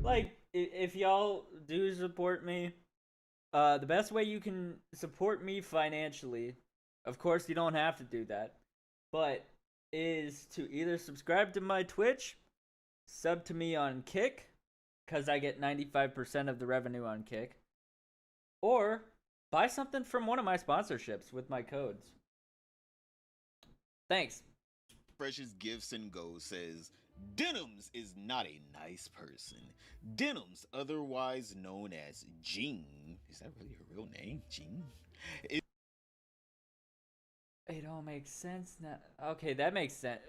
Like, if y'all do support me, the best way you can support me financially, of course, you don't have to do that, but is to either subscribe to my Twitch, sub to me on Kick, because I get 95% of the revenue on Kick, or Buy something from one of my sponsorships with my codes. Thanks. Fresh's Gifts and Go says, Denims is not a nice person. Denims, otherwise known as Jean, is that really her real name? Jean? It all makes sense now. Okay, that makes sense.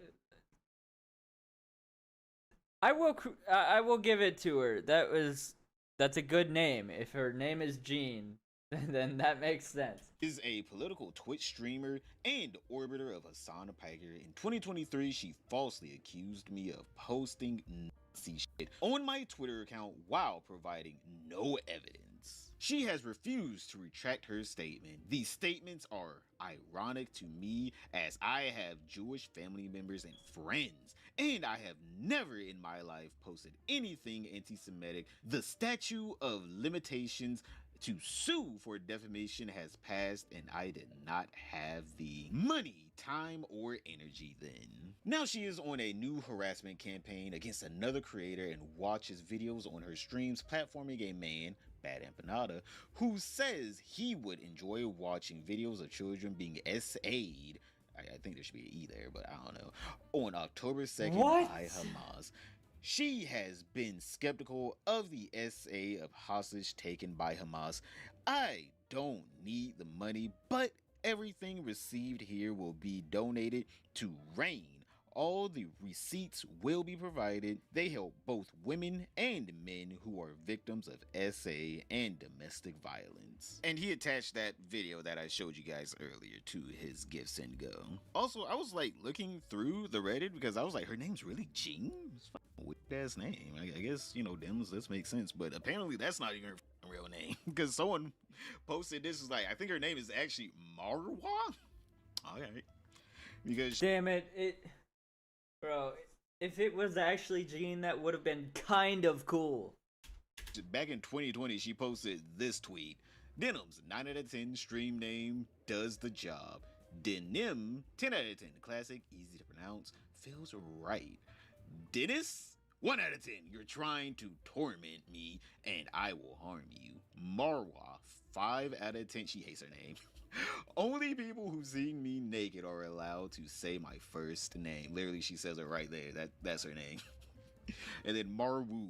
I will give it to her. That's a good name. If her name is Jean, then that makes sense. Is a political Twitch streamer and orbiter of Hassan Piker. In 2023, she falsely accused me of posting Nazi shit on my Twitter account while providing no evidence. She has refused to retract her statement. These statements are ironic to me as I have Jewish family members and friends, and I have never in my life posted anything anti-Semitic. The statute of limitations to sue for defamation has passed, and I did not have the money, time, or energy then. Now she is on a new harassment campaign against another creator and watches videos on her streams platforming a man, Bad Empanada, who says he would enjoy watching videos of children being SA'd. I think there should be an E there, but I don't know. On October 2nd by Hamas. She has been skeptical of the SA of hostage taken by Hamas. I don't need the money, but everything received here will be donated to RAIN. All the receipts will be provided. They help both women and men who are victims of SA and domestic violence. And he attached that video that I showed you guys earlier to his Gifts and Go. Also, I was like looking through the Reddit because I was like, her name's really Jean? It's a weird ass name. I guess, you know, Dems, this makes sense, but apparently that's not even her real name because someone posted this is like, I think her name is actually Marwa? Alright. Because damn it, bro, if it was actually Jean, that would have been kind of cool. Back in 2020, she posted this tweet. Denims, 9 out of 10, stream name, does the job. Denim, 10 out of 10, classic, easy to pronounce, feels right. Dennis, 1 out of 10, you're trying to torment me, and I will harm you. Marwa, 5 out of 10, she hates her name. Only people who see me naked are allowed to say my first name. Literally, she says it right there. That's her name. And then Marwu,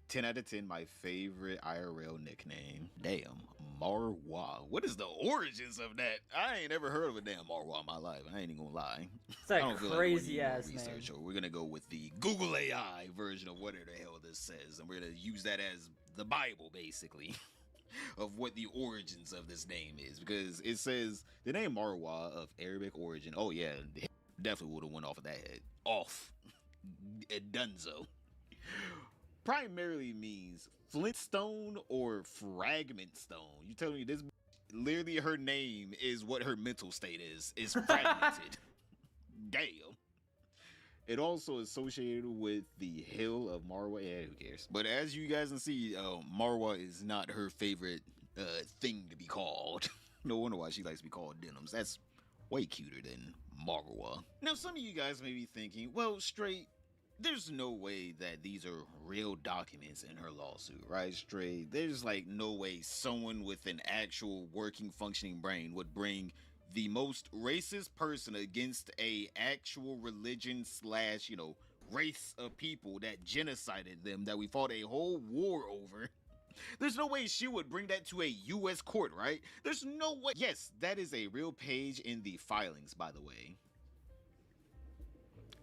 10 out of 10, my favorite IRL nickname. Damn, Marwa. What is the origins of that? I ain't ever heard of a damn Marwa in my life. I ain't even gonna lie. It's that crazy ass research, or we're gonna go with the Google AI version of whatever the hell this says, and we're gonna use that as the Bible, basically. Of what the origins of this name is, because it says the name Marwa of Arabic origin. Oh yeah, definitely would have went off of that head. Off. Dunzo. Primarily means flintstone or fragment stone. You telling me this literally her name is what her mental state is fragmented. Damn. It also associated with the hill of Marwa. Yeah, who cares? But as you guys can see, Marwa is not her favorite thing to be called. No wonder why she likes to be called Denims. That's way cuter than Marwa. Now, some of you guys may be thinking, well, Straight, there's no way that these are real documents in her lawsuit, right, Straight? There's like no way someone with an actual working, functioning brain would bring the most racist person against a actual religion / you know, race of people that genocided them, that we fought a whole war over. There's no way she would bring that to a U.S. court, right? There's no way. Yes, that is a real page in the filings, by the way.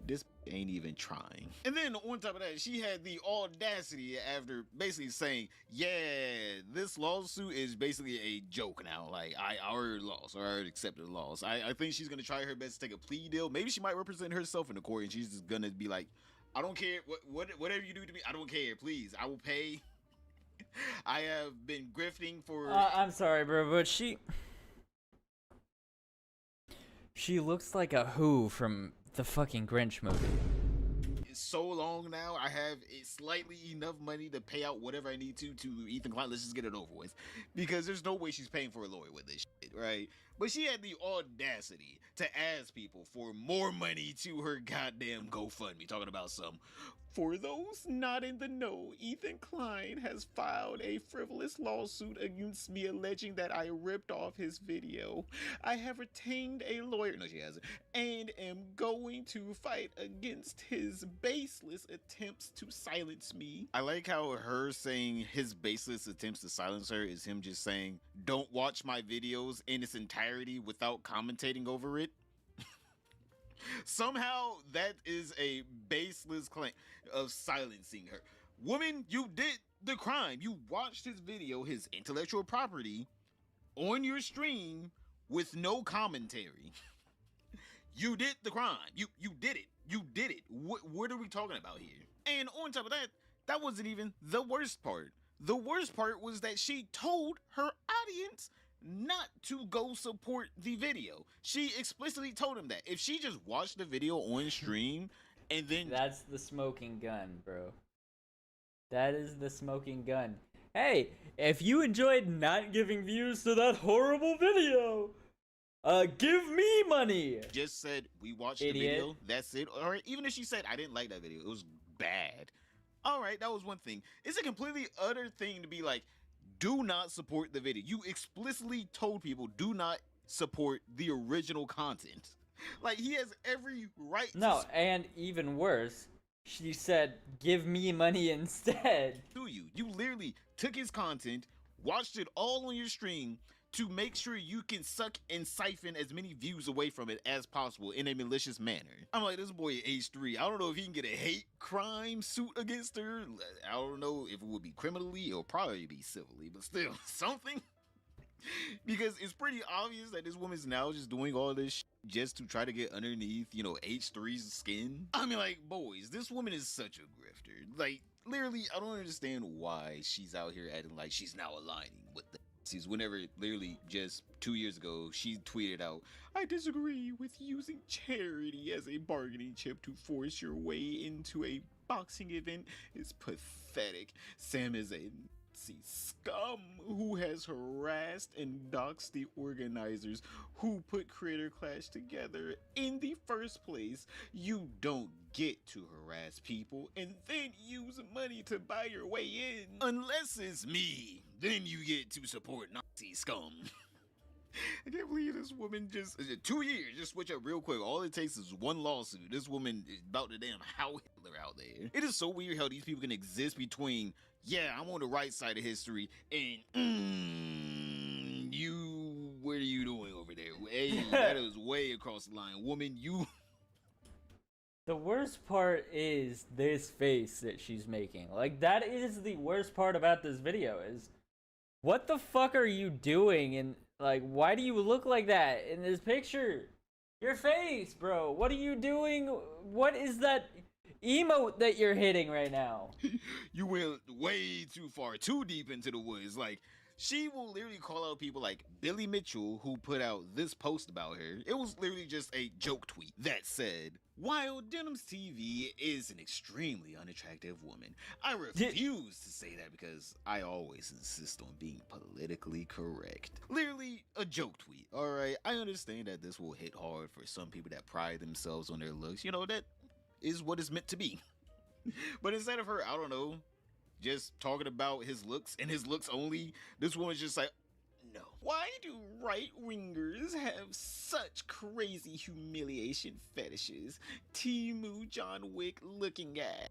This ain't even trying. And then on top of that, she had the audacity after basically saying, yeah, this lawsuit is basically a joke now. Like, I already lost, or I already accepted the loss. I think she's gonna try her best to take a plea deal. Maybe she might represent herself in the court, and she's just gonna be like, I don't care, whatever you do to me, I don't care, please, I will pay. I have been grifting for... I'm sorry, bro, but she looks like a Who from the fucking Grinch movie. So long now, I have slightly enough money to pay out whatever I need to Ethan Klein. Let's just get it over with, because there's no way she's paying for a lawyer with this shit, right? But she had the audacity to ask people for more money to her goddamn GoFundMe, talking about some. For those not in the know, Ethan Klein has filed a frivolous lawsuit against me alleging that I ripped off his video. I have retained a lawyer, no she hasn't, and am going to fight against his baseless attempts to silence me. I like how her saying his baseless attempts to silence her is him just saying, don't watch my videos in its entirety without commentating over it. Somehow that is a baseless claim of silencing her. Woman, you did the crime. You watched his video, his intellectual property, on your stream with no commentary. You did the crime. You did it. You did it. What are we talking about here? And on top of that, that wasn't even the worst part. The worst part was that she told her audience not to go support the video. She explicitly told him that. If she just watched the video on stream and then... That's the smoking gun, bro. That is the smoking gun. Hey, if you enjoyed not giving views to that horrible video, give me money. Just said, we watched Idiot. the video, that's it. Or even if she said, I didn't like that video, it was bad. All right, that was one thing. It's a completely utter thing to be like, do not support the video. You explicitly told people do not support the original content. Like, he has every right No, and even worse, she said, give me money instead. to you. You literally took his content, watched it all on your stream to make sure you can suck and siphon as many views away from it as possible in a malicious manner. I'm like, this boy age 3. I don't know if he can get a hate crime suit against her. I don't know if it would be criminally or probably be civilly, but still, something. Because it's pretty obvious that this woman's now just doing all this just to try to get underneath, you know, H3's skin. I mean, like, boys, this woman is such a grifter. Like, literally, I don't understand why she's out here acting like she's now aligning with the whenever literally just 2 years ago she tweeted out, I disagree with using charity as a bargaining chip to force your way into a boxing event. It's pathetic. Sam is a Nazi scum who has harassed and doxed the organizers who put Creator Clash together in the first place. You don't get to harass people and then use money to buy your way in. Unless it's me, then you get to support Nazi scum. I can't believe this woman just, 2 years, just switch up real quick. All it takes is one lawsuit. This woman is about to damn how Hitler out there. It is so weird how these people can exist between, yeah, I'm on the right side of history, and you, what are you doing over there? Hey, that is way across the line. Woman, you... The worst part is this face that she's making. Like, that is the worst part about this video is, what the fuck are you doing? And, like, why do you look like that in this picture? Your face, bro. What are you doing? What is that emote that you're hitting right now? You went way too far, too deep into the woods. Like, she will literally call out people like Billy Mitchell, who put out this post about her. It was literally just a joke tweet that said, while Denims TV is an extremely unattractive woman, I refuse to say that because I always insist on being politically correct. Literally a joke tweet, alright? I understand that this will hit hard for some people that pride themselves on their looks. You know, that is what it's meant to be. But instead of her, I don't know, just talking about his looks and his looks only, this woman's just like, no. Why do right-wingers have such crazy humiliation fetishes? Timu John Wick looking at.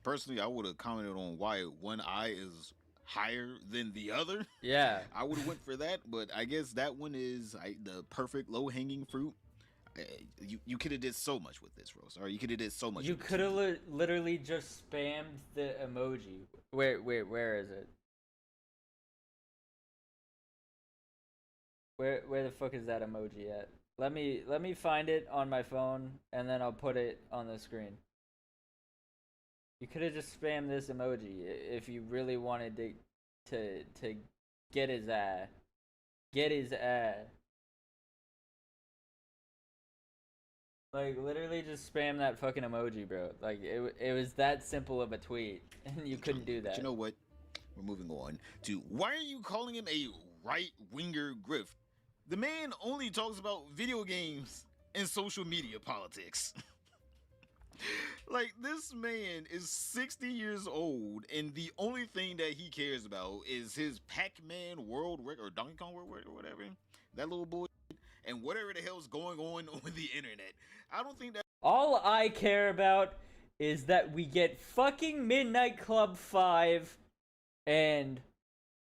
Personally, I would have commented on why one eye is higher than the other. Yeah. I would have went for that, but I guess that one is the perfect low-hanging fruit. You could have did so much with this, Rose. Or you could have did so much. You could have literally just spammed the emoji. Where is it? Where the fuck is that emoji at? Let me find it on my phone and then I'll put it on the screen. You could have just spammed this emoji if you really wanted to get his ass. Get his ass. Like, literally just spam that fucking emoji, bro. Like, it was that simple of a tweet, and you couldn't do that. But you know what? We're moving on to, why are you calling him a right-winger grift? The man only talks about video games and social media politics. Like, this man is 60 years old, and the only thing that he cares about is his Pac-Man world record, or Donkey Kong world record, or whatever. That little boy, and whatever the hell's going on the internet. I don't think that. All I care about is that we get fucking Midnight Club 5 and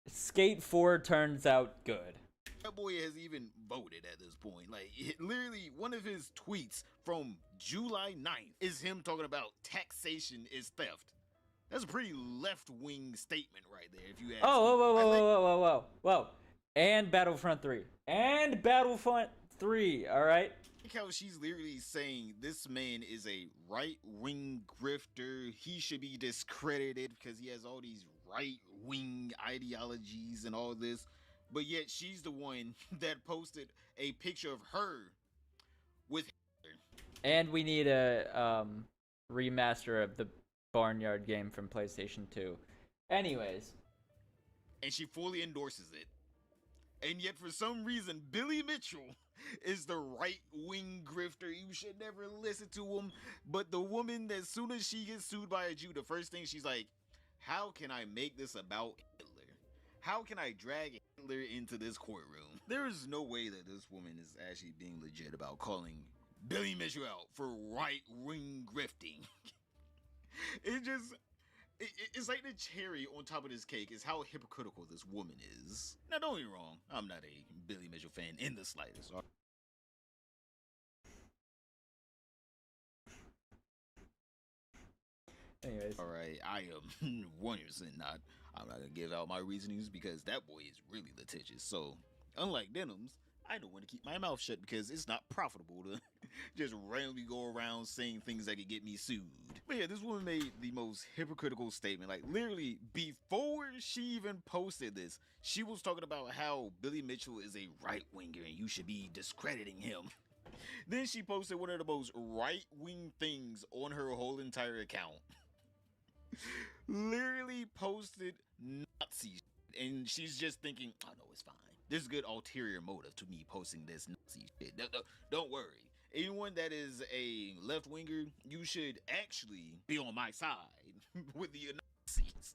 Skate 4 turns out good. That boy has even voted at this point. Like, literally, one of his tweets from July 9th is him talking about taxation is theft. That's a pretty left-wing statement right there, if you ask me. Whoa. And Battlefront 3. And Battlefront 3, alright? Like how she's literally saying this man is a right-wing grifter. He should be discredited because he has all these right-wing ideologies and all this. But yet she's the one that posted a picture of her with Hitler. And we need a remaster of the Barnyard game from PlayStation 2. Anyways. And she fully endorses it. And yet for some reason, Billy Mitchell is the right-wing grifter. You should never listen to him. But the woman, as soon as she gets sued by a Jew, the first thing she's like, how can I make this about Hitler? How can I drag Hitler into this courtroom? There is no way that this woman is actually being legit about calling Billy Mitchell out for right-wing grifting. It's like the cherry on top of this cake is how hypocritical this woman is. Now, don't get me wrong, I'm not a Billy Mitchell fan in the slightest. Anyways. Alright, I am 100% not. I'm not gonna give out my reasonings because that boy is really litigious. So, unlike Denims, I don't want to keep my mouth shut because it's not profitable to just randomly go around saying things that could get me sued. But yeah, this woman made the most hypocritical statement. Like, literally, before she even posted this, she was talking about how Billy Mitchell is a right-winger and you should be discrediting him. Then she posted one of the most right-wing things on her whole entire account. Literally posted Nazi shit, and she's just thinking, oh no, it's fine. There's good ulterior motive to me posting this Nazi shit. Don't worry. Anyone that is a left-winger, you should actually be on my side with the Nazis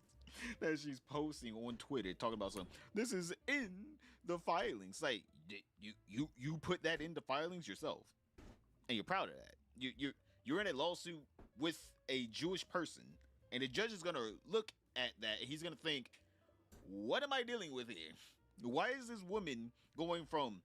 that she's posting on Twitter, talking about something. This is in the filings. Like, you put that in the filings yourself, and you're proud of that. You're in a lawsuit with a Jewish person, and the judge is gonna look at that, and he's gonna think, what am I dealing with here? Why is this woman going from,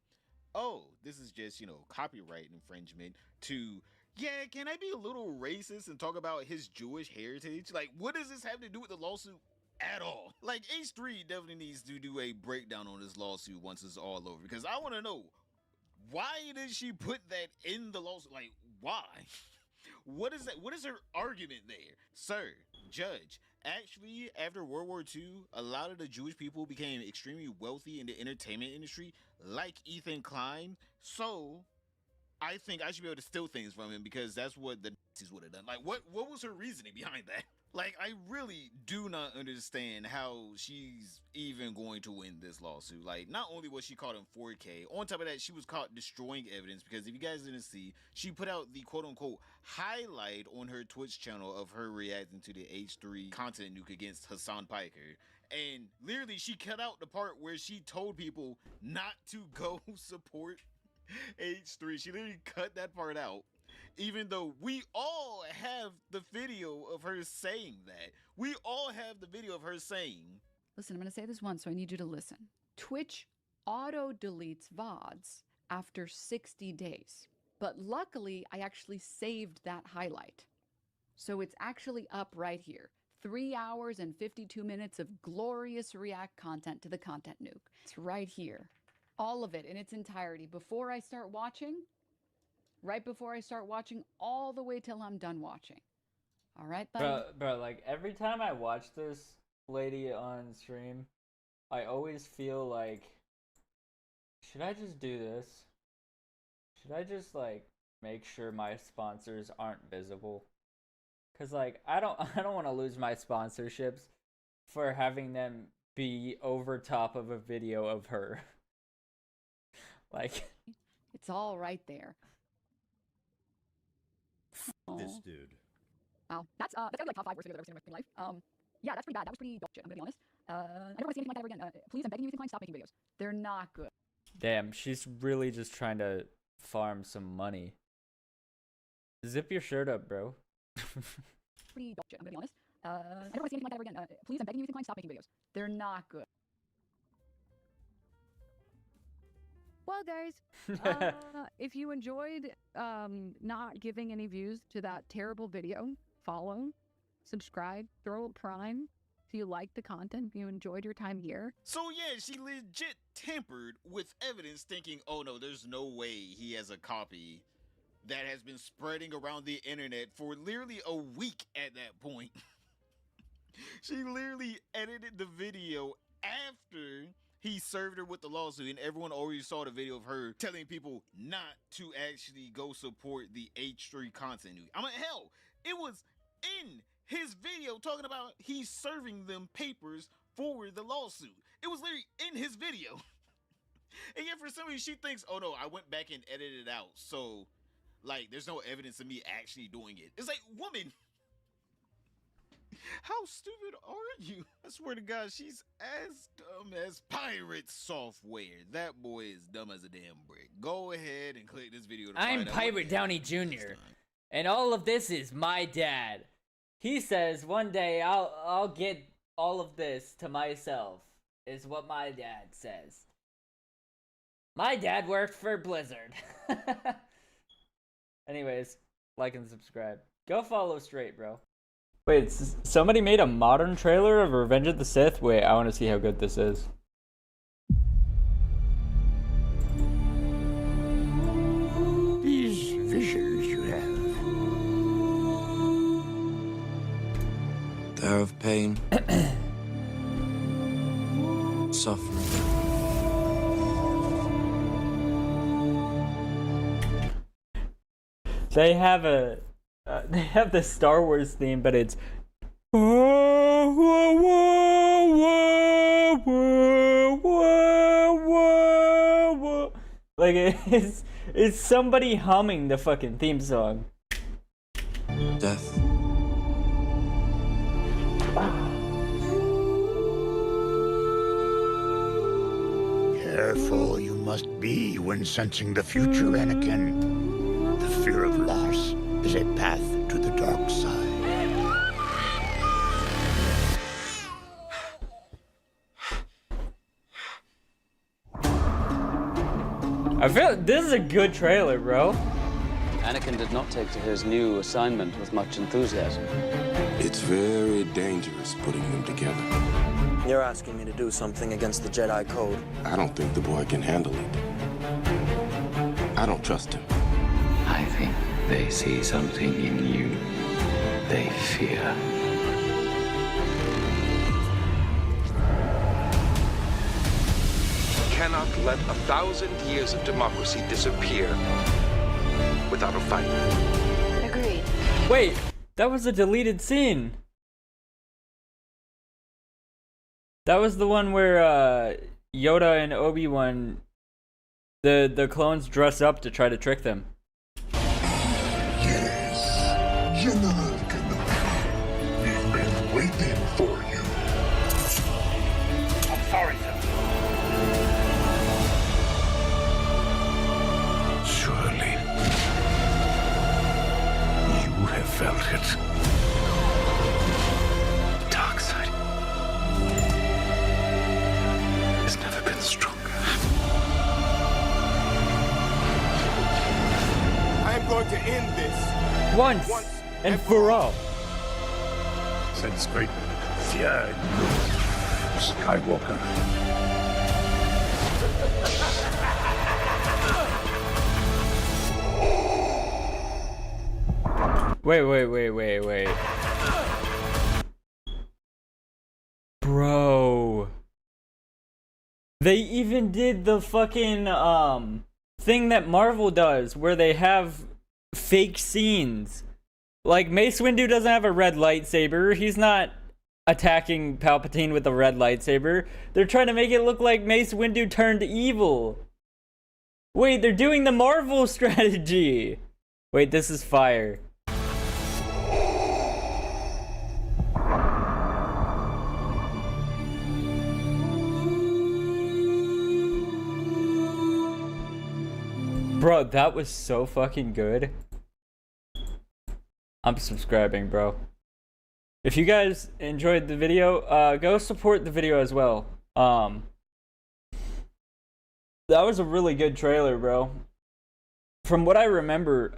oh, this is just, copyright infringement, to, yeah, can I be a little racist and talk about his Jewish heritage? Like, what does this have to do with the lawsuit at all? Like, H3 definitely needs to do a breakdown on this lawsuit once it's all over, because I want to know, why did she put that in the lawsuit? Like, why? What is that? What is her argument there? Sir, judge, actually, after World War II, a lot of the Jewish people became extremely wealthy in the entertainment industry, like Ethan Klein. So, I think I should be able to steal things from him because that's what the Nazis would have done. Like, what was her reasoning behind that? Like, I really do not understand how she's even going to win this lawsuit. Like, not only was she caught in 4K, on top of that, she was caught destroying evidence because if you guys didn't see, she put out the quote-unquote highlight on her Twitch channel of her reacting to the H3 content nuke against Hassan Piker. And literally, she cut out the part where she told people not to go support H3. She literally cut that part out. Even though we all have the video of her saying that. We all have the video of her saying. Listen, I'm going to say this once, so I need you to listen. Twitch auto-deletes VODs after 60 days. But luckily, I actually saved that highlight. So it's actually up right here. 3 hours and 52 minutes of glorious React content to the content nuke. It's right here. All of it in its entirety. Before I start watching, right before I start watching, all the way till I'm done watching. All right, buddy? Bro, like, every time I watch this lady on stream, I always feel like, should I just do this? Should I just, like, make sure my sponsors aren't visible? Because, like, I don't want to lose my sponsorships for having them be over top of a video of her. Like, It's all right there. This Aw. dude. Wow, that's gotta be like top 5 worst videos I've ever seen in my life. Yeah, that's pretty bad. That was pretty dog shit. I'm gonna be honest. I don't want to see anything like that ever again. Please, I'm begging you, Ethan Klein, stop making videos. They're not good. damn, she's really just trying to farm some money. Zip your shirt up, bro. Pretty dog shit. I'm gonna be honest. I don't want to see anything like that ever again. Please, I'm begging you, Ethan Klein, stop making videos. They're not good. Well, guys, if you enjoyed not giving any views to that terrible video, follow, subscribe, throw a prime. If you like the content, if you enjoyed your time here. So yeah, she legit tampered with evidence thinking, oh no, there's no way he has a copy that has been spreading around the internet for literally a week at that point. She literally edited the video after he served her with the lawsuit, and everyone already saw the video of her telling people not to actually go support the H3 content. I mean, hell, it was in his video talking about he's serving them papers for the lawsuit. It was literally in his video. And yet for some reason she thinks, oh no, I went back and edited it out. So, like, there's no evidence of me actually doing it. It's like, woman, how stupid are you? I swear to God, she's as dumb as pirate software. That boy is dumb as a damn brick. Go ahead and click this video to I'm find out Pirate what Downey Jr. And all of this is my dad. He says one day I'll get all of this to myself, is what my dad says. My dad worked for Blizzard. Anyways, like and subscribe. Go follow straight, bro. Wait, somebody made a modern trailer of Revenge of the Sith? Wait, I want to see how good this is. These visions you have, They're of pain, suffering. They have the Star Wars theme, but it's like it's somebody humming the fucking theme song. Death. careful you must be when sensing the future, Anakin. The fear of loss is a path to the dark side. I feel this is a good trailer, bro. Anakin did not take to his new assignment with much enthusiasm. It's very dangerous putting them together. You're asking me to do something against the Jedi Code. I don't think the boy can handle it. I don't trust him. I think they see something in you they fear. Cannot let 1,000 years of democracy disappear without a fight. Agreed. Wait, that was a deleted scene. That was the one where Yoda and Obi-Wan, the clones dress up to try to trick them. Yes, General Kenobi. We've been waiting for you. I'm sorry, sir. Surely, you have felt it. The dark side has never been stronger. I am going to end this. Once and for all. Sense great fear in you, Skywalker. Wait. Bro. They even did the fucking thing that Marvel does where they have fake scenes. Like Mace Windu doesn't have a red lightsaber. He's not attacking Palpatine with a red lightsaber. They're trying to make it look like Mace Windu turned evil. Wait, they're doing the Marvel strategy. Wait, this is fire. Bro, that was so fucking good. I'm subscribing, bro. If you guys enjoyed the video, go support the video as well. That was a really good trailer, bro. From what I remember,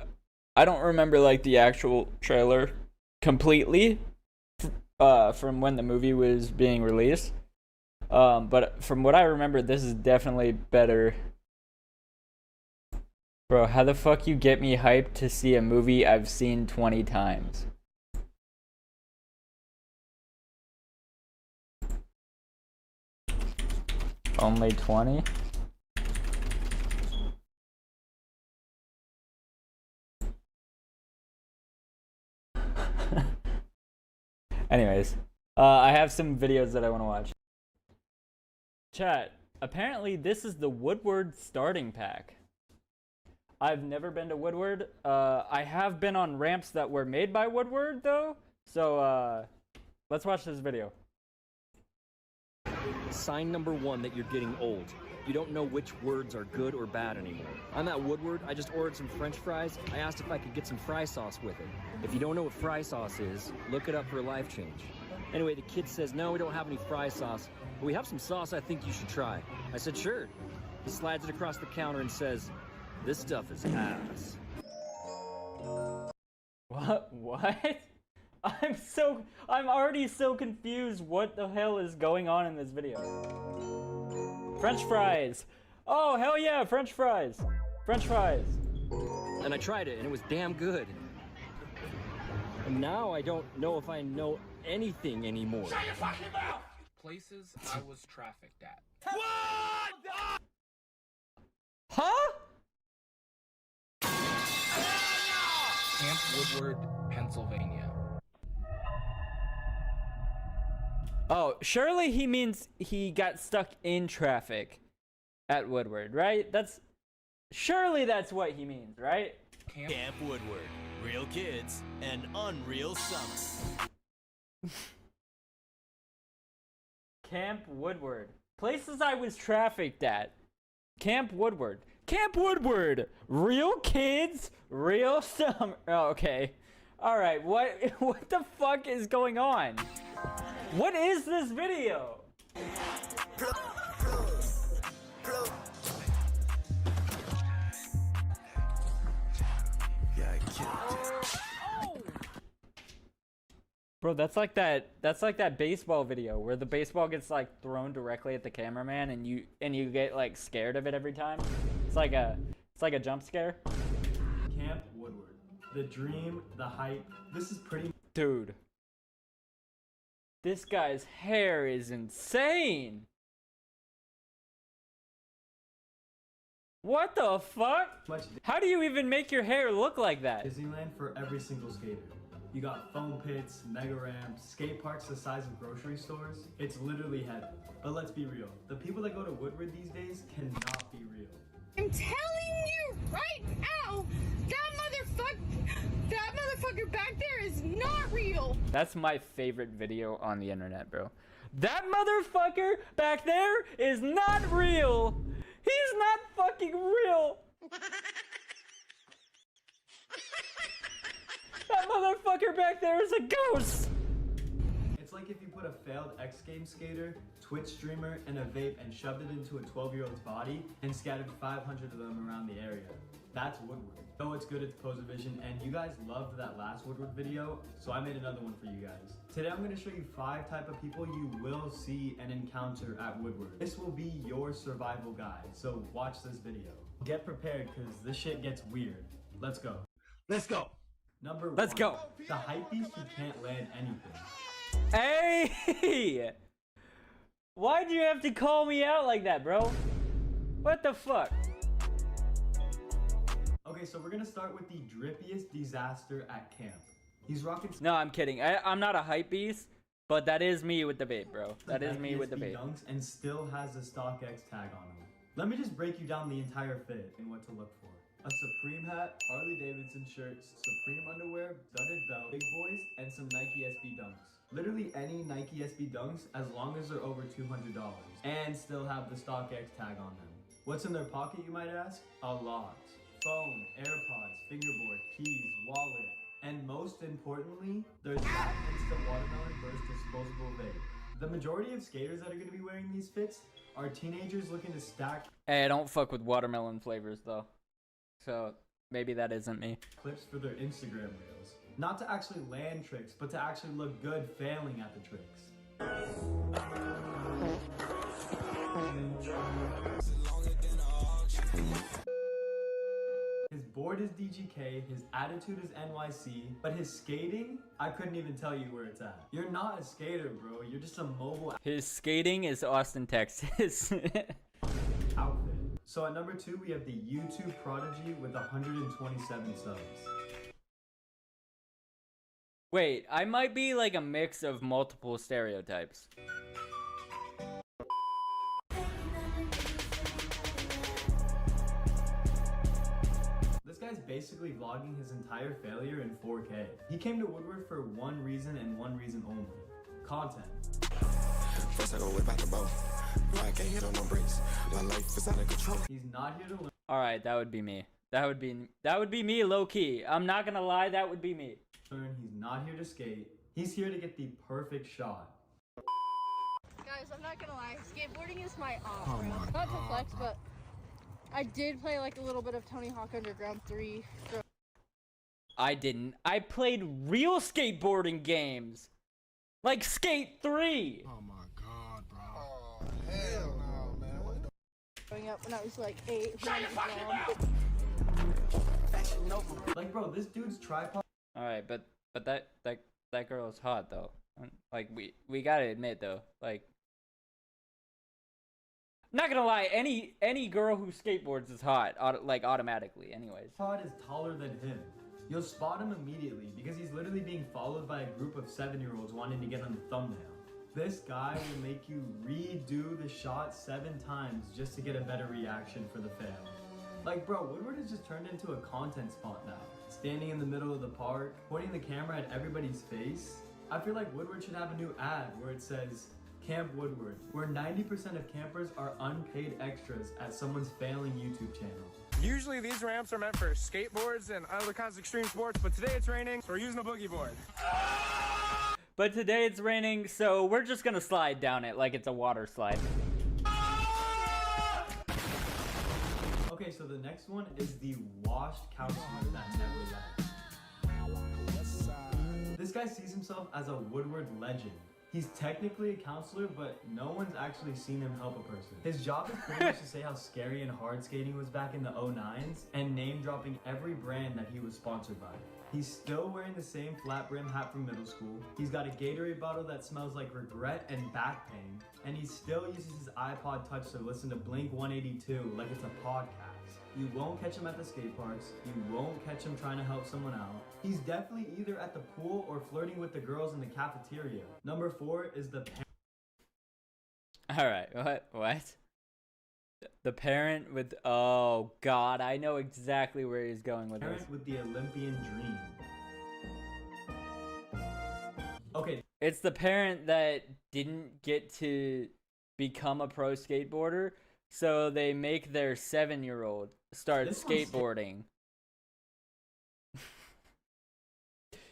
I don't remember like the actual trailer completely from when the movie was being released. But from what I remember, this is definitely better. Bro, how the fuck you get me hyped to see a movie I've seen 20 times? Only 20? Anyways, I have some videos that I want to watch. Chat, apparently this is the Woodward starting pack. I've never been to Woodward. I have been on ramps that were made by Woodward though. So let's watch this video. Sign number one that you're getting old. You don't know which words are good or bad anymore. I'm at Woodward. I just ordered some French fries. I asked if I could get some fry sauce with it. If you don't know what fry sauce is, look it up for a life change. Anyway, the kid says, no, we don't have any fry sauce, but we have some sauce I think you should try. I said, sure. He slides it across the counter and says, this stuff is ass. What? I'm already so confused what the hell is going on in this video. French fries. Oh, hell yeah, French fries. French fries. And I tried it and it was damn good. And now I don't know if I know anything anymore. Shut your fucking mouth! Places I was trafficked at. What? Huh? Camp Woodward, Pennsylvania. Oh, surely he means he got stuck in traffic at Woodward, right? Surely that's what he means, right? Camp Woodward. Real kids and unreal summer. Camp Woodward. Places I was trafficked at. Camp Woodward. Camp Woodward. Real kids, real summer. Oh, okay. All right. What the fuck is going on? What is this video? Bro, that's like that baseball video where the baseball gets like thrown directly at the cameraman and you get like scared of it every time. It's like a jump scare. Camp Woodward. The dream, the hype. This is pretty. Dude. This guy's hair is insane. What the fuck? How do you even make your hair look like that? Disneyland for every single skater. You got foam pits, mega ramps, skate parks the size of grocery stores. It's literally heaven. But let's be real. The people that go to Woodward these days cannot be real. I'm telling you right now, that motherfucker back there is not real. That's my favorite video on the internet, bro. That motherfucker back there is not real. He's not fucking real. That motherfucker back there is a ghost. It's like if you put a failed X Games skater, Twitch streamer, and a vape and shoved it into a 12-year-old's body and scattered 500 of them around the area. That's Woodward. Oh, it's good, it's Posevision, and you guys loved that last Woodward video, so I made another one for you guys. Today I'm going to show you 5 type of people you will see and encounter at Woodward. This will be your survival guide, so watch this video. Get prepared, because this shit gets weird. Let's go. Let's go. Number 1. Let's go. The hypebeast who can't land anything. Hey! Why'd you have to call me out like that, bro? What the fuck? Okay, so we're gonna start with the drippiest disaster at camp. He's rocking. No, I'm kidding. I'm not a hype beast, but that is me with the vape, bro. That is me with the vape. Dunks and still has the StockX tag on him. Let me just break you down the entire fit and what to look for. A Supreme hat, Harley Davidson shirts, Supreme underwear, studded belt, big boys, and some Nike SB Dunks. Literally any Nike SB Dunks as long as they're over $200 and still have the StockX tag on them. What's in their pocket, you might ask? A lot. Phone, AirPods, fingerboard, keys, wallet, and most importantly, there's that Instant Watermelon Burst disposable vape. The majority of skaters that are going to be wearing these fits are teenagers looking to stack. Hey, I don't fuck with watermelon flavors though. So maybe that isn't me. Clips for their Instagram reels. Not to actually land tricks, but to actually look good failing at the tricks. His board is DGK, his attitude is NYC, but his skating, I couldn't even tell you where it's at. You're not a skater, bro. You're just a mobile His skating is Austin, Texas. outfit. So at number 2, we have the YouTube prodigy with 127 subs. Wait, I might be like a mix of multiple stereotypes. This guy's basically vlogging his entire failure in 4K. He came to Woodward for one reason and one reason only. Content. First I go whip out the bow. No, I can't hit on no brakes. My life is out of control. He's not here to learn. Alright, that would be me. That would be me low key. I'm not gonna lie, that would be me. He's not here to skate. He's here to get the perfect shot. Guys, I'm not gonna lie. Skateboarding is my bro. Not to flex, but I did play like a little bit of Tony Hawk Underground 3. I didn't. I played real skateboarding games. Like Skate 3. Oh my god, bro. Oh, hell no, man. What the Growing up when I was like 8. Like, bro, this dude's tripod. Alright, but that girl is hot though. Like we gotta admit though, like I'm not gonna lie, any girl who skateboards is hot, like automatically anyways. Tripod is taller than him. You'll spot him immediately because he's literally being followed by a group of 7-year-olds wanting to get on the thumbnail. This guy will make you redo the shot 7 times just to get a better reaction for the fail. Like, bro, Woodward has just turned into a content spot now. Standing in the middle of the park, pointing the camera at everybody's face. I feel like Woodward should have a new ad where it says, Camp Woodward, where 90% of campers are unpaid extras at someone's failing YouTube channel. Usually these ramps are meant for skateboards and other kinds of extreme sports, but today it's raining, so we're using a boogie board. But today it's raining, so we're just gonna slide down it like it's a water slide. Okay, so the next one is the washed counselor that never left. This guy sees himself as a Woodward legend. He's technically a counselor, but no one's actually seen him help a person. His job is pretty much to say how scary and hard skating was back in the 09s and name dropping every brand that he was sponsored by. He's still wearing the same flat brim hat from middle school. He's got a Gatorade bottle that smells like regret and back pain. And he still uses his iPod Touch to listen to Blink 182 like it's a podcast. You won't catch him at the skate parks. You won't catch him trying to help someone out. He's definitely either at the pool or flirting with the girls in the cafeteria. Number 4 is the Alright, what? The parent with, oh god, I know exactly where he's going with this. parent with the Olympian dream. Okay. It's the parent that didn't get to become a pro skateboarder, so they make their 7-year-old start skateboarding.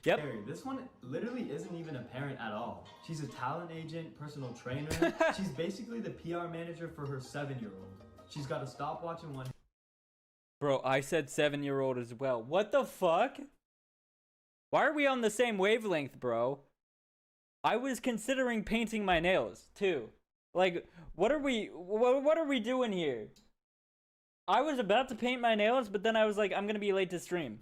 Yep. This one literally isn't even a parent at all. She's a talent agent, personal trainer. She's basically the PR manager for her 7-year-old. She's got a stopwatch in one. Bro, I said 7-year-old as well. What the fuck? Why are we on the same wavelength, bro? I was considering painting my nails too. Like, what are we doing here? I was about to paint my nails, but then I was like, I'm gonna be late to stream.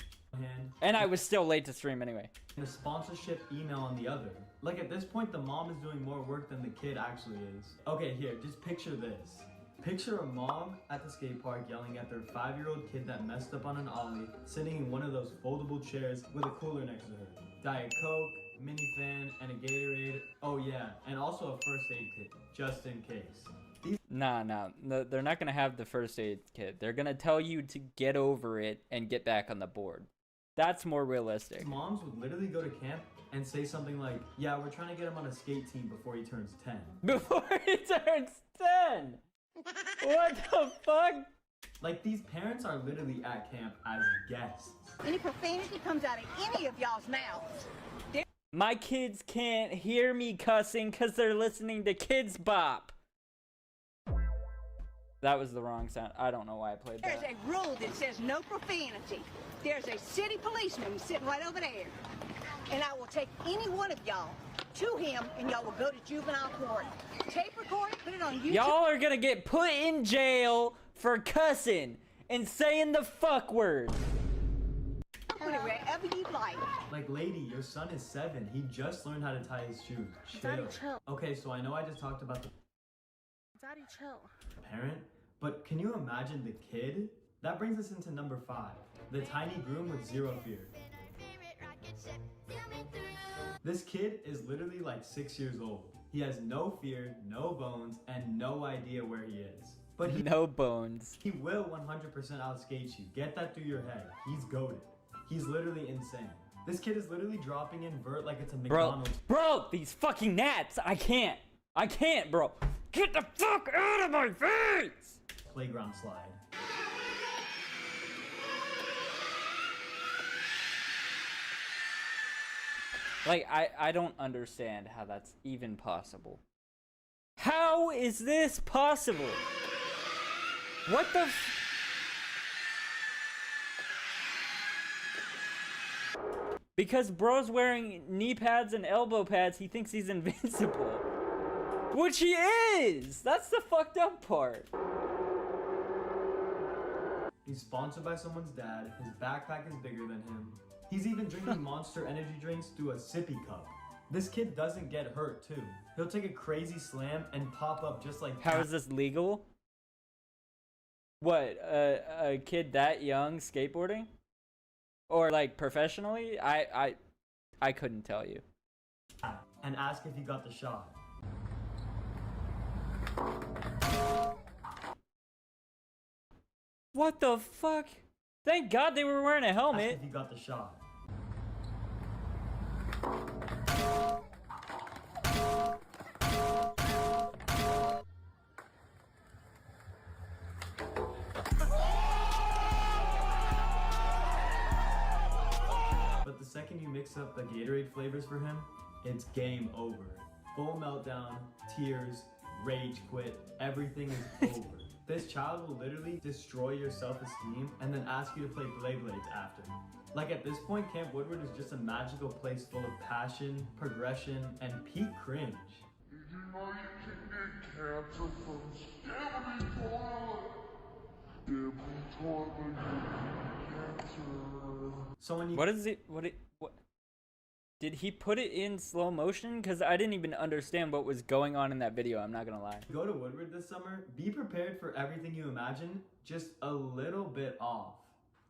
And I was still late to stream anyway. And a sponsorship email on the other. Like, at this point, the mom is doing more work than the kid actually is. Okay, here, just picture this. Picture a mom at the skate park yelling at their 5-year-old kid that messed up on an ollie, sitting in one of those foldable chairs with a cooler next to her. Diet Coke, mini fan, and a Gatorade. Oh yeah, and also a first aid kit, just in case. Nah, no, they're not gonna have the first aid kit. They're gonna tell you to get over it and get back on the board. That's more realistic. Moms would literally go to camp and say something like, yeah, we're trying to get him on a skate team before he turns 10. Before he turns 10? What the fuck? Like, these parents are literally at camp as guests. Any profanity comes out of any of y'all's mouths. My kids can't hear me cussing because they're listening to Kids Bop. That was the wrong sound. I don't know why I played There's that. a rule that says no profanity. There's a city policeman sitting right over there. And I will take any one of y'all to him and y'all will go to juvenile court. Tape record it, put it on YouTube. Y'all are gonna get put in jail for cussing and saying the fuck word. Put it wherever you'd like. Like, lady, your son is 7. He just learned how to tie his shoes. Daddy, chill. Okay, so I know I just talked about the Daddy, chill. parent, but can you imagine the kid? That brings us into number 5. The tiny groom with zero fear. This kid is literally like 6 years old. He has no fear, no bones, and no idea where he is. But he no bones. He will 100% outskate you. Get that through your head. He's goated. He's literally insane. This kid is literally dropping in vert like it's a McDonald's. Bro, these fucking gnats. I can't, bro. Get the fuck out of my face! Playground slide. Like, I don't understand how that's even possible. How is this possible? What the Because bro's wearing knee pads and elbow pads, he thinks he's invincible. Which he is! That's the fucked up part. He's sponsored by someone's dad. His backpack is bigger than him. He's even drinking Monster energy drinks through a sippy cup. This kid doesn't get hurt too. He'll take a crazy slam and pop up just like How is this legal? What, a kid that young skateboarding? Or like professionally? I couldn't tell you. And ask if you got the shot. What the fuck? Thank God they were wearing a helmet. Ask if you got the shot. But the second you mix up the Gatorade flavors for him, it's game over. Full meltdown, tears, rage quit, everything is over. This child will literally destroy your self-esteem and then ask you to play Blades after. Like, at this point, Camp Woodward is just a magical place full of passion, progression, and peak cringe. Did you know you can get cancer from Stanley Toilet? Stanley Toilet cancer. So when you what did he put it in slow motion? Because I didn't even understand what was going on in that video, I'm not gonna lie. Go to Woodward this summer, be prepared for everything you imagine, just a little bit off.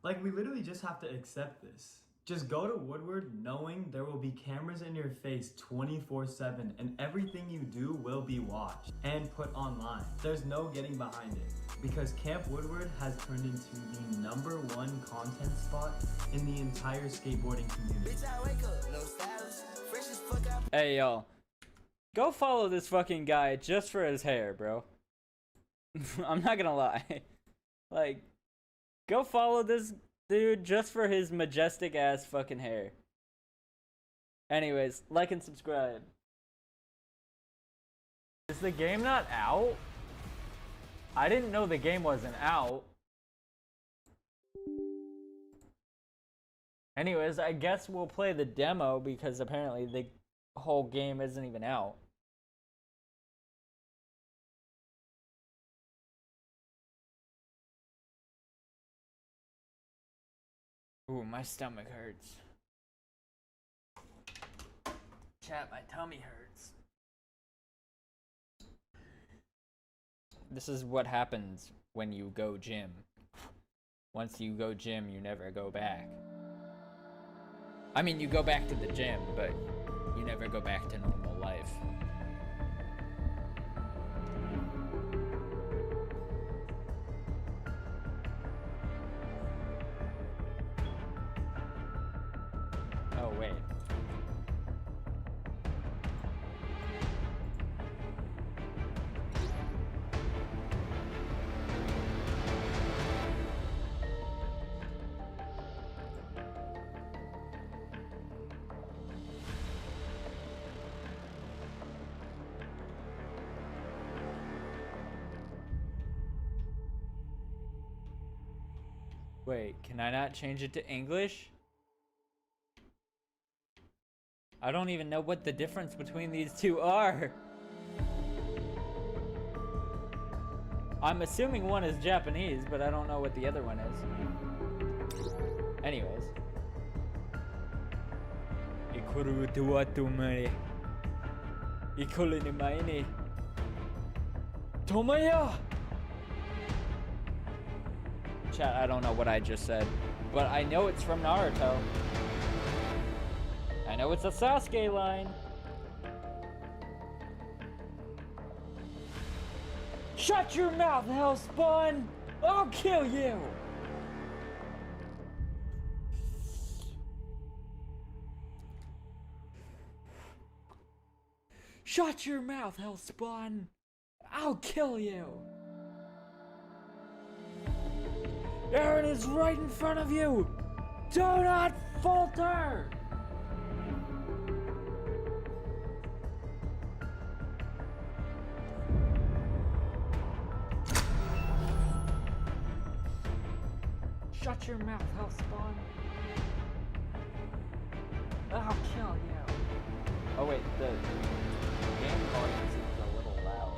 Like, we literally just have to accept this. Just go to Woodward knowing there will be cameras in your face 24/7 and everything you do will be watched and put online. There's no getting behind it because Camp Woodward has turned into the #1 content spot in the entire skateboarding community. Hey y'all, go follow this fucking guy just for his hair, bro. I'm not gonna lie. Like, go follow this dude just for his majestic ass fucking hair. Anyways, like and subscribe. Is the game not out? I didn't know the game wasn't out. Anyways, I guess we'll play the demo because apparently the whole game isn't even out. Ooh, my stomach hurts. Chat, my tummy hurts. This is what happens when you go gym. Once you go gym, you never go back. I mean, you go back to the gym, but you never go back to normal life. Wait, can I not change it to English? I don't even know what the difference between these two are. I'm assuming one is Japanese, but I don't know what the other one is. Anyways. Ikuru tuatumare. Ikulu ni maini. Tomaya! Chat, I don't know what I just said, but I know it's from Naruto. I know it's a Sasuke line. Shut your mouth, Hellspawn! I'll kill you! Shut your mouth, Hellspawn! I'll kill you! Eren is right in front of you! Do not falter! Shut your mouth, Hellspawn. I'll kill you. Oh wait, the game volume seems a little loud.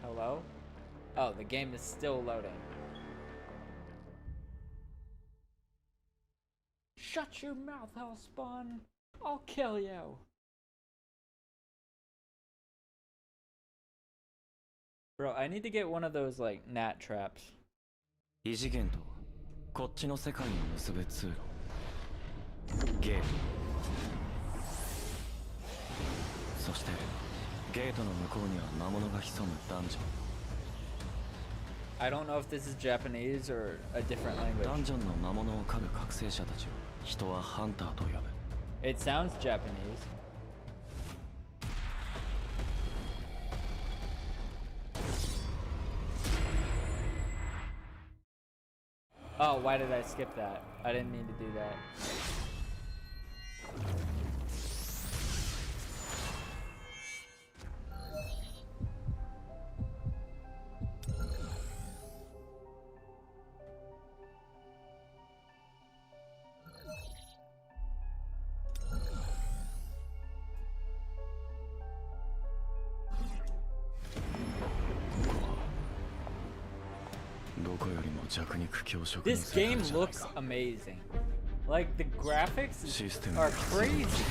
Hello? Oh, the game is still loading. Shut your mouth, Hellspawn. I'll kill you. Bro, I need to get one of those, like, gnat traps. 異次元とこっちの世界を結ぶ通路。ゲート。そしてゲートの向こうには魔物が潜むダンジョン。I don't know if this is Japanese or a different language. ダンジョンの魔物を狩る覚醒者たちを人はハンターと呼ぶ。It sounds Japanese. Oh, why did I skip that? I didn't mean to do that. This game looks amazing. Like, the graphics are crazy.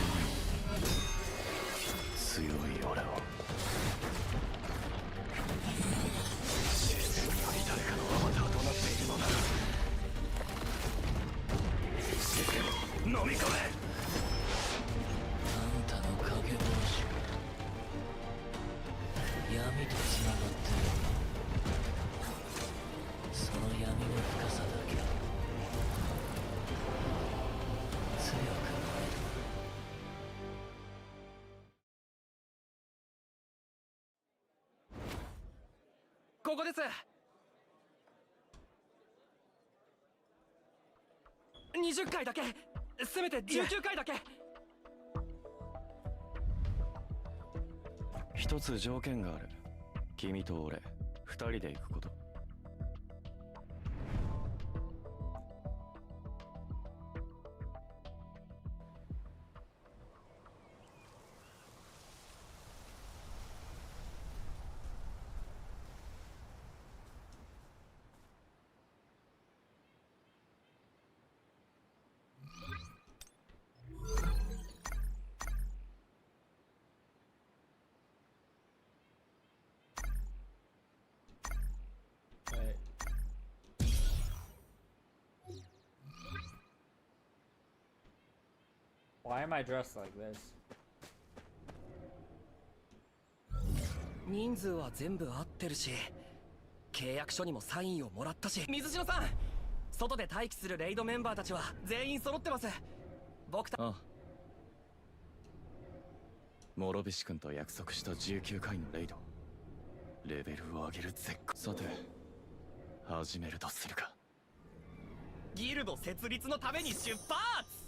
!20 回だけせめて19回だけ一つ条件がある。君と俺、二人で行くこと。Why am I dressed like this? 人数は全部合ってるし、契約書にもサインをもらったし、水城さん、外で待機するレイドメンバーたちは全員揃ってます。僕た。ああ。諸菱君と約束した19回のレイド、レベルを上げる絶好。さて、始めるとするか。ギルド設立のために出発。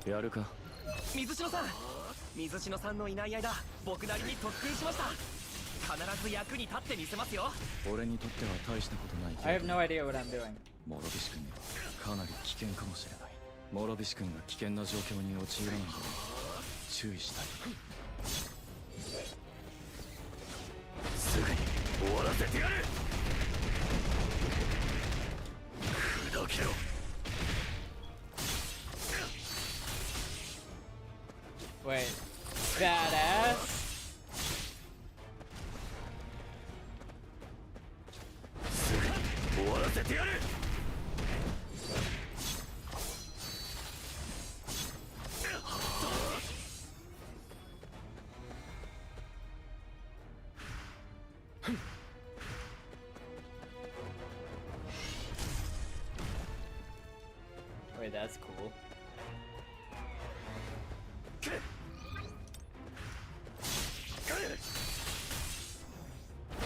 やるか。水篠さん、水篠さんのいない間、僕なりに特訓しました。必ず役に立ってみせますよ。俺にとっては大したことない。 I have no idea what I'm doing. 諸菱君にはかなり危険かもしれない。諸菱君が危険な状況に陥らないように注意したい。すぐに終わらせてやる。砕けろ。Wait, badass. すぐに終わらせてやる。Wait, that's cool.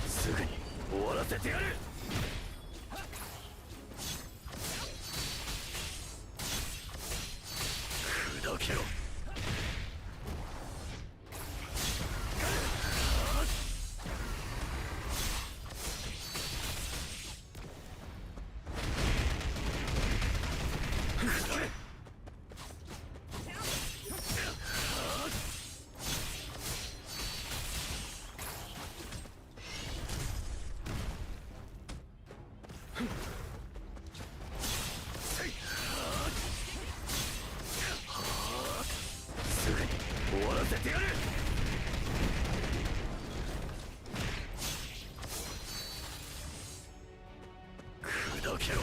すぐに終わらせてやる。砕けろ。すぐに終わらせてやる。砕けろ。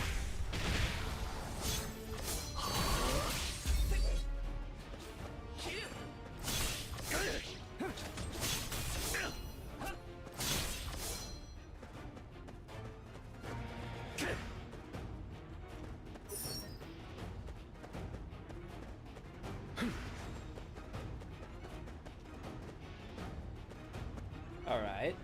All right.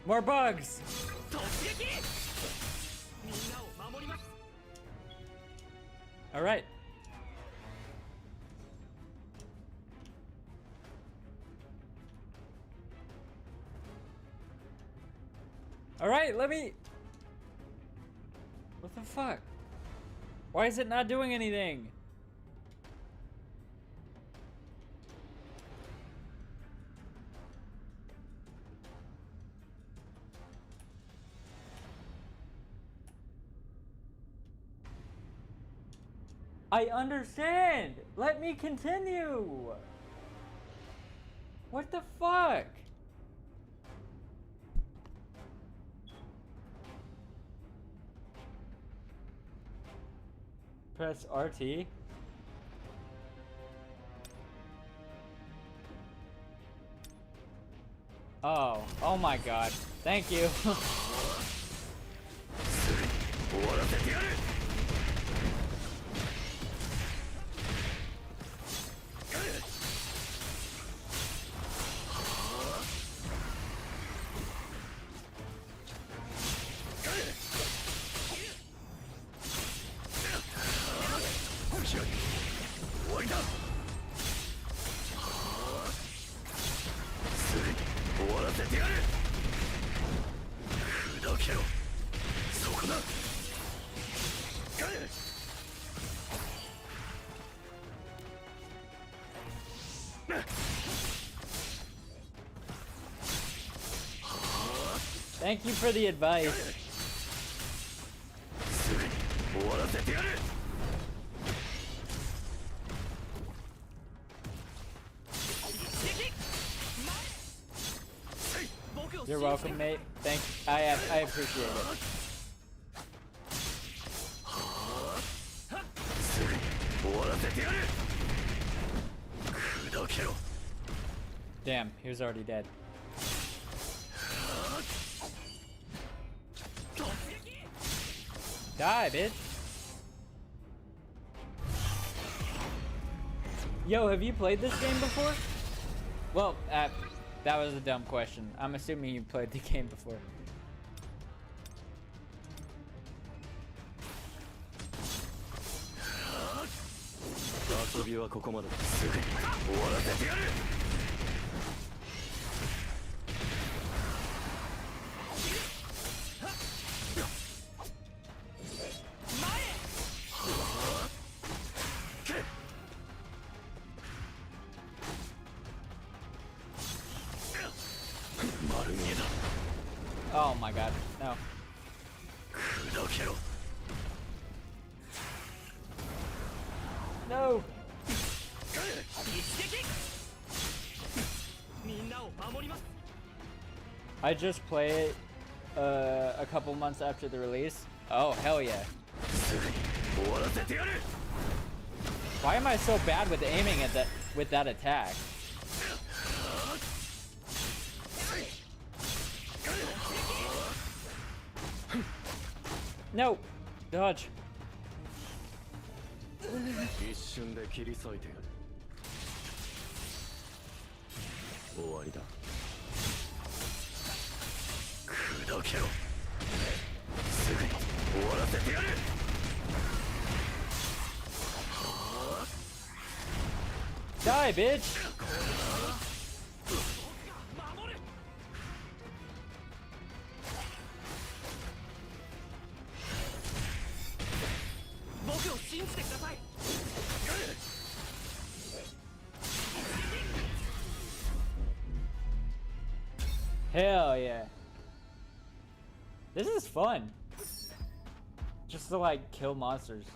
More bugs. All right. All right, let me. What the fuck? Why is it not doing anything? I understand. Let me continue. What the fuck? Press RT. Oh my god. Thank you. Thank you for the advice. You're welcome, mate. Thank you. I appreciate it. Damn, he was already dead. Die, bitch. Yo, have you played this game before? Well, that was a dumb question. I'm assuming you played the game before. びはここまで。すぐに終わらせてやる。丸見えだ。 Oh my god, no. 砕けろ。 No. 一撃。みんなを守ります。 I just play it a couple months after the release. Oh, hell yeah. すぐに終わらせてやる。 Why am I so bad with aiming at with that attack? No! Dodge. 一瞬で切り裂いてやる。終わりだ。砕けろ。すぐに終わらせてやる。 Die, bitch! 僕を信じてください。 Hell yeah. This is fun. Just to like kill monsters.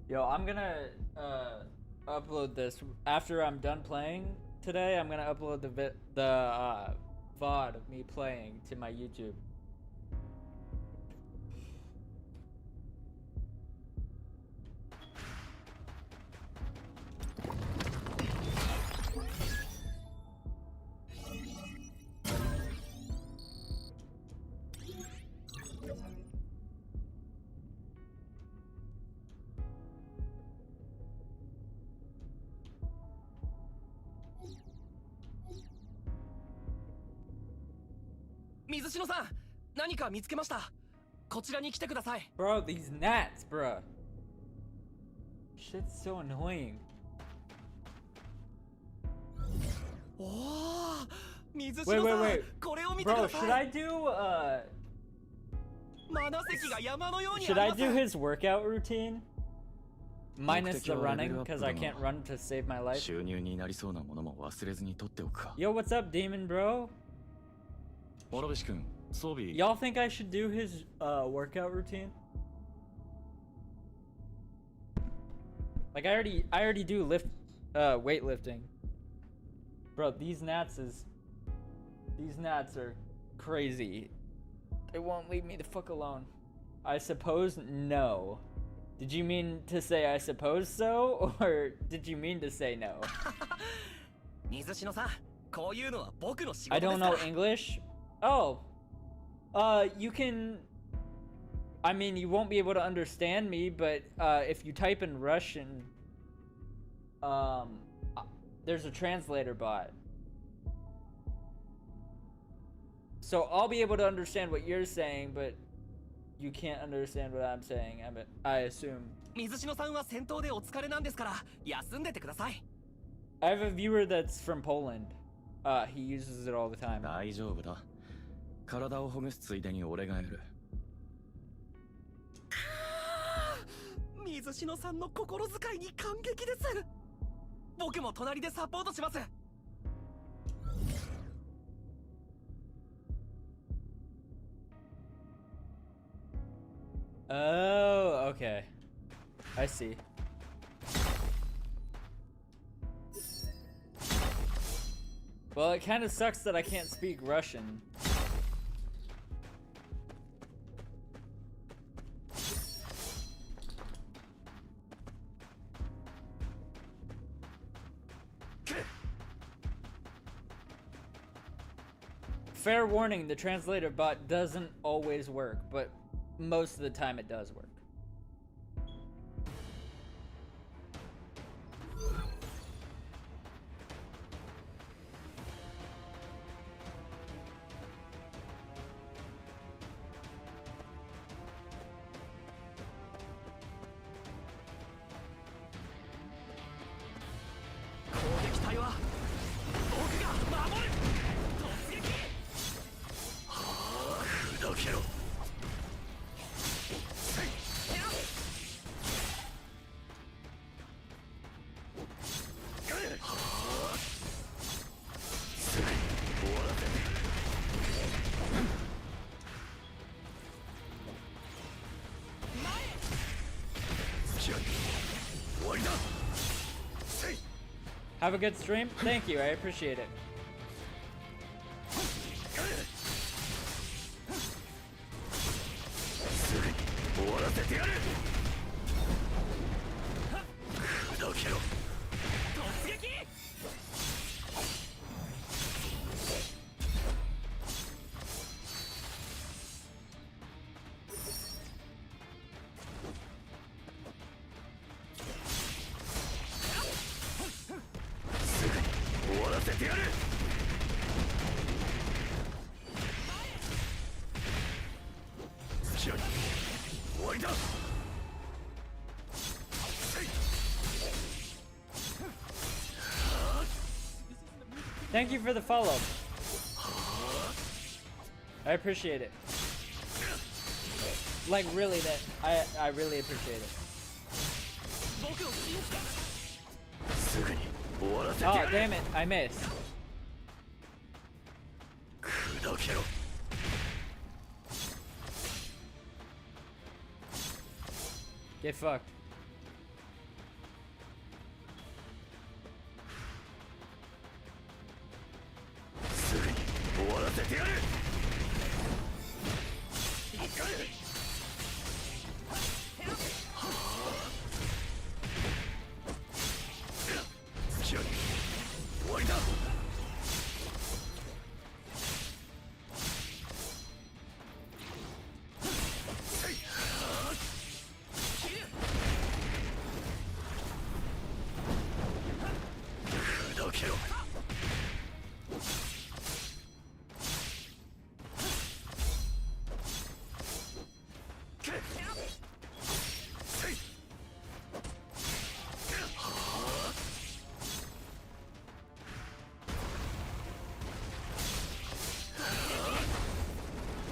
Yo, I'm gonna upload this after I'm done playing today. I'm gonna upload the VOD of me playing to my YouTube. Bro, these gnats, bro. Shit's so annoying. Wait. Bro, should I do his workout routine? Minus the running, because I can't run to save my life. 収入になりそうなものも忘れずに取っておくか。 Yo, what's up, Demon Bro? 諸星君、装備。 Y'all think I should do his workout routine? Like I already do weightlifting. Bro, these gnats are crazy. They won't leave me the fuck alone. I suppose no. Did you mean to say I suppose so, or did you mean to say no? 水篠さん、こういうのは僕の仕事 I です don't から。 know English. Oh, you can. I mean, you won't be able to understand me, but if you type in Russian, there's a translator bot. So I'll be able to understand what you're saying, but you can't understand what I'm saying. I assume. 水篠さんは戦闘でお疲れなんですから、休んでてください。 I have a viewer that's from Poland. He uses it all the time. 大丈夫だ。体をほぐすついでに俺がやる。水篠さんの心遣いに感激です。僕も隣でサポートします。 Oh, okay. I see. Well, it kind of sucks that I can't speak Russian. Fair warning, the translator bot doesn't always work, but most of the time it does work. けろ Have a good stream. Thank you. I appreciate it. Thank you for the follow. I appreciate it. Like really, that I really appreciate it. Oh damn it! I missed. Get fucked.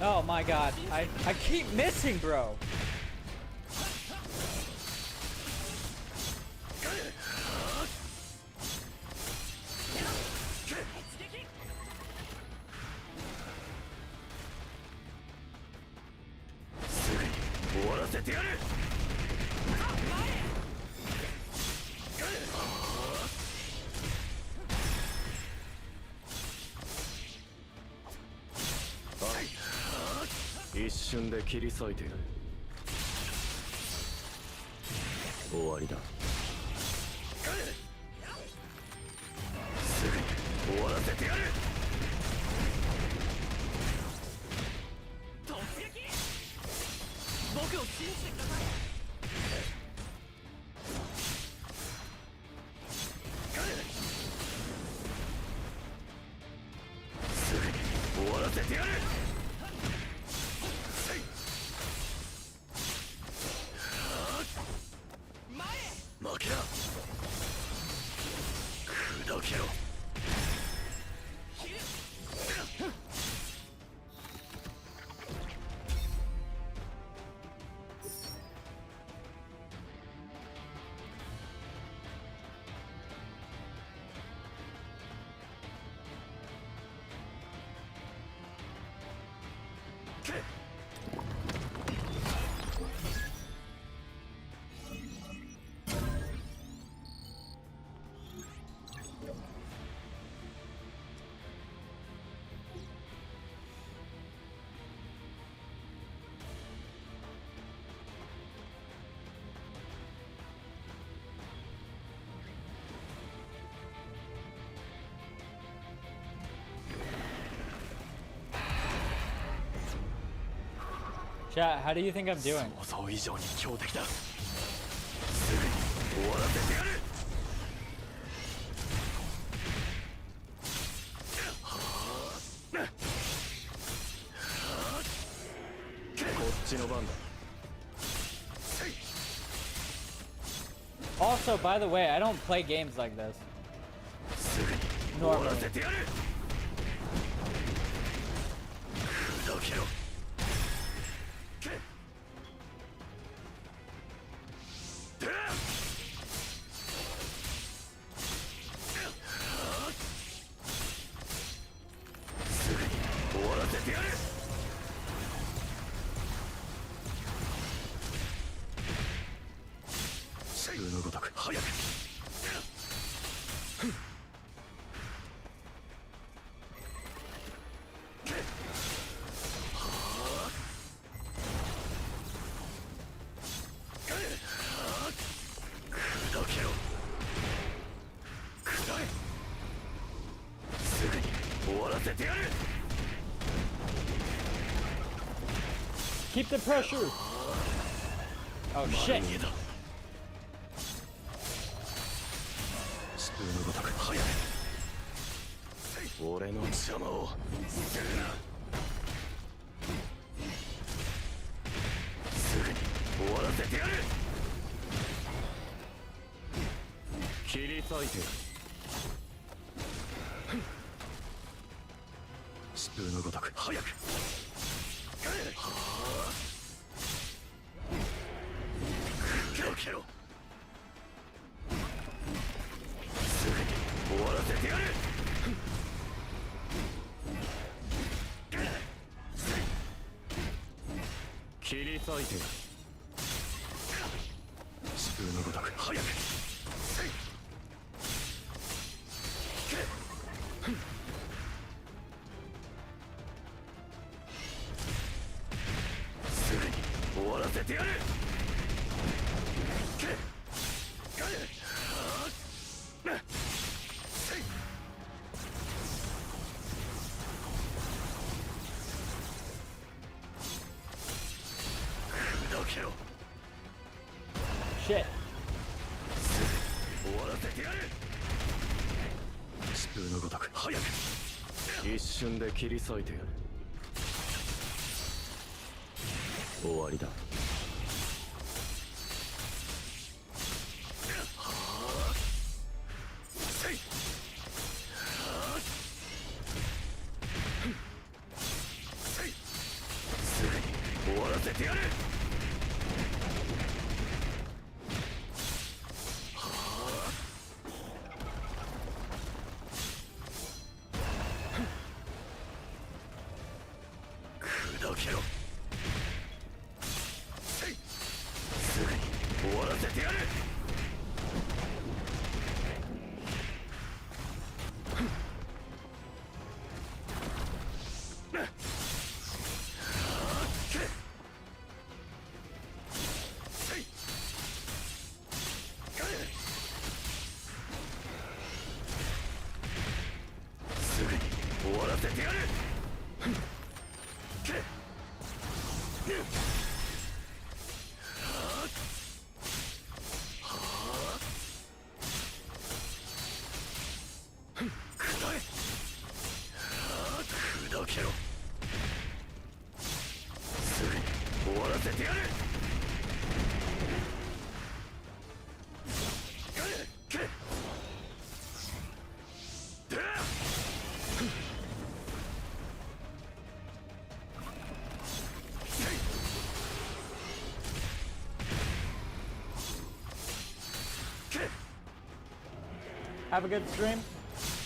Oh my god, I keep missing, bro.一瞬で切り裂いてやる終わりだすぐに終わらせてやる突撃僕を信じてくださいすぐに終わらせてやる負けだ砕けろChat, how do you think I'm doing? 想像以上に強敵だすぐに終わらせてやるこっちの番だ Also, by the way, I don't play games like this. すぐに終わらせてやる砕けろ風のごとく早く砕けろ砕えすぐに終わらせてやる Keep the pressure. Oh shit. スプーンのごとく早く俺の邪魔をするなすぐに終わらせてやる切り裂いてやるスプーンのごとく早く砕けろすぐに終わらせてやる切り裂いてやるスプーンのごとく早くすぐに終わらせてやる砕けろ Shit. 終わらせてやるスプーンのごとく早く一瞬で切り裂いてやる終わりだすぐに終わらせてやる砕けろすぐに終わらせてやるすぐに終わらせてやる砕けろすぐに終わらせてやるHave a good stream.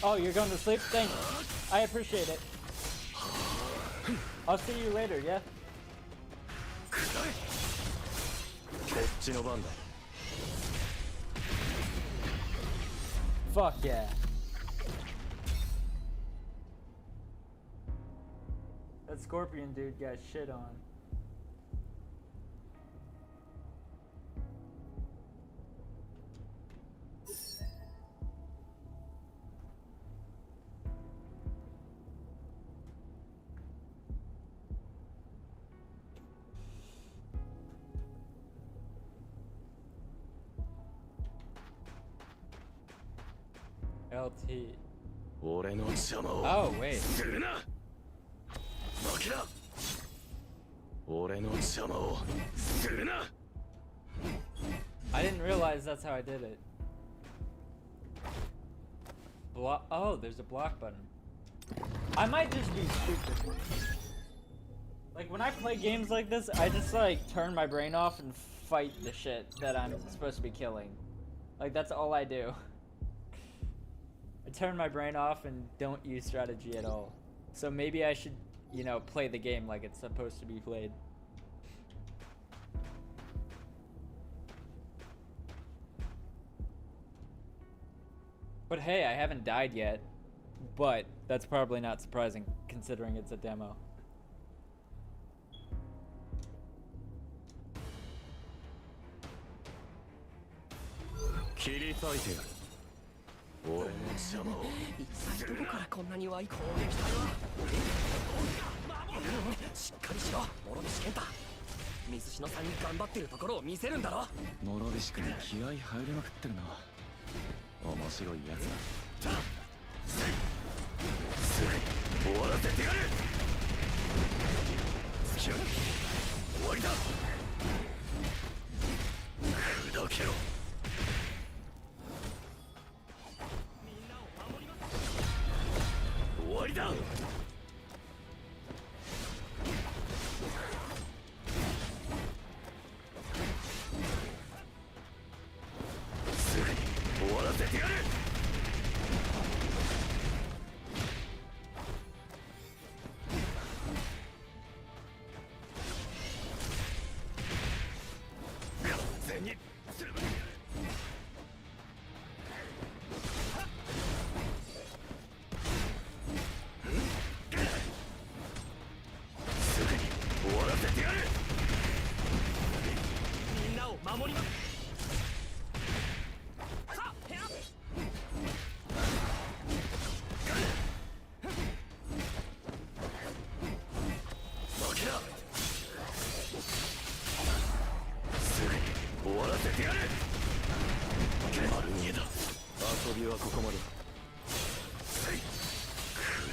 Oh, you're going to sleep? Thanks. I appreciate it. I'll see you later, yeah? こっちの番だ Fuck yeah. That scorpion dude got shit on. LT. 俺の邪魔を Oh, wait. するな負けだ俺の邪魔をするな I didn't realize that's how I did it. Block. Oh, there's a block button. I might just be stupid. Like when I play games like this, I just like turn my brain off and fight the shit that I'm supposed to be killing. Like that's all I do. I turn my brain off and don't use strategy at all. So maybe I should, you know, play the game like it's supposed to be played. But hey, I haven't died yet. But that's probably not surprising considering it's a demo.一体どこからこんなに湧い攻撃隊はしっかりしろ諸星健太水篠さんに頑張ってるところを見せるんだろ諸星君気合入りまくってるな面白いやつだすぐ終わらせてやる突き上げ終わりだ砕けろ終わりだすぐに終わらせてやる完全にする終わらせてやるみんなを守ります負けだすぐに終わらせてやる丸見えだ遊びはここまで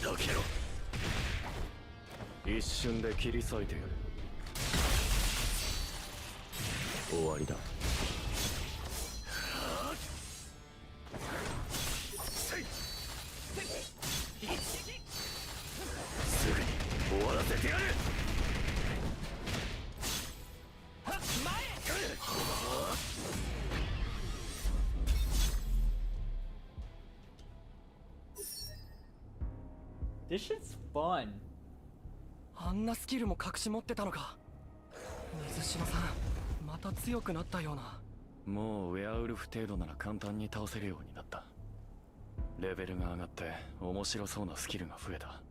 砕けろ一瞬で切り裂いてやる終わりだすぐに終わらせてやるThis shit's fun. あんなスキルも隠し持ってたのか水篠さんまた強くなったようなもうウェアウルフ程度なら簡単に倒せるようになったレベルが上がって面白そうなスキルが増えた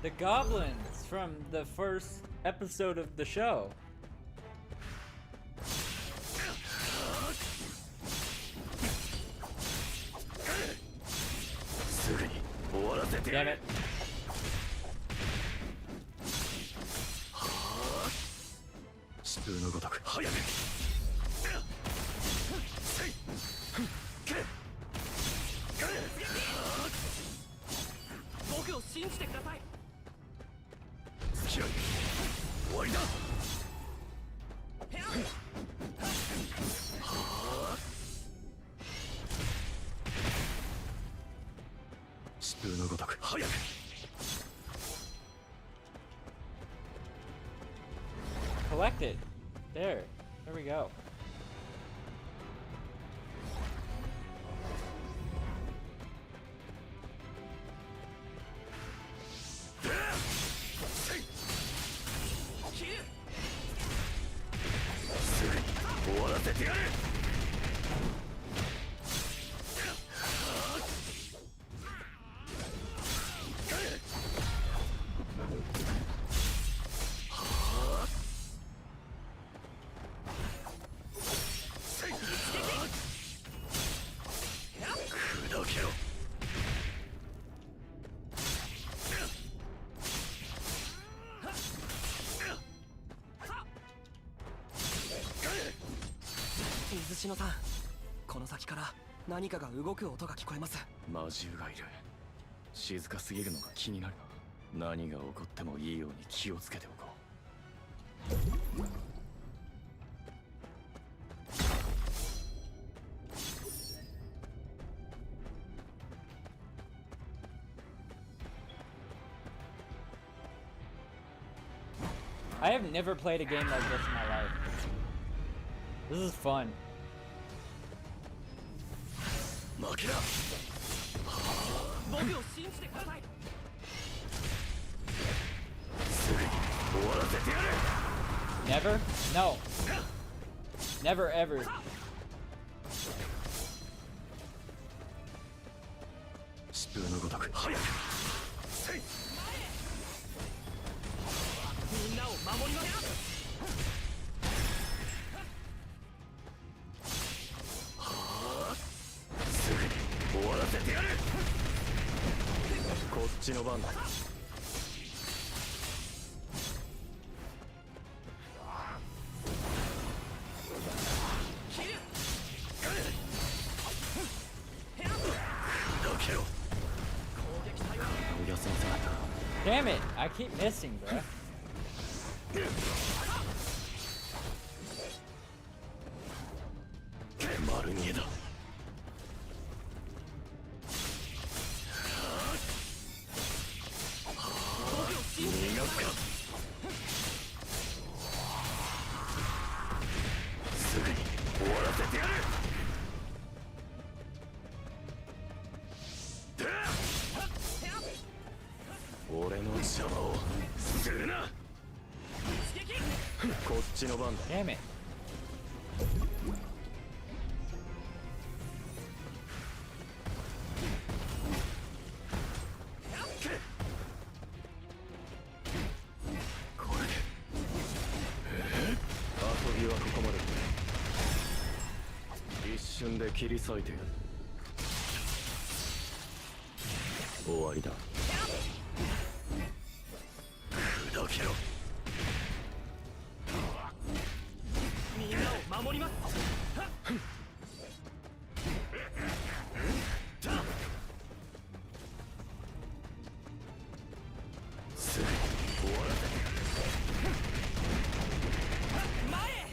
The goblins from the first episode of the show. Damn it. Collect it. There we go.水篠さん、この先から何かが動く音が聞こえます。魔獣がいる。静かすぎるのが気になるな。何が起こってもいいように気をつけておこう。I have never played a game like this in my life. This is fun. 負けだ僕を信じてくださいすぐに終わらせてやる Never? No. Never ever. 疾風のごとく早くみんなを守りますすぐに終わらせてやるこっちの番だ砕けろ Damn it! I keep missing, bro. 丸見えだ逃がすかすぐに終わらせてやる俺の邪魔をするなこっちの番だ Damn it. これで遊びはここまで一瞬で切り裂いてやる終わりだ砕けろみんなを守りますすぐに終わらせて前へ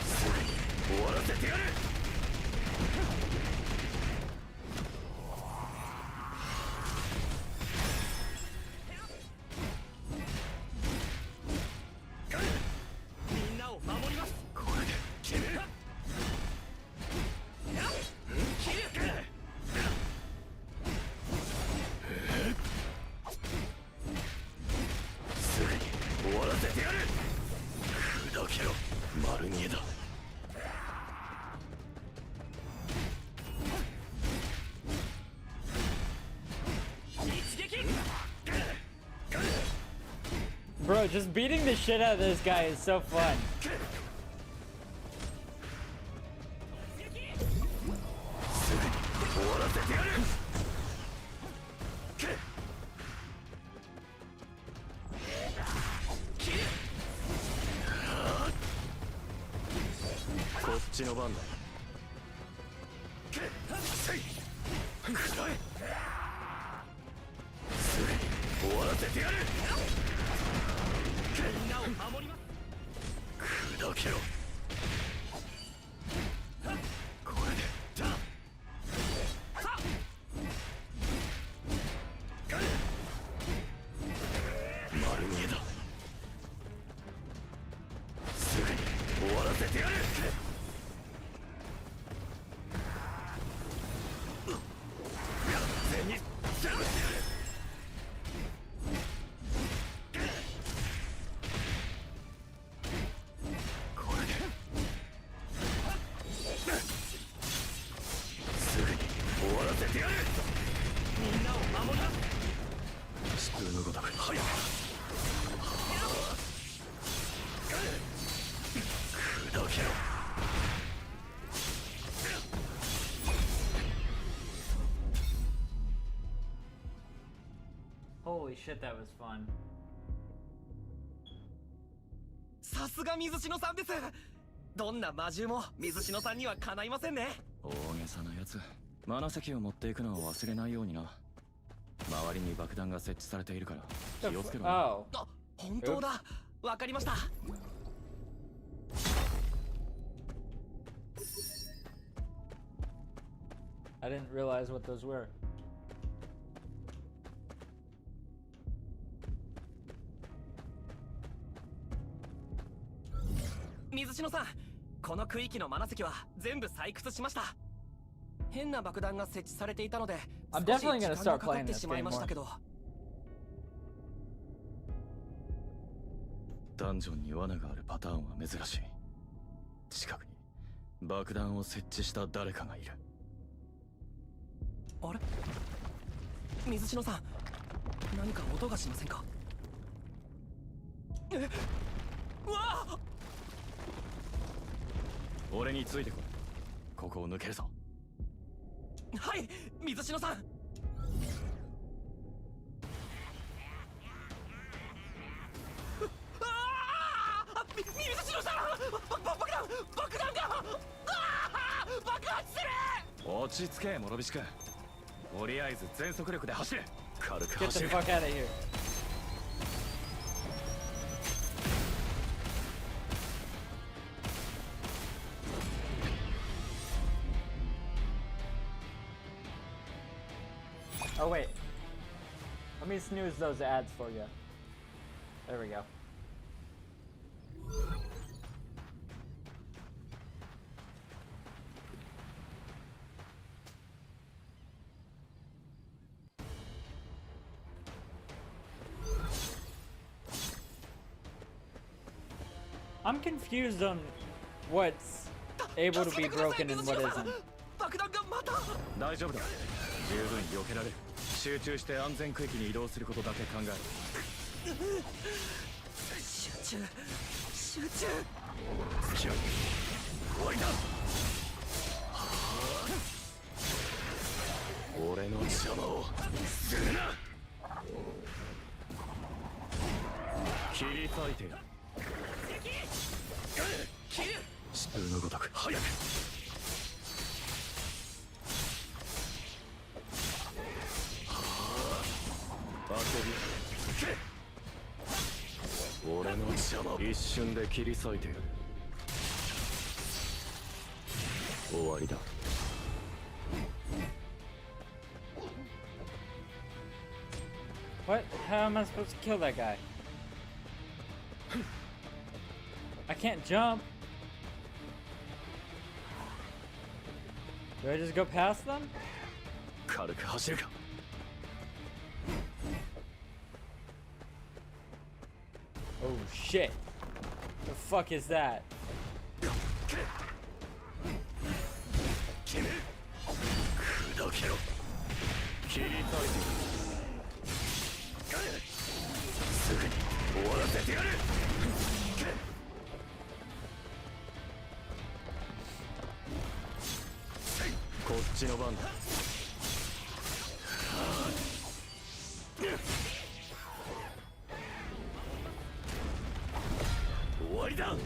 すぐに終わらせてやるみんなを守りますこれで決めるすぐに終わらせてやる砕けろ丸見えだ Bro, just beating the shit out of this guy is so fun. すぐに終わらせてやるこっちの番だくらえすぐに終わらせてやるみんなを守ります砕けろこれでだ丸見えだすぐに終わらせてやる完全に潰してやるこれですぐに終わらせてやるみんなを守ります疾風のごとく早く砕けろ Holy shit, that was fun. さすが水篠さんですどんな魔獣も水篠さんにはかないませんね大げさなやつマナ石を持っていくのを忘れないようにな周りに爆弾が設置されているから気をつけろ Oh. あ、本当だわかりました I didn't realize what those were. Mizushinoさん、この区域のマナ石は全部採掘しました。変な爆弾が設置されていたので、少し時間がかかってしまいましたけど。ダンジョンに罠があるパターンは珍しい。近くに爆弾を設置した誰かがいる。あれ？水篠さん、何か音がしませんか？え？うわあ！俺についてこい。ここを抜けるぞ。はい、水篠さん。水篠さん！爆弾が！爆発する！落ち着け、諸菱君。とりあえず全速力で走れ。軽く走る。Get the fuck out of here. Oh wait. Let me snooze those ads for you. There we go. I'm confused on what's able to be broken and what isn't. 大丈夫だ。十分避けられる。集中して安全区域に移動することだけ考える。集中。終わりだ。俺の邪魔をするな。切り裂いてやる。疾風のごとく早く。俺の邪魔を一瞬で切り裂いてやる。終わりだ。What? How am I supposed to kill that guy? I can't jump. Do I just go past them? 軽く走るか。Oh shit. The fuck is that? 砕けろ。切り裂いてすぐに終わらせてやる。こっちの番だ。終わりだ。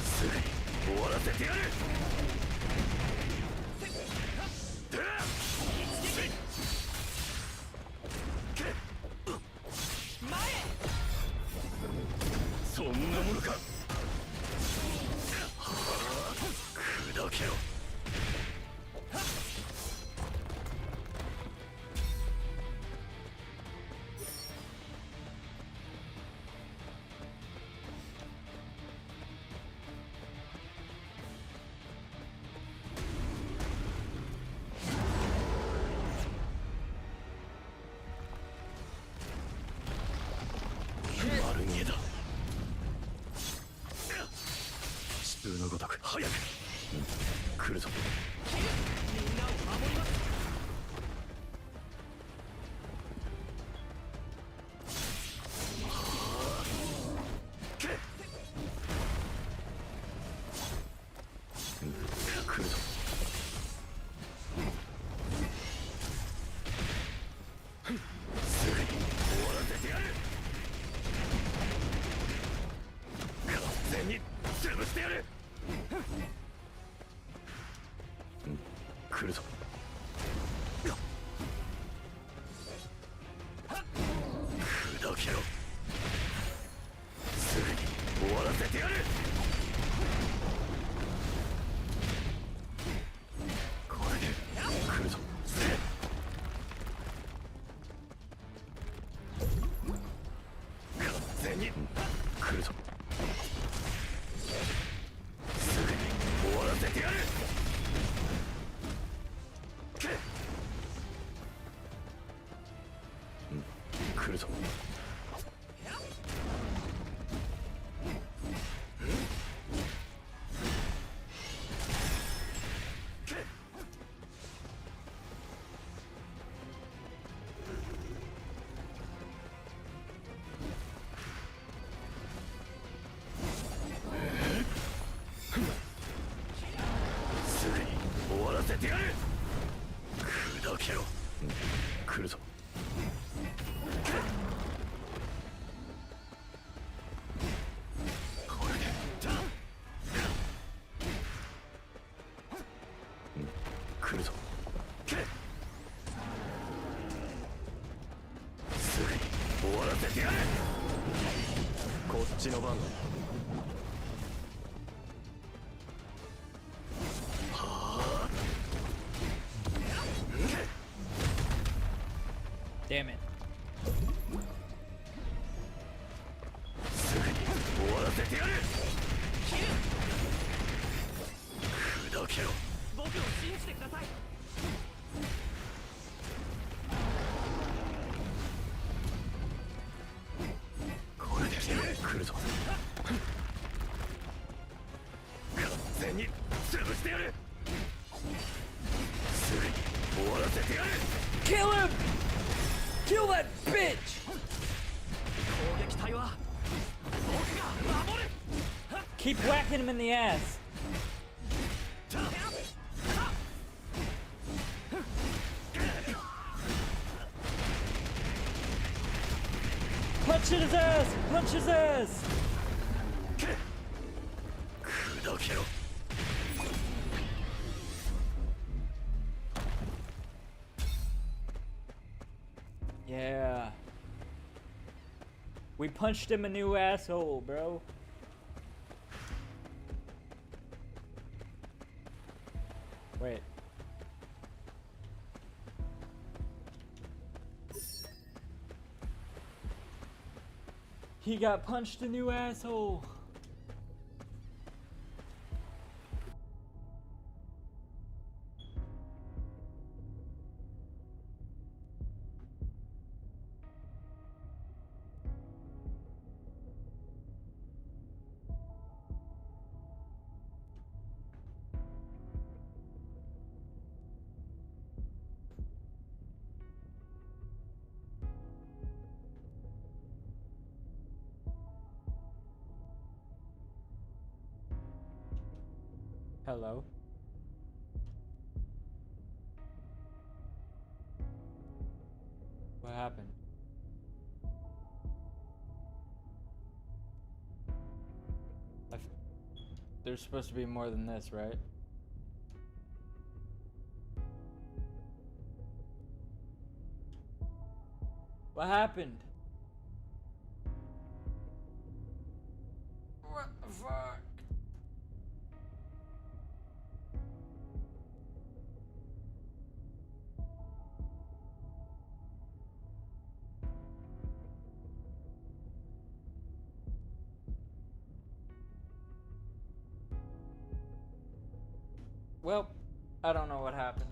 すぐに終わらせてやる。そんなものか。砕けろ。丸見えだ。疾風のごとく早く。来るぞ。みんなを守ります。来るぞ。すぐに終わらせてやる。完全に潰してやる。来るぞ。砕けろ。すぐに終わらせてやる。せてやる。砕けろ。来るぞ。これで来るぞ。すぐに終わらせてやる。こっちの番だ。Damn it. すぐに終わらせてやる。砕けろ。僕を信じてください。これで来るぞ。完全に潰してやる。すぐに終わらせてやる。 Kill him! Kill that bitch! 攻撃隊は僕が守る。 Keep whacking him in the ass. Punch his ass! Punch his ass! 砕けろ。Yeah. We punched him a new asshole, bro. Wait. He got punched a new asshole. Hello. What happened? There's supposed to be more than this, right? What happened? What the fuck? Well, I don't know what happened.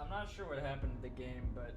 I'm not sure what happened to the game, but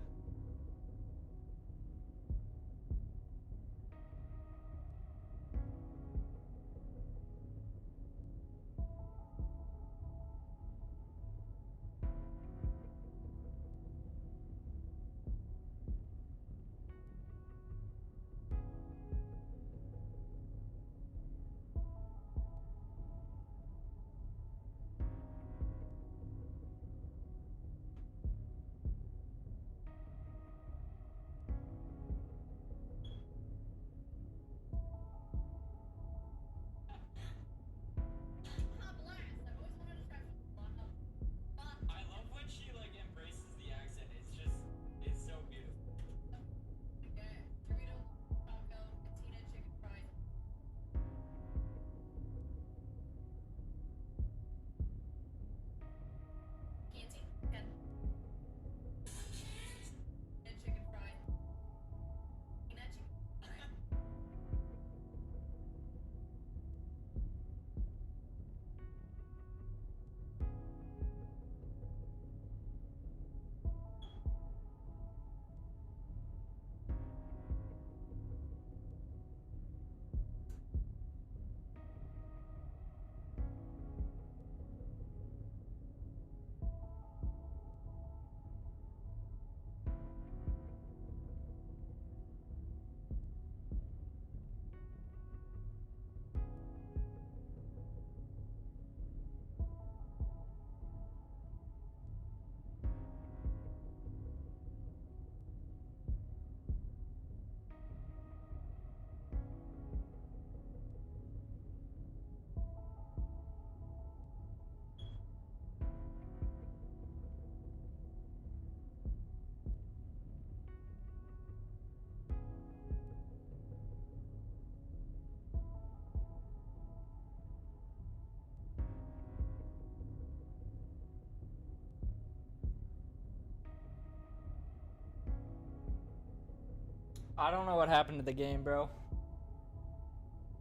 I don't know what happened to the game, bro.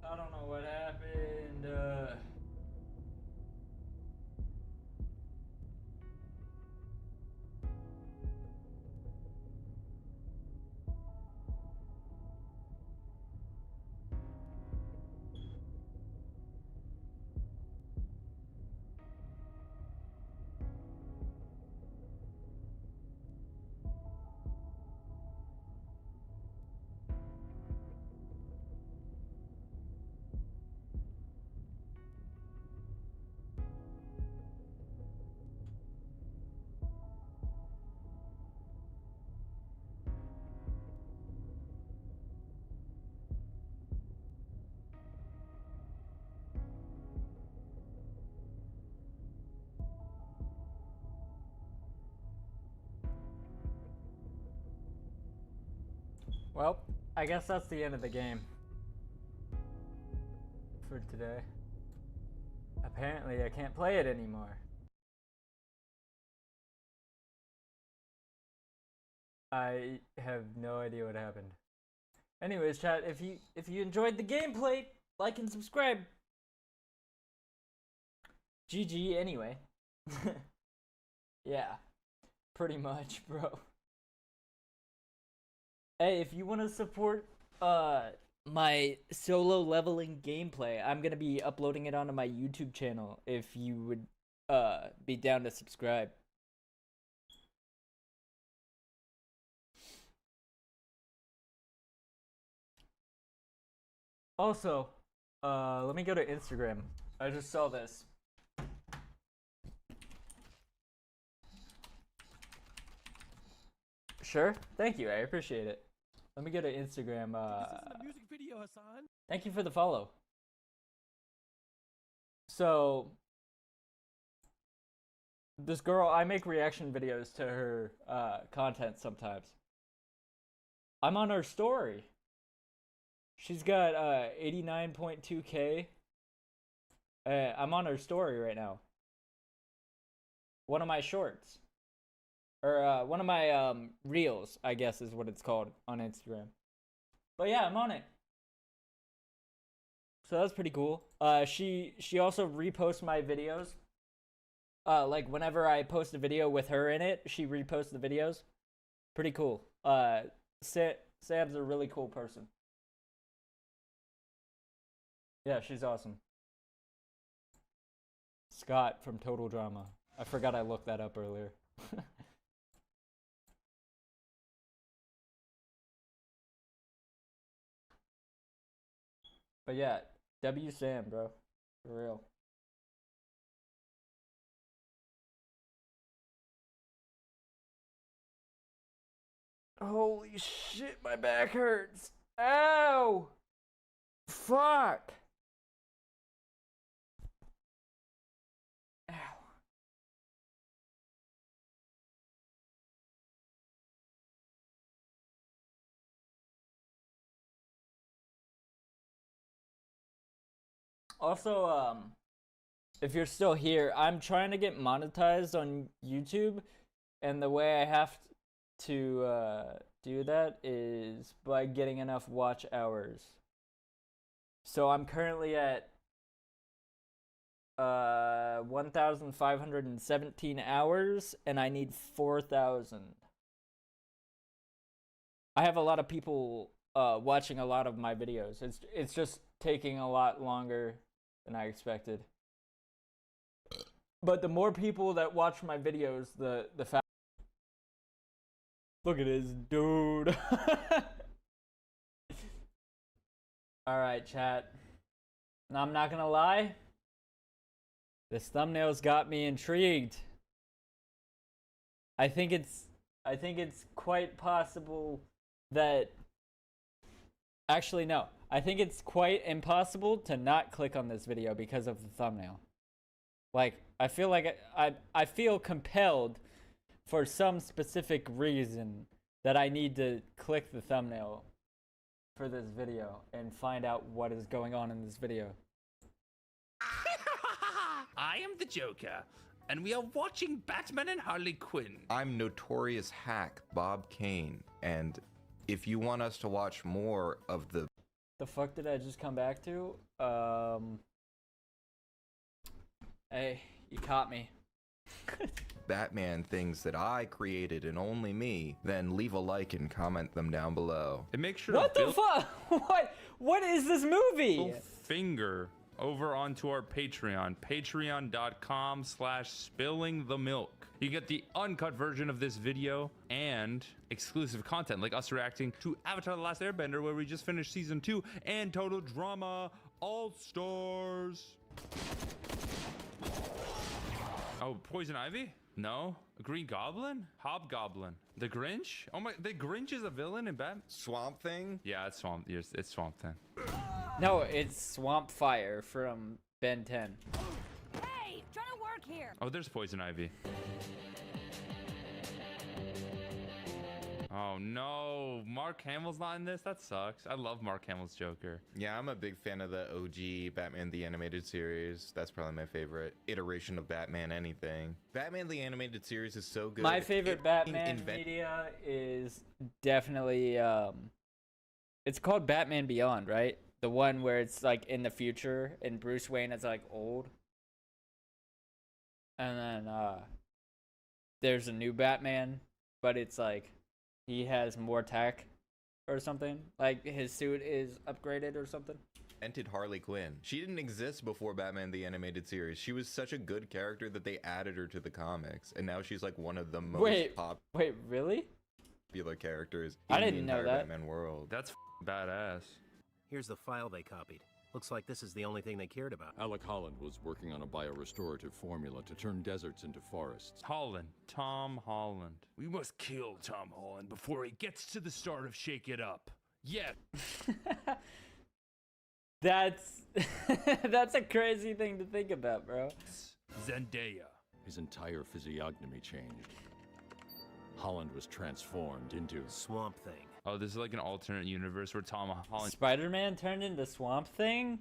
I don't know what happened. Well, I guess that's the end of the game for today. Apparently, I can't play it anymore. I have no idea what happened. Anyways, chat, if you enjoyed the gameplay, like and subscribe. GG anyway. Yeah, pretty much, bro. Hey, if you want to support my solo leveling gameplay, I'm gonna be uploading it onto my YouTube channel if you would be down to subscribe. Also, let me go to Instagram. I just saw this. Sure, thank you, I appreciate it. Let me go to Instagram. This isn't a music video, Hassan. Thank you for the follow. So, this girl, I make reaction videos to her content sometimes. I'm on her story. She's got 89.2K. I'm on her story right now. One of my shorts. Or one of my reels, I guess is what it's called on Instagram. But yeah, I'm on it. So that's pretty cool. She also reposts my videos. Like whenever I post a video with her in it, she reposts the videos. Pretty cool. Sam's a really cool person. Yeah, she's awesome. Scott from Total Drama. I forgot I looked that up earlier. But yeah, W Sam, bro. For real. Holy shit, my back hurts. Ow! Fuck! Ow. Also, if you're still here, I'm trying to get monetized on YouTube, and the way I have to do that is by getting enough watch hours. So I'm currently at 1,517 hours, and I need 4,000. I have a lot of people watching a lot of my videos. It's just taking a lot longer than I expected. But the more people that watch my videos, the faster. Look at this dude. Alright, chat. Now, I'm not gonna lie. This thumbnail's got me intrigued. I think it's quite possible that... Actually, no. I think it's quite impossible to not click on this video because of the thumbnail. Like, I feel like I feel compelled for some specific reason that I need to click the thumbnail for this video and find out what is going on in this video. I am the Joker, and we are watching Batman and Harley Quinn. I'm notorious hack Bob Kane, and If you want us to watch more of the fuck did I just come back to? Hey, you caught me. Batman things that I created and only me, then leave a like and comment them down below. And make sure What to the fuck? What is this movie? finger over onto our Patreon, patreon.com/spillingthemilk. You get the uncut version of this video and exclusive content like us reacting to Avatar: The Last Airbender, where we just finished season 2, and Total Drama All Stars. Oh, Poison Ivy? No. Green Goblin? Hobgoblin? The Grinch? Oh my, the Grinch is a villain in Batman? Swamp Thing? Yeah, it's Swamp. It's Swamp Thing. No, it's Swamp Fire from Ben 10. Hey, trying to work here. Oh, there's Poison Ivy. Oh no, Mark Hamill's not in this? That sucks. I love Mark Hamill's Joker. Yeah, I'm a big fan of the OG Batman the Animated Series. That's probably my favorite iteration of Batman anything. Batman the Animated Series is so good. My favorite Batman media is definitely it's called Batman Beyond, right? The one where it's like in the future and Bruce Wayne is like old. And then there's a new Batman, but it's like he has more tech or something. Like his suit is upgraded or something. Invented Harley Quinn. She didn't exist before Batman the Animated Series. She was such a good character that they added her to the comics, and now she's like one of the most Wait, really? popular characters I in didn't the know entire that. Batman world. That's badass. Here's the file they copied. Looks like this is the only thing they cared about. Alec Holland was working on a biorestorative formula to turn deserts into forests. Holland. Tom Holland. We must kill Tom Holland before he gets to the start of Shake It Up. Yeah. That's that's a crazy thing to think about, bro. Zendaya. His entire physiognomy changed. Holland was transformed into Swamp Thing. Oh, this is like an alternate universe where Tom Holland. Spider-Man turned into Swamp Thing?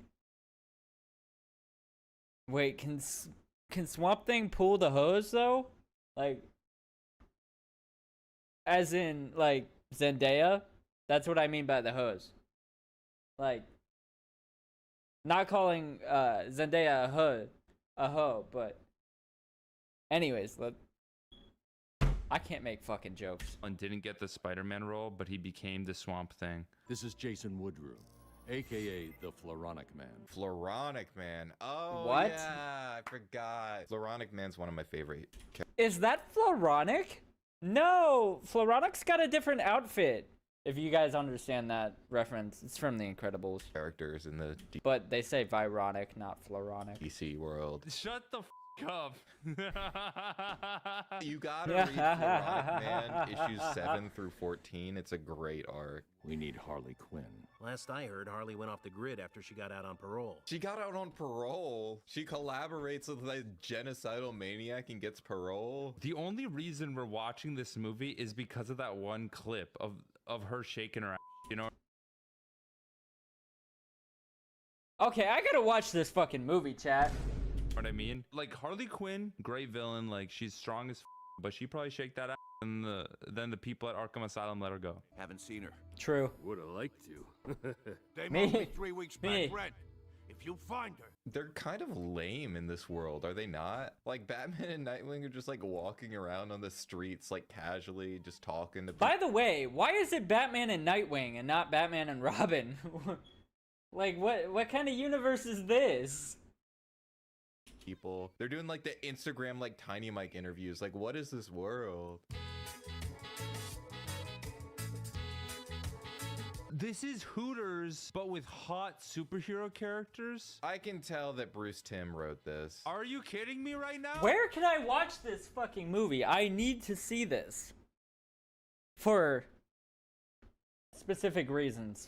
Wait, can Swamp Thing pull the hose though? Like, as in like Zendaya? That's what I mean by the hose. Like, not calling Zendaya a hoe, but anyways, I can't make fucking jokes. And didn't get the Spider-Man role, but he became the Swamp Thing. This is Jason Woodrue, aka the Floronic Man. Floronic Man. Oh, What? yeah, I forgot. Floronic Man's one of my favorite Is that Floronic? No, Floronic's got a different outfit. If you guys understand that reference, it's from The Incredibles. characters in the But they say Vironic, not Floronic. DC world. Shut the up. You gotta read Floronic Man issues 7 through 14. It's a great arc. We need Harley Quinn. Last I heard, Harley went off the grid after she got out on parole. She got out on parole. She collaborates with a genocidal maniac and gets parole. The only reason we're watching this movie is because of that one clip of her shaking her ass, you know? Okay, I gotta watch this fucking movie, chat. What I mean? Like Harley Quinn, great villain, like she's strong as but she probably shake that ass and then the people at Arkham Asylum let her go. Haven't seen her. True. Would have liked to. They Me. moved me 3 weeks Me. back rent. If you find her. They're kind of lame in this world, are they not? Like Batman and Nightwing are just like walking around on the streets, like casually, just talking to people. By the way, why is it Batman and Nightwing and not Batman and Robin? Like, what kind of universe is this? People. They're doing like the Instagram like Tiny Mike interviews. Like, what is this world? This is Hooters, but with hot superhero characters? I can tell that Bruce Timm wrote this. Are you kidding me right now? Where can I watch this fucking movie? I need to see this. For specific reasons.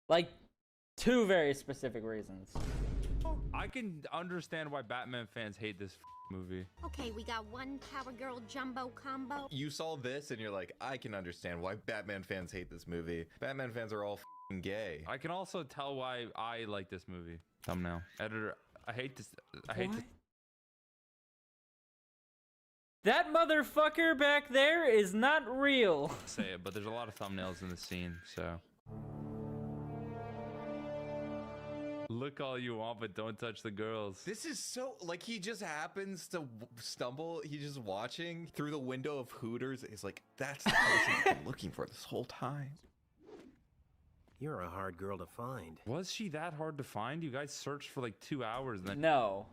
Like, 2 very specific reasons. I can understand why Batman fans hate this movie. Okay, we got one Power Girl jumbo combo. You saw this and you're like, I can understand why Batman fans hate this movie. Batman fans are all f***ing gay. I can also tell why I like this movie. Thumbnail. Editor, I hate this. I hate this. That motherfucker back there is not real. Say it, but there's a lot of thumbnails in the scene, so. Look all you want, but don't touch the girls. This is so, like, he just happens to stumble. He's just watching through the window of Hooters. It's like, that's the person I've been looking for this whole time. You're a hard girl to find. Was she that hard to find? You guys searched for like 2 hours. And then No.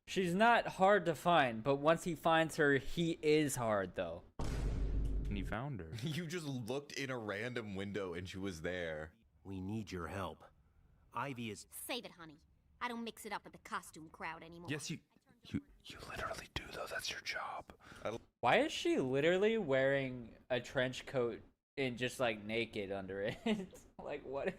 She's not hard to find, but once he finds her, he is hard, though. And he found her. You just looked in a random window and she was there. We need your help. Ivy is... Save it, honey. I don't mix it up with the costume crowd anymore. Yes, you literally do, though. That's your job. Why is she literally wearing a trench coat and just like naked under it? Like what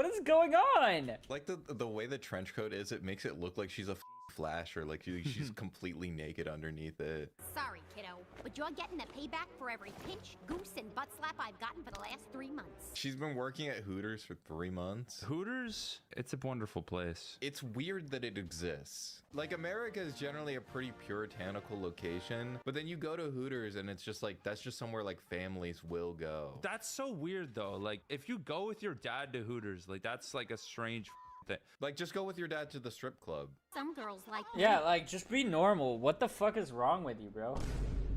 is going on? Like the way the trench coat is, it makes it look like she's a Flash, or like she's completely naked underneath it. Sorry, kiddo, but you're getting the payback for every pinch, goose, and butt slap I've gotten for the last 3 months. She's been working at Hooters for 3 months. Hooters? It's a wonderful place. It's weird that it exists. Like, America is generally a pretty puritanical location, but then you go to Hooters and it's just like, that's just somewhere like families will go. That's so weird, though. Like, if you go with your dad to Hooters, like, that's like a strange thing. Like, just go with your dad to the strip club. Some girls like Yeah, like just be normal. What the fuck is wrong with you, bro?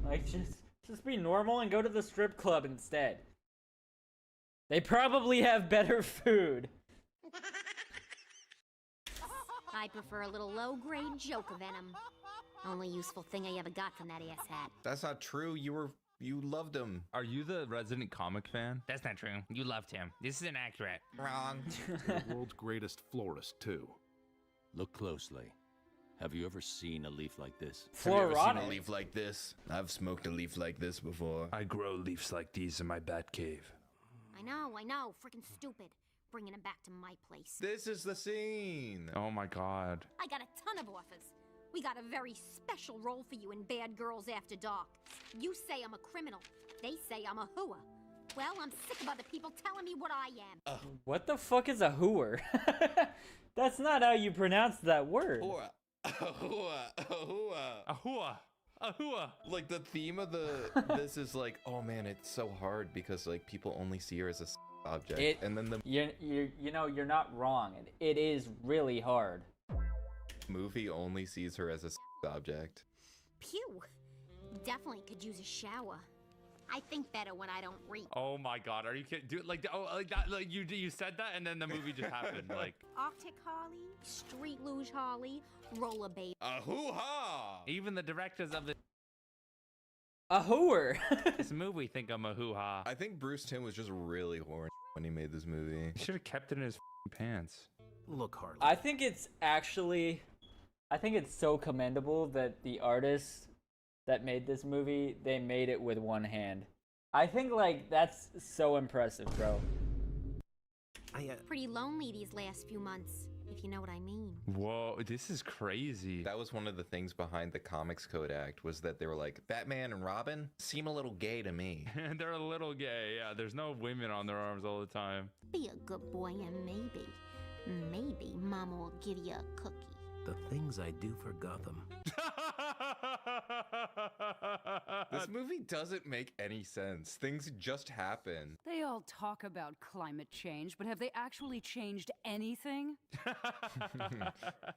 Like just be normal and go to the strip club instead. They probably have better food. I prefer a little low-grade Joker venom. Only useful thing I ever got from that ass hat. That's not true. You loved him. Are you the resident comic fan? That's not true. You loved him. This is inaccurate. Wrong. The world's greatest florist, too. Look closely. Have you ever seen a leaf like this? Have you ever seen a leaf like this? I've smoked a leaf like this before. I grow leaves like these in my bat cave. I know. Freaking stupid. Bringing him back to my place. This is the scene. Oh my god. I got a ton of offers. We got a very special role for you in Bad Girls After Dark. You say I'm a criminal. They say I'm a hooer. Well, I'm sick of other people telling me what I am. What the fuck is a hooer? That's not how you pronounce that word. Hooah. Ahua. Ahua. Ahua. Like, the theme of this is like, oh man, it's so hard because like people only see her as a object. And then the you know, you're not wrong. It is really hard. Movie only sees her as a object. Pew. Definitely could use a shower. I think better when I don't read. Oh my god, are you kidding? Dude, like, oh, like that, like you said that and then the movie just happened. Like, Arctic Harley, Street Luge Harley, Roller Baby. A hoo-ha! Even the directors of A hooer. this movie think I'm a hoo-ha. I think Bruce Timm was just really horny when he made this movie. He should have kept it in his pants. Look, Harley. I think it's so commendable that the artists that made this movie, they made it with one hand. I think, like, that's so impressive, bro. Pretty lonely these last few months, if you know what I mean. Whoa, this is crazy. That was one of the things behind the Comics Code Act, was that they were like, Batman and Robin seem a little gay to me. They're a little gay, yeah. There's no women on their arms all the time. Be a good boy and maybe Mama will give you a cookie. The things I do for Gotham. This movie doesn't make any sense. Things just happen. They all talk about climate change, but have they actually changed anything?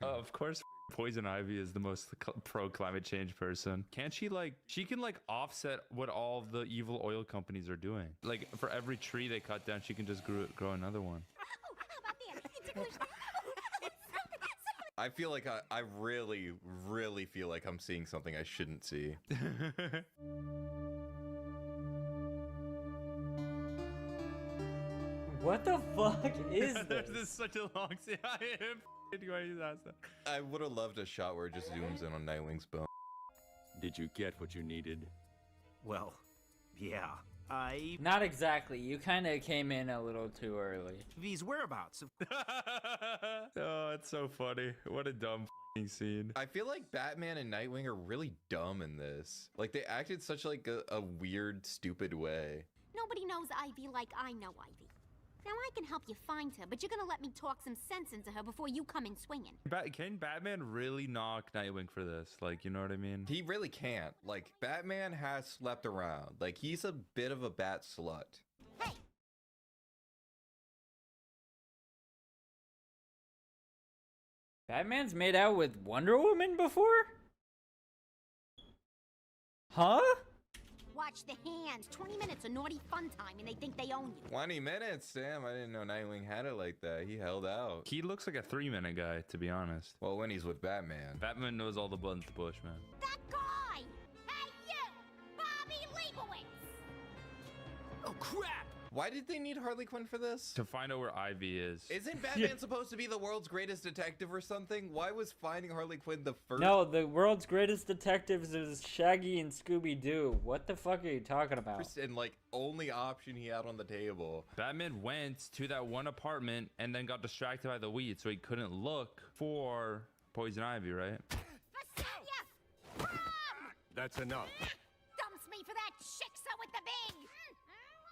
Of course, Poison Ivy is the most pro climate change person. Can't she she can offset what all the evil oil companies are doing? Like, for every tree they cut down, she can just grow another one. I feel like I really, really feel like I'm seeing something I shouldn't see. What the fuck is this? This is such a long scene. I am going to ask that. I would have loved a shot where it just zooms in on Nightwing's bone. Did you get what you needed? Well, yeah. Not exactly. You kind of came in a little too early. V's whereabouts. Oh, it's so funny. What a dumb scene. I feel like Batman and Nightwing are really dumb in this. Like, they acted such like a weird, stupid way. Nobody knows Ivy like I know Ivy. Now I can help you find her, but you're gonna let me talk some sense into her before you come in swinging. Can Batman really knock Nightwing for this? Like, you know what I mean? He really can't. Like, Batman has slept around. Like, he's a bit of a bat slut. Hey! Batman's made out with Wonder Woman before? Huh? Watch the hands. 20 minutes of naughty fun time and they think they own you. 20 minutes? Damn, I didn't know Nightwing had it like that. He held out. He looks like a 3-minute guy, to be honest. Well, when he's with Batman. Batman knows all the buttons to push, man. That guy! Hey, you! Bobby Leibowitz! Oh, crap! Why did they need Harley Quinn for this? To find out where Ivy is. Isn't Batman supposed to be the world's greatest detective or something? Why was finding Harley Quinn the first? No, the world's greatest detectives is Shaggy and Scooby-Doo. What the fuck are you talking about? And like only option he had on the table. Batman went to that one apartment and then got distracted by the weed, so he couldn't look for Poison Ivy, right? That's enough. Dumps me for that chicksa with the big.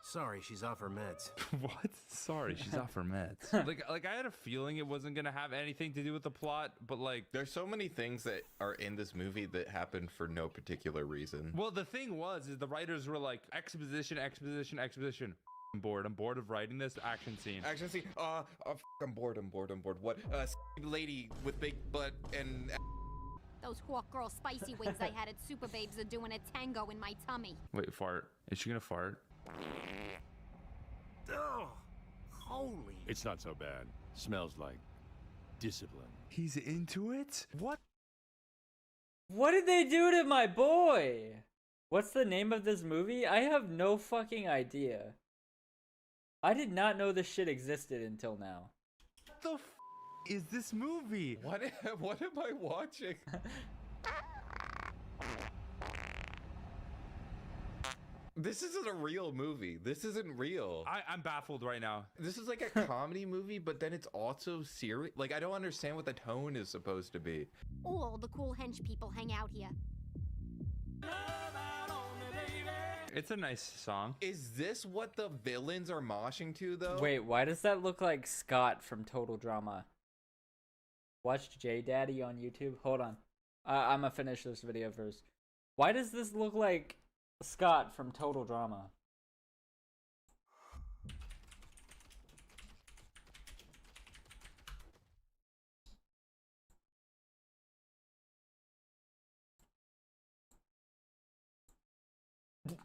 Sorry, she's off her meds. What? Sorry, she's off her meds. like I had a feeling it wasn't gonna have anything to do with the plot, but like there's so many things that are in this movie that happened for no particular reason. Well, the thing is the writers were like exposition. I'm bored of writing this action scene. I'm bored. What? Lady with big butt and. Those Hawk Girl spicy wings I had at Super Babes are doing a tango in my tummy. Wait, fart. Is she gonna fart? Oh, holy. It's not so bad. Smells like discipline. He's into it? What? What did they do to my boy? What's the name of this movie? I have no fucking idea. I did not know this shit existed until now. What the f is this movie? What am I watching? This isn't a real movie. This isn't real. I'm baffled right now. This is like a comedy movie, but then it's also serious. Like, I don't understand what the tone is supposed to be. All the cool hench people hang out here. It's a nice song. Is this what the villains are moshing to, though? Wait, why does that look like Scott from Total Drama? Watched J Daddy on YouTube? Hold on. I'm gonna finish this video first. Why does this look like Scott from Total Drama?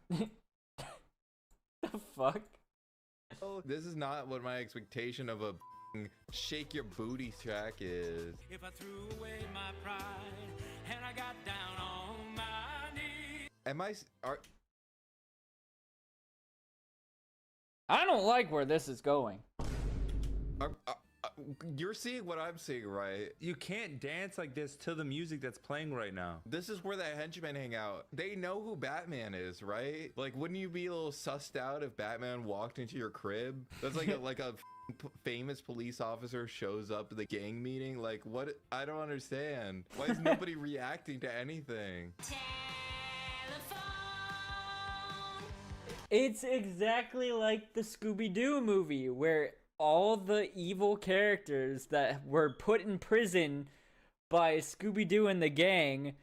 The fuck? Oh, this is not what my expectation of a shake your booty track is. If I threw away my pride and I got down on my knees. I don't like where this is going. You're seeing what I'm seeing, right? You can't dance like this to the music that's playing right now. This is where the henchmen hang out. They know who Batman is, right? Like, wouldn't you be a little sussed out if Batman walked into your crib? That's like a famous police officer shows up at the gang meeting. Like, what? I don't understand. Why is nobody reacting to anything? It's exactly like the Scooby-Doo movie where all the evil characters that were put in prison by Scooby-Doo and the gang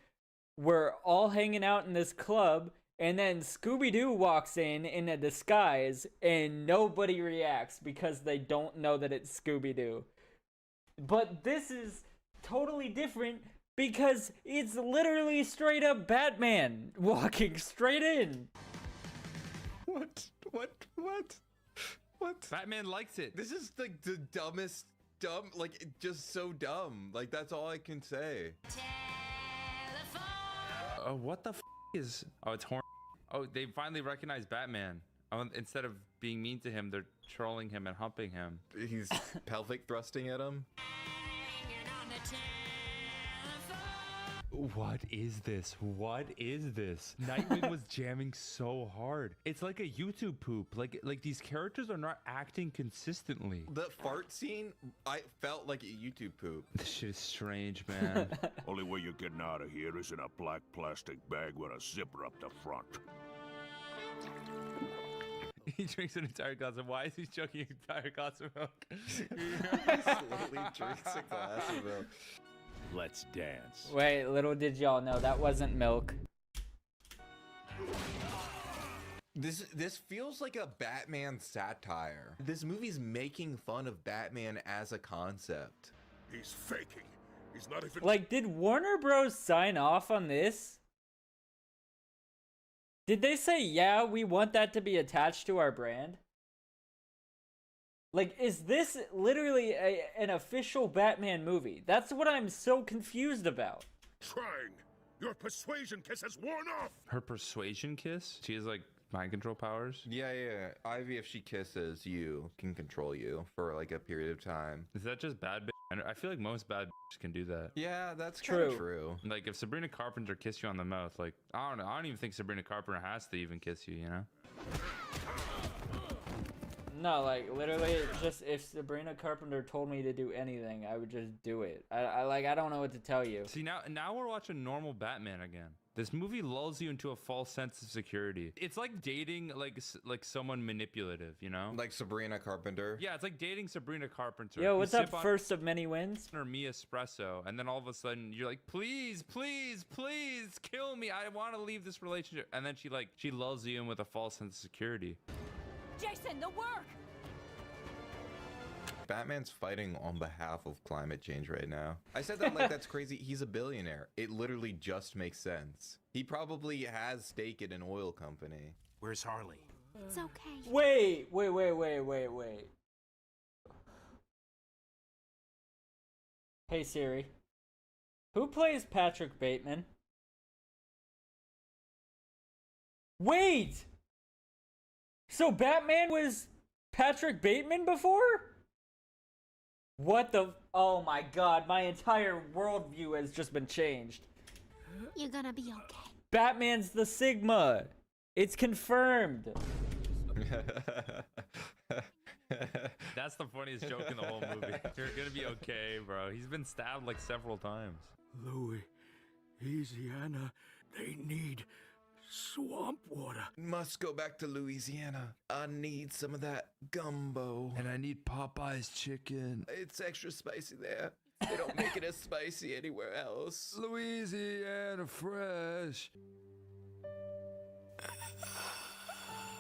were all hanging out in this club, and then Scooby-Doo walks in a disguise and nobody reacts because they don't know that it's Scooby-Doo. But this is totally different because it's literally straight up Batman walking straight in. What? Batman likes it. This is like the dumbest, like, just so dumb. Like, that's all I can say. What the f is? Oh, it's horn. Oh, they finally recognize Batman. Oh, instead of being mean to him, they're trolling him and humping him. He's pelvic thrusting at him. What is this? What is this? Nightwing was jamming so hard. It's like a YouTube poop. Like these characters are not acting consistently. The fart scene, I felt like a YouTube poop. This shit is strange, man. Only way you're getting out of here is in a black plastic bag with a zipper up the front. He drinks an entire glass of. Why is he chugging an entire glass of milk? Slowly drinks a glass of milk. Let's dance. Wait, little did y'all know that wasn't milk. This feels like a Batman satire. This movie's making fun of Batman as a concept. He's faking. He's not even. Like, did Warner Bros. Sign off on this? Did they say, yeah, we want that to be attached to our brand? Like, is this literally an official Batman movie? That's what I'm so confused about. Trying. Your persuasion kiss has worn off. Her persuasion kiss? She has like mind control powers? Yeah. Ivy, if she kisses you, can control you for like a period of time. Is that just bad bitch? I feel like most bad bitches can do that. Yeah, that's true. Like if Sabrina Carpenter kissed you on the mouth, like I don't know. I don't even think Sabrina Carpenter has to even kiss you, you know? No, like literally, just if Sabrina Carpenter told me to do anything, I would just do it. I don't know what to tell you. See, now we're watching normal Batman again. This movie lulls you into a false sense of security. It's like dating like someone manipulative, you know? Like Sabrina Carpenter. Yeah, it's like dating Sabrina Carpenter. Yo, what's up, first of many wins? Or me espresso, and then all of a sudden you're like, please, please, please kill me. I want to leave this relationship. And then she lulls you in with a false sense of security. Jason, the work! Batman's fighting on behalf of climate change right now. I said that like that's crazy. He's a billionaire. It literally just makes sense. He probably has stake in an oil company. Where's Harley? It's okay. Wait. Hey Siri. Who plays Patrick Bateman? Wait! So Batman was Patrick Bateman before? What the? Oh my god, my entire worldview has just been changed. You're gonna be okay. Batman's the Sigma. It's confirmed. That's the funniest joke in the whole movie. You're gonna be okay, bro. He's been stabbed like several times. Louisiana, they need swamp water. Must go back to Louisiana. I need some of that gumbo. And I need Popeye's chicken. It's extra spicy there. They don't make it as spicy anywhere else. Louisiana fresh.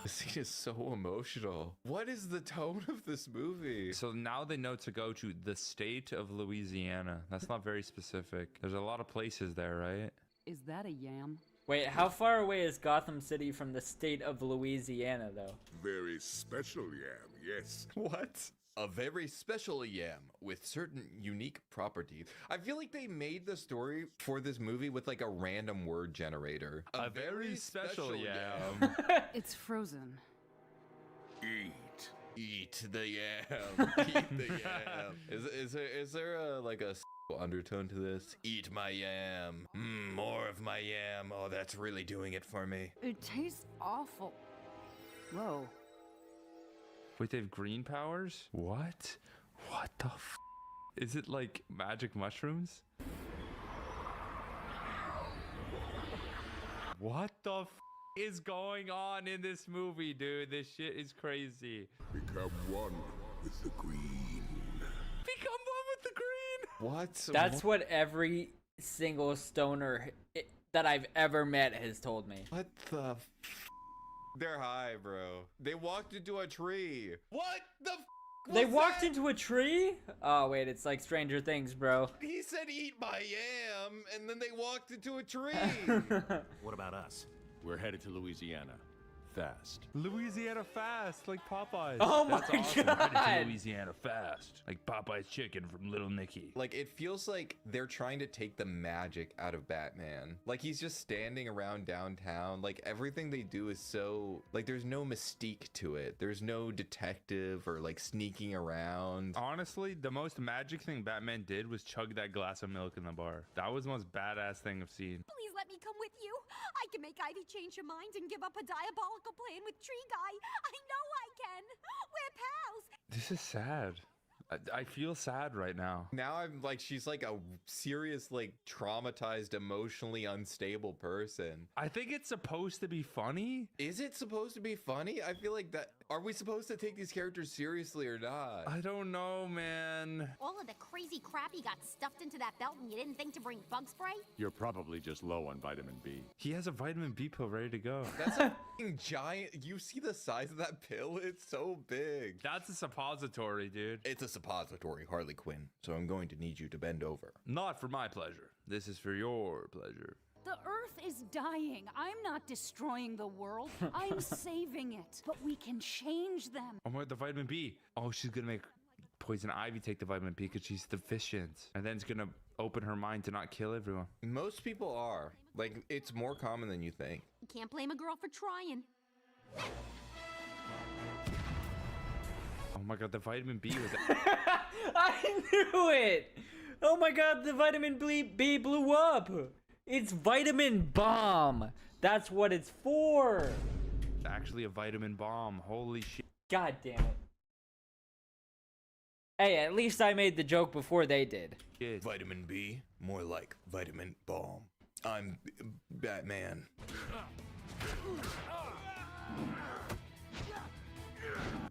The scene is so emotional. What is the tone of this movie? So now they know to go to the state of Louisiana. That's not very specific. There's a lot of places there, right? Is that a yam? Wait, how far away is Gotham City from the state of Louisiana, though? Very special yam, yes. What? A very special yam with certain unique properties. I feel like they made the story for this movie with like a random word generator. A very special yam. It's frozen. Eat the yam. Eat the yam. Is there a like a undertone to this? Eat my yam. More of my yam. Oh, that's really doing it for me. It tastes awful. Whoa. Wait, they have green powers? What? What the f? Is it like magic mushrooms? What the f is going on in this movie, dude? This shit is crazy. Become one with the green. Become one with the green? What? That's what every single stoner that I've ever met has told me. What the f? They're high, bro. They walked into a tree. What the f? They walked into a tree? Oh, wait, it's like Stranger Things, bro. He said eat my yam, and then they walked into a tree. What about us? We're headed to Louisiana. Fast. Louisiana fast, like Popeyes. Oh That's my awesome. God. Headed to Louisiana fast, like Popeye's chicken from Little Nicky. Like, it feels like they're trying to take the magic out of Batman. Like, he's just standing around downtown. Like, everything they do is so... Like, there's no mystique to it. There's no detective or, like, sneaking around. Honestly, the most magic thing Batman did was chug that glass of milk in the bar. That was the most badass thing I've seen. Please let me come with you. I can make Ivy change her mind and give up a diabolical plan with Tree Guy. I know I can. We're pals. This is sad. I feel sad right now. Now I'm like, she's like a serious, like, traumatized, emotionally unstable person. I think it's supposed to be funny. Is it supposed to be funny? I feel like that Are we supposed to take these characters seriously or not? I don't know, man. All of the crazy crap you got stuffed into that belt and you didn't think to bring bug spray? You're probably just low on vitamin B. He has a vitamin B pill ready to go. That's a fucking giant. You see the size of that pill? It's so big. That's a suppository, dude. It's a suppository, Harley Quinn. So I'm going to need you to bend over. Not for my pleasure. This is for your pleasure. The Earth is dying. I'm not destroying the world. I'm saving it. But we can change them. Oh my, the vitamin B. Oh, she's gonna make Poison Ivy take the vitamin B because she's deficient. And then it's gonna open her mind to not kill everyone. Most people are. Like, it's more common than you think. You can't blame a girl for trying. Oh my god, the vitamin B was... I knew it! Oh my god, the vitamin B blew up! It's vitamin bomb! That's what it's for! It's actually a vitamin bomb. Holy shit. God damn it. Hey, at least I made the joke before they did. Yeah. Vitamin B? More like vitamin bomb. I'm Batman.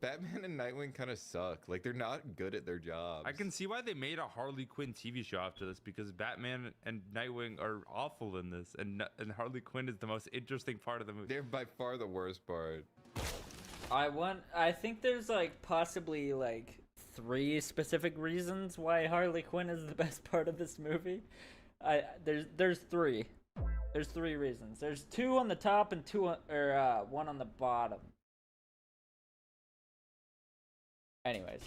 Batman and Nightwing kind of suck. Like, they're not good at their jobs. I can see why they made a Harley Quinn TV show after this, because Batman and Nightwing are awful in this, and Harley Quinn is the most interesting part of the movie. They're by far the worst part. I think there's like possibly like 3 specific reasons why Harley Quinn is the best part of this movie. There's 3. There's 3 reasons. There's 2 on the top and 1 on the bottom. Anyways.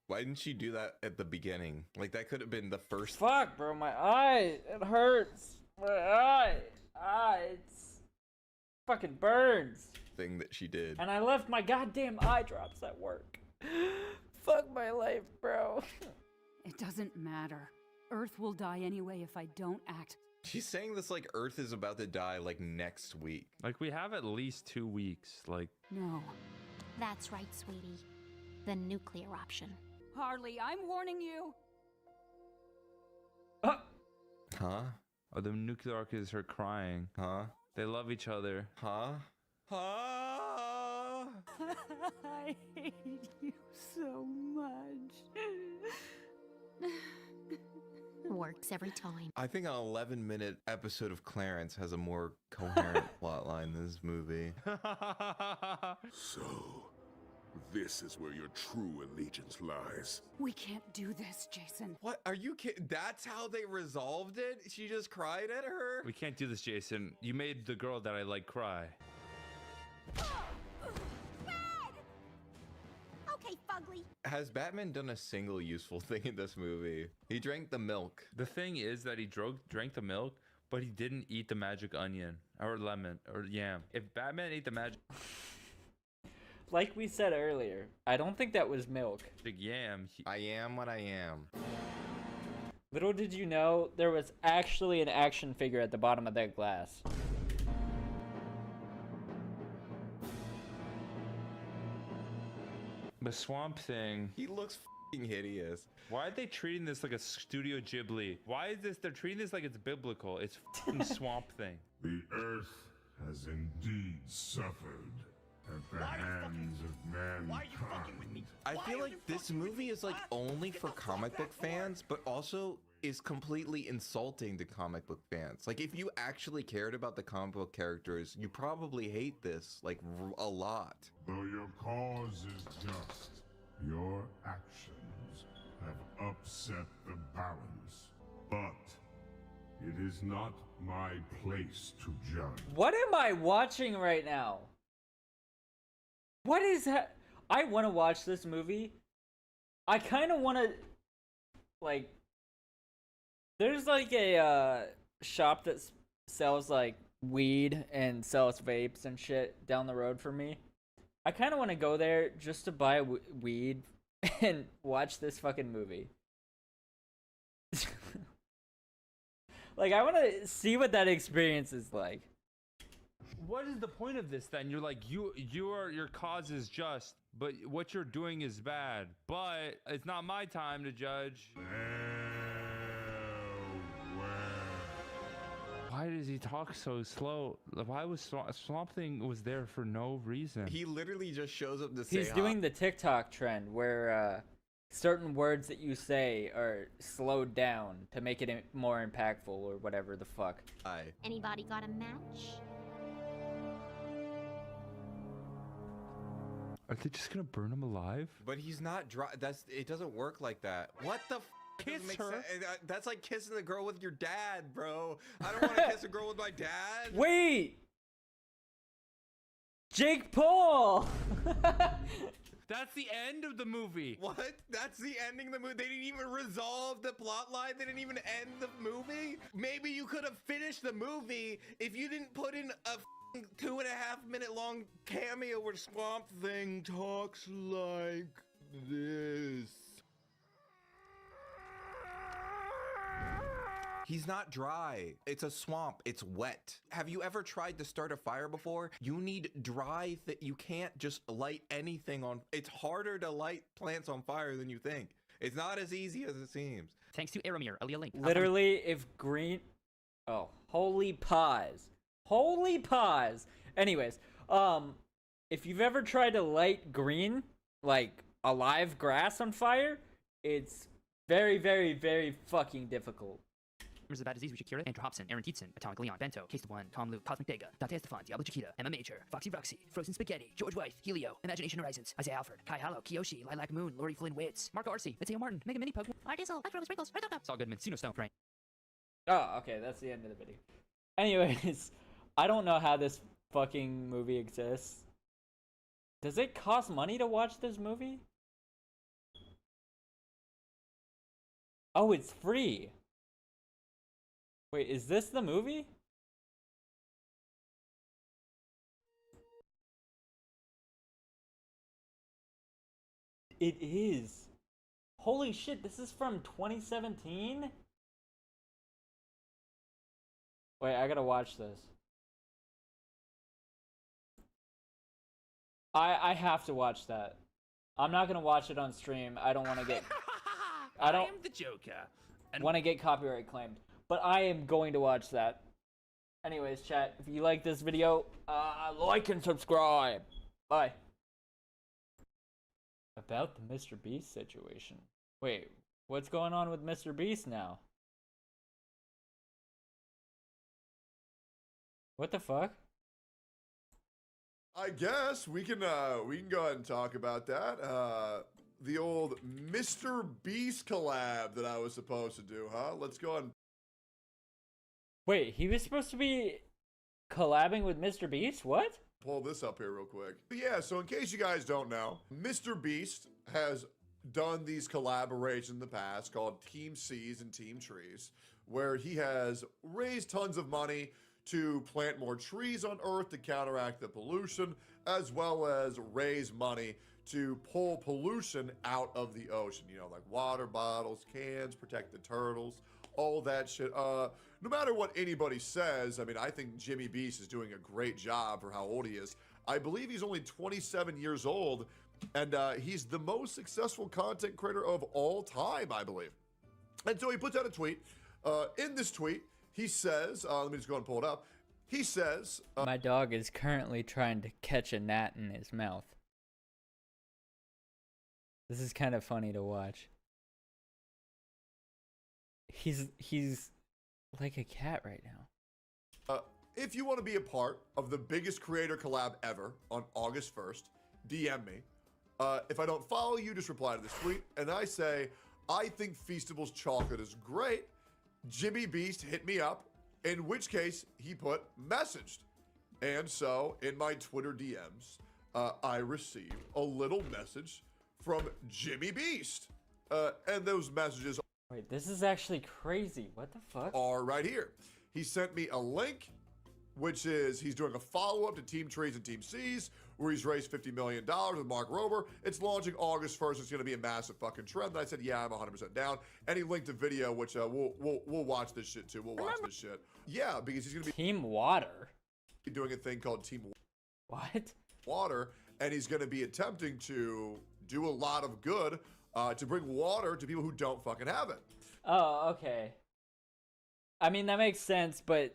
Why didn't she do that at the beginning? Like, that could have been the first. Fuck, bro, my eye, it hurts. My eye, it's fucking burns. Thing that she did. And I left my goddamn eye drops at work. Fuck my life, bro. It doesn't matter. Earth will die anyway if I don't act. She's saying this like Earth is about to die like next week. Like, we have at least 2 weeks. Like, No. That's right, sweetie. The nuclear option. Harley, I'm warning you. Huh? Oh, the nuclear arc is her crying. Huh? They love each other. Huh? Huh? I hate you so much. Works every time. I think an 11-minute episode of Clarence has a more coherent plotline than this movie. So, this is where your true allegiance lies. We can't do this, Jason. What? Are you kidding? That's how they resolved it? She just cried at her? We can't do this, Jason. You made the girl that I like cry. Okay, Fugly. Has Batman done a single useful thing in this movie? He drank the milk. The thing is that he drank the milk, but he didn't eat the magic onion or lemon or yam. If Batman ate the magic Like we said earlier, I don't think that was milk. yam, I am what I am. Little did you know, there was actually an action figure at the bottom of that glass. the Swamp Thing. He looks f***ing hideous. Why are they treating this like a Studio Ghibli? Why is this? They're treating this like it's biblical. It's f***ing Swamp Thing. The Earth has indeed suffered at the hands of mankind. I feel like this movie is like only for comic book fans, but also is completely insulting to comic book fans. Like, if you actually cared about the comic book characters, you probably hate this like a lot. Though your cause is just, your actions have upset the balance. But it is not my place to judge. What am I watching right now? What is that? I want to watch this movie. I kind of want to, like, there's like a shop that sells like weed and sells vapes and shit down the road from me. I kind of want to go there just to buy weed and watch this fucking movie. Like, I want to see what that experience is like. What is the point of this then? You're like, your cause is just, but what you're doing is bad. But it's not my time to judge. Why does he talk so slow? Why was Swamp Thing was there for no reason? He literally just shows up to say He's doing the TikTok trend where certain words that you say are slowed down to make it more impactful or whatever the fuck. Anybody got a match? Are they just gonna burn him alive? But he's not dry. It doesn't work like that. What the? Kiss her. That's like kissing the girl with your dad, bro. I don't want to kiss a girl with my dad. Wait, Jake Paul. That's the end of the movie. What? That's the ending of the movie? They didn't even resolve the plot line? They didn't even end the movie? Maybe you could have finished the movie if you didn't put in a 2.5 minute long cameo where Swamp Thing talks like this. He's not dry. It's a swamp. It's wet. Have you ever tried to start a fire before? You need dry you can't just light anything on. It's harder to light plants on fire than you think. It's not as easy as it seems. Thanks to Aramir, Aaliyah Link. Literally, if green... Oh, holy pause. Holy pause. Anyways, if you've ever tried to light green, like a live grass on fire, it's very, very, very fucking difficult. Members of Bad Disease, Richard Kira, Andrew Hobson, Aaron Tietzen, Atomic Leon, Bento, Case of One, Tom Luke, Cosmic Dega, Dante Estefan, Diablo Chiquita, Emma Major, Foxy Roxy, Frozen Spaghetti, George White, Helio, Imagination Horizons, Isaiah Alfred, Kai Hallow, Kiyoshi, Lilac Moon, Lori Flynn Witz, Marco Arce, Mateo Martin, Mega Mini Pug, Artizel, Electro Sprinkles, Red Dog, Saul Goodman, Suno Stone, Frank. Oh, okay, that's the end of the video. Anyways, I don't know how this fucking movie exists. Does it cost money to watch this movie? Oh, it's free. Wait, is this the movie? It is. Holy shit, this is from 2017? Wait, I gotta watch this. I have to watch that. I'm not gonna watch it on stream. I don't want to get... I don't am the Joker. want to get copyright claimed. But I am going to watch that. Anyways, chat, if you like this video, like and subscribe. Bye. About the Mr. Beast situation. Wait, what's going on with Mr. Beast now? What the fuck? I guess we can go ahead and talk about that. The old Mr. Beast collab that I was supposed to do, huh? Let's go ahead and... Wait, he was supposed to be collabing with Mr. Beast? What? Pull this up here real quick. Yeah, so in case you guys don't know, Mr. Beast has done these collaborations in the past called Team Seas and Team Trees, where he has raised tons of money to plant more trees on Earth to counteract the pollution, as well as raise money to pull pollution out of the ocean. You know, like water bottles, cans, protect the turtles, all that shit. No matter what anybody says, I mean, I think Jimmy Beast is doing a great job for how old he is. I believe he's only 27 years old, and he's the most successful content creator of all time, I believe. And so he puts out a tweet. In this tweet, he says, let me just go and pull it up. He says... My dog is currently trying to catch a gnat in his mouth. This is kind of funny to watch. He's like a cat right now. If you want to be a part of the biggest creator collab ever on August 1st, DM me. If I don't follow you, just reply to this tweet. And I say, I think Feastables chocolate is great. Jimmy Beast hit me up, in which case he put messaged. And so in my Twitter DMs, I received a little message from Jimmy Beast. And those messages... Wait, this is actually crazy. What the fuck? Are right here. He sent me a link, which is he's doing a follow-up to Team Trees and Team Seas, where he's raised $50 million with Mark Rober. It's launching August 1st. It's going to be a massive fucking trend. And I said, yeah, I'm 100% down. And he linked a video, which we'll watch this shit too. We'll watch this shit. Yeah, because he's going to be Team Water doing a thing called Team What? Water, and he's going to be attempting to do a lot of good to bring water to people who don't fucking have it. Oh, okay. I mean, that makes sense, but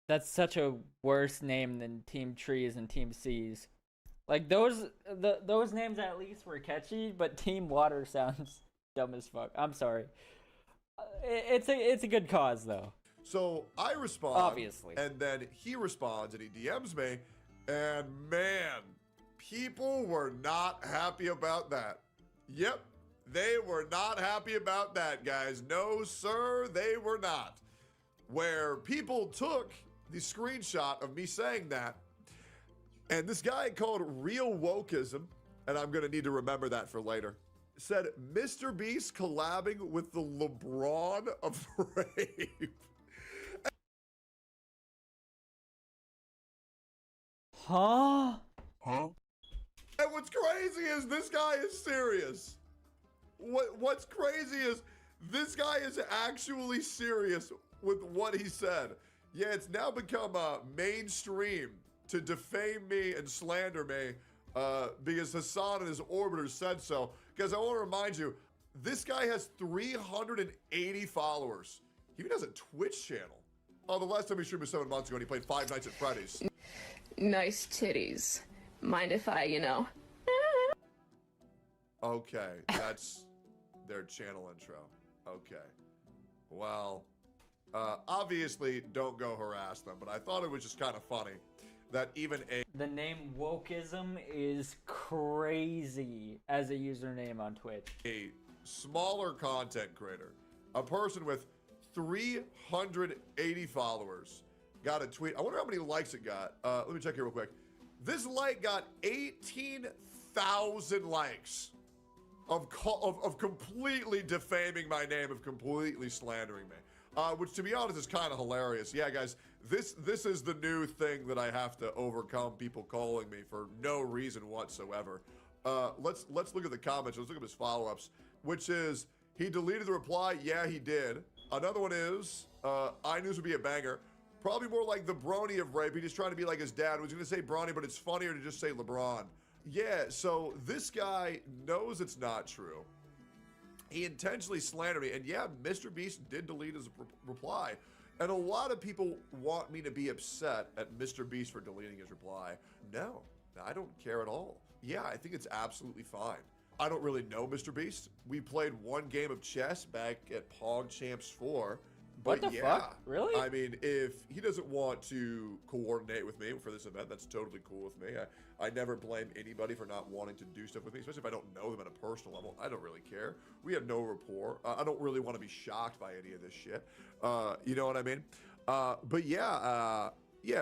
That's such a worse name than Team Trees and Team Seas. Like those names at least were catchy, but Team Water sounds dumb as fuck. I'm sorry. It's a good cause though. So I respond, Obviously. and then he responds and he DMs me, and man, people were not happy about that. Yep, they were not happy about that, guys. No, sir, they were not. Where people took the screenshot of me saying that, and this guy called Real Wokeism, and I'm gonna need to remember that for later, said Mr. Beast collabing with the LeBron of rape. Huh? And what's crazy is this guy is serious. What's crazy is this guy is actually serious with what he said. Yeah, it's now become mainstream to defame me and slander me because Hassan and his orbiters said so. Because I want to remind you, this guy has 380 followers. He even has a Twitch channel. Oh, the last time he streamed was 7 months ago and he played Five Nights at Freddy's. Nice titties. Mind if I, Okay, that's their channel intro. Okay. Well, obviously don't go harass them, but I thought it was just kind of funny that even The name Wokeism is crazy as a username on Twitch. a smaller content creator, a person with 380 followers, got a tweet. I wonder how many likes it got. Let me check here real quick. This like got 18,000 likes of completely defaming my name, of completely slandering me. Which, to be honest, is kind of hilarious. Yeah, guys, this is the new thing that I have to overcome, people calling me for no reason whatsoever. Let's look at the comments. Let's look at his follow-ups, which is, he deleted the reply. Yeah, he did. Another one is, I knew this would be a banger. Probably more like the Brony of rape. He just trying to be like his dad. I was going to say Bronny, but it's funnier to just say LeBron. Yeah, so this guy knows it's not true. He intentionally slandered me. And yeah, Mr. Beast did delete his reply. And a lot of people want me to be upset at Mr. Beast for deleting his reply. No, I don't care at all. Yeah, I think it's absolutely fine. I don't really know Mr. Beast. We played one game of chess back at Pong Champs 4. But What the yeah, fuck? Really? I mean, if he doesn't want to coordinate with me for this event, that's totally cool with me. I never blame anybody for not wanting to do stuff with me, especially if I don't know them at a personal level. I don't really care. We have no rapport. I don't really want to be shocked by any of this shit. You know what I mean? But yeah,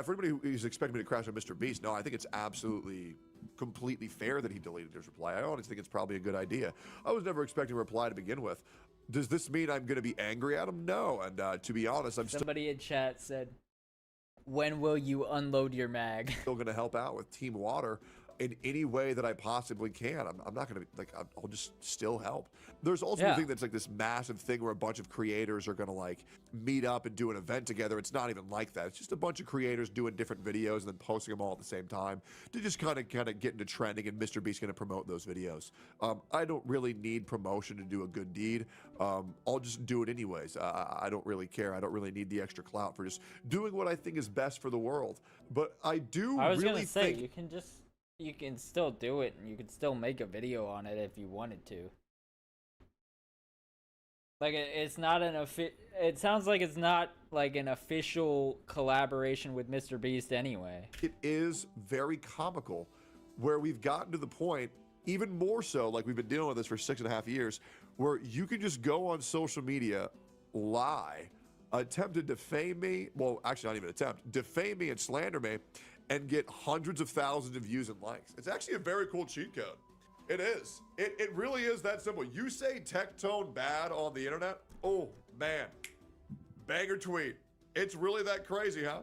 for anybody who's expecting me to crash on Mr. Beast, no, I think it's absolutely completely fair that he deleted his reply. I honestly think it's probably a good idea. I was never expecting a reply to begin with. Does this mean I'm going to be angry at him? No. And to be honest, Somebody in chat said, when will you unload your mag? still going to help out with Team Water in any way that I possibly can. I'm not going to, like, I'll just still help. There's also a thing that's like this massive thing where a bunch of creators are going to like meet up and do an event together. It's not even like that. It's just a bunch of creators doing different videos and then posting them all at the same time to just kind of get into trending, and Mr. Beast's going to promote those videos. I don't really need promotion to do a good deed. I'll just do it anyways. I don't really care. I don't really need the extra clout for just doing what I think is best for the world. But I do I was really gonna say, think you can still do it, and you can still make a video on it if you wanted to. Like, it's not it sounds like it's not like an official collaboration with Mr. Beast anyway. it is very comical where we've gotten to the point, even more so, like we've been dealing with this for 6.5 years, where you can just go on social media, lie, attempt to defame me, well, actually not even attempt, defame me and slander me, and get hundreds of thousands of views and likes. It's actually a very cool cheat code. It is. It really is that simple. You say Tectone bad on the internet, oh man, banger tweet. It's really that crazy, huh?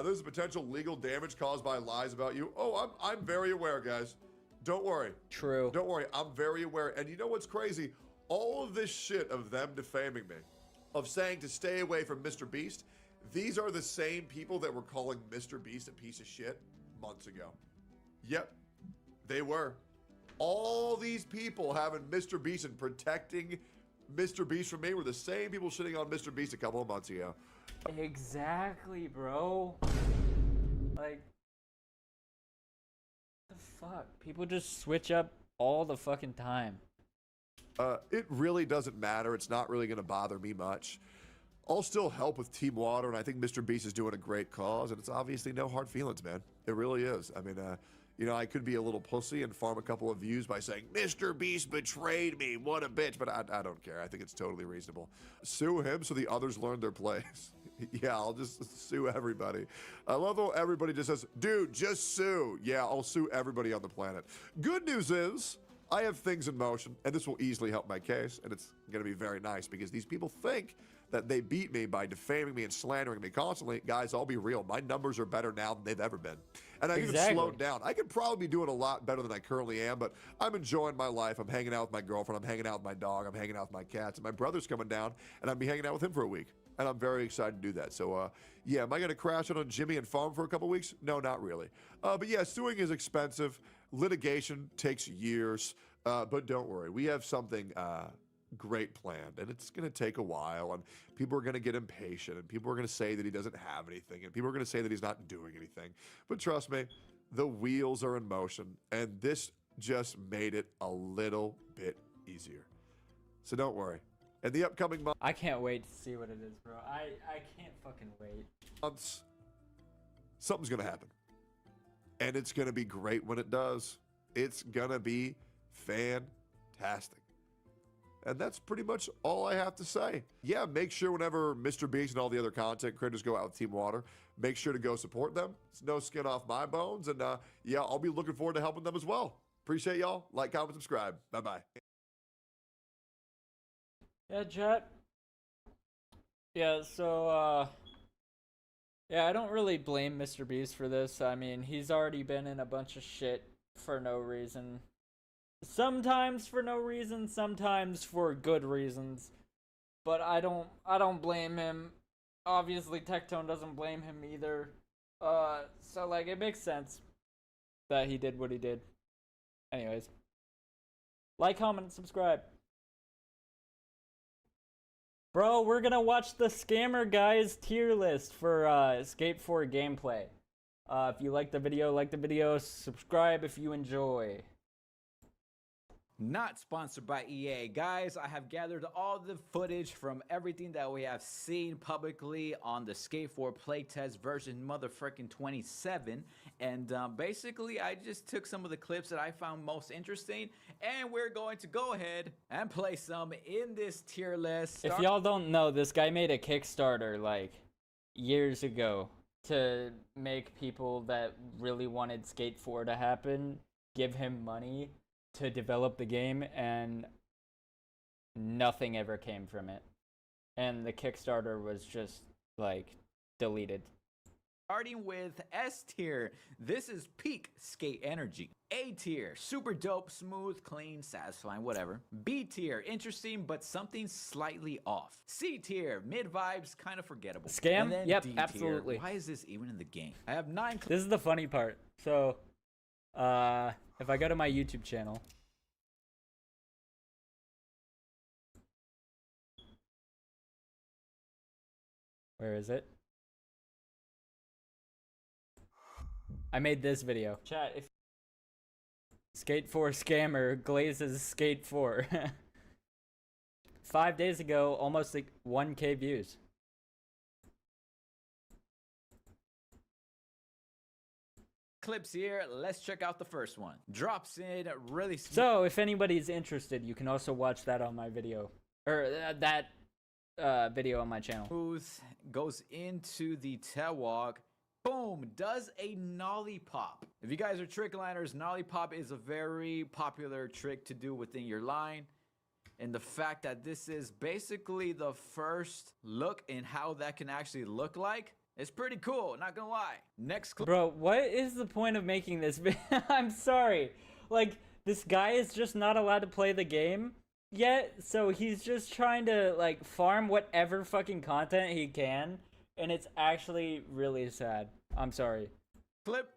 There's a potential legal damage caused by lies about you. Oh, I'm very aware, guys. Don't worry. True. Don't worry. I'm very aware. And you know what's crazy? All of this shit of them defaming me, of saying to stay away from Mr. Beast, these are the same people that were calling Mr. Beast a piece of shit months ago. Yep, they were. All these people having Mr. Beast and protecting Mr. Beast from me were the same people shitting on Mr. Beast a couple of months ago. Exactly, bro. Like, the fuck? People just switch up all the fucking time. It really doesn't matter. It's not really going to bother me much. I'll still help with Team Water, and I think Mr. Beast is doing a great cause, and it's obviously no hard feelings, man. It really is. I mean, you know, I could be a little pussy and farm a couple of views by saying, Mr. Beast betrayed me, what a bitch, but I don't care. I think it's totally reasonable. Sue him so the others learn their place. Yeah, I'll just sue everybody. I love how everybody just says, dude, just sue. Yeah, I'll sue everybody on the planet. Good news is, I have things in motion, and this will easily help my case, and it's going to be very nice because these people think that they beat me by defaming me and slandering me constantly. Guys, I'll be real. My numbers are better now than they've ever been. And I've even slowed down. I could probably be doing a lot better than I currently am, but I'm enjoying my life. I'm hanging out with my girlfriend. I'm hanging out with my dog. I'm hanging out with my cats. And my brother's coming down, and I'll be hanging out with him for a week. And I'm very excited to do that. So, yeah, am I going to crash it on Jimmy and farm for a couple weeks? No, not really. But yeah, suing is expensive. Litigation takes years. But don't worry. We have something great planned, and it's going to take a while, and people are going to get impatient, and people are going to say that he doesn't have anything, and people are going to say that he's not doing anything. But trust me, the wheels are in motion, and this just made it a little bit easier. So don't worry. In the upcoming months, I can't wait to see what it is, bro. I can't fucking wait. Something's going to happen, and it's going to be great when it does. It's going to be fantastic. And that's pretty much all I have to say. Yeah, make sure whenever Mr. Beast and all the other content creators go out with Team Water, make sure to go support them. It's no skin off my bones. And yeah, I'll be looking forward to helping them as well. Appreciate y'all. Like, comment, subscribe. Bye-bye. Yeah, chat. Yeah, so, yeah, I don't really blame Mr. Beast for this. I mean, he's already been in a bunch of shit for no reason. Sometimes for no reason, sometimes for good reasons. But I don't blame him. Obviously, Tectone doesn't blame him either. So like it makes sense that he did what he did. Anyways. Like, comment, and subscribe. Bro, we're gonna watch the Scammer Guys tier list for Skate 4 gameplay. If you like the video, subscribe if you enjoy. Not sponsored by EA. Guys, I have gathered all the footage from everything that we have seen publicly on the Skate 4 playtest version motherfucking 27. And basically, I just took some of the clips that I found most interesting, and we're going to go ahead and play some in this tier list. If y'all don't know, this guy made a Kickstarter like years ago to make people that really wanted Skate 4 to happen give him money to develop the game, and nothing ever came from it. And the Kickstarter was just like deleted. Starting with S tier, this is peak skate energy. A tier, super dope, smooth, clean, satisfying, whatever. B tier, interesting but something slightly off. C tier, mid vibes, kind of forgettable. Scam? And then Yep, D absolutely. Tier, why is this even in the game? I have 9 This is the funny part. So, if I go to my YouTube channel, where is it? I made this video. Chat, if Skate 4 scammer glazes Skate 4. 5 days ago, almost like 1K views. clips here. Let's check out the first one. Drops in really smooth. So if anybody's interested, you can also watch that on my video, or that video on my channel. Goes into the tail walk. Boom, does a nollie pop. If you guys are trick liners, nollie pop is a very popular trick to do within your line. And the fact that this is basically the first look in how that can actually look like, it's pretty cool, not gonna lie. Next clip. Bro, what is the point of making this video? I'm sorry. Like, this guy is just not allowed to play the game yet, so he's just trying to, like, farm whatever fucking content he can, and it's actually really sad. I'm sorry. Clip.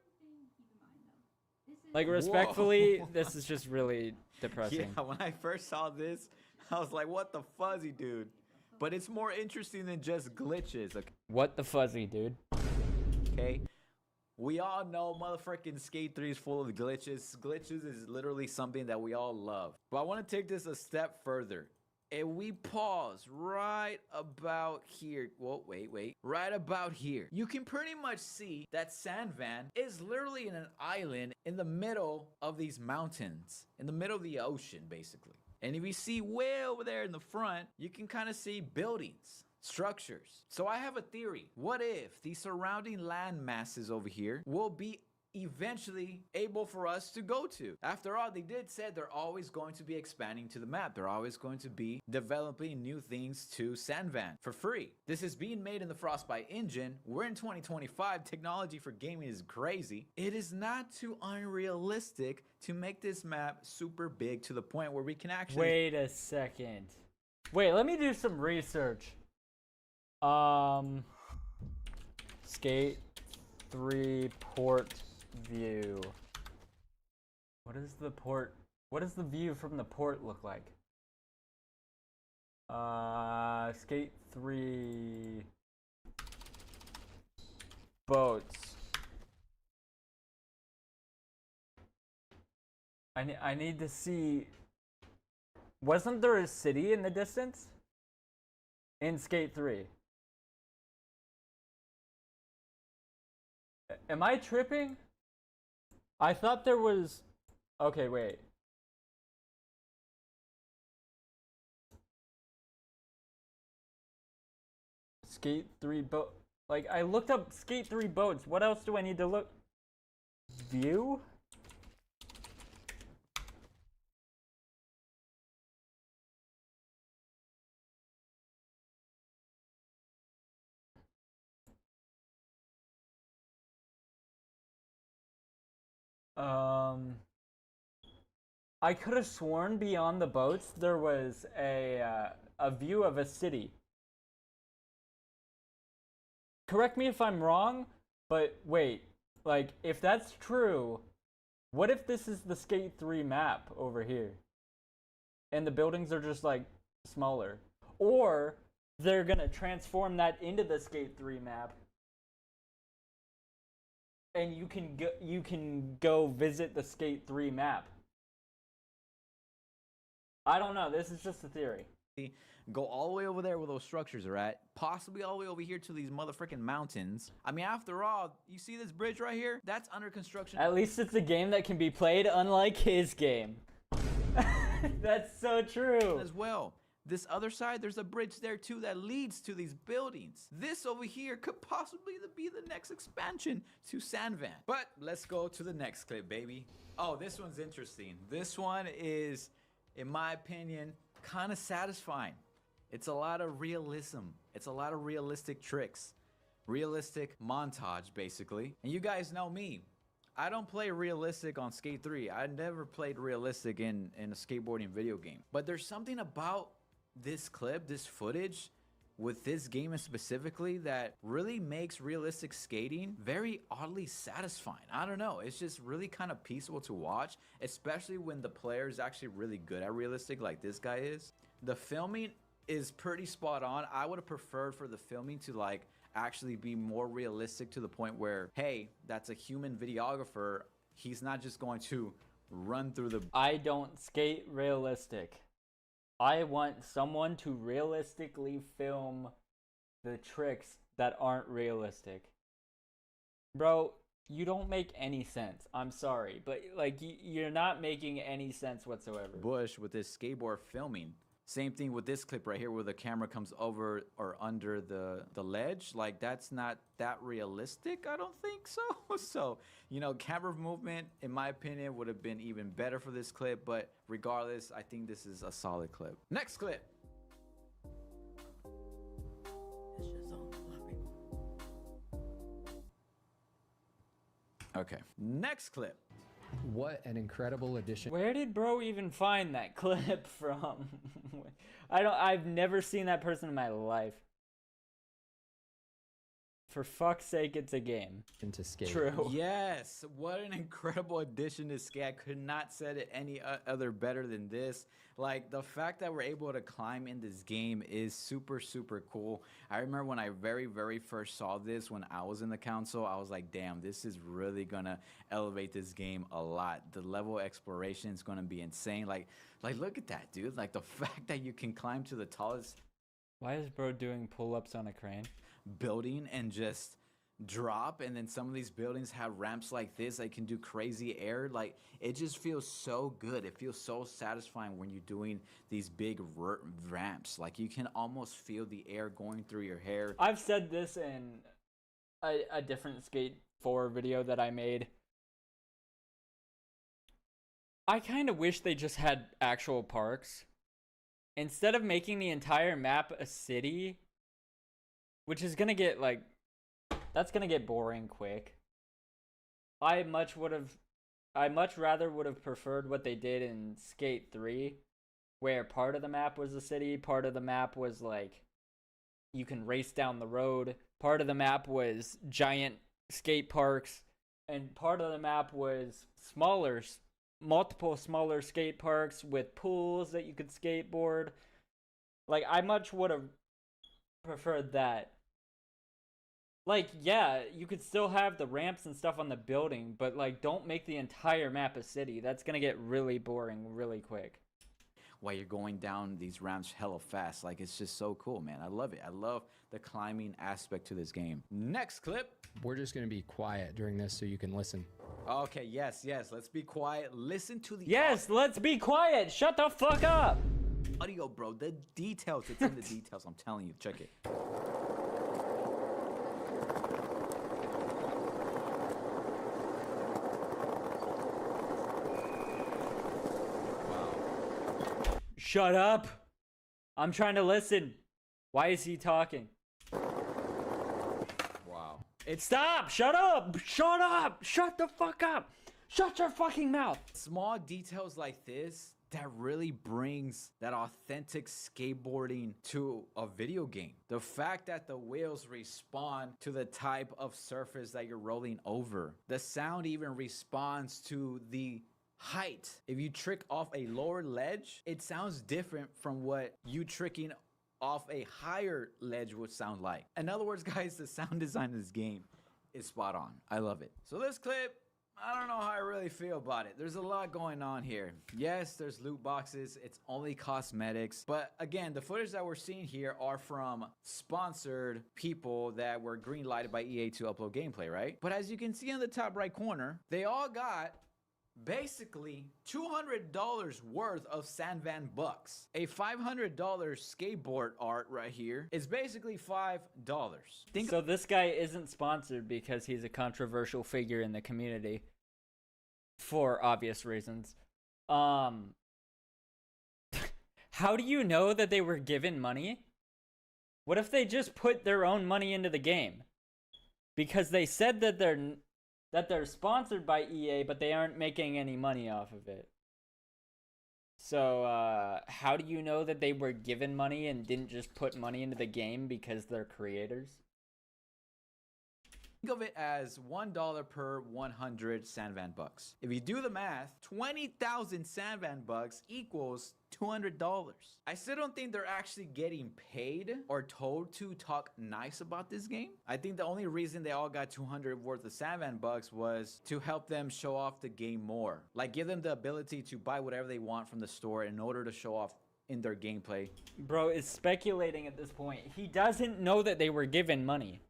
Like, respectfully, this is just really depressing. Yeah, when I first saw this, I was like, what the fuzzy, dude? but it's more interesting than just glitches. What the fuzzy, dude? Okay. We all know motherfucking Skate 3 is full of glitches. Glitches is literally something that we all love. But I want to take this a step further. And we pause right about here. Whoa, wait. Right about here. You can pretty much see that Sandvan is literally in an island in the middle of these mountains. In the middle of the ocean, basically. And if you see way over there in the front, you can kind of see buildings, structures. So I have a theory. What if the surrounding land masses over here will be eventually able for us to go to? After all, they did say they're always going to be expanding to the map. They're always going to be developing new things to Sandvan for free. This is being made in the Frostbite engine. We're in 2025. Technology for gaming is crazy. It is not too unrealistic to make this map super big to the point where we can actually... Wait a second. Wait, let me do some research. Skate 3 port view. What does the view from the port look like? Skate 3 boats. I need to see. Wasn't there a city in the distance? In Skate 3. Am I tripping? I thought there was... Okay, wait. Skate 3 boat... Like, I looked up Skate 3 boats. What else do I need to look... View? I could have sworn beyond the boats there was a view of a city. Correct me if I'm wrong, but wait, like if that's true, what if this is the Skate 3 map over here? And the buildings are just like smaller. Or they're gonna transform that into the Skate 3 map. And you can go visit the Skate 3 map. I don't know. This is just a theory. Go all the way over there where those structures are at. Possibly all the way over here to these motherfucking mountains. I mean, after all, you see this bridge right here? That's under construction. At least it's a game that can be played unlike his game. That's so true. As well. This other side, there's a bridge there too that leads to these buildings. This over here could possibly be the next expansion to Sandvan. But let's go to the next clip, baby. Oh, this one's interesting. This one is, in my opinion, kind of satisfying. It's a lot of realism. It's a lot of realistic tricks. Realistic montage, basically. And you guys know me. I don't play realistic on Skate 3. I never played realistic in a skateboarding video game. But there's something about this clip, this footage, with this game specifically that really makes realistic skating very oddly satisfying. I don't know, it's just really kind of peaceful to watch, especially when the player is actually really good at realistic like this guy is. The filming is pretty spot on. I would have preferred for the filming to like actually be more realistic to the point where, hey, that's a human videographer. He's not just going to run through the... I don't skate realistic. I want someone to realistically film the tricks that aren't realistic. Bro, you don't make any sense. I'm sorry, but like you're not making any sense whatsoever. Bush with this skateboard filming. Same thing with this clip right here where the camera comes over or under the ledge. Like, that's not that realistic, I don't think so. So, you know, camera movement, in my opinion, would have been even better for this clip. But regardless, I think this is a solid clip. Next clip. Okay, next clip. What an incredible addition. Where did bro even find that clip from? I've never seen that person in my life. For fuck's sake, it's a game. Into skate. True. Yes, what an incredible addition to skate. I could not said it any other better than this. Like, the fact that we're able to climb in this game is super, super cool. I remember when I very first saw this when I was in the council, I was like, damn, this is really gonna elevate this game a lot. The level of exploration is gonna be insane. Like look at that, dude. Like, the fact that you can climb to the tallest Why is bro doing pull-ups on a crane? building and just drop, and then some of these buildings have ramps like this that can do crazy air. Like, it just feels so good. It feels so satisfying when you're doing these big ramps. Like, you can almost feel the air going through your hair. I've said this in a different Skate 4 video that I made. I kind of wish they just had actual parks. Instead of making the entire map a city, which is gonna get, like, that's gonna get boring quick. I much rather would have preferred what they did in Skate 3, where part of the map was a city, part of the map was, like, you can race down the road, part of the map was giant skate parks, and part of the map was multiple smaller skate parks with pools that you could skateboard. Like, I much would have preferred that. Like, yeah, you could still have the ramps and stuff on the building, but, like, don't make the entire map a city. That's gonna get really boring really quick. While you're going down these ramps hella fast. Like, it's just so cool, man. I love it. I love the climbing aspect to this game. Next clip. We're just going to be quiet during this so you can listen. Okay, yes. Let's be quiet. Listen to the let's be quiet. Shut the fuck up. Audio, bro. The details. It's in the details. I'm telling you. Check it. Shut up. I'm trying to listen. Why is he talking? Wow. Stop! Shut up! Shut up! Shut the fuck up! Shut your fucking mouth! Small details like this that really brings that authentic skateboarding to a video game. The fact that the wheels respond to the type of surface that you're rolling over. The sound even responds to the height. If you trick off a lower ledge, it sounds different from what you tricking off a higher ledge would sound like. In other words, guys, the sound design of this game is spot on. I love it. So this clip, I don't know how I really feel about it. There's a lot going on here. Yes, there's loot boxes. It's only cosmetics. But again, the footage that we're seeing here are from sponsored people that were green lighted by EA to upload gameplay, right? But as you can see in the top right corner, they all got basically $200 worth of Sandvan bucks. A $500 skateboard art right here is basically $5. So this guy isn't sponsored because he's a controversial figure in the community for obvious reasons. How do you know that they were given money? What if they just put their own money into the game? Because they said that they're sponsored by EA, but they aren't making any money off of it. So, how do you know that they were given money and didn't just put money into the game because they're creators? Think of it as $1 per 100 Sandvan bucks. If you do the math, 20,000 Sandvan bucks equals $200. I still don't think they're actually getting paid or told to talk nice about this game. I think the only reason they all got 200 worth of Sandvan bucks was to help them show off the game more. Like, give them the ability to buy whatever they want from the store in order to show off in their gameplay. Bro is speculating at this point. He doesn't know that they were given money.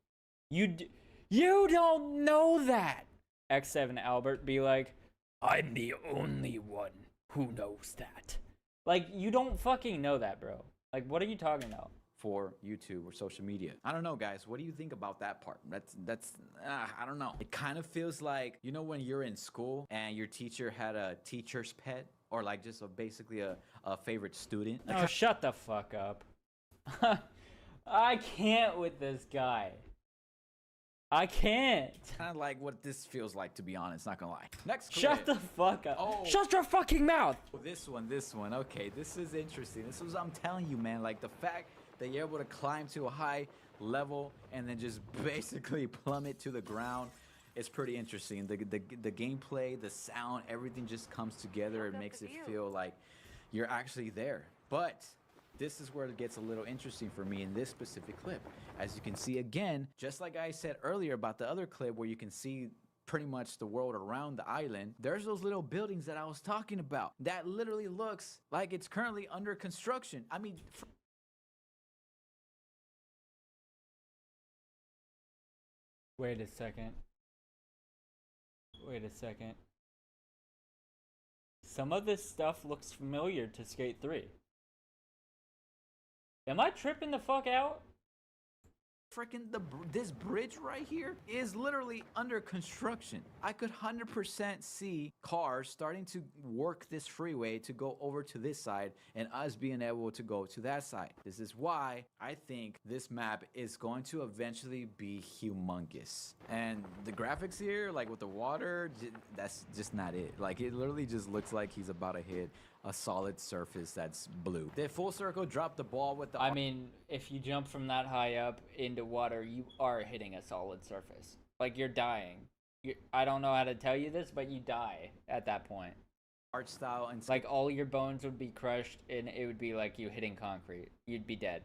You don't know that. X7 Albert be like, I'm the only one who knows that. Like, you don't fucking know that, bro. Like, what are you talking about? For YouTube or social media. I don't know, guys. What do you think about that part? That's I don't know. It kind of feels like, you know, when you're in school and your teacher had a teacher's pet, or like just basically a favorite student. Oh, shut the fuck up. I can't with this guy. I can't. Kind of like what this feels like, to be honest, not gonna lie. Next clip. Shut the fuck up. Oh. Shut your fucking mouth. This one. Okay, this is interesting. This is what I'm telling you, man. Like, the fact that you're able to climb to a high level and then just basically plummet to the ground. It's pretty interesting. The gameplay, the sound, everything just comes together. It makes it feel like you're actually there. But this is where it gets a little interesting for me in this specific clip. As you can see again, just like I said earlier about the other clip where you can see pretty much the world around the island, there's those little buildings that I was talking about that literally looks like it's currently under construction. I mean, Wait a second. Wait a second. Some of this stuff looks familiar to Skate 3. Am I tripping the fuck out? freaking this bridge right here is literally under construction. I could 100% see cars starting to work this freeway to go over to this side and us being able to go to that side. This is why I think this map is going to eventually be humongous. And the graphics here, like with the water, that's just not it. Like it literally just looks like he's about to hit a solid surface that's blue. They full circle dropped the ball with the... I mean, if you jump from that high up into water, you are hitting a solid surface. Like, you're dying. I don't know how to tell you this, but you die at that point. Art style and... Like, all your bones would be crushed, and it would be like you hitting concrete. You'd be dead.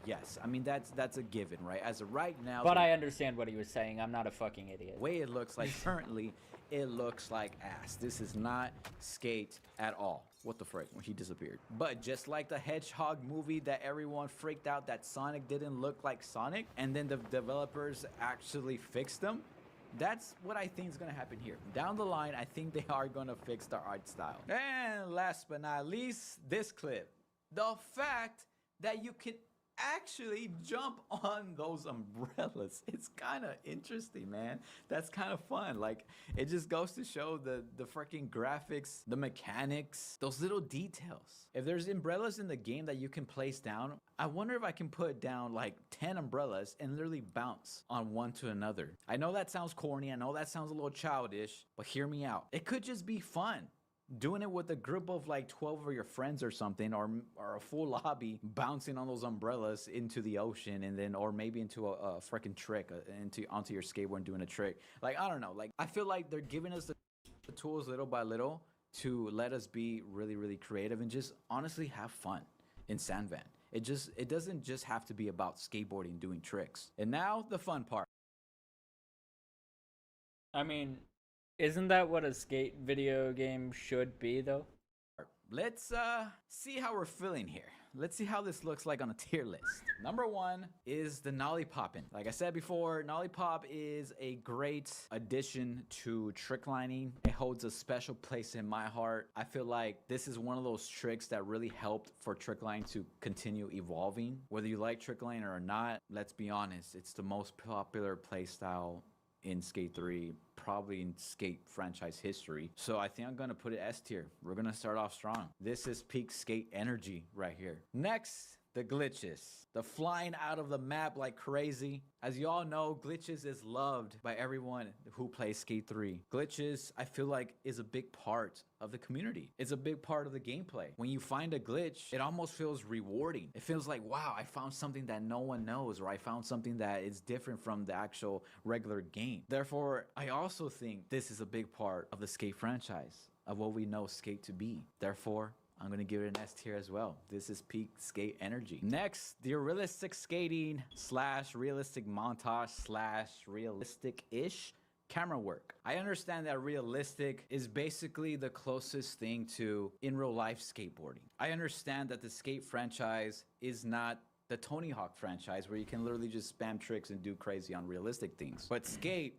Yes, I mean, that's a given, right? As of right now... But I understand what he was saying. I'm not a fucking idiot. The way it looks like currently... It looks like ass. This is not Skate at all. What the frick? When he disappeared. But just like the Hedgehog movie that everyone freaked out that Sonic didn't look like Sonic, and then the developers actually fixed them, that's what I think is going to happen here. Down the line, I think they are going to fix the art style. And last but not least, this clip. The fact that you can actually jump on those umbrellas. It's kind of interesting, man. That's kind of fun. Like, it just goes to show the freaking graphics, the mechanics, those little details. If there's umbrellas in the game that you can place down, I wonder if I can put down like 10 umbrellas and literally bounce on one to another. I know that sounds corny. I know that sounds a little childish, but hear me out. It could just be fun. Doing it with a group of like 12 of your friends or something, or a full lobby, bouncing on those umbrellas into the ocean, and then, or maybe into a freaking trick, onto your skateboard and doing a trick. Like, I don't know. Like, I feel like they're giving us the tools little by little to let us be really, really creative and just honestly have fun in Sandvan. It doesn't just have to be about skateboarding, doing tricks. And now the fun part. I mean, isn't that what a skate video game should be, though? Let's see how we're feeling here. Let's see how this looks like on a tier list. Number 1 is the Nollie Poppin'. Like I said before, Nollie Pop is a great addition to trick lining. It holds a special place in my heart. I feel like this is one of those tricks that really helped for trick line to continue evolving. Whether you like trick line or not, let's be honest, it's the most popular playstyle in Skate 3, probably in Skate franchise history. So I think I'm gonna put it S tier. We're gonna start off strong. This is peak Skate energy right here. Next, the glitches. The flying out of the map like crazy. As you all know, glitches is loved by everyone who plays Skate 3. Glitches, I feel like, is a big part of the community. It's a big part of the gameplay. When you find a glitch, it almost feels rewarding. It feels like, wow, I found something that no one knows, or I found something that is different from the actual regular game. Therefore, I also think this is a big part of the Skate franchise, of what we know Skate to be. Therefore, I'm gonna give it an S tier as well. This is peak Skate energy. Next, the realistic skating / realistic montage / realistic-ish camera work. I understand that realistic is basically the closest thing to in real life skateboarding. I understand that the Skate franchise is not the Tony Hawk franchise where you can literally just spam tricks and do crazy unrealistic things. But Skate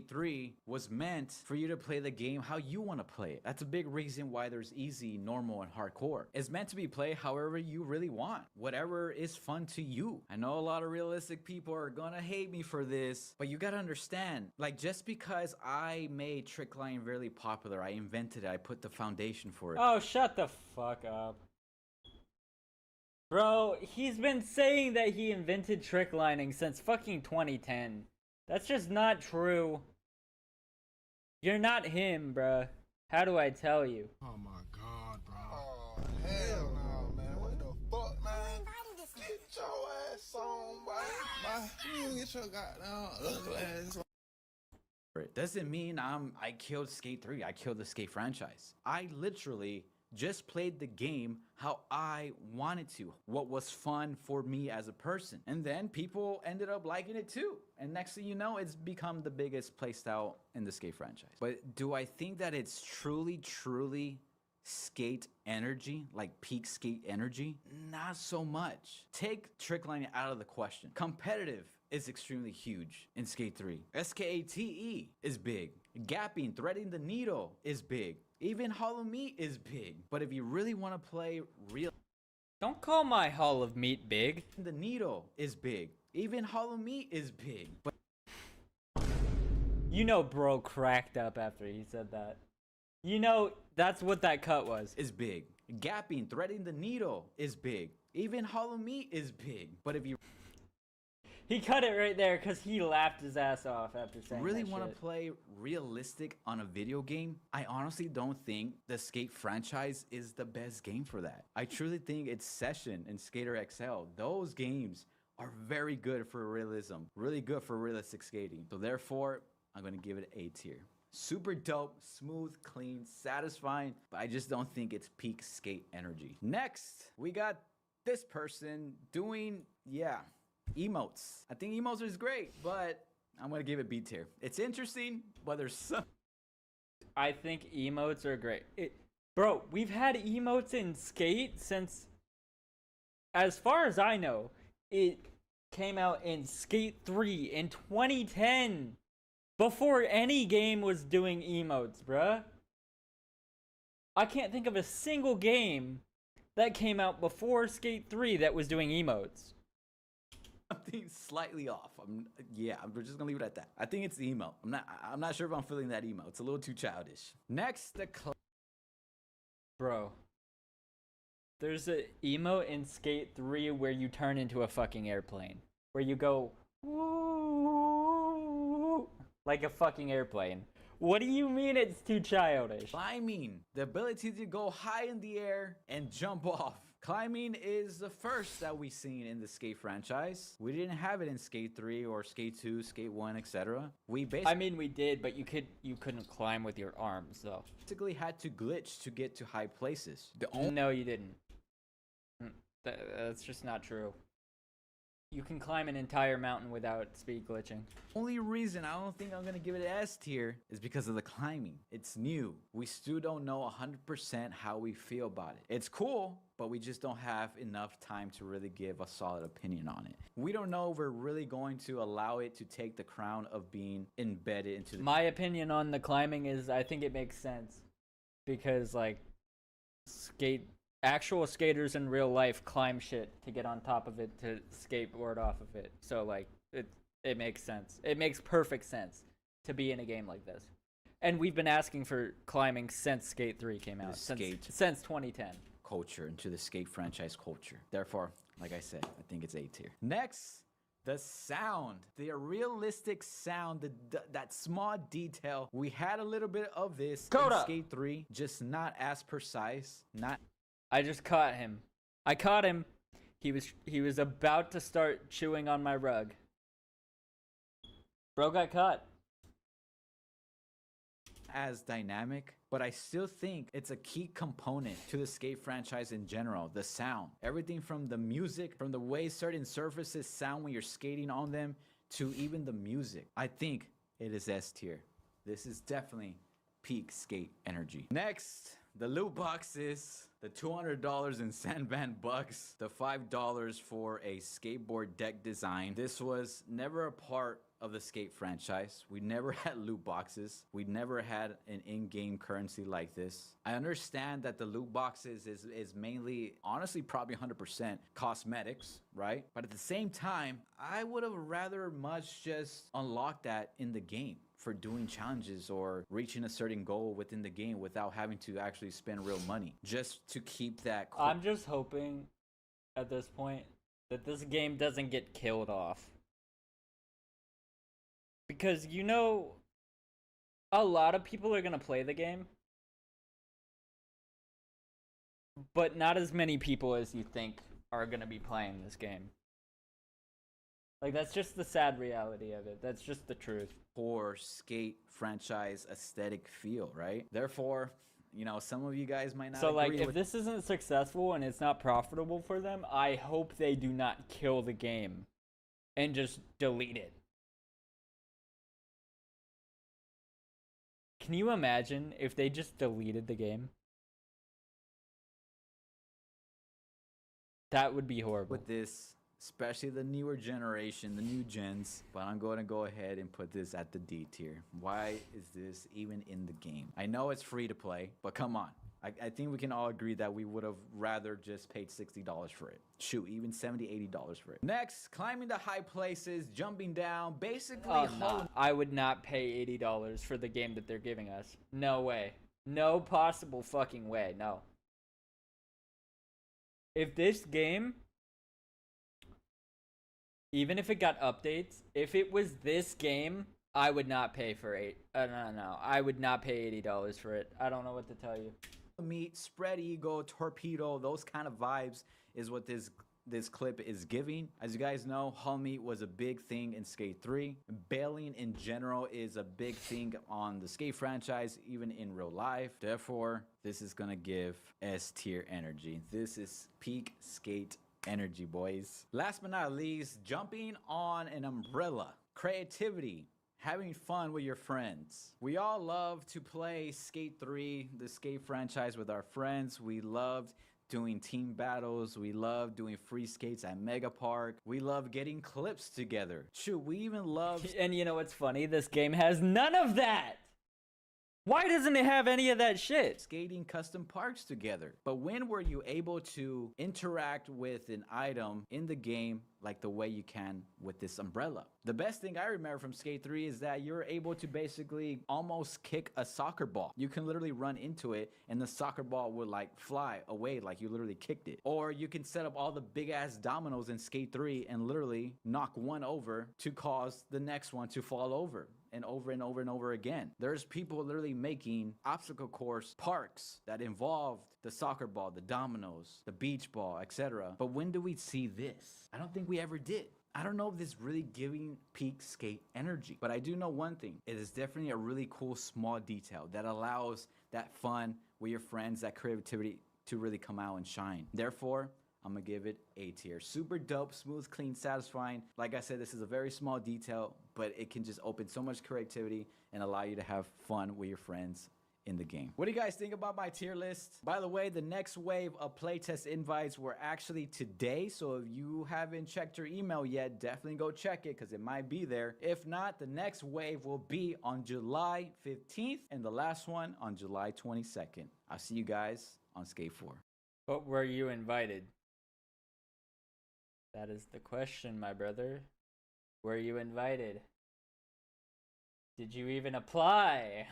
3 was meant for you to play the game how you want to play it. That's a big reason why there's easy, normal, and hardcore. It's meant to be played however you really want. Whatever is fun to you. I know a lot of realistic people are gonna hate me for this, but you gotta understand, like, just because I made trick line really popular, I invented it, I put the foundation for it. Oh, shut the fuck up. Bro, he's been saying that he invented trick lining since fucking 2010. That's just not true. You're not him, bruh. How do I tell you? Oh my god, bro. Oh, hell no, man. What the fuck, man? Get your ass on, boy. You get your goddamn ugly ass. It doesn't mean I killed Skate 3. I killed the Skate franchise. I literally just played the game how I wanted to, what was fun for me as a person. And then people ended up liking it too. And next thing you know, it's become the biggest playstyle in the Skate franchise. But do I think that it's truly Skate energy, like peak Skate energy? Not so much. Take trick lining out of the question. Competitive is extremely huge in Skate 3. SKATE is big. Gapping, threading the needle is big. Even Hollow Meat is big. But if you really want to play real... Don't call my Hall of Meat big. The needle is big. Even Hollow Meat is big. But you know bro cracked up after he said that. You know that's what that cut was. Is big. Gapping, threading the needle is big. Even Hollow Meat is big. But if you... He cut it right there because he laughed his ass off after saying really want to play realistic on a video game, I honestly don't think the Skate franchise is the best game for that. I truly think it's Session and Skater XL. Those games are very good for realism, really good for realistic skating. So therefore, I'm going to give it A tier. Super dope, smooth, clean, satisfying, but I just don't think it's peak Skate energy. Next, we got this person doing, emotes. I think emotes is great, but I'm gonna give it B tier. It's interesting, but there's some... I think emotes are great. Bro, we've had emotes in Skate since, as far as I know, it came out in Skate 3 in 2010. Before any game was doing emotes, bruh. I can't think of a single game that came out before Skate 3 that was doing emotes. Something slightly off. We're just gonna leave it at that. I think it's the emo. I'm not sure if I'm feeling that emo. It's a little too childish. Next, bro. There's a emo in Skate 3 where you turn into a fucking airplane. Where you go woo, like a fucking airplane. What do you mean it's too childish? Climbing. The ability to go high in the air and jump off. Climbing is the first that we've seen in the Skate franchise. We didn't have it in Skate 3 or Skate 2, Skate 1, etc. We did, but you couldn't climb with your arms though. Basically had to glitch to get to high places. No, you didn't. That's just not true. You can climb an entire mountain without speed glitching. Only reason I don't think I'm gonna give it an S tier is because of the climbing. It's new. We still don't know 100% how we feel about it. It's cool, but we just don't have enough time to really give a solid opinion on it. We don't know if we're really going to allow it to take the crown of being embedded into the... My opinion on the climbing is I think it makes sense. Because like actual skaters in real life climb shit to get on top of it to skateboard off of it. So like it makes sense. It makes perfect sense to be in a game like this. And we've been asking for climbing since Skate 3 came out. Since 2010. Culture, into the Skate franchise culture. Therefore, like I said, I think it's A tier. Next, the sound. The realistic sound, that small detail. We had a little bit of this in Skate 3, just not as precise. I just caught him. I caught him. He was about to start chewing on my rug. Bro got caught. As dynamic, but I still think it's a key component to the Skate franchise in general. The sound. Everything from the music, from the way certain surfaces sound when you're skating on them, to even the music. I think it is S tier. This is definitely peak Skate energy. Next, the loot boxes. The $200 in Sandband bucks, the $5 for a skateboard deck design. This was never a part of the Skate franchise. We never had loot boxes. We never had an in-game currency like this. I understand that the loot boxes is mainly, honestly, probably 100% cosmetics, right? But at the same time, I would have rather much just unlocked that in the game for doing challenges or reaching a certain goal within the game without having to actually spend real money just to keep that. I'm just hoping at this point that this game doesn't get killed off. Because, you know, a lot of people are going to play the game, but not as many people as you think are going to be playing this game. Like, that's just the sad reality of it. That's just the truth. Poor Skate franchise aesthetic feel, right? Therefore, you know, some of you guys might not So, like, agree if with this isn't successful and it's not profitable for them, I hope they do not kill the game and just delete it. Can you imagine if they just deleted the game? That would be horrible. with this, especially the newer generation, the new gens, but I'm going to go ahead and put this at the D tier. Why is this even in the game? I know it's free to play, but come on. I think we can all agree that we would have rather just paid $60 for it. Shoot, even $70, $80 for it. Next, climbing the high places, jumping down, basically I would not pay $80 for the game that they're giving us. No way. No possible fucking way. No. If this game, even if it got updates, if it was this game, I would not pay for no. I would not pay $80 for it. I don't know what to tell you. meat, spread ego, torpedo, those kind of vibes is what this clip is giving. As you guys know, Hull Meat was a big thing in Skate 3. Bailing in general is a big thing on the Skate franchise, even in real life. Therefore, this is gonna give S tier energy. This is peak Skate energy, boys. Last but not least, jumping on an umbrella. Creativity. Having fun with your friends. We all love to play Skate 3, the Skate franchise, with our friends. We loved doing team battles. We love doing free skates at Mega Park. We love getting clips together. Shoot, we even love... And you know what's funny? This game has none of that! Why doesn't it have any of that shit? Skating custom parks together. But when were you able to interact with an item in the game like the way you can with this umbrella? The best thing I remember from Skate 3 is that you're able to basically almost kick a soccer ball. You can literally run into it and the soccer ball would like fly away like you literally kicked it. Or you can set up all the big ass dominoes in Skate 3 and literally knock one over to cause the next one to fall over. And over and over and over again. There's people literally making obstacle course parks that involved the soccer ball, the dominoes, the beach ball, etc. But when do we see this? I don't think we ever did. I don't know if this is really giving peak Skate energy, but I do know one thing. It is definitely a really cool small detail that allows that fun with your friends, that creativity to really come out and shine. Therefore, I'm gonna give it A tier. Super dope, smooth, clean, satisfying. Like I said, this is a very small detail, but it can just open so much creativity and allow you to have fun with your friends in the game. What do you guys think about my tier list? By the way, the next wave of playtest invites were actually today, so if you haven't checked your email yet, definitely go check it because it might be there. If not, the next wave will be on July 15th and the last one on July 22nd. I'll see you guys on Skate 4. But were you invited? That is the question, my brother. Were you invited? Did you even apply?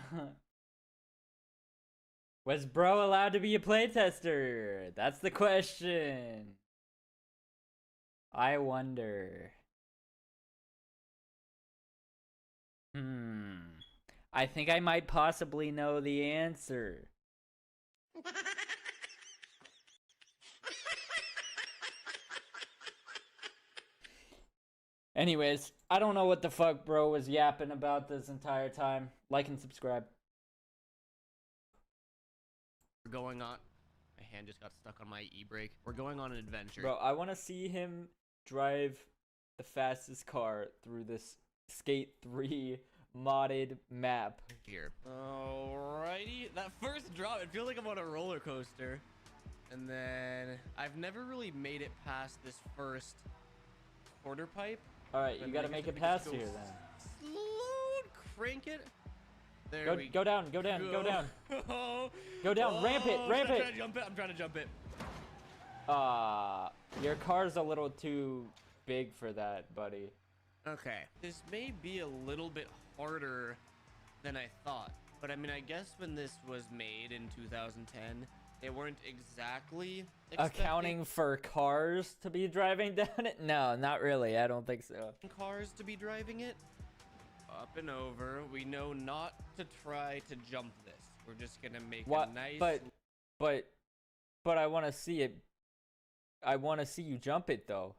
Was bro allowed to be a playtester? That's the question. I wonder. I think I might possibly know the answer. Anyways, I don't know what the fuck bro was yapping about this entire time. Like and subscribe. We're going on... My hand just got stuck on my e-brake. We're going on an adventure. Bro, I want to see him drive the fastest car through this Skate 3 modded map. Here. Alrighty. That first drop, it feels like I'm on a roller coaster. And then... I've never really made it past this first quarter pipe. Alright, you gotta make it past here then. Slow, crank it. There we go down, go down, go down. Go down, ramp it, ramp it. I'm trying to jump it. Your car's a little too big for that, buddy. Okay, this may be a little bit harder than I thought. But I mean, I guess when this was made in 2010, they weren't exactly accounting for cars to be driving down it? No, not really. I don't think so. Cars to be driving it? Up and over. We know not to try to jump this. We're just gonna make a nice... But I want to see it. I want to see you jump it, though.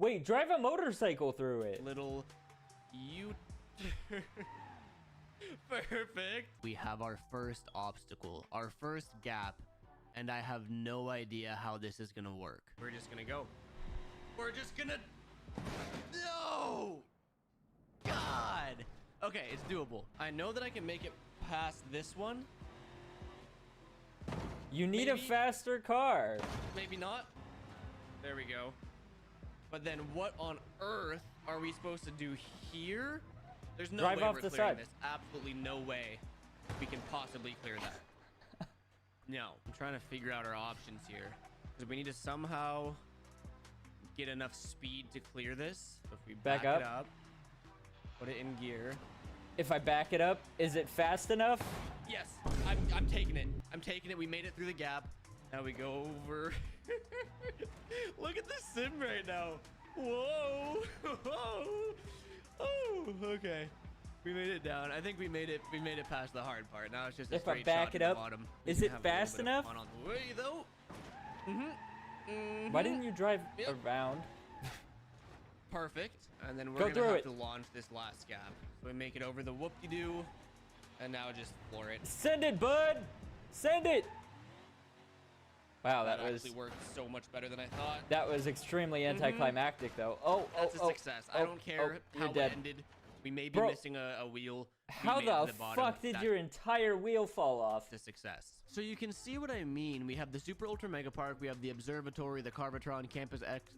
Wait, drive a motorcycle through it. Little U. Perfect. We have our first obstacle, our first gap, and I have no idea how this is gonna work. We're just gonna go. We're just gonna. No! God! Okay, it's doable. I know that I can make it past this one. You need a faster car. Maybe not. There we go. But then what on earth are we supposed to do here? There's no Drive way off we're the clearing side. this. Absolutely no way we can possibly clear that. No, I'm trying to figure out our options here. Because we need to somehow get enough speed to clear this. So if we back Back it up. up, put it in gear. If I back it up, is it fast enough? Yes, I'm taking it. I'm taking it. We made it through the gap. Now we go over. Look at this sim right now. Whoa. Whoa. Oh, okay. We made it down. I think we made it past the hard part. Now it's just a If I straight back shot it to the up, bottom. is We it can have a little fast bit of enough? fun on the way though. Why didn't you drive around? Perfect. And then we're Go gonna through have it. to launch this last gap. So we make it over the whoop-de-doo, and now just floor it. Send it, bud. Send it. Wow, that was actually worked so much better than I thought. that was extremely anticlimactic, though. Oh, That's a success. I don't care how you're it dead. ended. We may be Bro, missing a wheel. We How made it to the bottom. fuck did That's your entire wheel fall off? a success. So you can see what I mean. We have the Super Ultra Mega Park. We have the Observatory, the Carvatron, Campus X.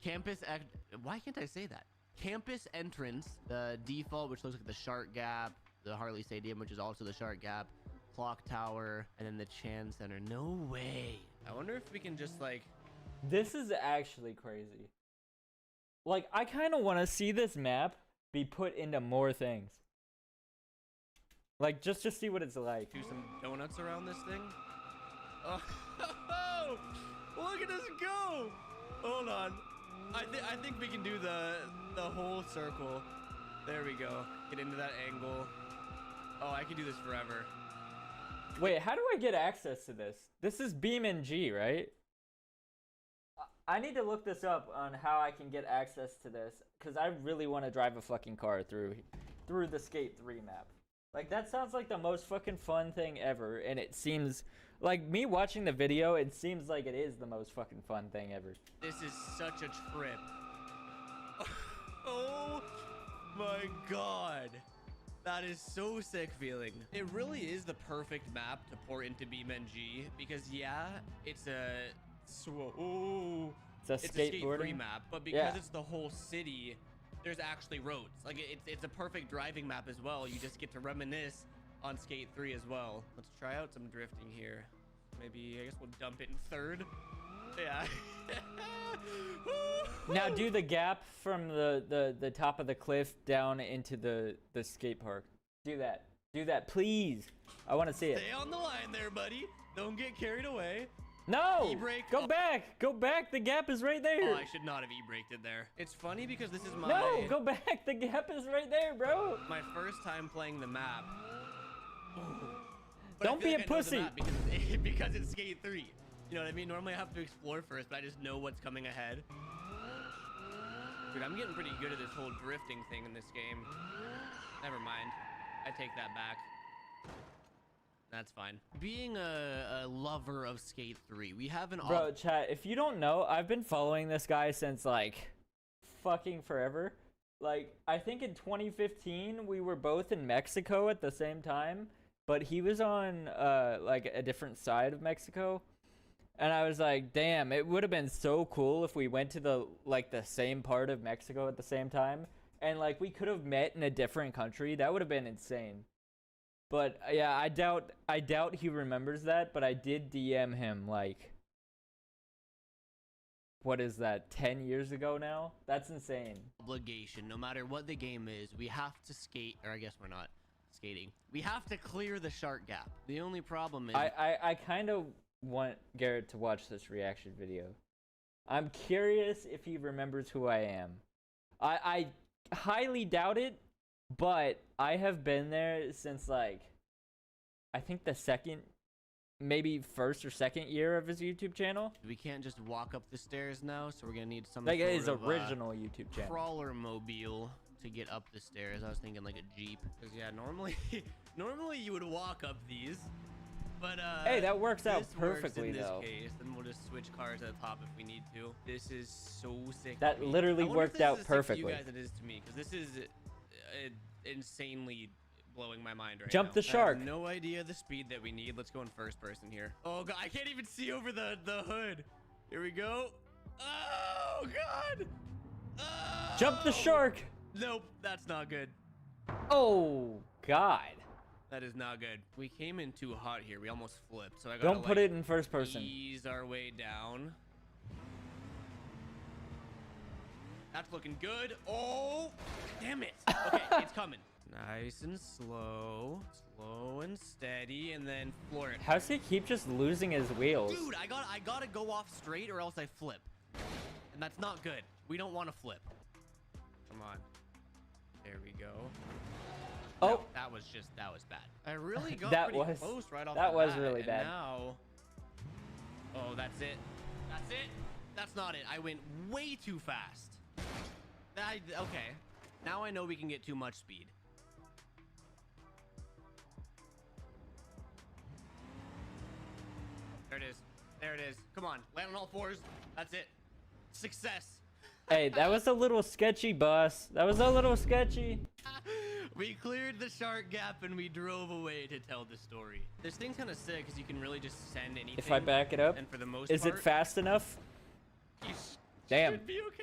Campus X. Why can't I say that? Campus entrance, the default, which looks like the Shark Gap, the Harley Stadium, which is also the Shark Gap, Clock Tower, and then the Chan Center. No way. I wonder if we can just like. This is actually crazy. Like, I kind of want to see this map be put into more things. Like, just to see what it's like. Do some donuts around this thing. Oh, look at us go! Hold on. I think we can do the whole circle. There we go. Get into that angle. Oh, I can do this forever. Wait, how do I get access to this? This is BeamNG, right? I need to look this up on how I can get access to this, because I really want to drive a fucking car through the Skate 3 map. Like, that sounds like the most fucking fun thing ever, and it seems like, me watching the video, it seems like it is the most fucking fun thing ever. This is such a trip. Oh my god. That is so sick feeling. It really is the perfect map to port into BeamNG because yeah, it's a It's a Skate 3 skateboarding map, but because Yeah. it's the whole city, there's actually roads. Like it's a perfect driving map as well. You just get to reminisce on Skate 3 as well. Let's try out some drifting here. Maybe I guess we'll dump it in third. Yeah. Now do the gap from the top of the cliff down into the skate park. Do that. Do that, please. I want to see it. Stay on the line there, buddy. Don't get carried away. No! E-brake. Go back! Go back! The gap is right there! Oh, I should not have e-braked it there. It's funny because this is my... No! Go back! The gap is right there, bro! My first time playing the map. Don't be a pussy! Because it's Skate 3. You know what I mean? Normally I have to explore first, but I just know what's coming ahead. Dude, I'm getting pretty good at this whole drifting thing in this game. Never mind. I take that back. That's fine. Being a lover of Skate 3, we have an... Bro, chat, if you don't know, I've been following this guy since, like, fucking forever. Like, I think in 2015, we were both in Mexico at the same time, but he was on, like, a different side of Mexico. And I was like, damn, it would have been so cool if we went to the, like, the same part of Mexico at the same time. And, like, we could have met in a different country. That would have been insane. But yeah, I doubt he remembers that, but I did DM him like, what is that, 10 years ago now? That's insane. Obligation, no matter what the game is, we have to skate, or I guess we're not skating. We have to clear the Shark Gap. The only problem is... I kind of want Garrett to watch this reaction video. I'm curious if he remembers who I am. I highly doubt it. But I have been there since, like, I think the second maybe first or second year of his YouTube channel. We can't just walk up the stairs now, so we're gonna need some Like sort his of, original YouTube channel. crawler mobile to get up the stairs. I was thinking like a Jeep. Cause yeah, normally you would walk up these, but Hey, that works out this works perfectly, in this though. case, and we'll just switch cars to the top if we need to. This is so sick. That to me. literally I wonder if worked this out is as sick to perfectly. You guys, it is to me, because this is insanely blowing my mind right Jump now. the shark. I have no idea the speed that we need. Let's go in first person here. Oh god, I can't even see over the hood. Here we go. Oh god. Oh. Jump the shark. Nope, that's not good. Oh God. That is not good. We came in too hot here. We almost flipped. So I gotta Don't put it in first person. Ease our way down. That's looking good. Oh, damn it. Okay, it's coming. Nice and slow. Slow and steady, and then floor it. How's he keep just losing his wheels? Dude, I gotta go off straight or else I flip. And that's not good. We don't want to flip. Come on. There we go. Oh, no, that was bad. I really got That pretty was- close right off that the was bat, really and bad. Now, oh, that's it. That's it. That's not it. I went way too fast. Okay. Now I know we can get too much speed. There it is. There it is. Come on. Land on all fours. That's it. Success. Hey, that was a little sketchy, boss. That was a little sketchy. We cleared the shark gap and we drove away to tell the story. This thing's kind of sick because you can really just send anything. If I back it up, and for the most is part, it fast enough? You Damn. should be okay.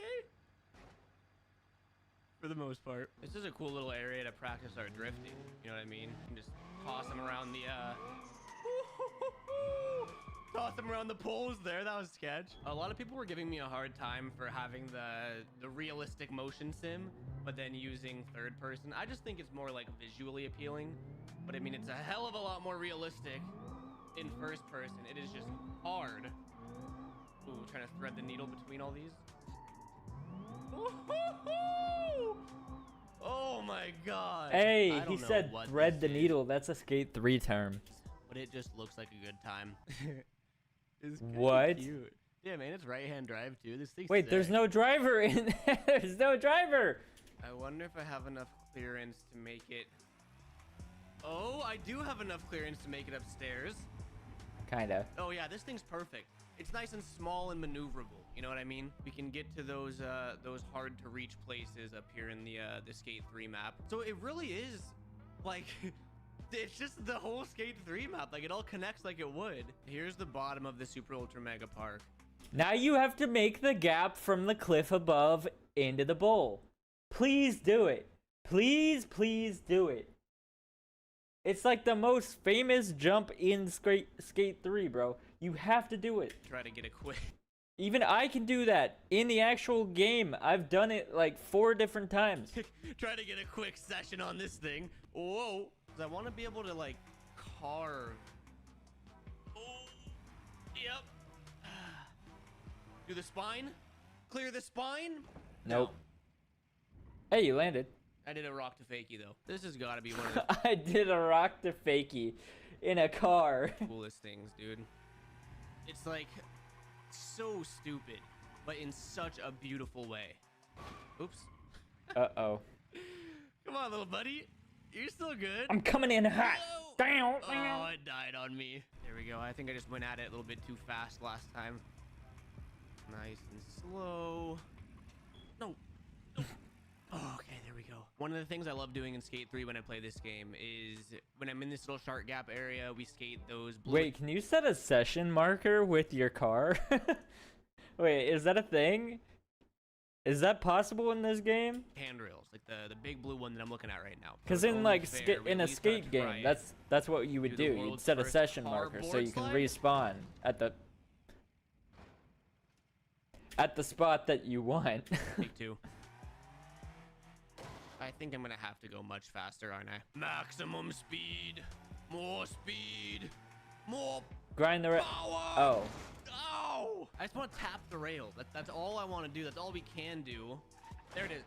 For the most part. This is a cool little area to practice our drifting. You know what I mean? You can just toss them around the toss them around the poles there. That was sketch. A lot of people were giving me a hard time for having the realistic motion sim, but then using third person. I just think it's more like visually appealing. But I mean, it's a hell of a lot more realistic in first person. It is just hard. Ooh, trying to thread the needle between all these. Oh my god. Hey, I don't he know said what thread the this needle. That's a Skate 3 term. but it just looks like a good time. It's What? cute. Yeah, man, it's right-hand drive too. This thing's Wait, there's sick. no driver in there. There's no driver. I wonder if I have enough clearance to make it. Oh, I do have enough clearance to make it upstairs. Kinda. Oh yeah, this thing's perfect. It's nice and small and maneuverable. You know what I mean? We can get to those hard to reach places up here in the Skate 3 map. So it really is like it's just the whole Skate 3 map. Like it all connects like it would. Here's the bottom of the Super Ultra Mega Park. Now you have to make the gap from the cliff above into the bowl. Please do it. Please, please do it. It's like the most famous jump in Skate 3, bro. You have to do it. Try to get a quick. Even I can do that in the actual game. I've done it like 4 different times. Try to get a quick session on this thing. Whoa. 'Cause I want to be able to like carve. Oh. Yep. Do the spine. Clear the spine. Nope. Hey, you landed. I did a rock to fakie though. This has got to be one of the I did a rock to fakie in a car. coolest things, dude. It's like so stupid, but in such a beautiful way. Oops. Uh-oh. Come on, little buddy. You're still good. I'm coming in hot. Down. Oh, it died on me. There we go. I think I just went at it a little bit too fast last time. Nice and slow. No. No. Oh, okay, there we go. One of the things I love doing in Skate 3 when I play this game is when I'm in this little shark gap area, we skate those blue. Wait, can you set a session marker with your car? Wait, is that a thing? Is that possible in this game? Handrails, like the big blue one that I'm looking at right now. Because For in only like fair, we in at a least got to skate game, try it. that's what you would Do the do. You'd world's set a first session marker so hardboard you can slide? respawn at the spot that you want. Take 2. I think I'm gonna have to go much faster, aren't I? Maximum speed, more speed, more Grind the power. Oh. Oh! I just want to tap the rail. That's all I want to do. That's all we can do. There it is.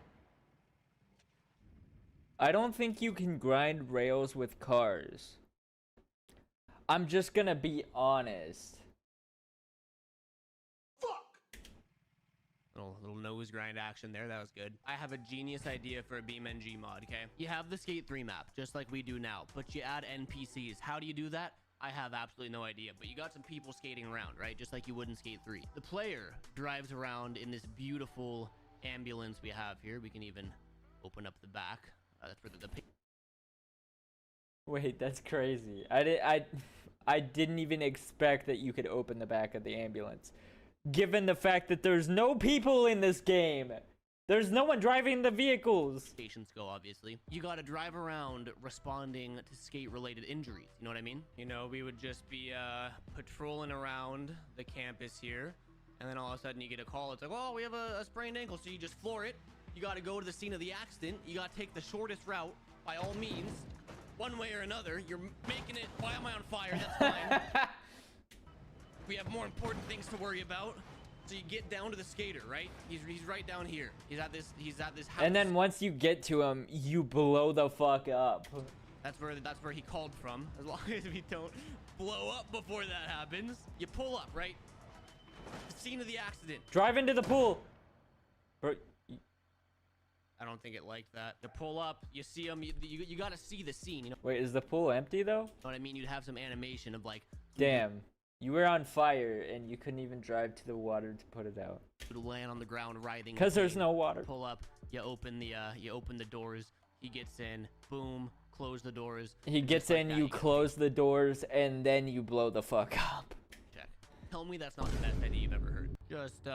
I don't think you can grind rails with cars. I'm just gonna be honest. Little nose grind action there. That was good. I have a genius idea for a BeamNG mod, okay? You have the Skate 3 map, just like we do now, but you add NPCs. How do you do that? I have absolutely no idea, but you got some people skating around, right? Just like you would in Skate 3. The player drives around in this beautiful ambulance we have here. We can even open up the back. That's where the Wait, that's crazy. I didn't even expect that you could open the back of the ambulance. Given the fact that there's no people in this game. There's no one driving the vehicles. Stations go, obviously. You gotta drive around responding to skate-related injuries. You know what I mean? You know, we would just be patrolling around the campus here, and then all of a sudden you get a call. It's like, oh, we have a sprained ankle, so you just floor it. You gotta go to the scene of the accident. You gotta take the shortest route, by all means. One way or another, you're making it. Why am I on fire? That's fine. We have more important things to worry about. So you get down to the skater, right? He's right down here. He's at this house. And then once you get to him, you blow the fuck up. That's where he called from. As long as we don't blow up before that happens. You pull up, right? The scene of the accident. Drive into the pool. Bro, I don't think it liked that. The pull up, you see him, you gotta see the scene, you know? Wait, is the pool empty though? You know what I mean? You'd have some animation of like... Damn. You were on fire and you couldn't even drive to the water to put it out. To land on the ground writhing. Because there's no water. Pull up, you open the doors, he gets in, boom, close the doors. He gets in, you close the doors, and then you blow the fuck up. Check. Tell me that's not the best idea you've ever heard. Just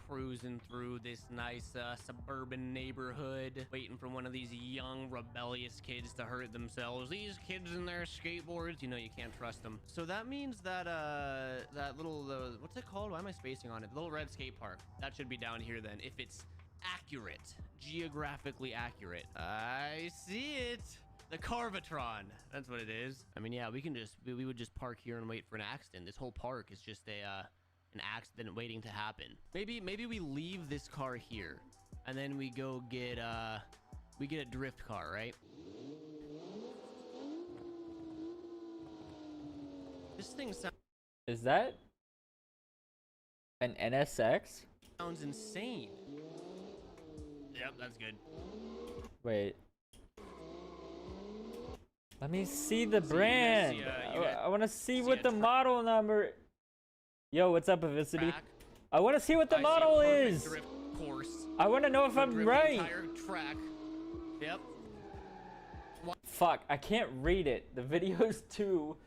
cruising through this nice suburban neighborhood, waiting for one of these young rebellious kids to hurt themselves. These kids and their skateboards, you know you can't trust them. So that means that that little what's it called? Why am I spacing on it? The little red skate park. That should be down here then, if it's accurate, geographically accurate. I see it. The Carvatron. That's what it is. I mean, yeah, we would just park here and wait for an accident. This whole park is just an accident waiting to happen. Maybe we leave this car here and then we go get a drift car, right? This thing Is that an NSX? Sounds insane. Yep, that's good. Wait. Let me see the brand. I want to see what the model number. Yo, what's up, Avicity? I want to see what the model is. I want to know if I'm right. Track. Yep. Fuck, I can't read it. The video's too.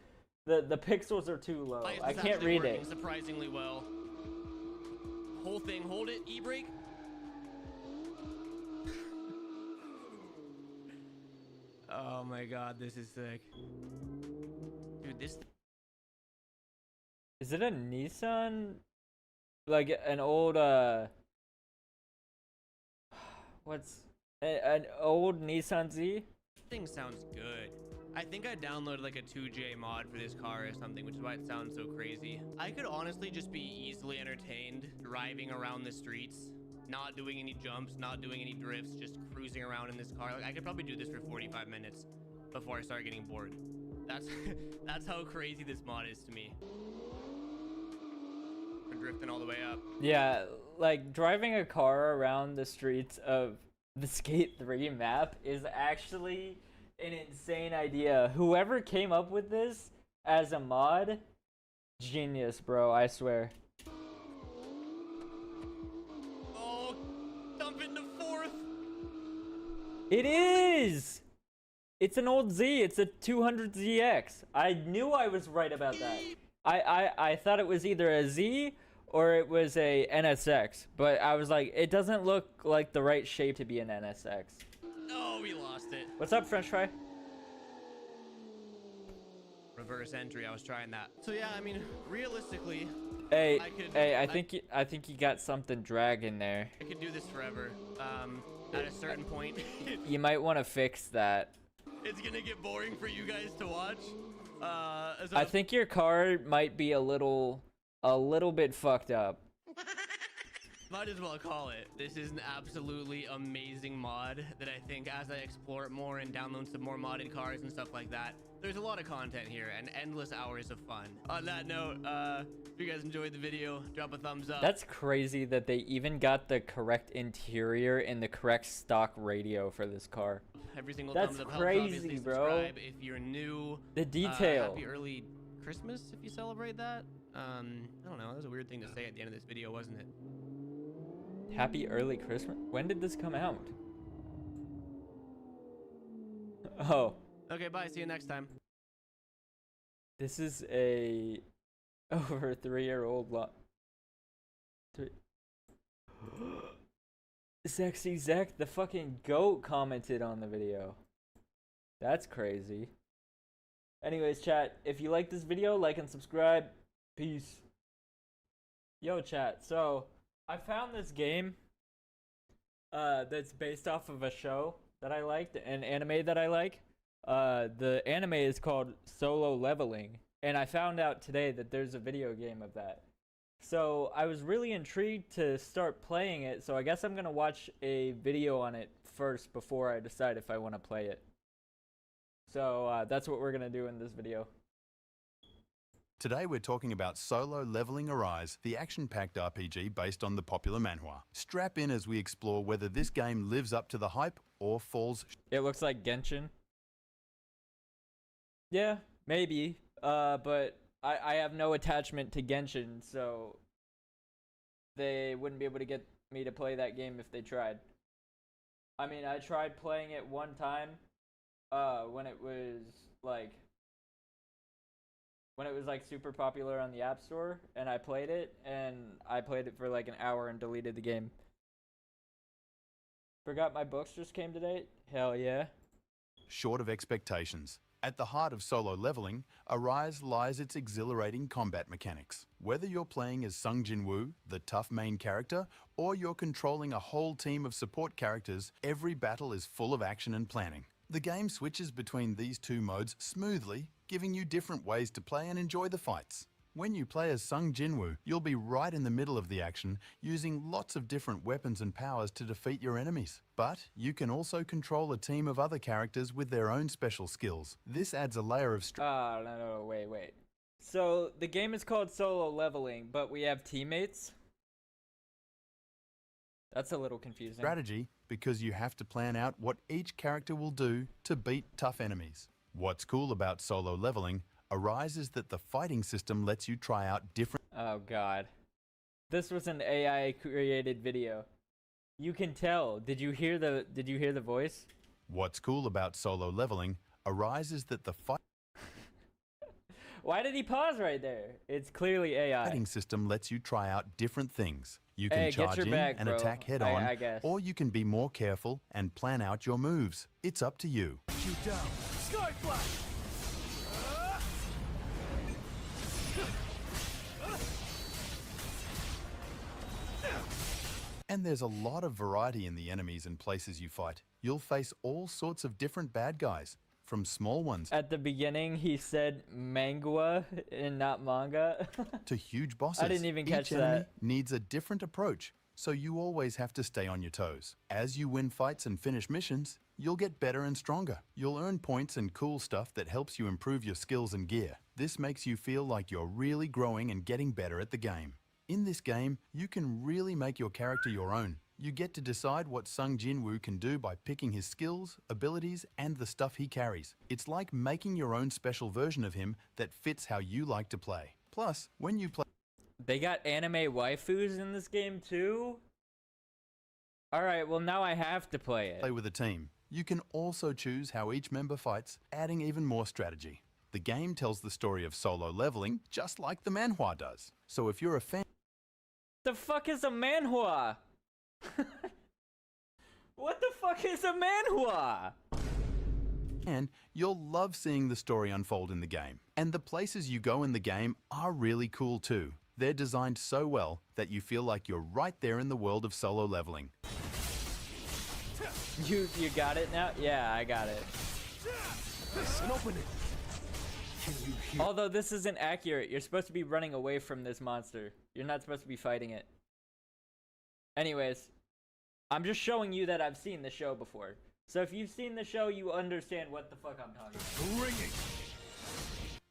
The pixels are too low. I can't read it. Surprisingly well. Whole thing, hold it. E-brake. Oh my god, this is sick. Dude, this... Is it a Nissan? Like an old, what's... An old Nissan Z? Thing sounds good. I think I downloaded like a 2J mod for this car or something, which is why it sounds so crazy. I could honestly just be easily entertained driving around the streets. Not doing any jumps, not doing any drifts, just cruising around in this car. Like I could probably do this for 45 minutes before I start getting bored. That's how crazy this mod is to me. We're drifting all the way up. Yeah, like driving a car around the streets of the Skate 3 map is actually an insane idea. Whoever came up with this as a mod, genius, bro, I swear. It is! It's an old Z. It's a 200ZX. I knew I was right about that. I thought it was either a Z or it was a NSX. But I was like, it doesn't look like the right shape to be an NSX. Oh, we lost it. What's up, French fry? Reverse entry. I was trying that. So yeah, I mean, realistically... Hey, I think you got something dragging there. I could do this forever. At a certain point. You might want to fix that. It's gonna get boring for you guys to watch. I think your car might be a little bit fucked up. Might as well call it. This is an absolutely amazing mod that I think as I explore it more and download some more modded cars and stuff like that, there's a lot of content here and endless hours of fun. On that note, if you guys enjoyed the video, drop a thumbs up. That's crazy that they even got the correct interior and the correct stock radio for this car. Every single That's thumbs up helps. crazy, Obviously, bro. subscribe if you're new. The detail. Happy early Christmas if you celebrate that. I don't know. That was a weird thing to say at the end of this video, wasn't it? Happy early Christmas. When did this come out? Oh. Okay, bye. See you next time. This is a over 3-year-old lot. Sexy Zach, the fucking goat, commented on the video. That's crazy. Anyways, chat, if you like this video, like and subscribe. Peace. Yo, chat. So, I found this game that's based off of a show that I liked, an anime that I like. The anime is called Solo Leveling, and I found out today that there's a video game of that. So I was really intrigued to start playing it, so I guess I'm gonna watch a video on it first before I decide if I want to play it. So that's what we're gonna do in this video. Today we're talking about Solo Leveling Arise, the action-packed RPG based on the popular manhwa. Strap in as we explore whether this game lives up to the hype or falls. It looks like Genshin. Yeah, maybe. But I have no attachment to Genshin, so they wouldn't be able to get me to play that game if they tried. I mean, I tried playing it one time when it was like super popular on the App Store, and I played it for like an hour and deleted the game. Forgot my books just came today? Hell yeah. Short of expectations. At the heart of Solo Leveling, Arise lies its exhilarating combat mechanics. Whether you're playing as Sung Jin-woo, the tough main character, or you're controlling a whole team of support characters, every battle is full of action and planning. The game switches between these two modes smoothly, giving you different ways to play and enjoy the fights. When you play as Sung Jin-woo, you'll be right in the middle of the action, using lots of different weapons and powers to defeat your enemies. But you can also control a team of other characters with their own special skills. This adds a layer of no, wait. So the game is called Solo Leveling, but we have teammates? That's a little confusing. Strategy, because you have to plan out what each character will do to beat tough enemies. What's cool about Solo Leveling Arise is that the fighting system lets you try out different... Oh god. This was an AI created video. You can tell. Did you hear the voice? What's cool about Solo Leveling Arise is that the Why did he pause right there? It's clearly AI. Fighting system lets you try out different things. You can Hey, get charge your in bag, and bro. attack head on, I guess. or you can be more careful and plan out your moves. It's up to you. Shoot down. Skyflash! And there's a lot of variety in the enemies and places you fight. You'll face all sorts of different bad guys, from small ones At the beginning, he said mangua and not manga. to huge bosses. I didn't even catch Each enemy that. needs a different approach, so you always have to stay on your toes. As you win fights and finish missions, you'll get better and stronger. You'll earn points and cool stuff that helps you improve your skills and gear. This makes you feel like you're really growing and getting better at the game. In this game, you can really make your character your own. You get to decide what Sung Jin-woo can do by picking his skills, abilities, and the stuff he carries. It's like making your own special version of him that fits how you like to play. Plus, when you play... They got anime waifus in this game too? Alright, well now I have to play it. Play with a team. You can also choose how each member fights, adding even more strategy. The game tells the story of Solo Leveling just like the manhwa does. So if you're a fan... The fuck is a manhwa? What the fuck is a manhwa? And you'll love seeing the story unfold in the game. And the places you go in the game are really cool too. They're designed so well that you feel like you're right there in the world of Solo Leveling. You got it now? Yeah, I got it. Listen, open it. Can you hear? Although this isn't accurate, you're supposed to be running away from this monster. You're not supposed to be fighting it. Anyways, I'm just showing you that I've seen the show before. So if you've seen the show, you understand what the fuck I'm talking about.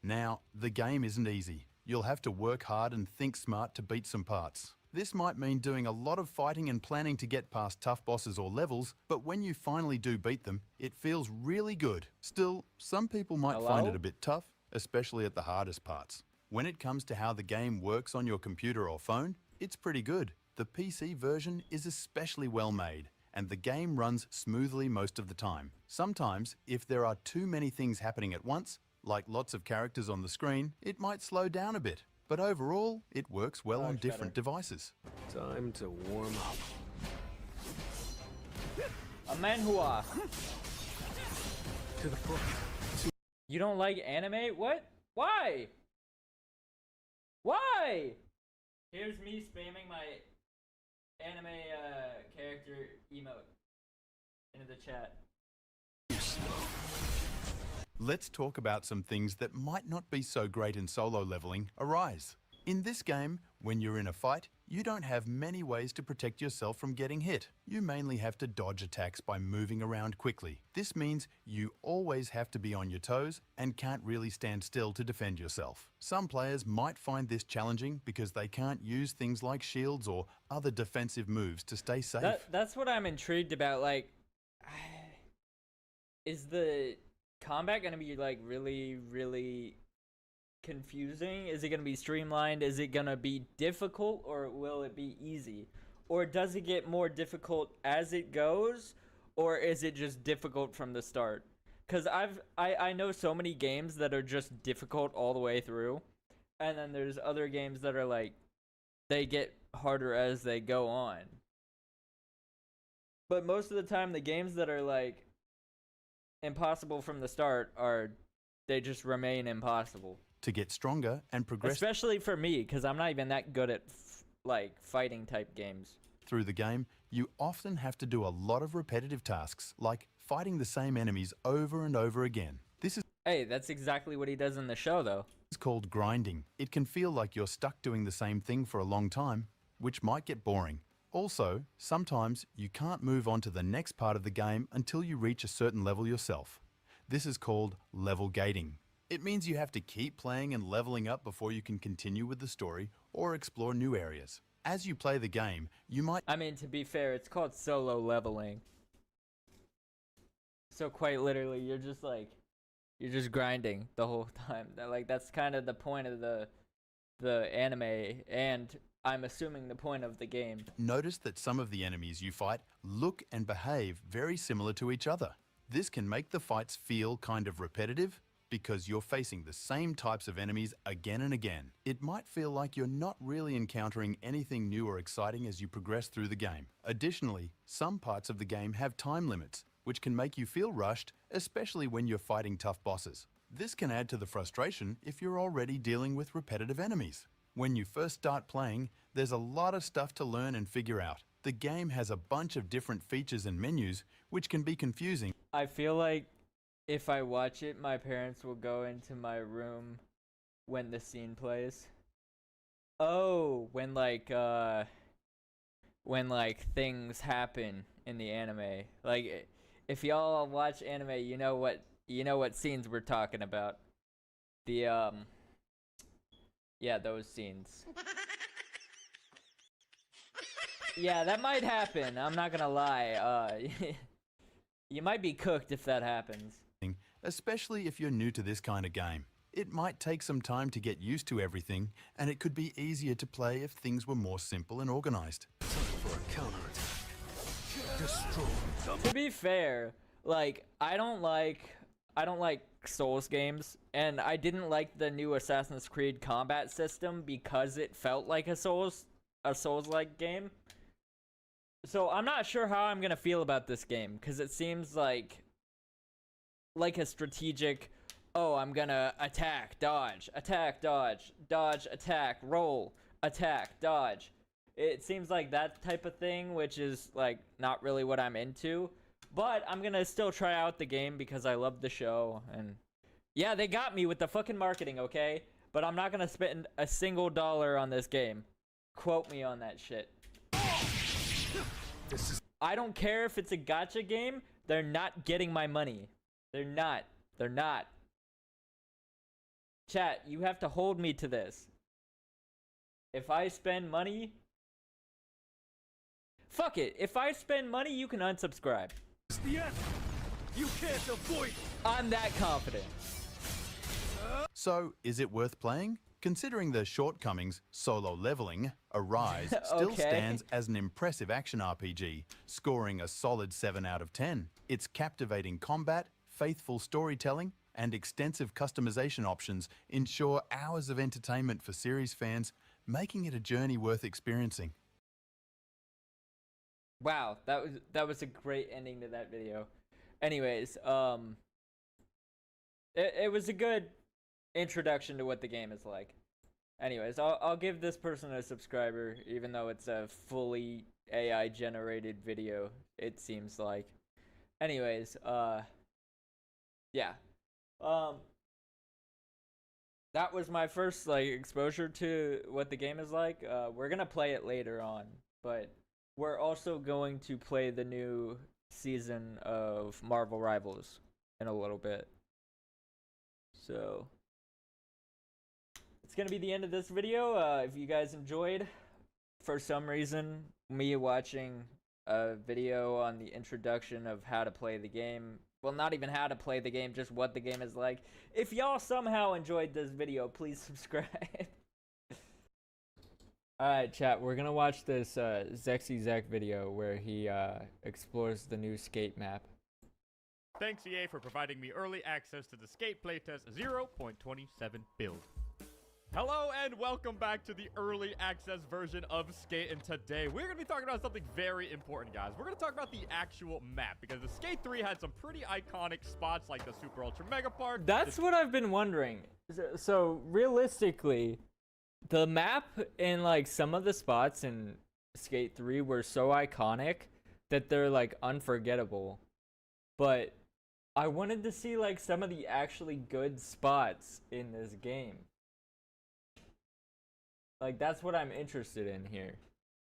Now, the game isn't easy. You'll have to work hard and think smart to beat some parts. This might mean doing a lot of fighting and planning to get past tough bosses or levels, but when you finally do beat them, it feels really good. Still, some people might find it a bit tough, especially at the hardest parts. When it comes to how the game works on your computer or phone, it's pretty good. The PC version is especially well made, and the game runs smoothly most of the time. Sometimes, if there are too many things happening at once, like lots of characters on the screen, it might slow down a bit. But overall, it works well on different devices. Time to warm up. A manhua. To the front. You don't like anime? What? Why? Why? Here's me spamming my anime character emote into the chat. Let's talk about some things that might not be so great in solo leveling. Arise. In this game, when you're in a fight, you don't have many ways to protect yourself from getting hit. You mainly have to dodge attacks by moving around quickly. This means you always have to be on your toes and can't really stand still to defend yourself. Some players might find this challenging because they can't use things like shields or other defensive moves to stay safe. That's what I'm intrigued about. Like, is the combat gonna be like really confusing? Is it gonna be streamlined? Is it gonna be difficult, or will it be easy? Or does it get more difficult as it goes, or is it just difficult from the start? Because I know so many games that are just difficult all the way through, and then there's other games that are like they get harder as they go on. But most of the time, the games that are like impossible from the start they just remain impossible. To get stronger and progress, especially for me, because I'm not even that good at like fighting type games. Through the game, you often have to do a lot of repetitive tasks, like fighting the same enemies over and over again. Hey, that's exactly what he does in the show, though. It's called grinding. It can feel like you're stuck doing the same thing for a long time, which might get boring. Also, sometimes you can't move on to the next part of the game until you reach a certain level yourself. This is called level gating. It means you have to keep playing and leveling up before you can continue with the story or explore new areas. As you play the game, you might... I mean, to be fair, it's called solo leveling. So quite literally, you're just grinding the whole time. Like, that's kind of the point of the anime, and I'm assuming the point of the game. Notice that some of the enemies you fight look and behave very similar to each other. This can make the fights feel kind of repetitive because you're facing the same types of enemies again and again. It might feel like you're not really encountering anything new or exciting as you progress through the game. Additionally, some parts of the game have time limits, which can make you feel rushed, especially when you're fighting tough bosses. This can add to the frustration if you're already dealing with repetitive enemies. When you first start playing, there's a lot of stuff to learn and figure out. The game has a bunch of different features and menus, which can be confusing. I feel like if I watch it, my parents will go into my room when the scene plays. Oh, when like things happen in the anime. Like, if y'all watch anime, you know what scenes we're talking about. The yeah, those scenes. Yeah, that might happen. I'm not gonna lie. You might be cooked if that happens. Especially if you're new to this kind of game. It might take some time to get used to everything, and it could be easier to play if things were more simple and organized. For a counterattack. Destroy. To be fair, like, I don't like Souls games, and I didn't like the new Assassin's Creed combat system because it felt like a Souls-like game. So I'm not sure how I'm gonna feel about this game, because it seems like a strategic, oh, I'm gonna attack, dodge, attack, roll, attack, dodge. It seems like that type of thing, which is like not really what I'm into. But I'm gonna still try out the game because I love the show, and yeah, they got me with the fucking marketing, okay? But I'm not gonna spend a single dollar on this game. Quote me on that shit. I don't care if it's a gacha game. They're not getting my money. They're not. They're not. Chat, you have to hold me to this. If I spend money... Fuck it. If I spend money, you can unsubscribe. You can't avoid it. I'm that confident. So, is it worth playing? Considering the shortcomings, Solo Leveling, Arise still Okay. stands as an impressive action RPG, scoring a solid 7 out of 10. Its captivating combat, faithful storytelling, and extensive customization options ensure hours of entertainment for series fans, making it a journey worth experiencing. Wow, that was a great ending to that video. Anyways, it was a good introduction to what the game is like. Anyways, I'll give this person a subscriber, even though it's a fully AI generated video, it seems like. Anyways, yeah. That was my first like exposure to what the game is like. We're gonna play it later on, but we're also going to play the new season of Marvel Rivals in a little bit. So it's gonna be the end of this video. If you guys enjoyed, for some reason, me watching a video on the introduction of how to play the game, well, not even how to play the game, just what the game is like. If y'all somehow enjoyed this video, please subscribe. Alright, chat, we're gonna watch this Zexy Zek video where he explores the new skate map. Thanks EA for providing me early access to the Skate playtest 0.27 build. Hello and welcome back to the early access version of Skate, and today we're going to be talking about something very important, guys. We're going to talk about the actual map, because the Skate 3 had some pretty iconic spots like the Super Ultra Mega Park. That's what I've been wondering. So realistically, the map in like some of the spots in Skate 3 were so iconic that they're like unforgettable. But I wanted to see like some of the actually good spots in this game. Like, that's what I'm interested in here.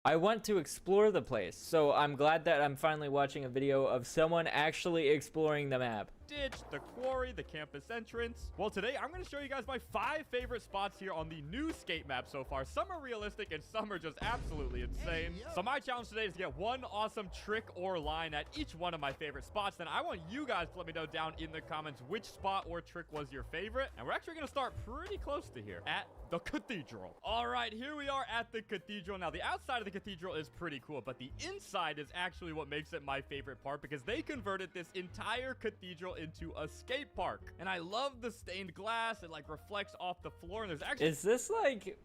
I want to explore the place, so I'm glad that I'm finally watching a video of someone actually exploring the map. Ditch, the quarry, the campus entrance. Well, today I'm going to show you guys my 5 favorite spots here on the new Skate map so far. Some are realistic and some are just absolutely insane. So my challenge today is to get one awesome trick or line at each one of my favorite spots. Then I want you guys to let me know down in the comments which spot or trick was your favorite. And we're actually going to start pretty close to here at the cathedral. All right, here we are at the cathedral. Now, the outside of the cathedral is pretty cool, but the inside is actually what makes it my favorite part, because they converted this entire cathedral into a skate park. And I love the stained glass. It like reflects off the floor, and there's actually... Is this like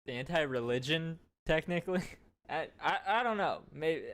anti-religion technically? I don't know. Maybe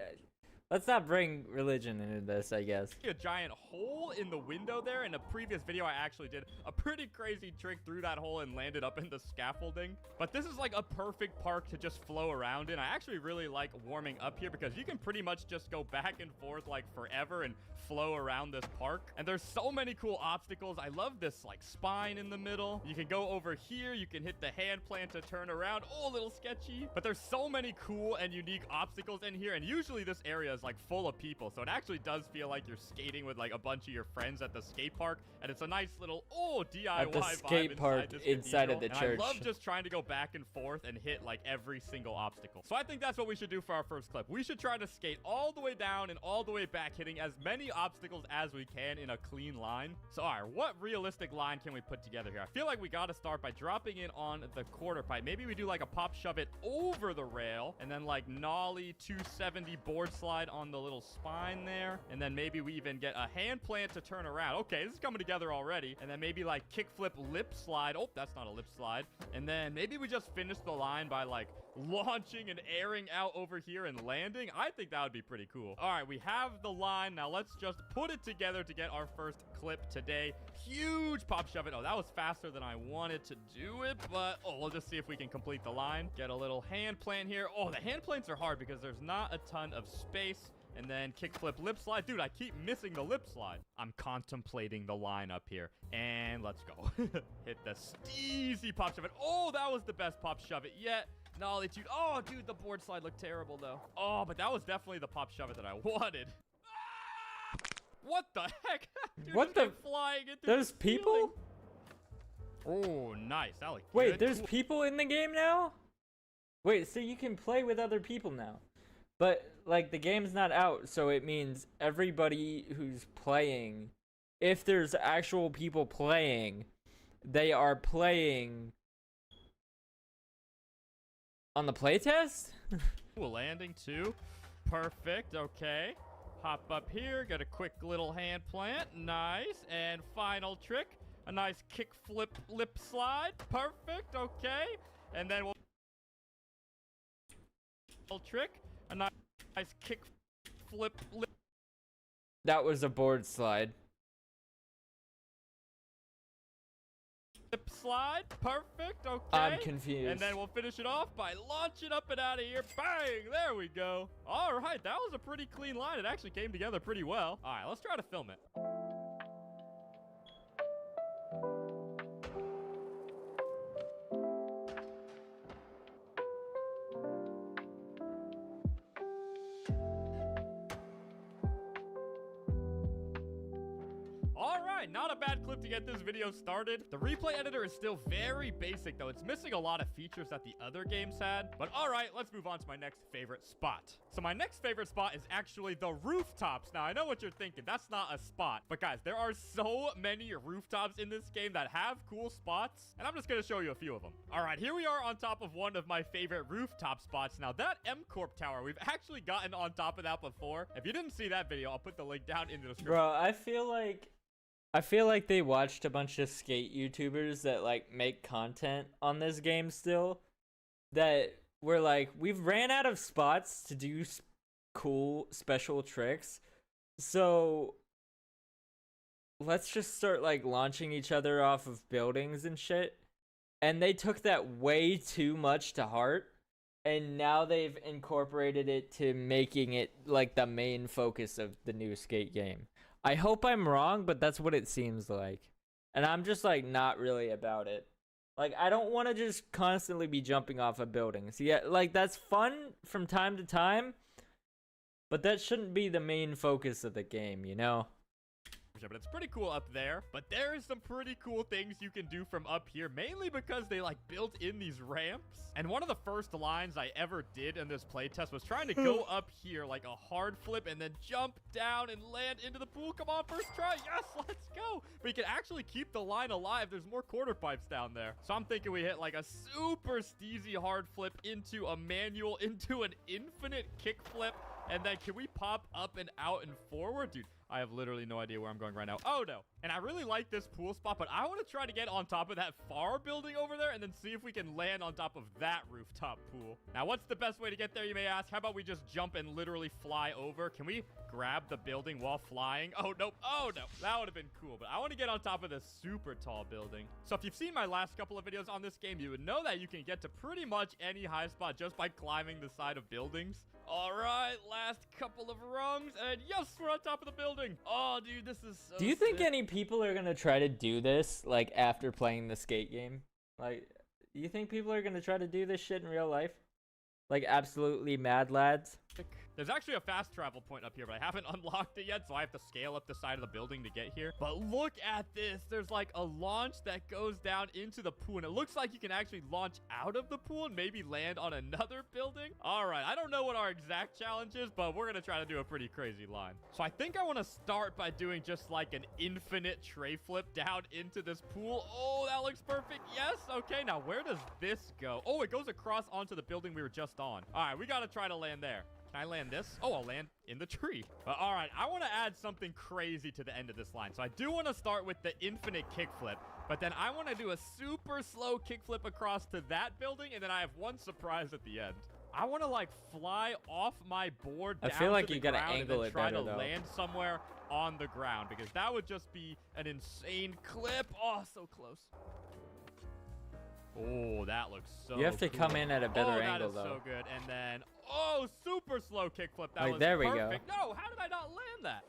let's not bring religion into this, I guess. A giant hole in the window there. In a previous video, I actually did a pretty crazy trick through that hole and landed up in the scaffolding. But this is like a perfect park to just flow around in. I actually really like warming up here because you can pretty much just go back and forth like forever and flow around this park. And there's so many cool obstacles. I love this like spine in the middle. You can go over here. You can hit the hand plant to turn around. Oh, a little sketchy. But there's so many cool and unique obstacles in here. And usually this area is like full of people, so it actually does feel like you're skating with like a bunch of your friends at the skate park, and it's a nice little DIY at the skate vibe park inside of the church. I love just trying to go back and forth and hit like every single obstacle. So I think that's what we should do for our first clip. We should try to skate all the way down and all the way back, hitting as many obstacles as we can in a clean line. So all right, what realistic line can we put together here? I feel like we got to start by dropping in on the quarter pipe. Maybe we do like a pop shove it over the rail, and then like nollie 270 board slide on the little spine there, and then maybe we even get a hand plant to turn around. Okay, this is coming together already. And then maybe like kickflip lip slide. Oh, that's not a lip slide. And then maybe we just finish the line by like launching and airing out over here and landing. I think that would be pretty cool. All right, we have the line. Now let's just put it together to get our first clip today. Huge pop shove it. Oh, that was faster than I wanted to do it, but we'll just see if we can complete the line. Get a little hand plant here. Oh, the hand plants are hard because there's not a ton of space. And then kickflip lip slide. Dude, I keep missing the lip slide. I'm contemplating the line up here. And let's go. Hit the steezy pop shove it. Oh, that was the best pop shove it yet. Nollie dude. Oh, dude, the board slide looked terrible though. Oh, but that was definitely the pop shove it that I wanted. What the heck? Dude, What the? flying into There's the ceiling. people? Oh, nice. That looked Wait, good. there's Cool. people in the game now? Wait, so you can play with other people now. But, like, the game's not out, so it means everybody who's playing, if there's actual people playing, they are playing on the playtest? Cool landing too. Perfect. Okay. Hop up here. Get a quick little hand plant. Nice. And final trick. A nice kick flip lip slide. Perfect. Okay. And then we'll trick. A nice kick flip lip. That was a board slide. Lip slide. Perfect. Okay. I'm confused. And then we'll finish it off by launching up and out of here. Bang! There we go. All right. That was a pretty clean line. It actually came together pretty well. All right. Let's try to film it. Alright, not a bad clip to get this video started. The replay editor is still very basic though. It's missing a lot of features that the other games had. But alright, let's move on to my next favorite spot. So my next favorite spot is actually the rooftops. Now I know what you're thinking, that's not a spot. But guys, there are so many rooftops in this game that have cool spots. And I'm just gonna show you a few of them. Alright, here we are on top of one of my favorite rooftop spots. Now that M-Corp tower, we've actually gotten on top of that before. If you didn't see that video, I'll put the link down in the description. Bro, I feel like they watched a bunch of skate YouTubers that like make content on this game still, that were like, we've ran out of spots to do cool special tricks, so let's just start like launching each other off of buildings and shit. And they took that way too much to heart, and now they've incorporated it to making it like the main focus of the new skate game. I hope I'm wrong, but that's what it seems like. And I'm just like not really about it. Like, I don't want to just constantly be jumping off of buildings. Yeah, like that's fun from time to time, but that shouldn't be the main focus of the game, you know? But it's pretty cool up there. But there is some pretty cool things you can do from up here, mainly because they like built in these ramps. And one of the first lines I ever did in this playtest was trying to go up here like a hard flip and then jump down and land into the pool. Come on, first try. Yes, let's go. But you can actually keep the line alive. There's more quarter pipes down there. So I'm thinking we hit like a super steezy hard flip into a manual, into an infinite kick flip. And then can we pop up and out and forward? Dude, I have literally no idea where I'm going right now. Oh, no. And I really like this pool spot, but I want to try to get on top of that far building over there and then see if we can land on top of that rooftop pool. Now, what's the best way to get there, you may ask? How about we just jump and literally fly over? Can we grab the building while flying? Oh, nope. Oh, no. That would have been cool, but I want to get on top of this super tall building. So if you've seen my last couple of videos on this game, you would know that you can get to pretty much any high spot just by climbing the side of buildings. All right, last couple of rungs, and yes, we're on top of the building. Oh, dude, this is so Do you think sick. any people are gonna try to do this, like, after playing the skate game? Like, do you think people are gonna try to do this shit in real life? Like, absolutely mad lads? There's actually a fast travel point up here, but I haven't unlocked it yet, so I have to scale up the side of the building to get here. But look at this. There's like a launch that goes down into the pool, and it looks like you can actually launch out of the pool and maybe land on another building. All right, I don't know what our exact challenge is, but we're going to try to do a pretty crazy line. So I think I want to start by doing just like an infinite tray flip down into this pool. Oh, that looks perfect. Yes. Okay, now where does this go? Oh, it goes across onto the building we were just on. All right, we got to try to land there. Can I land this? Oh, I'll land in the tree. But all right, I want to add something crazy to the end of this line. So I do want to start with the infinite kickflip, but then I want to do a super slow kickflip across to that building, and then I have one surprise at the end. I want to like fly off my board down I feel like to the you gotta ground angle and it then try better, to though. land somewhere on the ground, because that would just be an insane clip. Oh, so close. Oh, that looks so You have to come cool. in at a better that angle, is though. so good. And then, oh, super slow kickflip. That Like, was there we go. perfect. No, how did I not land that?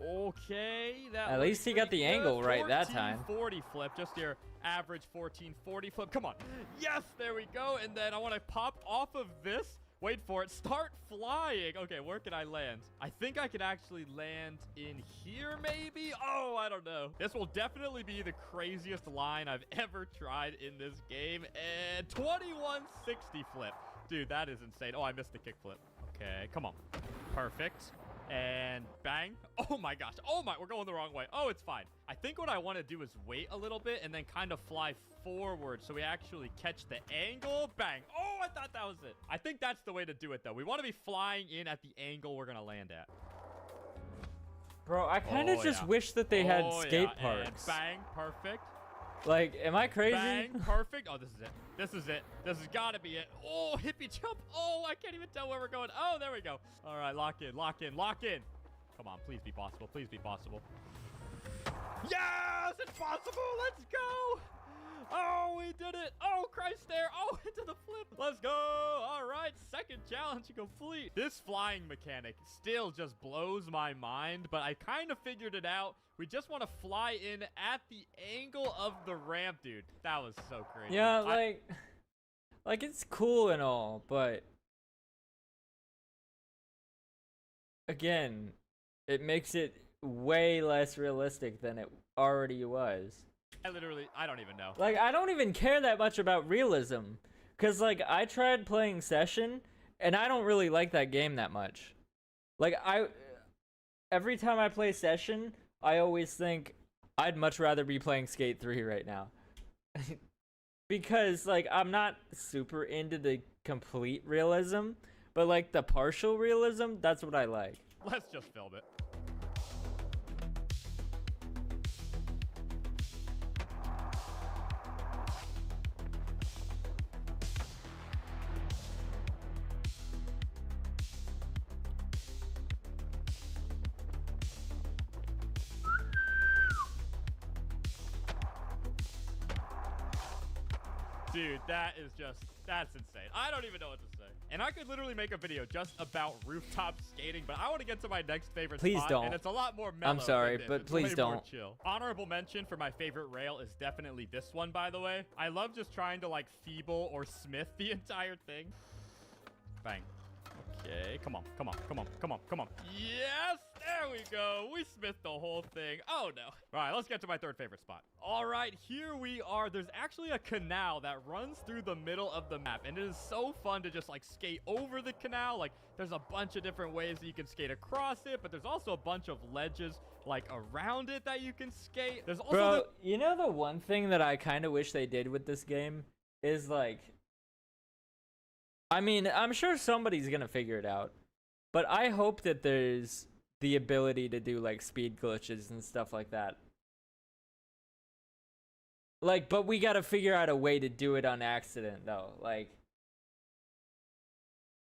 Okay, that At looks least he got pretty the good. angle right that time. 1440 flip, just your average 1440 flip. Come on. Yes, there we go. And then I want to pop off of this. Wait for it. Start flying. Okay, where can I land? I think I could actually land in here, maybe? Oh, I don't know. This will definitely be the craziest line I've ever tried in this game. And 2160 flip. Dude, that is insane. Oh, I missed the kickflip. Okay, come on. Perfect. And bang. Oh my gosh. Oh my, we're going the wrong way. Oh, it's fine. I think what I want to do is wait a little bit and then kind of fly forward so we actually catch the angle. Bang. Oh, I thought that was it. I think that's the way to do it, though. We want to be flying in at the angle we're going to land at. Bro, I kind of just wish that they had skate parks. And bang. Perfect. Like, am I crazy? Bang, perfect. Oh, this is it. This is it. This has got to be it. Oh, hippie jump. Oh, I can't even tell where we're going. Oh, there we go. All right, lock in, lock in, lock in. Come on, please be possible. Please be possible. Yes, it's possible. Let's go. Oh, we did it. Oh, Christ there. Oh, into the flip. Let's go. All right, second challenge complete. This flying mechanic still just blows my mind, but I kind of figured it out. We just want to fly in at the angle of the ramp, dude. That was so crazy. Yeah, like it's cool and all, but again, it makes it way less realistic than it already was. I don't even know. Like, I don't even care that much about realism. Because, like, I tried playing Session, and I don't really like that game that much. Like, every time I play Session, I always think I'd much rather be playing Skate 3 right now. Because, like, I'm not super into the complete realism, but, like, the partial realism, that's what I like. Let's just film it. Dude, that's insane. I don't even know what to say. And I could literally make a video just about rooftop skating, but I want to get to my next favorite Please spot, don't. and it's a lot more mellow. I'm sorry, than this. but It's please way more don't. chill. Honorable mention for my favorite rail is definitely this one, by the way. I love just trying to, like, feeble or smith the entire thing. Bang. Okay, come on, come on, come on, come on, come on. Yes, there we go. We smithed the whole thing. Oh, no. All right, let's get to my third favorite spot. All right, here we are. There's actually a canal that runs through the middle of the map, and it is so fun to just, like, skate over the canal. Like, there's a bunch of different ways that you can skate across it, but there's also a bunch of ledges, like, around it that you can skate. There's also Bro, you know the one thing that I kind of wish they did with this game is, like, I mean, I'm sure somebody's gonna figure it out, but I hope that there's the ability to do, like, speed glitches and stuff like that. Like, but we gotta figure out a way to do it on accident, though. Like,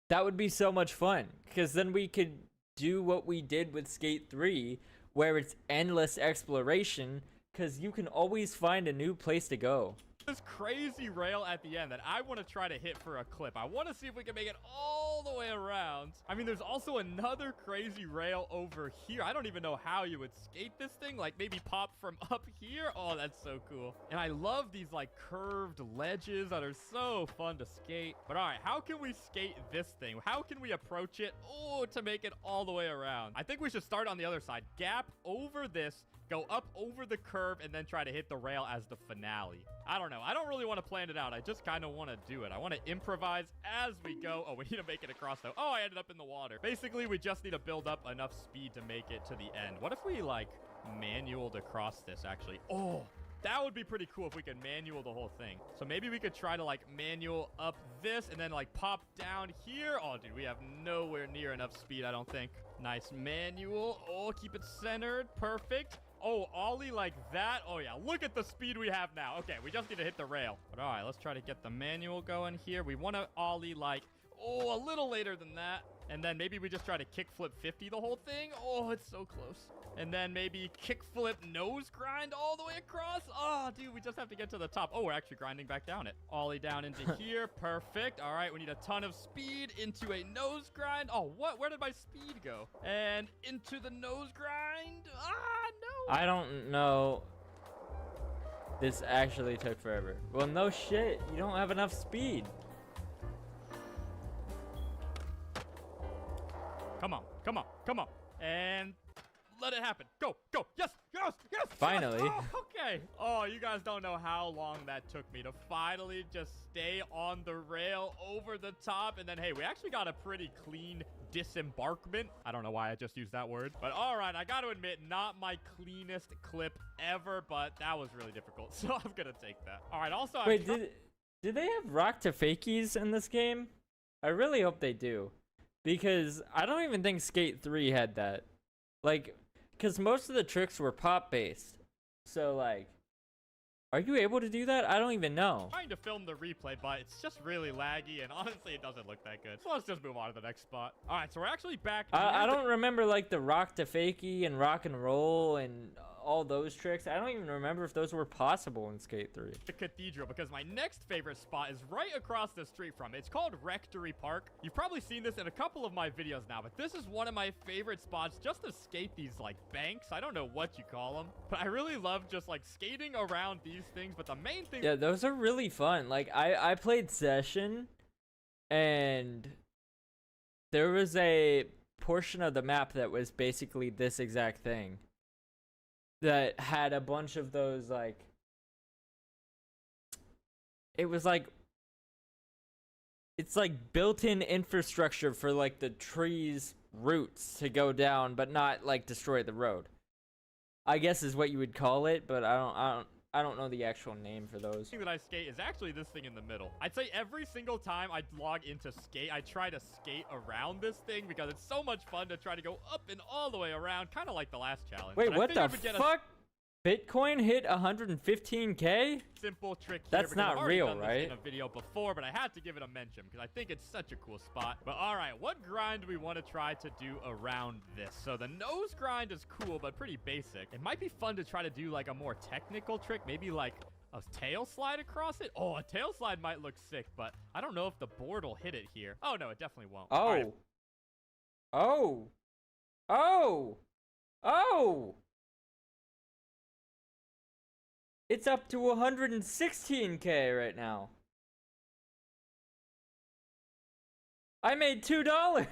that would be so much fun, because then we could do what we did with Skate 3, where it's endless exploration, because you can always find a new place to go. This crazy rail at the end that I want to try to hit for a clip. I want to see if we can make it all the way around. I mean, there's also another crazy rail over here. I don't even know how you would skate this thing. Like, maybe pop from up here. Oh, that's so cool. And I love these, like, curved ledges that are so fun to skate. But all right, how can we skate this thing? How can we approach it? Oh, to make it all the way around. I think we should start on the other side. Gap over this. Go up over the curve and then try to hit the rail as the finale. I don't know. I don't really want to plan it out. I just kind of want to do it. I want to improvise as we go. Oh, we need to make it across though. Oh, I ended up in the water. Basically, we just need to build up enough speed to make it to the end. What if we, like, manualed across this, actually? Oh, that would be pretty cool if we could manual the whole thing. So maybe we could try to, like, manual up this and then, like, pop down here. Oh, dude, we have nowhere near enough speed, I don't think. Nice manual. Oh, keep it centered. Perfect. Oh, ollie like that. Oh, yeah. Look at the speed we have now. Okay, we just need to hit the rail. But all right, let's try to get the manual going here. We want to ollie like, oh, a little later than that. And then maybe we just try to kickflip 50 the whole thing. Oh, it's so close. And then maybe kickflip nose grind all the way across. Oh, dude, we just have to get to the top. Oh, we're actually grinding back down it. Ollie down into here. Perfect. All right, we need a ton of speed into a nose grind. Oh, what? Where did my speed go? And into the nose grind. Ah, no. I don't know. This actually took forever. Well, no shit. You don't have enough speed. Come on, come on, come on. And let it happen. Go, go. Yes, yes, yes. Finally. Yes. Oh, okay. Oh, you guys don't know how long that took me to finally just stay on the rail over the top. And then, hey, we actually got a pretty clean disembarkment. I don't know why I just used that word. But all right, I got to admit, not my cleanest clip ever, but that was really difficult. So I'm going to take that. All right, also... Wait, did they have rock to fakies in this game? I really hope they do. Because I don't even think Skate 3 had that. Like, because most of the tricks were pop-based. So, like, are you able to do that? I don't even know. Trying to film the replay, but it's just really laggy, and honestly, it doesn't look that good. So let's just move on to the next spot. All right, so we're actually back. I don't remember, like, the rock to fakie and rock and roll and all those tricks. I don't even remember if those were possible in Skate 3. The Cathedral, because my next favorite spot is right across the street from it. It's called Rectory Park. You've probably seen this in a couple of my videos now, but this is one of my favorite spots just to skate these, like, banks. I don't know what you call them, but I really love just, like, skating around these things. But the main thing... Yeah, those are really fun. Like, I played Session, and there was a portion of the map that was basically this exact thing. That had a bunch of those, like, it was like, it's like built-in infrastructure for, like, the trees' roots to go down, but not, like, destroy the road. I guess is what you would call it, but I don't know the actual name for those. The thing that I skate is actually this thing in the middle. I'd say every single time I log into Skate, I try to skate around this thing because it's so much fun to try to go up and all the way around, kind of like the last challenge. Wait, But what the fuck? Bitcoin hit 115K? Simple trick here. That's because I've not already real, done this right? in a video before, but I had to give it a mention because I think it's such a cool spot. But all right, what grind do we want to try to do around this? So the nose grind is cool, but pretty basic. It might be fun to try to do like a more technical trick, maybe like a tail slide across it. Oh, a tail slide might look sick, but I don't know if the board will hit it here. Oh no, it definitely won't. Oh. All right. Oh. Oh. Oh. It's up to 116K right now. I made $2. I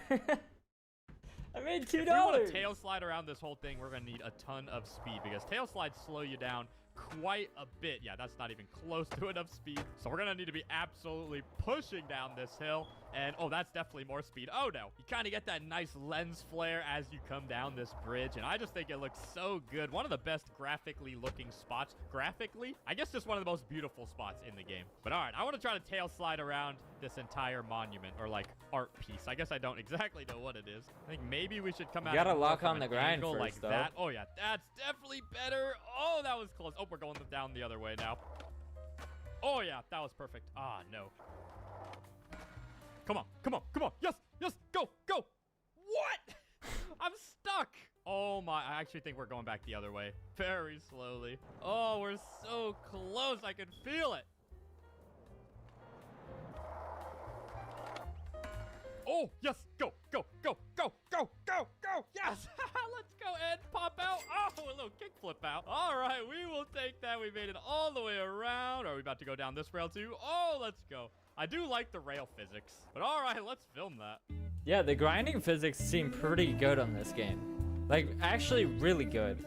made $2. If we want to tail slide around this whole thing, we're going to need a ton of speed because tail slides slow you down quite a bit. Yeah, that's not even close to enough speed. So we're going to need to be absolutely pushing down this hill. And, oh, that's definitely more speed. Oh, no. You kind of get that nice lens flare as you come down this bridge. And I just think it looks so good. One of the best graphically looking spots. Graphically? I guess just one of the most beautiful spots in the game. But, all right, I want to try to tail slide around this entire monument or, like, art piece. I guess I don't exactly know what it is. I think maybe we should come out. You gotta more lock from on an the grind angle first, like though. that. Oh, yeah. That's definitely better. Oh, that was close. Oh, we're going down the other way now. Oh, yeah. That was perfect. Ah, no. Come on, come on, come on. Yes, yes, go, go. What? I'm stuck. Oh my, I actually think we're going back the other way. Very slowly. Oh, we're so close. I can feel it. Oh, yes, go, go, go, go, go, go, go. Yes, let's go and pop out. Oh, a little kickflip out. All right, we will take that. We made it all the way around. Are we about to go down this rail too? Oh, let's go. I do like the rail physics, but all right, let's film that. Yeah, the grinding physics seem pretty good on this game. Like, actually really good.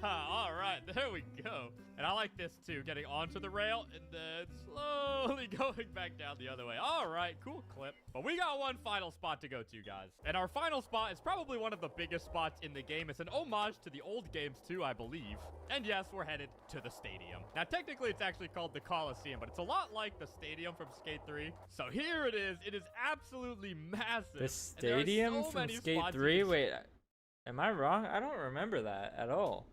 All right, there we go. And I like this too, getting onto the rail and then slowly going back down the other way. All right, cool clip. But we got one final spot to go to, guys. And our final spot is probably one of the biggest spots in the game. It's an homage to the old games too, I believe. And yes, we're headed to the stadium. Now, technically, it's actually called the Coliseum, but it's a lot like the stadium from Skate 3. So here it is. It is absolutely massive. The stadium from Skate 3? Wait, am I wrong? I don't remember that at all.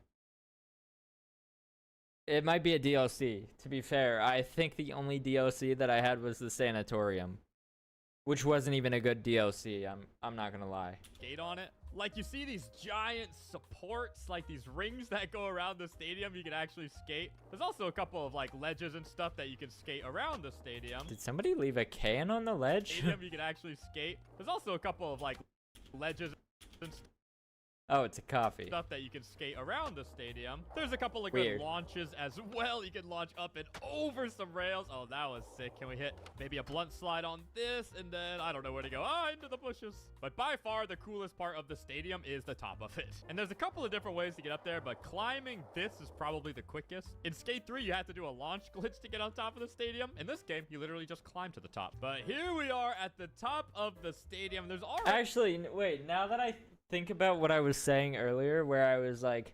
It might be a DLC. To be fair, I think the only DLC that I had was the sanatorium, which wasn't even a good DLC. I'm not gonna lie. Skate on it. Like, you see these giant supports, like these rings that go around the stadium. You can actually skate. There's also a couple of like ledges and stuff that you can skate around the stadium. Did somebody leave a can on the ledge? Stadium, you can actually skate. There's also a couple of like ledges and Oh, it's a coffee. stuff that you can skate around the stadium. There's a couple of Weird. good launches as well. You can launch up and over some rails. Oh, that was sick. Can we hit maybe a blunt slide on this? And then I don't know where to go. Ah, into the bushes. But by far, the coolest part of the stadium is the top of it. And there's a couple of different ways to get up there, but climbing this is probably the quickest. In Skate 3, you had to do a launch glitch to get on top of the stadium. In this game, you literally just climb to the top. But here we are at the top of the stadium. There's already... Actually, wait, now that I think about what I was saying earlier, where I was like,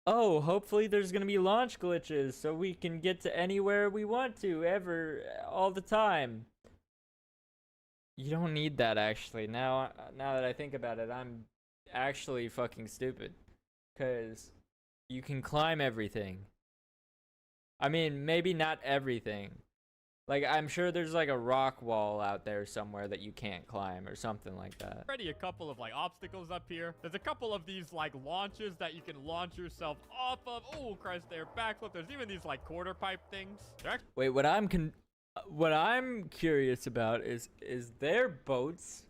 oh, hopefully there's gonna be launch glitches so we can get to anywhere we want to ever, all the time. You don't need that, actually. Now that I think about it, I'm actually fucking stupid, because you can climb everything. I mean, maybe not everything. Like, I'm sure there's like a rock wall out there somewhere that you can't climb or something like that. Already a couple of like obstacles up here. There's a couple of these like launches that you can launch yourself off of. Oh Christ, there, backflip. There's even these like quarter pipe things. Wait, what I'm curious about is there boats?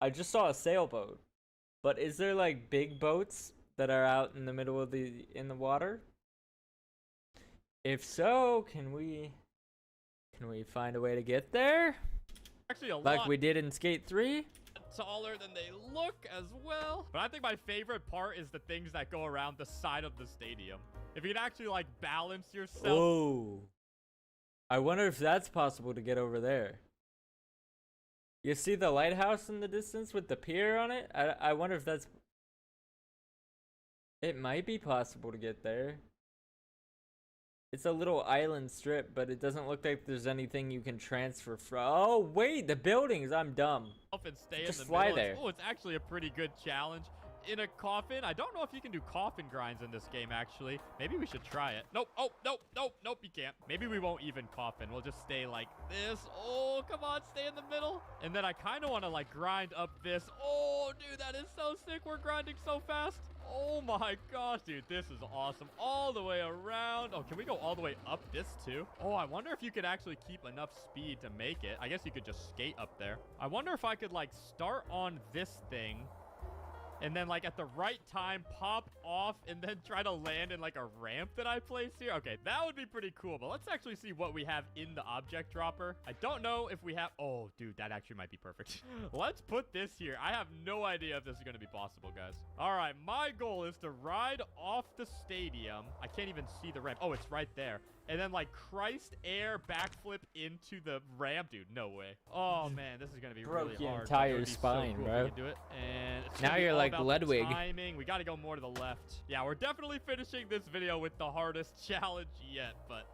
I just saw a sailboat, but is there like big boats that are out in the middle of the water? If so, can we find a way to get there? Actually, a like lot we did in Skate 3? taller than they look as well. But I think my favorite part is the things that go around the side of the stadium. If you can actually like balance yourself. Oh. I wonder if that's possible to get over there. You see the lighthouse in the distance with the pier on it? I wonder if that's... It might be possible to get there. It's a little island strip, but it doesn't look like there's anything you can transfer from. Oh, wait, the buildings. I'm dumb. And stay Just in the fly middle. there. Oh, it's actually a pretty good challenge. In a coffin. I don't know if you can do coffin grinds in this game, actually. Maybe we should try it. Nope. Oh, nope, nope, nope, you can't. Maybe we won't even coffin. We'll just stay like this. Oh, come on, stay in the middle. And then I kind of want to like grind up this. Oh, dude, that is so sick. We're grinding so fast. Oh my gosh, dude, this is awesome. All the way around. Oh, can we go all the way up this too? Oh, I wonder if you could actually keep enough speed to make it. I guess you could just skate up there. I wonder if I could like start on this thing and then like at the right time pop off and then try to land in like a ramp that I placed here. Okay, that would be pretty cool, but let's actually see what we have in the object dropper. I don't know if we have... Oh, dude, that actually might be perfect. Let's put this here. I have no idea if this is going to be possible, guys. All right, my goal is to ride off the stadium. I can't even see the ramp. Oh, it's right there. And then like Christ air backflip into the ramp. Dude, no way. Oh man, this is gonna be Broke really your hard. entire It would be spine, so cool if bro. we could do it. And it's Now gonna be you're all like about the Ludwig. timing. We gotta go more to the left. Yeah, we're definitely finishing this video with the hardest challenge yet, but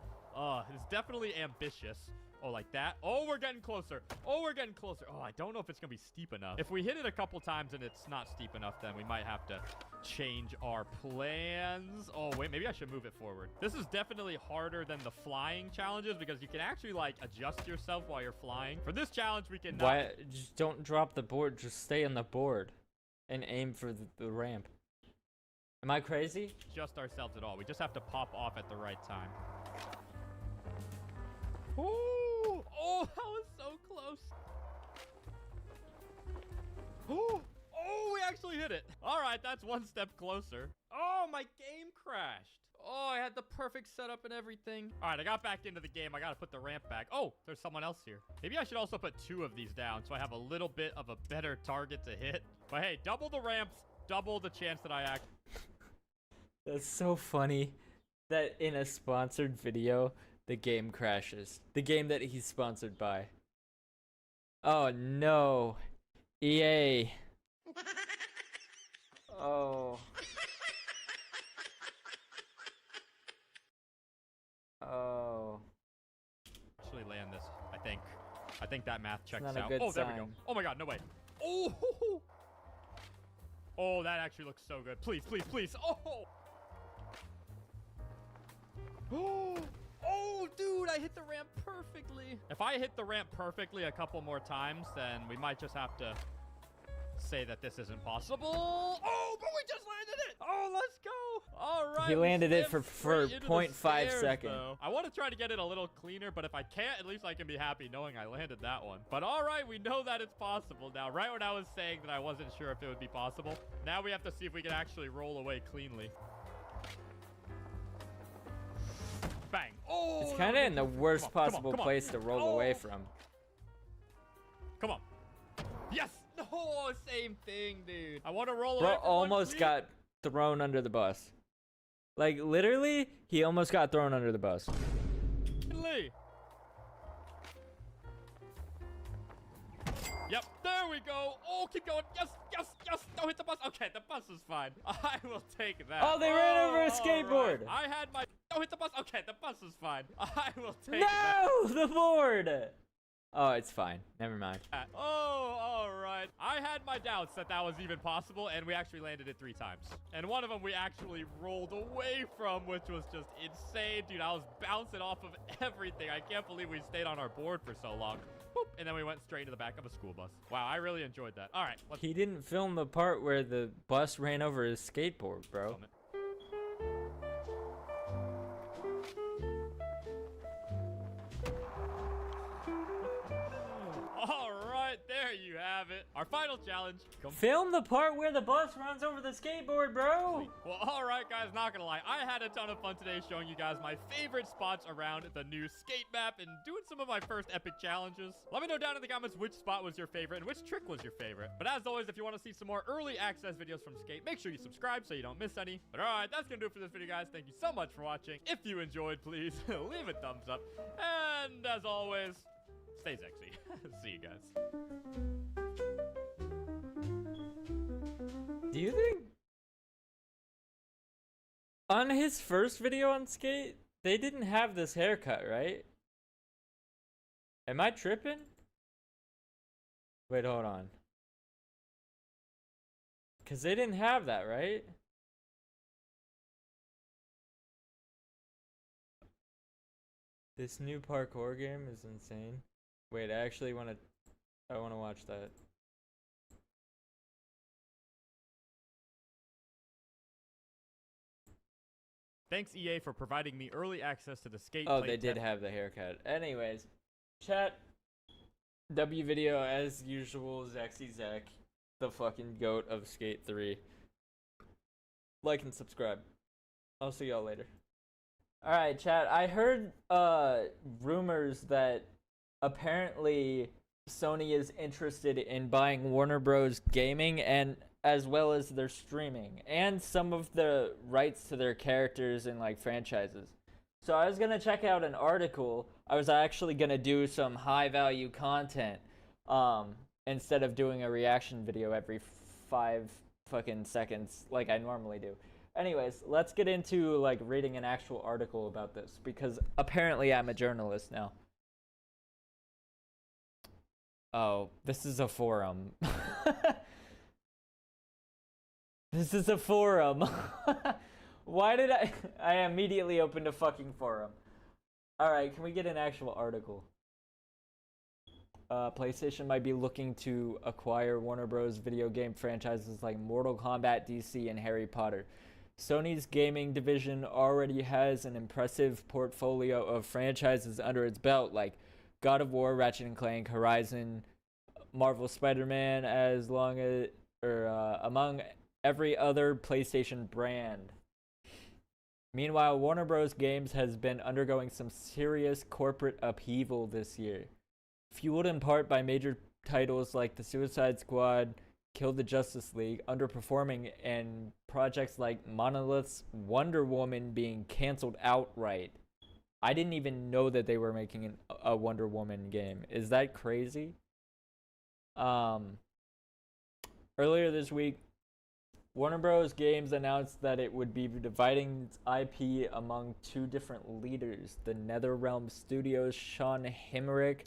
it's definitely ambitious. Oh, like that. Oh, we're getting closer. Oh, we're getting closer. Oh, I don't know if it's gonna be steep enough. If we hit it a couple times and it's not steep enough, then we might have to change our plans. Oh, wait, maybe I should move it forward. This is definitely harder than the flying challenges because you can actually like adjust yourself while you're flying. For this challenge, we can Why? Just don't drop the board. Just stay on the board and aim for the ramp. Am I crazy? adjust ourselves at all. We just have to pop off at the right time. Ooh! Oh, that was so close. Ooh! Oh, we actually hit it. All right, that's one step closer. Oh, my game crashed. Oh, I had the perfect setup and everything. All right, I got back into the game. I got to put the ramp back. Oh, there's someone else here. Maybe I should also put 2 of these down so I have a little bit of a better target to hit. But hey, double the ramps, double the chance that I act. That's so funny that in a sponsored video, the game crashes. The game that he's sponsored by. Oh no. EA. Oh. Oh. Actually land this, I think. I think that math checks not a out. good Oh, there we go. sign. Oh my god, no way. Oh. Oh, that actually looks so good. Please, please, please. Oh. Oh, dude, I hit the ramp perfectly. If I hit the ramp perfectly a couple more times, then we might just have to say that this isn't possible. Oh, but we just landed it. Oh, let's go. All right. He we landed it slammed for straight into the 0.5 stairs, seconds. though. I want to try to get it a little cleaner, but if I can't, at least I can be happy knowing I landed that one. But all right, we know that it's possible now. Right when I was saying that I wasn't sure if it would be possible, now we have to see if we can actually roll away cleanly. Bang. Oh, It's that kind was of in the close. worst Come on, come on, possible come on. place to roll away from. Come on. Yes. Oh, same thing, dude. I want to roll Bro away from almost one got thrown under the bus. Like, literally, he almost got thrown under the bus. cleanly. Yep, there we go. Oh, keep going. Yes, yes, yes. Don't hit the bus. Okay, the bus is fine. I will take that. Oh, they ran over a all skateboard. right. I had my... Don't hit the bus. Okay, the bus is fine. I will take that. No, the board. Oh, it's fine. Never mind. Oh, all right. I had my doubts that that was even possible, and we actually landed it 3 times. And one of them we actually rolled away from, which was just insane. Dude, I was bouncing off of everything. I can't believe we stayed on our board for so long. Boop, and then we went straight into the back of a school bus. Wow, I really enjoyed that. All right. Let's He didn't film the part where the bus ran over his skateboard, bro. All right, there you have it. Our final challenge. Film the part where the bus runs over the skateboard, bro. Well, all right, guys, not gonna lie. I had a ton of fun today showing you guys my favorite spots around the new skate map and doing some of my first epic challenges. Let me know down in the comments which spot was your favorite and which trick was your favorite. But as always, if you want to see some more early access videos from Skate, make sure you subscribe so you don't miss any. But all right, that's gonna do it for this video, guys. Thank you so much for watching. If you enjoyed, please leave a thumbs up. And as always, stay sexy. See you guys. Do you think on his first video on Skate, they didn't have this haircut, right? Am I tripping? Wait, hold on. Because they didn't have that, right? This new parkour game is insane. Wait, I actually want to watch that. Thanks, EA, for providing me early access to the Skate. Oh, play they did test. have the haircut. Anyways, chat. W video as usual. Zaxy Zach, the fucking goat of Skate 3. Like and subscribe. I'll see y'all later. All right, chat. I heard rumors that apparently Sony is interested in buying Warner Bros. Gaming and as well as their streaming and some of the rights to their characters and like franchises. So I was gonna check out an article. I was actually gonna do some high value content instead of doing a reaction video every 5 fucking seconds like I normally do. Anyways, let's get into like reading an actual article about this because apparently I'm a journalist now. Oh, this is a forum. This is a forum. Why did I immediately opened a fucking forum. Alright, can we get an actual article? PlayStation might be looking to acquire Warner Bros. Video game franchises like Mortal Kombat, DC, and Harry Potter. Sony's gaming division already has an impressive portfolio of franchises under its belt like God of War, Ratchet & Clank, Horizon, Marvel Spider-Man, among every other PlayStation brand. Meanwhile, Warner Bros. Games has been undergoing some serious corporate upheaval this year, fueled in part by major titles like The Suicide Squad, Kill the Justice League underperforming, and projects like Monolith's Wonder Woman being canceled outright. I didn't even know that they were making a Wonder Woman game. Is that crazy? Earlier this week, Warner Bros. Games announced that it would be dividing its IP among 2 different leaders. The NetherRealm Studios' Sean Hemrick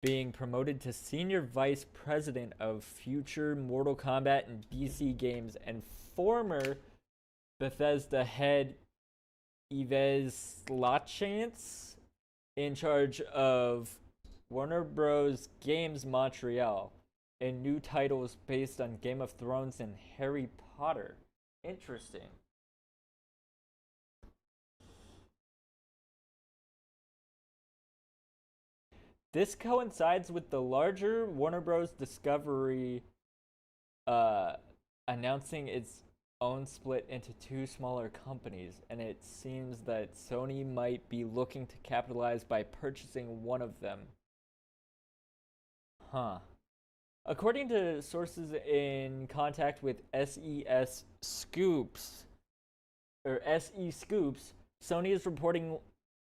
being promoted to Senior Vice President of future Mortal Kombat and DC games, and former Bethesda head Yves Lachance in charge of Warner Bros. Games Montreal and new titles based on Game of Thrones and Harry Potter. Interesting. This coincides with the larger Warner Bros. Discovery announcing its own split into two smaller companies, and it seems that Sony might be looking to capitalize by purchasing one of them. Huh. According to sources in contact with SE Scoops, Sony is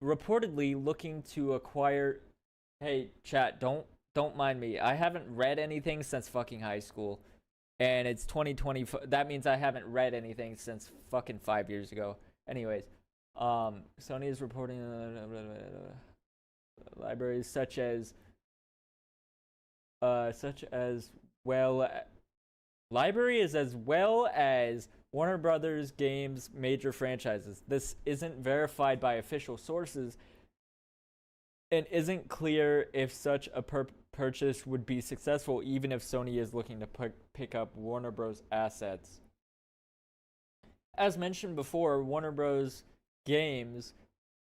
reportedly looking to acquire. Hey, chat, don't mind me. I haven't read anything since fucking high school. And it's 2020. That means I haven't read anything since fucking 5 years ago. Anyways, Sony is reporting libraries such as libraries as well as Warner Brothers Games major franchises. This isn't verified by official sources and isn't clear if such a purchase would be successful, even if Sony is looking to pick up Warner Bros. Assets. As mentioned before, Warner Bros. Games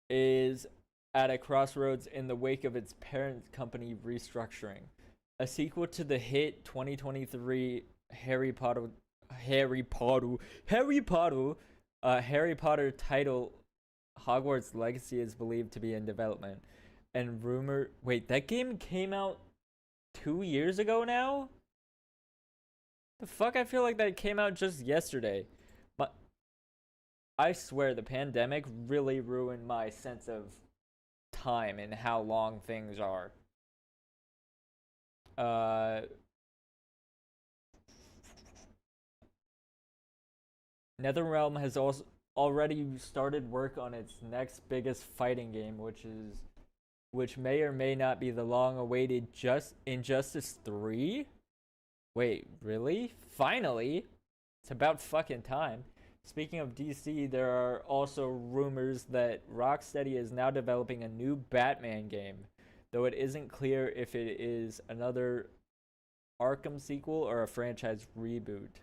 is at a crossroads in the wake of its parent company restructuring. A sequel to the hit 2023 Harry Potter title Hogwarts Legacy is believed to be in development. And wait, that game came out 2 years ago now? The fuck, I feel like that came out just yesterday. But I swear the pandemic really ruined my sense of time and how long things are. NetherRealm has also already started work on its next biggest fighting game, which may or may not be the long-awaited Injustice 3? Wait, really? Finally? It's about fucking time. Speaking of DC, there are also rumors that Rocksteady is now developing a new Batman game, though it isn't clear if it is another Arkham sequel or a franchise reboot.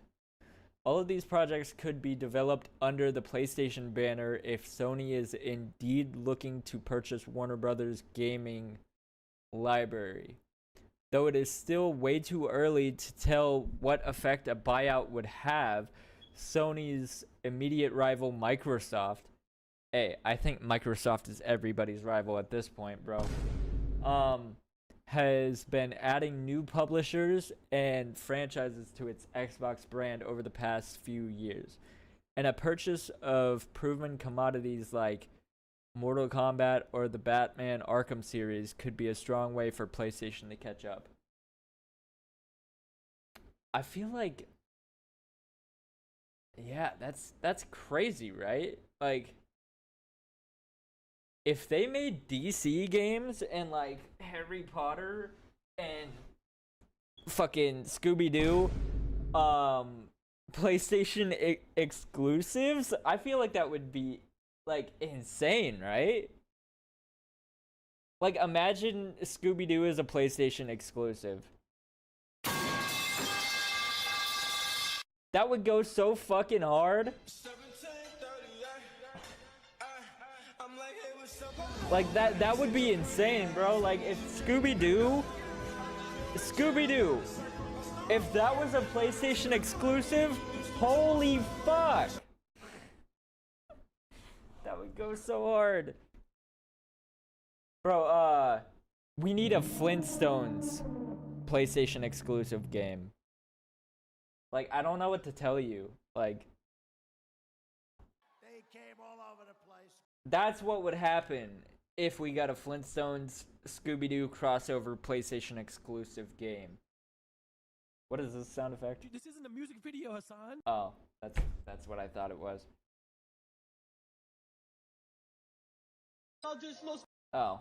All of these projects could be developed under the PlayStation banner if Sony is indeed looking to purchase Warner Brothers gaming library. Though it is still way too early to tell what effect a buyout would have, Sony's immediate rival Microsoft, hey, I think Microsoft is everybody's rival at this point, bro, has been adding new publishers and franchises to its Xbox brand over the past few years. And a purchase of proven commodities like Mortal Kombat or the Batman Arkham series could be a strong way for PlayStation to catch up. I feel like, yeah, that's crazy, right? Like, if they made DC games and like Harry Potter and fucking Scooby-Doo PlayStation exclusives, I feel like that would be like insane, right? Like, imagine Scooby-Doo is a PlayStation exclusive. That would go so fucking hard. Like, that would be insane, bro. Like, if Scooby-Doo, if that was a PlayStation exclusive, holy fuck. That would go so hard. Bro, we need a Flintstones PlayStation exclusive game. Like, I don't know what to tell you. Like, they came all over the place. That's what would happen if we got a Flintstones Scooby-Doo crossover PlayStation exclusive game. What is this sound effect? Dude, this isn't a music video, Hassan. Oh, that's what I thought it was. Oh.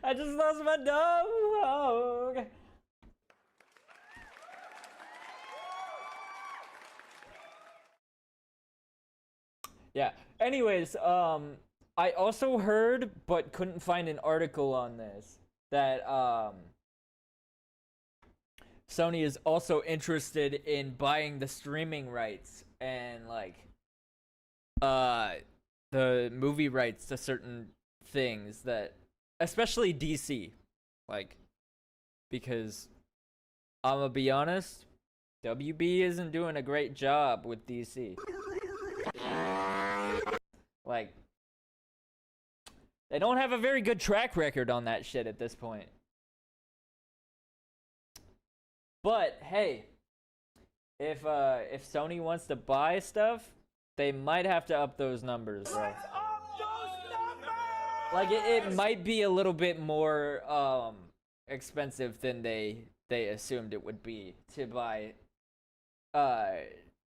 I just lost my dog. Yeah, Anyways, I also heard, but couldn't find an article on this, that Sony is also interested in buying the streaming rights and like the movie rights to certain things, that especially DC, like, because I'm gonna be honest, WB isn't doing a great job with DC. Like, they don't have a very good track record on that shit at this point. But hey, if Sony wants to buy stuff, they might have to up those numbers, bro. Like, it might be a little bit more expensive than they assumed it would be to buy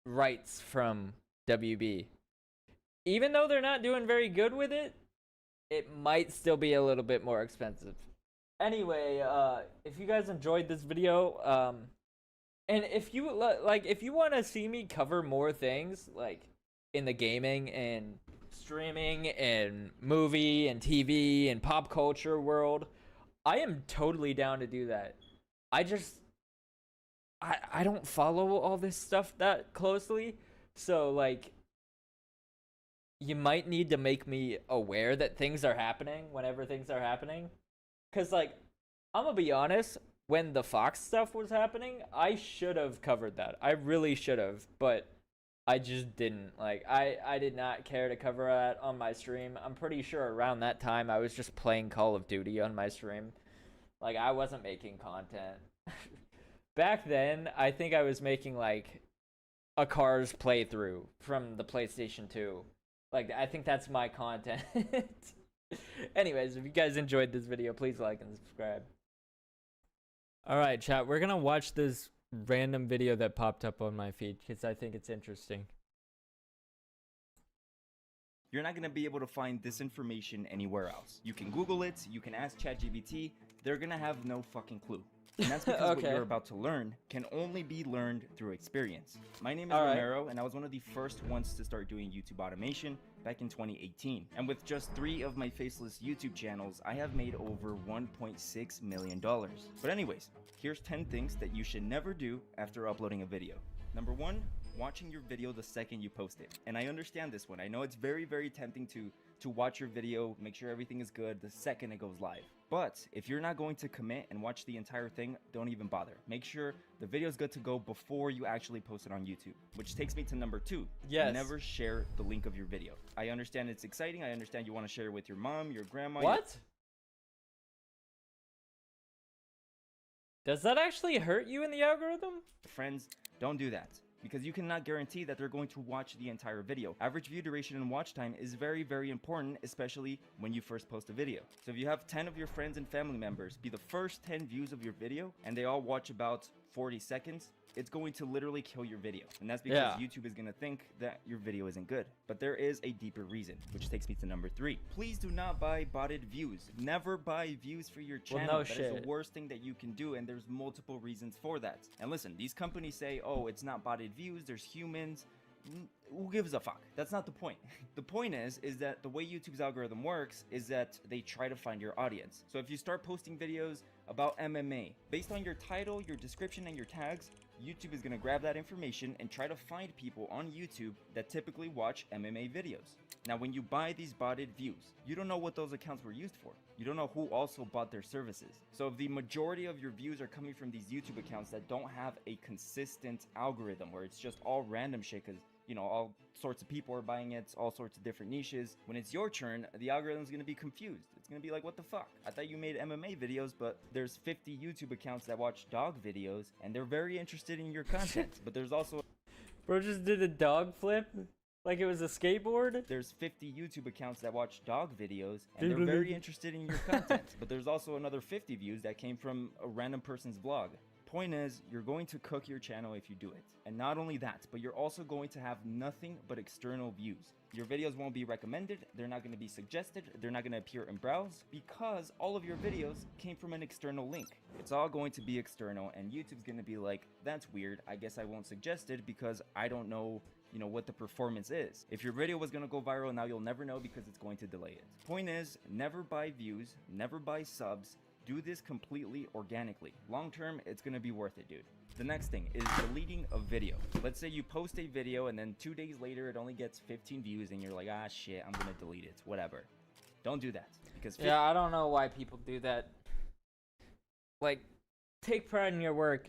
rights from WB. Even though they're not doing very good with it, it might still be a little bit more expensive. Anyway, if you guys enjoyed this video, and if you if you want to see me cover more things like in the gaming and streaming and movie and TV and pop culture world, I am totally down to do that. I don't follow all this stuff that closely, so like, you might need to make me aware that things are happening whenever things are happening. Cause like, I'm gonna be honest, when the Fox stuff was happening, I should have covered that. I really should have, but I just didn't. Like, I did not care to cover that on my stream. I'm pretty sure around that time I was just playing Call of Duty on my stream. Like, I wasn't making content. Back then, I think I was making like a Cars playthrough from the PlayStation 2. Like, I think that's my content. Anyways, if you guys enjoyed this video, please like and subscribe. Alright, chat, we're gonna watch this random video that popped up on my feed because I think it's interesting. You're not gonna be able to find this information anywhere else. You can Google it, you can ask ChatGPT, they're gonna have no fucking clue. And that's because what you're about to learn can only be learned through experience. My name is Romero, and I was one of the first ones to start doing YouTube automation back in 2018. And with just 3 of my faceless YouTube channels, I have made over $1.6 million. But anyways, here's 10 things that you should never do after uploading a video. Number 1, watching your video the second you post it. And I understand this one. I know it's very, very tempting to watch your video, make sure everything is good the second it goes live. But if you're not going to commit and watch the entire thing, don't even bother. Make sure the video is good to go before you actually post it on YouTube. Which takes me to number 2. Yes. Never share the link of your video. I understand it's exciting. I understand you want to share it with your mom, your grandma. What? Does that actually hurt you in the algorithm? Friends, don't do that. Because you cannot guarantee that they're going to watch the entire video. Average view duration and watch time is very, very important, especially when you first post a video. So if you have 10 of your friends and family members be the first 10 views of your video, and they all watch about 40 seconds, it's going to literally kill your video. And that's because YouTube is going to think that your video isn't good. But there is a deeper reason, which takes me to number 3. Please do not buy botted views. Never buy views for your channel. Well, no that shit. is the worst thing that you can do, and there's multiple reasons for that. And listen, these companies say, oh, it's not botted views, there's humans. Who gives a fuck? That's not the point. The point is that the way YouTube's algorithm works is that they try to find your audience. So if you start posting videos about MMA, based on your title, your description, and your tags, YouTube is going to grab that information and try to find people on YouTube that typically watch MMA videos. Now, when you buy these botted views, you don't know what those accounts were used for. You don't know who also bought their services. So if the majority of your views are coming from these YouTube accounts that don't have a consistent algorithm, where it's just all random shit because, you know, all sorts of people are buying it, all sorts of different niches, when it's your turn, the algorithm is going to be confused. It's going to be like, what the fuck? I thought you made MMA videos, but there's 50 YouTube accounts that watch dog videos, and they're very interested in your content. But there's also... Bro just did a dog flip like it was a skateboard? There's 50 YouTube accounts that watch dog videos, and they're very interested in your content. But there's also another 50 views that came from a random person's vlog. Point is, you're going to cook your channel if you do it. And not only that, but you're also going to have nothing but external views. Your videos won't be recommended, they're not going to be suggested, they're not going to appear in browse, because all of your videos came from an external link. It's all going to be external, and YouTube's going to be like, that's weird, I guess I won't suggest it because I don't know you know, what the performance is. If your video was gonna go viral, now you'll never know because it's going to delay it. Point is, never buy views, never buy subs. Do this completely organically. Long term, it's gonna be worth it, dude. The next thing is deleting a video. Let's say you post a video and then 2 days later it only gets 15 views and you're like, ah shit, I'm gonna delete it, whatever. Don't do that, because Yeah, I don't know why people do that. Like, take pride in your work.